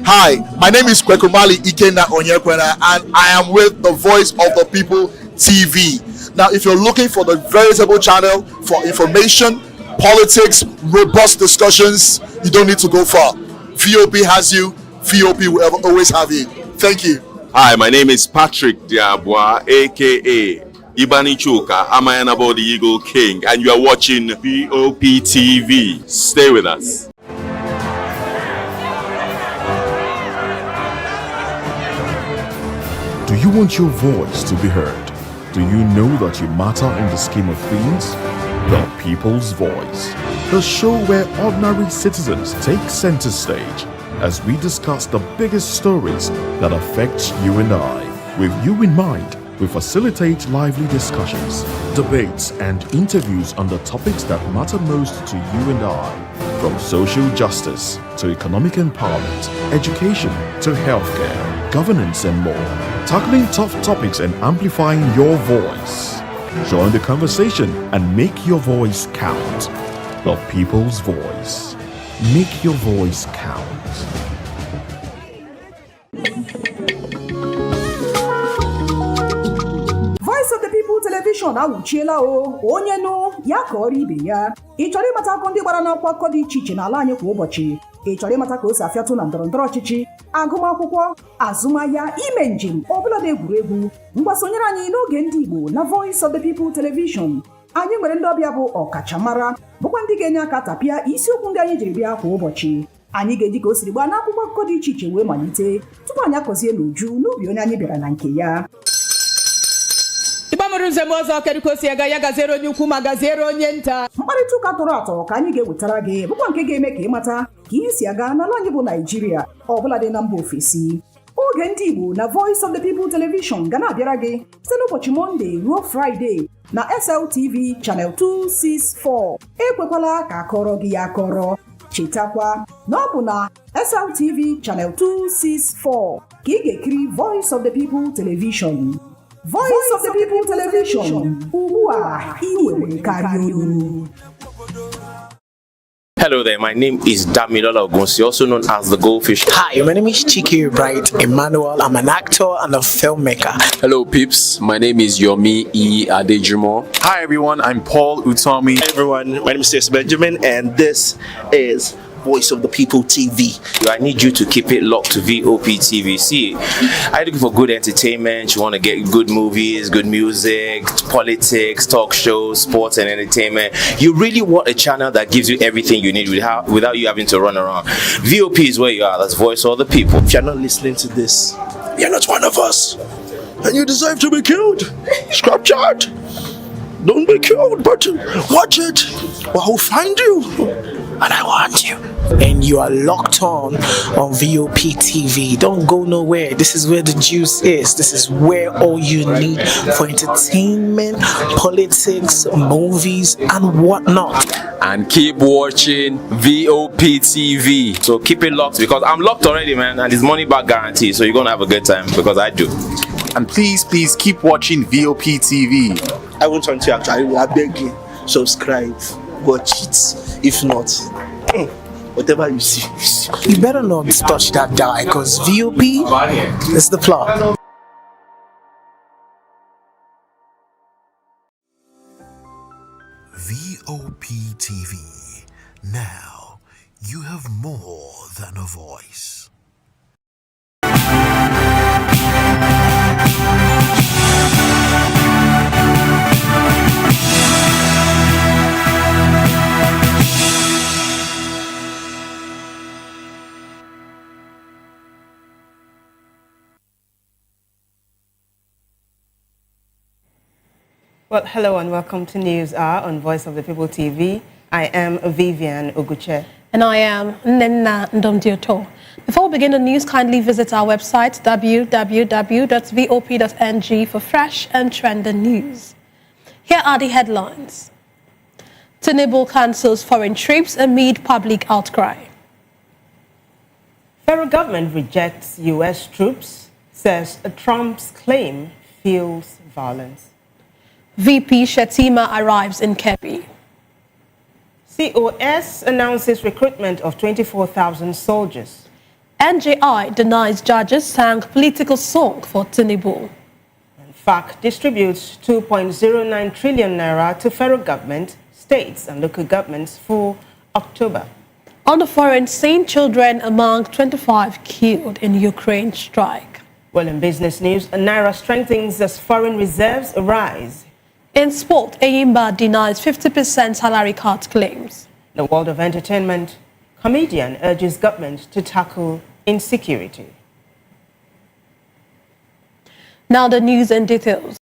[SPEAKER 8] Hi, my name is Kwekumali Ikenda Onyekwena, and I am with the Voice of the People TV. Now, if you're looking for the veritable channel for information, politics, robust discussions, you don't need to go far. VOP has you. VOP will always have you. Thank you.
[SPEAKER 20] Hi, my name is Patrick Diabwa, aka Ibani Chuka, Amayanabo the Eagle King, and you are watching VOP TV. Stay with us.
[SPEAKER 9] Do you want your voice to be heard? Do you know that you matter in the scheme of things? The People's Voice, the show where ordinary citizens take center stage as we discuss the biggest stories that affect you and I. With you in mind, we facilitate lively discussions, debates, and interviews on the topics that matter most to you and I, from social justice to economic empowerment, education to healthcare, governance, and more, tackling tough topics and amplifying your voice. Join the conversation and make your voice count. The People's Voice. Make your voice count.
[SPEAKER 22] Voice of the People Television awuchiela o onye nụ ya ka ọrụ ibe ya. Ị chọrọ ịmata akụkọ ndị gbara n'akwụkwọ akụkọ dị iche iche n'ala anyị kwa ụbọchị. Ị chọrọ ịmata ka o si afịatụ na ndọrọndọrọ ọchịchị, agụmakwụkwọ, azụmahịa, ime njem, ọbụla dị egwuregwu. Mgbasonyere anyị n'oge ndị Igbo na Voice of the People Television. Anyị nwere ndị ọbịa bụ ọkachamara, bụkwa ndị ga-enye aka tapịa isiokwu ndị anyị jiri bịa kwa ụbọchị. Anyị ga-eji ka o siri gbaa n'akwụkwọ akụkọ dị iche iche wee malite tupu anyị akọzie n'uju n'ubi onye anyị bịara na nke ya.
[SPEAKER 23] Ịgbamụrụ nzem ọzọ kedu ka o si aga ya gaziere onye ukwu ma gaziere onye nta.
[SPEAKER 22] Mkparịta ụka tọrọ atọ ka anyị ga-ewetara gị bụkwa nke ga-eme ka ịmata ka ihe si aga n'ala anyị bụ Naijiria, ọbụla dị na mba ofesi. Oge ndị Igbo na Voice of the People Television ga na-abịara gị site n'ụbọchị Mọnde ruo Fraịde na SLTV Channel 264. Ekwekwala ka akọrọ gị ya akọrọ. chetakwa na ọ bụ na SLTV Channel 264 ka ị ga-ekiri Voice of the People Television. Voice of the People Television, ugbu a ị nwere karịa olu.
[SPEAKER 4] Hello there, my name is Damilola Ogunsi, also known as the Goldfish.
[SPEAKER 7] Hi, my name is Chiki Bright Emmanuel. I'm an actor and a filmmaker.
[SPEAKER 10] Hello peeps, my name is Yomi E. Adejimo.
[SPEAKER 15] Hi everyone, I'm Paul Utomi.
[SPEAKER 24] Hi everyone, my name is Stacey Benjamin and this is Voice of the People TV.
[SPEAKER 4] I need you to keep it locked to VOP TV. See, are you looking for good entertainment? You want to get good movies, good music, politics, talk shows, sports and entertainment. You really want a channel that gives you everything you need without you having to run around. VOP is where you are. That's Voice of the People.
[SPEAKER 24] If you're not listening to this, you're not one of us. And you deserve to be killed. Scrap chat. Don't be killed, but watch it. Or I'll find you. And I want you.
[SPEAKER 7] And you are locked on VOP TV. Don't go nowhere. This is where the juice is. This is where all you need for entertainment, politics, movies, and whatnot.
[SPEAKER 10] And keep watching VOP TV.
[SPEAKER 4] So keep it locked because I'm locked already, man, and it's money back guarantee. So you're gonna have a good time because I do.
[SPEAKER 15] And please keep watching VOP TV.
[SPEAKER 24] I won't want to actually, I beg you, subscribe, watch it. If not, whatever you see.
[SPEAKER 7] You better not touch that die because VOP is the plot.
[SPEAKER 26] VOP TV. Now you have more than a voice.
[SPEAKER 27] Well, hello and welcome to News Hour on Voice of the People TV. I am Vivian Oguche.
[SPEAKER 2] And I am Nena Ndomdioto. Before we begin the news, kindly visit our website www.vop.ng for fresh and trending news. Here are the headlines. Tinubu cancels foreign trips amid public outcry.
[SPEAKER 27] Federal government rejects U.S. troops, says Trump's claim fuels violence.
[SPEAKER 2] VP Shetima arrives in Kebbi.
[SPEAKER 27] COS announces recruitment of 24,000 soldiers.
[SPEAKER 2] NJI denies judges sang political song for Tinubu.
[SPEAKER 27] FAC distributes 2.09 trillion naira to federal government, states and local governments for October.
[SPEAKER 2] On the foreign scene, children among 25 killed in Ukraine strike.
[SPEAKER 27] Well, in business news, naira strengthens as foreign reserves rise.
[SPEAKER 2] In sport, Eyimba denies 50% salary cut claims.
[SPEAKER 27] In the world of entertainment, comedian urges government to tackle insecurity.
[SPEAKER 2] Now the news and details.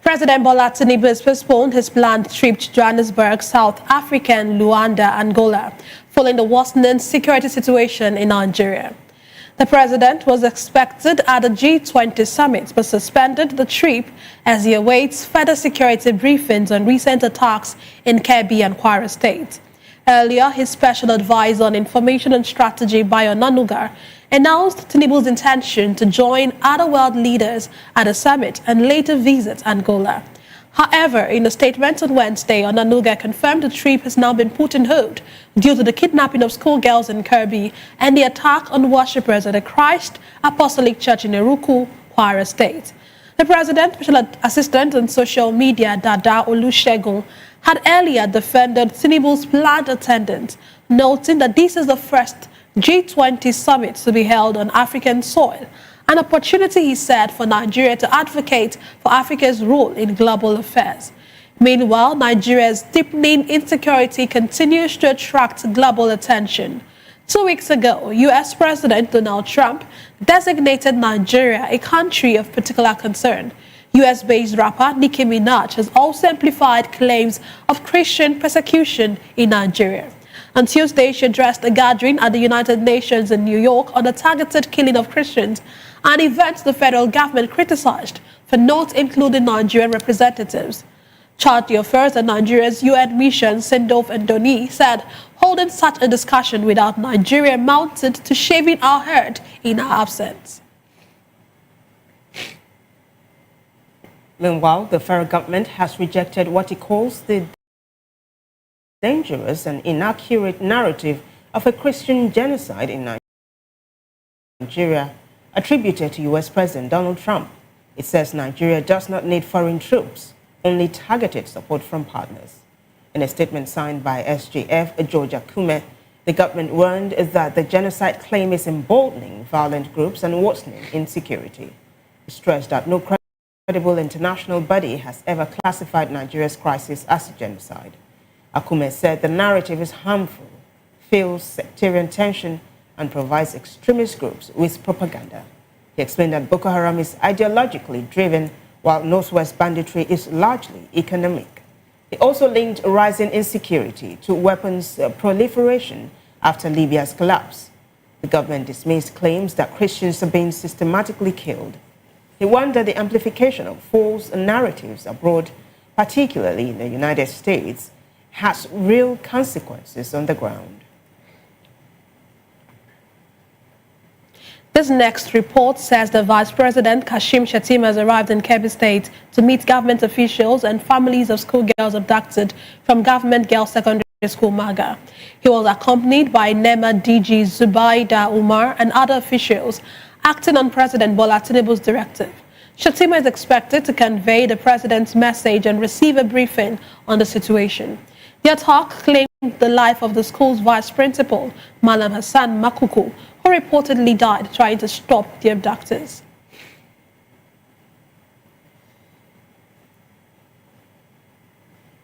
[SPEAKER 2] President Bola Tinubu has postponed his planned trip to Johannesburg, South Africa, and Luanda, Angola, following the worsening security situation in Nigeria. The president was expected at the G20 summit but suspended the trip as he awaits further security briefings on recent attacks in Kebbi and Kwara State. Earlier, his special advisor on information and strategy, Bayo Nanugar, announced Tinubu's intention to join other world leaders at the summit and later visit Angola. However, in a statement on Wednesday, Onanuga confirmed the trip has now been put on hold due to the kidnapping of schoolgirls in Kirby and the attack on worshippers at the Christ Apostolic Church in Eruku, Kwara State. The president, special assistant on social media, Dada Olusegun, had earlier defended Tinubu's planned attendance, noting that this is the first G20 summit to be held on African soil, an opportunity, he said, for Nigeria to advocate for Africa's role in global affairs. Meanwhile, Nigeria's deepening insecurity continues to attract global attention. 2 weeks ago, U.S. President Donald Trump designated Nigeria a country of particular concern. U.S.-based rapper Nicki Minaj has also amplified claims of Christian persecution in Nigeria. On Tuesday, she addressed a gathering at the United Nations in New York on the targeted killing of Christians, an event the federal government criticized for not including Nigerian representatives.
[SPEAKER 1] Chad Diofers and Nigeria's UN mission, Sindov and Doni, said holding such a discussion without Nigeria amounted to shaving our head in our absence.
[SPEAKER 27] Meanwhile, the federal government has rejected what it calls the dangerous and inaccurate narrative of a Christian genocide in Nigeria, attributed to U.S. President Donald Trump. It says Nigeria does not need foreign troops, only targeted support from partners. In a statement signed by SJF George Akume, the government warned that the genocide claim is emboldening violent groups and worsening insecurity. It stressed that no credible international body has ever classified Nigeria's crisis as a genocide. Akume said the narrative is harmful, fuels sectarian tension, and provides extremist groups with propaganda. He explained that Boko Haram is ideologically driven, while Northwest banditry is largely economic. He also linked rising insecurity to weapons proliferation after Libya's collapse. The government dismissed claims that Christians are being systematically killed. He warned that the amplification of false narratives abroad, particularly in the United States, has real consequences on the ground.
[SPEAKER 1] This next report says the Vice President, Kashim Shettima, has arrived in Kebbi State to meet government officials and families of schoolgirls abducted from Government Girls Secondary School, Maga. He was accompanied by NEMA DG Zubaida Umar and other officials acting on President Bola Tinubu's directive. Shettima is expected to convey the President's message and receive a briefing on the situation. The attack claimed the life of the school's vice principal, Malam Hassan Makuku, who reportedly died trying to stop the abductors.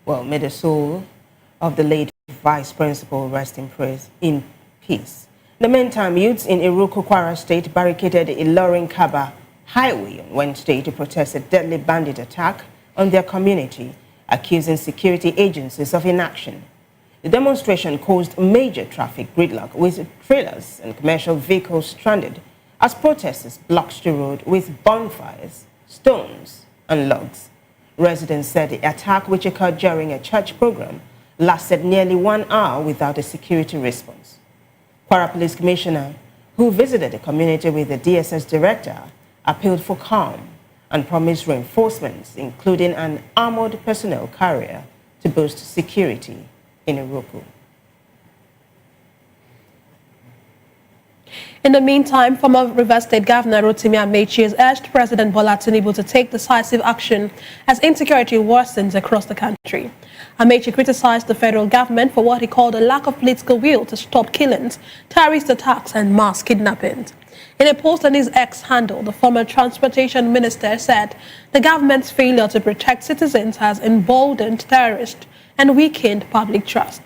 [SPEAKER 27] Well, may the soul of the late vice principal rest in peace. In the meantime, youths in Iruku, Kwara State barricaded the Ilorin-Kaba highway on Wednesday to protest a deadly bandit attack on their community, accusing security agencies of inaction. The demonstration caused major traffic gridlock with trailers and commercial vehicles stranded as protesters blocked the road with bonfires, stones, and logs. Residents said the attack, which occurred during a church program, lasted nearly 1 hour without a security response. Kwara Police Commissioner, who visited the community with the DSS director, appealed for calm and promised reinforcements, including an armored personnel carrier, to boost security in Iruku.
[SPEAKER 1] In the meantime, former Rivers State Governor Rotimi Amechi has urged President Bola Tinubu to take decisive action as insecurity worsens across the country. Amechi criticized the federal government for what he called a lack of political will to stop killings, terrorist attacks, and mass kidnappings. In a post on his X handle, the former transportation minister said the government's failure to protect citizens has emboldened terrorists and weakened public trust.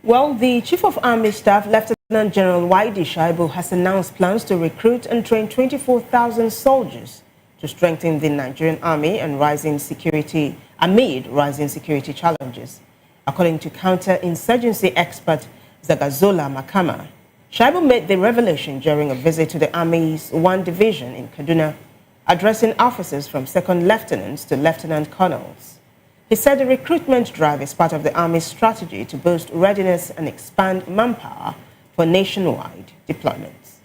[SPEAKER 27] Well, the Chief of Army Staff, Lieutenant General Waidi Shaibu, has announced plans to recruit and train 24,000 soldiers to strengthen the Nigerian army and amid rising security challenges. According to counter-insurgency expert Zagazola Makama, Shaibu made the revelation during a visit to the Army's 1 Division in Kaduna, addressing officers from second lieutenants to lieutenant colonels. He said the recruitment drive is part of the Army's strategy to boost readiness and expand manpower for nationwide deployments.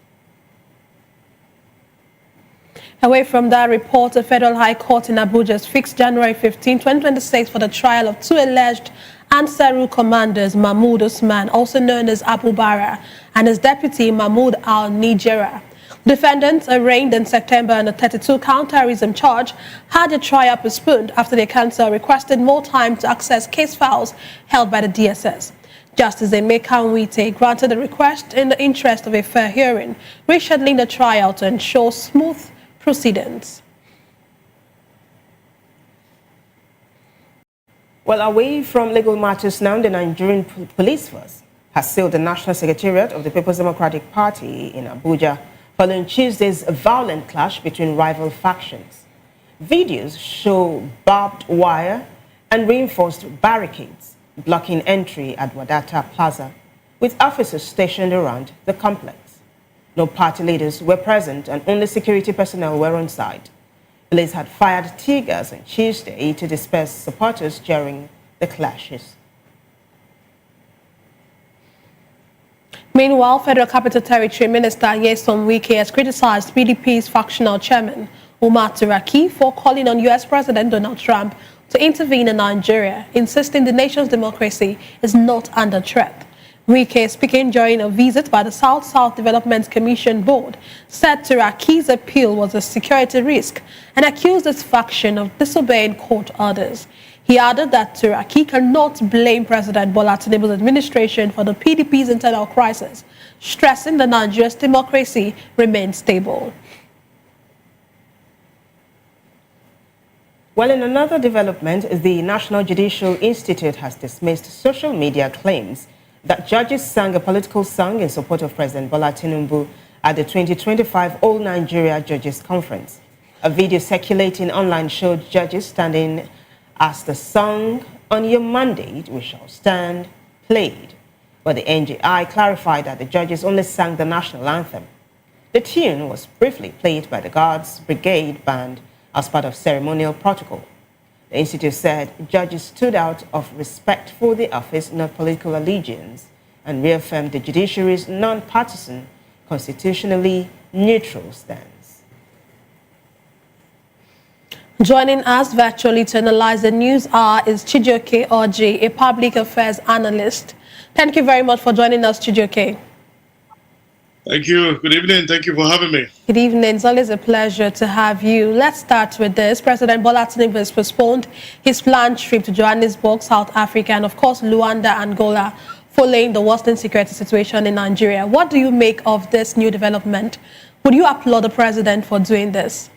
[SPEAKER 1] Away from that report, the Federal High Court in Abuja has fixed January 15, 2026 for the trial of 2 alleged Ansaru commanders, Mahmoud Usman, also known as Abu Bara, and his deputy Mahmoud al-Nijera. Defendants, arraigned in September on a 32 counterterrorism charge, had a trial postponed after their counsel requested more time to access case files held by the DSS. Justice Emeka Nwite granted the request in the interest of a fair hearing, rescheduling the trial to ensure smooth proceedings.
[SPEAKER 27] Well, away from legal matters now, the Nigerian police force has sealed the National Secretariat of the People's Democratic Party in Abuja following Tuesday's violent clash between rival factions. Videos show barbed wire and reinforced barricades blocking entry at Wadata Plaza, with officers stationed around the complex. No party leaders were present and only security personnel were on site. Police had fired tear gas on Tuesday to disperse supporters during the clashes.
[SPEAKER 1] Meanwhile, Federal Capital Territory Minister Nyesom Wike has criticized PDP's factional chairman, Umar Turaki, for calling on U.S. President Donald Trump to intervene in Nigeria, insisting the nation's democracy is not under threat. Wike, speaking during a visit by the South-South Development Commission Board, said Turaki's appeal was a security risk and accused his faction of disobeying court orders. He added that Turaki cannot blame President Bola Tinubu's administration for the PDP's internal crisis, stressing that Nigeria's democracy remains stable.
[SPEAKER 27] Well, in another development, the National Judicial Institute has dismissed social media claims that judges sang a political song in support of President Bola Tinubu at the 2025 All Nigeria Judges Conference. A video circulating online showed judges standing as the song "On Your Mandate We Shall Stand" played, but the NJI clarified that the judges only sang the national anthem. The tune was briefly played by the Guards Brigade Band as part of ceremonial protocol. The institute said judges stood out of respect for the office, not political allegiance, and reaffirmed the judiciary's non-partisan, constitutionally neutral stance.
[SPEAKER 1] Joining us virtually to analyze the news hour is Chijioke Orji, a public affairs analyst. Thank you very much for joining us, Chijioke.
[SPEAKER 3] Thank you. Good evening. Thank you for having me.
[SPEAKER 1] Good evening. It's always a pleasure to have you. Let's start with this. President Bola Tinubu has postponed his planned trip to Johannesburg, South Africa, and of course Luanda, Angola, following the worsening security situation in Nigeria. What do you make of this new development? Would you applaud the president for doing this?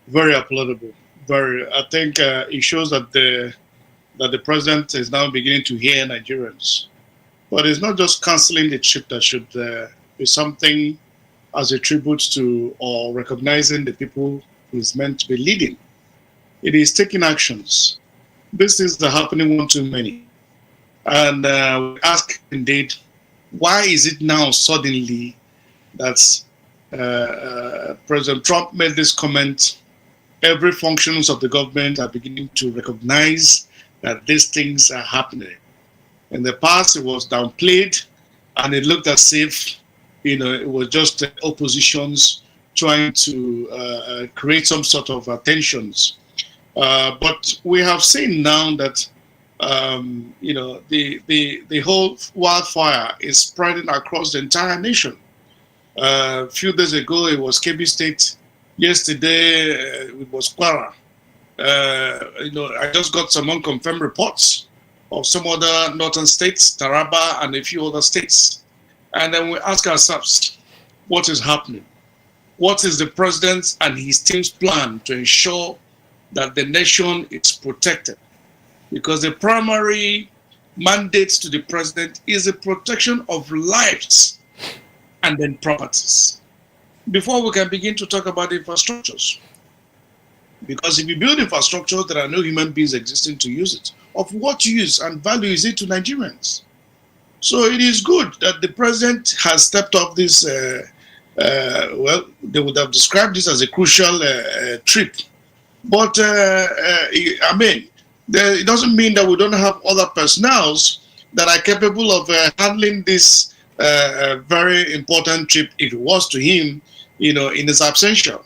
[SPEAKER 3] Very applaudable. Very. I think it shows that the president is now beginning to hear Nigerians. But it's not just cancelling the trip that should be something as a tribute to or recognizing the people he's meant to be leading. It is taking actions. These things are happening one too many. And we ask indeed, why is it now suddenly that President Trump made this comment? Every functions of the government are beginning to recognize that these things are happening. In the past, it was downplayed, and it looked as if, it was just oppositions trying to create some sort of tensions. But we have seen now that, the whole wildfire is spreading across the entire nation. A few days ago, it was Kebbi State. Yesterday, it was Kwara. I just got some unconfirmed reports of some other northern states, Taraba, and a few other states. And then we ask ourselves, what is happening? What is the president's and his team's plan to ensure that the nation is protected? Because the primary mandate to the president is the protection of lives and then properties. Before we can begin to talk about infrastructures. Because if you build infrastructure, there are no human beings existing to use it. Of what use and value is it to Nigerians? So it is good that the president has stepped up this, well, they would have described this as a crucial trip. But, it doesn't mean that we don't have other personnels that are capable of handling this very important trip, if it was to him, in his absentia.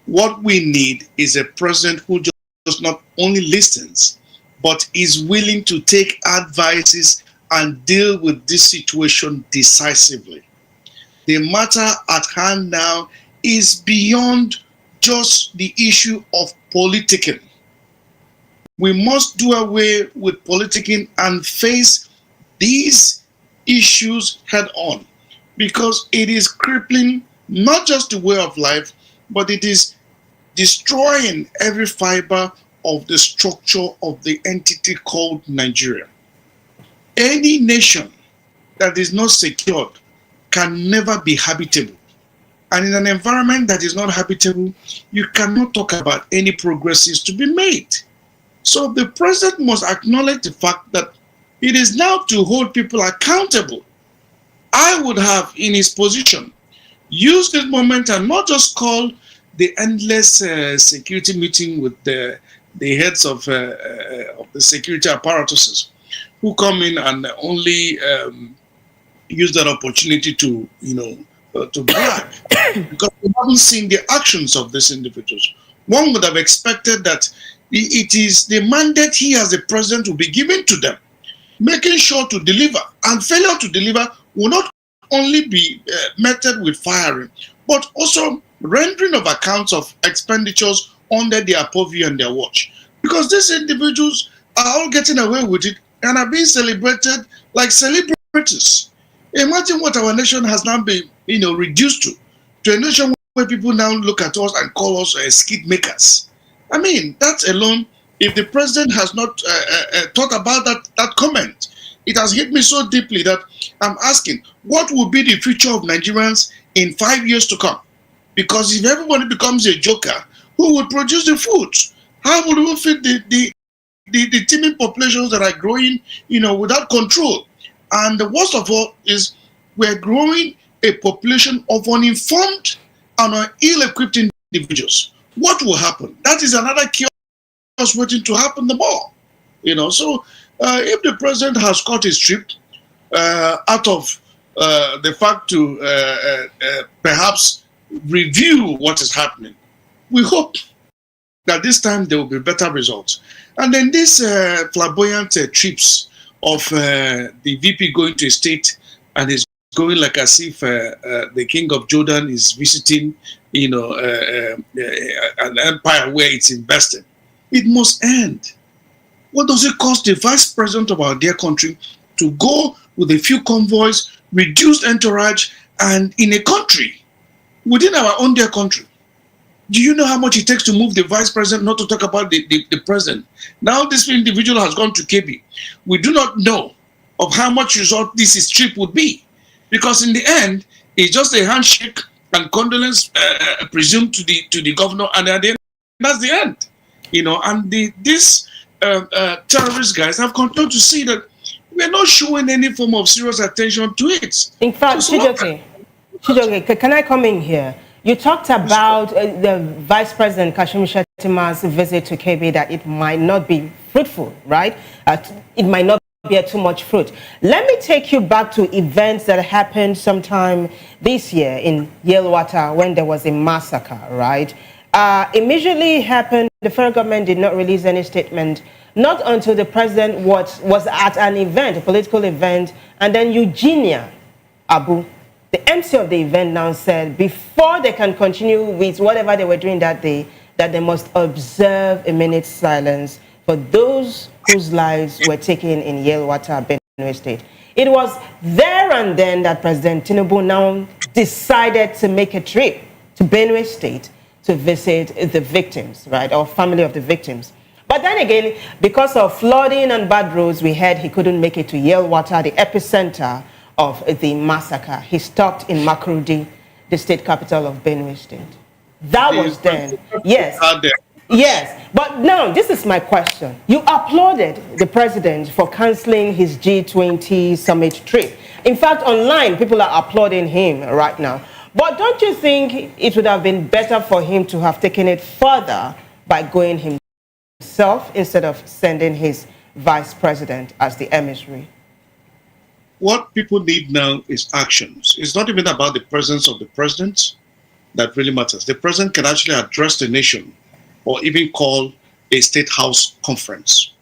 [SPEAKER 3] What we need is a president who just not only listens, but is willing to take advices and deal with this situation decisively. The matter at hand now is beyond just the issue of politicking. We must do away with politicking and face these issues head on, because it is crippling not just the way of life, but it is destroying every fiber of the structure of the entity called Nigeria. Any nation that is not secured can never be habitable. And in an environment that is not habitable, you cannot talk about any progresses to be made. So the president must acknowledge the fact that it is now to hold people accountable. I would have, in his position, used this moment and not just call the endless security meeting with the heads of the security apparatuses, who come in and only use that opportunity to, to brag, because we haven't seen the actions of these individuals. One would have expected that it is the mandate he as the president will be given to them, making sure to deliver, and failure to deliver will not only be meted with firing, but also rendering of accounts of expenditures under their purview and their watch. Because these individuals are all getting away with it and are being celebrated like celebrities. Imagine what our nation has now been, reduced to a nation where people now look at us and call us skid makers. I mean, that alone, if the president has not thought about that comment, it has hit me so deeply that I'm asking, what will be the future of Nigerians in 5 years to come? Because if everybody becomes a joker, who would produce the food? How would we feed the teeming populations that are growing, without control? And the worst of all is we're growing a population of uninformed and ill-equipped individuals. What will happen? That is another chaos waiting to happen the more. So if the president has caught his trip out of the fact to perhaps review what is happening, we hope that this time there will be better results. And then these flamboyant trips of the VP going to a state and is going like as if the king of Jordan is visiting, an empire where it's invested. It must end. What does it cost the vice president of our dear country to go with a few convoys, reduced entourage, and in a country, within our own dear country? Do you know how much it takes to move the vice president, not to talk about the president? Now this individual has gone to KB. We do not know of how much result this trip would be, because in the end, it's just a handshake and condolence presumed to the governor, and at the end, that's the end. And these terrorist guys have continued to see that we're not showing any form of serious attention to it.
[SPEAKER 27] In fact, Chijoke, can I come in here? You talked about the Vice President Kashim Shettima's visit to KB, that it might not be fruitful, right? It might not bear too much fruit. Let me take you back to events that happened sometime this year in Yelwata when there was a massacre, right? Immediately happened, the federal government did not release any statement, not until the president was at an event, a political event, and then Eugenia Abu, the MC of the event, now said before they can continue with whatever they were doing that day, that they must observe a minute's silence for those whose lives were taken in Yelwata, Benue State. It was there and then that President Tinubu now decided to make a trip to Benue State to visit the victims, right, or family of the victims. But then again, because of flooding and bad roads, we heard he couldn't make it to Yelwata, the epicenter of the massacre. He stopped in Makurdi, the state capital of Benue State. That was then. Yes. Yes. But now, this is my question. You applauded the president for canceling his G20 summit trip. In fact, online, people are applauding him right now. But don't you think it would have been better for him to have taken it further by going himself instead of sending his vice president as the emissary?
[SPEAKER 3] What people need now is actions. It's not even about the presence of the president that really matters. The president can actually address the nation or even call a state house conference.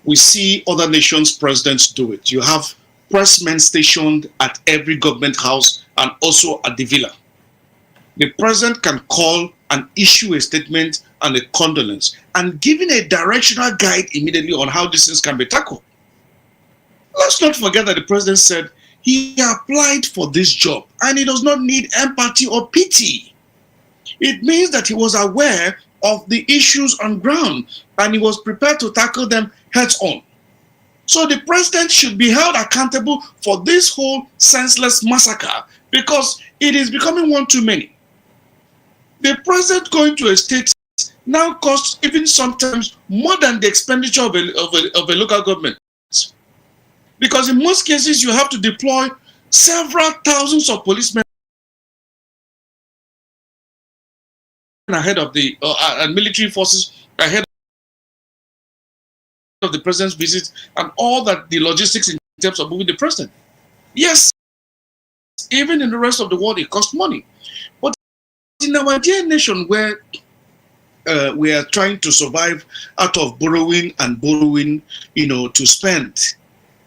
[SPEAKER 3] We see other nations' presidents do it. You have pressmen stationed at every government house and also at the villa. The president can call and issue a statement and a condolence and giving a directional guide immediately on how these things can be tackled. Let's not forget that the president said he applied for this job and he does not need empathy or pity. It means that he was aware of the issues on ground and he was prepared to tackle them heads on. So the president should be held accountable for this whole senseless massacre because it is becoming one too many. The president going to a state now costs even sometimes more than the expenditure of a local government. Because in most cases, you have to deploy several thousands of policemen ahead of the and military forces ahead of the president's visit and all that the logistics in terms of moving the president. Yes, even in the rest of the world, it costs money. But in our dear nation where we are trying to survive out of borrowing and borrowing, to spend,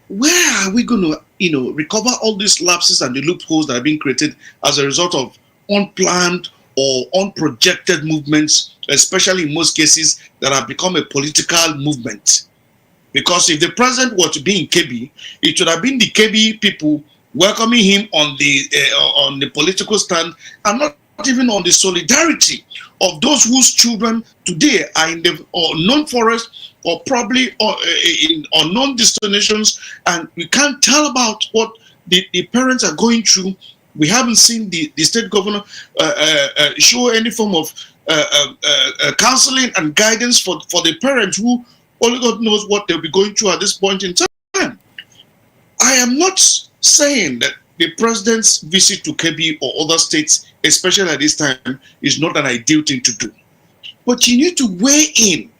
[SPEAKER 3] where are we going to, recover all these lapses and the loopholes that are being created as a result of unplanned or unprojected movements, especially in most cases that have become a political movement? Because if the president were to be in KB, it should have been the KB people welcoming him on the political stand, and not even on the solidarity of those whose children today are in the unknown forest or probably in unknown destinations, and we can't tell about what the parents are going through. We haven't seen the state governor show any form of counseling and guidance for the parents who only God knows what they'll be going through at this point in time. I am not saying that the president's visit to Kebbi or other states, especially at this time, is not an ideal thing to do. But you need to weigh in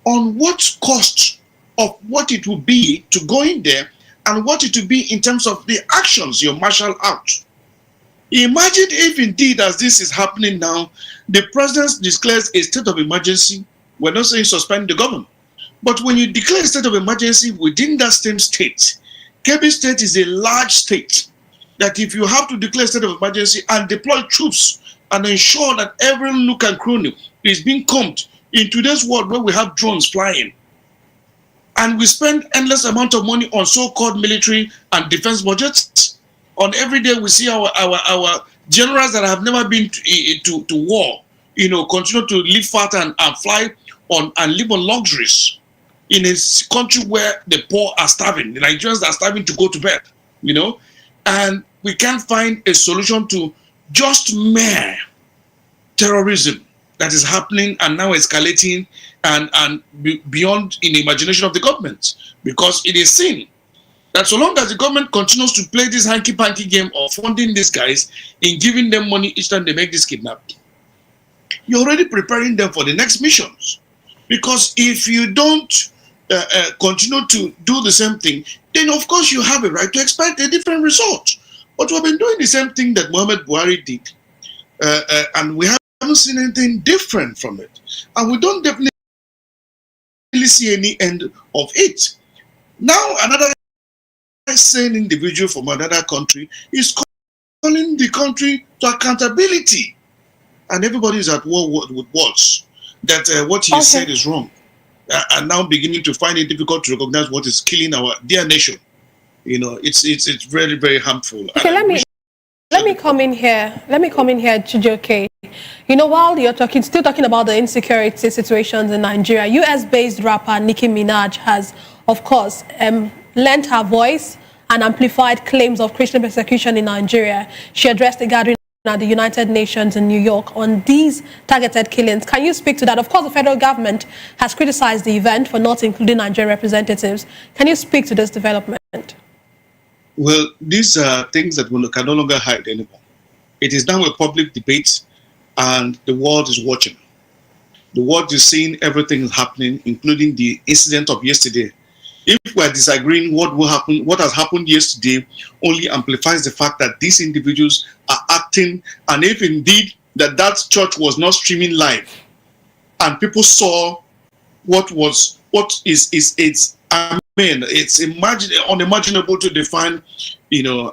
[SPEAKER 3] on what cost of what it will be to go in there and what it will be in terms of the actions you marshal out. Imagine if indeed, as this is happening now, the president declares a state of emergency. We're not saying suspend the government. But when you declare a state of emergency within that same state, Kebbi State is a large state that if you have to declare a state of emergency and deploy troops and ensure that every nook and cranny is being combed in today's world where we have drones flying, and we spend endless amount of money on so-called military and defense budgets, on every day we see our generals that have never been to war, continue to live fat and fly on and live on luxuries in a country where the poor are starving, the Nigerians are starving to go to bed, and we can't find a solution to just mere terrorism that is happening and now escalating and beyond in the imagination of the government, because it is seen that so long as the government continues to play this hanky-panky game of funding these guys in giving them money each time they make this kidnap, you're already preparing them for the next missions. Because if you don't continue to do the same thing, then of course you have a right to expect a different result. But we've been doing the same thing that Muhammad Buhari did, and we haven't seen anything different from it. And we don't definitely see any end of it. Now another sane individual from another country is calling the country to accountability. And everybody is at war with words that what he said is wrong. And now beginning to find it difficult to recognize what is killing our dear nation. It's very, very harmful.
[SPEAKER 1] Okay, let me come in here. Chijoke. While you're still talking about the insecurity situations in Nigeria, US-based rapper Nicki Minaj has, of course, lent her voice and amplified claims of Christian persecution in Nigeria. She addressed a gathering at the United Nations in New York on these targeted killings. Can you speak to that? Of course, the federal government has criticized the event for not including Nigerian representatives. Can you speak to this development?
[SPEAKER 3] Well, these are things that we can no longer hide anymore. It is now a public debate, and the world is watching. The world is seeing everything happening, including the incident of yesterday. If we are disagreeing what has happened yesterday only amplifies the fact that these individuals are acting, and if indeed that church was not streaming live and people saw it's unimaginable to define,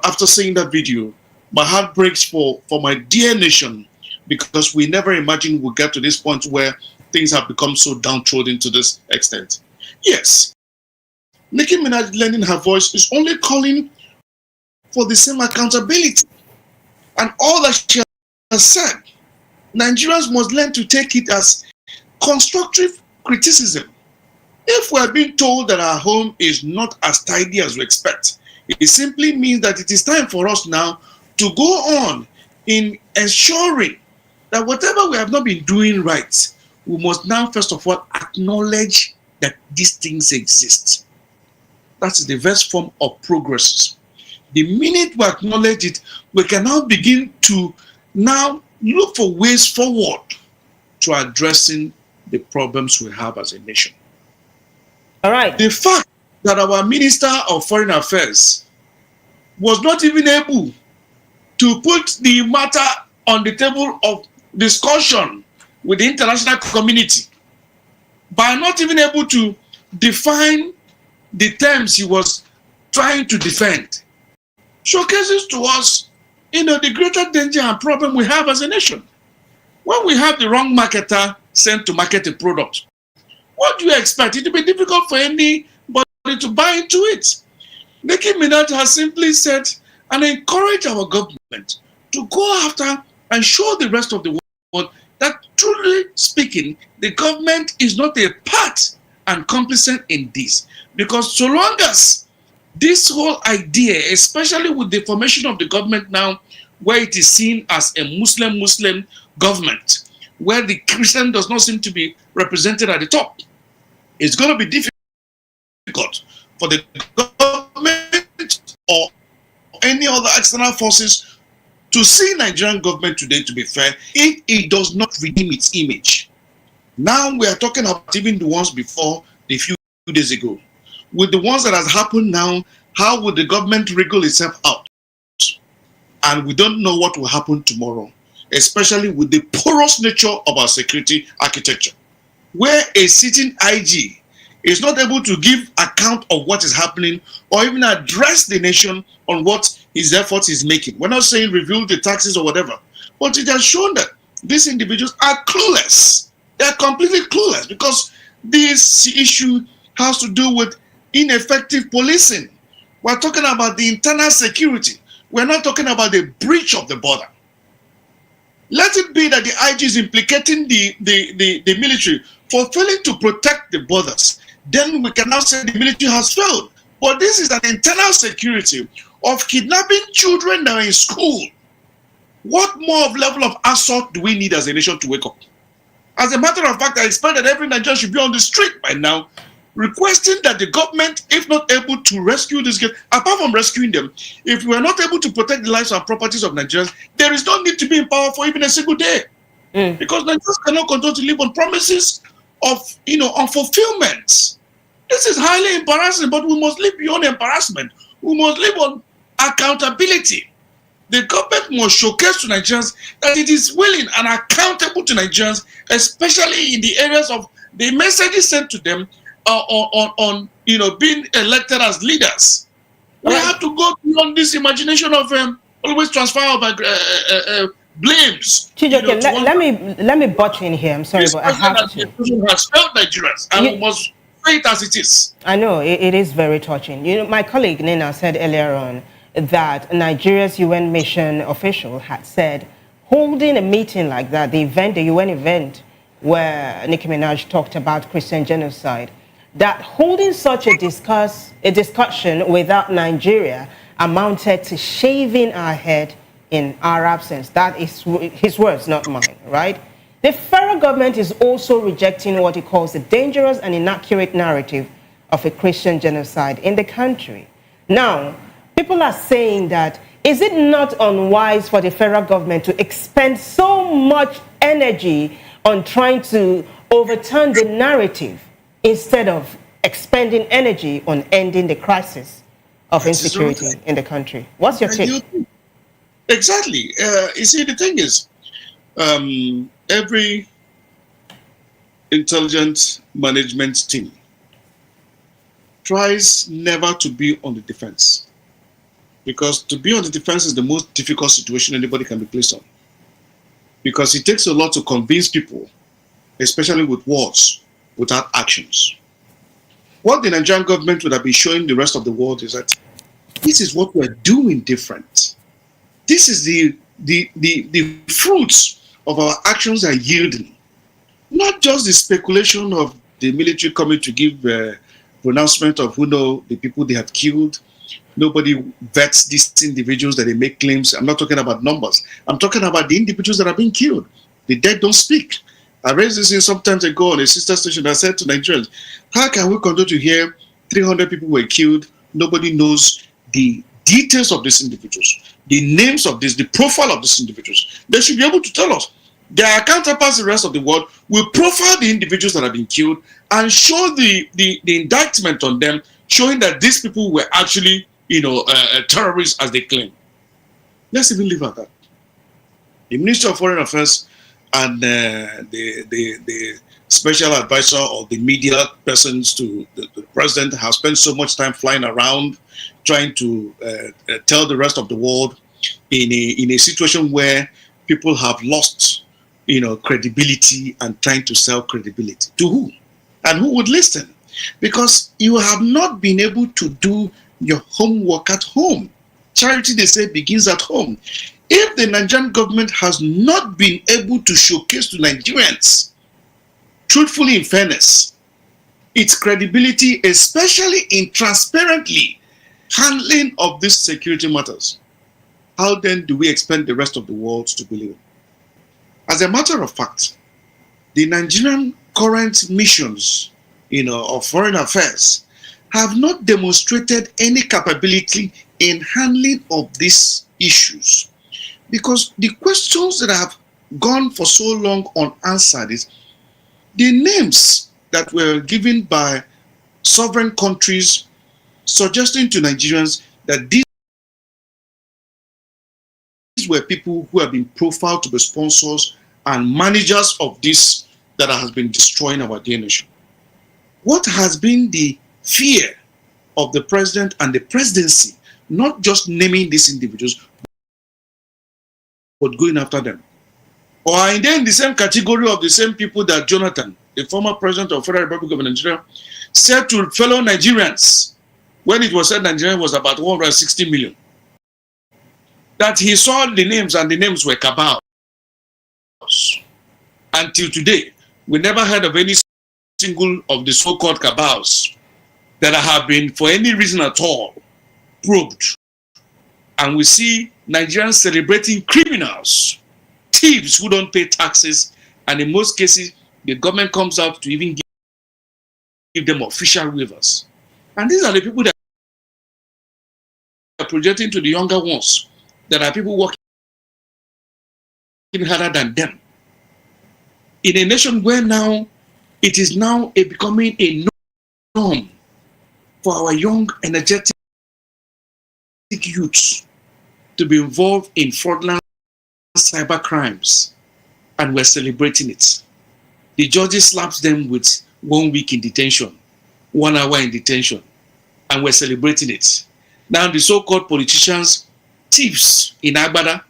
[SPEAKER 3] after seeing that video, my heart breaks for my dear nation, because we never imagined we'll get to this point where things have become so downtrodden to this extent. Yes, Nicki Minaj lending her voice is only calling for the same accountability. And all that she has said, Nigerians must learn to take it as constructive criticism. If we are being told that our home is not as tidy as we expect, it simply means that it is time for us now to go on in ensuring that whatever we have not been doing right, we must now first of all acknowledge that these things exist. That is the best form of progress. The minute we acknowledge it, we can now begin to now look for ways forward to addressing the problems we have as a nation.
[SPEAKER 27] All right.
[SPEAKER 3] The fact that our Minister of Foreign Affairs was not even able to put the matter on the table of discussion with the international community by not even able to define the terms he was trying to defend showcases to us, the greater danger and problem we have as a nation. When we have the wrong marketer sent to market a product, what do you expect? It will be difficult for anybody to buy into it. Nicki Minaj has simply said and encouraged our government to go after and show the rest of the world that, truly speaking, the government is not a part and complicit in this. Because so long as this whole idea, especially with the formation of the government now, where it is seen as a Muslim government, where the Christian does not seem to be represented at the top, it's going to be difficult for the government or any other external forces to see Nigerian government today, to be fair, if it does not redeem its image. Now we are talking about even the ones before the few days ago. With the ones that has happened now, how would the government wriggle itself out? And we don't know what will happen tomorrow, especially with the porous nature of our security architecture, where a sitting IG is not able to give account of what is happening or even address the nation on what his efforts is making. We're not saying review the taxes or whatever, but it has shown that these individuals are clueless. They're completely clueless because this issue has to do with ineffective policing. We're talking about the internal security. We're not talking about the breach of the border. Let it be that the IG is implicating the military for failing to protect the borders. Then we can now say the military has failed. But this is an internal security of kidnapping children that are in school. What more of level of assault do we need as a nation to wake up? As a matter of fact, I expect that every Nigerian should be on the street by now, requesting that the government, if not able to rescue these kids, apart from rescuing them, if we are not able to protect the lives and properties of Nigerians, there is no need to be in power for even a single day. Because Nigerians cannot continue to live on promises of, on fulfillment. This is highly embarrassing, but we must live beyond embarrassment. We must live on accountability. The government must showcase to Nigerians that it is willing and accountable to Nigerians, especially in the areas of the messages sent to them on being elected as leaders. We have to go beyond this imagination of always transfer of blames.
[SPEAKER 27] Chijoke, let me butt in here. I'm sorry, but I have to.
[SPEAKER 3] Has failed Nigerians, and we must say it as it is.
[SPEAKER 27] I know it is very touching. My colleague Nina said earlier on that Nigeria's UN mission official had said holding a meeting like that, the UN event where Nicki Minaj talked about Christian genocide, that holding such a discussion without Nigeria amounted to shaving our head in our absence. That is his words, not mine, right? The federal government is also rejecting what he calls the dangerous and inaccurate narrative of a Christian genocide in the country. Now, people are saying that, is it not unwise for the federal government to expend so much energy on trying to overturn the narrative instead of expending energy on ending the crisis of insecurity in the country? What's your take?
[SPEAKER 3] Exactly. You see, the thing is, every intelligent management team tries never to be on the defense. Because to be on the defense is the most difficult situation anybody can be placed on. Because it takes a lot to convince people, especially with words, without actions. What the Nigerian government would have been showing the rest of the world is that this is what we're doing different. This is the fruits of our actions are yielding. Not just the speculation of the military coming to give a pronouncement of who know the people they have killed. Nobody vets these individuals that they make claims. I'm not talking about numbers. I'm talking about the individuals that are being killed. The dead don't speak. I raised this in some time ago on a sister station. I said to Nigerians, how can we continue to hear 300 people were killed? Nobody knows the details of these individuals, the names of this, the profile of these individuals. They should be able to tell us Their counterparts in the rest of the world will profile the individuals that have been killed and show the indictment on them, showing that these people were actually, terrorists as they claim. Let's even leave at that. The Minister of Foreign Affairs and the special advisor or the media persons to the president have spent so much time flying around trying to tell the rest of the world in a situation where people have lost, credibility and trying to sell credibility. To who? And who would listen? Because you have not been able to do your homework at home. Charity, they say, begins at home. If the Nigerian government has not been able to showcase to Nigerians, truthfully, in fairness, its credibility, especially in transparently handling of these security matters, how then do we expect the rest of the world to believe it? As a matter of fact, the Nigerian current missions, of foreign affairs have not demonstrated any capability in handling of these issues. Because the questions that have gone for so long unanswered is the names that were given by sovereign countries suggesting to Nigerians that these were people who have been profiled to be sponsors and managers of this that has been destroying our dear nation. What has been the fear of the president and the presidency, not just naming these individuals, but going after them? Or are they in the same category of the same people that Jonathan, the former president of the Federal Republic of Nigeria, said to fellow Nigerians when it was said Nigeria was about 160 million? That he saw the names and the names were cabals. Until today, we never heard of any single of the so-called cabals that have been, for any reason at all, probed. And we see Nigerians celebrating criminals, thieves who don't pay taxes, and in most cases, the government comes out to even give them official waivers. And these are the people that are projecting to the younger ones, that are people working harder than them. In a nation where now it is now becoming a norm for our young, energetic youths to be involved in fraudulent cyber crimes, and we're celebrating it. The judges slaps them with 1 week in detention, 1 hour in detention, and we're celebrating it. Now the so-called politicians, thieves in Agbada,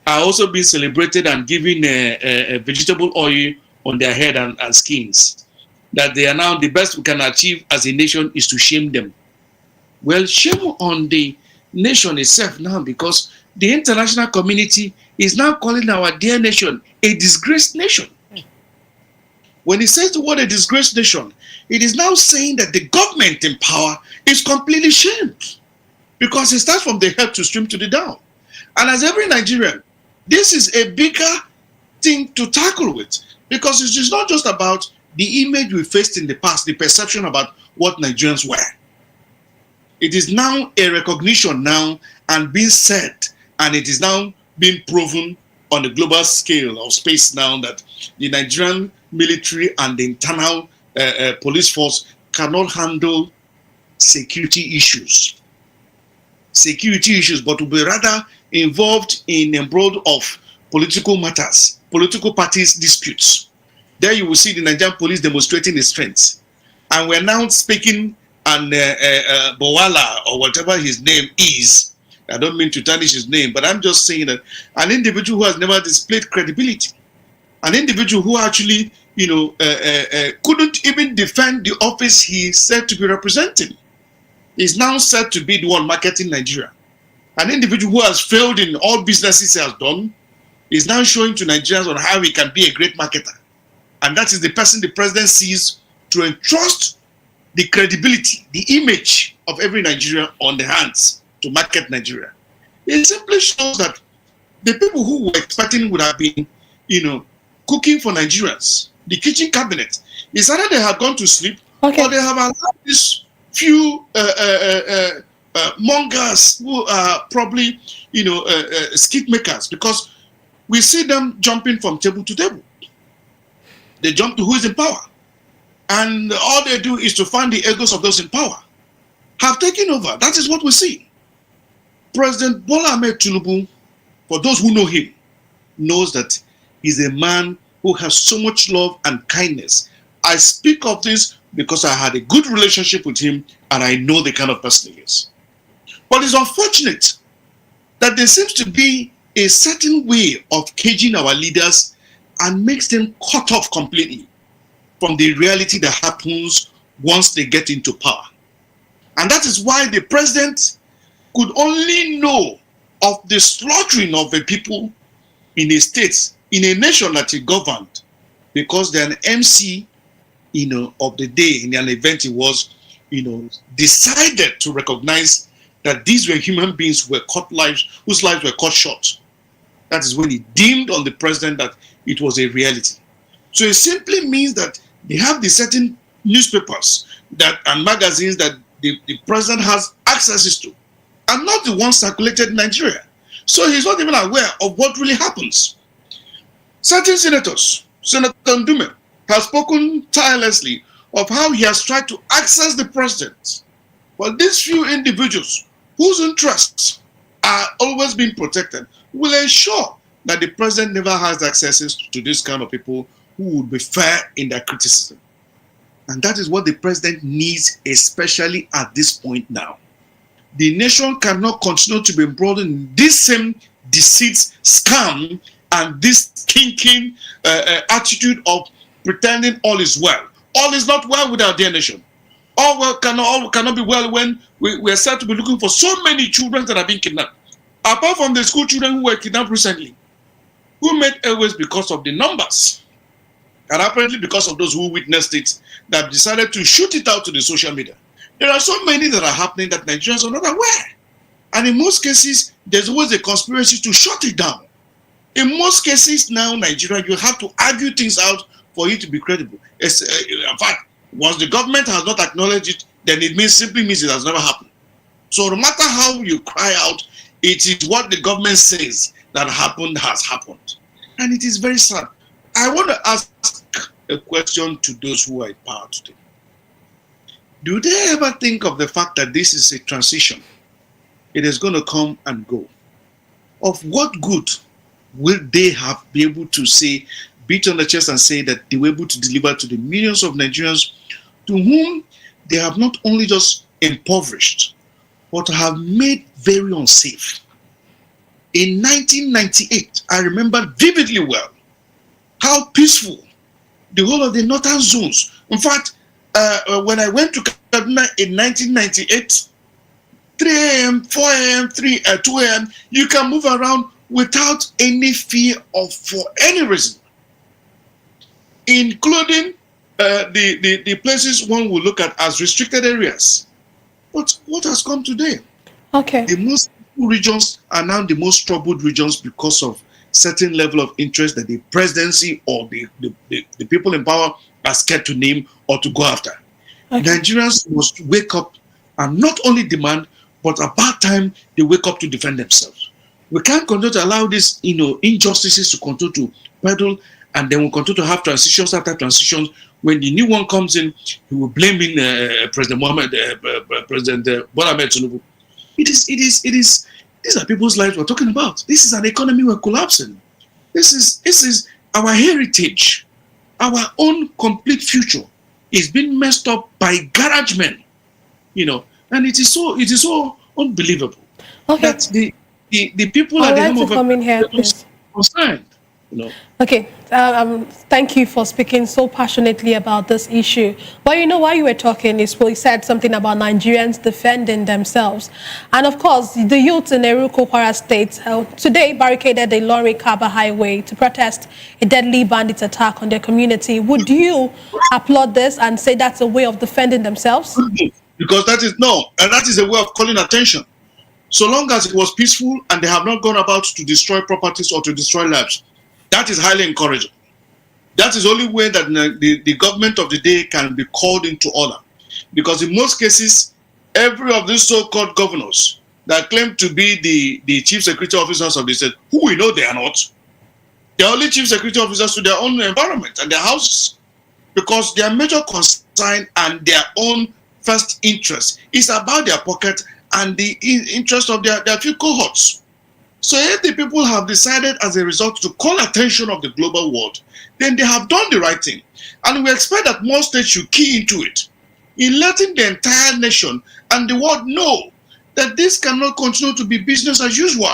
[SPEAKER 3] are also being celebrated and given a vegetable oil on their head and skins. That they are now the best we can achieve as a nation is to shame them. Well, shame on the nation itself now, because the international community is now calling our dear nation a disgraced nation. When it says the word a disgraced nation, it is now saying that the government in power is completely shamed, because it starts from the head to stream to the down. And as every Nigerian, this is a bigger thing to tackle with, because it is not just about the image we faced in the past, the perception about what Nigerians were. It is now a recognition now and being said, and it is now being proven on the global scale of space now that the Nigerian military and the internal police force cannot handle security issues. But will be rather involved in embroiled of political matters, political parties disputes. There you will see the Nigerian police demonstrating its strength. And we're now speaking, and Bola, or whatever his name is, I don't mean to tarnish his name, but I'm just saying that an individual who has never displayed credibility, an individual who actually, couldn't even defend the office he said to be representing, is now said to be the one marketing Nigeria. An individual who has failed in all businesses he has done is now showing to Nigerians on how he can be a great marketer. And that is the person the president sees to entrust the credibility, the image of every Nigerian on the hands to market Nigeria. It simply shows that the people who were expecting would have been, cooking for Nigerians, the kitchen cabinet, is either they have gone to sleep, or they have allowed these few mongers who are probably, skit makers, because we see them jumping from table to table. They jump to who is in power. And all they do is to find the egos of those in power have taken over. That is what we see. President Bola Ahmed Tinubu, for those who know him, knows that he's a man who has so much love and kindness. I speak of this because I had a good relationship with him and I know the kind of person he is. But it's unfortunate that there seems to be a certain way of caging our leaders and makes them cut off completely from the reality that happens once they get into power. And that is why the president could only know of the slaughtering of the people in a state, in a nation that he governed, because they're an MC, of the day in an event he was, decided to recognize that these were human beings who were whose lives were cut short. That is when he deemed on the president that it was a reality. So it simply means that they have the certain newspapers and magazines that the president has access to, and not the ones circulated in Nigeria. So he's not even aware of what really happens. Certain senators, Senator Ndume, has spoken tirelessly of how he has tried to access the president. But these few individuals whose interests are always being protected will ensure that the president never has access to this kind of people who would be fair in their criticism. And that is what the president needs, especially at this point now. The nation cannot continue to be embroiled in this same deceit, scam, and this thinking attitude of pretending all is well. All is not well with our dear nation. All cannot be well when we are said to be looking for so many children that are being kidnapped. Apart from the school children who were kidnapped recently, who made airways because of the numbers, and apparently because of those who witnessed it, that decided to shoot it out to the social media. There are so many that are happening that Nigerians are not aware. And in most cases, there's always a conspiracy to shut it down. In most cases now, Nigeria, you have to argue things out for it to be credible. In fact, once the government has not acknowledged it, then it simply means it has never happened. So no matter how you cry out, it is what the government says that happened has happened. And it is very sad. I want to ask a question to those who are in power today. Do they ever think of the fact that this is a transition? It is going to come and go. Of what good will they be able to say, beat on the chest and say that they were able to deliver to the millions of Nigerians to whom they have not only just impoverished, but have made very unsafe? In 1998, I remember vividly well how peaceful the whole of the northern zones. In fact, when I went to Kaduna in 1998, 3 a.m., 4 a.m., 2 a.m., you can move around without any fear for any reason, including the places one will look at as restricted areas. But what has come today?
[SPEAKER 1] Okay.
[SPEAKER 3] The most regions are now the most troubled regions because of certain level of interest that the presidency or the people in power are scared to name or to go after. Okay. Nigerians must wake up and not only demand, but about time they wake up to defend themselves. We can't continue to allow these injustices to continue to peddle, and then we'll continue to have transitions after transitions. When the new one comes in, he will blame President Bola Ahmed Tinubu. It is. These are people's lives we're talking about. This is an economy we're collapsing. This is our heritage. Our own complete future is being messed up by garage men, and it is so unbelievable that the people at the helm of
[SPEAKER 1] come in here, please.
[SPEAKER 3] Concerned,
[SPEAKER 1] Okay, thank you for speaking so passionately about this issue. But while you were talking, we said something about Nigerians defending themselves. And of course, the youth in Eruko, Kwara State today barricaded the Lorry Kaba Highway to protest a deadly bandit attack on their community. Would you applaud this and say that's a way of defending themselves?
[SPEAKER 3] Because that is a way of calling attention. So long as it was peaceful and they have not gone about to destroy properties or to destroy lives, that is highly encouraging. That is the only way that the government of the day can be called into order. Because in most cases, every of these so-called governors that claim to be the chief security officers of the state, who we know they are not, They're only chief security officers to their own environment and their houses, because their major concern and their own first interest is about their pocket and the interest of their few cohorts. So if the people have decided as a result to call attention of the global world, then they have done the right thing. And we expect that more states should key into it, in letting the entire nation and the world know that this cannot continue to be business as usual.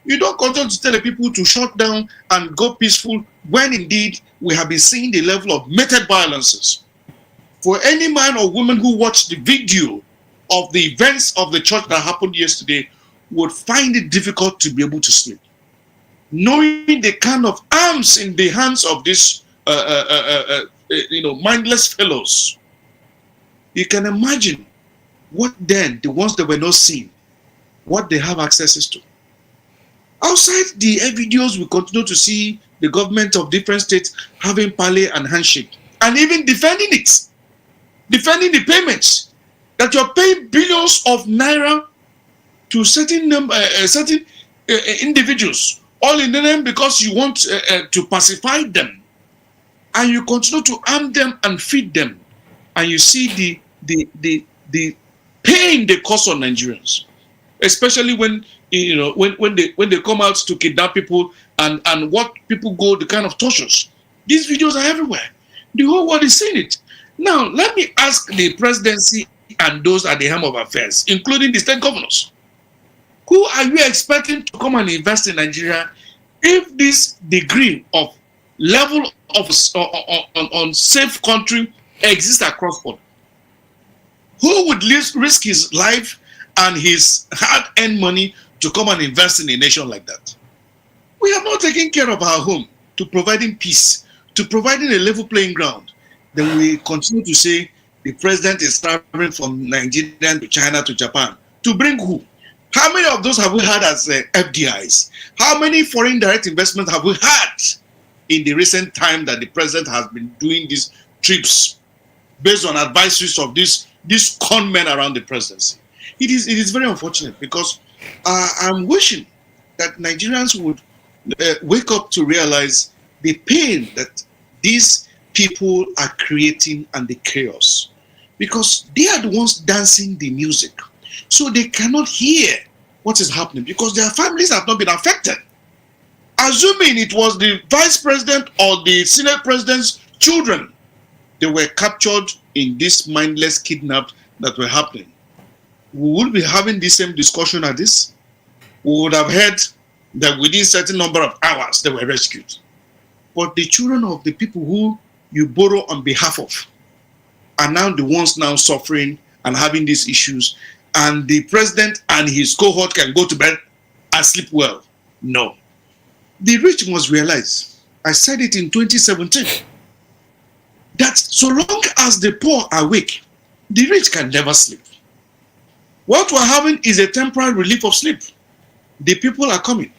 [SPEAKER 3] You don't continue to tell the people to shut down and go peaceful when indeed we have been seeing the level of meted violences. For any man or woman who watched the video of the events of the church that happened yesterday would find it difficult to be able to sleep, knowing the kind of arms in the hands of these mindless fellows. You can imagine what then the ones that were not seen, what they have access to. Outside the videos, we continue to see the government of different states having parley and handshake, and even defending it, defending the payments that you're paying billions of naira to certain individuals, all in the name because you want to pacify them, and you continue to arm them and feed them, and you see the pain they cause on Nigerians, especially when when they come out to kidnap people and what people go, the kind of tortures. These videos are everywhere. The whole world is seeing it. Now, let me ask the presidency and those at the helm of affairs, including the state governors, who are you expecting to come and invest in Nigeria if this degree of level of unsafe country exists across board? Who would risk his life and his hard-earned money to come and invest in a nation like that? We have not taken care of our home, to providing peace, to providing a level playing ground. Then we continue to say the president is traveling from Nigeria to China to Japan. To bring who? How many of those have we had as FDIs? How many foreign direct investments have we had in the recent time that the president has been doing these trips based on advisories of these con men around the presidency? It is very unfortunate, because I'm wishing that Nigerians would wake up to realize the pain that these people are creating and the chaos, because they are the ones dancing the music, so they cannot hear what is happening because their families have not been affected. Assuming it was the vice president or the senate president's children, they were captured in this mindless kidnap that were happening, we would be having the same discussion as this. We would have heard that within a certain number of hours they were rescued. But the children of the people who you borrow on behalf of are now the ones now suffering and having these issues, and the president and his cohort can go to bed and sleep well. No. The rich must realize, I said it in 2017, that so long as the poor are awake, the rich can never sleep. What we're having is a temporary relief of sleep. The people are coming.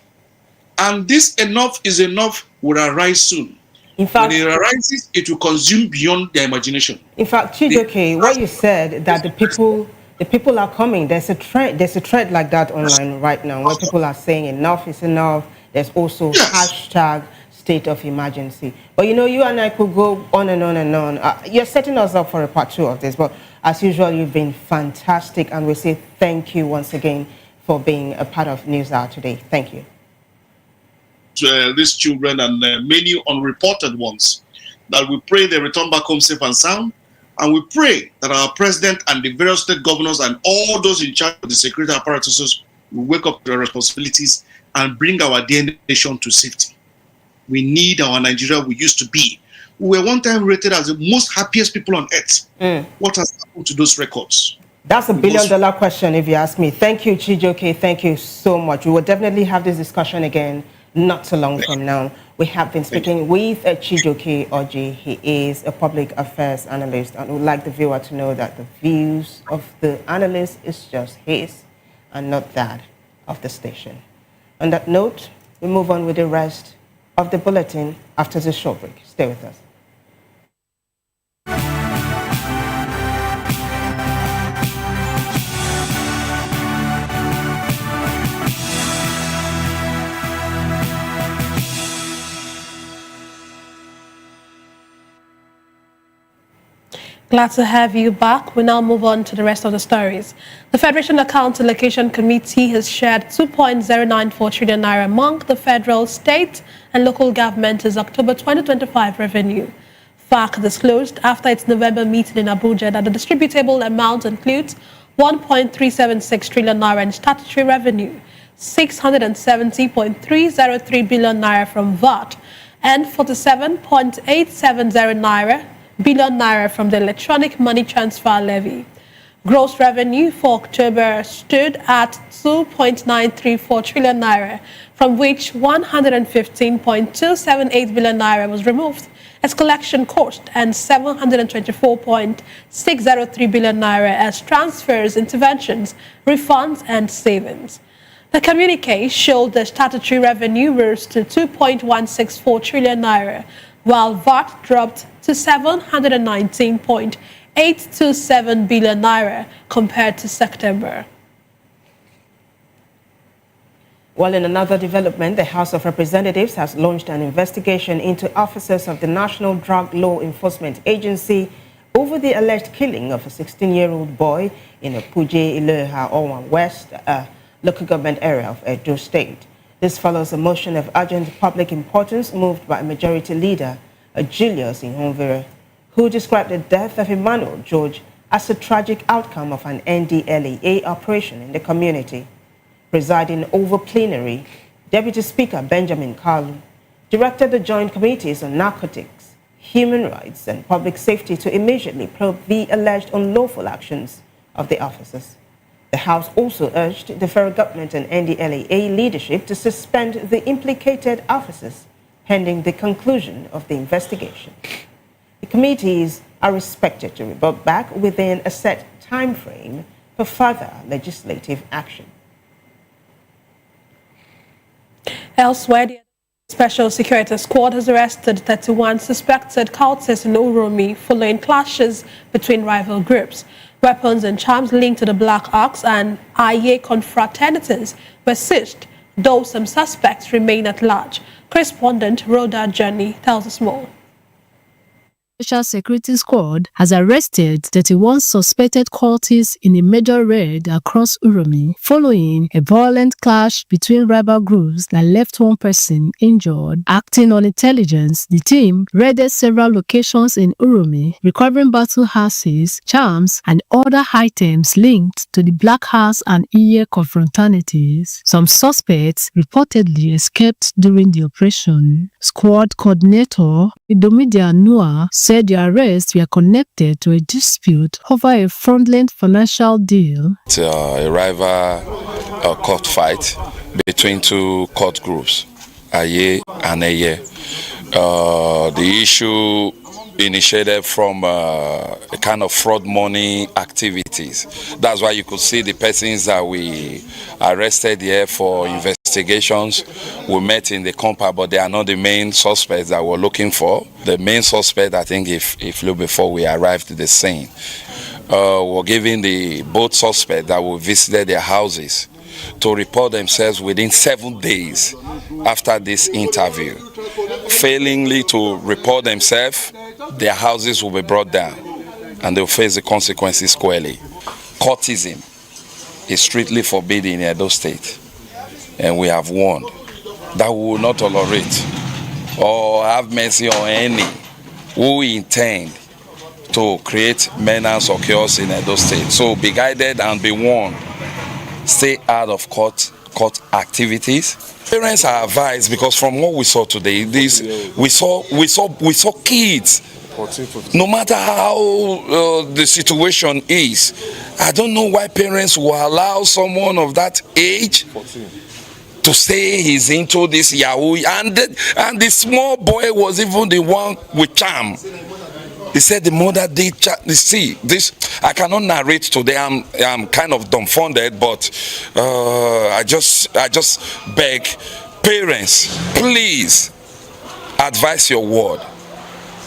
[SPEAKER 3] And this enough is enough will arise soon.
[SPEAKER 27] In fact,
[SPEAKER 3] when it arises, it will consume beyond their imagination.
[SPEAKER 27] In fact, Chijoke, what you said, that the people are coming, there's a thread like that online right now where people are saying enough is enough. There's also hashtag state of emergency. But you know, you and I could go on and on and on. You're setting us up for a part 2 of this, but as usual, you've been fantastic, and we say thank you once again for being a part of News Hour today. Thank you.
[SPEAKER 3] These children and many unreported ones, that we pray they return back home safe and sound, and we pray that our president and the various state governors and all those in charge of the security apparatuses will wake up to their responsibilities and bring our dear nation to safety. We need our Nigeria we used to be. We were one time rated as the most happiest people on earth. What has happened to those records?
[SPEAKER 27] That's a billion-dollar question, if you ask me. Thank you, Chijoke. Thank you so much. We will definitely have this discussion again not so long from now. We have been speaking with Chijoke Oji. He is a public affairs analyst, and would like the viewer to know that the views of the analyst is just his and not that of the station. On that note, we move on with the rest of the bulletin after the short break. Stay with us.
[SPEAKER 1] Glad to have you back. We now move on to the rest of the stories. The Federation Account Allocation Committee has shared 2.094 trillion naira among the federal, state and local governments' October 2025 revenue. FAC disclosed after its November meeting in Abuja that the distributable amount includes 1.376 trillion naira in statutory revenue, 670.303 billion naira from VAT, and 47.870 billion naira from the electronic money transfer levy. Gross revenue for October stood at 2.934 trillion naira, from which 115.278 billion naira was removed as collection cost and 724.603 billion naira as transfers, interventions, refunds, and savings. The communique showed the statutory revenue rose to 2.164 trillion naira, while VAT dropped to 719.827 billion naira compared to September.
[SPEAKER 27] Well, in another development, the House of Representatives has launched an investigation into officers of the National Drug Law Enforcement Agency over the alleged killing of a 16-year-old boy in a Puje Ileha Owan West local government area of Edo State. This follows a motion of urgent public importance moved by Majority Leader Julius Ihonvere, who described the death of Emmanuel George as a tragic outcome of an NDLEA operation in the community. Presiding over plenary, Deputy Speaker Benjamin Kalu directed the Joint Committees on Narcotics, Human Rights and Public Safety to immediately probe the alleged unlawful actions of the officers. The House also urged the federal government and NDLEA leadership to suspend the implicated officers pending the conclusion of the investigation. The committees are expected to report back within a set time frame for further legislative action.
[SPEAKER 1] Elsewhere, the Special Security Squad has arrested 31 suspected cultists in Uromi following clashes between rival groups. Weapons and charms linked to the Black Ox and INEC confraternities were seized, though some suspects remain at large. Correspondent Rhoda Journey tells us more.
[SPEAKER 6] Special Security Squad has arrested 31 suspected cultists in a major raid across Uromi following a violent clash between rival groups that left one person injured. Acting on intelligence, the team raided several locations in Uromi, recovering battle axes, charms, and other items linked to the Black House and INEC confraternities. Some suspects reportedly escaped during the operation. Squad coordinator Idomidia Noah said the arrests were connected to a dispute over a fraudulent financial deal.
[SPEAKER 11] It's a rival court fight between two court groups, Aye and Eye. The issue initiated from a kind of fraud money activities. That's why you could see the persons that we arrested here for investigations. We met in the compound, but they are not the main suspects that we're looking for. The main suspect, I think, if flew before we arrived at the scene. We're giving the both suspects that we visited their houses to report themselves within 7 days after this interview. Failingly to report themselves, their houses will be brought down and they'll face the consequences squarely. Courtism is strictly forbidden in Edo State, and we have warned that we will not tolerate or have mercy on any who intend to create menace or chaos in Edo State. So be guided and be warned. Stay out of court activities. Parents are advised, because from what we saw today, we saw kids. No matter how the situation is, I don't know why parents will allow someone of that age to say he's into this Yahoo, and the small boy was even the one with charm. He said the mother did see this. I cannot narrate today. I'm kind of dumbfounded, but I just beg parents, please advise your ward.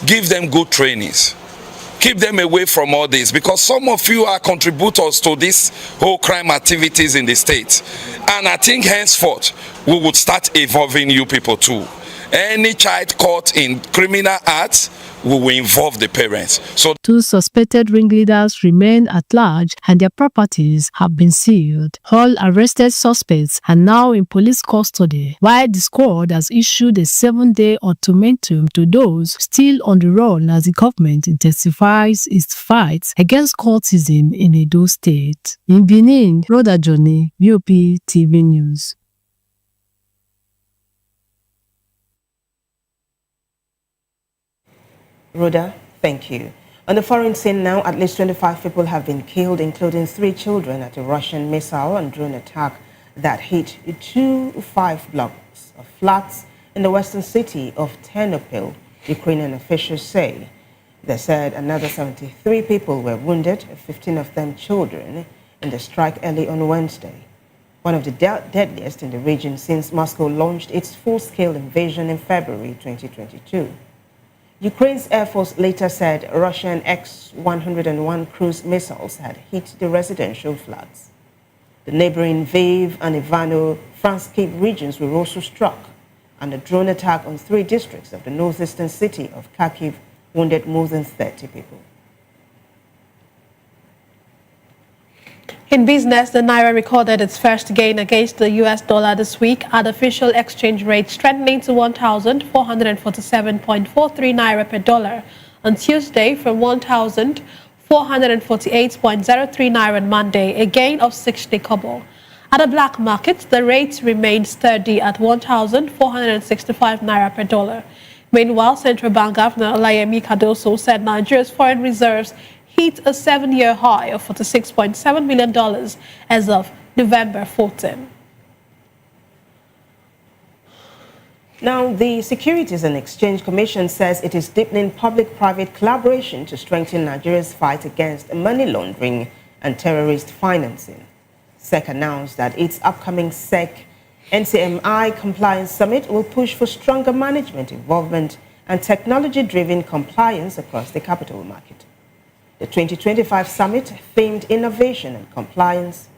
[SPEAKER 11] Give them good trainings. Keep them away from all this, because some of you are contributors to this whole crime activities in the state. And I think henceforth we would start involving you people too. Any child caught in criminal acts we will involve the parents. So
[SPEAKER 6] 2 suspected ringleaders remain at large and their properties have been sealed. All arrested suspects are now in police custody, while the squad has issued a 7-day ultimatum to those still on the run as the government intensifies its fight against cultism in Edo State. In Benin, Rhoda Johnny, VOP TV News.
[SPEAKER 27] Rhoda, thank you. On the foreign scene now, at least 25 people have been killed, including 3 children, at a Russian missile and drone attack that hit 2 5-blocks of flats in the western city of Ternopil, Ukrainian officials say. They said another 73 people were wounded, 15 of them children, in the strike early on Wednesday. One of the deadliest in the region since Moscow launched its full-scale invasion in February 2022. Ukraine's Air Force later said Russian X-101 cruise missiles had hit the residential flats. The neighboring Lviv and Ivano-Frankivsk regions were also struck, and a drone attack on 3 districts of the northeastern city of Kharkiv wounded more than 30 people.
[SPEAKER 1] In business, the Naira recorded its first gain against the US dollar this week at official exchange rate strengthening to 1,447.43 Naira per dollar on Tuesday from 1,448.03 Naira on Monday, a gain of 60 kobo. At the black market, the rate remained steady at 1,465 Naira per dollar. Meanwhile, Central Bank Governor Olayemi Cardoso said Nigeria's foreign reserves hit a 7-year high of $46.7 million as of November 14.
[SPEAKER 27] Now, the Securities and Exchange Commission says it is deepening public-private collaboration to strengthen Nigeria's fight against money laundering and terrorist financing. SEC announced that its upcoming SEC NCMI Compliance Summit will push for stronger management involvement and technology-driven compliance across the capital market. The 2025 summit, themed Innovation and Compliance,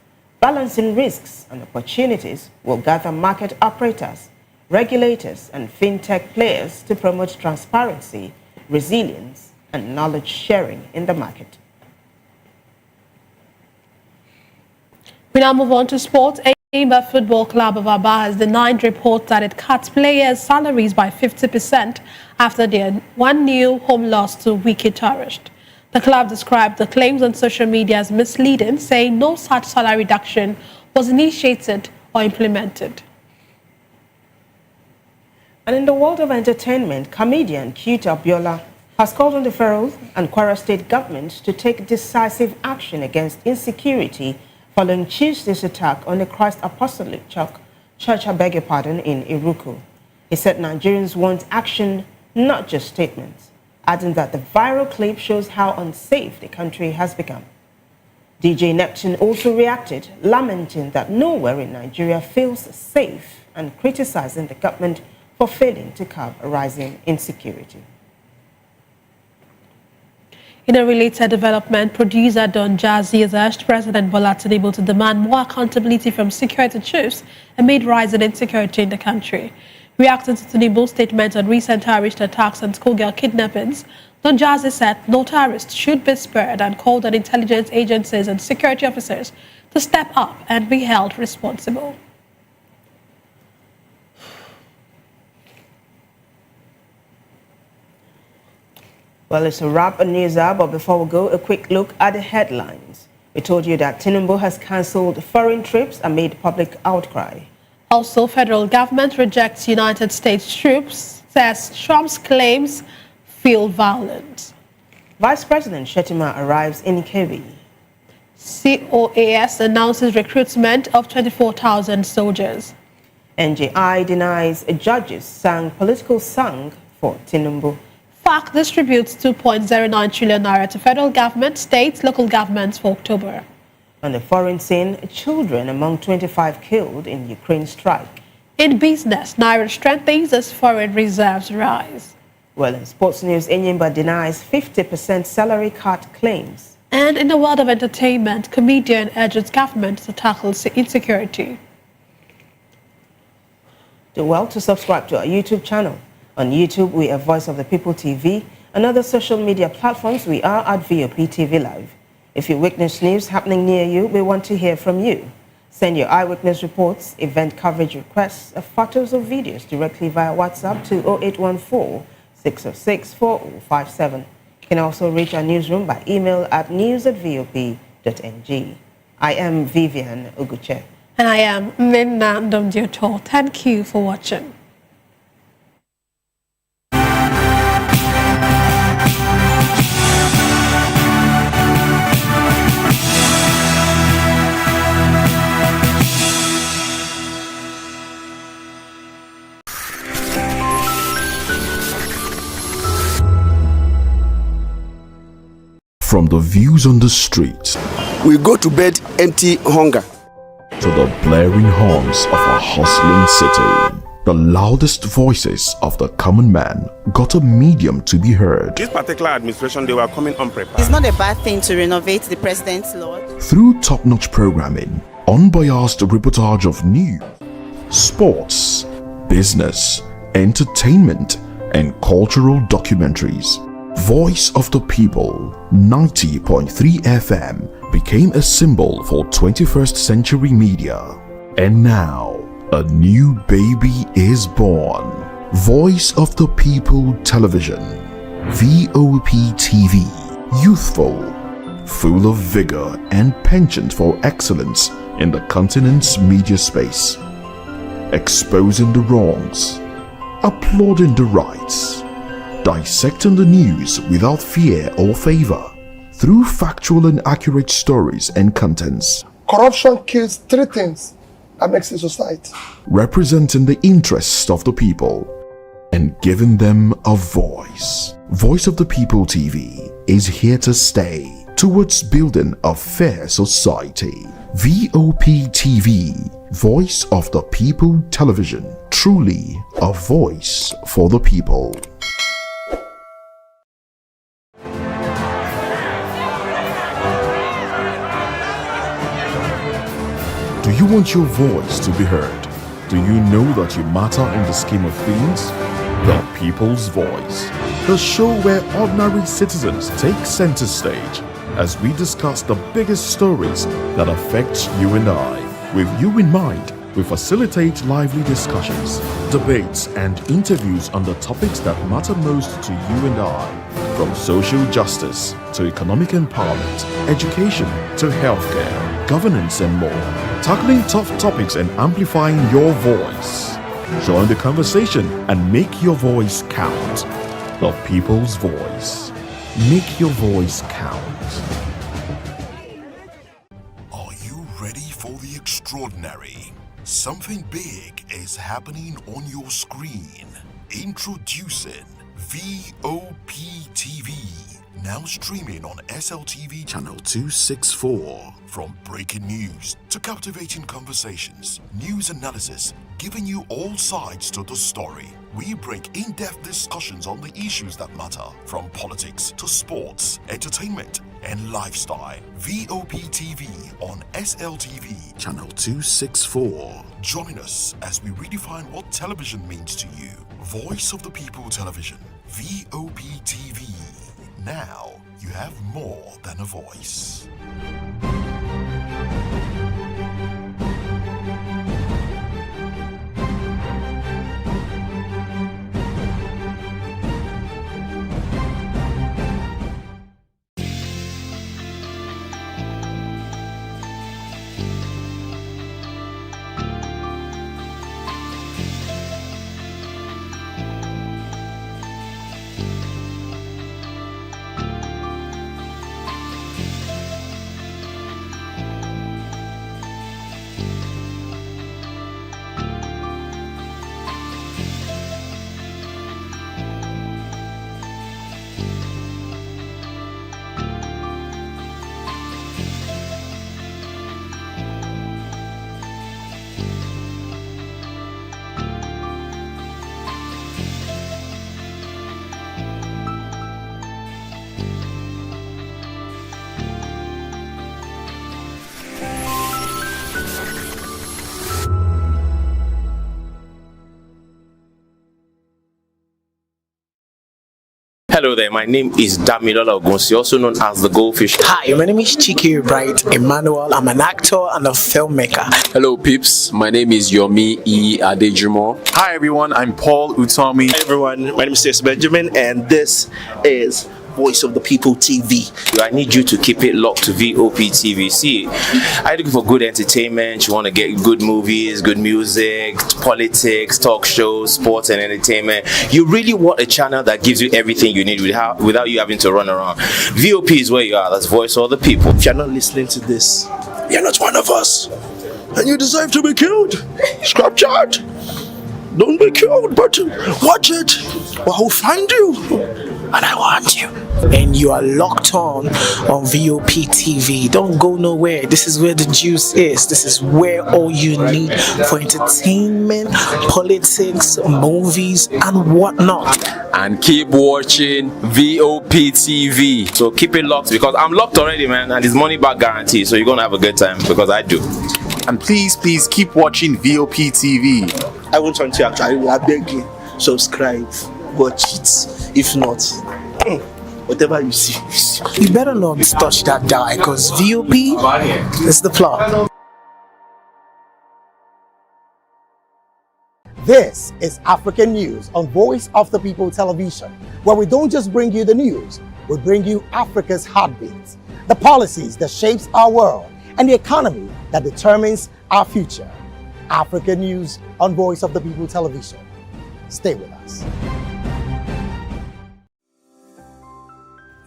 [SPEAKER 27] Balancing Risks and Opportunities, will gather market operators, regulators, and fintech players to promote transparency, resilience, and knowledge sharing in the market.
[SPEAKER 1] We now move on to sport. Enyimba Football Club of Aba has denied reports that it cut players' salaries by 50% after their 1-0 home loss to Wiki Tourist. The club described the claims on social media as misleading, saying no such salary reduction was initiated or implemented.
[SPEAKER 27] And in the world of entertainment, comedian Cute Abiola has called on the federal and Kwara state governments to take decisive action against insecurity following Tuesday's attack on the Christ Apostolic Church, in Iruku. He said Nigerians want action, not just statements, adding that the viral clip shows how unsafe the country has become. DJ Neptune also reacted, lamenting that nowhere in Nigeria feels safe and criticizing the government for failing to curb a rising insecurity.
[SPEAKER 1] In a related development, producer Don Jazzy has urged President Bola Tinubu to demand more accountability from security chiefs amid rising insecurity in the country. Reacting to Tinubu's statement on recent terrorist attacks and schoolgirl kidnappings, Don Jazzy said no terrorists should be spared and called on intelligence agencies and security officers to step up and be held responsible.
[SPEAKER 27] Well, it's a wrap on News Hour, but before we go, a quick look at the headlines. We told you that Tinubu has cancelled foreign trips amid public outcry.
[SPEAKER 1] Also, federal government rejects United States troops, says Trump's claims feel violent.
[SPEAKER 27] Vice President Shettima arrives in Anichebe.
[SPEAKER 1] COAS announces recruitment of 24,000 soldiers.
[SPEAKER 27] NJI denies judges sang political song for Tinubu.
[SPEAKER 1] FAC distributes 2.09 trillion naira to federal government, states, local governments for October.
[SPEAKER 27] On the foreign scene, children among 25 killed in Ukraine strike.
[SPEAKER 1] In business, naira strengthens as foreign reserves rise.
[SPEAKER 27] Well, in sports news, Enyimba denies 50% salary cut claims.
[SPEAKER 1] And in the world of entertainment, comedian urges government to tackle insecurity.
[SPEAKER 27] Do well to subscribe to our YouTube channel. On YouTube, we are Voice of the People TV, On other social media platforms, we are at VOP TV Live. If you witness news happening near you, we want to hear from you. Send your eyewitness reports, event coverage requests, photos or videos directly via WhatsApp to 0814-606-4057. You can also reach our newsroom by email at news@vop.ng. I am Vivian Uguche.
[SPEAKER 1] And I am Minna Ndomdioto. Thank you for watching.
[SPEAKER 9] From the views on the street,
[SPEAKER 5] we go to bed empty hunger,
[SPEAKER 9] to the blaring horns of a hustling city, the loudest voices of the common man got a medium to be heard.
[SPEAKER 12] This particular administration, they were coming unprepared.
[SPEAKER 16] It's not a bad thing to renovate the president's lawn.
[SPEAKER 9] Through top-notch programming, unbiased reportage of news, sports, business, entertainment, and cultural documentaries, Voice of the People 90.3 FM became a symbol for 21st century media. And now, a new baby is born. Voice of the People Television, VOP TV, youthful, full of vigor and penchant for excellence in the continent's media space, exposing the wrongs, applauding the rights, dissecting the news without fear or favor, through factual and accurate stories and contents.
[SPEAKER 14] Corruption kills three things that makes a society.
[SPEAKER 9] Representing the interests of the people and giving them a voice. Voice of the People TV is here to stay towards building a fair society. VOP TV, Voice of the People Television, truly a voice for the people. Do you want your voice to be heard? Do you know that you matter in the scheme of things? The People's Voice, the show where ordinary citizens take center stage as we discuss the biggest stories that affect you and I. With you in mind, we facilitate lively discussions, debates, and interviews on the topics that matter most to you and I. From social justice to economic empowerment, education to healthcare, governance, and more. Tackling tough topics and amplifying your voice. Join the conversation and make your voice count. The People's Voice. Make your voice count.
[SPEAKER 26] Are you ready for the extraordinary? Something big is happening on your screen. Introducing VOP TV. Now streaming on SLTV channel 264. From breaking news to captivating conversations, news analysis, giving you all sides to the story. We bring in-depth discussions on the issues that matter, from politics to sports, entertainment, and lifestyle. VOP TV on SLTV channel 264. Join us as we redefine what television means to you. Voice of the People Television, VOP TV. Now you have more than a voice.
[SPEAKER 4] Hello there, my name is Damilola Ogunsi, also known as the Goldfish.
[SPEAKER 7] Hi, my name is Chike Bright Emmanuel. I'm an actor and a filmmaker.
[SPEAKER 10] Hello, peeps. My name is Yomi E. Adejimo.
[SPEAKER 15] Hi everyone, I'm Paul Utomi.
[SPEAKER 24] Hi everyone, my name is Stacey Benjamin, and this is Voice of the People TV.
[SPEAKER 4] I need you to keep it locked to VOP TV. See, are you looking for good entertainment? You want to get good movies, good music, politics, talk shows, sports and entertainment. You really want a channel that gives you everything you need without you having to run around. VOP is where you are. That's Voice of the People.
[SPEAKER 24] If you're not listening to this, you're not one of us, and you deserve to be killed. Scrap chat. Don't be killed, but watch it, or I'll find you, and I want you.
[SPEAKER 7] And you are locked on VOP TV. Don't go nowhere. This is where the juice is. This is where all you need for entertainment, politics, movies, and whatnot.
[SPEAKER 10] And keep watching VOP TV.
[SPEAKER 4] So keep it locked, because I'm locked already, man, and it's money back guarantee. So you're gonna have a good time, because I do.
[SPEAKER 15] And please keep watching VOP TV.
[SPEAKER 24] I want you to actually, I beg you, subscribe, watch it. If not, whatever you see.
[SPEAKER 7] You better not touch that die, because VOP is the plot.
[SPEAKER 8] This is African News on Voice of the People Television, where we don't just bring you the news, we bring you Africa's heartbeats, the policies that shapes our world, and the economy that determines our future. African News on Voice of the People Television. Stay with us.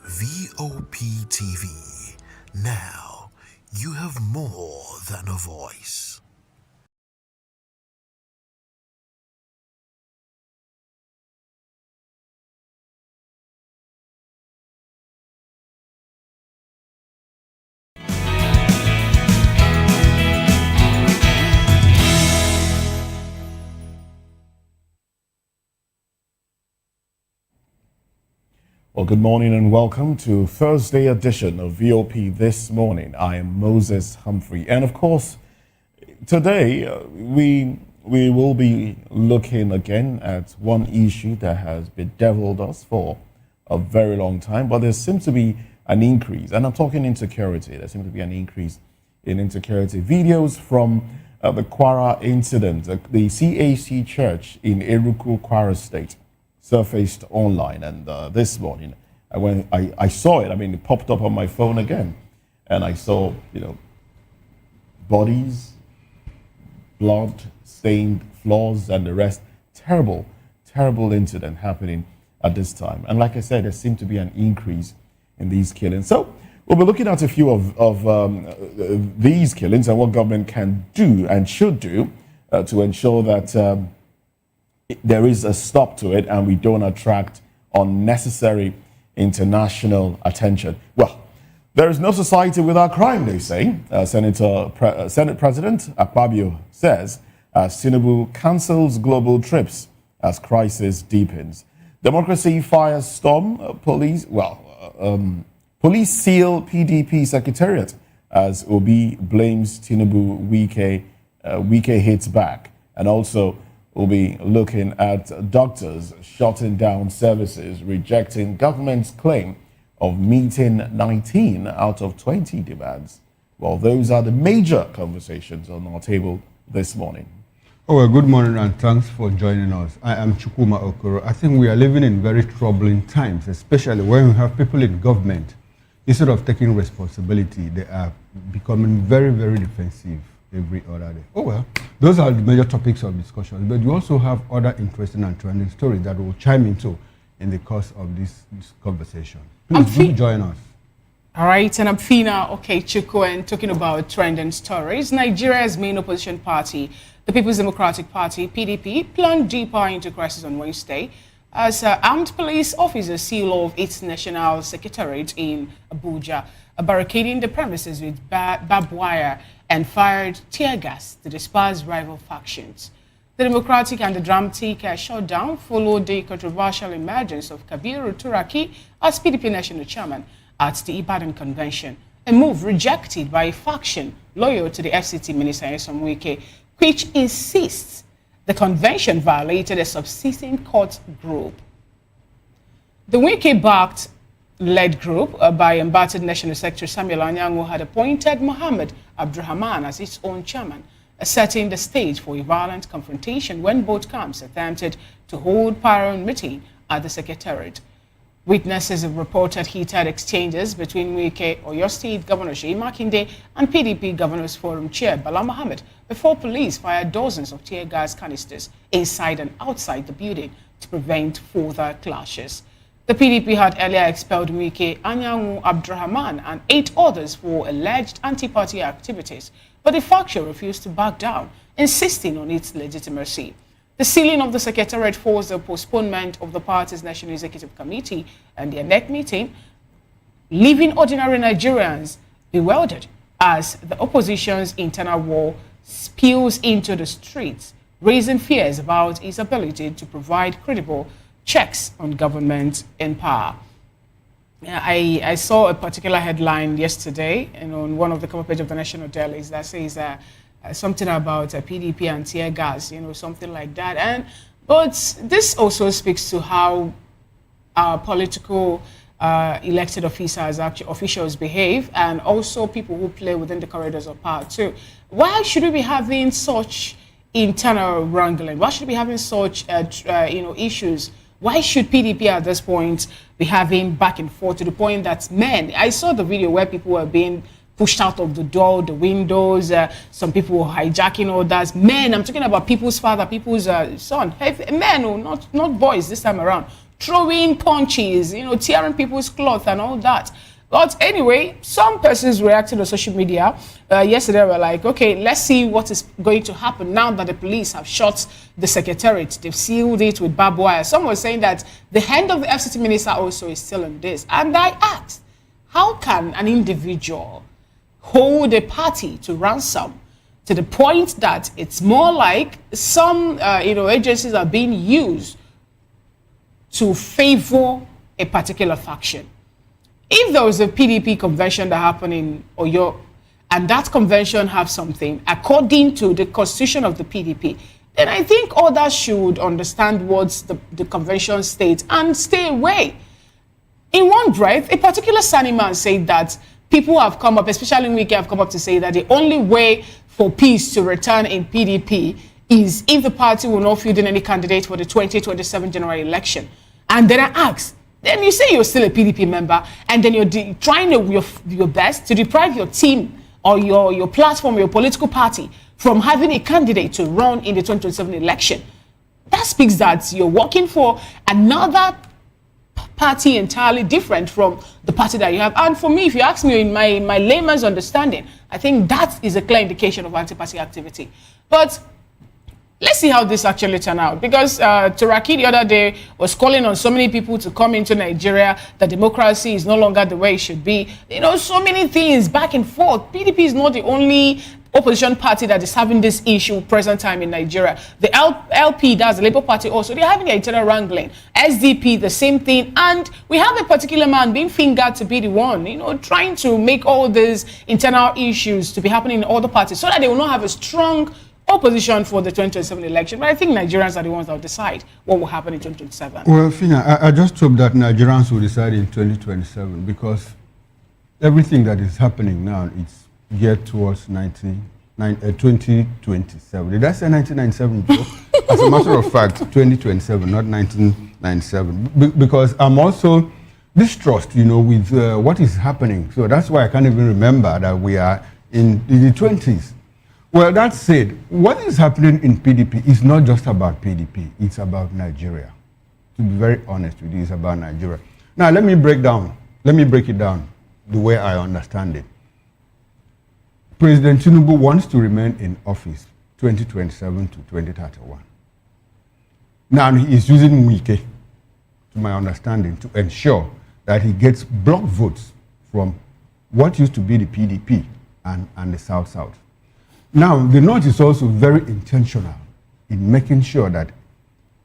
[SPEAKER 26] VOP TV. Now, you have more than a voice.
[SPEAKER 9] Well, good morning and welcome to Thursday edition of VOP This Morning. I am Moses Humphrey. And of course, today we will be looking again at one issue that has bedeviled us for a very long time, but there seems to be an increase, and I'm talking insecurity. There seems to be an increase in insecurity. Videos from the Kwara incident, the CAC church in Eruku, Kwara State, surfaced online, and this morning when I saw it, I mean, it popped up on my phone again, and I saw, bodies, blood-stained floors, and the rest. Terrible incident happening at this time. And like I said, there seemed to be an increase in these killings. So we'll be looking at a few of these killings and what government can do and should do to ensure that there is a stop to it and we don't attract unnecessary international attention. Well, there is no society without crime, they say. Senate President Akpabio says as Tinubu cancels global trips as crisis deepens. Democracy firestorm. Police seal PDP secretariat as Obi blames Tinubu. Wike hits back. And also, we'll be looking at doctors shutting down services, rejecting government's claim of meeting 19 out of 20 demands. Well, those are the major conversations on our table this morning.
[SPEAKER 13] Oh, well, good morning and thanks for joining us. I am Chukuma Okoro. I think we are living in very troubling times, especially when we have people in government. Instead of taking responsibility, they are becoming very, very defensive every other day. Oh, well, those are the major topics of discussion, but you also have other interesting and trending stories that we'll chime into in the course of this conversation. Please do join us.
[SPEAKER 17] All right, and I'm Fina Okechukwu, and talking about trending stories. Nigeria's main opposition party, the People's Democratic Party, PDP, plunged deeper into crisis on Wednesday as armed police officers seal off its national secretariat in Abuja, barricading the premises with barbed wire and fired tear gas to disperse rival factions. The Democratic and the dramatic shutdown followed the controversial emergence of Kabiru Turaki as PDP National Chairman at the Ibadan Convention, a move rejected by a faction loyal to the FCT Minister Nyesom Wike, which insists the convention violated a subsisting court group. The Wiki-backed led group by embattled National Secretary Samuel Anyanwu had appointed Mohammed Abdurrahman as its own chairman, setting the stage for a violent confrontation when both camps attempted to hold parallel meeting at the Secretariat. Witnesses have reported heated exchanges between Wike, Oyo State Governor Seyi Makinde, and PDP Governors Forum Chair Bola Ahmed before police fired dozens of tear gas canisters inside and outside the building to prevent further clashes. The PDP had earlier expelled Wike, Anyanwu, Abdurrahman, and 8 others for alleged anti-party activities, but the faction refused to back down, insisting on its legitimacy. The sealing of the Secretariat forced the postponement of the party's National Executive Committee and the INEC meeting, leaving ordinary Nigerians bewildered as the opposition's internal war spills into the streets, raising fears about its ability to provide credible checks on government in power. I saw a particular headline yesterday and on one of the cover page of the National Dailies that says something about PDP and tear gas, something like that. But this also speaks to how our political elected officials behave, and also people who play within the corridors of power too. Why should we be having such internal wrangling? Why should we be having such issues? Why should PDP at this point be having back and forth to the point that men? I saw the video where people were being pushed out of the door, the windows, some people were hijacking others. Men, I'm talking about people's father, people's son. Men, not boys this time around. Throwing punches, tearing people's clothes and all that. But anyway, some persons reacted on social media yesterday were like, okay, let's see what is going to happen now that the police have shot the Secretariat. They've sealed it with barbed wire. Some were saying that the hand of the FCT minister also is still in this. And I asked, how can an individual hold a party to ransom to the point that it's more like some agencies are being used to favor a particular faction? If there was a PDP convention that happened in Oyo, and that convention have something according to the constitution of the PDP, then I think others should understand what the convention states and stay away. In one breath, a particular Sani man said that people have come up, especially in Wiki, have come up to say that the only way for peace to return in PDP is if the party will not field in any candidate for the 2027 general election. And then I asked, then you say you're still a PDP member, and then you're trying your best to deprive your team or your platform, your political party from having a candidate to run in the 2027 election. That speaks that you're working for another party entirely different from the party that you have. And for me, if you ask me in my layman's understanding, I think that is a clear indication of anti-party activity. But let's see how this actually turned out, because Turaki the other day was calling on so many people to come into Nigeria, that democracy is no longer the way it should be. So many things back and forth. PDP is not the only opposition party that is having this issue present time in Nigeria. The LP, that's the Labour Party also, they're having their internal wrangling. SDP, the same thing. And we have a particular man being fingered to be the one, trying to make all these internal issues to be happening in other parties so that they will not have a strong opposition for the 2027 election. But I think Nigerians are the ones that will decide what will happen in 2027.
[SPEAKER 13] Well, Fina, I just hope that Nigerians will decide in 2027, because everything that is happening now is geared towards 2027. Did I say 1997? As a matter of fact, 2027, not 1997. Because I'm also distrust, with what is happening. So that's why I can't even remember that we are in the 20s. Well, that said, what is happening in PDP is not just about PDP, it's about Nigeria. To be very honest with you, it's about Nigeria. Now, let me break it down the way I understand it. President Tinubu wants to remain in office 2027 to 2031. Now, he is using Wike, to my understanding, to ensure that he gets block votes from what used to be the PDP and the South-South. Now, the North is also very intentional in making sure that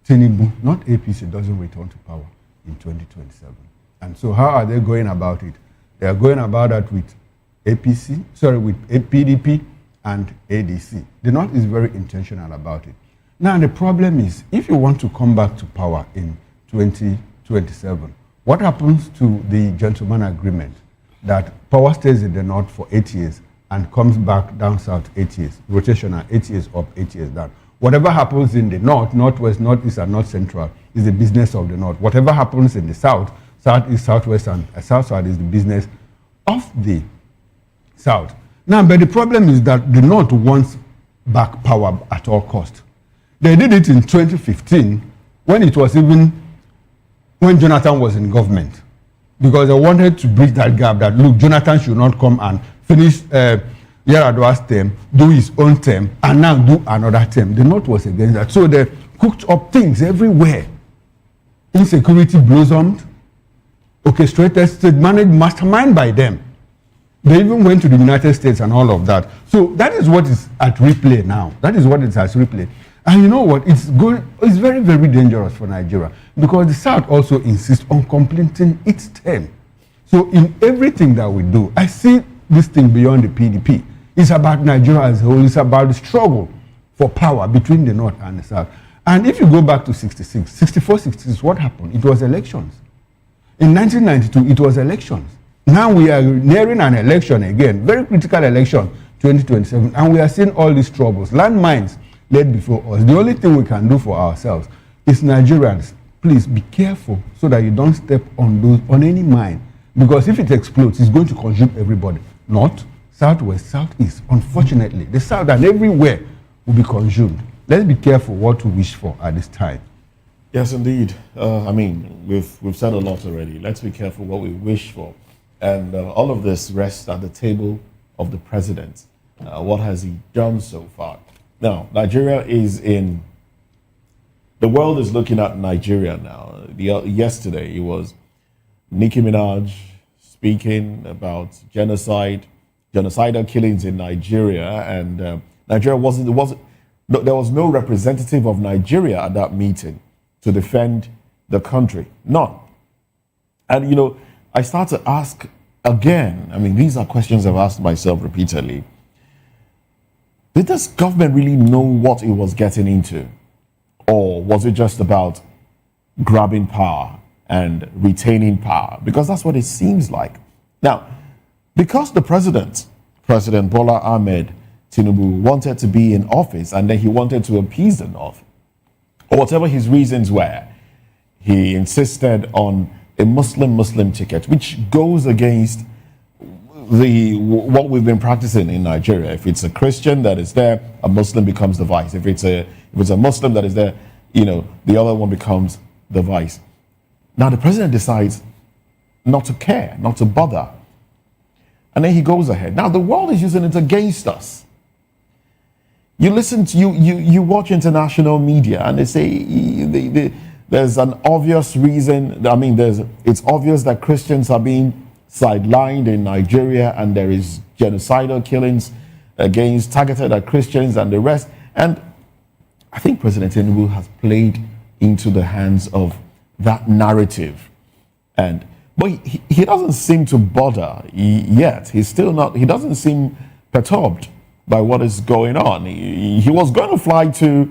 [SPEAKER 13] Tinubu, not APC, doesn't return to power in 2027. And so how are they going about it? They are going about that with PDP and ADC. The North is very intentional about it. Now, the problem is, if you want to come back to power in 2027, What happens to the gentleman agreement that power stays in the north for 8 years and comes back down south 8 years, rotational 8 years up, 8 years down? Whatever happens in the north, northwest, northeast, and north central is the business of the north. Whatever happens in the south, southeast, southwest, and south is the business of the south. Now, but the problem is that the north wants back power at all cost. They did it in 2015 when it was even when Jonathan was in government, because they wanted to bridge that gap that, look, Jonathan should not come and finish Yar'Adua's term, do his own term, and now do another term. The North was against that. So they cooked up things everywhere. Insecurity blossomed, orchestrated, state managed, mastermind by them. They even went to the United States and all of that. So that is what is at replay now. That is what is at replay. And you know what? It's very, very dangerous for Nigeria because the South also insists on completing its term. So in everything that we do, I see this thing beyond the PDP. It's about Nigeria as a whole. It's about the struggle for power between the North and the South. And if you go back to 64, 66, what happened? It was elections. In 1992, it was elections. Now we are nearing an election again, very critical election, 2027, and we are seeing all these troubles. Landmines laid before us. The only thing we can do for ourselves is Nigerians, please be careful so that you don't step on any mine, because if it explodes, it's going to consume everybody. North, southwest, southeast. Unfortunately, the south and everywhere will be consumed. Let's be careful what we wish for at this time.
[SPEAKER 18] Yes, indeed. I mean, we've said a lot already. Let's be careful what we wish for. And all of this rests at the table of the president. What has he done so far? Now, Nigeria is in... The world is looking at Nigeria now. Yesterday, it was Nicki Minaj speaking about genocidal killings in Nigeria, and Nigeria there was no representative of Nigeria at that meeting to defend the country. None. And, you know, I start to ask again, I mean, these are questions I've asked myself repeatedly. Did this government really know what it was getting into? Or was it just about grabbing power and retaining power? Because that's what it seems like. Now, because the President Bola Ahmed Tinubu wanted to be in office and then he wanted to appease the North, or whatever his reasons were, he insisted on a Muslim ticket, which goes against what we've been practicing in Nigeria. If it's a Christian that is there, a Muslim becomes the vice. If it's a Muslim that is there, you know, the other one becomes the vice. Now the president decides not to care, not to bother. And then he goes ahead. Now the world is using it against us. You listen to, you watch international media and they say there's an obvious reason. I mean, it's obvious that Christians are being sidelined in Nigeria and there is genocidal killings targeted at Christians and the rest. And I think President Tinubu has played into the hands of that narrative. But he doesn't seem to bother yet. He doesn't seem perturbed by what is going on. He was going to fly to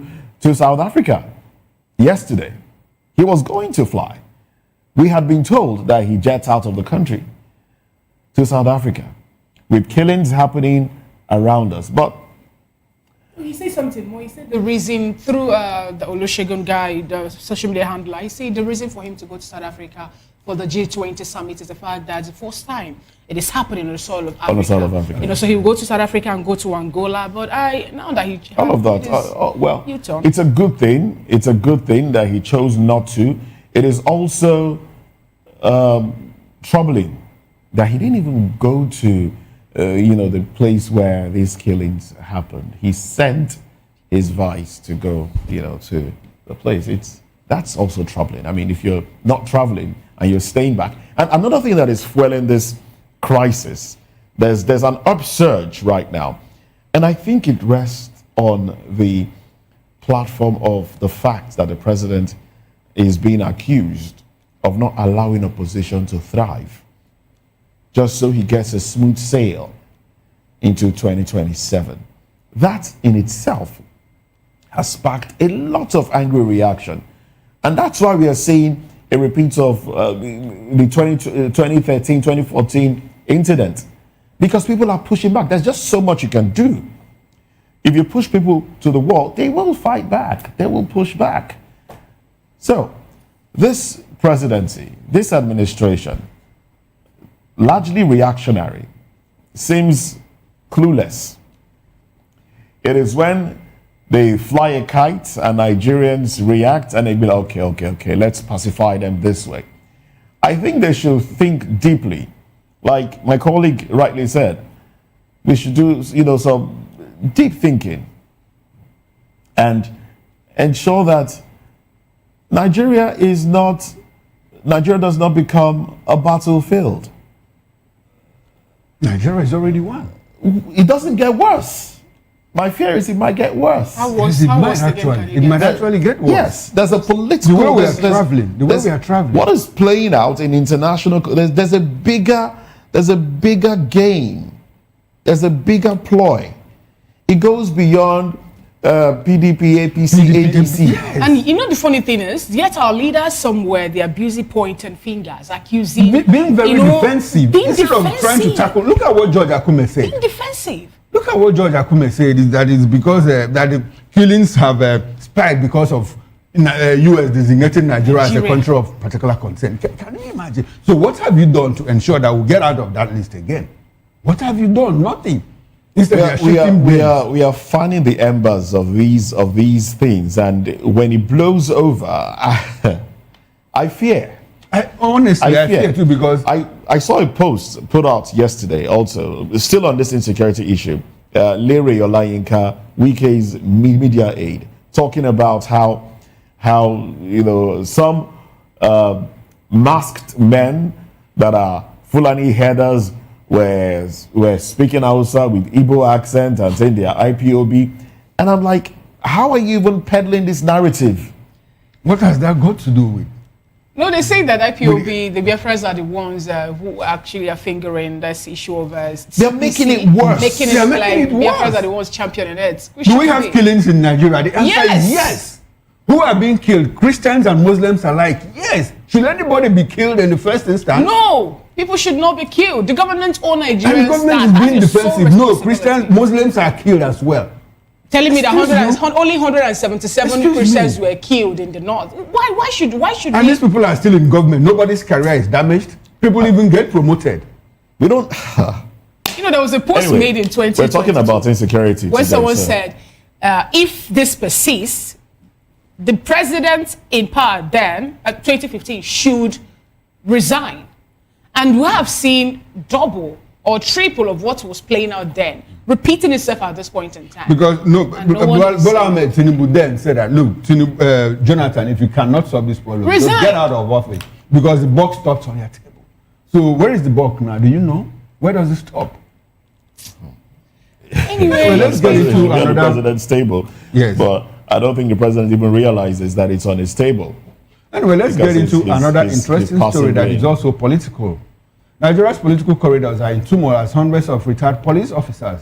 [SPEAKER 18] South Africa yesterday. He was going to fly. We had been told that he jets out of the country to South Africa with killings happening around us. But
[SPEAKER 17] he said something more. He said the reason through the Olusegun guy, the social media handler, he said the reason for him to go to South Africa for the G20 summit is the fact that the first time it is happening on the soil of Africa.
[SPEAKER 18] On the soil of Africa.
[SPEAKER 17] You know, so he will go to South Africa and go to Angola. But now that he
[SPEAKER 18] all of that, well, it's a good thing. It's a good thing that he chose not to. It is also troubling that he didn't even go to, the place where these killings happened. He sent his vice to go, to the place. That's also troubling. I mean, if you're not traveling and you're staying back. And another thing that is fueling this crisis, there's an upsurge right now. And I think it rests on the platform of the fact that the president is being accused of not allowing opposition to thrive, just so he gets a smooth sail into 2027. That in itself has sparked a lot of angry reaction. And that's why we are saying a repeat of the 2013, 2014 incident. Because people are pushing back. There's just so much you can do. If you push people to the wall, they will fight back. They will push back. So, this presidency, this administration, largely reactionary, seems clueless. It is when they fly a kite and Nigerians react and they be like, okay, let's pacify them this way. I think they should think deeply. Like my colleague rightly said, we should do, some deep thinking and ensure that Nigeria does not become a battlefield.
[SPEAKER 13] Nigeria is already won.
[SPEAKER 18] It doesn't get worse. My fear is it might get worse.
[SPEAKER 13] It might actually get worse.
[SPEAKER 18] Yes, there's a political...
[SPEAKER 13] The way we are traveling.
[SPEAKER 18] What is playing out in international... There's a bigger game. There's a bigger ploy. It goes beyond PDP, APC, ADC.
[SPEAKER 17] Yes. And the funny thing is, yet our leaders somewhere, they are busy pointing fingers, accusing...
[SPEAKER 13] Being very defensive. Instead of trying to tackle... Look at what George Akume said.
[SPEAKER 17] Being defensive.
[SPEAKER 13] Look at what George Akume said, is that it's because that the killings have spiked because of U.S. designating Nigeria as a country of particular concern. Can you imagine? So what have you done to ensure that we get out of that list again? What have you done? Nothing.
[SPEAKER 18] We are fanning the embers of these things, and when it blows over, I fear.
[SPEAKER 13] I fear too, because
[SPEAKER 18] I saw a post put out yesterday also, still on this insecurity issue. Larry Olayinka, Wike's media aide, talking about how some masked men that are Fulani headers were speaking Hausa with Igbo accent and saying they are IPOB. And I'm like, how are you even peddling this narrative?
[SPEAKER 13] What has that got to do with?
[SPEAKER 17] No, they say that IPOB, the Biafrans are the ones who actually are fingering this issue of...
[SPEAKER 18] they're making it worse.
[SPEAKER 17] Making it Biafrans are the ones championing it.
[SPEAKER 13] Do we have killings in Nigeria? The answer is yes. Who are being killed? Christians and Muslims alike. Yes. Should anybody be killed in the first instance?
[SPEAKER 17] No. People should not be killed. The government or Nigerians...
[SPEAKER 13] And the government is being defensive. No, Christians, Muslims are killed as well.
[SPEAKER 17] Telling me that only 177 Christians were killed in the north. Why should
[SPEAKER 13] and these people are still in government. Nobody's career is damaged. People even get promoted.
[SPEAKER 18] We don't...
[SPEAKER 17] there was a post made in 2020.
[SPEAKER 18] We're talking about insecurity
[SPEAKER 17] when someone said, if this persists, the president in power then, at 2015, should resign. And we have seen double or triple of what was playing out then, repeating itself at this point in time.
[SPEAKER 13] Because Bola Ahmed Tinubu then said that, look, Jonathan, if you cannot solve this problem, just get out of office. Because the buck stops on your table. So where is the buck now? Do you know? Where does it stop?
[SPEAKER 17] Anyway,
[SPEAKER 13] well, let's get into another...
[SPEAKER 18] the president's table.
[SPEAKER 13] Yes.
[SPEAKER 18] But I don't think the president even realizes that it's on his table.
[SPEAKER 13] Anyway, let's get into another interesting story that is also political. Nigeria's political corridors are in turmoil as hundreds of retired police officers,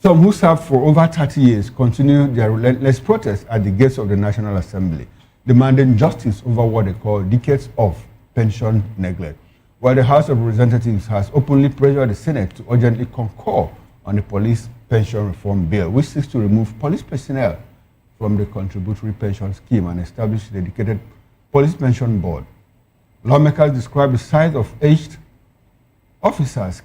[SPEAKER 13] some who served for over 30 years, continue their relentless protests at the gates of the National Assembly, demanding justice over what they call decades of pension neglect, while the House of Representatives has openly pressured the Senate to urgently concur on the police pension reform bill, which seeks to remove police personnel from the contributory pension scheme and establish a dedicated police pension board. Lawmakers describe the sight of aged officers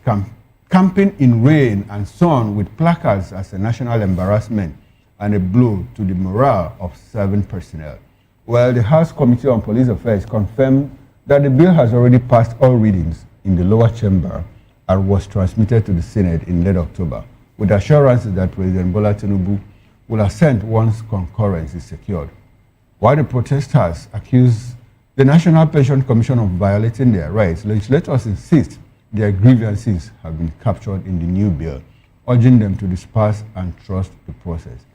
[SPEAKER 13] camping in rain and sun with placards as a national embarrassment and a blow to the morale of serving personnel. While the House Committee on Police Affairs confirmed that the bill has already passed all readings in the lower chamber and was transmitted to the Senate in late October, with assurances that President Bola Tinubu will assent once concurrence is secured. While the protesters accuse the National Pension Commission of violating their rights, legislators insist their grievances have been captured in the new bill, urging them to disperse and trust the process.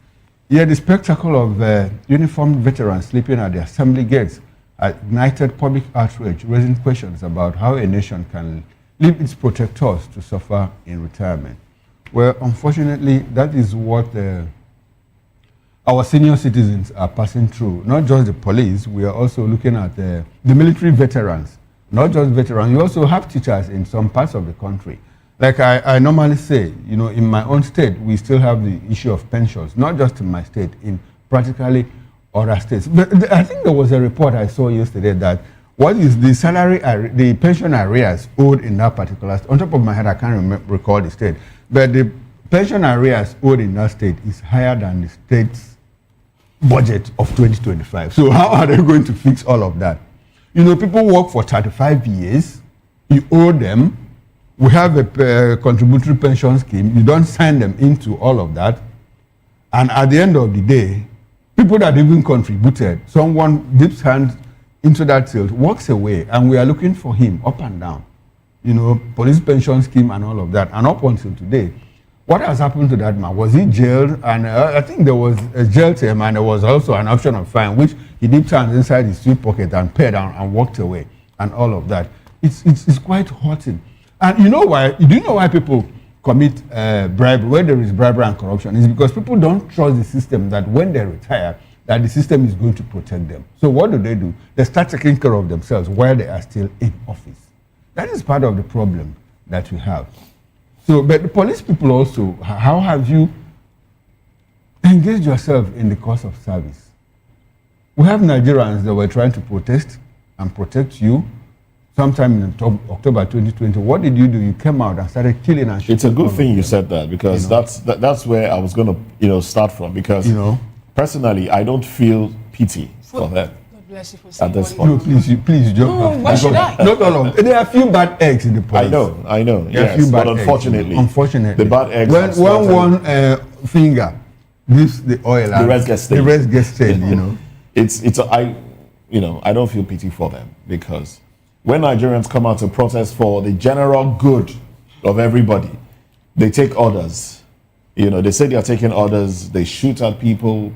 [SPEAKER 13] Yet the spectacle of uniformed veterans sleeping at the assembly gates ignited public outrage, raising questions about how a nation can leave its protectors to suffer in retirement. Well, unfortunately, that is what our senior citizens are passing through. Not just the police, we are also looking at the military veterans. Not just veterans, you also have teachers in some parts of the country. Like I normally say, you know, in my own state, we still have the issue of pensions, not just in my state, in practically other states. But I think there was a report I saw yesterday that what is the salary, the pension arrears owed in that particular state. On top of my head, I can't recall the state, but the pension arrears owed in that state is higher than the state's budget of 2025. So how are they going to fix all of that? You know, people work for 35 years, you owe them, we have a contributory pension scheme, you don't sign them into all of that, and at the end of the day, people that even contributed, someone dips hands into that tilt, walks away, and we are looking for him up and down. You know, police pension scheme and all of that, and up until today, what has happened to that man? Was he jailed? And I think there was a jail term, and there was also an option of fine, which he dipped hands inside his sweet pocket and paid and walked away, and all of that. It's quite hurting. And you know why? Do you know why people commit bribery, where there is bribery and corruption? It's because people don't trust the system that when they retire, that the system is going to protect them. So what do? They start taking care of themselves while they are still in office. That is part of the problem that we have. So, but the police people also, how have you engaged yourself in the cause of service? We have Nigerians that were trying to protest and protect you sometime in October 2020. What did you do? You came out and started killing and shooting.
[SPEAKER 18] It's a good thing you said that, because that's where I was going to start from, because personally I don't feel pity for them.
[SPEAKER 17] Bless you for
[SPEAKER 18] at this point.
[SPEAKER 13] No, please don't.
[SPEAKER 17] Why should I?
[SPEAKER 13] Not all of them. There are a few bad eggs in the police.
[SPEAKER 18] I know. Yes, but unfortunately,
[SPEAKER 13] the
[SPEAKER 18] bad eggs.
[SPEAKER 13] When one finger dips the oil,
[SPEAKER 18] the rest gets stained.
[SPEAKER 13] The rest gets stained. You know, I don't feel pity for them, because when Nigerians come out to protest for the general good of everybody, they take orders. You know, they say they are taking orders. They shoot at people.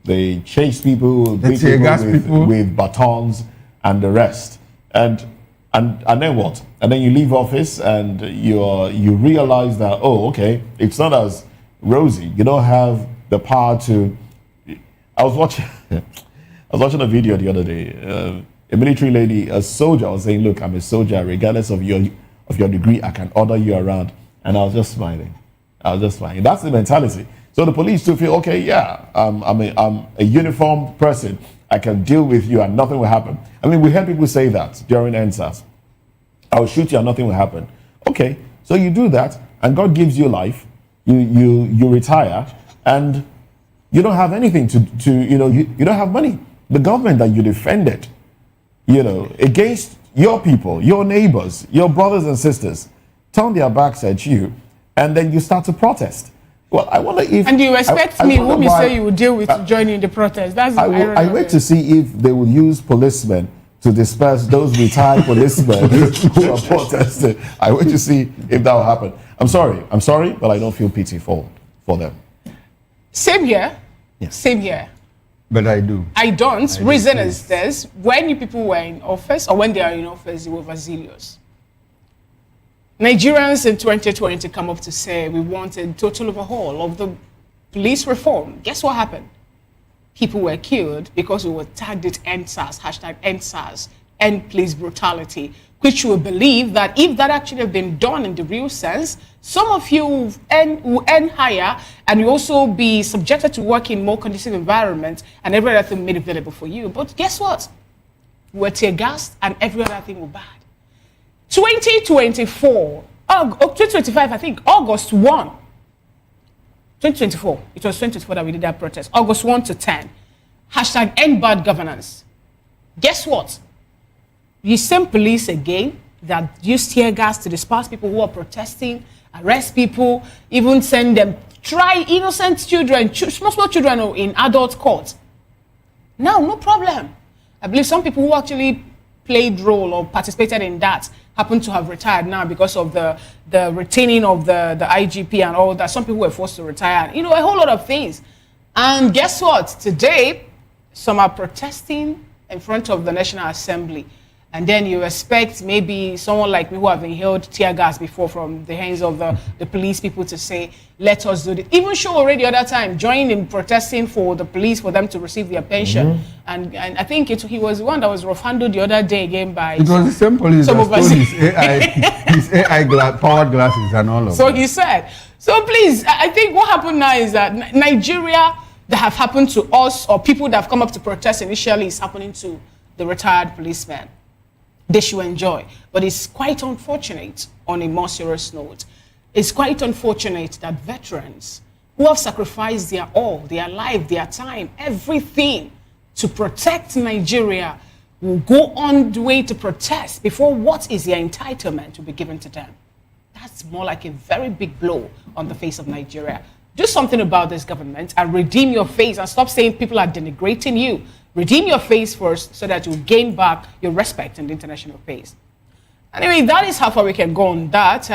[SPEAKER 13] They chase people, beat people with batons and the rest. And then what? And then you leave office and you realize that, oh, okay, it's not as rosy. You don't have the power to. I was watching a video the other day. A military lady, a soldier, was saying, "Look, I'm a soldier. Regardless of your degree, I can order you around." And I was just smiling. That's the mentality. So the police too feel, okay, yeah, I'm a uniformed person. I can deal with you and nothing will happen. I mean, we heard people say that during NSAS. I'll shoot you and nothing will happen. Okay, so you do that and God gives you life. You retire and you don't have anything you don't have money. The government that you defended, against your people, your neighbors, your brothers and sisters, turn their backs at you, and then you start to protest. Well, I wonder if... And
[SPEAKER 17] you expect me, whom you say you will deal with, joining the protest. That's
[SPEAKER 18] I wait to see if they will use policemen to disperse those retired policemen who are protesting. I wait to see if that will happen. I'm sorry, but I don't feel pity for them.
[SPEAKER 17] Same here.
[SPEAKER 18] Yes.
[SPEAKER 17] Same here.
[SPEAKER 13] But I do.
[SPEAKER 17] I don't. Reason is this: when you people were in office, or when they are in office, they were overzealous. Nigerians in 2020 come up to say we want a total overhaul of the police reform. Guess what happened? People were killed because we were tagged it EndSARS, #EndSARS, end police brutality, which you will believe that if that actually had been done in the real sense, some of you will earn higher and you also be subjected to work in more conducive environments and every other thing made available for you. But guess what? We're tear-gassed and every other thing was bad. 2024, 2025, I think, August 1, 2024, it was 2024 that we did that protest, August 1 to 10, #end bad governance. Guess what? You send police again that use tear gas to disperse people who are protesting, arrest people, even send them, try innocent children, small children in adult court. Now, no problem. I believe some people who actually played role or participated in that happen to have retired now because of the retaining of the IGP and all that. Some people were forced to retire, a whole lot of things. And guess what? Today, some are protesting in front of the National Assembly. And then you expect maybe someone like me who have inhaled tear gas before from the hands of the police people to say, let us do it. Even show already the other time, joined in protesting for the police for them to receive their pension. And I think he was the one that was rough-handled the other day again by...
[SPEAKER 13] It was the same police that stole his AI powered glasses and all of that.
[SPEAKER 17] So he said. So please, I think what happened now is that Nigeria that have happened to us or people that have come up to protest initially is happening to the retired policemen. They should enjoy. But it's quite unfortunate, on a more serious note, it's quite unfortunate that veterans who have sacrificed their all, their life, their time, everything to protect Nigeria will go on the way to protest before what is their entitlement to be given to them. That's more like a very big blow on the face of Nigeria. Do something about this government and redeem your face and stop saying people are denigrating you. Redeem your face first so that you gain back your respect in the international face. Anyway, that is how far we can go on that.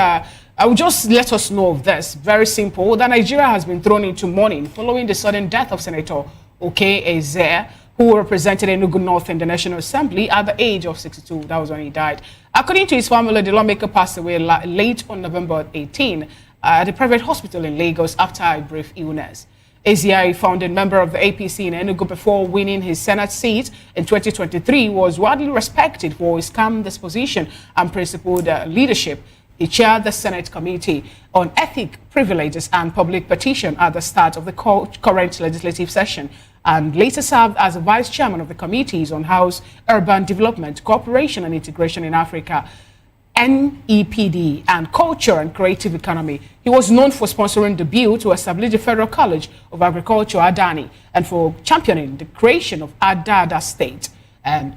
[SPEAKER 17] I will just let us know of this. Very simple. That Nigeria has been thrown into mourning following the sudden death of Senator Oke Eze, who represented Enugu North in the National Assembly at the age of 62. That was when he died. According to his family, the lawmaker passed away late on November 18 at a private hospital in Lagos after a brief illness. Eze, a founding member of the APC in Enugu before winning his Senate seat in 2023, was widely respected for his calm disposition and principled leadership. He chaired the Senate Committee on Ethic, Privileges and Public Petition at the start of the current legislative session, and later served as a vice chairman of the committees on House, Urban Development, Cooperation and Integration in Africa, NEPD, and Culture and Creative Economy. He was known for sponsoring the bill to establish the Federal College of Agriculture, Adani, and for championing the creation of Adada State. And,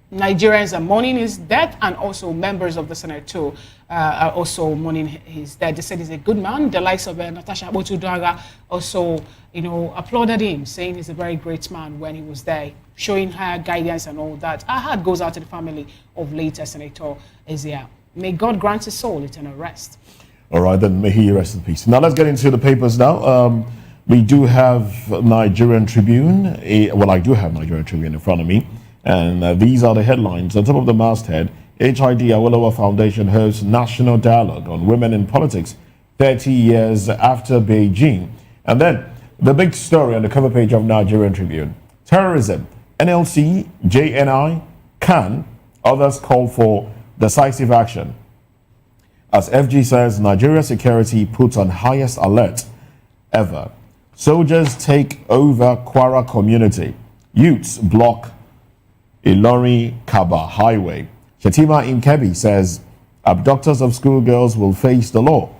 [SPEAKER 17] Nigerians are mourning his death, and also members of the Senate too are also mourning his death. They said he's a good man. The likes of Natasha Botudaga also, applauded him, saying he's a very great man when he was there, showing her guidance and all that. Our heart goes out to the family of late Senator Eze. May God grant his soul eternal rest.
[SPEAKER 18] All right, then may he rest in peace. Now let's get into the papers now. We do have Nigerian Tribune. I do have Nigerian Tribune in front of me. And these are the headlines. On top of the masthead, HID Awolowo Foundation hosts National Dialogue on Women in Politics 30 years after Beijing. And then the big story on the cover page of Nigerian Tribune. Terrorism, NLC, JNI, CAN, others call for decisive action. As FG says, Nigeria security puts on highest alert ever. Soldiers take over Kwara community. Youths block Ilori-Kaba Highway. Shetima in Kebbi says abductors of schoolgirls will face the law.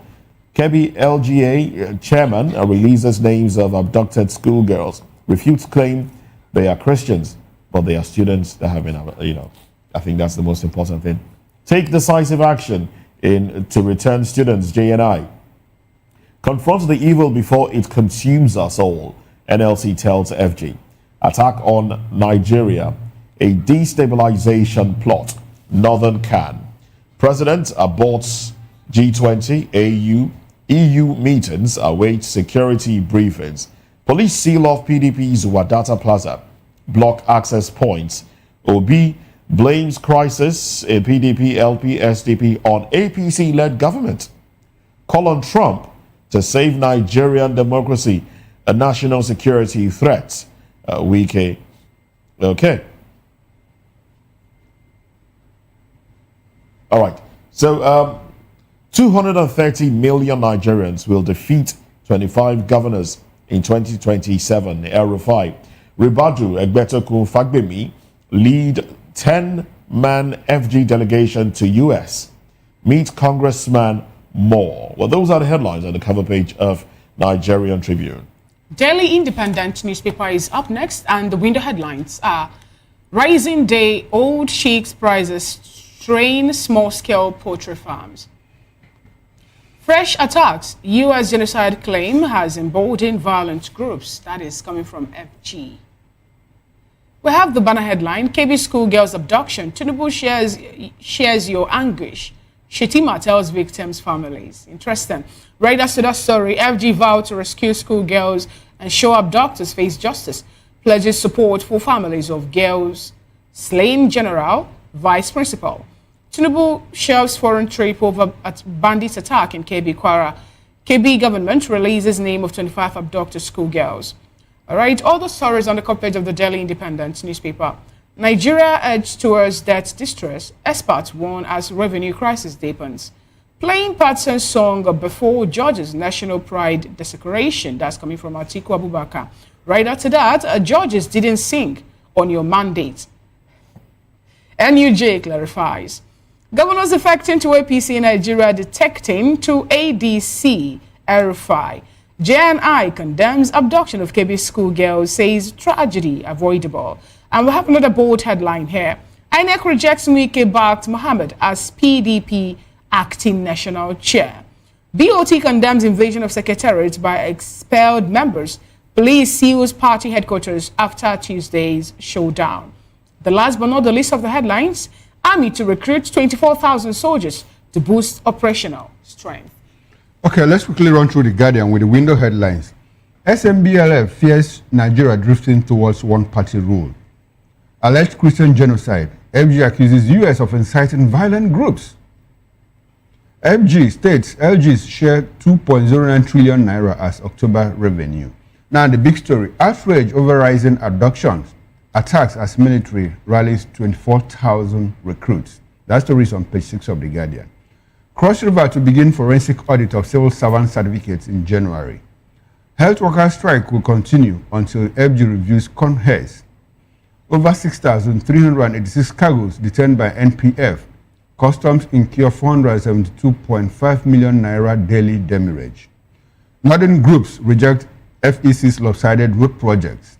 [SPEAKER 18] Kebbi LGA chairman releases names of abducted schoolgirls. Refutes claim they are Christians, but they are students that have been, I think that's the most important thing. Take decisive action to return students, JNI. Confront the evil before it consumes us all, NLC tells FG. Attack on Nigeria. A destabilization plot, Northern CAN. President aborts G20, AU, EU meetings, awaits security briefings. Police seal off PDP's Wadata Plaza, block access points. Obi blames crisis in PDP, LP, SDP on APC-led government. Call on Trump to save Nigerian democracy, a national security threat. Wike. Okay. All right, so 230 million Nigerians will defeat 25 governors in 2027, El-Rufai. Ribadu Egbetokun Fagbemi lead 10-man FG delegation to US. Meet Congressman Moore. Well, those are the headlines on the cover page of Nigerian Tribune.
[SPEAKER 17] Daily Independent newspaper is up next, and the window headlines are Rising Day, Old Sheiks Prices Strain Small-Scale Poultry Farms. Fresh attacks, U.S. genocide claim has emboldened violent groups. That is coming from FG. We have the banner headline, KB schoolgirls abduction. Tinubu shares your anguish. Shetima tells victims' families. Interesting. Right after that story, FG vowed to rescue schoolgirls and show abductors face justice. Pledges support for families of girls Slain General, Vice Principal. Tinubu shelves foreign trip over at bandits attack in KB Kwara. KB government releases name of 25 abducted schoolgirls. All right, all the stories on the cover page of the Daily Independent newspaper. Nigeria edged towards debt distress. Experts warn as revenue crisis deepens. Playing Patson's song before George's national pride desecration. That's coming from Atiku Abubakar. Right after that, Georges didn't sing on your mandate. NUJ clarifies. Governors affecting to APC in Nigeria detecting to ADC RFI. JNI condemns abduction of KB schoolgirls, says tragedy avoidable. And we have another bold headline here. INEC rejects Wike-backed Mohammed as PDP acting national chair. BOT condemns invasion of secretariat by expelled members. Police seals party headquarters after Tuesday's showdown. The last but not the least of the headlines, Army to recruit 24,000 soldiers to boost operational strength.
[SPEAKER 13] Okay, let's quickly run through the Guardian with the window headlines. SMBLF fears Nigeria drifting towards one-party rule. Alleged Christian genocide. FG accuses US of inciting violent groups. FG states LG's share 2.09 trillion naira as October revenue. Now the big story, outrage over rising abductions. Attacks as military rallies 24,000 recruits. That story is on page 6 of The Guardian. Cross River to begin forensic audit of civil servant certificates in January. Health worker strike will continue until FG reviews CONHES. Over 6,386 cargoes detained by NPF. Customs incur 472.5 million naira daily demurrage. Northern groups reject FEC's lopsided road projects.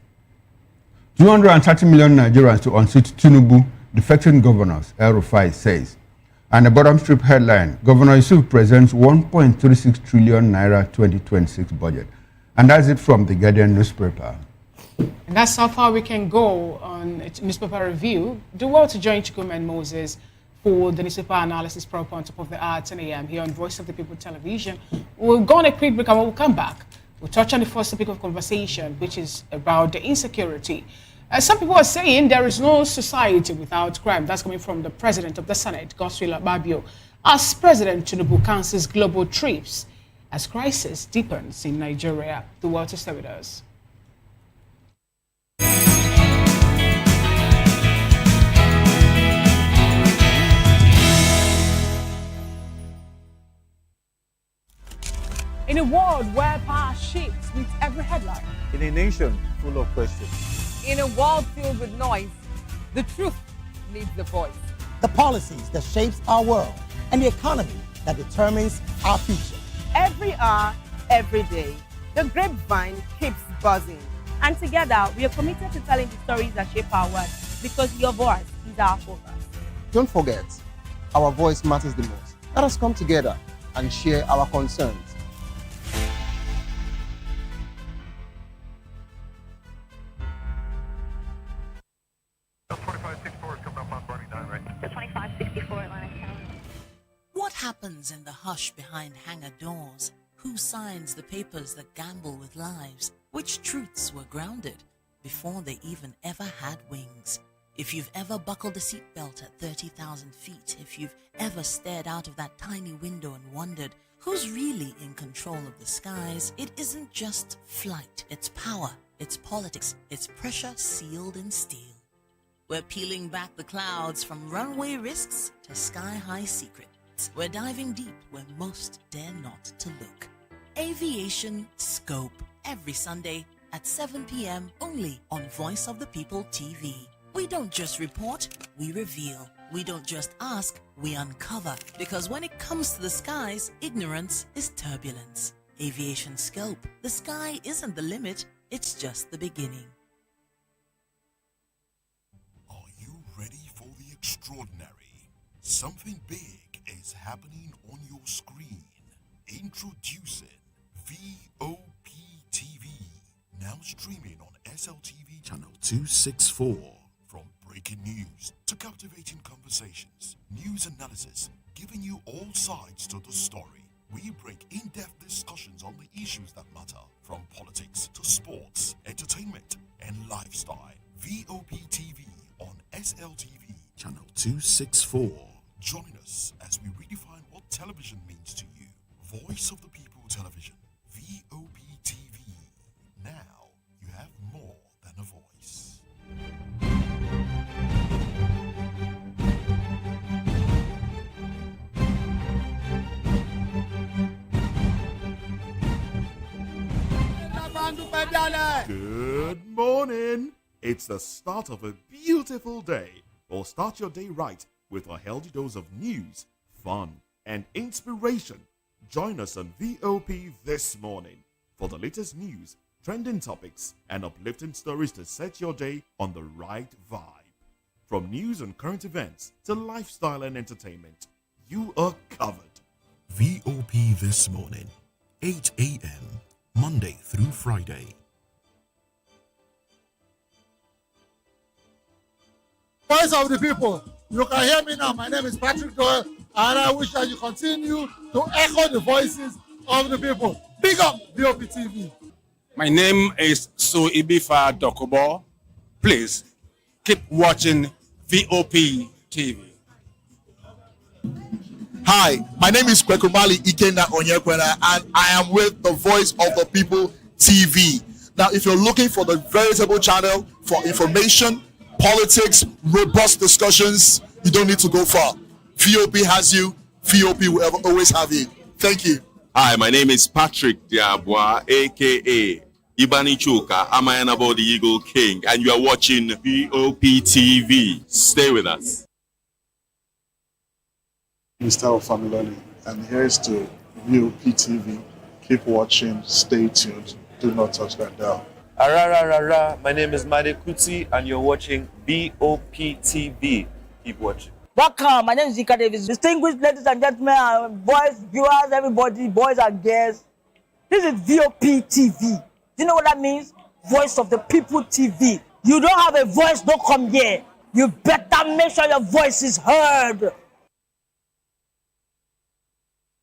[SPEAKER 13] 230 million Nigerians to unseat Tinubu, defecting governors, El-Rufai says. And the bottom strip headline, Governor Yusuf presents 1.36 trillion naira 2026 budget. And that's it from the Guardian newspaper.
[SPEAKER 17] And that's how far we can go on newspaper review. Do well to join Chukuma and Moses for the newspaper analysis proper on top of the hour at 10 a.m. here on Voice of the People Television. We'll go on a quick break and we'll come back. We'll touch on the first topic of conversation, which is about the insecurity. Some people are saying there is no society without crime. That's coming from the President of the Senate, Godswill Akpabio, as President Tinubu cancels global trips as crisis deepens in Nigeria. The world is with us. In a world where power shifts with every headline.
[SPEAKER 2] In a nation full of questions.
[SPEAKER 19] In a world filled with noise, the truth needs the voice.
[SPEAKER 8] The policies that shapes our world and the economy that determines our future.
[SPEAKER 19] Every hour, every day, the grapevine keeps buzzing. And together, we are committed to telling the stories that shape our world because your voice is our focus.
[SPEAKER 20] Don't forget, our voice matters the most. Let us come together and share our concerns.
[SPEAKER 21] What happens in the hush behind hangar doors? Who signs the papers that gamble with lives? Which truths were grounded before they even ever had wings? If you've ever buckled a seatbelt at 30,000 feet, if you've ever stared out of that tiny window and wondered who's really in control of the skies, it isn't just flight, it's power, it's politics, it's pressure sealed in steel. We're peeling back the clouds from runway risks to sky-high secrets. We're diving deep where most dare not to look. Aviation Scope, every Sunday at 7 p.m. only on Voice of the People TV. We don't just report, we reveal. We don't just ask, we uncover. Because when it comes to the skies, ignorance is turbulence. Aviation Scope, the sky isn't the limit, it's just the beginning.
[SPEAKER 26] Ready for the extraordinary? Something big is happening on your screen. Introducing VOP TV, now streaming on SLTV channel 264. From breaking news to captivating conversations, news analysis, giving you all sides to the story. We break in-depth discussions on the issues that matter, from politics to sports, entertainment, and lifestyle. VOP TV on SLTV channel 264. Join us as we redefine what television means to you. Voice of the People Television, VOP TV. Now you have more than a voice.
[SPEAKER 9] Good morning. It's the start of a beautiful day. Or start your day right with a healthy dose of news, fun, and inspiration. Join us on VOP this morning for the latest news, trending topics, and uplifting stories to set your day on the right vibe. From news and current events to lifestyle and entertainment, you are covered.
[SPEAKER 26] VOP this morning, 8 a.m., Monday through Friday.
[SPEAKER 14] Voice of the people. You can hear me now. My name is Patrick Doyle, and I wish that you continue to echo the voices of the people. Big up VOP TV.
[SPEAKER 12] My name is Suibifa Dokubo. Please keep watching VOP TV.
[SPEAKER 3] Hi, my name is Kwekumali Ikenda Onyekwena, and I am with the Voice of the People TV. Now, if you're looking for the veritable channel for information, politics, robust discussions, you don't need to go far. VOP has you. VOP will always have you. Thank you.
[SPEAKER 6] Hi, my name is Patrick Diabwa, aka Ibani Chuka, Amayanabo the Eagle King, and you are watching VOP TV. Stay with us.
[SPEAKER 11] Mr. Ofamiloni, and here's to VOP TV. Keep watching, stay tuned, do not touch that dial.
[SPEAKER 22] My name is Made Kuti, and you're watching VOP TV. Keep watching.
[SPEAKER 23] Welcome, my name is Zika Davis. Distinguished ladies and gentlemen, boys, viewers, everybody, boys and girls. This is VOP TV. Do you know what that means? Voice of the People TV. You don't have a voice, don't come here. You better make sure your voice is heard.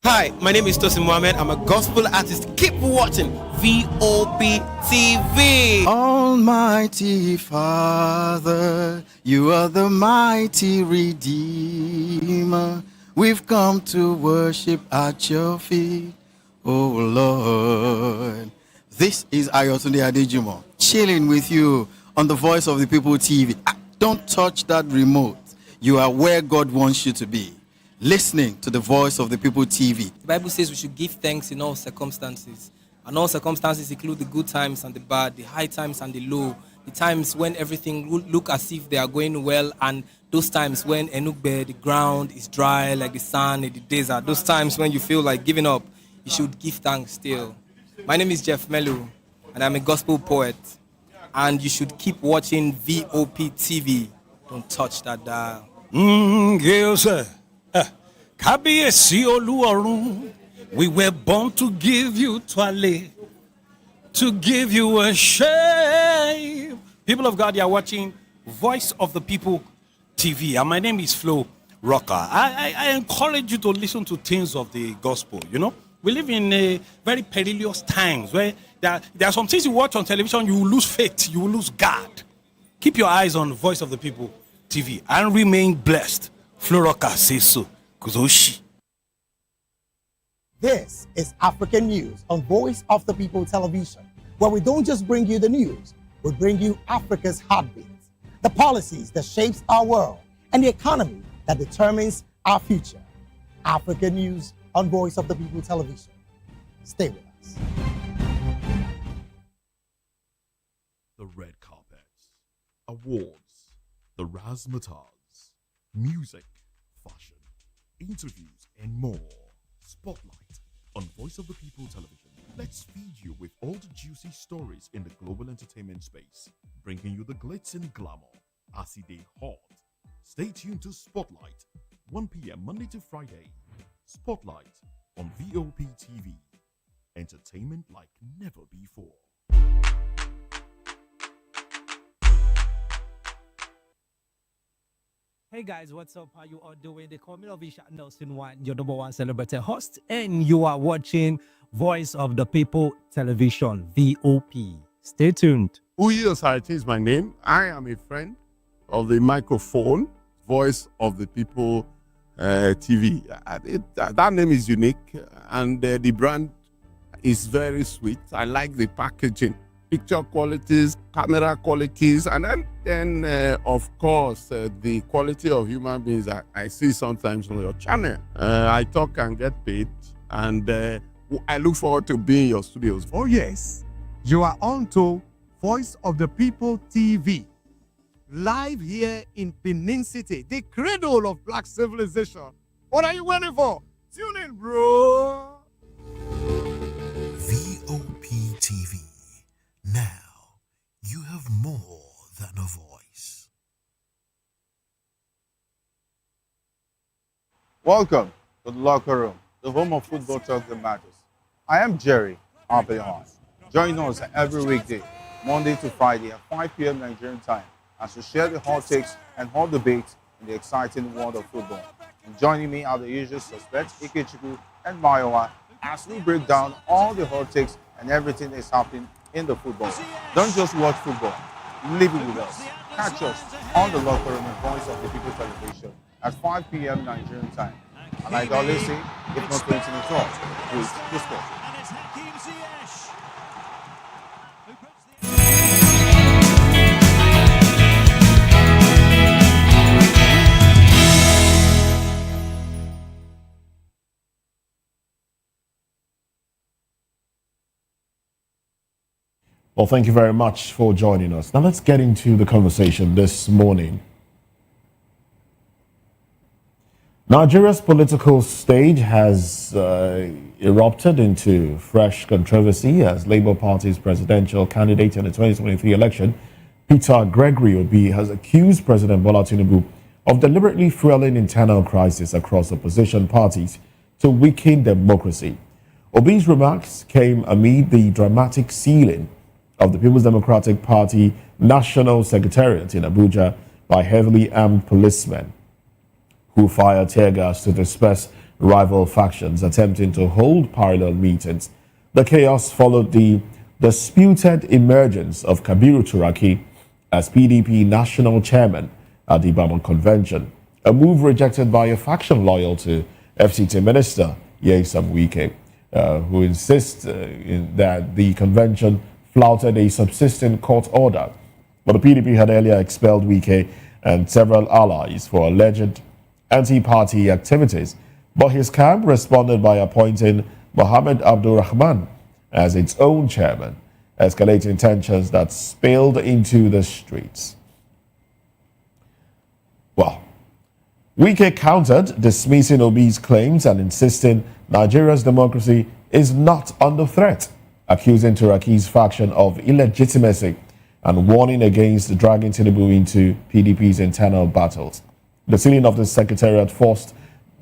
[SPEAKER 25] Hi, my name is Tosin Mohammed. I'm a gospel artist. Keep watching VOP TV.
[SPEAKER 27] Almighty Father, you are the mighty Redeemer. We've come to worship at your feet, oh Lord. This is Ayotunde Adejumo, chilling with you on the Voice of the People TV. Don't touch that remote. You are where God wants you to be. Listening to the Voice of the People TV.
[SPEAKER 28] The Bible says we should give thanks in all circumstances. And all circumstances include the good times and the bad, the high times and the low, the times when everything look as if they are going well, and those times when Enugbe, the ground is dry like the sand in the desert. Those times when you feel like giving up, you should give thanks still. My name is Jeff Melu, and I'm a gospel poet. And you should keep watching VOP TV. Don't touch that dial.
[SPEAKER 29] Girls, Kábíyèsí Olúọ̀run, we were born to give you toilet, to give you worship. People of God, you are watching Voice of the People TV, and my name is Flo Rocker. I encourage you to listen to things of the gospel. You know, we live in a very perilous times where there are some things you watch on television, you will lose faith, you will lose God. Keep your eyes on Voice of the People TV and remain blessed. Flo Rocker says so.
[SPEAKER 8] This is African News on Voice of the People Television, where we don't just bring you the news, we bring you Africa's heartbeats, the policies that shapes our world, and the economy that determines our future. African News on Voice of the People Television. Stay with us.
[SPEAKER 9] The red carpets, awards, the razzmatazz, music, fashion, interviews, and more. Spotlight on Voice of the People Television. Let's feed you with all the juicy stories in the global entertainment space, bringing you the glitz and glamour as it is hot. Stay tuned to Spotlight, 1 p.m. Monday to Friday. Spotlight on VOP TV. Entertainment like never before.
[SPEAKER 30] Hey guys, what's up? How you all doing? They call me Lovisha Nelson One, your number one celebrity host, and you are watching Voice of the People Television, VOP. Stay tuned.
[SPEAKER 12] Uyo Sarate is my name. I am a friend
[SPEAKER 1] of the microphone, Voice of the People TV. That name is unique, and the brand is very sweet. I like the packaging, picture qualities, camera qualities, and then of course, the quality of human beings that I see sometimes on your channel. I talk and get paid, and I look forward to being in your studios.
[SPEAKER 4] Oh yes, you are on to Voice of the People TV, live here in Benin City, the cradle of black civilization. What are you waiting for? Tune in, bro.
[SPEAKER 26] VOP TV. Now, you have more than a voice.
[SPEAKER 2] Welcome to the locker room, the home of football talk that matters. I am Jerry Abeyon. Join us every weekday, Monday to Friday at 5 p.m. Nigerian time, as we share the hot takes and hot debates in the exciting world of football. And joining me are the usual suspects, Ikechukwu and Mayowa, as we break down all the hot takes and everything that's happening in the football. Don't just watch football, live it with us. Catch us on the locker room and Voice of the People television at 5 p.m. Nigerian time. And like I always say, if not playing at all, please discuss.
[SPEAKER 9] Well, thank you very much for joining us. Now let's get into the conversation this morning. Nigeria's political stage has erupted into fresh controversy as Labour Party's presidential candidate in the 2023 election, Peter Gregory Obi, has accused President Bola Tinubu of deliberately fueling internal crisis across opposition parties to weaken democracy. Obi's remarks came amid the dramatic sealing of the People's Democratic Party National Secretariat in Abuja by heavily armed policemen who fired tear gas to disperse rival factions attempting to hold parallel meetings. The chaos followed the disputed emergence of Kabiru Turaki as PDP National Chairman at the Ibadan Convention, a move rejected by a faction loyal to FCT Minister Nyesom Wike, who insists that the convention flouted a subsisting court order. But the PDP had earlier expelled Wike and several allies for alleged anti-party activities, but his camp responded by appointing Mohammed Abdul Rahman as its own chairman, escalating tensions that spilled into the streets. Well, Wike countered, dismissing Obi's claims and insisting Nigeria's democracy is not under threat, accusing Turaki's faction of illegitimacy and warning against dragging Tinubu into PDP's internal battles. The sealing of the secretariat forced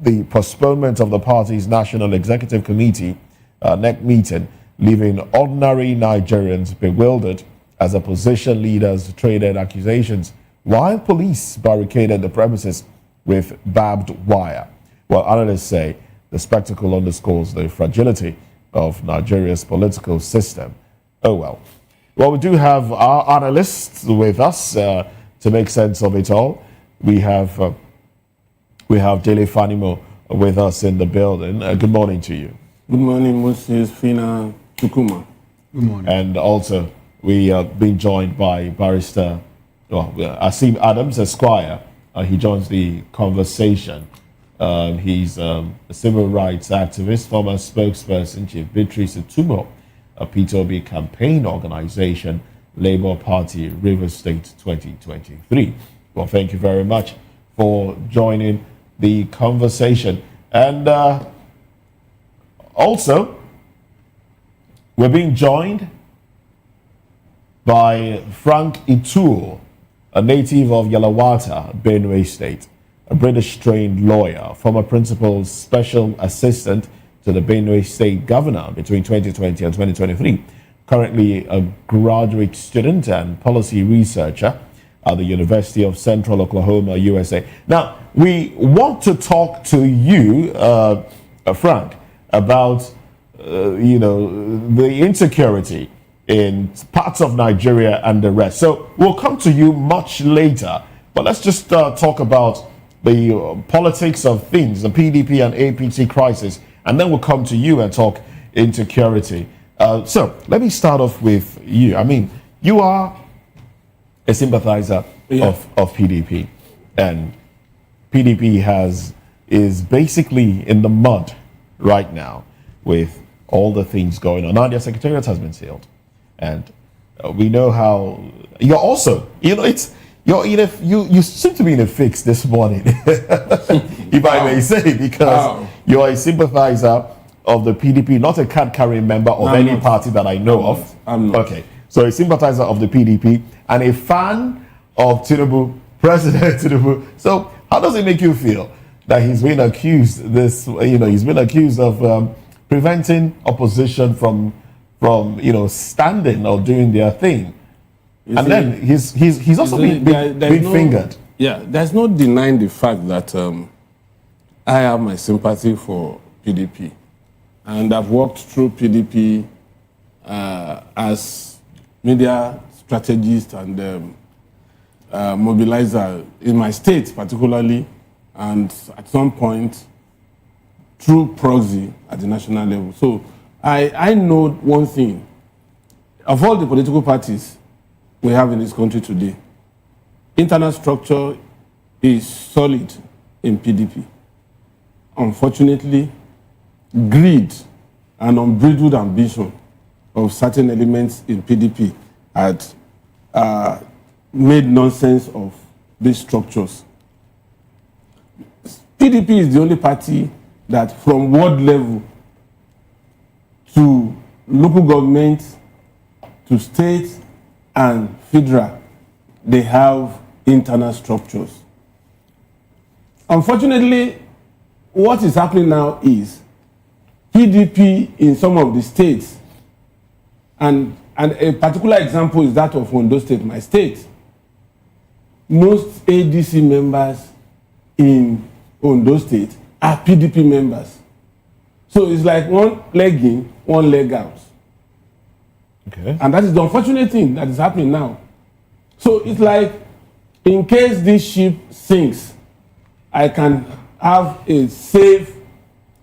[SPEAKER 9] the postponement of the party's National Executive Committee NEC meeting, leaving ordinary Nigerians bewildered as opposition leaders traded accusations, while police barricaded the premises with barbed wire. Well, analysts say the spectacle underscores the fragility of Nigeria's political system. Oh well. Well, we do have our analysts with us to make sense of it all. We have Dele Fanimo with us in the building. Good morning to you.
[SPEAKER 5] Good morning, Moses Fina Chukuma. Good morning.
[SPEAKER 9] And also, we have been joined by Barrister Asim Adams, Esquire. He joins the conversation. He's a civil rights activist, former spokesperson, Chief Beatrice Tumo, a P2B campaign organization, Labour Party, Rivers State 2023. Well, thank you very much for joining the conversation. And also, we're being joined by Frank Itul, a native of Yalawata, Benue State, a British-trained lawyer, former principal special assistant to the Benue State governor between 2020 and 2023, currently a graduate student and policy researcher at the University of Central Oklahoma, USA. Now, we want to talk to you, Frank, about the insecurity in parts of Nigeria and the rest. So we'll come to you much later. But let's just talk about the politics of things, the PDP and APC crisis, and then we'll come to you and talk insecurity. So let me start off with you. I mean, you are a sympathizer of PDP, and PDP is basically in the mud right now with all the things going on. Now their secretariat has been sealed, and we know how you're also, you seem to be in a fix this morning, if I may say, because you're a sympathizer of the PDP, not a card-carrying member of any party that I know of.
[SPEAKER 5] I'm not.
[SPEAKER 9] Okay, so a sympathizer of the PDP and a fan of Tinubu, President Tinubu. So how does it make you feel that he's been accused of preventing opposition from standing or doing their thing? Then he's also been fingered.
[SPEAKER 5] Yeah, there's no denying the fact that I have my sympathy for PDP. And I've worked through PDP as media strategist and mobilizer in my state particularly, and at some point through proxy at the national level. So I know one thing. Of all the political parties we have in this country today, internal structure is solid in PDP. Unfortunately, greed and unbridled ambition of certain elements in PDP had made nonsense of these structures. PDP is the only party that from ward level to local government to state and federal, they have internal structures. Unfortunately, what is happening now is PDP in some of the states, and a particular example is that of Ondo State, my state. Most ADC members in Ondo State are PDP members. So it's like one leg in, one leg out.
[SPEAKER 9] Okay.
[SPEAKER 5] And that is the unfortunate thing that is happening now. So it's like, in case this ship sinks, I can have a safe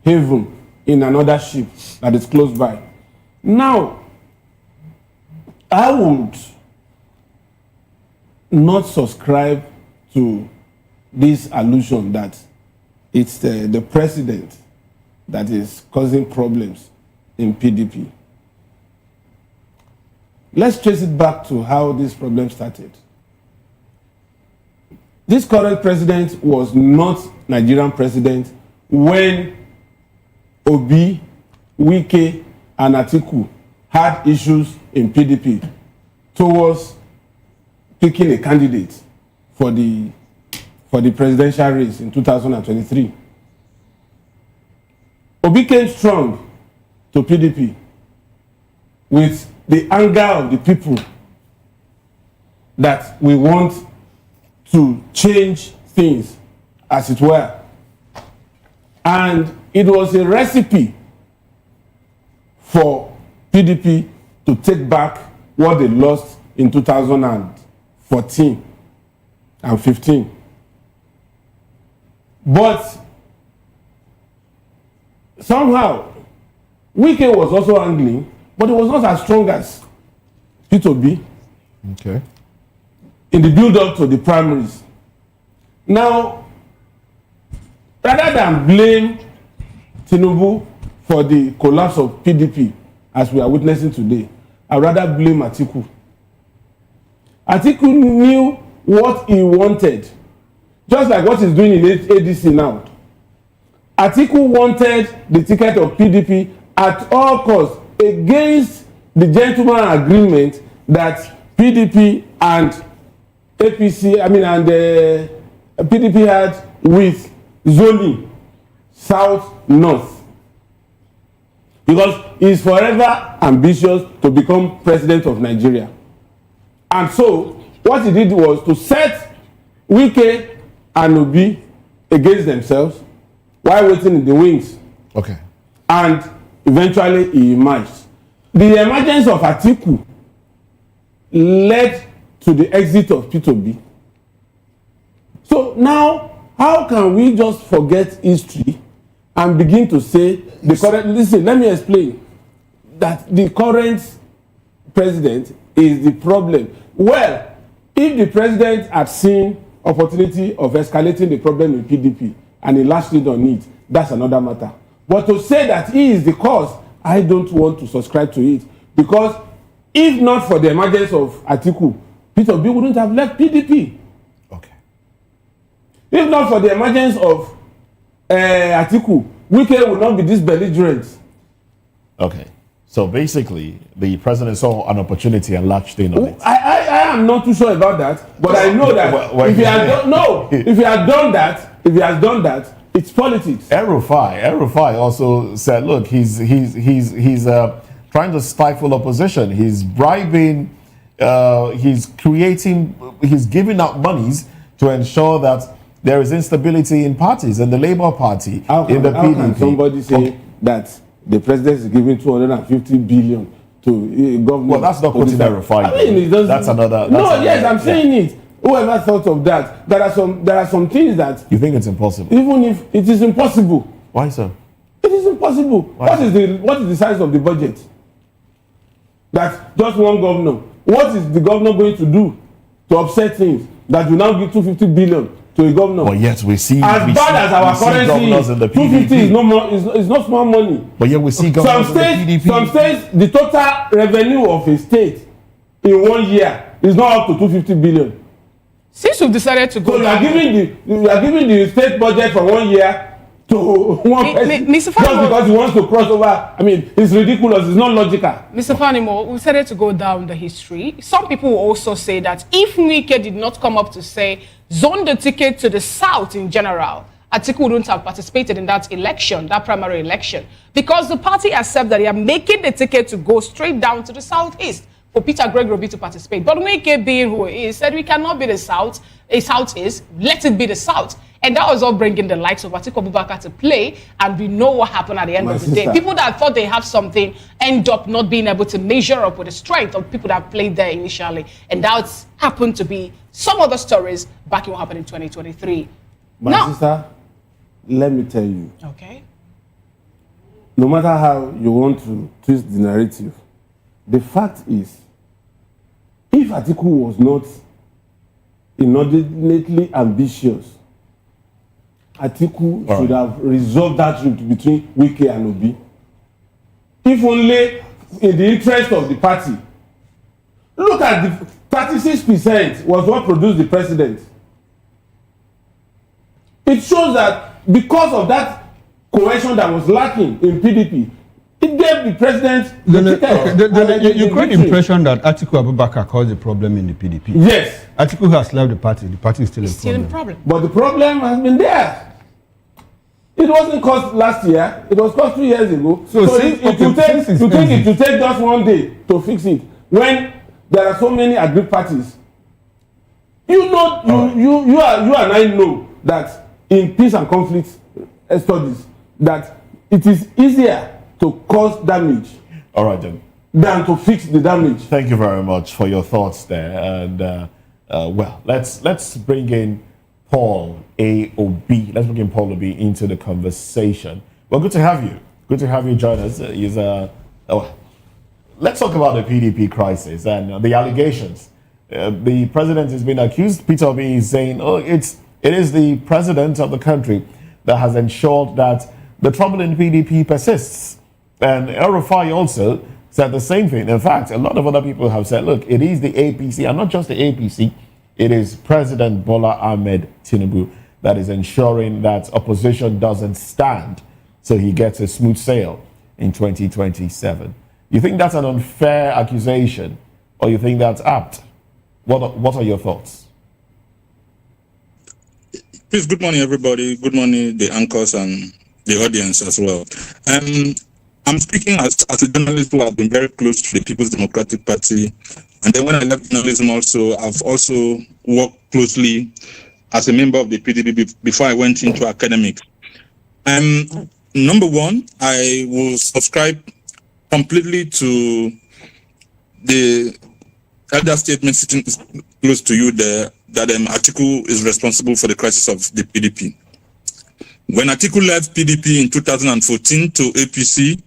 [SPEAKER 5] haven in another ship that is close by. Now, I would not subscribe to this allusion that it's the president that is causing problems in PDP. Let's trace it back to how this problem started. This current president was not Nigerian president when Obi, Wike, and Atiku had issues in PDP towards picking a candidate for the presidential race in 2023. Obi came strong to PDP with the anger of the people that we want to change things, as it were. And it was a recipe for PDP to take back what they lost in 2014 and 15. But somehow, Wike was also angling, but it was not as strong as P2B.
[SPEAKER 9] Okay.
[SPEAKER 5] In the build-up to the primaries. Now, rather than blame Tinubu for the collapse of PDP, as we are witnessing today, I'd rather blame Atiku. Atiku knew what he wanted, just like what he's doing in ADC now. Atiku wanted the ticket of PDP at all costs against the gentleman agreement that PDP and APC, PDP had with Zoni, South, North. Because he's forever ambitious to become president of Nigeria. And so, what he did was to set Wike and Obi against themselves while waiting in the wings.
[SPEAKER 9] Okay.
[SPEAKER 5] And eventually he emerged. The emergence of Atiku led to the exit of P2B. So now, how can we just forget history and begin to say the current? Listen, let me explain that the current president is the problem. Well, if the president had seen opportunity of escalating the problem in PDP and he lashed it on it, that's another matter. But to say that he is the cause, I don't want to subscribe to it, because if not for the emergence of Atiku, Peter Obi wouldn't have left PDP.
[SPEAKER 9] Okay.
[SPEAKER 5] If not for the emergence of Atiku, Wike would not be this belligerent.
[SPEAKER 9] Okay. So basically, the president saw an opportunity and latched in on it.
[SPEAKER 5] I am not too sure about that, but I know that if he has done that, it's politics.
[SPEAKER 9] El-Rufai also said, look, he's trying to stifle opposition. He's bribing, he's giving out monies to ensure that there is instability in parties, in the Labour Party, in the PDP.
[SPEAKER 5] How can somebody say that the president is giving 250 billion to government?
[SPEAKER 9] Well, that's not putting El-Rufai.
[SPEAKER 5] I mean, it doesn't.
[SPEAKER 9] That's another.
[SPEAKER 5] I'm saying it. Whoever thought of that? There are some things that
[SPEAKER 9] you think it's impossible.
[SPEAKER 5] Even if it is impossible.
[SPEAKER 9] Why so?
[SPEAKER 5] It is impossible. What is the size of the budget? That's just one governor. What is the governor going to do to upset things that will now give 250 billion to a governor?
[SPEAKER 9] But yet we see
[SPEAKER 5] as bad as our currency is, 250 is no more. Is not small money.
[SPEAKER 9] But yet we see governors in the PDP.
[SPEAKER 5] Some states, the total revenue of a state in 1 year is not up to 250 billion.
[SPEAKER 7] Since we've decided to go,
[SPEAKER 5] so you are giving the state budget for 1 year to one person just because he wants to cross over. I mean, it's ridiculous. It's not logical.
[SPEAKER 7] Mr. Fanimo, we decided to go down the history. Some people will also say that if Wike did not come up to say zone the ticket to the south in general, Atiku wouldn't have participated in that election, that primary election, because the party accepts that they are making the ticket to go straight down to the southeast for Peter Gregory to participate. But Wike, being who he is, said we cannot be the south, a southeast, let it be the south. And that was all bringing the likes of Atiku Abubakar to play, and we know what happened at the end of the day. People that thought they have something end up not being able to measure up with the strength of people that played there initially. And that's happened to be some other stories back in what happened in 2023.
[SPEAKER 5] My sister, let me tell you.
[SPEAKER 7] Okay.
[SPEAKER 5] No matter how you want to twist the narrative, the fact is, if Atiku was not inordinately ambitious, Atiku should have resolved that rift between Wike and Obi. If only in the interest of the party. Look at the 36% was what produced the president. It shows that because of that cohesion that was lacking in PDP, it gave the president
[SPEAKER 10] you create the impression that Atiku Abubakar caused the problem in the PDP.
[SPEAKER 5] Yes.
[SPEAKER 10] Atiku has left the party is still in
[SPEAKER 7] problem.
[SPEAKER 5] But the problem has been there. It wasn't caused last year, it was caused 2 years ago. So it will take just 1 day to fix it. When there are so many agreed parties. You and I know that in peace and conflict studies, that it is easier to cause damage than to fix the damage.
[SPEAKER 9] Thank you very much for your thoughts there. And well, let's bring in Paul A.O.B. Let's bring in Paul O.B. into the conversation. Well, good to have you. Good to have you join us. Let's talk about the PDP crisis and the allegations. The president has been accused. Peter Obi is saying, it is the president of the country that has ensured that the trouble in PDP persists. And El-Rufai also said the same thing. In fact, a lot of other people have said, look, it is the APC, and not just the APC, it is President Bola Ahmed Tinubu that is ensuring that opposition doesn't stand so he gets a smooth sail in 2027. You think that's an unfair accusation, or you think that's apt? What are your thoughts?
[SPEAKER 13] Please, good morning, everybody. Good morning, the anchors and the audience as well. I'm speaking as a journalist who has been very close to the People's Democratic Party. And then when I left journalism also, I've also worked closely as a member of the PDP before I went into academics. Number one, I will subscribe completely to the elder statement sitting close to you there, that Atiku is responsible for the crisis of the PDP. When Atiku left PDP in 2014 to APC,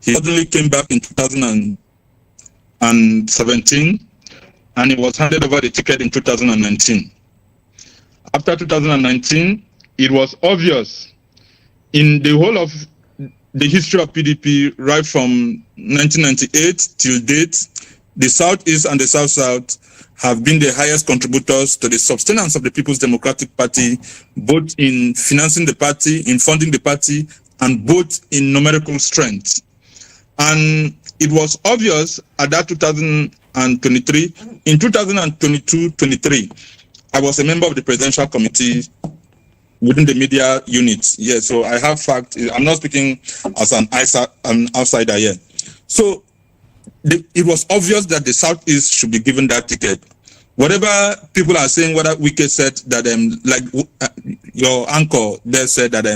[SPEAKER 13] he suddenly came back in 2017, and he was handed over the ticket in 2019. After 2019, it was obvious in the whole of the history of PDP, right from 1998 till date, the Southeast and the South-South have been the highest contributors to the sustenance of the People's Democratic Party, both in financing the party, in funding the party, and both in numerical strength. And it was obvious at that 2023. In 2022-23, I was a member of the presidential committee within the media unit. Yeah, so I have fact. I'm not speaking as an outsider here. So it was obvious that the Southeast should be given that ticket. Whatever people are saying, whether Wike said that, like your uncle there said that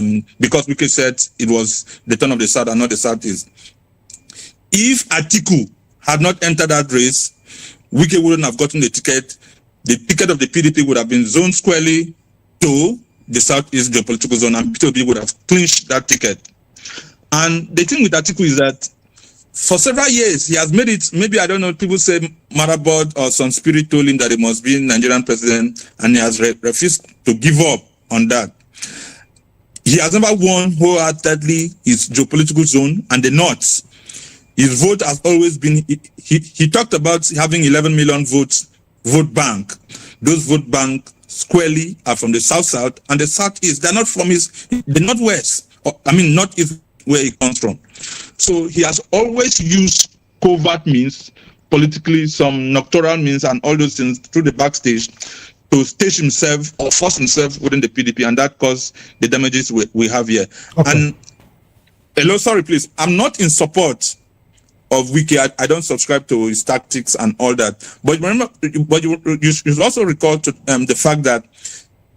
[SPEAKER 13] because Wike said it was the turn of the South and not the Southeast. If Atiku had not entered that race, Wike wouldn't have gotten the ticket. The ticket of the PDP would have been zoned squarely to the Southeast geopolitical zone, and PDP would have clinched that ticket. And the thing with Atiku is that for several years, he has made it, maybe, I don't know, people say Marabot or some spirit told him that he must be Nigerian president, and he has refused to give up on that. He has never won wholeheartedly his geopolitical zone and the North. His vote has always been, he talked about having 11 million vote bank. Those vote bank squarely are from the South-South and the Southeast. They're not from the Northwest, Northeast, where he comes from. So he has always used covert means, politically, some nocturnal means, and all those things through the backstage to stage himself or force himself within the PDP, and that caused the damages we have here. Okay. And hello, sorry, please. I'm not in support of Wike. I don't subscribe to his tactics and all that. But remember, you should also recall the fact that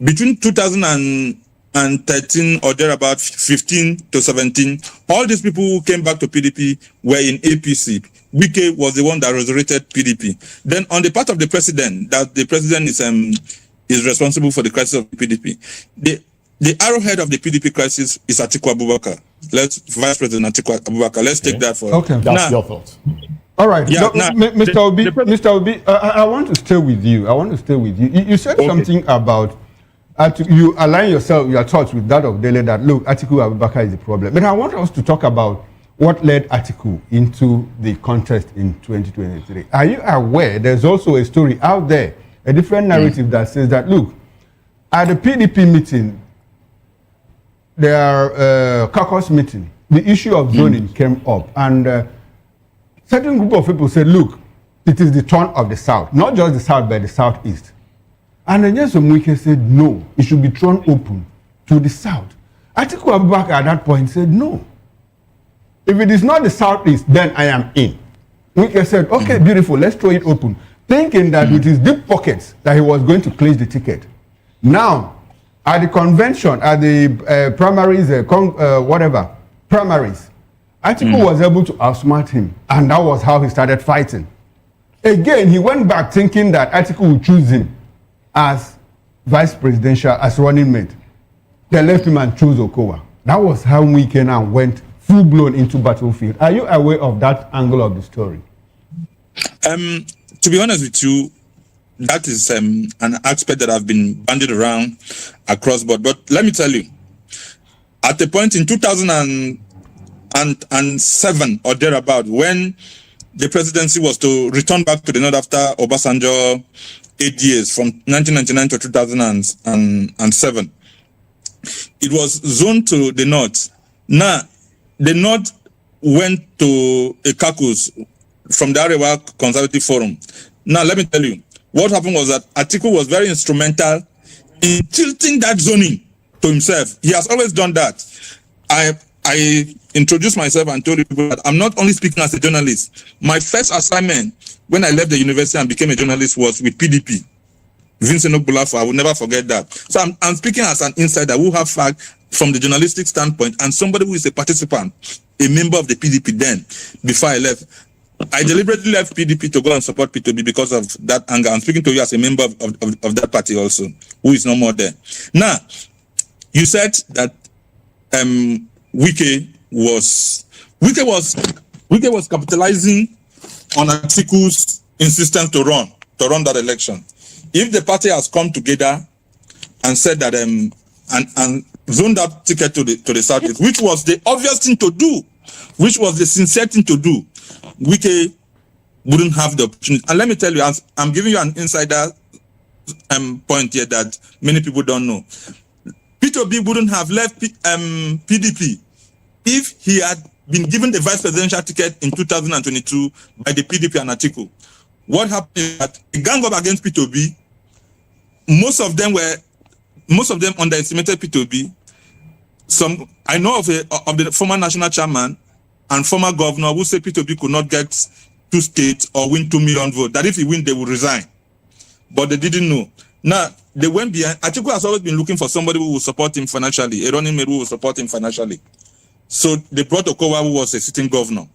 [SPEAKER 13] between 2013 or thereabout, 15 to 17, all these people who came back to PDP were in APC. Wike was the one that resurrected PDP. Then on the part of the president, that the president is responsible for the crisis of the PDP. The arrowhead of the PDP crisis is Atiku Abubakar. Vice President Atiku Abubakar. Let's take that for
[SPEAKER 10] okay.
[SPEAKER 1] That's your thought.
[SPEAKER 10] All right, yeah, Mr. Obi, I want to stay with you. You said something about you align your thoughts with that of Dele, that look, Atiku Abubakar is the problem. But I want us to talk about what led Atiku into the contest in 2023. Are you aware there's also a story out there, a different narrative that says that, look, at the PDP meeting, their caucus meeting, the issue of zoning came up, and certain group of people said, look, it is the turn of the South, not just the South, but the Southeast. And then Nyesom Wike said, no, it should be thrown open to the South. Atiku Abubakar at that point said, no. If it is not the Southeast, then I am in. Wike said, okay, beautiful, let's throw it open, thinking that with his deep pockets that he was going to clinch the ticket. Now, at the convention, at the primaries, primaries, Atiku was able to outsmart him, and that was how he started fighting. Again, he went back thinking that Atiku would choose him as vice presidential, as running mate. They left him and chose Okowa. That was how Wike now went full-blown into battlefield. Are you aware of that angle of the story?
[SPEAKER 13] To be honest with you, that is an aspect that I've been bandied around across board. But let me tell you, at the point in 2007 or thereabout, when the presidency was to return back to the North after Obasanjo 8 years, from 1999 to 2007, it was zoned to the North. Now, the North went to a caucus from the Arewa Conservative Forum. Now, let me tell you, what happened was that Atiku was very instrumental in tilting that zoning to himself. He has always done that. I introduced myself and told people that I'm not only speaking as a journalist. My first assignment when I left the university and became a journalist was with PDP. Vincent Ogbulafor, I will never forget that. So I'm speaking as an insider who have fact from the journalistic standpoint, and somebody who is a participant, a member of the PDP then, before I left. I deliberately left PDP to go and support P2B because of that anger. I'm speaking to you as a member of that party also, who is no more there. Now, you said that Wike was capitalizing on Atiku's insistence to run that election. If the party has come together and said that and zoned that ticket to the southeast, which was the obvious thing to do, which was the sincere thing to do, Wike wouldn't have the opportunity. And let me tell you, I'm giving you an insider point here that many people don't know. P2B wouldn't have left PDP if he had been given the vice presidential ticket in 2022 by the PDP and Atiku. What happened is that the gang up against P2B, most of them underestimated P2B. I know of the former national chairman and former governor who said P2B could not get 2 states or win 2 million votes, that if he win, they would resign. But they didn't know. Now, they went behind. Atiku has always been looking for somebody who will support him financially, a running mate who will support him financially. So they brought Okowa, who was a sitting governor.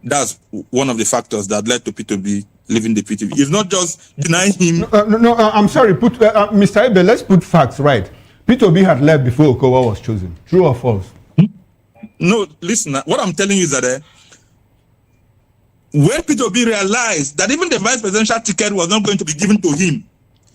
[SPEAKER 13] That's one of the factors that led to P2B leaving the PTV. It's not just denying him.
[SPEAKER 10] I'm sorry, Mr. Ebe, let's put facts right. P2B had left before Okowa was chosen. True or false?
[SPEAKER 13] No, listen, what I'm telling you is that when P2B realized that even the vice presidential ticket was not going to be given to him.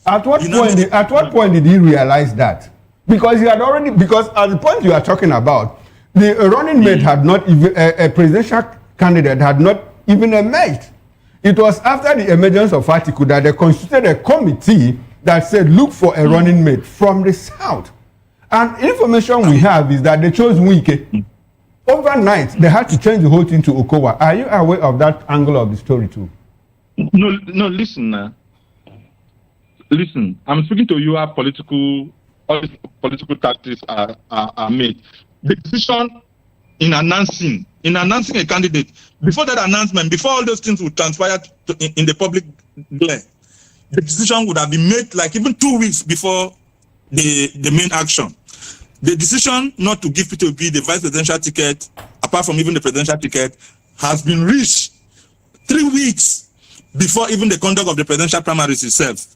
[SPEAKER 10] At what point did he realize that? Because at the point you are talking about, the running mate had not even, a presidential candidate had not even emerged. It was after the emergence of Atiku that they constituted a committee that said, look for a running mate from the south. And information we have is that they chose Wike. Overnight, they had to change the whole thing to Okowa. Are you aware of that angle of the story too?
[SPEAKER 13] No, listen. Listen, I'm speaking to you how all these political tactics are made. The decision in announcing a candidate, before that announcement, before all those things would transpire in the public glare, the decision would have been made like even 2 weeks before the main action. The decision not to give P2B the vice presidential ticket, apart from even the presidential ticket, has been reached 3 weeks before even the conduct of the presidential primaries itself.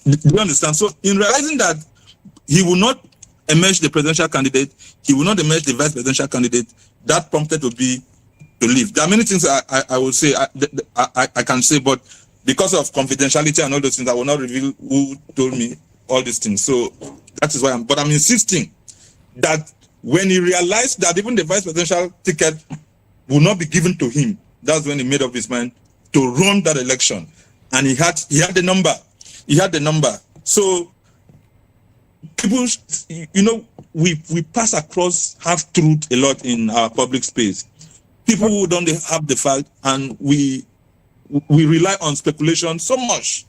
[SPEAKER 13] Do you understand? So in realizing that he will not emerge the presidential candidate, he will not emerge the vice presidential candidate, that prompted to leave. There are many things I will say, I can say, but because of confidentiality and all those things, I will not reveal who told me all these things. So that is why I'm insisting that when he realized that even the vice presidential ticket will not be given to him, that's when he made up his mind to run that election. And he had the number. He had the number. So people, we pass across half-truth a lot in our public space. People who don't have the fact, and we rely on speculation so much.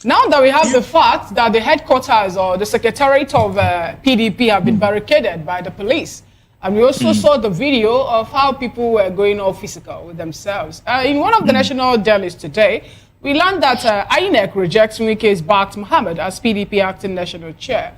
[SPEAKER 7] Now that we have the fact that the headquarters or the secretariat of PDP have been barricaded by the police, and we also saw the video of how people were going all physical with themselves. In one of the national dailies today, we learned that INEC rejects Wike's backed Mohammed as PDP acting national chair.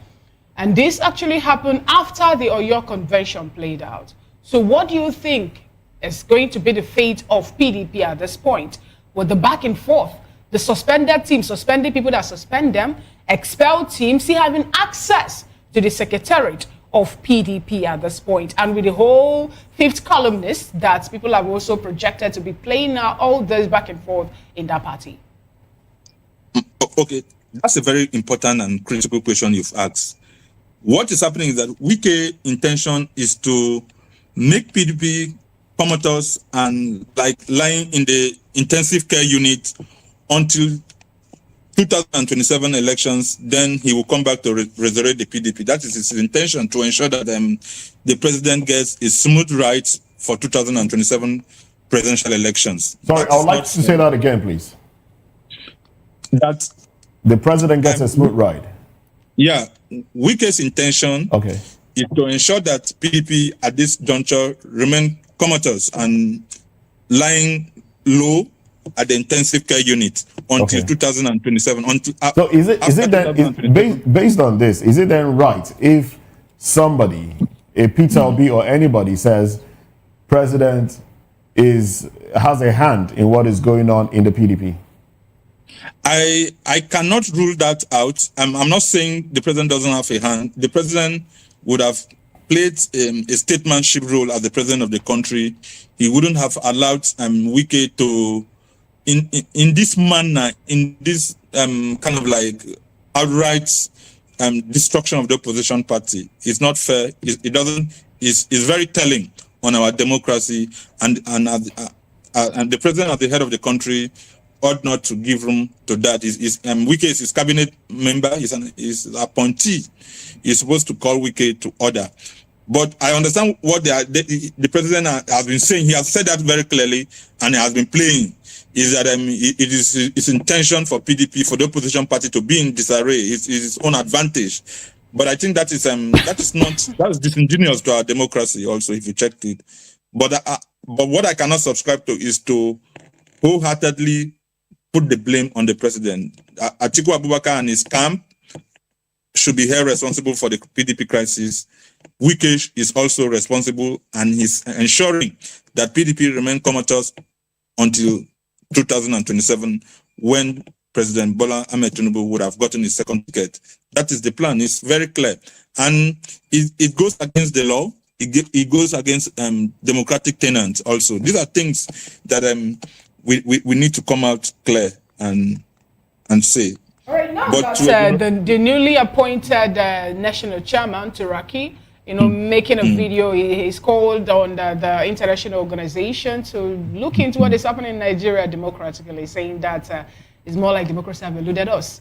[SPEAKER 7] And this actually happened after the Oyo convention played out. So what do you think is going to be the fate of PDP at this point? With the back and forth, the suspended team, suspending people that suspend them, expelled teams, still having access to the secretariat of PDP at this point, and with the whole fifth columnist that people have also projected to be playing out all this back and forth in that party.
[SPEAKER 13] Okay, that's a very important and critical question you've asked. What is happening is that Wike's intention is to make PDP comatose and like lying in the intensive care unit until 2027 elections, then he will come back to resurrect the PDP. That is his intention, to ensure that the president gets a smooth ride for 2027 presidential elections.
[SPEAKER 9] Sorry, I would like to say that again, please.
[SPEAKER 13] That
[SPEAKER 9] the president gets a smooth ride.
[SPEAKER 13] Yeah, Wike's intention is to ensure that PDP at this juncture remain comatose and lying low at the intensive care unit until 2027.
[SPEAKER 9] So is it then, based on this, is it then right if somebody, a Peter Obi or anybody says president is has a hand in what is going on in the PDP?
[SPEAKER 13] I cannot rule that out. I'm not saying the president doesn't have a hand. The president would have played a statesmanship role as the president of the country. He wouldn't have allowed Wike to, in this manner, in this kind of like outright destruction of the opposition party. It's not fair. It doesn't. It's very telling on our democracy, and the president at the head of the country ought not to give room to that. Wike is his cabinet member. He's an appointee. He's supposed to call Wike to order. But I understand what the president has been saying. He has said that very clearly, and he has been playing. Is that it is his intention for PDP, for the opposition party, to be in disarray. It's his own advantage. But I think that is disingenuous to our democracy. Also, if you checked it. But what I cannot subscribe to is to wholeheartedly put the blame on the president. Atiku Abubakar and his camp should be held responsible for the PDP crisis. Wike is also responsible, and he's ensuring that PDP remain comatose until 2027, when President Bola Ahmed Tinubu would have gotten his second ticket. That is the plan. It's very clear. And it goes against the law. It goes against democratic tenets also. These are things that we need to come out clear and say.
[SPEAKER 7] All right, now that the newly appointed national chairman, Turaki, making a video, he's called on the international organization to look into what is happening in Nigeria democratically, saying that it's more like democracy have eluded us.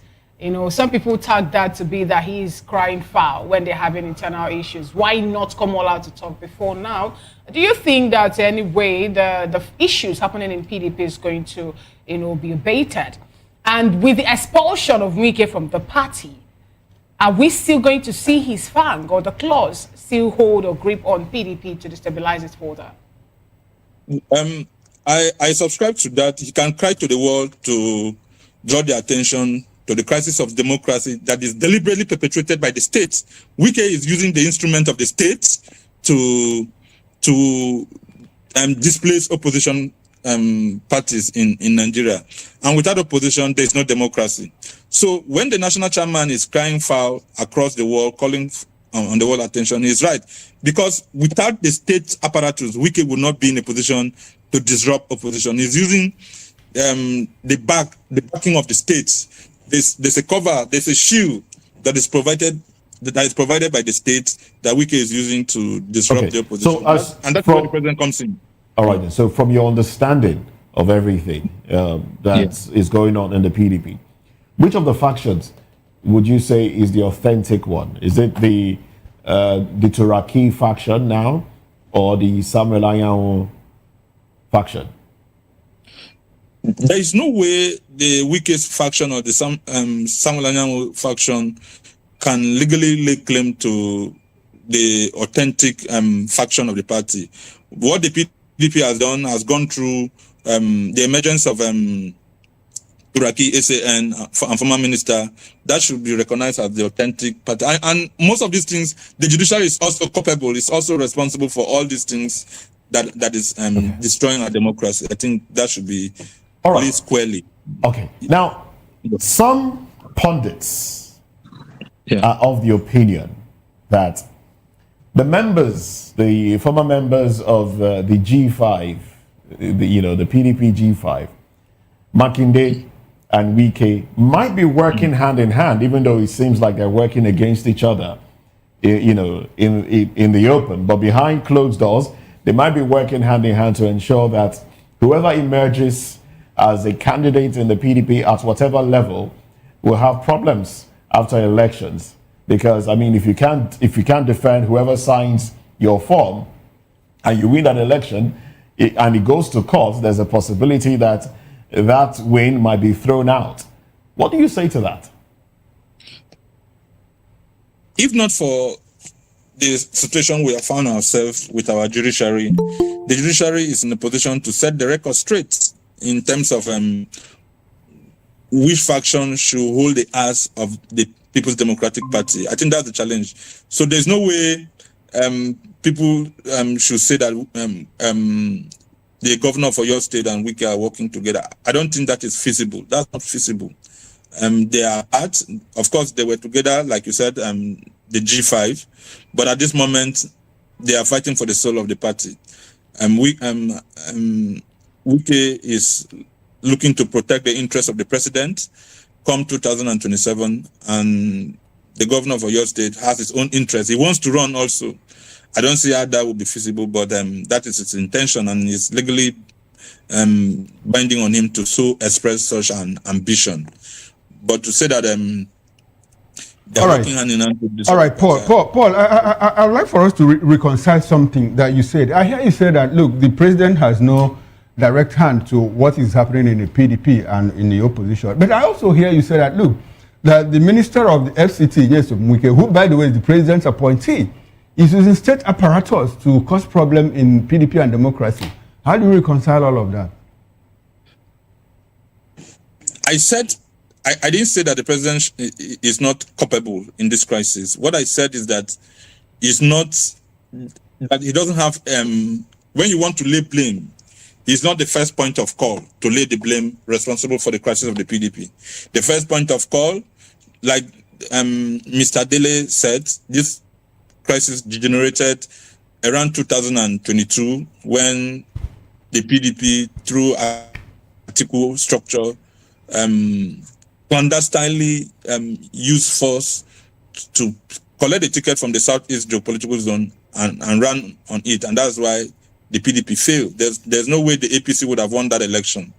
[SPEAKER 7] Some people tag that to be that he's crying foul when they're having internal issues. Why not come all out to talk before now? Do you think that anyway the issues happening in PDP is going to be abated? And with the expulsion of Wike from the party, are we still going to see his fang or the claws still hold or grip on PDP to destabilize it further?
[SPEAKER 13] I subscribe to that. He can cry to the world to draw the attention to the crisis of democracy that is deliberately perpetrated by the states. Wike is using the instrument of the states to displace opposition parties in Nigeria. And without opposition, there is no democracy. So when the national chairman is crying foul across the world, calling on the world attention, he's right. Because without the state apparatus, Wike would not be in a position to disrupt opposition. He's using the backing of the states. There's a cover, there's a shield that is provided by the state that Wike is using to disrupt the opposition. So and that's where the president comes in.
[SPEAKER 9] All right, then. So from your understanding of everything that is going on in the PDP, which of the factions would you say is the authentic one? Is it the Turaki faction now, or the Samuel Anyanwu faction?
[SPEAKER 13] There is no way the weakest faction or the Samuel Anyanwu faction can legally lay claim to the authentic faction of the party. What the PDP has done has gone through the emergence of Turaki, SAN, and former minister. That should be recognized as the authentic party. And most of these things, the judiciary is also culpable, is also responsible for all these things that is destroying our democracy. I think that should be really squarely.
[SPEAKER 9] Okay. Now, some pundits are of the opinion that the former members of the G5, the PDP G5, Makinde and Wike, might be working hand in hand, even though it seems like they're working against each other, in the open. But behind closed doors, they might be working hand in hand to ensure that whoever emerges as a candidate in the PDP at whatever level will have problems after elections. Because if you can't defend whoever signs your form and you win that election and it goes to court, there's a possibility that that win might be thrown out. What do you say to that?
[SPEAKER 13] If not for the situation we have found ourselves with our judiciary, the judiciary is in a position to set the record straight in terms of which faction should hold the ass of the People's Democratic Party. I think that's the challenge. So there's no way people should say that the governor of Oyo State and Wike are working together. I don't think that is feasible. That's not feasible. They are at, of course, they were together, like you said, the G5, but at this moment, they are fighting for the soul of the party. Wike is looking to protect the interests of the president come 2027, and the governor of Oyo State has his own interest. He wants to run also. I don't see how that would be feasible, but that is his intention, and it's legally binding on him to so express such an ambition. But to say that they're working hand in hand with this.
[SPEAKER 10] All right, Paul, I would like for us to reconcile something that you said. I hear you say that, look, the president has no direct hand to what is happening in the PDP and in the opposition. But I also hear you say that, look, that the minister of the FCT, Nyesom Wike, who, by the way, is the president's appointee, is using state apparatus to cause problem in PDP and democracy. How do you reconcile all of that?
[SPEAKER 13] I didn't say that the president is not culpable in this crisis. What I said is that he doesn't have, when you want to lay blame, he's not the first point of call to lay the blame responsible for the crisis of the PDP. The first point of call, like Mr. Dele said, this crisis degenerated around 2022 when the PDP, through article structure, clandestinely used force to collect the ticket from the Southeast geopolitical zone and run on it. And that's why the PDP failed. There's no way the APC would have won that election,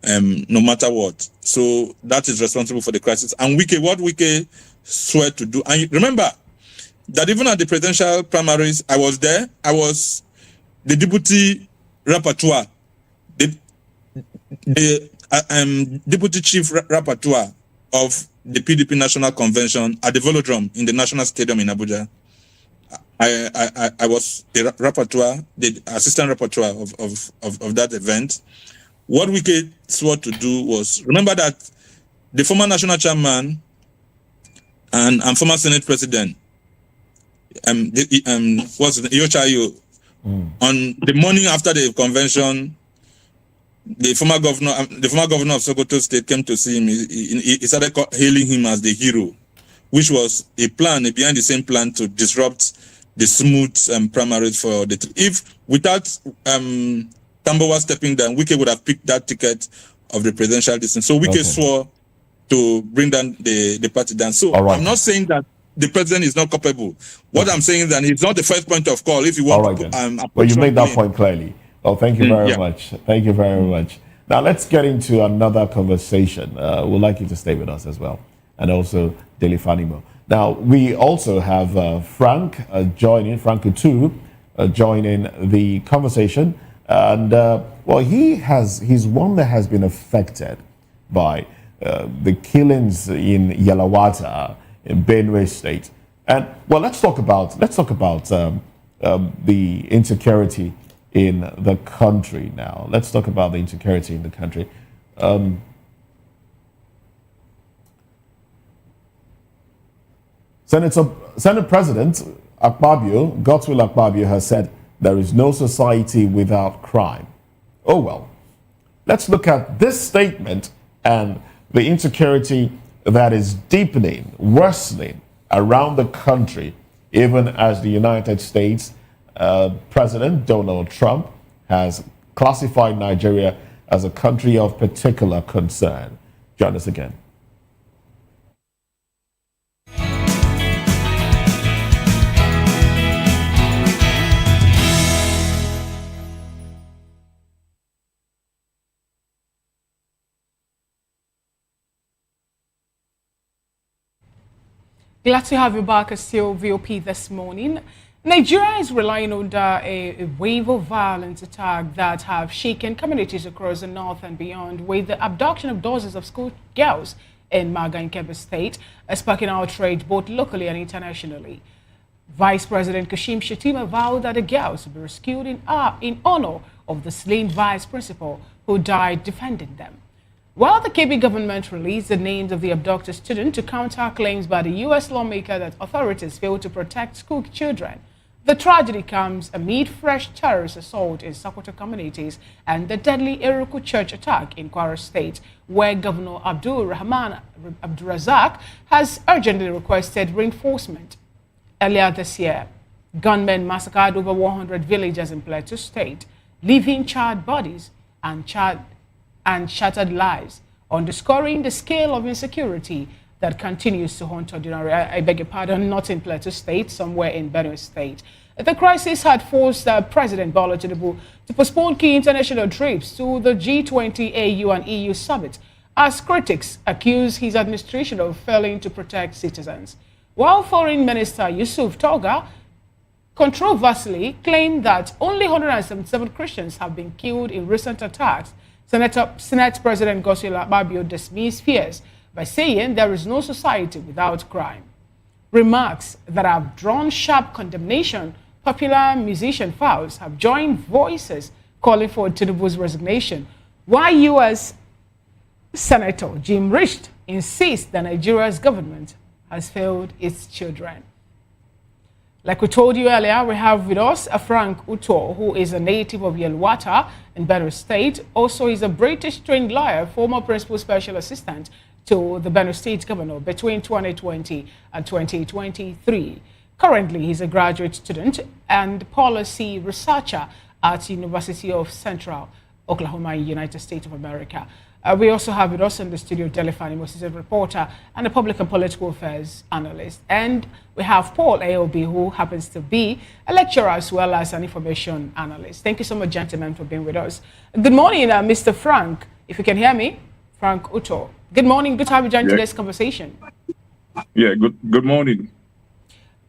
[SPEAKER 13] no matter what. So that is responsible for the crisis. And what Wike swore to do, and remember that even at the presidential primaries, I was there. I was the deputy rapporteur, the deputy chief rapporteur of the PDP National Convention at the Velodrome in the National Stadium in Abuja. I was the rapporteur, the assistant rapporteur of that event. What Wike swore to do was, remember that the former national chairman and former Senate president, Iyochayo, on the morning after the convention, the former governor of Sokoto State came to see him. He started hailing him as the hero, which was a behind the same plan to disrupt the smooth primaries for the. If without Tambowa stepping down, Wike would have picked that ticket of the presidential distance. So Wike swore to bring down the party down. So I'm not saying that the president is not culpable. What I'm saying is that he's not the first point of call if you want to.
[SPEAKER 9] Well, you made that point clearly. Oh, thank you very much. Thank you very much. Now let's get into another conversation. We'd like you to stay with us as well, and also Dele Fanimo. Now we also have Frank Frank Utu joining the conversation, and he's one that has been affected by the killings in Yelawata in Benue State. And well, let's talk about the insecurity in the country now. Let's talk about the insecurity in the country. Senate President Godswill Akpabio has said there is no society without crime. Oh well, let's look at this statement and the insecurity that is deepening, worsening around the country, even as the United States President Donald Trump has classified Nigeria as a country of particular concern. Join us again.
[SPEAKER 7] Glad to have you back as still VOP this morning. Nigeria is relying under a wave of violent attacks that have shaken communities across the north and beyond, with the abduction of dozens of school girls in Anichebe State, sparking outrage both locally and internationally. Vice President Kashim Shettima vowed that the girls will be rescued in honor of the slain vice principal who died defending them. While the KB government released the names of the abducted students to counter claims by the U.S. lawmaker that authorities failed to protect school children, The tragedy comes amid fresh terrorist assault in Sokoto communities and the deadly Eruku church attack in Kwara State, where Governor Abdul Rahman Abdurazak has urgently requested reinforcement. Earlier this year, gunmen massacred over 100 villagers in Plateau State, leaving charred bodies and shattered lives, underscoring the scale of insecurity that continues to haunt ordinary, I beg your pardon, not in Plateau State, somewhere in Benue State. The crisis had forced President Bola Tinubu to postpone key international trips to the G20 AU and EU summit, as critics accuse his administration of failing to protect citizens. While Foreign Minister Yusuf Toga controversially claimed that only 177 Christians have been killed in recent attacks, Senate President Godswill Akpabio dismissed fears by saying there is no society without crime. Remarks that have drawn sharp condemnation, popular musician Fowles have joined voices calling for Tinubu's resignation, while U.S. Senator Jim Risch insists that Nigeria's government has failed its children. Like we told you earlier, we have with us Frank Uto, who is a native of Yelwata in Benue State. Also, he's a British-trained lawyer, former principal special assistant to the Benue State governor between 2020 and 2023. Currently, he's a graduate student and policy researcher at University of Central Oklahoma, United States of America. We also have with us in the studio Delifani Moses, a reporter and a public and political affairs analyst. And we have Paul Aobi, who happens to be a lecturer as well as an information analyst. Thank you so much, gentlemen, for being with us. Good morning, Mr. Frank, if you can hear me. Frank Uto. Good morning. Good to have you join today's conversation.
[SPEAKER 3] Yeah, good morning.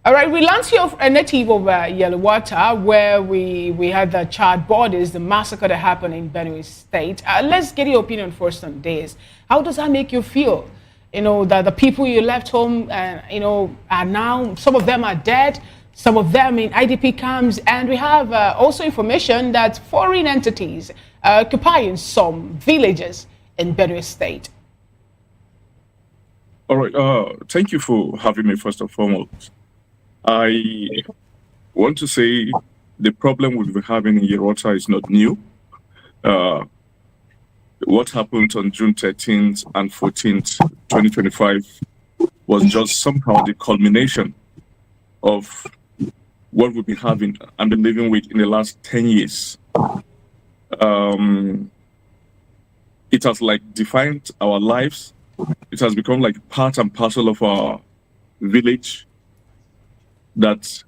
[SPEAKER 7] All right, we learned here a native of Yelwata, where we had the charred bodies, the massacre that happened in Benue State. Let's get your opinion first on this. How does that make you feel? You know, that the people you left home, are now, some of them are dead, some of them in IDP camps, and we have also information that foreign entities are occupying some villages in Benue State.
[SPEAKER 3] All right, thank you for having me first and foremost. I want to say the problem we've been having in Yerota is not new. What happened on June 13th and 14th, 2025 was just somehow the culmination of what we've been having and been living with in the last 10 years. It has like defined our lives. It has become like part and parcel of our village, that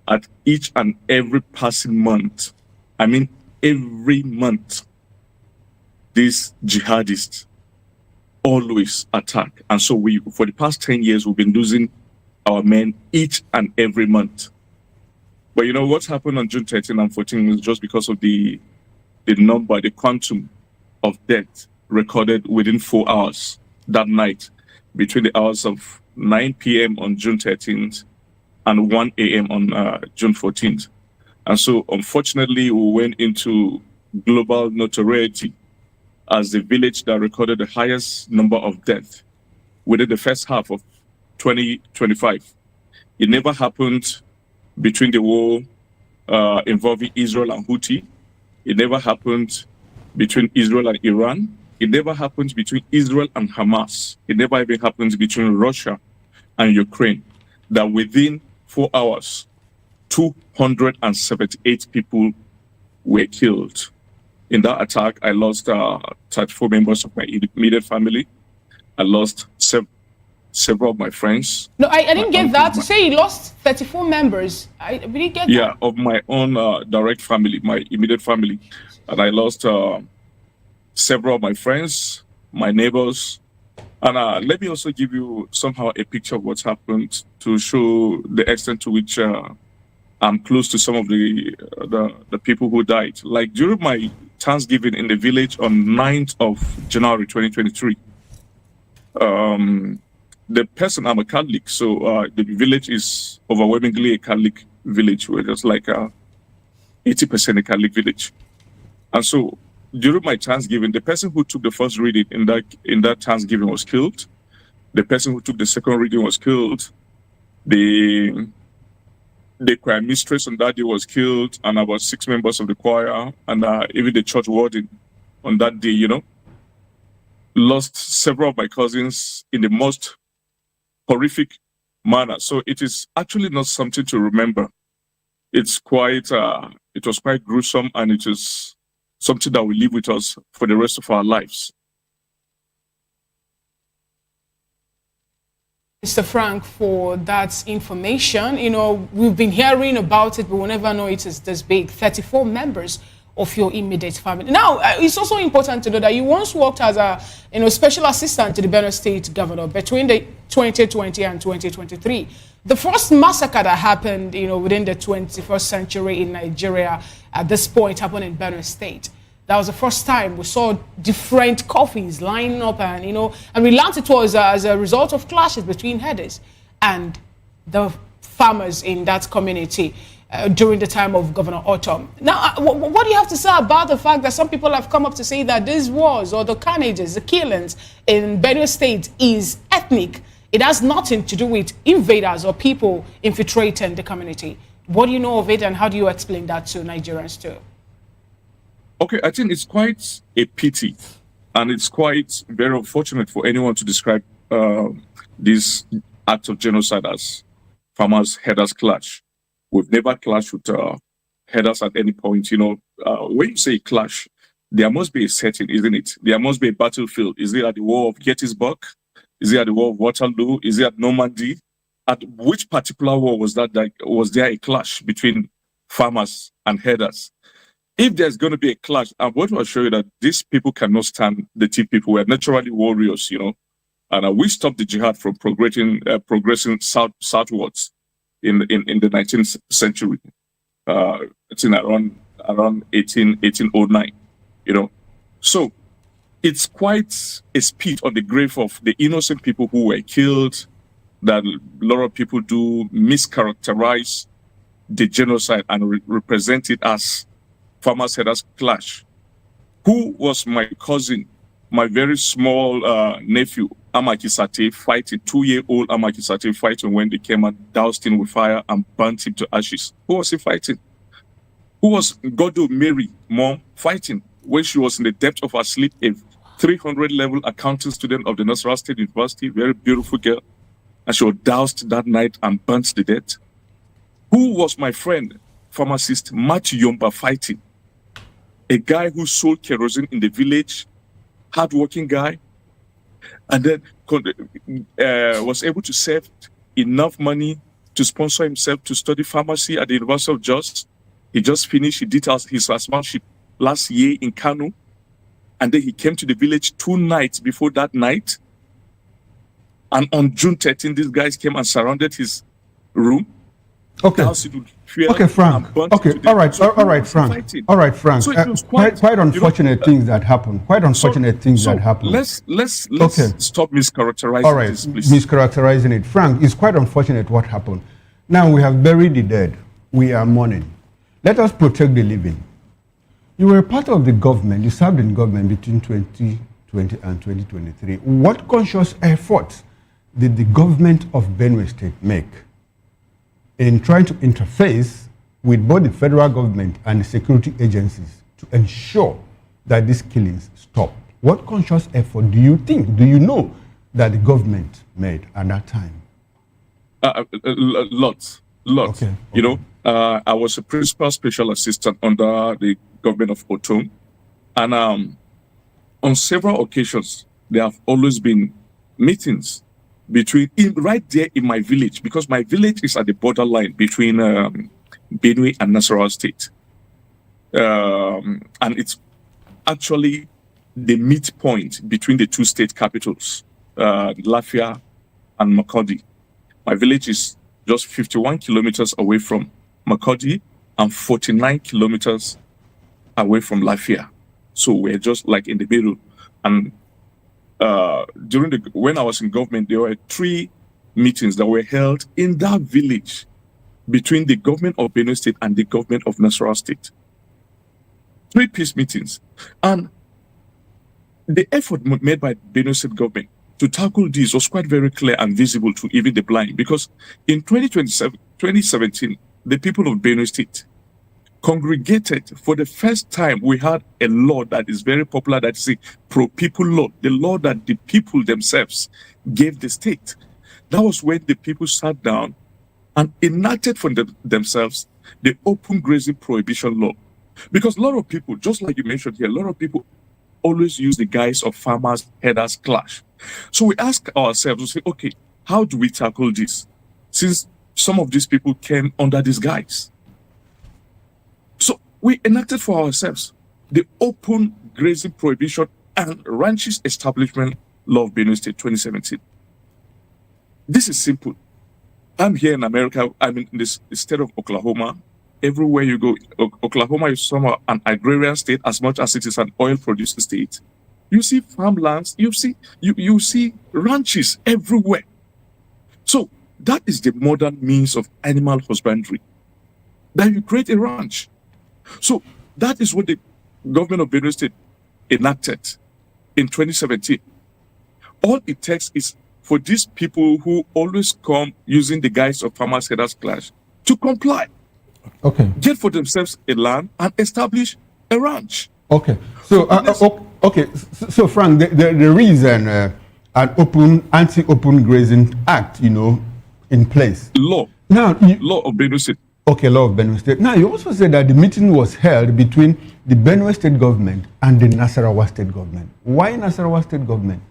[SPEAKER 3] at each and every passing month, I mean every month, these jihadists always attack. And so for the past 10 years, we've been losing our men each and every month. But you know, what happened on June 13 and 14 is just because of the number, the quantum of death recorded within 4 hours that night, between the hours of 9 p.m. on June 13th and 1 a.m. on June 14th. And so, unfortunately, we went into global notoriety as the village that recorded the highest number of deaths within the first half of 2025. It never happened between the war involving Israel and Houthi. It never happened between Israel and Iran. It never happened between Israel and Hamas. It never even happened between Russia and Ukraine. That within 4 hours, 278 people were killed. In that attack, I lost 34 members of my immediate family. I lost several of my friends.
[SPEAKER 7] No, I didn't get that. To say you lost 34 members, I didn't get that.
[SPEAKER 3] Yeah, of my own direct family, my immediate family. And I lost several of my friends, my neighbors. And let me also give you somehow a picture of what's happened to show the extent to which I'm close to some of the people who died. Like during my Thanksgiving in the village on 9th of January 2023, the person, I'm a Catholic, so the village is overwhelmingly a Catholic village. We're just like 80% a Catholic village. And so during my Thanksgiving, the person who took the first reading in that Thanksgiving was killed. The person who took the second reading was killed. The the choir mistress on that day was killed, and about 6 members of the choir, and even the church warden on that day, lost several of my cousins in the most horrific manner. So it is actually not something to remember. It's quite, it was quite gruesome, and it is something that will live with us for the rest of our lives.
[SPEAKER 7] Mr. Frank, for that information. We've been hearing about it, but we'll never know it is this big. 34 members of your immediate family. Now, it's also important to know that you once worked as a special assistant to the Benue State governor between the 2020 and 2023. The first massacre that happened, within the 21st century in Nigeria at this point happened in Benue State. That was the first time we saw different coffins lining up, and and we learned it was as a result of clashes between herders and the farmers in that community during the time of Governor Autumn. Now, what do you have to say about the fact that some people have come up to say that these wars or the carnages, the killings in Benue State is ethnic? It has nothing to do with invaders or people infiltrating the community. What do you know of it, and how do you explain that to Nigerians too?
[SPEAKER 3] Okay, I think it's quite a pity, and it's quite very unfortunate for anyone to describe this act of genocide as farmers herders clash. We've never clashed with herders at any point. When you say clash, there must be a setting, isn't it? There must be a battlefield. Is it at the War of Gettysburg? Is it at the War of Waterloo? Is it at Normandy? At which particular war was that? Was there a clash between farmers and herders? If there's going to be a clash, I'm going to assure you that these people cannot stand the Tea people. We're naturally warriors, and we stopped the jihad from progressing southwards in the 19th century. It's in around 1809, So it's quite a spit on the grave of the innocent people who were killed, that a lot of people do mischaracterize the genocide and represent it as farmers herders clash. Who was my cousin, my very small nephew, Amakisate, fighting, 2-year-old Amakisate fighting when they came and doused him with fire and burnt him to ashes? Who was he fighting? Who was Godo Mary, mom, fighting when she was in the depth of her sleep, a 300-level accounting student of the Nasarawa State University, very beautiful girl, and she was doused that night and burnt to death? Who was my friend, pharmacist Matthew Yomba, fighting? A guy who sold kerosene in the village, hardworking guy, and then was able to save enough money to sponsor himself to study pharmacy at the University of Jos. He just finished, he did his housemanship last year in Kano, and then he came to the village 2 nights before that night. And on June 13, these guys came and surrounded his room.
[SPEAKER 10] Okay. Okay, Frank. Okay, all right, Frank. All right, Frank.
[SPEAKER 3] So it was
[SPEAKER 10] quite unfortunate things that happen. Quite unfortunate things that happen.
[SPEAKER 3] Let's stop mischaracterizing
[SPEAKER 10] all right,
[SPEAKER 3] this, please.
[SPEAKER 10] Mischaracterizing it. Frank, it's quite unfortunate what happened. Now we have buried the dead. We are mourning. Let us protect the living. You were part of the government. You served in government between 2020 and 2023. What conscious efforts did the government of Benue State make in trying to interface with both the federal government and the security agencies to ensure that these killings stop? What conscious effort do you know that the government made at that time?
[SPEAKER 3] Lots. Okay. I was a principal special assistant under the government of Autumn, and on several occasions there have always been meetings right there in my village, because my village is at the borderline between Benue and Nasarawa State. And it's actually the midpoint between the 2 state capitals, Lafia and Makurdi. My village is just 51 kilometers away from Makurdi and 49 kilometers away from Lafia. So we're just like in the middle. And when I was in government, there were 3 meetings that were held in that village between the government of Benue State and the government of Nasarawa State. 3 peace meetings. And the effort made by Benue State government to tackle this was quite very clear and visible to even the blind, because in 2017, the people of Benue State congregated. For the first time, we had a law that is very popular, that is a pro-people law, the law that the people themselves gave the state. That was when the people sat down and enacted for themselves the open grazing prohibition law. Because a lot of people, just like you mentioned here, a lot of people always use the guise of farmers' herders clash. So we ask ourselves, we say, okay, how do we tackle this? Since some of these people came under this guise. So we enacted for ourselves the open grazing prohibition and ranches establishment law of Benue State 2017. This is simple. I'm here in America. I'm in this state of Oklahoma. Everywhere you go, Oklahoma is somehow an agrarian state as much as it is an oil-producing state. You see farmlands, you see ranches everywhere. So that is the modern means of animal husbandry. That you create a ranch. So that is what the government of Benue State enacted in 2017. All it takes is for these people who always come using the guise of farmers' herders clash to comply.
[SPEAKER 10] Okay.
[SPEAKER 3] Get for themselves a land and establish a ranch.
[SPEAKER 10] Okay. So, So, Frank, there is an anti-open grazing act, in place.
[SPEAKER 3] Law.
[SPEAKER 10] Now,
[SPEAKER 3] law of Benue State.
[SPEAKER 10] Okay, law of Benue State. Now, you also said that the meeting was held between the Benue State government and the Nasarawa State government. Why Nasarawa State government?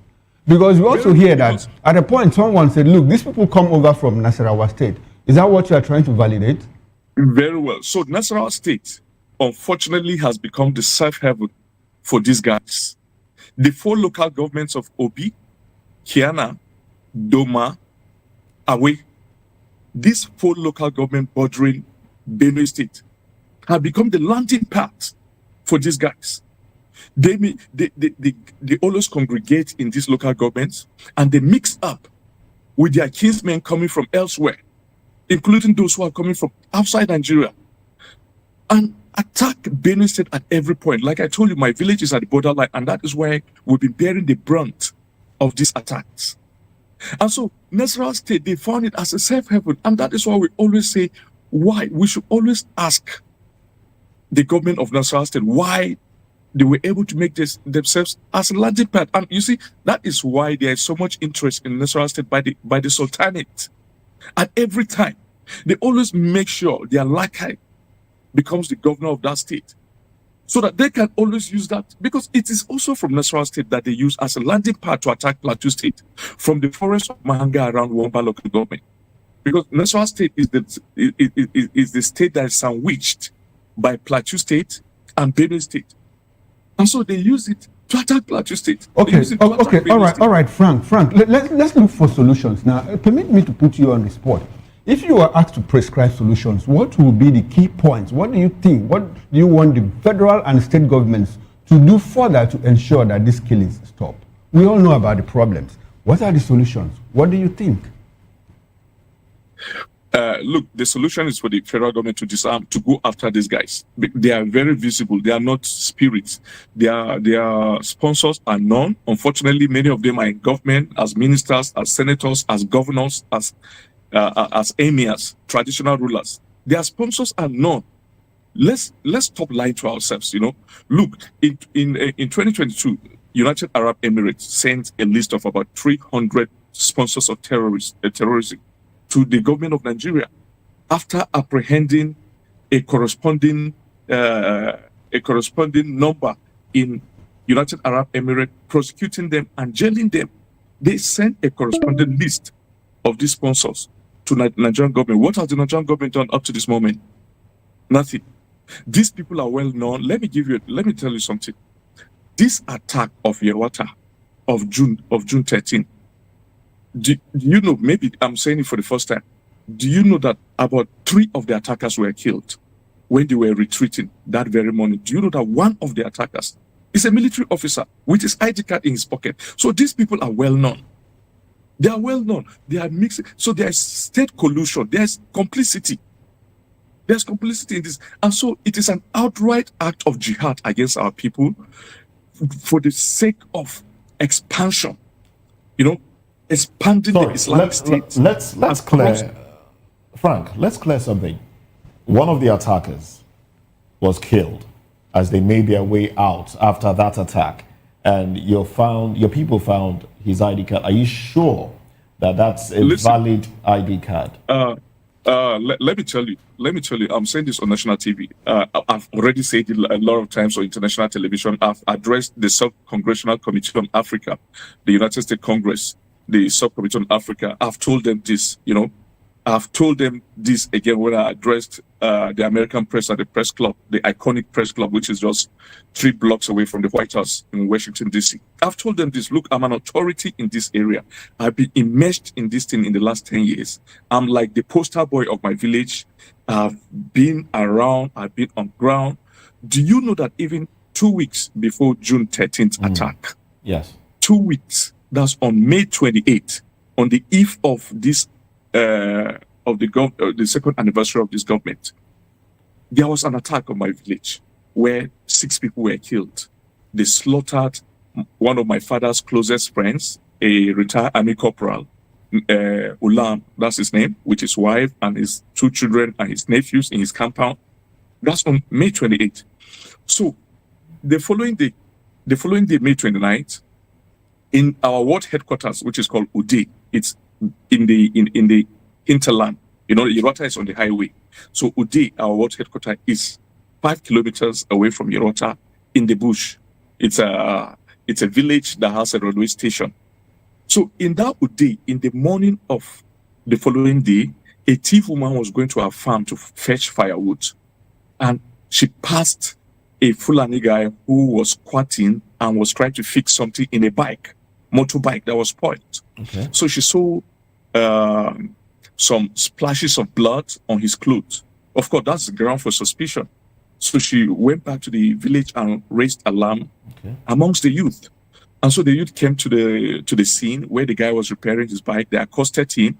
[SPEAKER 10] Because we also hear that at a point someone said, look, these people come over from Nasarawa State. Is that what you are trying to validate?
[SPEAKER 3] Very well. So Nasarawa State, unfortunately, has become the safe haven for these guys. The 4 local governments of Obi, Kiana, Doma, Awe, these 4 local government bordering Benue State have become the landing pads for these guys. They always congregate in these local governments and they mix up with their kinsmen coming from elsewhere, including those who are coming from outside Nigeria, and attack Benue State at every point. Like I told you, my village is at the borderline, and that is where we've been bearing the brunt of these attacks. And so Nasarawa State, they found it as a safe haven, and that is why we always say why we should always ask the government of Nasarawa State why they were able to make themselves as a landing pad. And you see, that is why there is so much interest in Nasarawa State by the Sultanate. And every time, they always make sure their lakai becomes the governor of that state, so that they can always use that, because it is also from Nasarawa State that they use as a landing pad to attack Plateau State from the forest of Mahanga around Wamba local government. Because Nasarawa State is the state that is sandwiched by Plateau State and Benue State. And so they use it to attack Plateau State.
[SPEAKER 10] Okay, all right, Frank, let's look for solutions. Now, permit me to put you on the spot. If you are asked to prescribe solutions, what will be the key points? What do you think? What do you want the federal and state governments to do further to ensure that these killings stop? We all know about the problems. What are the solutions? What do you think?
[SPEAKER 3] Look, the solution is for the federal government to disarm, to go after these guys. They are very visible. They are not spirits. Their sponsors are known. Unfortunately, many of them are in government, as ministers, as senators, as governors, as emirs, traditional rulers. Their sponsors are known. Let's stop lying to ourselves. Look, in 2022, United Arab Emirates sent a list of about 300 sponsors of terrorism to the government of Nigeria after apprehending a corresponding number in United Arab Emirates, prosecuting them and jailing them. They sent a corresponding list of these sponsors to Nigerian government. What has the Nigerian government done up to this moment? Nothing. These people are well known. Let me tell you something. This attack of Yewata of June 13. Do you know, maybe I'm saying it for the first time, do you know that about 3 of the attackers were killed when they were retreating that very morning? Do you know that one of the attackers is a military officer with his ID card in his pocket? So these people are well known. They are well known. They are mixed. So there is state collusion. There is complicity. There's complicity in this. And so it is an outright act of jihad against our people for the sake of expansion. Expanding the Islamic State.
[SPEAKER 9] Let's clear, Frank, let's clear something. one of the attackers was killed as they made their way out after that attack, and your people found his ID card. Are you sure that that's a valid ID card?
[SPEAKER 3] Let me tell you, I'm saying this on national TV. I've already said it a lot of times on international television. I've addressed the Sub-Congressional Committee on Africa, the United States Congress, the Subcommittee on Africa. I've told them this, I've told them this again when I addressed the American press at the press club, the iconic press club, which is just 3 blocks away from the White House in Washington, D.C. I've told them this, look, I'm an authority in this area. I've been immersed in this thing in the last 10 years. I'm like the poster boy of my village. I've been around, I've been on ground. Do you know that even 2 weeks before June 13th attack?
[SPEAKER 9] Yes.
[SPEAKER 3] 2 weeks, that's on May 28th, on the eve of this the second anniversary of this government, there was an attack on my village where 6 people were killed. They slaughtered one of my father's closest friends, a retired army corporal, Ulam, that's his name, with his wife and his 2 children and his nephews in his compound. That's on May 28th. So the following day, May 29th, in our ward headquarters, which is called Ude, it's in the hinterland. Yerota is on the highway. So Ude, our ward headquarters, is 5 kilometers away from Yerota in the bush. It's a village that has a railway station. So in that Ude, in the morning of the following day, a thief woman was going to her farm to fetch firewood. And she passed a Fulani guy who was squatting and was trying to fix something in a motorbike that was spoiled.
[SPEAKER 9] Okay.
[SPEAKER 3] So she saw some splashes of blood on his clothes. Of course, that's the ground for suspicion. So she went back to the village and raised alarm amongst the youth. And so the youth came to the scene where the guy was repairing his bike. They accosted him.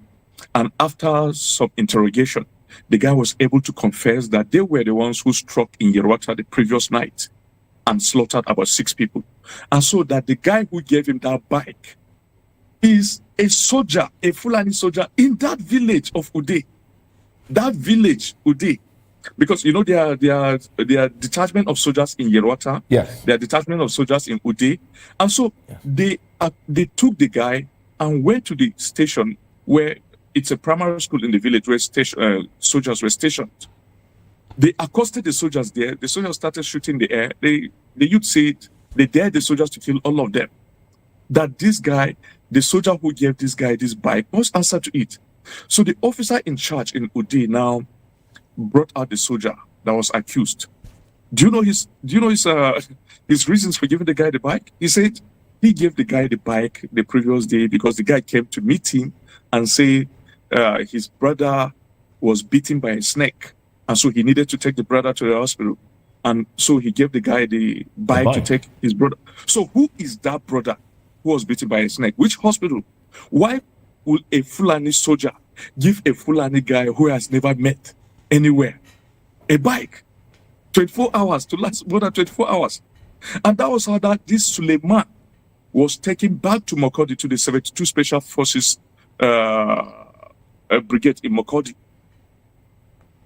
[SPEAKER 3] And after some interrogation, the guy was able to confess that they were the ones who struck in Yerwata the previous night and slaughtered about 6 people. And so that the guy who gave him that bike is a soldier, a Fulani soldier in that village of Ude. That village, Ude. Because, there are detachment of soldiers in Yerwata.
[SPEAKER 9] Yes.
[SPEAKER 3] There are detachment of soldiers in Ude. And so they took the guy and went to the station where it's a primary school in the village where soldiers were stationed. They accosted the soldiers there. The soldiers started shooting the air. The youth said they dared the soldiers to kill all of them. That this guy, the soldier who gave this guy this bike, must answer to it. So the officer in charge in Ude now brought out the soldier that was accused. Do you know his reasons for giving the guy the bike? He said he gave the guy the bike the previous day because the guy came to meet him and say his brother was beaten by a snake, and so he needed to take the brother to the hospital. And so he gave the guy the bike to take his brother. So who is that brother who was beaten by a snake? Which hospital? Why would a Fulani soldier give a Fulani guy who has never met anywhere a bike? 24 hours to last more than 24 hours. And that was how this Suleiman was taken back to Makurdi to the 72 Special Forces brigade in Makurdi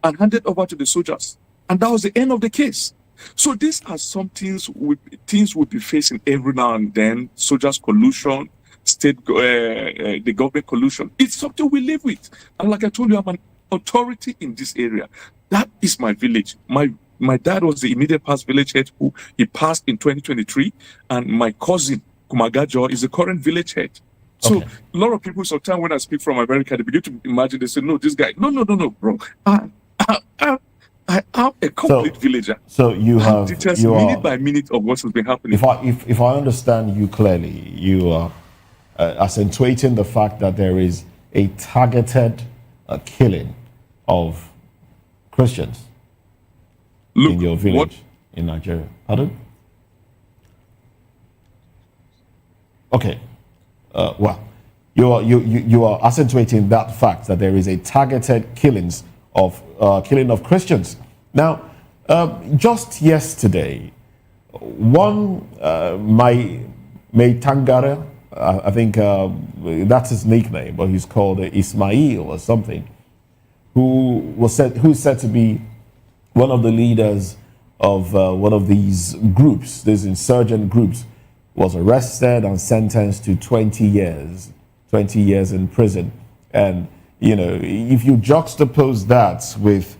[SPEAKER 3] and handed over to the soldiers. And that was the end of the case. So these are some things we'll be facing every now and then. Soldiers collusion, the government collusion. It's something we live with. And like I told you, I'm an authority in this area. That is my village. My dad was the immediate past village head who he passed in 2023. And my cousin, Kumagajo, is the current village head. So a lot of people sometimes when I speak from America, they begin to imagine, they say, no, this guy, no, bro. I am a complete villager.
[SPEAKER 9] So you have
[SPEAKER 3] details minute by minute of what has been happening.
[SPEAKER 9] If I understand you clearly, you are accentuating the fact that there is a targeted killing of Christians in your village in Nigeria. Pardon? Okay. Well, you are accentuating that fact that there is a targeted killing of Christians. Now, just yesterday, one Tangara, I think that's his nickname, but he's called Ismail or something, who's said to be
[SPEAKER 6] one of the leaders of one of these groups, these insurgent groups, was arrested and sentenced to 20 years in prison. And, you know, if you juxtapose that with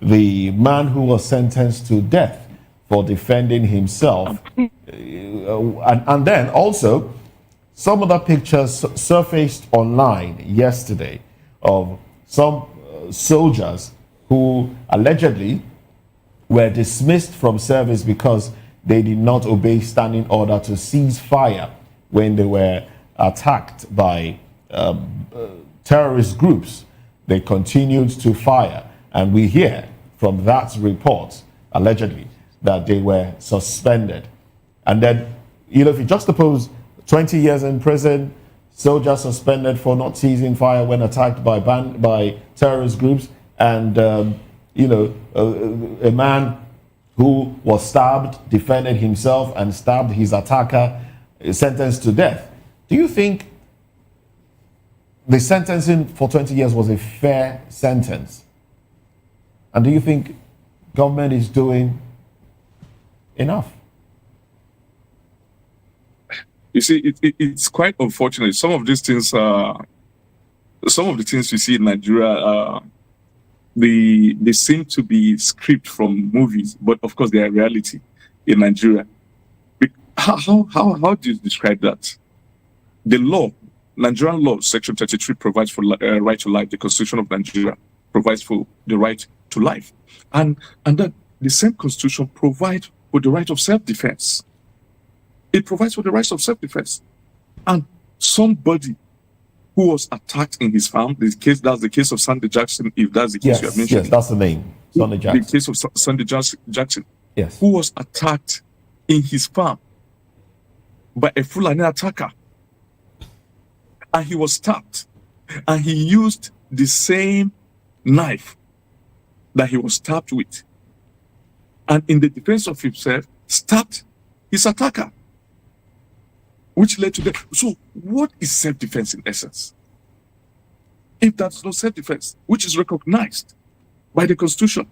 [SPEAKER 6] the man who was sentenced to death for defending himself, and then also some other pictures surfaced online yesterday of some soldiers who allegedly were dismissed from service because they did not obey standing order to cease fire when they were attacked by terrorist groups. They continued to fire, and we hear from that report, allegedly, that they were suspended. And then, you know, if you juxtapose 20 years in prison, soldiers suspended for not ceasing fire when attacked by terrorist groups, and you know, a man who was stabbed, defended himself, and stabbed his attacker, sentenced to death. Do you think the sentencing for 20 years was a fair sentence? And do you think government is doing enough?
[SPEAKER 3] You see, it's quite unfortunate. Some of these things, some of the things you see in Nigeria, they seem to be script from movies, but of course they are reality in Nigeria. How do you describe that? The law, Nigerian law, Section 33 provides for right to life. The Constitution of Nigeria provides for the right to life, and that the same Constitution provides for the right of self-defense. It provides for the rights of self-defense, and somebody who was attacked in his farm. That's the case of Sunday Jackson, if that's the case you have mentioned.
[SPEAKER 6] Yes, that's the name, Sunday Jackson.
[SPEAKER 3] The case of Sunday Jackson,
[SPEAKER 6] yes,
[SPEAKER 3] who was attacked in his farm by a Fulani attacker. And he was stabbed. And he used the same knife that he was stabbed with. And in the defense of himself, stabbed his attacker, which led to death. So what is self-defense in essence? If that's not self-defense, which is recognized by the Constitution.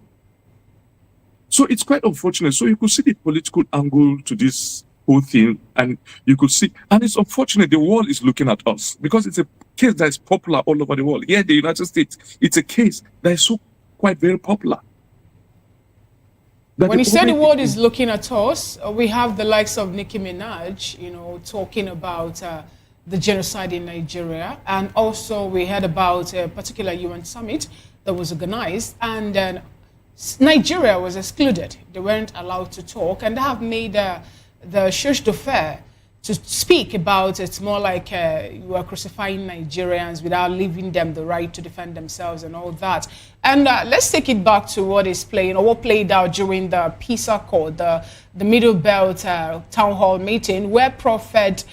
[SPEAKER 3] So it's quite unfortunate. So you could see the political angle to this whole thing, and you could see, and it's unfortunate the world is looking at us because it's a case that is popular all over the world. Here in the United States, it's a case that is so quite very popular.
[SPEAKER 7] When you say the world is looking at us, we have the likes of Nicki Minaj, you know, talking about the genocide in Nigeria. And also we heard about a particular UN summit that was organized, and Nigeria was excluded. They weren't allowed to talk, and they have made the church d'affaires to speak about it's more like you are crucifying Nigerians without leaving them the right to defend themselves and all that. And let's take it back to what is playing, or what played out during the Peace Accord, the Middle Belt town hall meeting, where Prophet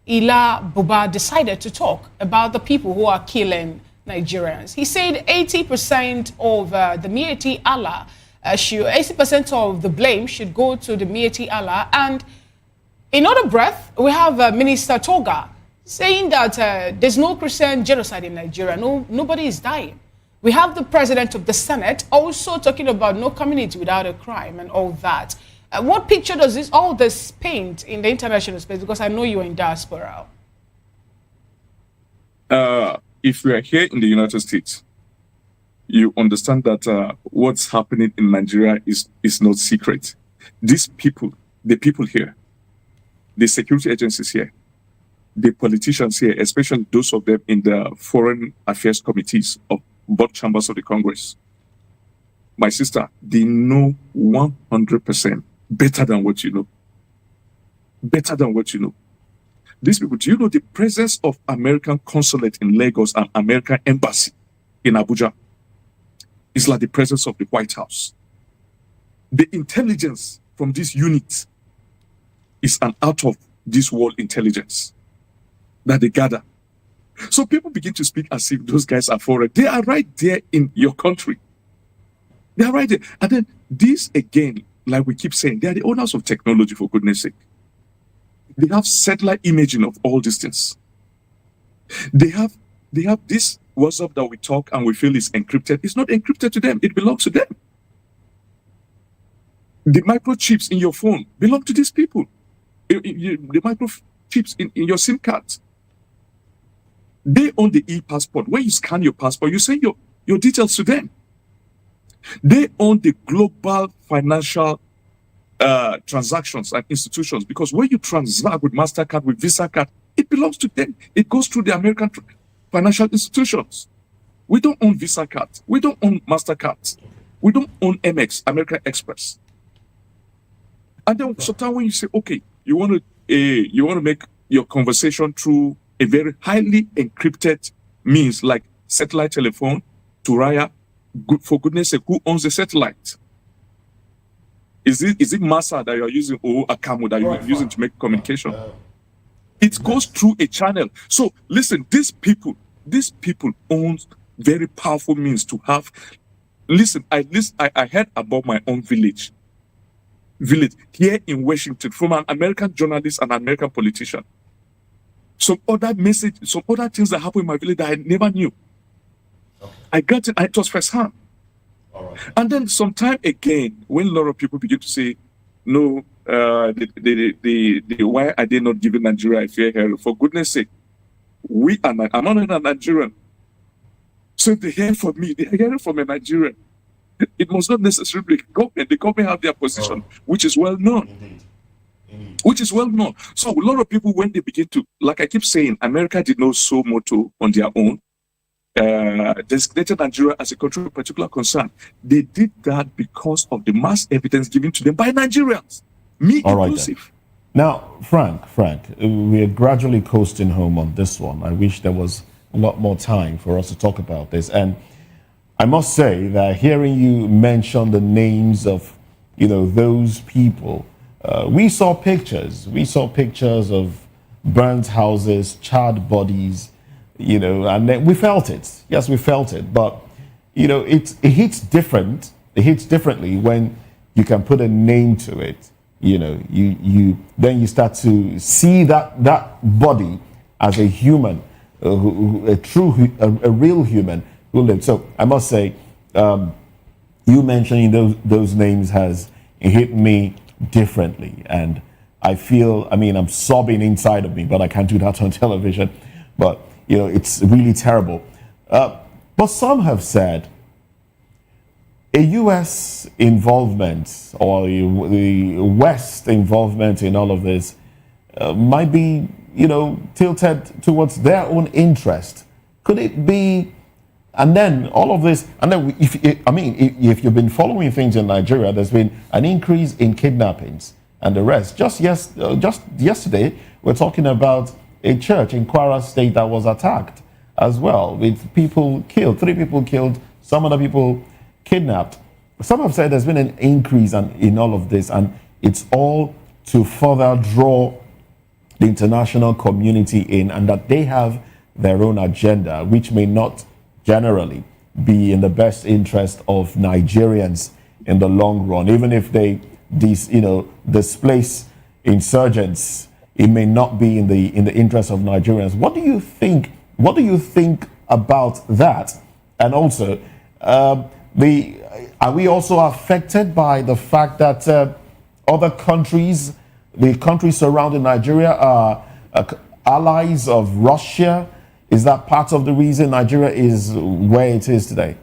[SPEAKER 7] Ila Buba decided to talk about the people who are killing Nigerians. He said 80% of the Mieti Allah, 80% of the blame should go to the Mieti Allah. And in other breath, we have Minister Toga saying that there's no Christian genocide in Nigeria. Nobody is dying. We have the president of the Senate also talking about no community without a crime and all that. What picture does all this paint in the international space? Because I know you're in diaspora.
[SPEAKER 3] If we are here in the United States, you understand that what's happening in Nigeria is not secret. These people, the people here, the security agencies here, the politicians here, especially those of them in the foreign affairs committees of both chambers of the Congress, my sister, they know 100% better than what you know. Better than what you know. These people, do you know the presence of American consulate in Lagos and American embassy in Abuja is like the presence of the White House? The intelligence from these units is an out of this world intelligence that they gather. So people begin to speak as if those guys are foreign. They are right there in your country. They are right there. And then this again, like we keep saying, they are the owners of technology, for goodness sake. They have satellite imaging of all these things. They have this WhatsApp that we talk and we feel is encrypted. It's not encrypted to them. It belongs to them. The microchips in your phone belong to these people. The microchips in your SIM cards. They own the e-passport. When you scan your passport, you send your details to them. They own the global financial transactions and institutions, because when you transact with MasterCard, with Visa card, it belongs to them. It goes through the American financial institutions. We don't own Visa cards. We don't own MasterCards. We don't own MX, American Express. And then sometimes when you say, okay, you want to make your conversation through a very highly encrypted means like satellite telephone, Turaya, for goodness sake, who owns the satellite? Is it Masa that you're using, or Akamu that you're using to make communication? It goes through a channel. So listen, these people own very powerful means to have. Listen, I heard about my own village here in Washington from an American journalist and an American politician. Some other things that happened in my village that I never knew. Okay. I got it was firsthand. Right. And then sometime again, when a lot of people begin to say, no, why are they not giving Nigeria a fair hearing? For goodness sake, I'm not a Nigerian. So if they hear from me, they're hearing from a Nigerian. It must not necessarily be government. The government have their position, which is well known. Indeed. Which is well known. So a lot of people, when they begin to, like I keep saying, America did not sow moto on their own. Designated Nigeria as a country of particular concern. They did that because of the mass evidence given to them by Nigerians, me inclusive.
[SPEAKER 6] Right, now, Frank, we are gradually coasting home on this one. I wish there was a lot more time for us to talk about this. And I must say that hearing you mention the names of, those people, we saw pictures. We saw pictures of burnt houses, charred bodies, and then we felt it. Yes, we felt it. But, it hits different. It hits differently when you can put a name to it. Then you start to see that body as a human, a real human who lived. So I must say, you mentioning those names has hit me differently, and I feel, I'm sobbing inside of me, but I can't do that on television. But it's really terrible. But some have said a U.S. involvement or the West involvement in all of this might be, tilted towards their own interest. Could it be? And then all of this, and then if you've been following things in Nigeria, there's been an increase in kidnappings and the rest. Just yesterday, we're talking about a church in Kwara State that was attacked as well, with people killed, 3 people killed, some other people kidnapped. Some have said there's been an increase in all of this, and it's all to further draw the international community in, and that they have their own agenda, which may not generally be in the best interest of Nigerians in the long run. Even if they displace insurgents, it may not be in the interest of Nigerians. What do you think? What do you think about that? And also, are we also affected by the fact that other countries, the countries surrounding Nigeria, are allies of Russia? Is that part of the reason Nigeria is where it is today?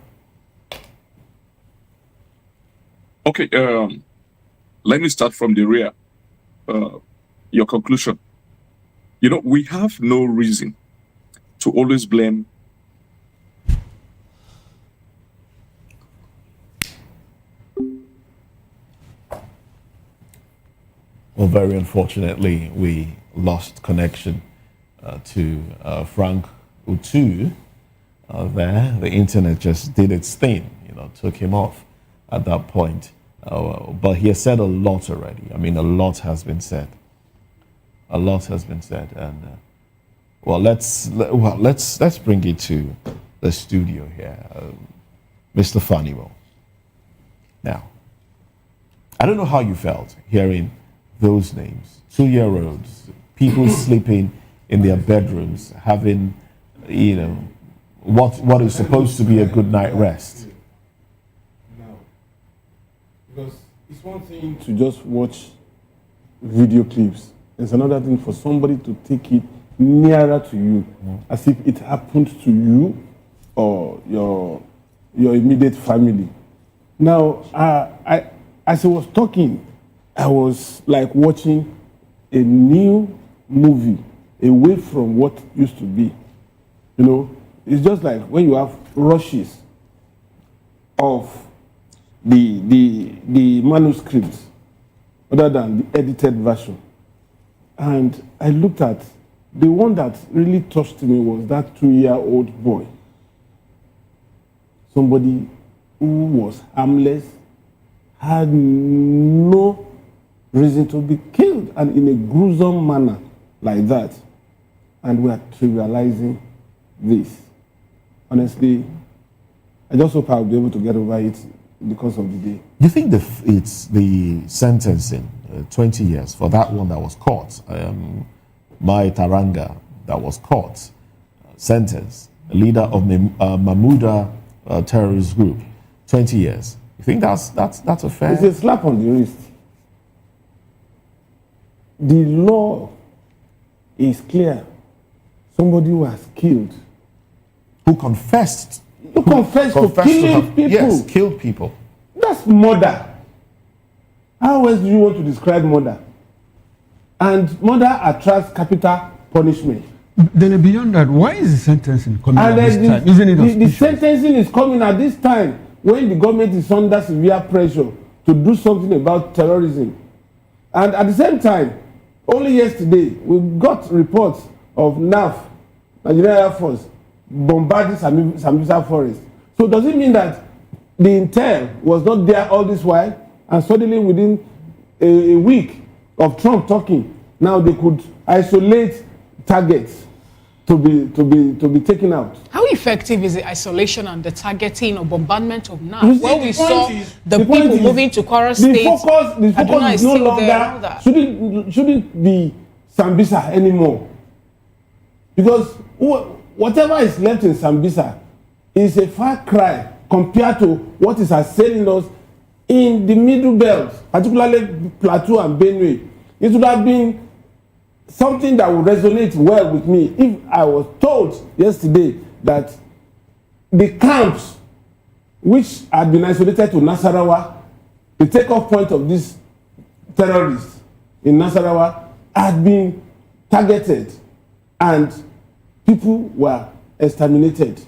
[SPEAKER 3] Okay, let me start from the rear. Your conclusion. We have no reason to always blame
[SPEAKER 6] Well, very unfortunately, we lost connection to Frank Utu there. The internet just did its thing, took him off at that point. But he has said a lot already. A lot has been said. A lot has been said, and let's bring it to the studio here, Mr. Faniwo. Now, I don't know how you felt hearing those names. 2-year-olds, people sleeping in their bedrooms, having, what is supposed to be a good night rest.
[SPEAKER 5] No, because It's one thing to just watch video clips. It's another thing for somebody to take it nearer to you, as if it happened to you or your immediate family. Now, as I was talking, I was like watching a new movie away from what used to be. You know, it's just like when you have rushes of the manuscripts other than the edited version. And I looked at, the one that really touched me was that 2-year-old boy. Somebody who was harmless, had no reason to be killed, and in a gruesome manner like that. And we are trivializing this. Honestly, I just hope I'll be able to get over it because of the day.
[SPEAKER 6] Do you think it's the sentencing, 20 years, for that one that was caught, Mai Taranga, that was caught, sentenced, leader of Mahmuda terrorist group, 20 years? You think that's a fair?
[SPEAKER 5] It's a slap on the wrist. The law is clear. Somebody who has killed,
[SPEAKER 6] who confessed
[SPEAKER 5] to killing people.
[SPEAKER 6] Yes, killed people.
[SPEAKER 5] That's murder. How else do you want to describe murder? And murder attracts capital punishment.
[SPEAKER 10] Then beyond that, why is the sentencing coming at this time? Isn't it
[SPEAKER 5] the sentencing is coming at this time when the government is under severe pressure to do something about terrorism. And at the same time, only yesterday, we got reports of NAF, Nigerian Air Force, bombarding Sambisa Forest. So does it mean that the intel was not there all this while, and suddenly within a week of Trump talking, now they could isolate targets to be taken out?
[SPEAKER 7] How effective is the isolation and the targeting or bombardment of NAF? Well, we saw the people moving to Kwara State.
[SPEAKER 5] The focus is no longer, shouldn't be Sambisa anymore. Because whatever is left in Sambisa is a far cry compared to what is assailing us in the middle belt, particularly Plateau and Benue. It would have been something that would resonate well with me if I was told yesterday that the camps which had been isolated to Nasarawa, the takeoff point of these terrorists in Nasarawa, had been targeted and people were exterminated.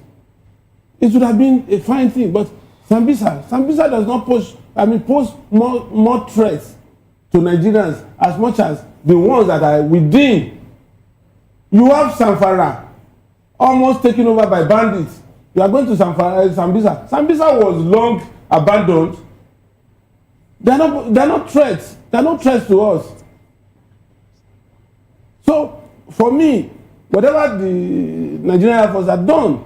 [SPEAKER 5] It would have been a fine thing, but Sambisa does not pose more threats to Nigerians as much as the ones that are within. You have Zamfara almost taken over by bandits. You are going to Sambisa. Sambisa was long abandoned. They're not threats. They're not threats to us. So for me, whatever the Nigerian Air Force had done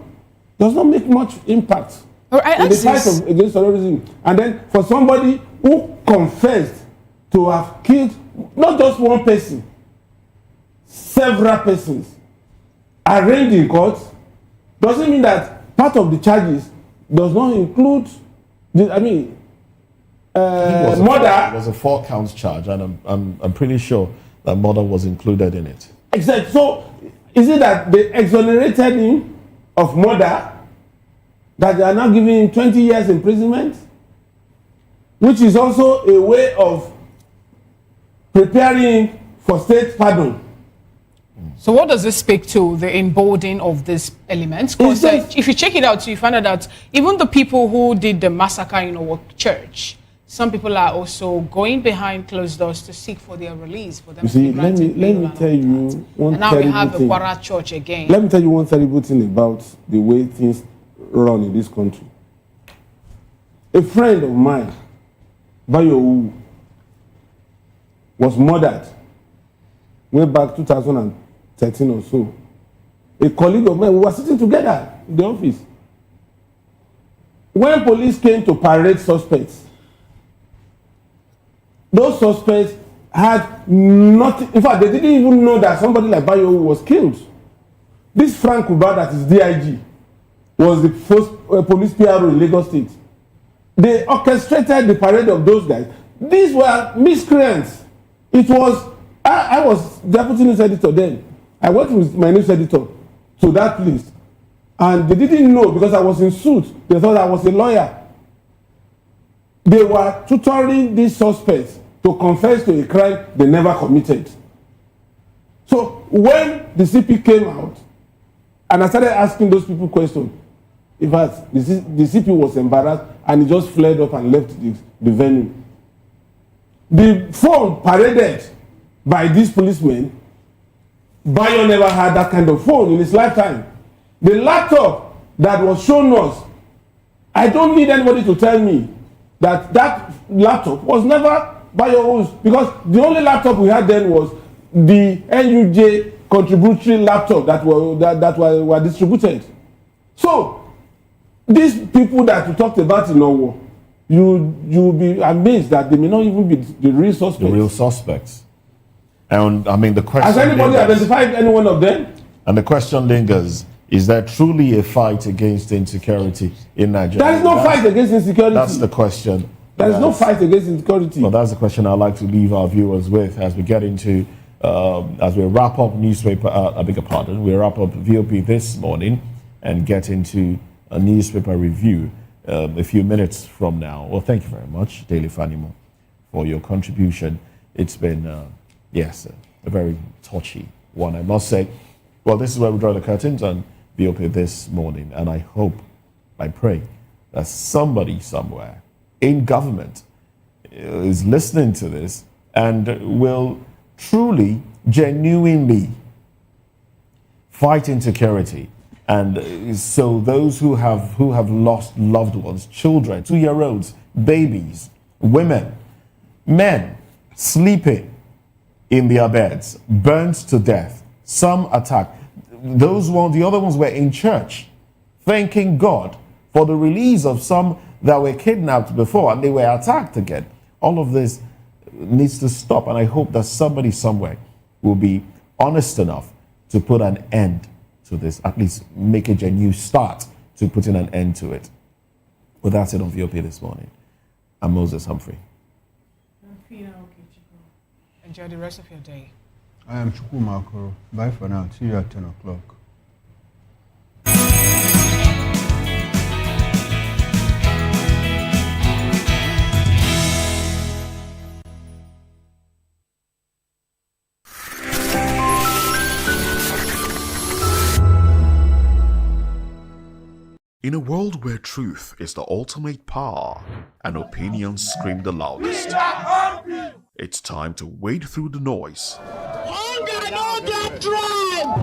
[SPEAKER 5] does not make much impact in the fight against terrorism. And then for somebody who confessed to have killed not just one person, several persons, arraigned in court, doesn't mean that part of the charges does not include murder.
[SPEAKER 6] It was a 4-count charge, and I'm pretty sure that murder was included in it.
[SPEAKER 5] Exactly. So is it that they exonerated him of murder, that they are now giving him 20 years imprisonment, which is also a way of preparing for state pardon?
[SPEAKER 7] So what does this speak to, the emboldening of these elements? Because if you check it out, you find out that even the people who did the massacre in our church, some people are also going behind closed doors to seek for their release, for them to be granted
[SPEAKER 5] let me tell you one
[SPEAKER 7] and now we have
[SPEAKER 5] thing.
[SPEAKER 7] a Kwara church again.
[SPEAKER 5] Let me tell you one terrible thing about the way things run in this country. A friend of mine, Bayo, was murdered way back 2013 or so. A colleague of mine, we were sitting together in the office. When police came to parade suspects, those suspects had nothing. In fact, they didn't even know that somebody like Bayo was killed. This Frank Uba, that is DIG, was the first police PRO in Lagos State. They orchestrated the parade of those guys. These were miscreants. It was, I was deputy news editor then. I went with my news editor to that place. And they didn't know because I was in suit. They thought I was a lawyer. They were tutoring these suspects to confess to a crime they never committed. So when the CP came out, and I started asking those people questions, in fact, the CP was embarrassed and he just fled up and left the venue. The phone paraded by these policemen, Bayo never had that kind of phone in his lifetime. The laptop that was shown us, I don't need anybody to tell me that that laptop was never Bayo's, because the only laptop we had then was the NUJ contributory laptop that were distributed. So these people that you talked about in Owo, you'll be amazed that they may not even be the real suspects.
[SPEAKER 6] The real suspects. And I mean, the question...
[SPEAKER 5] Has anybody identified any one of them?
[SPEAKER 6] And the question lingers, is there truly a fight against insecurity in Nigeria?
[SPEAKER 5] There is no fight against insecurity.
[SPEAKER 6] That's the question.
[SPEAKER 5] There is no fight against insecurity.
[SPEAKER 6] Well, that's the question I'd like to leave our viewers with as we get into, as we wrap up newspaper, I beg your pardon, we wrap up VOP this morning and get into a newspaper review a few minutes from now. Well, thank you very much, Daily Fanimo, for your contribution. It's been, yes, a very touchy one, I must say. Well, this is where we draw the curtains on VOP this morning, and I hope, I pray, that somebody somewhere in government is listening to this and will truly, genuinely fight insecurity. And so those who have lost loved ones, children, 2-year-olds, babies, women, men sleeping in their beds, burned to death, some attacked. The other ones were in church, thanking God for the release of some that were kidnapped before and they were attacked again. All of this needs to stop, and I hope that somebody somewhere will be honest enough to put an end to this, at least make a genuine start to putting an end to it. Well, that's it on VOP this morning. I'm Moses Humphrey.
[SPEAKER 7] Enjoy the rest of your day.
[SPEAKER 10] I am Chukuma Akoro. Bye for now. See you at 10 o'clock.
[SPEAKER 9] In a world where truth is the ultimate power and opinions scream the loudest, it's time to wade through the noise.
[SPEAKER 11] Hunger no get tribe!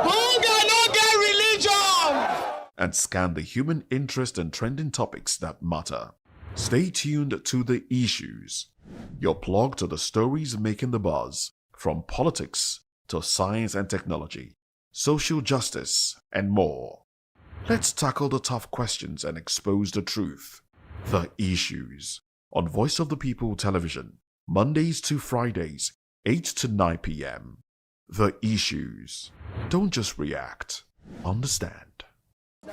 [SPEAKER 11] Hunger no get religion!
[SPEAKER 9] And scan the human interest and trending topics that matter. Stay tuned to The Issues, your plug to the stories making the buzz, from politics to science and technology, social justice, and more. Let's tackle the tough questions and expose the truth. The Issues on Voice of the People Television, Mondays to Fridays, 8 to 9 p.m. The Issues. Don't just react, understand.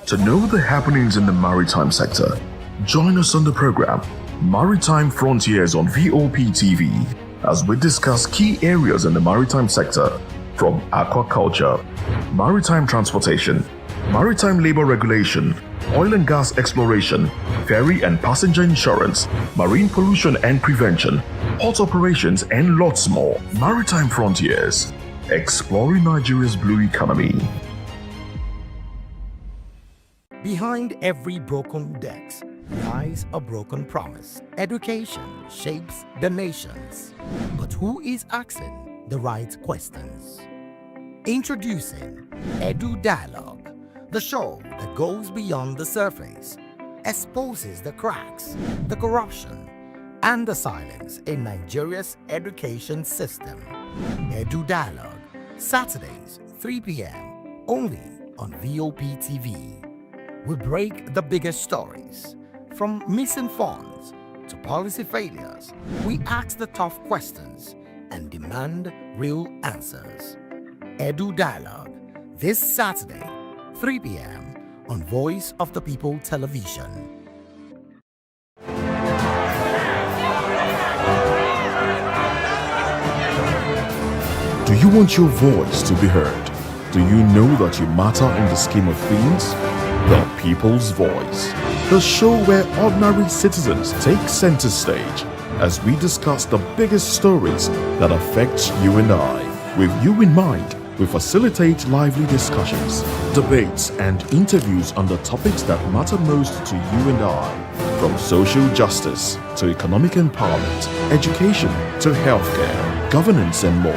[SPEAKER 9] To know the happenings in the maritime sector, join us on the program Maritime Frontiers on VOP TV as we discuss key areas in the maritime sector, from aquaculture, maritime transportation, maritime labor regulation, oil and gas exploration, ferry and passenger insurance, marine pollution and prevention, port operations, and lots more. Maritime Frontiers, exploring Nigeria's blue economy.
[SPEAKER 8] Behind every broken deck lies a broken promise. Education shapes the nations. But who is asking the right questions? Introducing Edu Dialogue, the show that goes beyond the surface, exposes the cracks, the corruption, and the silence in Nigeria's education system. Edu Dialogue, Saturdays, 3 p.m., only on VOP TV. We break the biggest stories, from missing funds to policy failures. We ask the tough questions and demand real answers. Edu Dialogue, this Saturday, 3 p.m. on Voice of the People Television.
[SPEAKER 9] you want your voice to be heard? Do you know that you matter in the scheme of things? The People's Voice, the show where ordinary citizens take center stage as we discuss the biggest stories that affect you and I. With you in mind, we facilitate lively discussions, debates, and interviews on the topics that matter most to you and I, from social justice to economic empowerment, education to healthcare, governance, and more,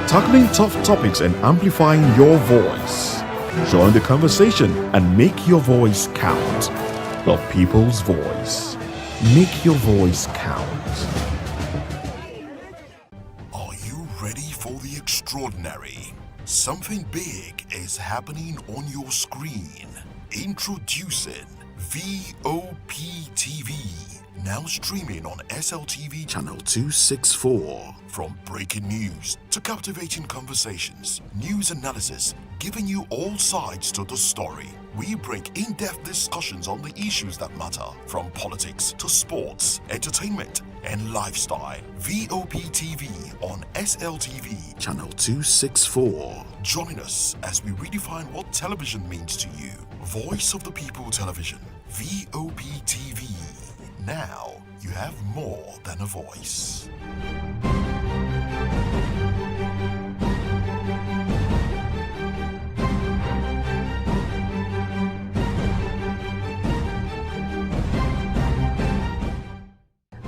[SPEAKER 9] tackling tough topics and amplifying your voice. Join the conversation and make your voice count. The People's Voice. Make your voice count.
[SPEAKER 26] Are you ready for the extraordinary? Something big is happening on your screen. Introducing VOP TV. Now streaming on SLTV channel 264. From breaking news to captivating conversations, news analysis, giving you all sides to the story. We bring in-depth discussions on the issues that matter, from politics to sports, entertainment, and lifestyle. VOP TV on SLTV channel 264. Join us as we redefine what television means to you. Voice of the People Television, VOP TV. Now you have more than a voice.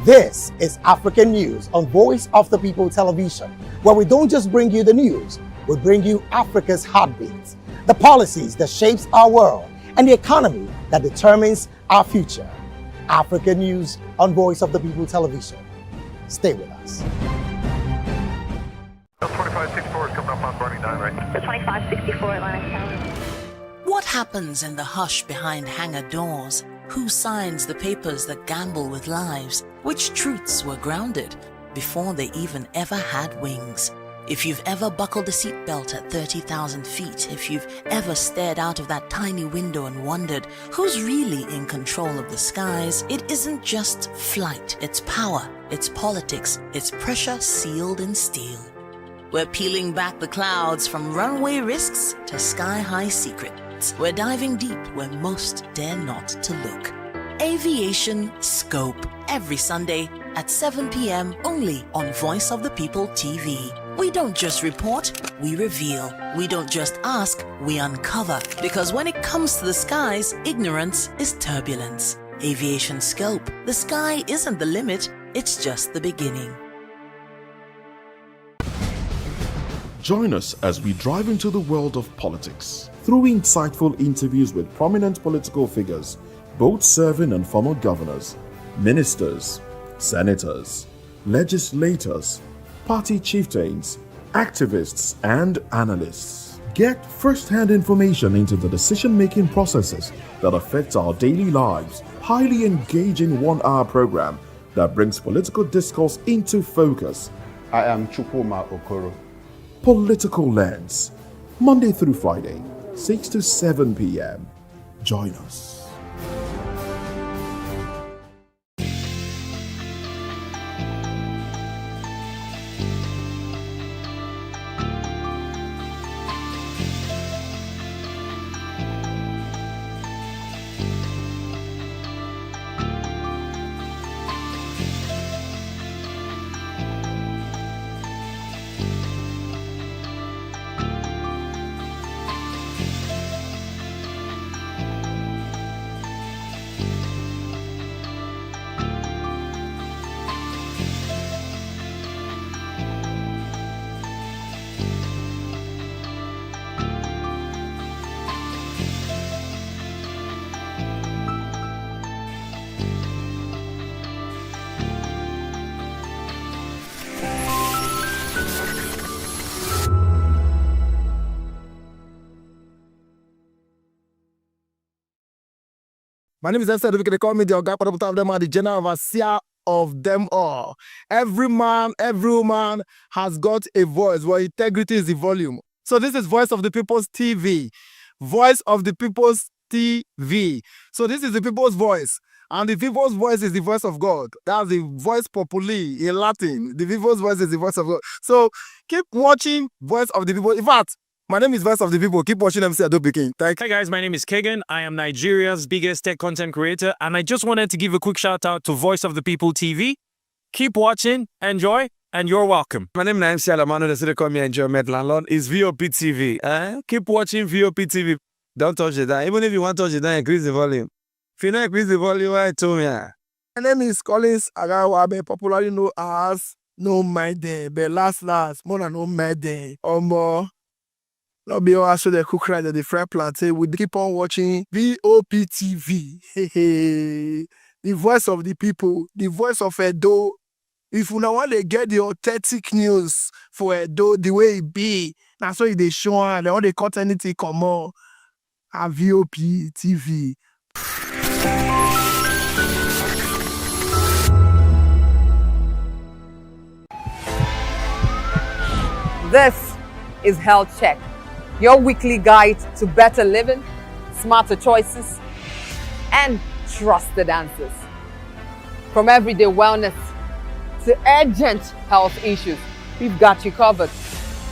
[SPEAKER 8] This is African News on Voice of the People Television, where we don't just bring you the news, we bring you Africa's heartbeats, the policies that shapes our world, and the economy that determines our future. African News on Voice of the People Television. Stay with us.
[SPEAKER 14] 2564 is coming up on Burning 9, right?
[SPEAKER 15] The 2564 Atlantic Tower.
[SPEAKER 16] What happens in the hush behind hangar doors? Who signs the papers that gamble with lives? Which truths were grounded before they even ever had wings? If you've ever buckled a seatbelt at 30,000 feet, if you've ever stared out of that tiny window and wondered who's really in control of the skies, it isn't just flight, it's power, it's politics, it's pressure sealed in steel. We're peeling back the clouds from runway risks to sky-high secrets. We're diving deep where most dare not to look. Aviation Scope, every Sunday at 7 p.m. only on Voice of the People TV. We don't just report, we reveal. We don't just ask, we uncover. Because when it comes to the skies, ignorance is turbulence. Aviation Scope, the sky isn't the limit, it's just the beginning.
[SPEAKER 9] Join us as we drive into the world of politics through insightful interviews with prominent political figures, both serving and former governors, ministers, senators, legislators, party chieftains, activists, and analysts. Get first-hand information into the decision-making processes that affect our daily lives. Highly engaging one-hour program that brings political discourse into focus.
[SPEAKER 10] I am Chukwuma Okoro.
[SPEAKER 9] Political Lens, Monday through Friday, 6 to 7 p.m. Join us.
[SPEAKER 4] My name is Esther. They call me the Oga Parabata of them are the general overseer of them all. Every man, every woman has got a voice where integrity is the volume. So this is Voice of the People's TV. Voice of the People's TV. So this is the people's voice.
[SPEAKER 17] And the people's voice is the voice of God. That's the voice populi in Latin. The people's voice is the voice of God. So keep watching Voice of the People. In fact, my name is Voice of the People. Keep watching MC Adobe King. Thank you.
[SPEAKER 30] Hi guys, my name is Kagan. I am Nigeria's biggest tech content creator, and I just wanted to give a quick shout out to Voice of the People TV. Keep watching, enjoy, and you're welcome.
[SPEAKER 17] My name is MC Alamano. They say they call me Enjoyment Landlord. It's VOP TV. Keep watching VOP TV. Don't touch it down. Even if you want to touch it down, increase the volume. If you don't increase the volume, why told me? My name is Collins Agawabe, popularly known as No Mind but last, more than No Mind or more. Not be all so the cook right at the fry plantain. We keep on watching VOP TV. The voice of the people, the voice of Edo. If you want to get the authentic news for Edo, the way it be, that's why they show and all the cut anything come on. A VOP TV.
[SPEAKER 18] This is Health Check, your weekly guide to better living, smarter choices, and trusted answers. From everyday wellness to urgent health issues, we've got you covered.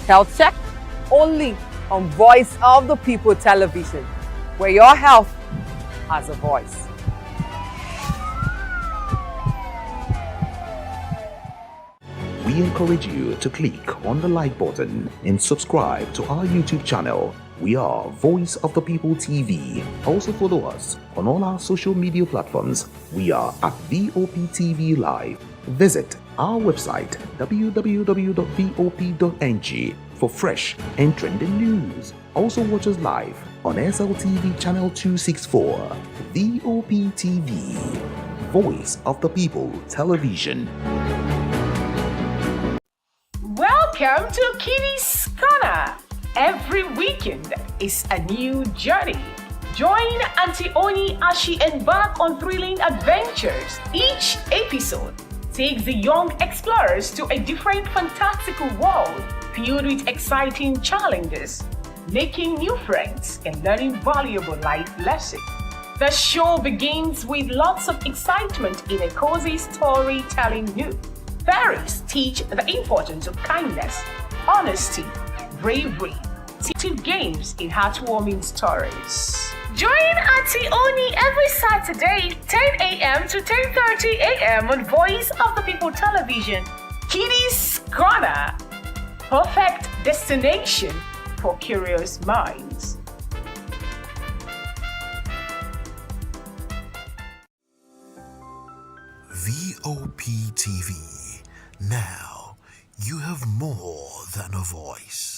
[SPEAKER 18] Health Check, only on Voice of the People television, where your health has a voice.
[SPEAKER 19] We encourage you to click on the like button and subscribe to our YouTube channel. We are Voice of the People TV. Also follow us on all our social media platforms. We are at VOP TV Live. Visit our website www.vop.ng for fresh and trending news. Also watch us live on SLTV channel 264. VOP TV, Voice of the People Television.
[SPEAKER 20] Welcome to Kitty's Corner. Every weekend is a new journey. Join Auntie Oni as she embarks on thrilling adventures. Each episode takes the young explorers to a different fantastical world filled with exciting challenges, making new friends and learning valuable life lessons. The show begins with lots of excitement in a cozy storytelling mood. Fairies teach the importance of kindness, honesty, bravery, to games in heartwarming stories. Join Auntie Oni every Saturday, 10 a.m. to 10:30 a.m. on Voice of the People television. Kitty's Corner, perfect destination for curious minds.
[SPEAKER 26] VOP TV. Now you have more than a voice.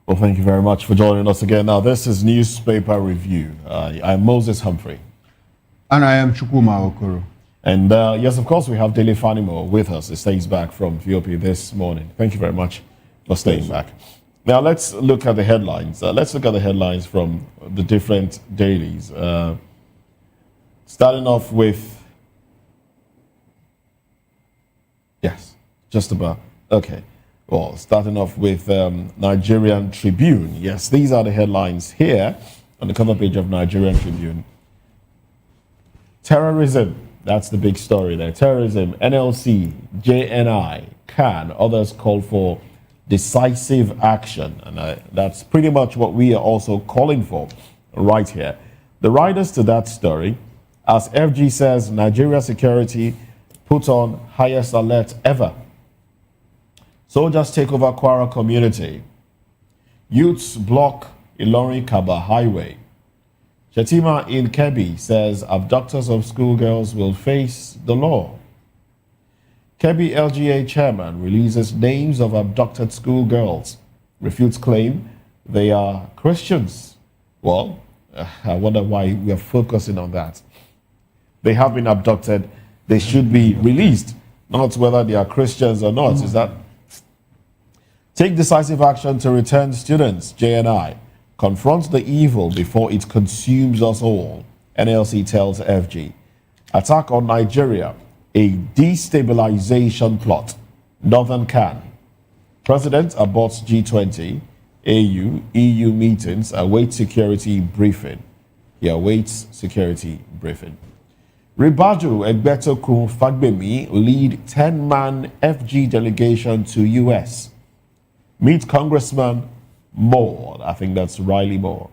[SPEAKER 6] Well, thank you very much for joining us again. Now, this is Newspaper Review. I'm Moses Humphrey.
[SPEAKER 10] And I am Chukwuma Okoro.
[SPEAKER 6] And yes, of course, we have Dele Fanimo with us. He stays back from VOP this morning. Thank you very much for staying back. Now, let's look at the headlines. Let's look at the headlines from the different dailies. Starting off with... Yes, just about. Okay. Well, starting off with Nigerian Tribune. Yes, these are the headlines here on the cover page of Nigerian Tribune. Terrorism, that's the big story there. Terrorism, NLC, JNI, CAN, others call for decisive action. And that's pretty much what we are also calling for right here. The riders to that story, as FG says, Nigeria security put on highest alert ever. Soldiers take over Kwara community. Youths block Ilorin Kaba Highway. Shetima in Kebbi says abductors of schoolgirls will face the law. Kebbi LGA chairman releases names of abducted schoolgirls, refutes claim they are Christians. Well, I wonder why we are focusing on that. They have been abducted. They should be released, not whether they are Christians or not. Is that? Take decisive action to return students, JNI. Confront the evil before it consumes us all, NLC tells FG. Attack on Nigeria, a destabilization plot. Northern Can. President aborts G20. AU, EU meetings await security briefing. He awaits security briefing. Ribaju Egbetoku Fagbemi lead 10-man FG delegation to US. Meet Congressman Moore. I think that's Riley Moore.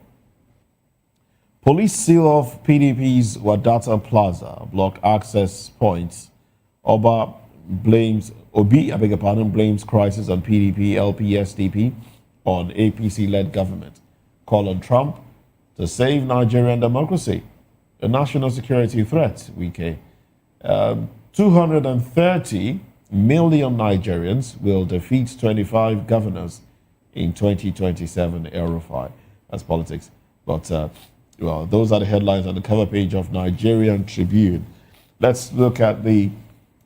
[SPEAKER 6] Police seal off PDP's Wadata Plaza, block access points. Obi, blames crisis on PDP, LP, SDP on APC-led government. Call on Trump to save Nigerian democracy. A national security threat, Wike. 230 million Nigerians will defeat 25 governors in 2027 Aerofy. That's politics. But, well, those are the headlines on the cover page of Nigerian Tribune. Let's look at the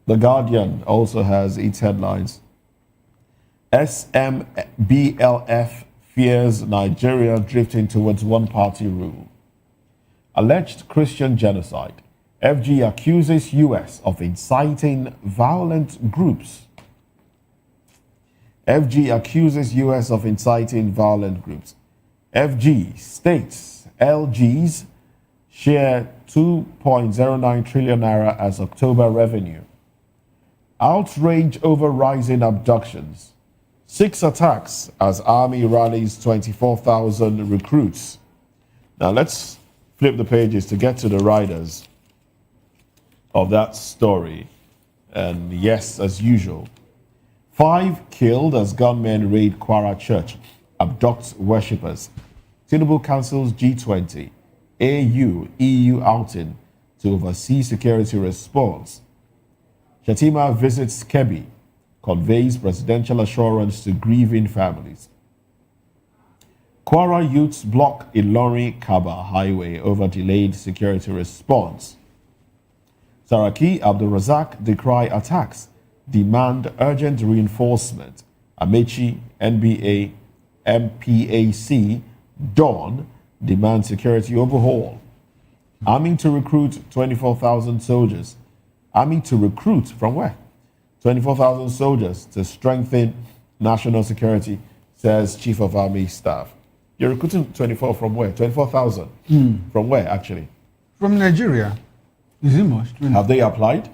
[SPEAKER 6] Guardian also has its headlines. SMBLF fears Nigeria drifting towards one-party rule. Alleged Christian genocide. FG accuses US of inciting violent groups. FG accuses US of inciting violent groups. FG states LGs share 2.09 trillion naira as October revenue. Outrage over rising abductions. 6 attacks as Army rallies 24,000 recruits. Now let's flip the pages to get to the writers of that story. And yes, as usual, 5 killed as gunmen raid Kwara Church, abduct worshippers. Tinubu cancels G20, AU, EU outing to oversee security response. Shetima visits Kebbi, conveys presidential assurance to grieving families. Kwara youths block Ilorin Kaba highway over delayed security response. Saraki Abdulrazak decry attacks, demand urgent reinforcement. Amechi, NBA, MPAC, Dawn demand security overhaul. Army to recruit 24,000 soldiers. Army to recruit from where? 24,000 soldiers to strengthen national security, says Chief of Army Staff. You're recruiting 24 from where? 24,000? From where, actually?
[SPEAKER 10] From Nigeria. Is it much?
[SPEAKER 6] Have they applied?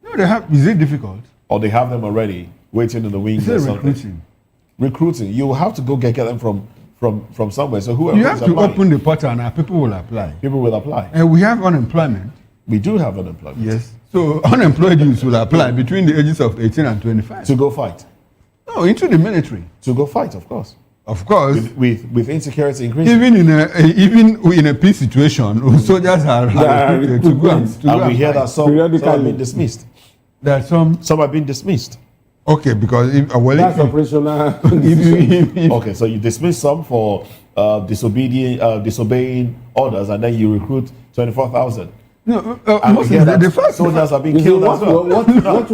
[SPEAKER 10] No, they have. Is it difficult?
[SPEAKER 6] Or they have them already, waiting in the wings or something?
[SPEAKER 10] Recruiting.
[SPEAKER 6] Recruiting. You have to go get them from somewhere. So whoever
[SPEAKER 10] you have to open the portal and people will apply.
[SPEAKER 6] People will apply.
[SPEAKER 10] And we have unemployment.
[SPEAKER 6] We do have unemployment.
[SPEAKER 10] Yes. So unemployed youths will apply between the ages of 18 and 25.
[SPEAKER 6] To go fight?
[SPEAKER 10] No, into the military.
[SPEAKER 6] To go fight, of course.
[SPEAKER 10] Of course.
[SPEAKER 6] With insecurity increasing.
[SPEAKER 10] Even in a peace situation, soldiers are recruited to go and
[SPEAKER 6] we hear that some have been dismissed.
[SPEAKER 10] There are some
[SPEAKER 6] have been dismissed.
[SPEAKER 10] Okay, because
[SPEAKER 5] that's operational.
[SPEAKER 6] Okay, so you dismiss some for disobeying orders, and then you recruit 24,000.
[SPEAKER 10] No, most of the first
[SPEAKER 6] soldiers are being killed as well.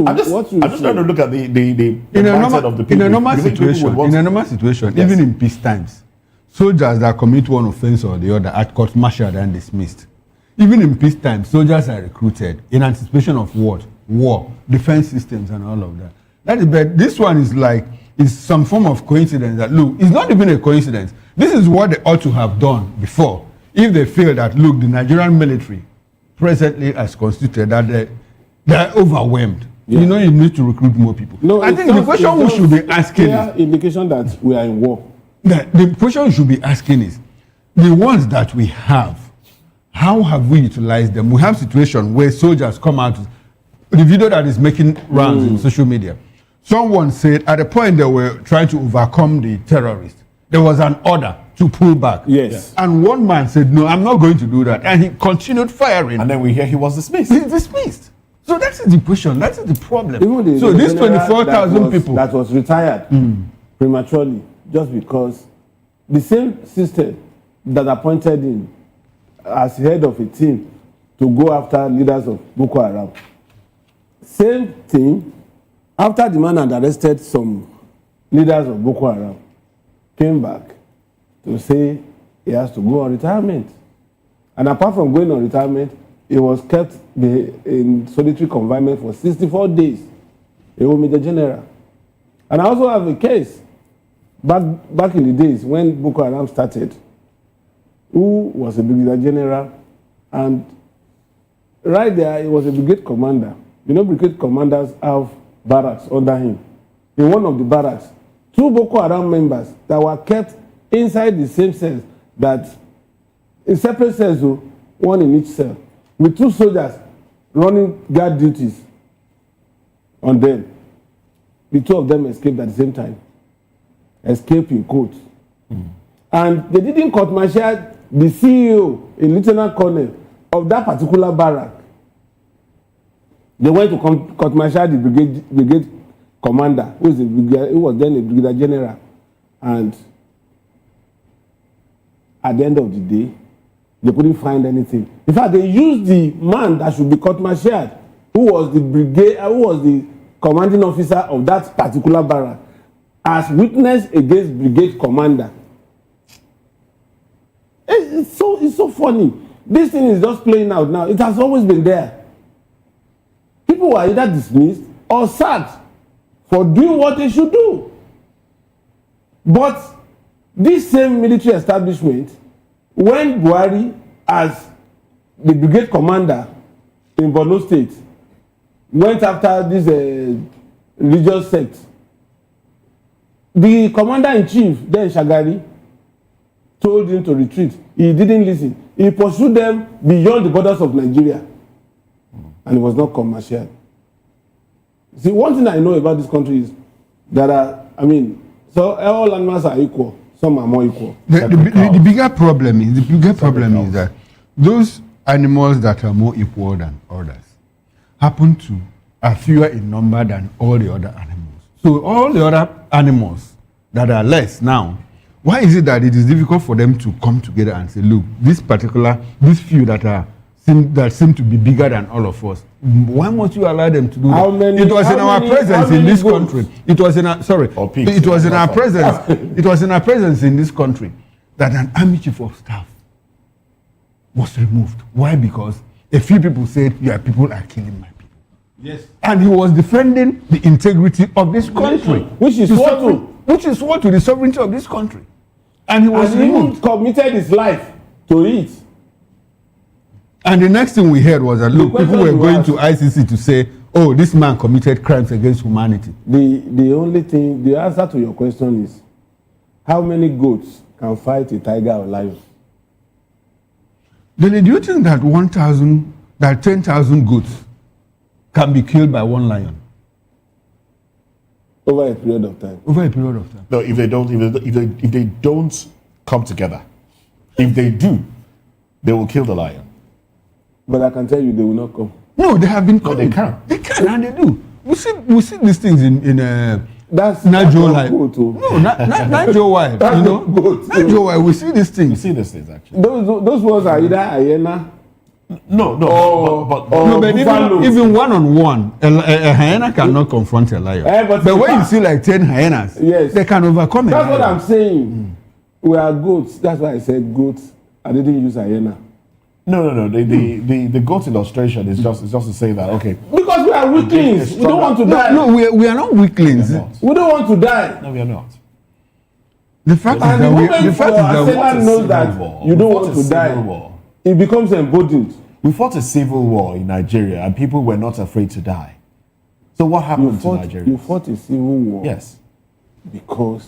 [SPEAKER 6] I'm just trying to look at the mindset of the people.
[SPEAKER 10] In a normal situation,
[SPEAKER 6] yes.
[SPEAKER 10] Even in peace times, soldiers that commit one offense or the other are court-martialed and dismissed. Even in peace times, soldiers are recruited in anticipation of what? War, defense systems, and all of that. That is bad. This one is some form of coincidence. That look, it's not even a coincidence. This is what they ought to have done before. If they feel that look, the Nigerian military presently as constituted, that they're overwhelmed. Yeah. You know, you need to recruit more people.
[SPEAKER 5] No,
[SPEAKER 10] I think the question we should be asking
[SPEAKER 5] is indication that we are in war.
[SPEAKER 10] The question we should be asking is the ones that we have, how have we utilized them? We have situations where soldiers come out. The video that is making rounds in social media. Someone said at the point they were trying to overcome the terrorists, there was an order to pull back.
[SPEAKER 5] Yes.
[SPEAKER 10] And one man said, no, I'm not going to do that. And he continued firing.
[SPEAKER 6] And then we hear he was dismissed.
[SPEAKER 10] He's dismissed. So that's the question. That's the problem.
[SPEAKER 5] Even
[SPEAKER 10] So
[SPEAKER 5] the
[SPEAKER 10] these
[SPEAKER 5] general
[SPEAKER 10] 24,000 people.
[SPEAKER 5] that was retired prematurely just because the same system that appointed him as head of a team to go after leaders of Boko Haram. Same thing, after the man had arrested some leaders of Boko Haram, came back to say he has to go on retirement. And apart from going on retirement, he was kept in solitary confinement for 64 days. He was Major General. And I also have a case back in the days when Boko Haram started, who was a Brigadier General, and right there he was a brigade commander. You know, brigade commanders have barracks under him. In one of the barracks, 2 Boko Haram members that were kept inside the same cells, that in separate cells, one in each cell, with 2 soldiers running guard duties on them. The 2 of them escaped at the same time. Escape in quotes. And they didn't court-martial the CEO, a lieutenant colonel of that particular barrack. They went to court-martial the brigade commander, who was then a brigadier general. And at the end of the day, they couldn't find anything. In fact, they used the man that should be court-martialed, who was the commanding officer of that particular barrack, as witness against brigade commander. It's so funny. This thing is just playing out now. It has always been there. People were either dismissed or sacked for doing what they should do. But this same military establishment, when Buhari, as the brigade commander in Borno State, went after this religious sect, the commander-in-chief, then Shagari, told him to retreat. He didn't listen. He pursued them beyond the borders of Nigeria. And it was not commercial. See, one thing I know about this country is that, so all animals are equal. Some are more equal.
[SPEAKER 10] The bigger problem is that those animals that are more equal than others happen to are fewer in number than all the other animals. So all the other animals that are less now, why is it that it is difficult for them to come together and say, look, these few that seem to be bigger than all of us, why must you allow them to do that? It was in our presence in this country. It was in our presence in this country that an army chief of staff was removed. Why? Because a few people said, your people are killing my people. Yes. And he was defending the integrity of this country, which is what to the sovereignty of this country. And he was removed.
[SPEAKER 5] Committed his life to it.
[SPEAKER 10] And the next thing we heard was that, look, people were going to ICC to say, oh, this man committed crimes against humanity.
[SPEAKER 5] The answer to your question is, how many goats can fight a tiger or lion?
[SPEAKER 10] Then do you think that 10,000 goats can be killed by one lion?
[SPEAKER 5] Over a period of time.
[SPEAKER 6] No, if they don't come together, if they do, they will kill the lion.
[SPEAKER 5] But I can tell you, they will not come.
[SPEAKER 10] No, they have been coming. They can, and they do. We see these things in
[SPEAKER 5] that's
[SPEAKER 10] Najo Live. No, Najo Wild. You know, Najo Wild. We see these things.
[SPEAKER 6] We see these things actually.
[SPEAKER 5] Those ones are either hyena.
[SPEAKER 10] But even one-on-one, a hyena cannot confront a lion. But when you see like 10 hyenas, yes, they can overcome it.
[SPEAKER 5] That's what I'm saying. We are goats. That's why I said goats. I didn't use hyena.
[SPEAKER 6] No. The goat illustration is just to say that, okay.
[SPEAKER 5] Because we are weaklings. We don't want to die.
[SPEAKER 10] No, we are not weaklings.
[SPEAKER 5] We don't want to die.
[SPEAKER 6] No, we are not.
[SPEAKER 10] The fact is that
[SPEAKER 5] knows that you don't want to die. It becomes emboldened.
[SPEAKER 6] We fought a civil war in Nigeria and people were not afraid to die. So what happened to Nigeria?
[SPEAKER 5] You fought a civil war.
[SPEAKER 6] Yes.
[SPEAKER 5] Because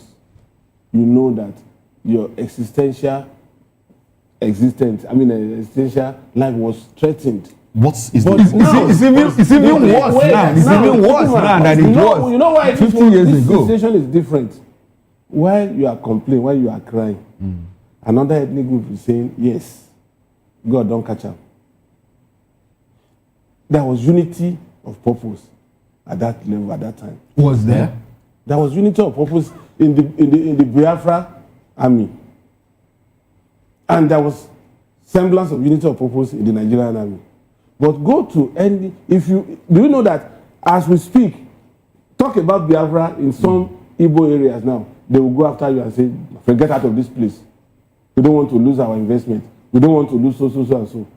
[SPEAKER 5] you know that your existential life was threatened.
[SPEAKER 10] It's even worse now. It's even worse now than it was
[SPEAKER 5] 50 years ago. The situation is different. while you are complaining, while you are crying, another ethnic group is saying, yes, God don't catch up. There was unity of purpose at that level, at that time.
[SPEAKER 10] Was there?
[SPEAKER 5] There was unity of purpose in the Biafra army. And there was semblance of unity of purpose in the Nigerian army. But go to any, do you know that as we speak, talk about Biafra in some Igbo areas now, they will go after you and say, get out of this place. We don't want to lose our investment. We don't want to lose so and so.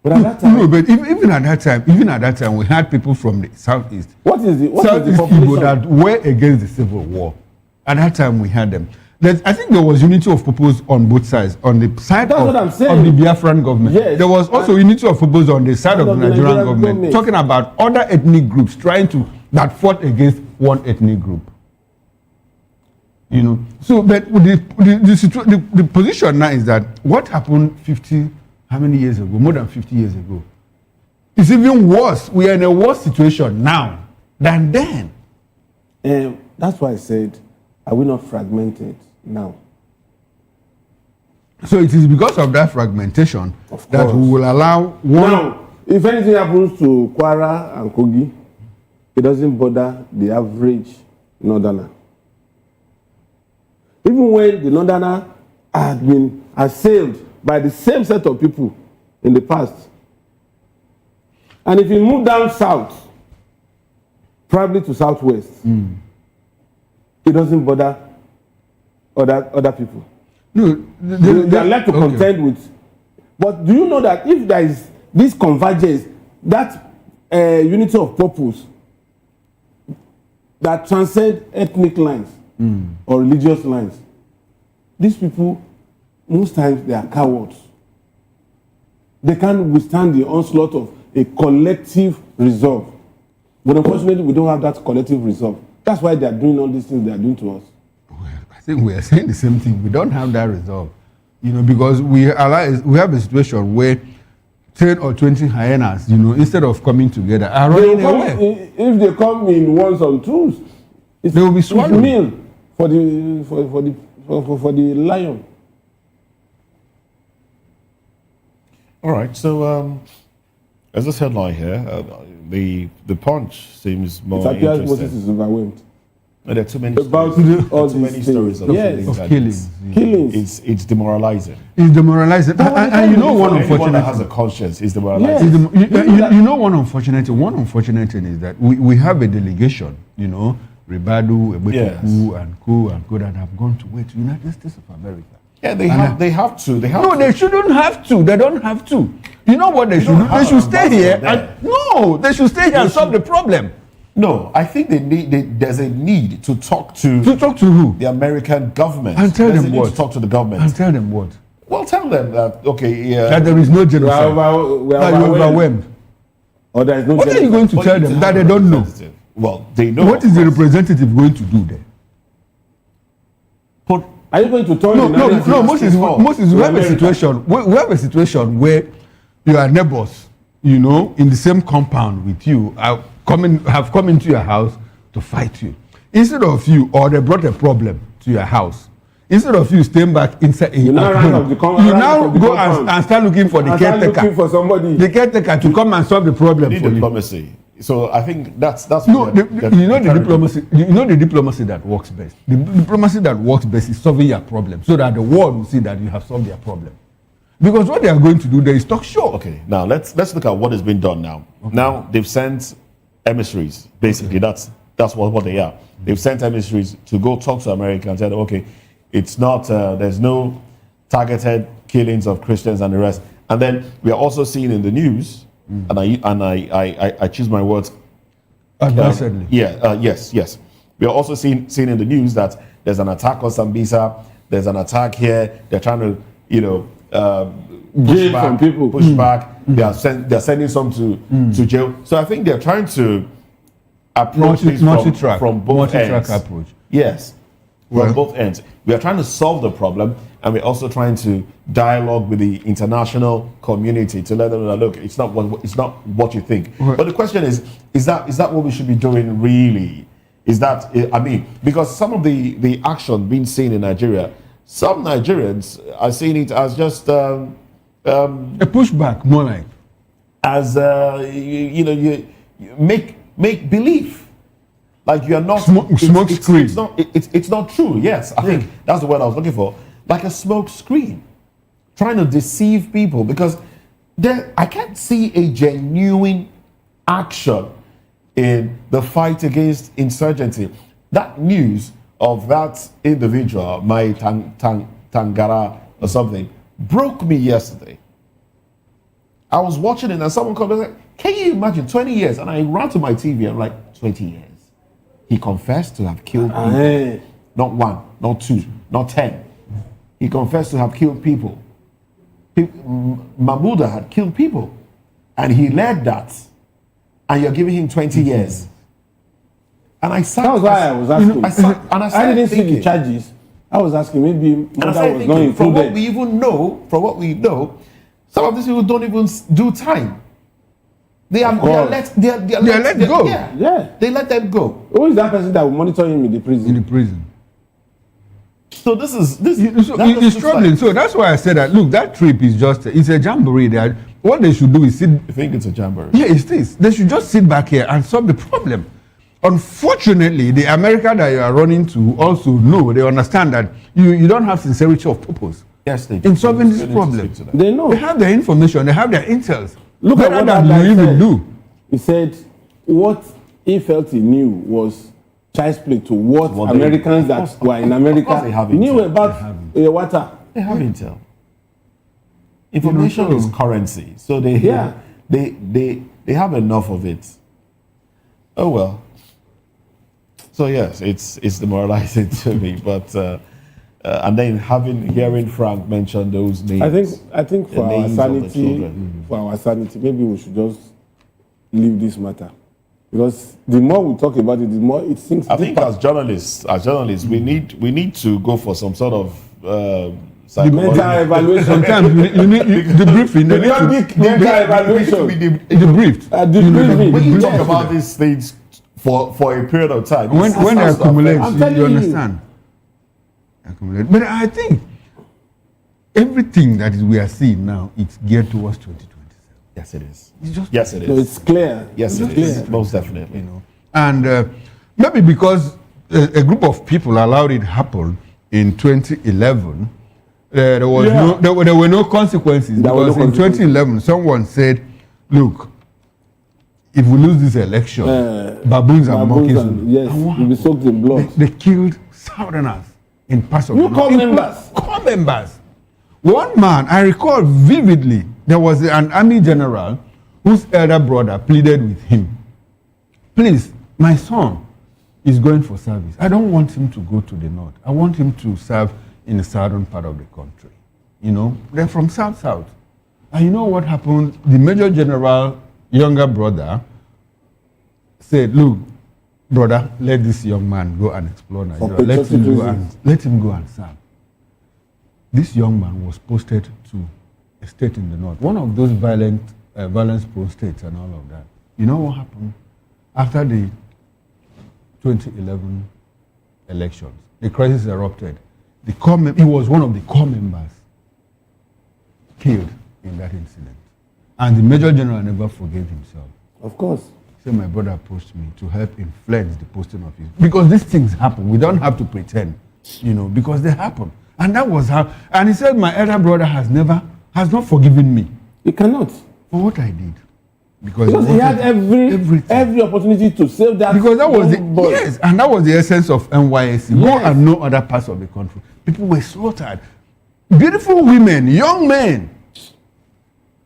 [SPEAKER 5] But at that time,
[SPEAKER 10] no, but even at that time, we had people from the southeast.
[SPEAKER 5] What is the
[SPEAKER 10] Igbo that were against the civil war? At that time, we had them. I think there was unity of purpose on both sides. On the side of the Biafran government, yes, there was also unity of purpose on the side of the Nigerian government, talking about other ethnic groups that fought against one ethnic group. You know, so but the position now is that what happened how many years ago? More than 50 years ago. It's even worse. We are in a worse situation now than then.
[SPEAKER 5] That's why I said, are we not fragmented now?
[SPEAKER 10] So it is because of that fragmentation that we will allow one.
[SPEAKER 5] Now, if anything happens to Kwara and Kogi, it doesn't bother the average northerner. Even when the northerner had been assailed by the same set of people in the past. And if you move down south, probably to southwest, it doesn't bother other people.
[SPEAKER 10] No,
[SPEAKER 5] they are left to contend with. But do you know that if there is this convergence, that unity of purpose that transcend ethnic lines or religious lines, these people, most times they are cowards. They can't withstand the onslaught of a collective resolve. But unfortunately, we don't have that collective resolve. That's why they are doing all these things they are doing to us.
[SPEAKER 10] Well, I think we are saying the same thing. We don't have that resolve. You know, because we have a situation where 10 or 20 hyenas, you know, instead of coming together, are running away.
[SPEAKER 5] If they come in ones and twos,
[SPEAKER 10] they will be swallowed.
[SPEAKER 5] Meal for the lion.
[SPEAKER 6] All right, so as this headline here, the punch seems more
[SPEAKER 5] it appears
[SPEAKER 6] interesting.
[SPEAKER 5] Moses is overwhelmed.
[SPEAKER 6] No, there are too many
[SPEAKER 5] about
[SPEAKER 6] stories.
[SPEAKER 5] all
[SPEAKER 6] too many stories of
[SPEAKER 10] killings.
[SPEAKER 6] It's demoralizing.
[SPEAKER 10] It's demoralizing. And you know one unfortunate
[SPEAKER 6] anyone that has a conscience is demoralizing.
[SPEAKER 10] You know one unfortunate thing is that we have a delegation, you know, Ribadu, Ebetoku, and Co that have gone to wait to United States of America.
[SPEAKER 6] Yeah, they have to.
[SPEAKER 10] No, they shouldn't have to. They don't have to. You know what they should do? They should stay here. They should stay here and solve the problem.
[SPEAKER 6] No, I think there's a need to talk to.
[SPEAKER 10] To talk to who?
[SPEAKER 6] The American government.
[SPEAKER 10] And tell them what?
[SPEAKER 6] To talk to the government.
[SPEAKER 10] And tell them what?
[SPEAKER 6] Well, tell them that,
[SPEAKER 10] that there is no genocide.
[SPEAKER 5] We are
[SPEAKER 10] overwhelmed.
[SPEAKER 5] Or there is no
[SPEAKER 10] what
[SPEAKER 5] genocide.
[SPEAKER 10] are you going to tell them that they don't know?
[SPEAKER 6] Well, they know.
[SPEAKER 10] What is the representative going to do there?
[SPEAKER 5] Are you going to turn
[SPEAKER 10] No, Moses, we have a situation. We have a situation where your neighbors, you know, in the same compound with you, have come into your house to fight you. Instead of you, or they brought a problem to your house. Instead of you staying back inside you now go and start looking for the caretaker.
[SPEAKER 5] Looking for somebody.
[SPEAKER 10] The caretaker to come and solve the problem for
[SPEAKER 6] diplomacy.
[SPEAKER 10] you.
[SPEAKER 6] So I think that's
[SPEAKER 10] the diplomacy that works best. The diplomacy that works best is solving your problem, so that the world will see that you have solved their problem. Because what they are going to do there is talk show.
[SPEAKER 6] Okay, now let's look at what has been done now. Okay. Now they've sent emissaries. Basically, that's what they are. They've sent emissaries to go talk to America and said, okay, it's not there's no targeted killings of Christians and the rest. And then we are also seeing in the news. And I choose my words.
[SPEAKER 10] Advisedly.
[SPEAKER 6] Yes. We are also seeing in the news that there's an attack on Sambisa. There's an attack here. They're trying to, push back. They're sending some to jail. So I think they're trying to approach this from both ends.
[SPEAKER 10] Approach.
[SPEAKER 6] Yes, from both ends. We are trying to solve the problem, and we're also trying to dialogue with the international community to let them know, look, it's not what you think. Right. But the question is that what we should be doing really? is that, I mean, because some of the action being seen in Nigeria, some Nigerians are seeing it as just a
[SPEAKER 10] pushback, more like
[SPEAKER 6] as you make believe, like you are not
[SPEAKER 10] smoke screen.
[SPEAKER 6] It's not true. Yes, I think that's the word I was looking for. Like a smoke screen, trying to deceive people, because I can't see a genuine action in the fight against insurgency. That news of that individual, my Tangara or something, broke me yesterday. I was watching it and someone called me and said, can you imagine 20 years? And I ran to my TV, I'm like, 20 years. He confessed to have killed people. Not one, not two, not 10. He confessed to have killed people. Mahmouda had killed people. And he led that. And you're giving him 20 years. And I sat.
[SPEAKER 5] That was why I was asking.
[SPEAKER 6] I
[SPEAKER 5] didn't see the charges. I was asking, maybe that was not included.
[SPEAKER 6] From what we even know, some of these people don't even do time. They are let
[SPEAKER 10] go.
[SPEAKER 6] Yeah, they let them go.
[SPEAKER 5] Who is that person that will monitor him in the prison?
[SPEAKER 10] In the prison.
[SPEAKER 6] So this is
[SPEAKER 10] it's troubling. So that's why I said that. Look, that trip is it's a jamboree. There, what they should do is sit.
[SPEAKER 6] I think it's a jamboree.
[SPEAKER 10] Yeah, it is. They should just sit back here and solve the problem. Unfortunately, the America that you are running to also know, they understand that you don't have sincerity of purpose.
[SPEAKER 6] Yes, they do.
[SPEAKER 10] In solving this problem.
[SPEAKER 5] They know.
[SPEAKER 10] They have their information, they have their intels.
[SPEAKER 5] Look at what that
[SPEAKER 10] guy
[SPEAKER 5] guy
[SPEAKER 10] even
[SPEAKER 5] said.
[SPEAKER 10] do.
[SPEAKER 5] He said what he felt he knew was child's play to what Americans that were in America knew about water.
[SPEAKER 6] They have intel. Information is currency. So they have enough of it. Oh well. So yes, it's demoralizing to me, but and then hearing Frank mention those names.
[SPEAKER 5] I think for our sanity, maybe we should just leave this matter, because the more we talk about it, the more it sinks.
[SPEAKER 6] I think as journalists, we need to go for some sort of
[SPEAKER 5] the mental evaluation.
[SPEAKER 10] Sometimes you need the briefing.
[SPEAKER 5] The mental evaluation.
[SPEAKER 6] When you talk about these things for a period of time,
[SPEAKER 10] when they accumulate, you understand. But I think everything that we are seeing now, it's geared towards 2027.
[SPEAKER 6] Yes, it is.
[SPEAKER 10] Yes,
[SPEAKER 5] it is. So it's clear.
[SPEAKER 6] Yes, it is. Most definitely.
[SPEAKER 10] You know, and maybe because a group of people allowed it happen in 2011, there were no consequences. Because in 2011, someone said, "Look, if we lose this election, baboons and monkeys,
[SPEAKER 5] will be soaked in blood."
[SPEAKER 10] They killed Southerners in parts of
[SPEAKER 5] core
[SPEAKER 10] members. One man, I recall vividly, there was an army general whose elder brother pleaded with him, "Please, my son is going for service. I don't want him to go to the north. I want him to serve in the southern part of the country." You know, they're from south. And you know what happened? The major general, younger brother, said, "Look, brother, let this young man go and explore Nigeria. Let him go and serve." This young man was posted to a state in the north, one of those violence-prone states and all of that. You know what happened? After the 2011 elections, the crisis erupted. He was one of the core members killed in that incident. And the Major General never forgave himself.
[SPEAKER 5] Of course.
[SPEAKER 10] So my brother approached me to help influence the posting of his. Because these things happen. We don't have to pretend, you know, because they happen. And that was how. And he said, my elder brother has not forgiven me.
[SPEAKER 5] He cannot.
[SPEAKER 10] For what I did.
[SPEAKER 5] Because he had every opportunity to save that.
[SPEAKER 10] Because that was yes, and that was the essence of NYSC. More and no other parts of the country. People were slaughtered. Beautiful women, young men,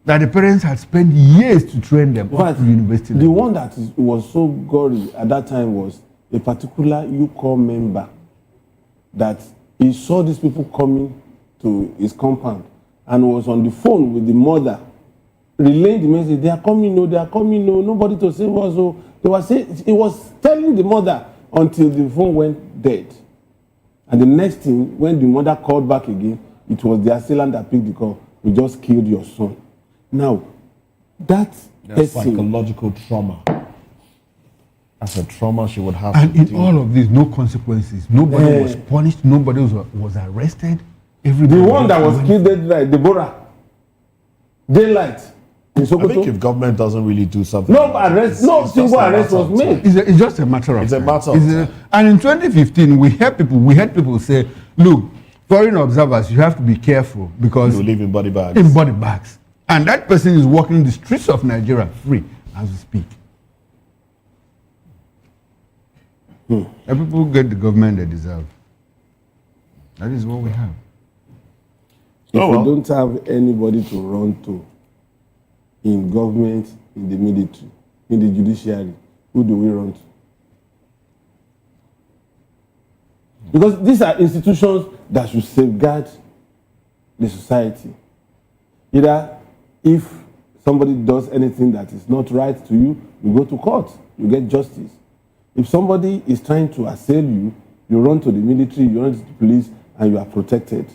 [SPEAKER 10] that the parents had spent years to train them up to university.
[SPEAKER 5] The one that was so gory at that time was a particular UCOR member that he saw these people coming to his compound and was on the phone with the mother, relaying the message, they are coming, nobody to save us. So they were saying, he was telling the mother until the phone went dead. And the next thing, when the mother called back again, it was the assailant that picked the call. "We just killed your son." Now, that's
[SPEAKER 6] psychological trauma. As a trauma, she would have
[SPEAKER 10] And
[SPEAKER 6] to
[SPEAKER 10] in
[SPEAKER 6] deal.
[SPEAKER 10] all of this, no consequences. Nobody was punished. Nobody was arrested. Everybody
[SPEAKER 5] The one that was killed like Deborah. Daylight. In
[SPEAKER 6] I
[SPEAKER 5] Sokoto.
[SPEAKER 6] think if government doesn't really do something,
[SPEAKER 5] No arrest, no
[SPEAKER 6] it's
[SPEAKER 5] single
[SPEAKER 6] just a
[SPEAKER 5] arrest
[SPEAKER 6] matter
[SPEAKER 5] was
[SPEAKER 6] of
[SPEAKER 5] made.
[SPEAKER 6] time.
[SPEAKER 10] It's just a matter of
[SPEAKER 6] It's a
[SPEAKER 10] time.
[SPEAKER 6] matter of
[SPEAKER 10] It's
[SPEAKER 6] time.
[SPEAKER 10] and in 2015, we heard people say, look, foreign observers, you have to be careful because
[SPEAKER 6] You live in body bags.
[SPEAKER 10] in body bags. And that person is walking the streets of Nigeria free as we speak. And people get the government they deserve. That is what we have.
[SPEAKER 5] If
[SPEAKER 6] Oh, well.
[SPEAKER 5] we don't have anybody to run to in government, in the military, in the judiciary, who do we run to? Because these are institutions that should safeguard the society. Either if somebody does anything that is not right to you, you go to court, you get justice. If somebody is trying to assail you, you run to the military, you run to the police, and you are protected.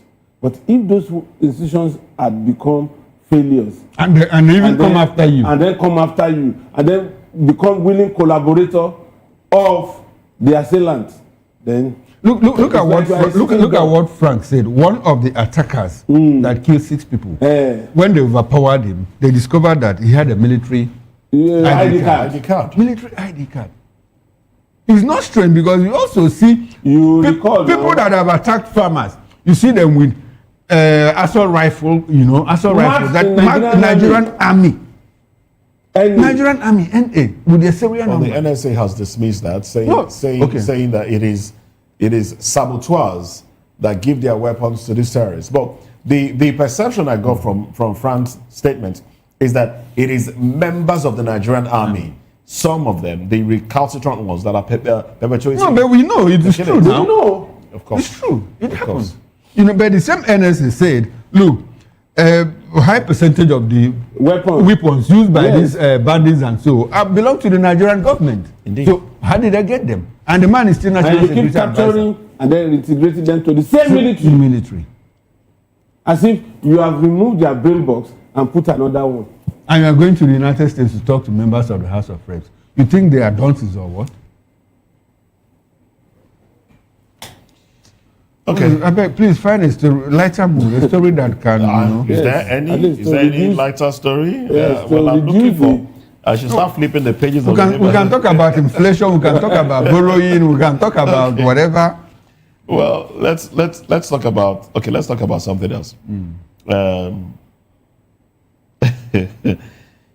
[SPEAKER 5] But if those institutions had become failures,
[SPEAKER 10] And they even come after you.
[SPEAKER 5] and then come after you, and then become willing collaborator of the assailant, then
[SPEAKER 10] Look at what look at what Frank said. One of the attackers that killed 6 people. When they overpowered him, they discovered that he had a military
[SPEAKER 5] ID card.
[SPEAKER 6] ID card.
[SPEAKER 10] Military ID card. It's not strange because you also see people that have attacked farmers. You see them with assault rifle, assault rifles that mark Nigerian army. Nigerian army, NA, with the serial
[SPEAKER 6] Well,
[SPEAKER 10] number.
[SPEAKER 6] the NSA has dismissed that, saying
[SPEAKER 10] Okay.
[SPEAKER 6] saying that it is saboteurs that give their weapons to these terrorists. But the perception I got from Frank's statement is that it is members of the Nigerian army. Some of them, the recalcitrant ones that are perpetuating.
[SPEAKER 10] No, but we know it is true now.
[SPEAKER 5] No,
[SPEAKER 6] of course,
[SPEAKER 10] it's true. It
[SPEAKER 6] Of
[SPEAKER 10] happens.
[SPEAKER 6] course.
[SPEAKER 10] But the same NSA said, look, a high percentage of the weapons used by these bandits and so belong to the Nigerian government.
[SPEAKER 6] Indeed.
[SPEAKER 10] So how did I get them? And the man is still national
[SPEAKER 5] And you keep
[SPEAKER 10] security advisor.
[SPEAKER 5] capturing and then integrating them to the same military.
[SPEAKER 10] Military.
[SPEAKER 5] As if you have removed their bill box and put another one.
[SPEAKER 10] And you are going to the United States to talk to members of the House of Reps. You think they are dunces or what?
[SPEAKER 6] Okay.
[SPEAKER 10] I beg, please find a story, lighter mood, a story that can,
[SPEAKER 6] Is there any lighter story?
[SPEAKER 5] Yes,
[SPEAKER 6] well,
[SPEAKER 5] to
[SPEAKER 6] I'm looking
[SPEAKER 5] reduce
[SPEAKER 6] for. I should start flipping the pages.
[SPEAKER 10] We
[SPEAKER 6] of
[SPEAKER 10] can, we can talk about inflation, we can talk about borrowing, we can talk about whatever.
[SPEAKER 6] Well, let's talk about let's talk about something else.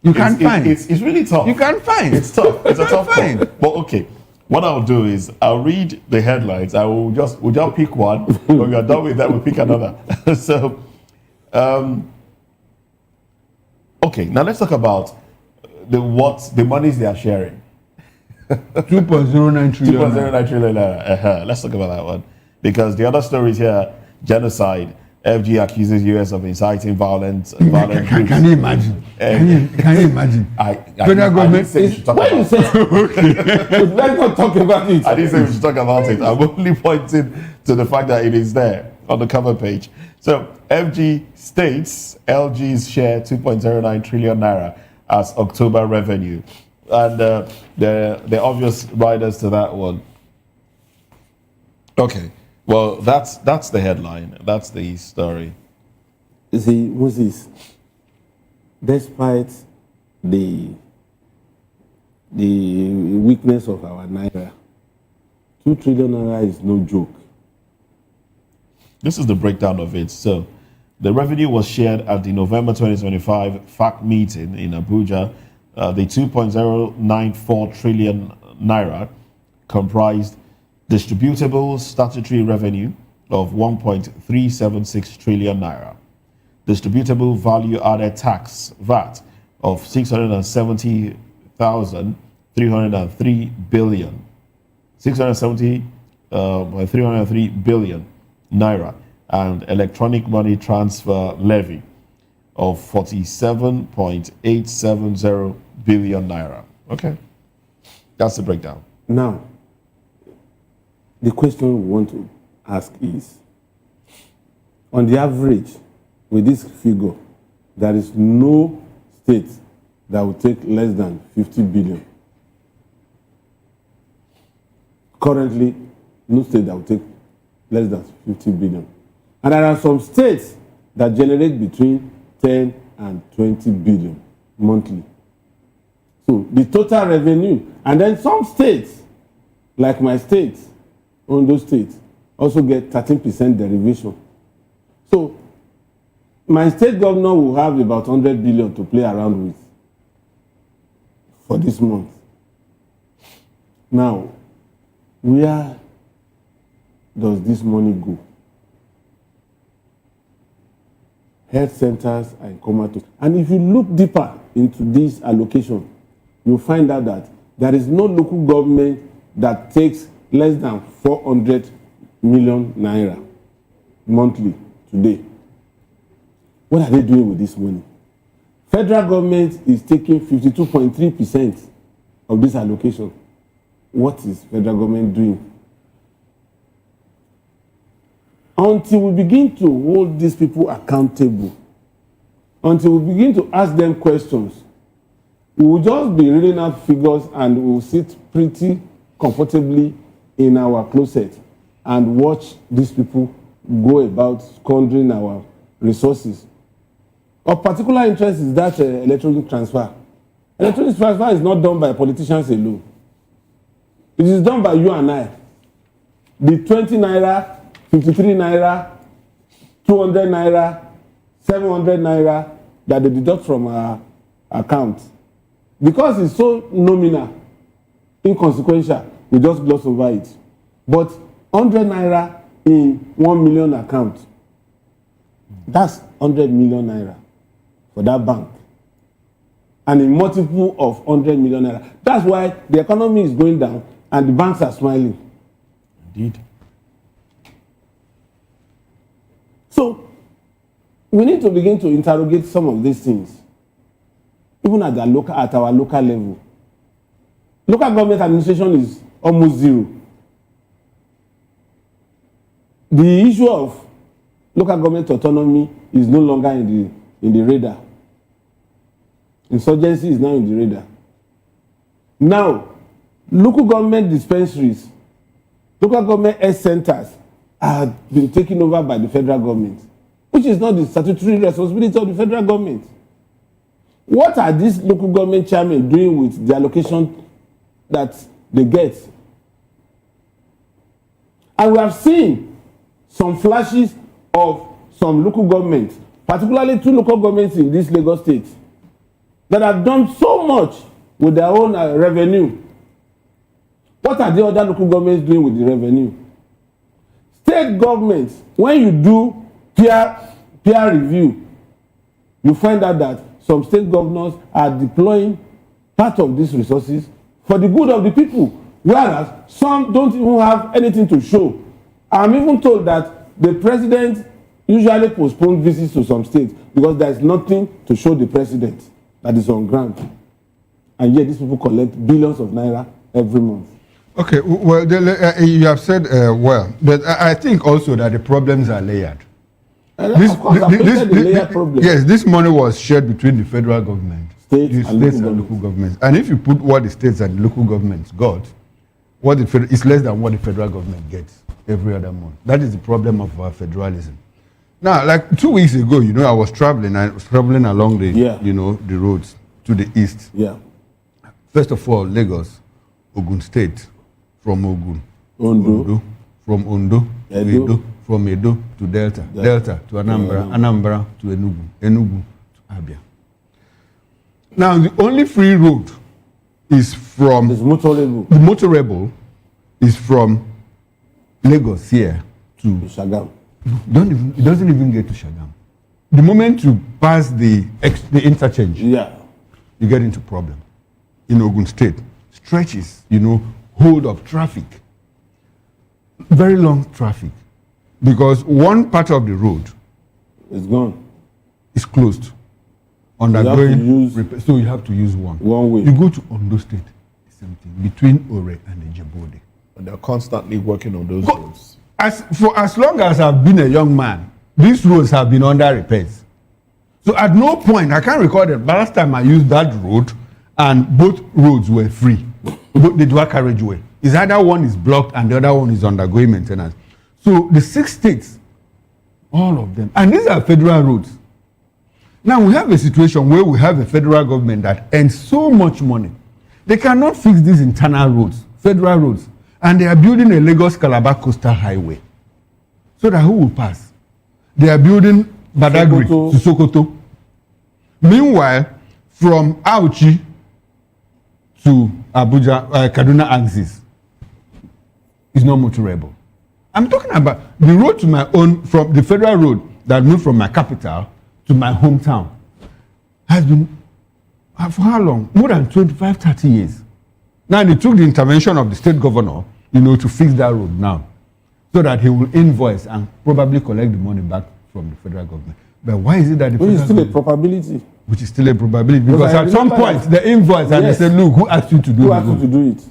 [SPEAKER 10] You can find.
[SPEAKER 6] It's really tough.
[SPEAKER 10] You can find.
[SPEAKER 6] It's tough. It's a tough
[SPEAKER 10] find.
[SPEAKER 6] one. But okay, what I'll do is I'll read the headlines. We'll just pick one. When we are done with that, we'll pick another. So, okay. Now let's talk about the monies they are sharing.
[SPEAKER 10] 2.09 trillion.
[SPEAKER 6] 2.09 trillion. Let's talk about that one because the other stories here: genocide. FG accuses US of inciting violence.
[SPEAKER 10] Can you imagine? Can you imagine? Federal government
[SPEAKER 6] is.
[SPEAKER 5] Why you say? Let's not talk about it.
[SPEAKER 6] I didn't say we should talk about it. I'm only pointing to the fact that it is there on the cover page. So FG states LG's share 2.09 trillion naira as October revenue, and the obvious riders to that one. Okay. Well, that's the headline. That's the story.
[SPEAKER 5] You see, Moses, despite the weakness of our naira, 2 trillion naira is no joke.
[SPEAKER 6] This is the breakdown of it. So, the revenue was shared at the November 2025 FAC meeting in Abuja. The 2.094 trillion naira comprised distributable statutory revenue of 1.376 trillion naira, distributable value added tax VAT of 670,303 billion, 303 billion naira, and electronic money transfer levy of 47.870 billion naira. Okay, that's the breakdown.
[SPEAKER 5] Now, the question we want to ask is, on the average, with this figure, there is no state that will take less than 50 billion. currently no state that will take less than 50 billion. And there are some states that generate between 10 and 20 billion monthly. So the total revenue, and then some states, like my state, Ondo State, also get 13% derivation. So my state governor will have about 100 billion to play around with for this month. Now, where does this money go? Health centers are in comatose. And if you look deeper into this allocation, you'll find out that there is no local government that takes less than 400 million naira monthly today. What are they doing with this money? Federal government is taking 52.3% of this allocation. What is federal government doing? Until we begin to hold these people accountable, until we begin to ask them questions, we will just be reading out figures and we will sit pretty comfortably in our closet and watch these people go about squandering our resources. Of particular interest is that electronic transfer. Electronic transfer is not done by politicians alone. It is done by you and I. The 20 naira, 53 naira, 200 naira, 700 naira that they deduct from our account. Because it's so nominal, inconsequential, we just gloss over it. But 100 naira in 1 million account, that's 100 million naira for that bank. And a multiple of 100 million naira. That's why the economy is going down and the banks are smiling.
[SPEAKER 6] Indeed.
[SPEAKER 5] So, we need to begin to interrogate some of these things, even at our local level. Local government administration is almost zero. The issue of local government autonomy is no longer in the radar. Insurgency is now in the radar. Now, local government dispensaries, local government health centers have been taken over by the federal government, which is not the statutory responsibility of the federal government. What are these local government chairmen doing with the allocation that they get? And we have seen some flashes of some local governments, particularly 2 local governments in this Lagos state, that have done so much with their own revenue. What are the other local governments doing with the revenue? State governments, when you do peer review, you find out that some state governors are deploying part of these resources for the good of the people, whereas some don't even have anything to show. I'm even told that the president usually postpones visits to some states because there is nothing to show the president that is on ground. And yet these people collect billions of naira every month.
[SPEAKER 10] Okay, well, you have said well, but I think also that the problems are layered. Yes, this money was shared between the federal government, states and local governments. And if you put what the states and the local governments got, it's less than what the federal government gets every other month. That is the problem of our federalism. Now, like 2 weeks ago, I was traveling. I was traveling along the, the roads to the east.
[SPEAKER 5] Yeah.
[SPEAKER 10] First of all, Lagos, Ogun State, from Ogun,
[SPEAKER 5] Ondo,
[SPEAKER 10] from Ondo, Edo, from Edo to Delta, Delta to Anambra, Anambra to Enugu, Enugu to Abia. Now, the only free road is from
[SPEAKER 5] the
[SPEAKER 10] motorable is from Lagos here to
[SPEAKER 5] Shagam.
[SPEAKER 10] It doesn't even get to Shagam. The moment you pass the interchange, you get into problem. In Ogun State, stretches, hold up traffic, very long traffic, because one part of the road
[SPEAKER 5] is gone,
[SPEAKER 10] is closed, undergoing repair, so you have to use one way. You go to Ondo State, same thing, between Ore and Ejebode.
[SPEAKER 6] And they're constantly working on those roads.
[SPEAKER 10] For as long as I've been a young man, these roads have been under repairs. So at no point, I can't recall that last time I used that road and both roads were free, the dual carriageway. It's either one is blocked and the other one is undergoing maintenance. So the 6 states, all of them, and these are federal roads. Now we have a situation where we have a federal government that earns so much money. They cannot fix these internal roads, federal roads, and they are building a Lagos-Calabar coastal highway. So that who will pass? They are building Badagry to Sokoto. Meanwhile, from Auchi to Abuja, Kaduna axis is not motorable. I'm talking about the road to my own, from the federal road that moved from my capital to my hometown has been for how long? More than 25, 30 years. Now they took the intervention of the state governor, to fix that road now, so that he will invoice and probably collect the money back from the federal government. But why is it that
[SPEAKER 5] which is still a probability?
[SPEAKER 10] Which is still a probability, because at some point the invoice and they say, look, who asked you to do the road? Who asked you to do
[SPEAKER 5] it?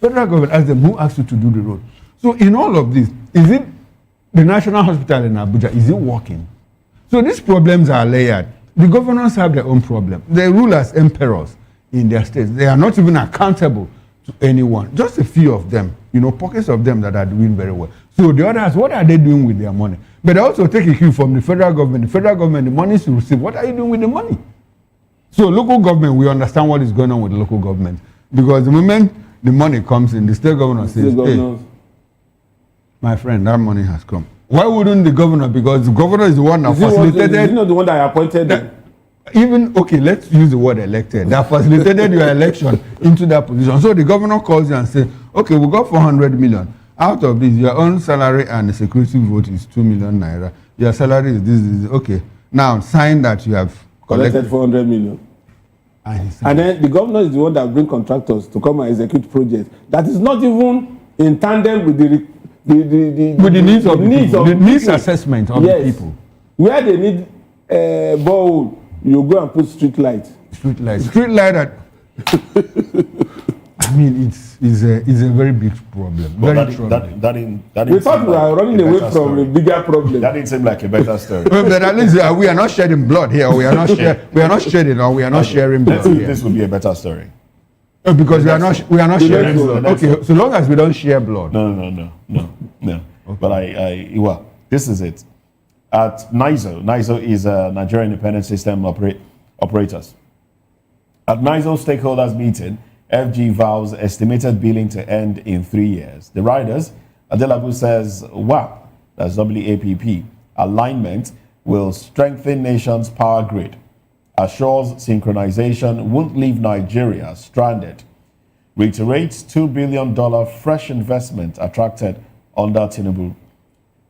[SPEAKER 10] Federal government asked them, who asked you to do the road? So in all of this, is it the National Hospital in Abuja, is it working? So these problems are layered. The governors have their own problem. They rule as emperors in their states. They are not even accountable to anyone. Just a few of them, pockets of them that are doing very well. So the others, what are they doing with their money? But they also take a cue from the federal government. The federal government, the money you receive, what are you doing with the money? So local government, we understand what is going on with the local government. Because the moment the money comes in, the state governor says, hey, my friend, that money has come. Why wouldn't the governor? Because the governor is the one that facilitated.
[SPEAKER 5] Is he not the one that appointed them?
[SPEAKER 10] Okay, let's use the word elected. That facilitated your election into that position. So the governor calls you and says, okay, we got 400 million. Out of this, your own salary and the security vote is 2 million naira. Your salary is this. Okay, now sign that you have
[SPEAKER 5] collected 400 million. And then the governor is the one that brings contractors to come and execute projects. That is not even in tandem with the
[SPEAKER 10] needs of the people. The needs assessment of the people.
[SPEAKER 5] Where they need borehole, you go and put street light.
[SPEAKER 10] Street light that I mean, it's a very big problem.
[SPEAKER 5] We thought we were running away from a bigger problem.
[SPEAKER 6] That didn't seem like a better story.
[SPEAKER 10] But at least we are not shedding blood here. We are not sharing blood here.
[SPEAKER 6] This would be a better story.
[SPEAKER 10] Because we are not sharing blood. Okay, so long as we don't share blood.
[SPEAKER 6] No. Okay. But this is it. At NISO is a Nigerian Independent System Operators. At NISO stakeholders meeting, FG vows estimated billing to end in 3 years. The riders, Adelabu says, WAP, that's WAPP, alignment will strengthen nation's power grid. Assures synchronization won't leave Nigeria stranded. Reiterates $2 billion fresh investment attracted under Tinubu.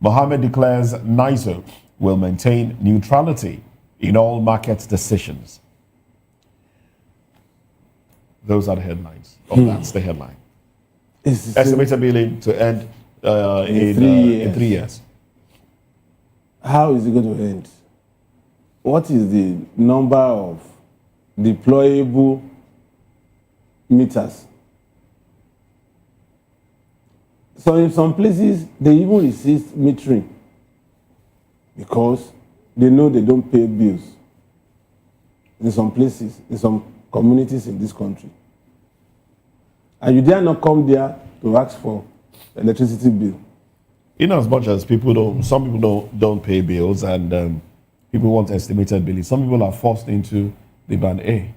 [SPEAKER 6] Mohammed declares NISO will maintain neutrality in all market decisions. Those are the headlines. That's the headline. Estimated billing to end in 3 years.
[SPEAKER 5] How is it going to end? What is the number of deployable meters? So in some places, they even resist metering because they know they don't pay bills. In some places, in some communities in this country. And you dare not come there to ask for electricity bill.
[SPEAKER 6] In as much as some people don't pay bills and people want estimated billing, some people are forced into the band A.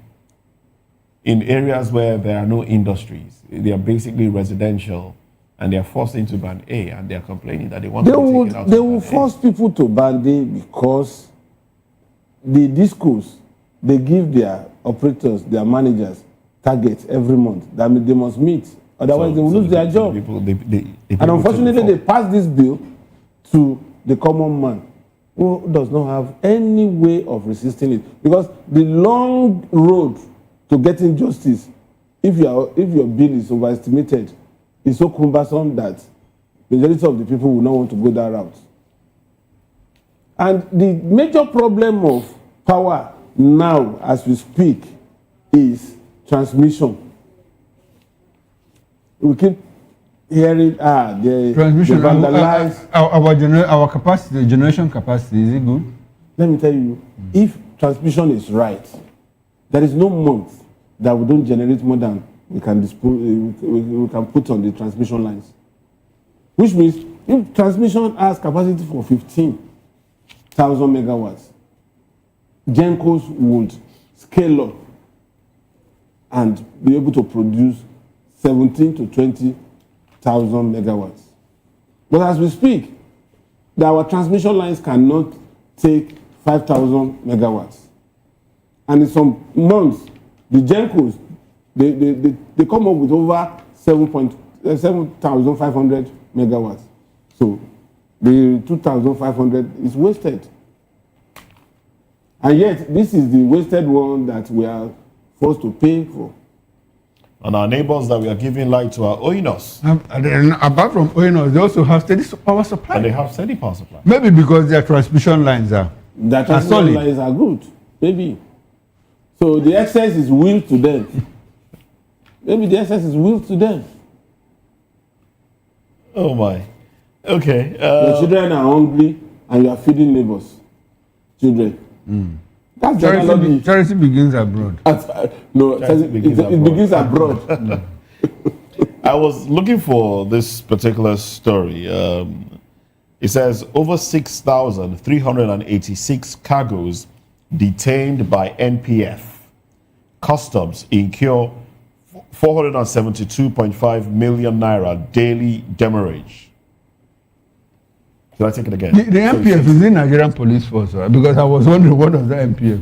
[SPEAKER 6] In areas where there are no industries, they are basically residential, and they are forced into band A, and they are complaining that they want to be taken out.
[SPEAKER 5] They will force people to band A because the discos, they give their operators, their managers, targets every month that they must meet. Otherwise, they will lose their job. And unfortunately, they pass this bill to the common man who does not have any way of resisting it. Because the long road to getting justice, if your bill is overestimated, is so cumbersome that the majority of the people will not want to go that route. And the major problem of power now, as we speak, is transmission. We keep hearing,
[SPEAKER 10] transmission. Our capacity, generation capacity, is it good?
[SPEAKER 5] Let me tell you, if transmission is right, there is no month that we don't generate more than we can we can put on the transmission lines. Which means if transmission has capacity for 15,000 megawatts, Gencos would scale up and be able to produce 17 to 20,000 megawatts. But as we speak, our transmission lines cannot take 5,000 megawatts. And in some months, the Gencos, they come up with over 7,500 megawatts. So the 2,500 is wasted. And yet, this is the wasted one that we are forced to pay for.
[SPEAKER 6] And our neighbors that we are giving light to are Oinos.
[SPEAKER 10] And then apart from Oinos, they also have steady power supply.
[SPEAKER 6] And they have steady power supply.
[SPEAKER 10] Maybe because their transmission lines are
[SPEAKER 5] Their transmission lines are good. Maybe. So the excess is willed to them. Maybe the excess is willed to them.
[SPEAKER 6] Oh my. Okay.
[SPEAKER 5] Your children are hungry and you are feeding neighbors' children. That's
[SPEAKER 10] charity begins abroad.
[SPEAKER 5] No, it begins abroad.
[SPEAKER 6] I was looking for this particular story. It says over 6,386 cargoes detained by NPF. Customs incur 472.5 million naira daily demurrage. Should I take it again?
[SPEAKER 10] The MPF is in Nigerian police force, right? Because I was wondering what was the MPF.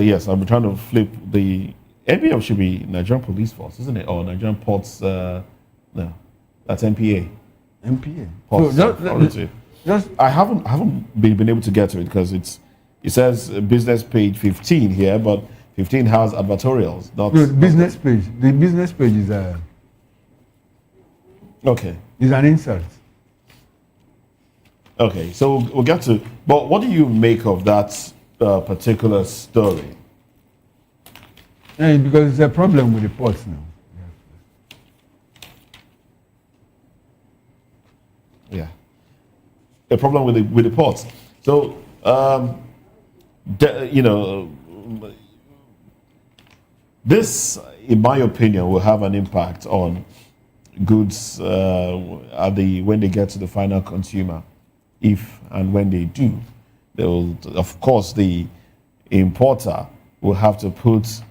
[SPEAKER 6] Yes, I'm trying to flip the MPF should be Nigerian police force, isn't it? Or Nigerian ports? No, that's NPA.
[SPEAKER 10] NPA.
[SPEAKER 6] Ports
[SPEAKER 10] So
[SPEAKER 6] Authority. I haven't been able to get to it because it says business page 15 here, but 15 has advertorials. Not
[SPEAKER 10] the business page. The business page is
[SPEAKER 6] okay.
[SPEAKER 10] Is an insert.
[SPEAKER 6] Okay, so we'll get to. But what do you make of that particular story?
[SPEAKER 10] Yeah, because it's a problem with the ports now.
[SPEAKER 6] Yeah, a problem with the ports. So this, in my opinion, will have an impact on goods when they get to the final consumer. If and when they do, they will, of course, the importer will have to put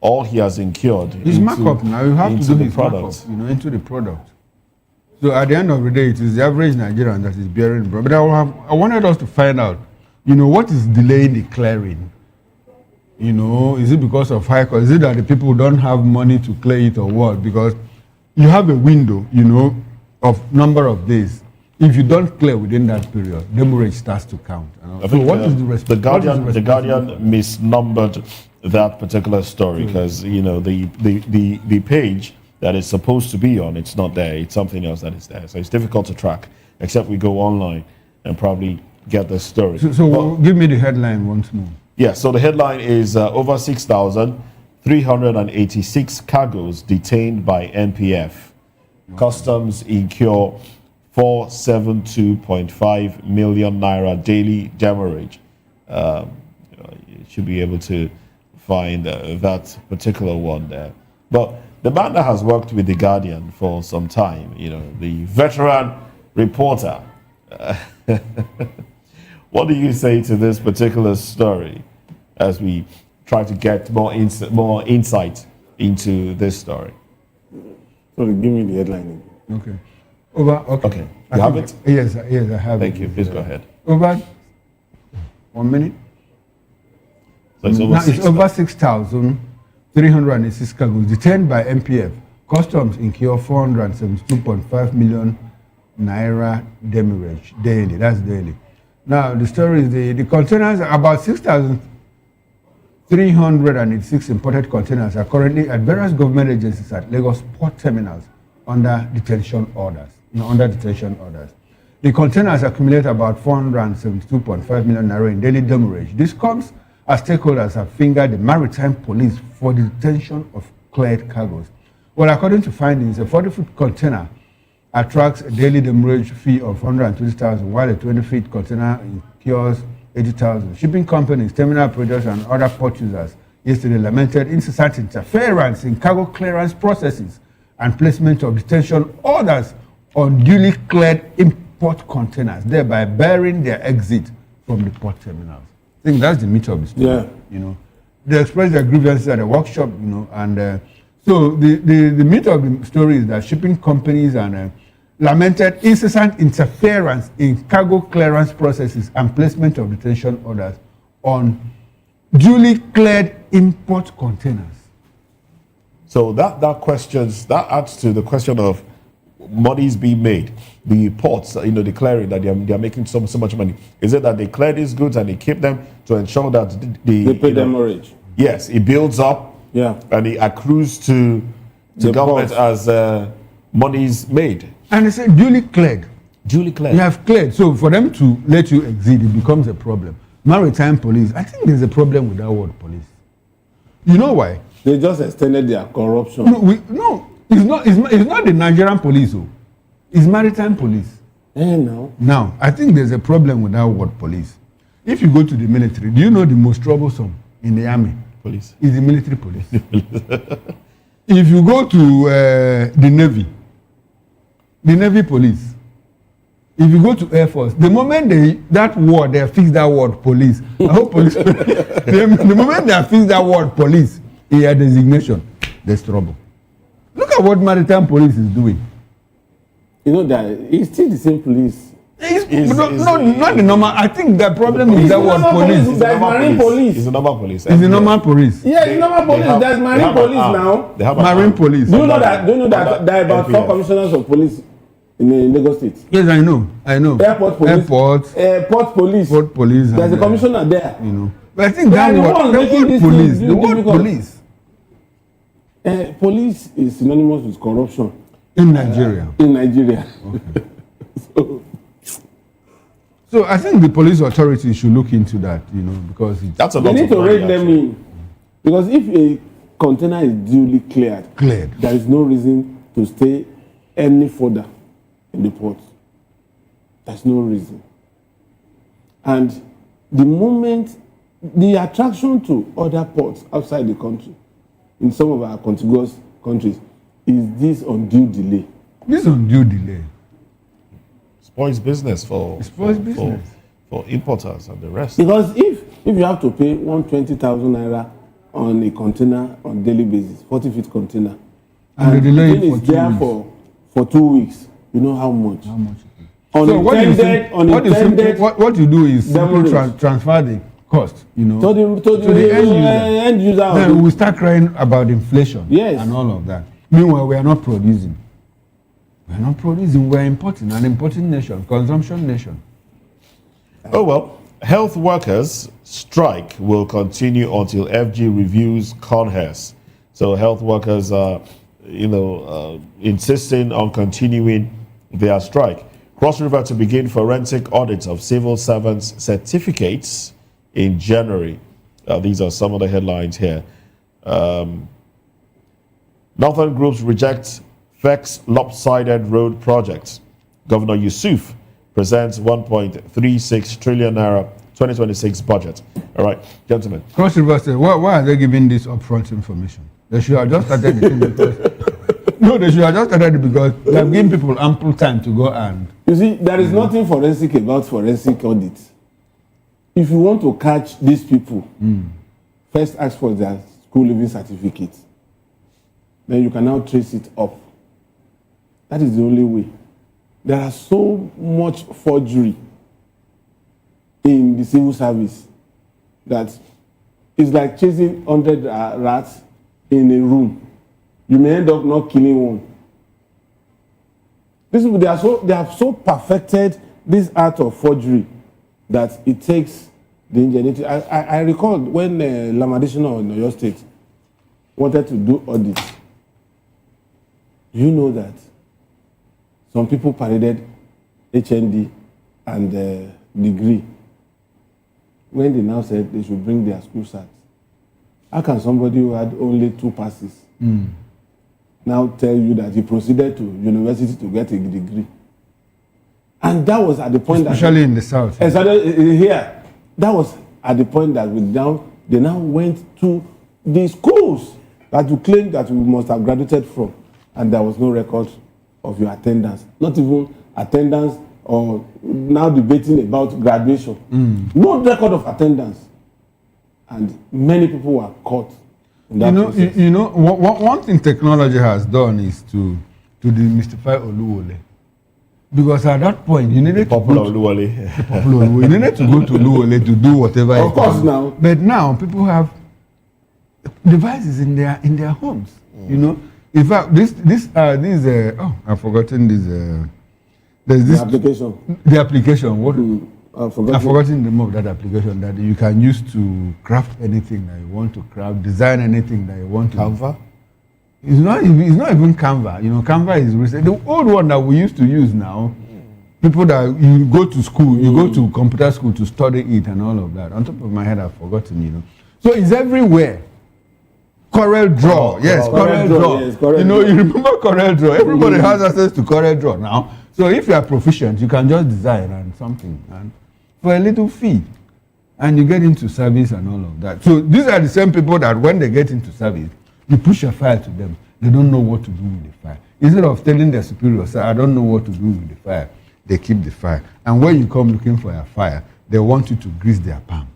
[SPEAKER 6] all he has incurred
[SPEAKER 10] His markup now. You have to do his
[SPEAKER 6] product.
[SPEAKER 10] markup, into the product. So at the end of the day, it is the average Nigerian that is bearing. But I wanted us to find out, what is delaying the clearing? Is it because of high cost? Is it that the people don't have money to clear it or what? Because you have a window, of number of days. If you don't clear within that period, demurrage starts to count. So what is the response?
[SPEAKER 6] The Guardian misnumbered that particular story because the page that is supposed to be on, it's not there. It's something else that is there. So it's difficult to track, except we go online and probably get the story.
[SPEAKER 10] So give me the headline once more.
[SPEAKER 6] Yeah, so the headline is over 6,386 cargoes detained by NPF. Customs incur 472.5 million naira daily demurrage. You should be able to find that particular one there. But the man that has worked with The Guardian for some time, the veteran reporter, what do you say to this particular story as we try to get more insight into this story?
[SPEAKER 5] Sorry, give me the headline.
[SPEAKER 10] Okay. Okay.
[SPEAKER 6] You have it?
[SPEAKER 10] Yes, I have
[SPEAKER 6] Thank
[SPEAKER 10] it.
[SPEAKER 6] you. Please go ahead.
[SPEAKER 10] Over 1 minute.
[SPEAKER 6] So it's over
[SPEAKER 10] 6,386 cargoes detained by MPF. Customs incur 472.5 million naira demurrage daily. That's daily. Now the story is the containers, about 6,386 imported containers are currently at various government agencies at Lagos port terminals under detention orders. The containers accumulate about 472.5 million naira in daily demurrage. This comes as stakeholders have fingered the maritime police for the detention of cleared cargoes. Well, according to findings, a 40-foot container attracts a daily demurrage fee of 120,000, while a 20-foot container incurs 80,000. Shipping companies, terminal operators, and other port users yesterday lamented incessant interference in cargo clearance processes and placement of detention orders on duly cleared import containers, thereby barring their exit from the port terminals. I think that's the meat of the story.
[SPEAKER 5] Yeah.
[SPEAKER 10] You know, they expressed their grievances at a workshop, you know, and so the meat of the story is that shipping companies and lamented incessant interference in cargo clearance processes and placement of detention orders on duly cleared import containers.
[SPEAKER 6] So that adds to the question of monies being made. The ports, declaring that they are making so much money. Is it that they clear these goods and they keep them to ensure that
[SPEAKER 5] they pay them mortgage?
[SPEAKER 6] Yes, it builds up.
[SPEAKER 5] Yeah,
[SPEAKER 6] and it accrues to the government as monies made.
[SPEAKER 10] And it's duly cleared.
[SPEAKER 6] Duly cleared.
[SPEAKER 10] You have cleared. So for them to let you exit, it becomes a problem. Maritime police, I think there's a problem with that word police. You know why?
[SPEAKER 5] They just extended their corruption.
[SPEAKER 10] No, it's not the Nigerian police, oh. It's maritime police.
[SPEAKER 5] No.
[SPEAKER 10] Now, I think there's a problem with that word police. If you go to the military, do you know the most troublesome in the army?
[SPEAKER 6] Police.
[SPEAKER 10] Is the military police. If you go to the Navy police. If you go to Air Force, the moment they fix that word police, I hope police, the moment they fix that word police in a designation, there's trouble. Look at what maritime police is doing.
[SPEAKER 5] You know that it's still the same police.
[SPEAKER 10] Not the normal. I think the problem is that word police.
[SPEAKER 5] There's marine police.
[SPEAKER 6] It's the normal police.
[SPEAKER 10] It's the normal police.
[SPEAKER 5] Yeah, it's normal police. There's marine police now.
[SPEAKER 6] They have
[SPEAKER 10] marine police.
[SPEAKER 5] Do you know that there are about 4 commissioners of police in Lagos State?
[SPEAKER 10] Yes, I know.
[SPEAKER 5] Airport police. Port police.
[SPEAKER 10] Port police.
[SPEAKER 5] There's a commissioner there.
[SPEAKER 10] You know. But I think that word police. The word police.
[SPEAKER 5] Police is synonymous with corruption.
[SPEAKER 10] In Nigeria.
[SPEAKER 5] Okay.
[SPEAKER 10] So I think the police authorities should look into that, because
[SPEAKER 5] they need to rein them in. Because if a container is duly cleared, there is no reason to stay any further in the port. There's no reason. And the moment the attraction to other ports outside the country, in some of our contiguous countries, is this undue delay.
[SPEAKER 10] This undue delay
[SPEAKER 6] spoils business for importers and the rest.
[SPEAKER 5] Because if you have to pay 120,000 naira on a container on daily basis, 40-feet container, and the delay is there for 2 weeks, you know how much?
[SPEAKER 10] So what you do is simply transfer the cost, to the end user. Then we start crying about inflation and all of that. Meanwhile, we are not producing. We're importing, an importing nation, consumption nation.
[SPEAKER 6] Oh well, health workers strike will continue until FG reviews CONHES. So health workers are, insisting on continuing their strike. Cross River to begin forensic audits of civil servants' certificates in January. These are some of the headlines here. Northern groups reject FEC's lopsided road project. Governor Yusuf presents 1.36 trillion naira 2026 budget. All right, gentlemen.
[SPEAKER 10] Cross River said, why are they giving this upfront information? They should have just started the thing because they should have just started it because they have given people ample time to go and.
[SPEAKER 5] You see, there is nothing forensic about forensic audits. If you want to catch these people, first ask for their school leaving certificates. Then you can now trace it up. That is the only way. There are so much forgery in the civil service that it's like chasing 100 rats in a room. You may end up not killing one. These people, they have so perfected this art of forgery that it takes the ingenuity. I recall when Lamadishino in Oyo State wanted to do audit. You know that some people paraded HND and degree when they now said they should bring their school certs. How can somebody who had only 2 passes now tell you that he proceeded to university to get a degree? And that was at the point
[SPEAKER 10] especially in the south.
[SPEAKER 5] Here, that was at the point that they now went to the schools that you claim that you must have graduated from, and there was no record of your attendance, not even attendance, or now debating about graduation. No record of attendance. And many people were caught in that process.
[SPEAKER 10] One thing technology has done is to demystify Oluwole. Because at that point, you needed to go to Oluwole. You needed to go to Oluwole to do whatever.
[SPEAKER 5] Of course, now.
[SPEAKER 10] But now people have devices in their homes. In fact, I've forgotten this. There's this
[SPEAKER 5] application.
[SPEAKER 10] The application. What? I've forgotten the name of that application that you can use to craft anything that you want to craft, design anything that you want to.
[SPEAKER 6] Canva?
[SPEAKER 10] It's not even Canva. Canva is recent. The old one that we used to use now, people that you go to school, you go to computer school to study it and all of that. On top of my head, I've forgotten, So it's everywhere. Corel Draw. Yes, Corel Draw. Yes, you remember Corel Draw. Everybody has access to Corel Draw now. So if you are proficient, you can just design and something and for a little fee. And you get into service and all of that. So these are the same people that when they get into service, you push a file to them. They don't know what to do with the file. Instead of telling their superiors, I don't know what to do with the file, they keep the file. And when you come looking for a file, they want you to grease their palm,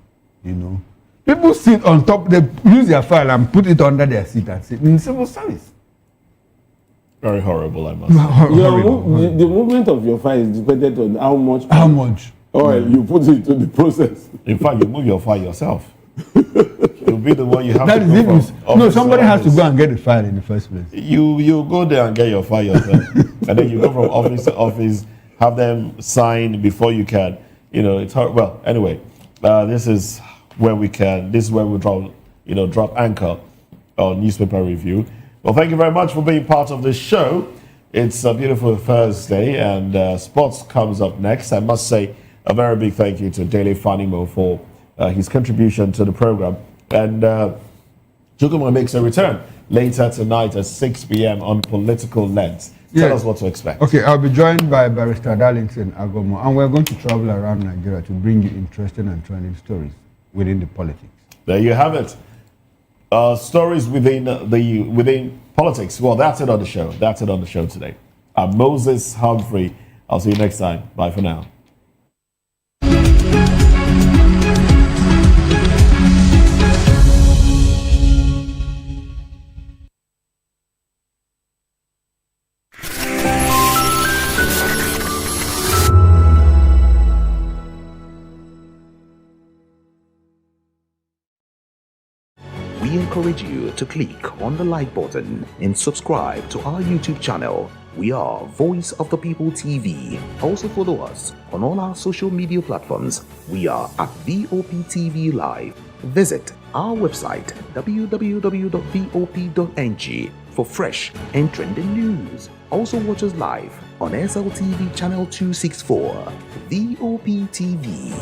[SPEAKER 10] People sit on top, they use their file and put it under their seat and sit in civil service.
[SPEAKER 6] Very horrible, I must say.
[SPEAKER 5] The movement of your file is dependent on how much oil you put into the process.
[SPEAKER 6] In fact, you move your file yourself. You'll be the one you have to go from.
[SPEAKER 10] No, somebody has to go and get the file in the first place.
[SPEAKER 6] You go there and get your file yourself. And then you go from office to office, have them sign before you can. It's hard. Well, anyway, this is where we drop anchor on newspaper review. Well, thank you very much for being part of this show. It's a beautiful Thursday, and sports comes up next. I must say a very big thank you to Dele Fanimo for his contribution to the program. And Jukuma makes a return later tonight at 6 p.m. on Political Lens. Tell us what to expect.
[SPEAKER 10] Okay, I'll be joined by Barrister Darlington Agomo, and we're going to travel around Nigeria to bring you interesting and trending stories within the politics.
[SPEAKER 6] There you have it. Stories within politics. Well, that's it on the show. That's it on the show today. I'm Moses Humphrey. I'll see you next time. Bye for now.
[SPEAKER 19] We encourage you to click on the like button and subscribe to our YouTube channel. We are Voice of the People TV. Also follow us on all our social media platforms. We are at VOPTV Live. Visit our website www.vop.ng for fresh and trending news. Also watch us live on SLTV channel 264. VOPTV,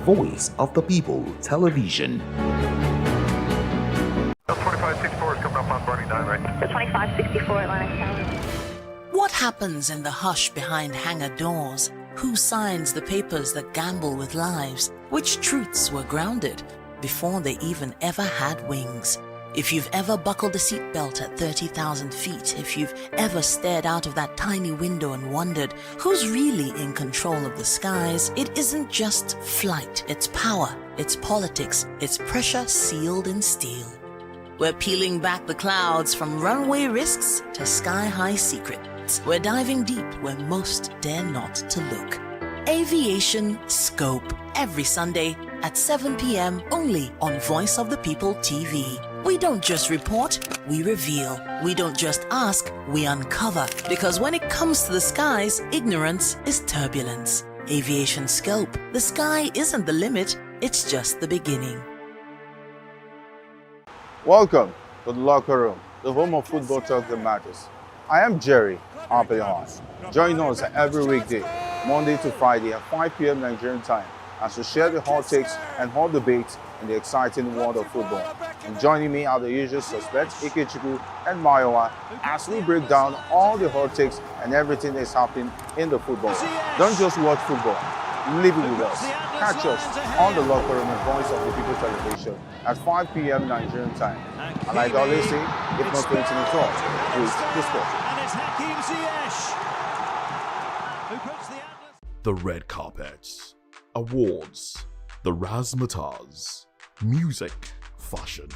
[SPEAKER 19] Voice of the People Television.
[SPEAKER 14] 2564 is coming up on 29, right?
[SPEAKER 15] The 2564 Atlantic Tower.
[SPEAKER 16] What happens in the hush behind hangar doors? Who signs the papers that gamble with lives? Which truths were grounded before they even ever had wings? If you've ever buckled a seatbelt at 30,000 feet, if you've ever stared out of that tiny window and wondered who's really in control of the skies, it isn't just flight, it's power, it's politics, it's pressure sealed in steel. We're peeling back the clouds from runway risks to sky-high secrets. We're diving deep where most dare not to look. Aviation Scope, every Sunday at 7 p.m. only on Voice of the People TV. We don't just report, we reveal. We don't just ask, we uncover. Because when it comes to the skies, ignorance is turbulence. Aviation Scope, the sky isn't the limit, it's just the beginning.
[SPEAKER 2] Welcome to the locker room, the home of football talk that matters. I am Jerry Ampelon. Join us every weekday, Monday to Friday at 5 p.m. Nigerian time, as we share the hot takes and hot debates in the exciting world of football. And joining me are the usual suspects, Ikechukwu and Mayowa, as we break down all the hot takes and everything that's happening in the football. Don't just watch football, Live it with us. Catch us on the Locker Room and Voice of the People television at 5 p.m. Nigerian time. And like I always say, if not 20 minutes off, please discuss.
[SPEAKER 9] The red carpets, awards, the razzmatazz, music, fashion,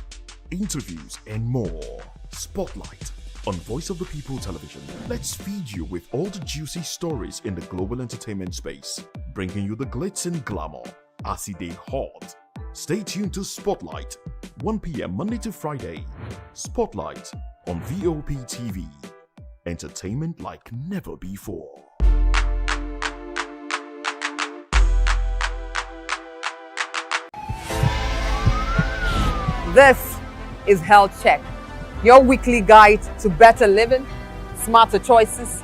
[SPEAKER 9] interviews, and more. Spotlight on Voice of the People television. Let's feed you with all the juicy stories in the global entertainment space, bringing you the glitz and glamour as it is hot. Stay tuned to Spotlight, 1 p.m. Monday to Friday. Spotlight on VOP TV. Entertainment like never before.
[SPEAKER 18] This is Health Check, your weekly guide to better living, smarter choices,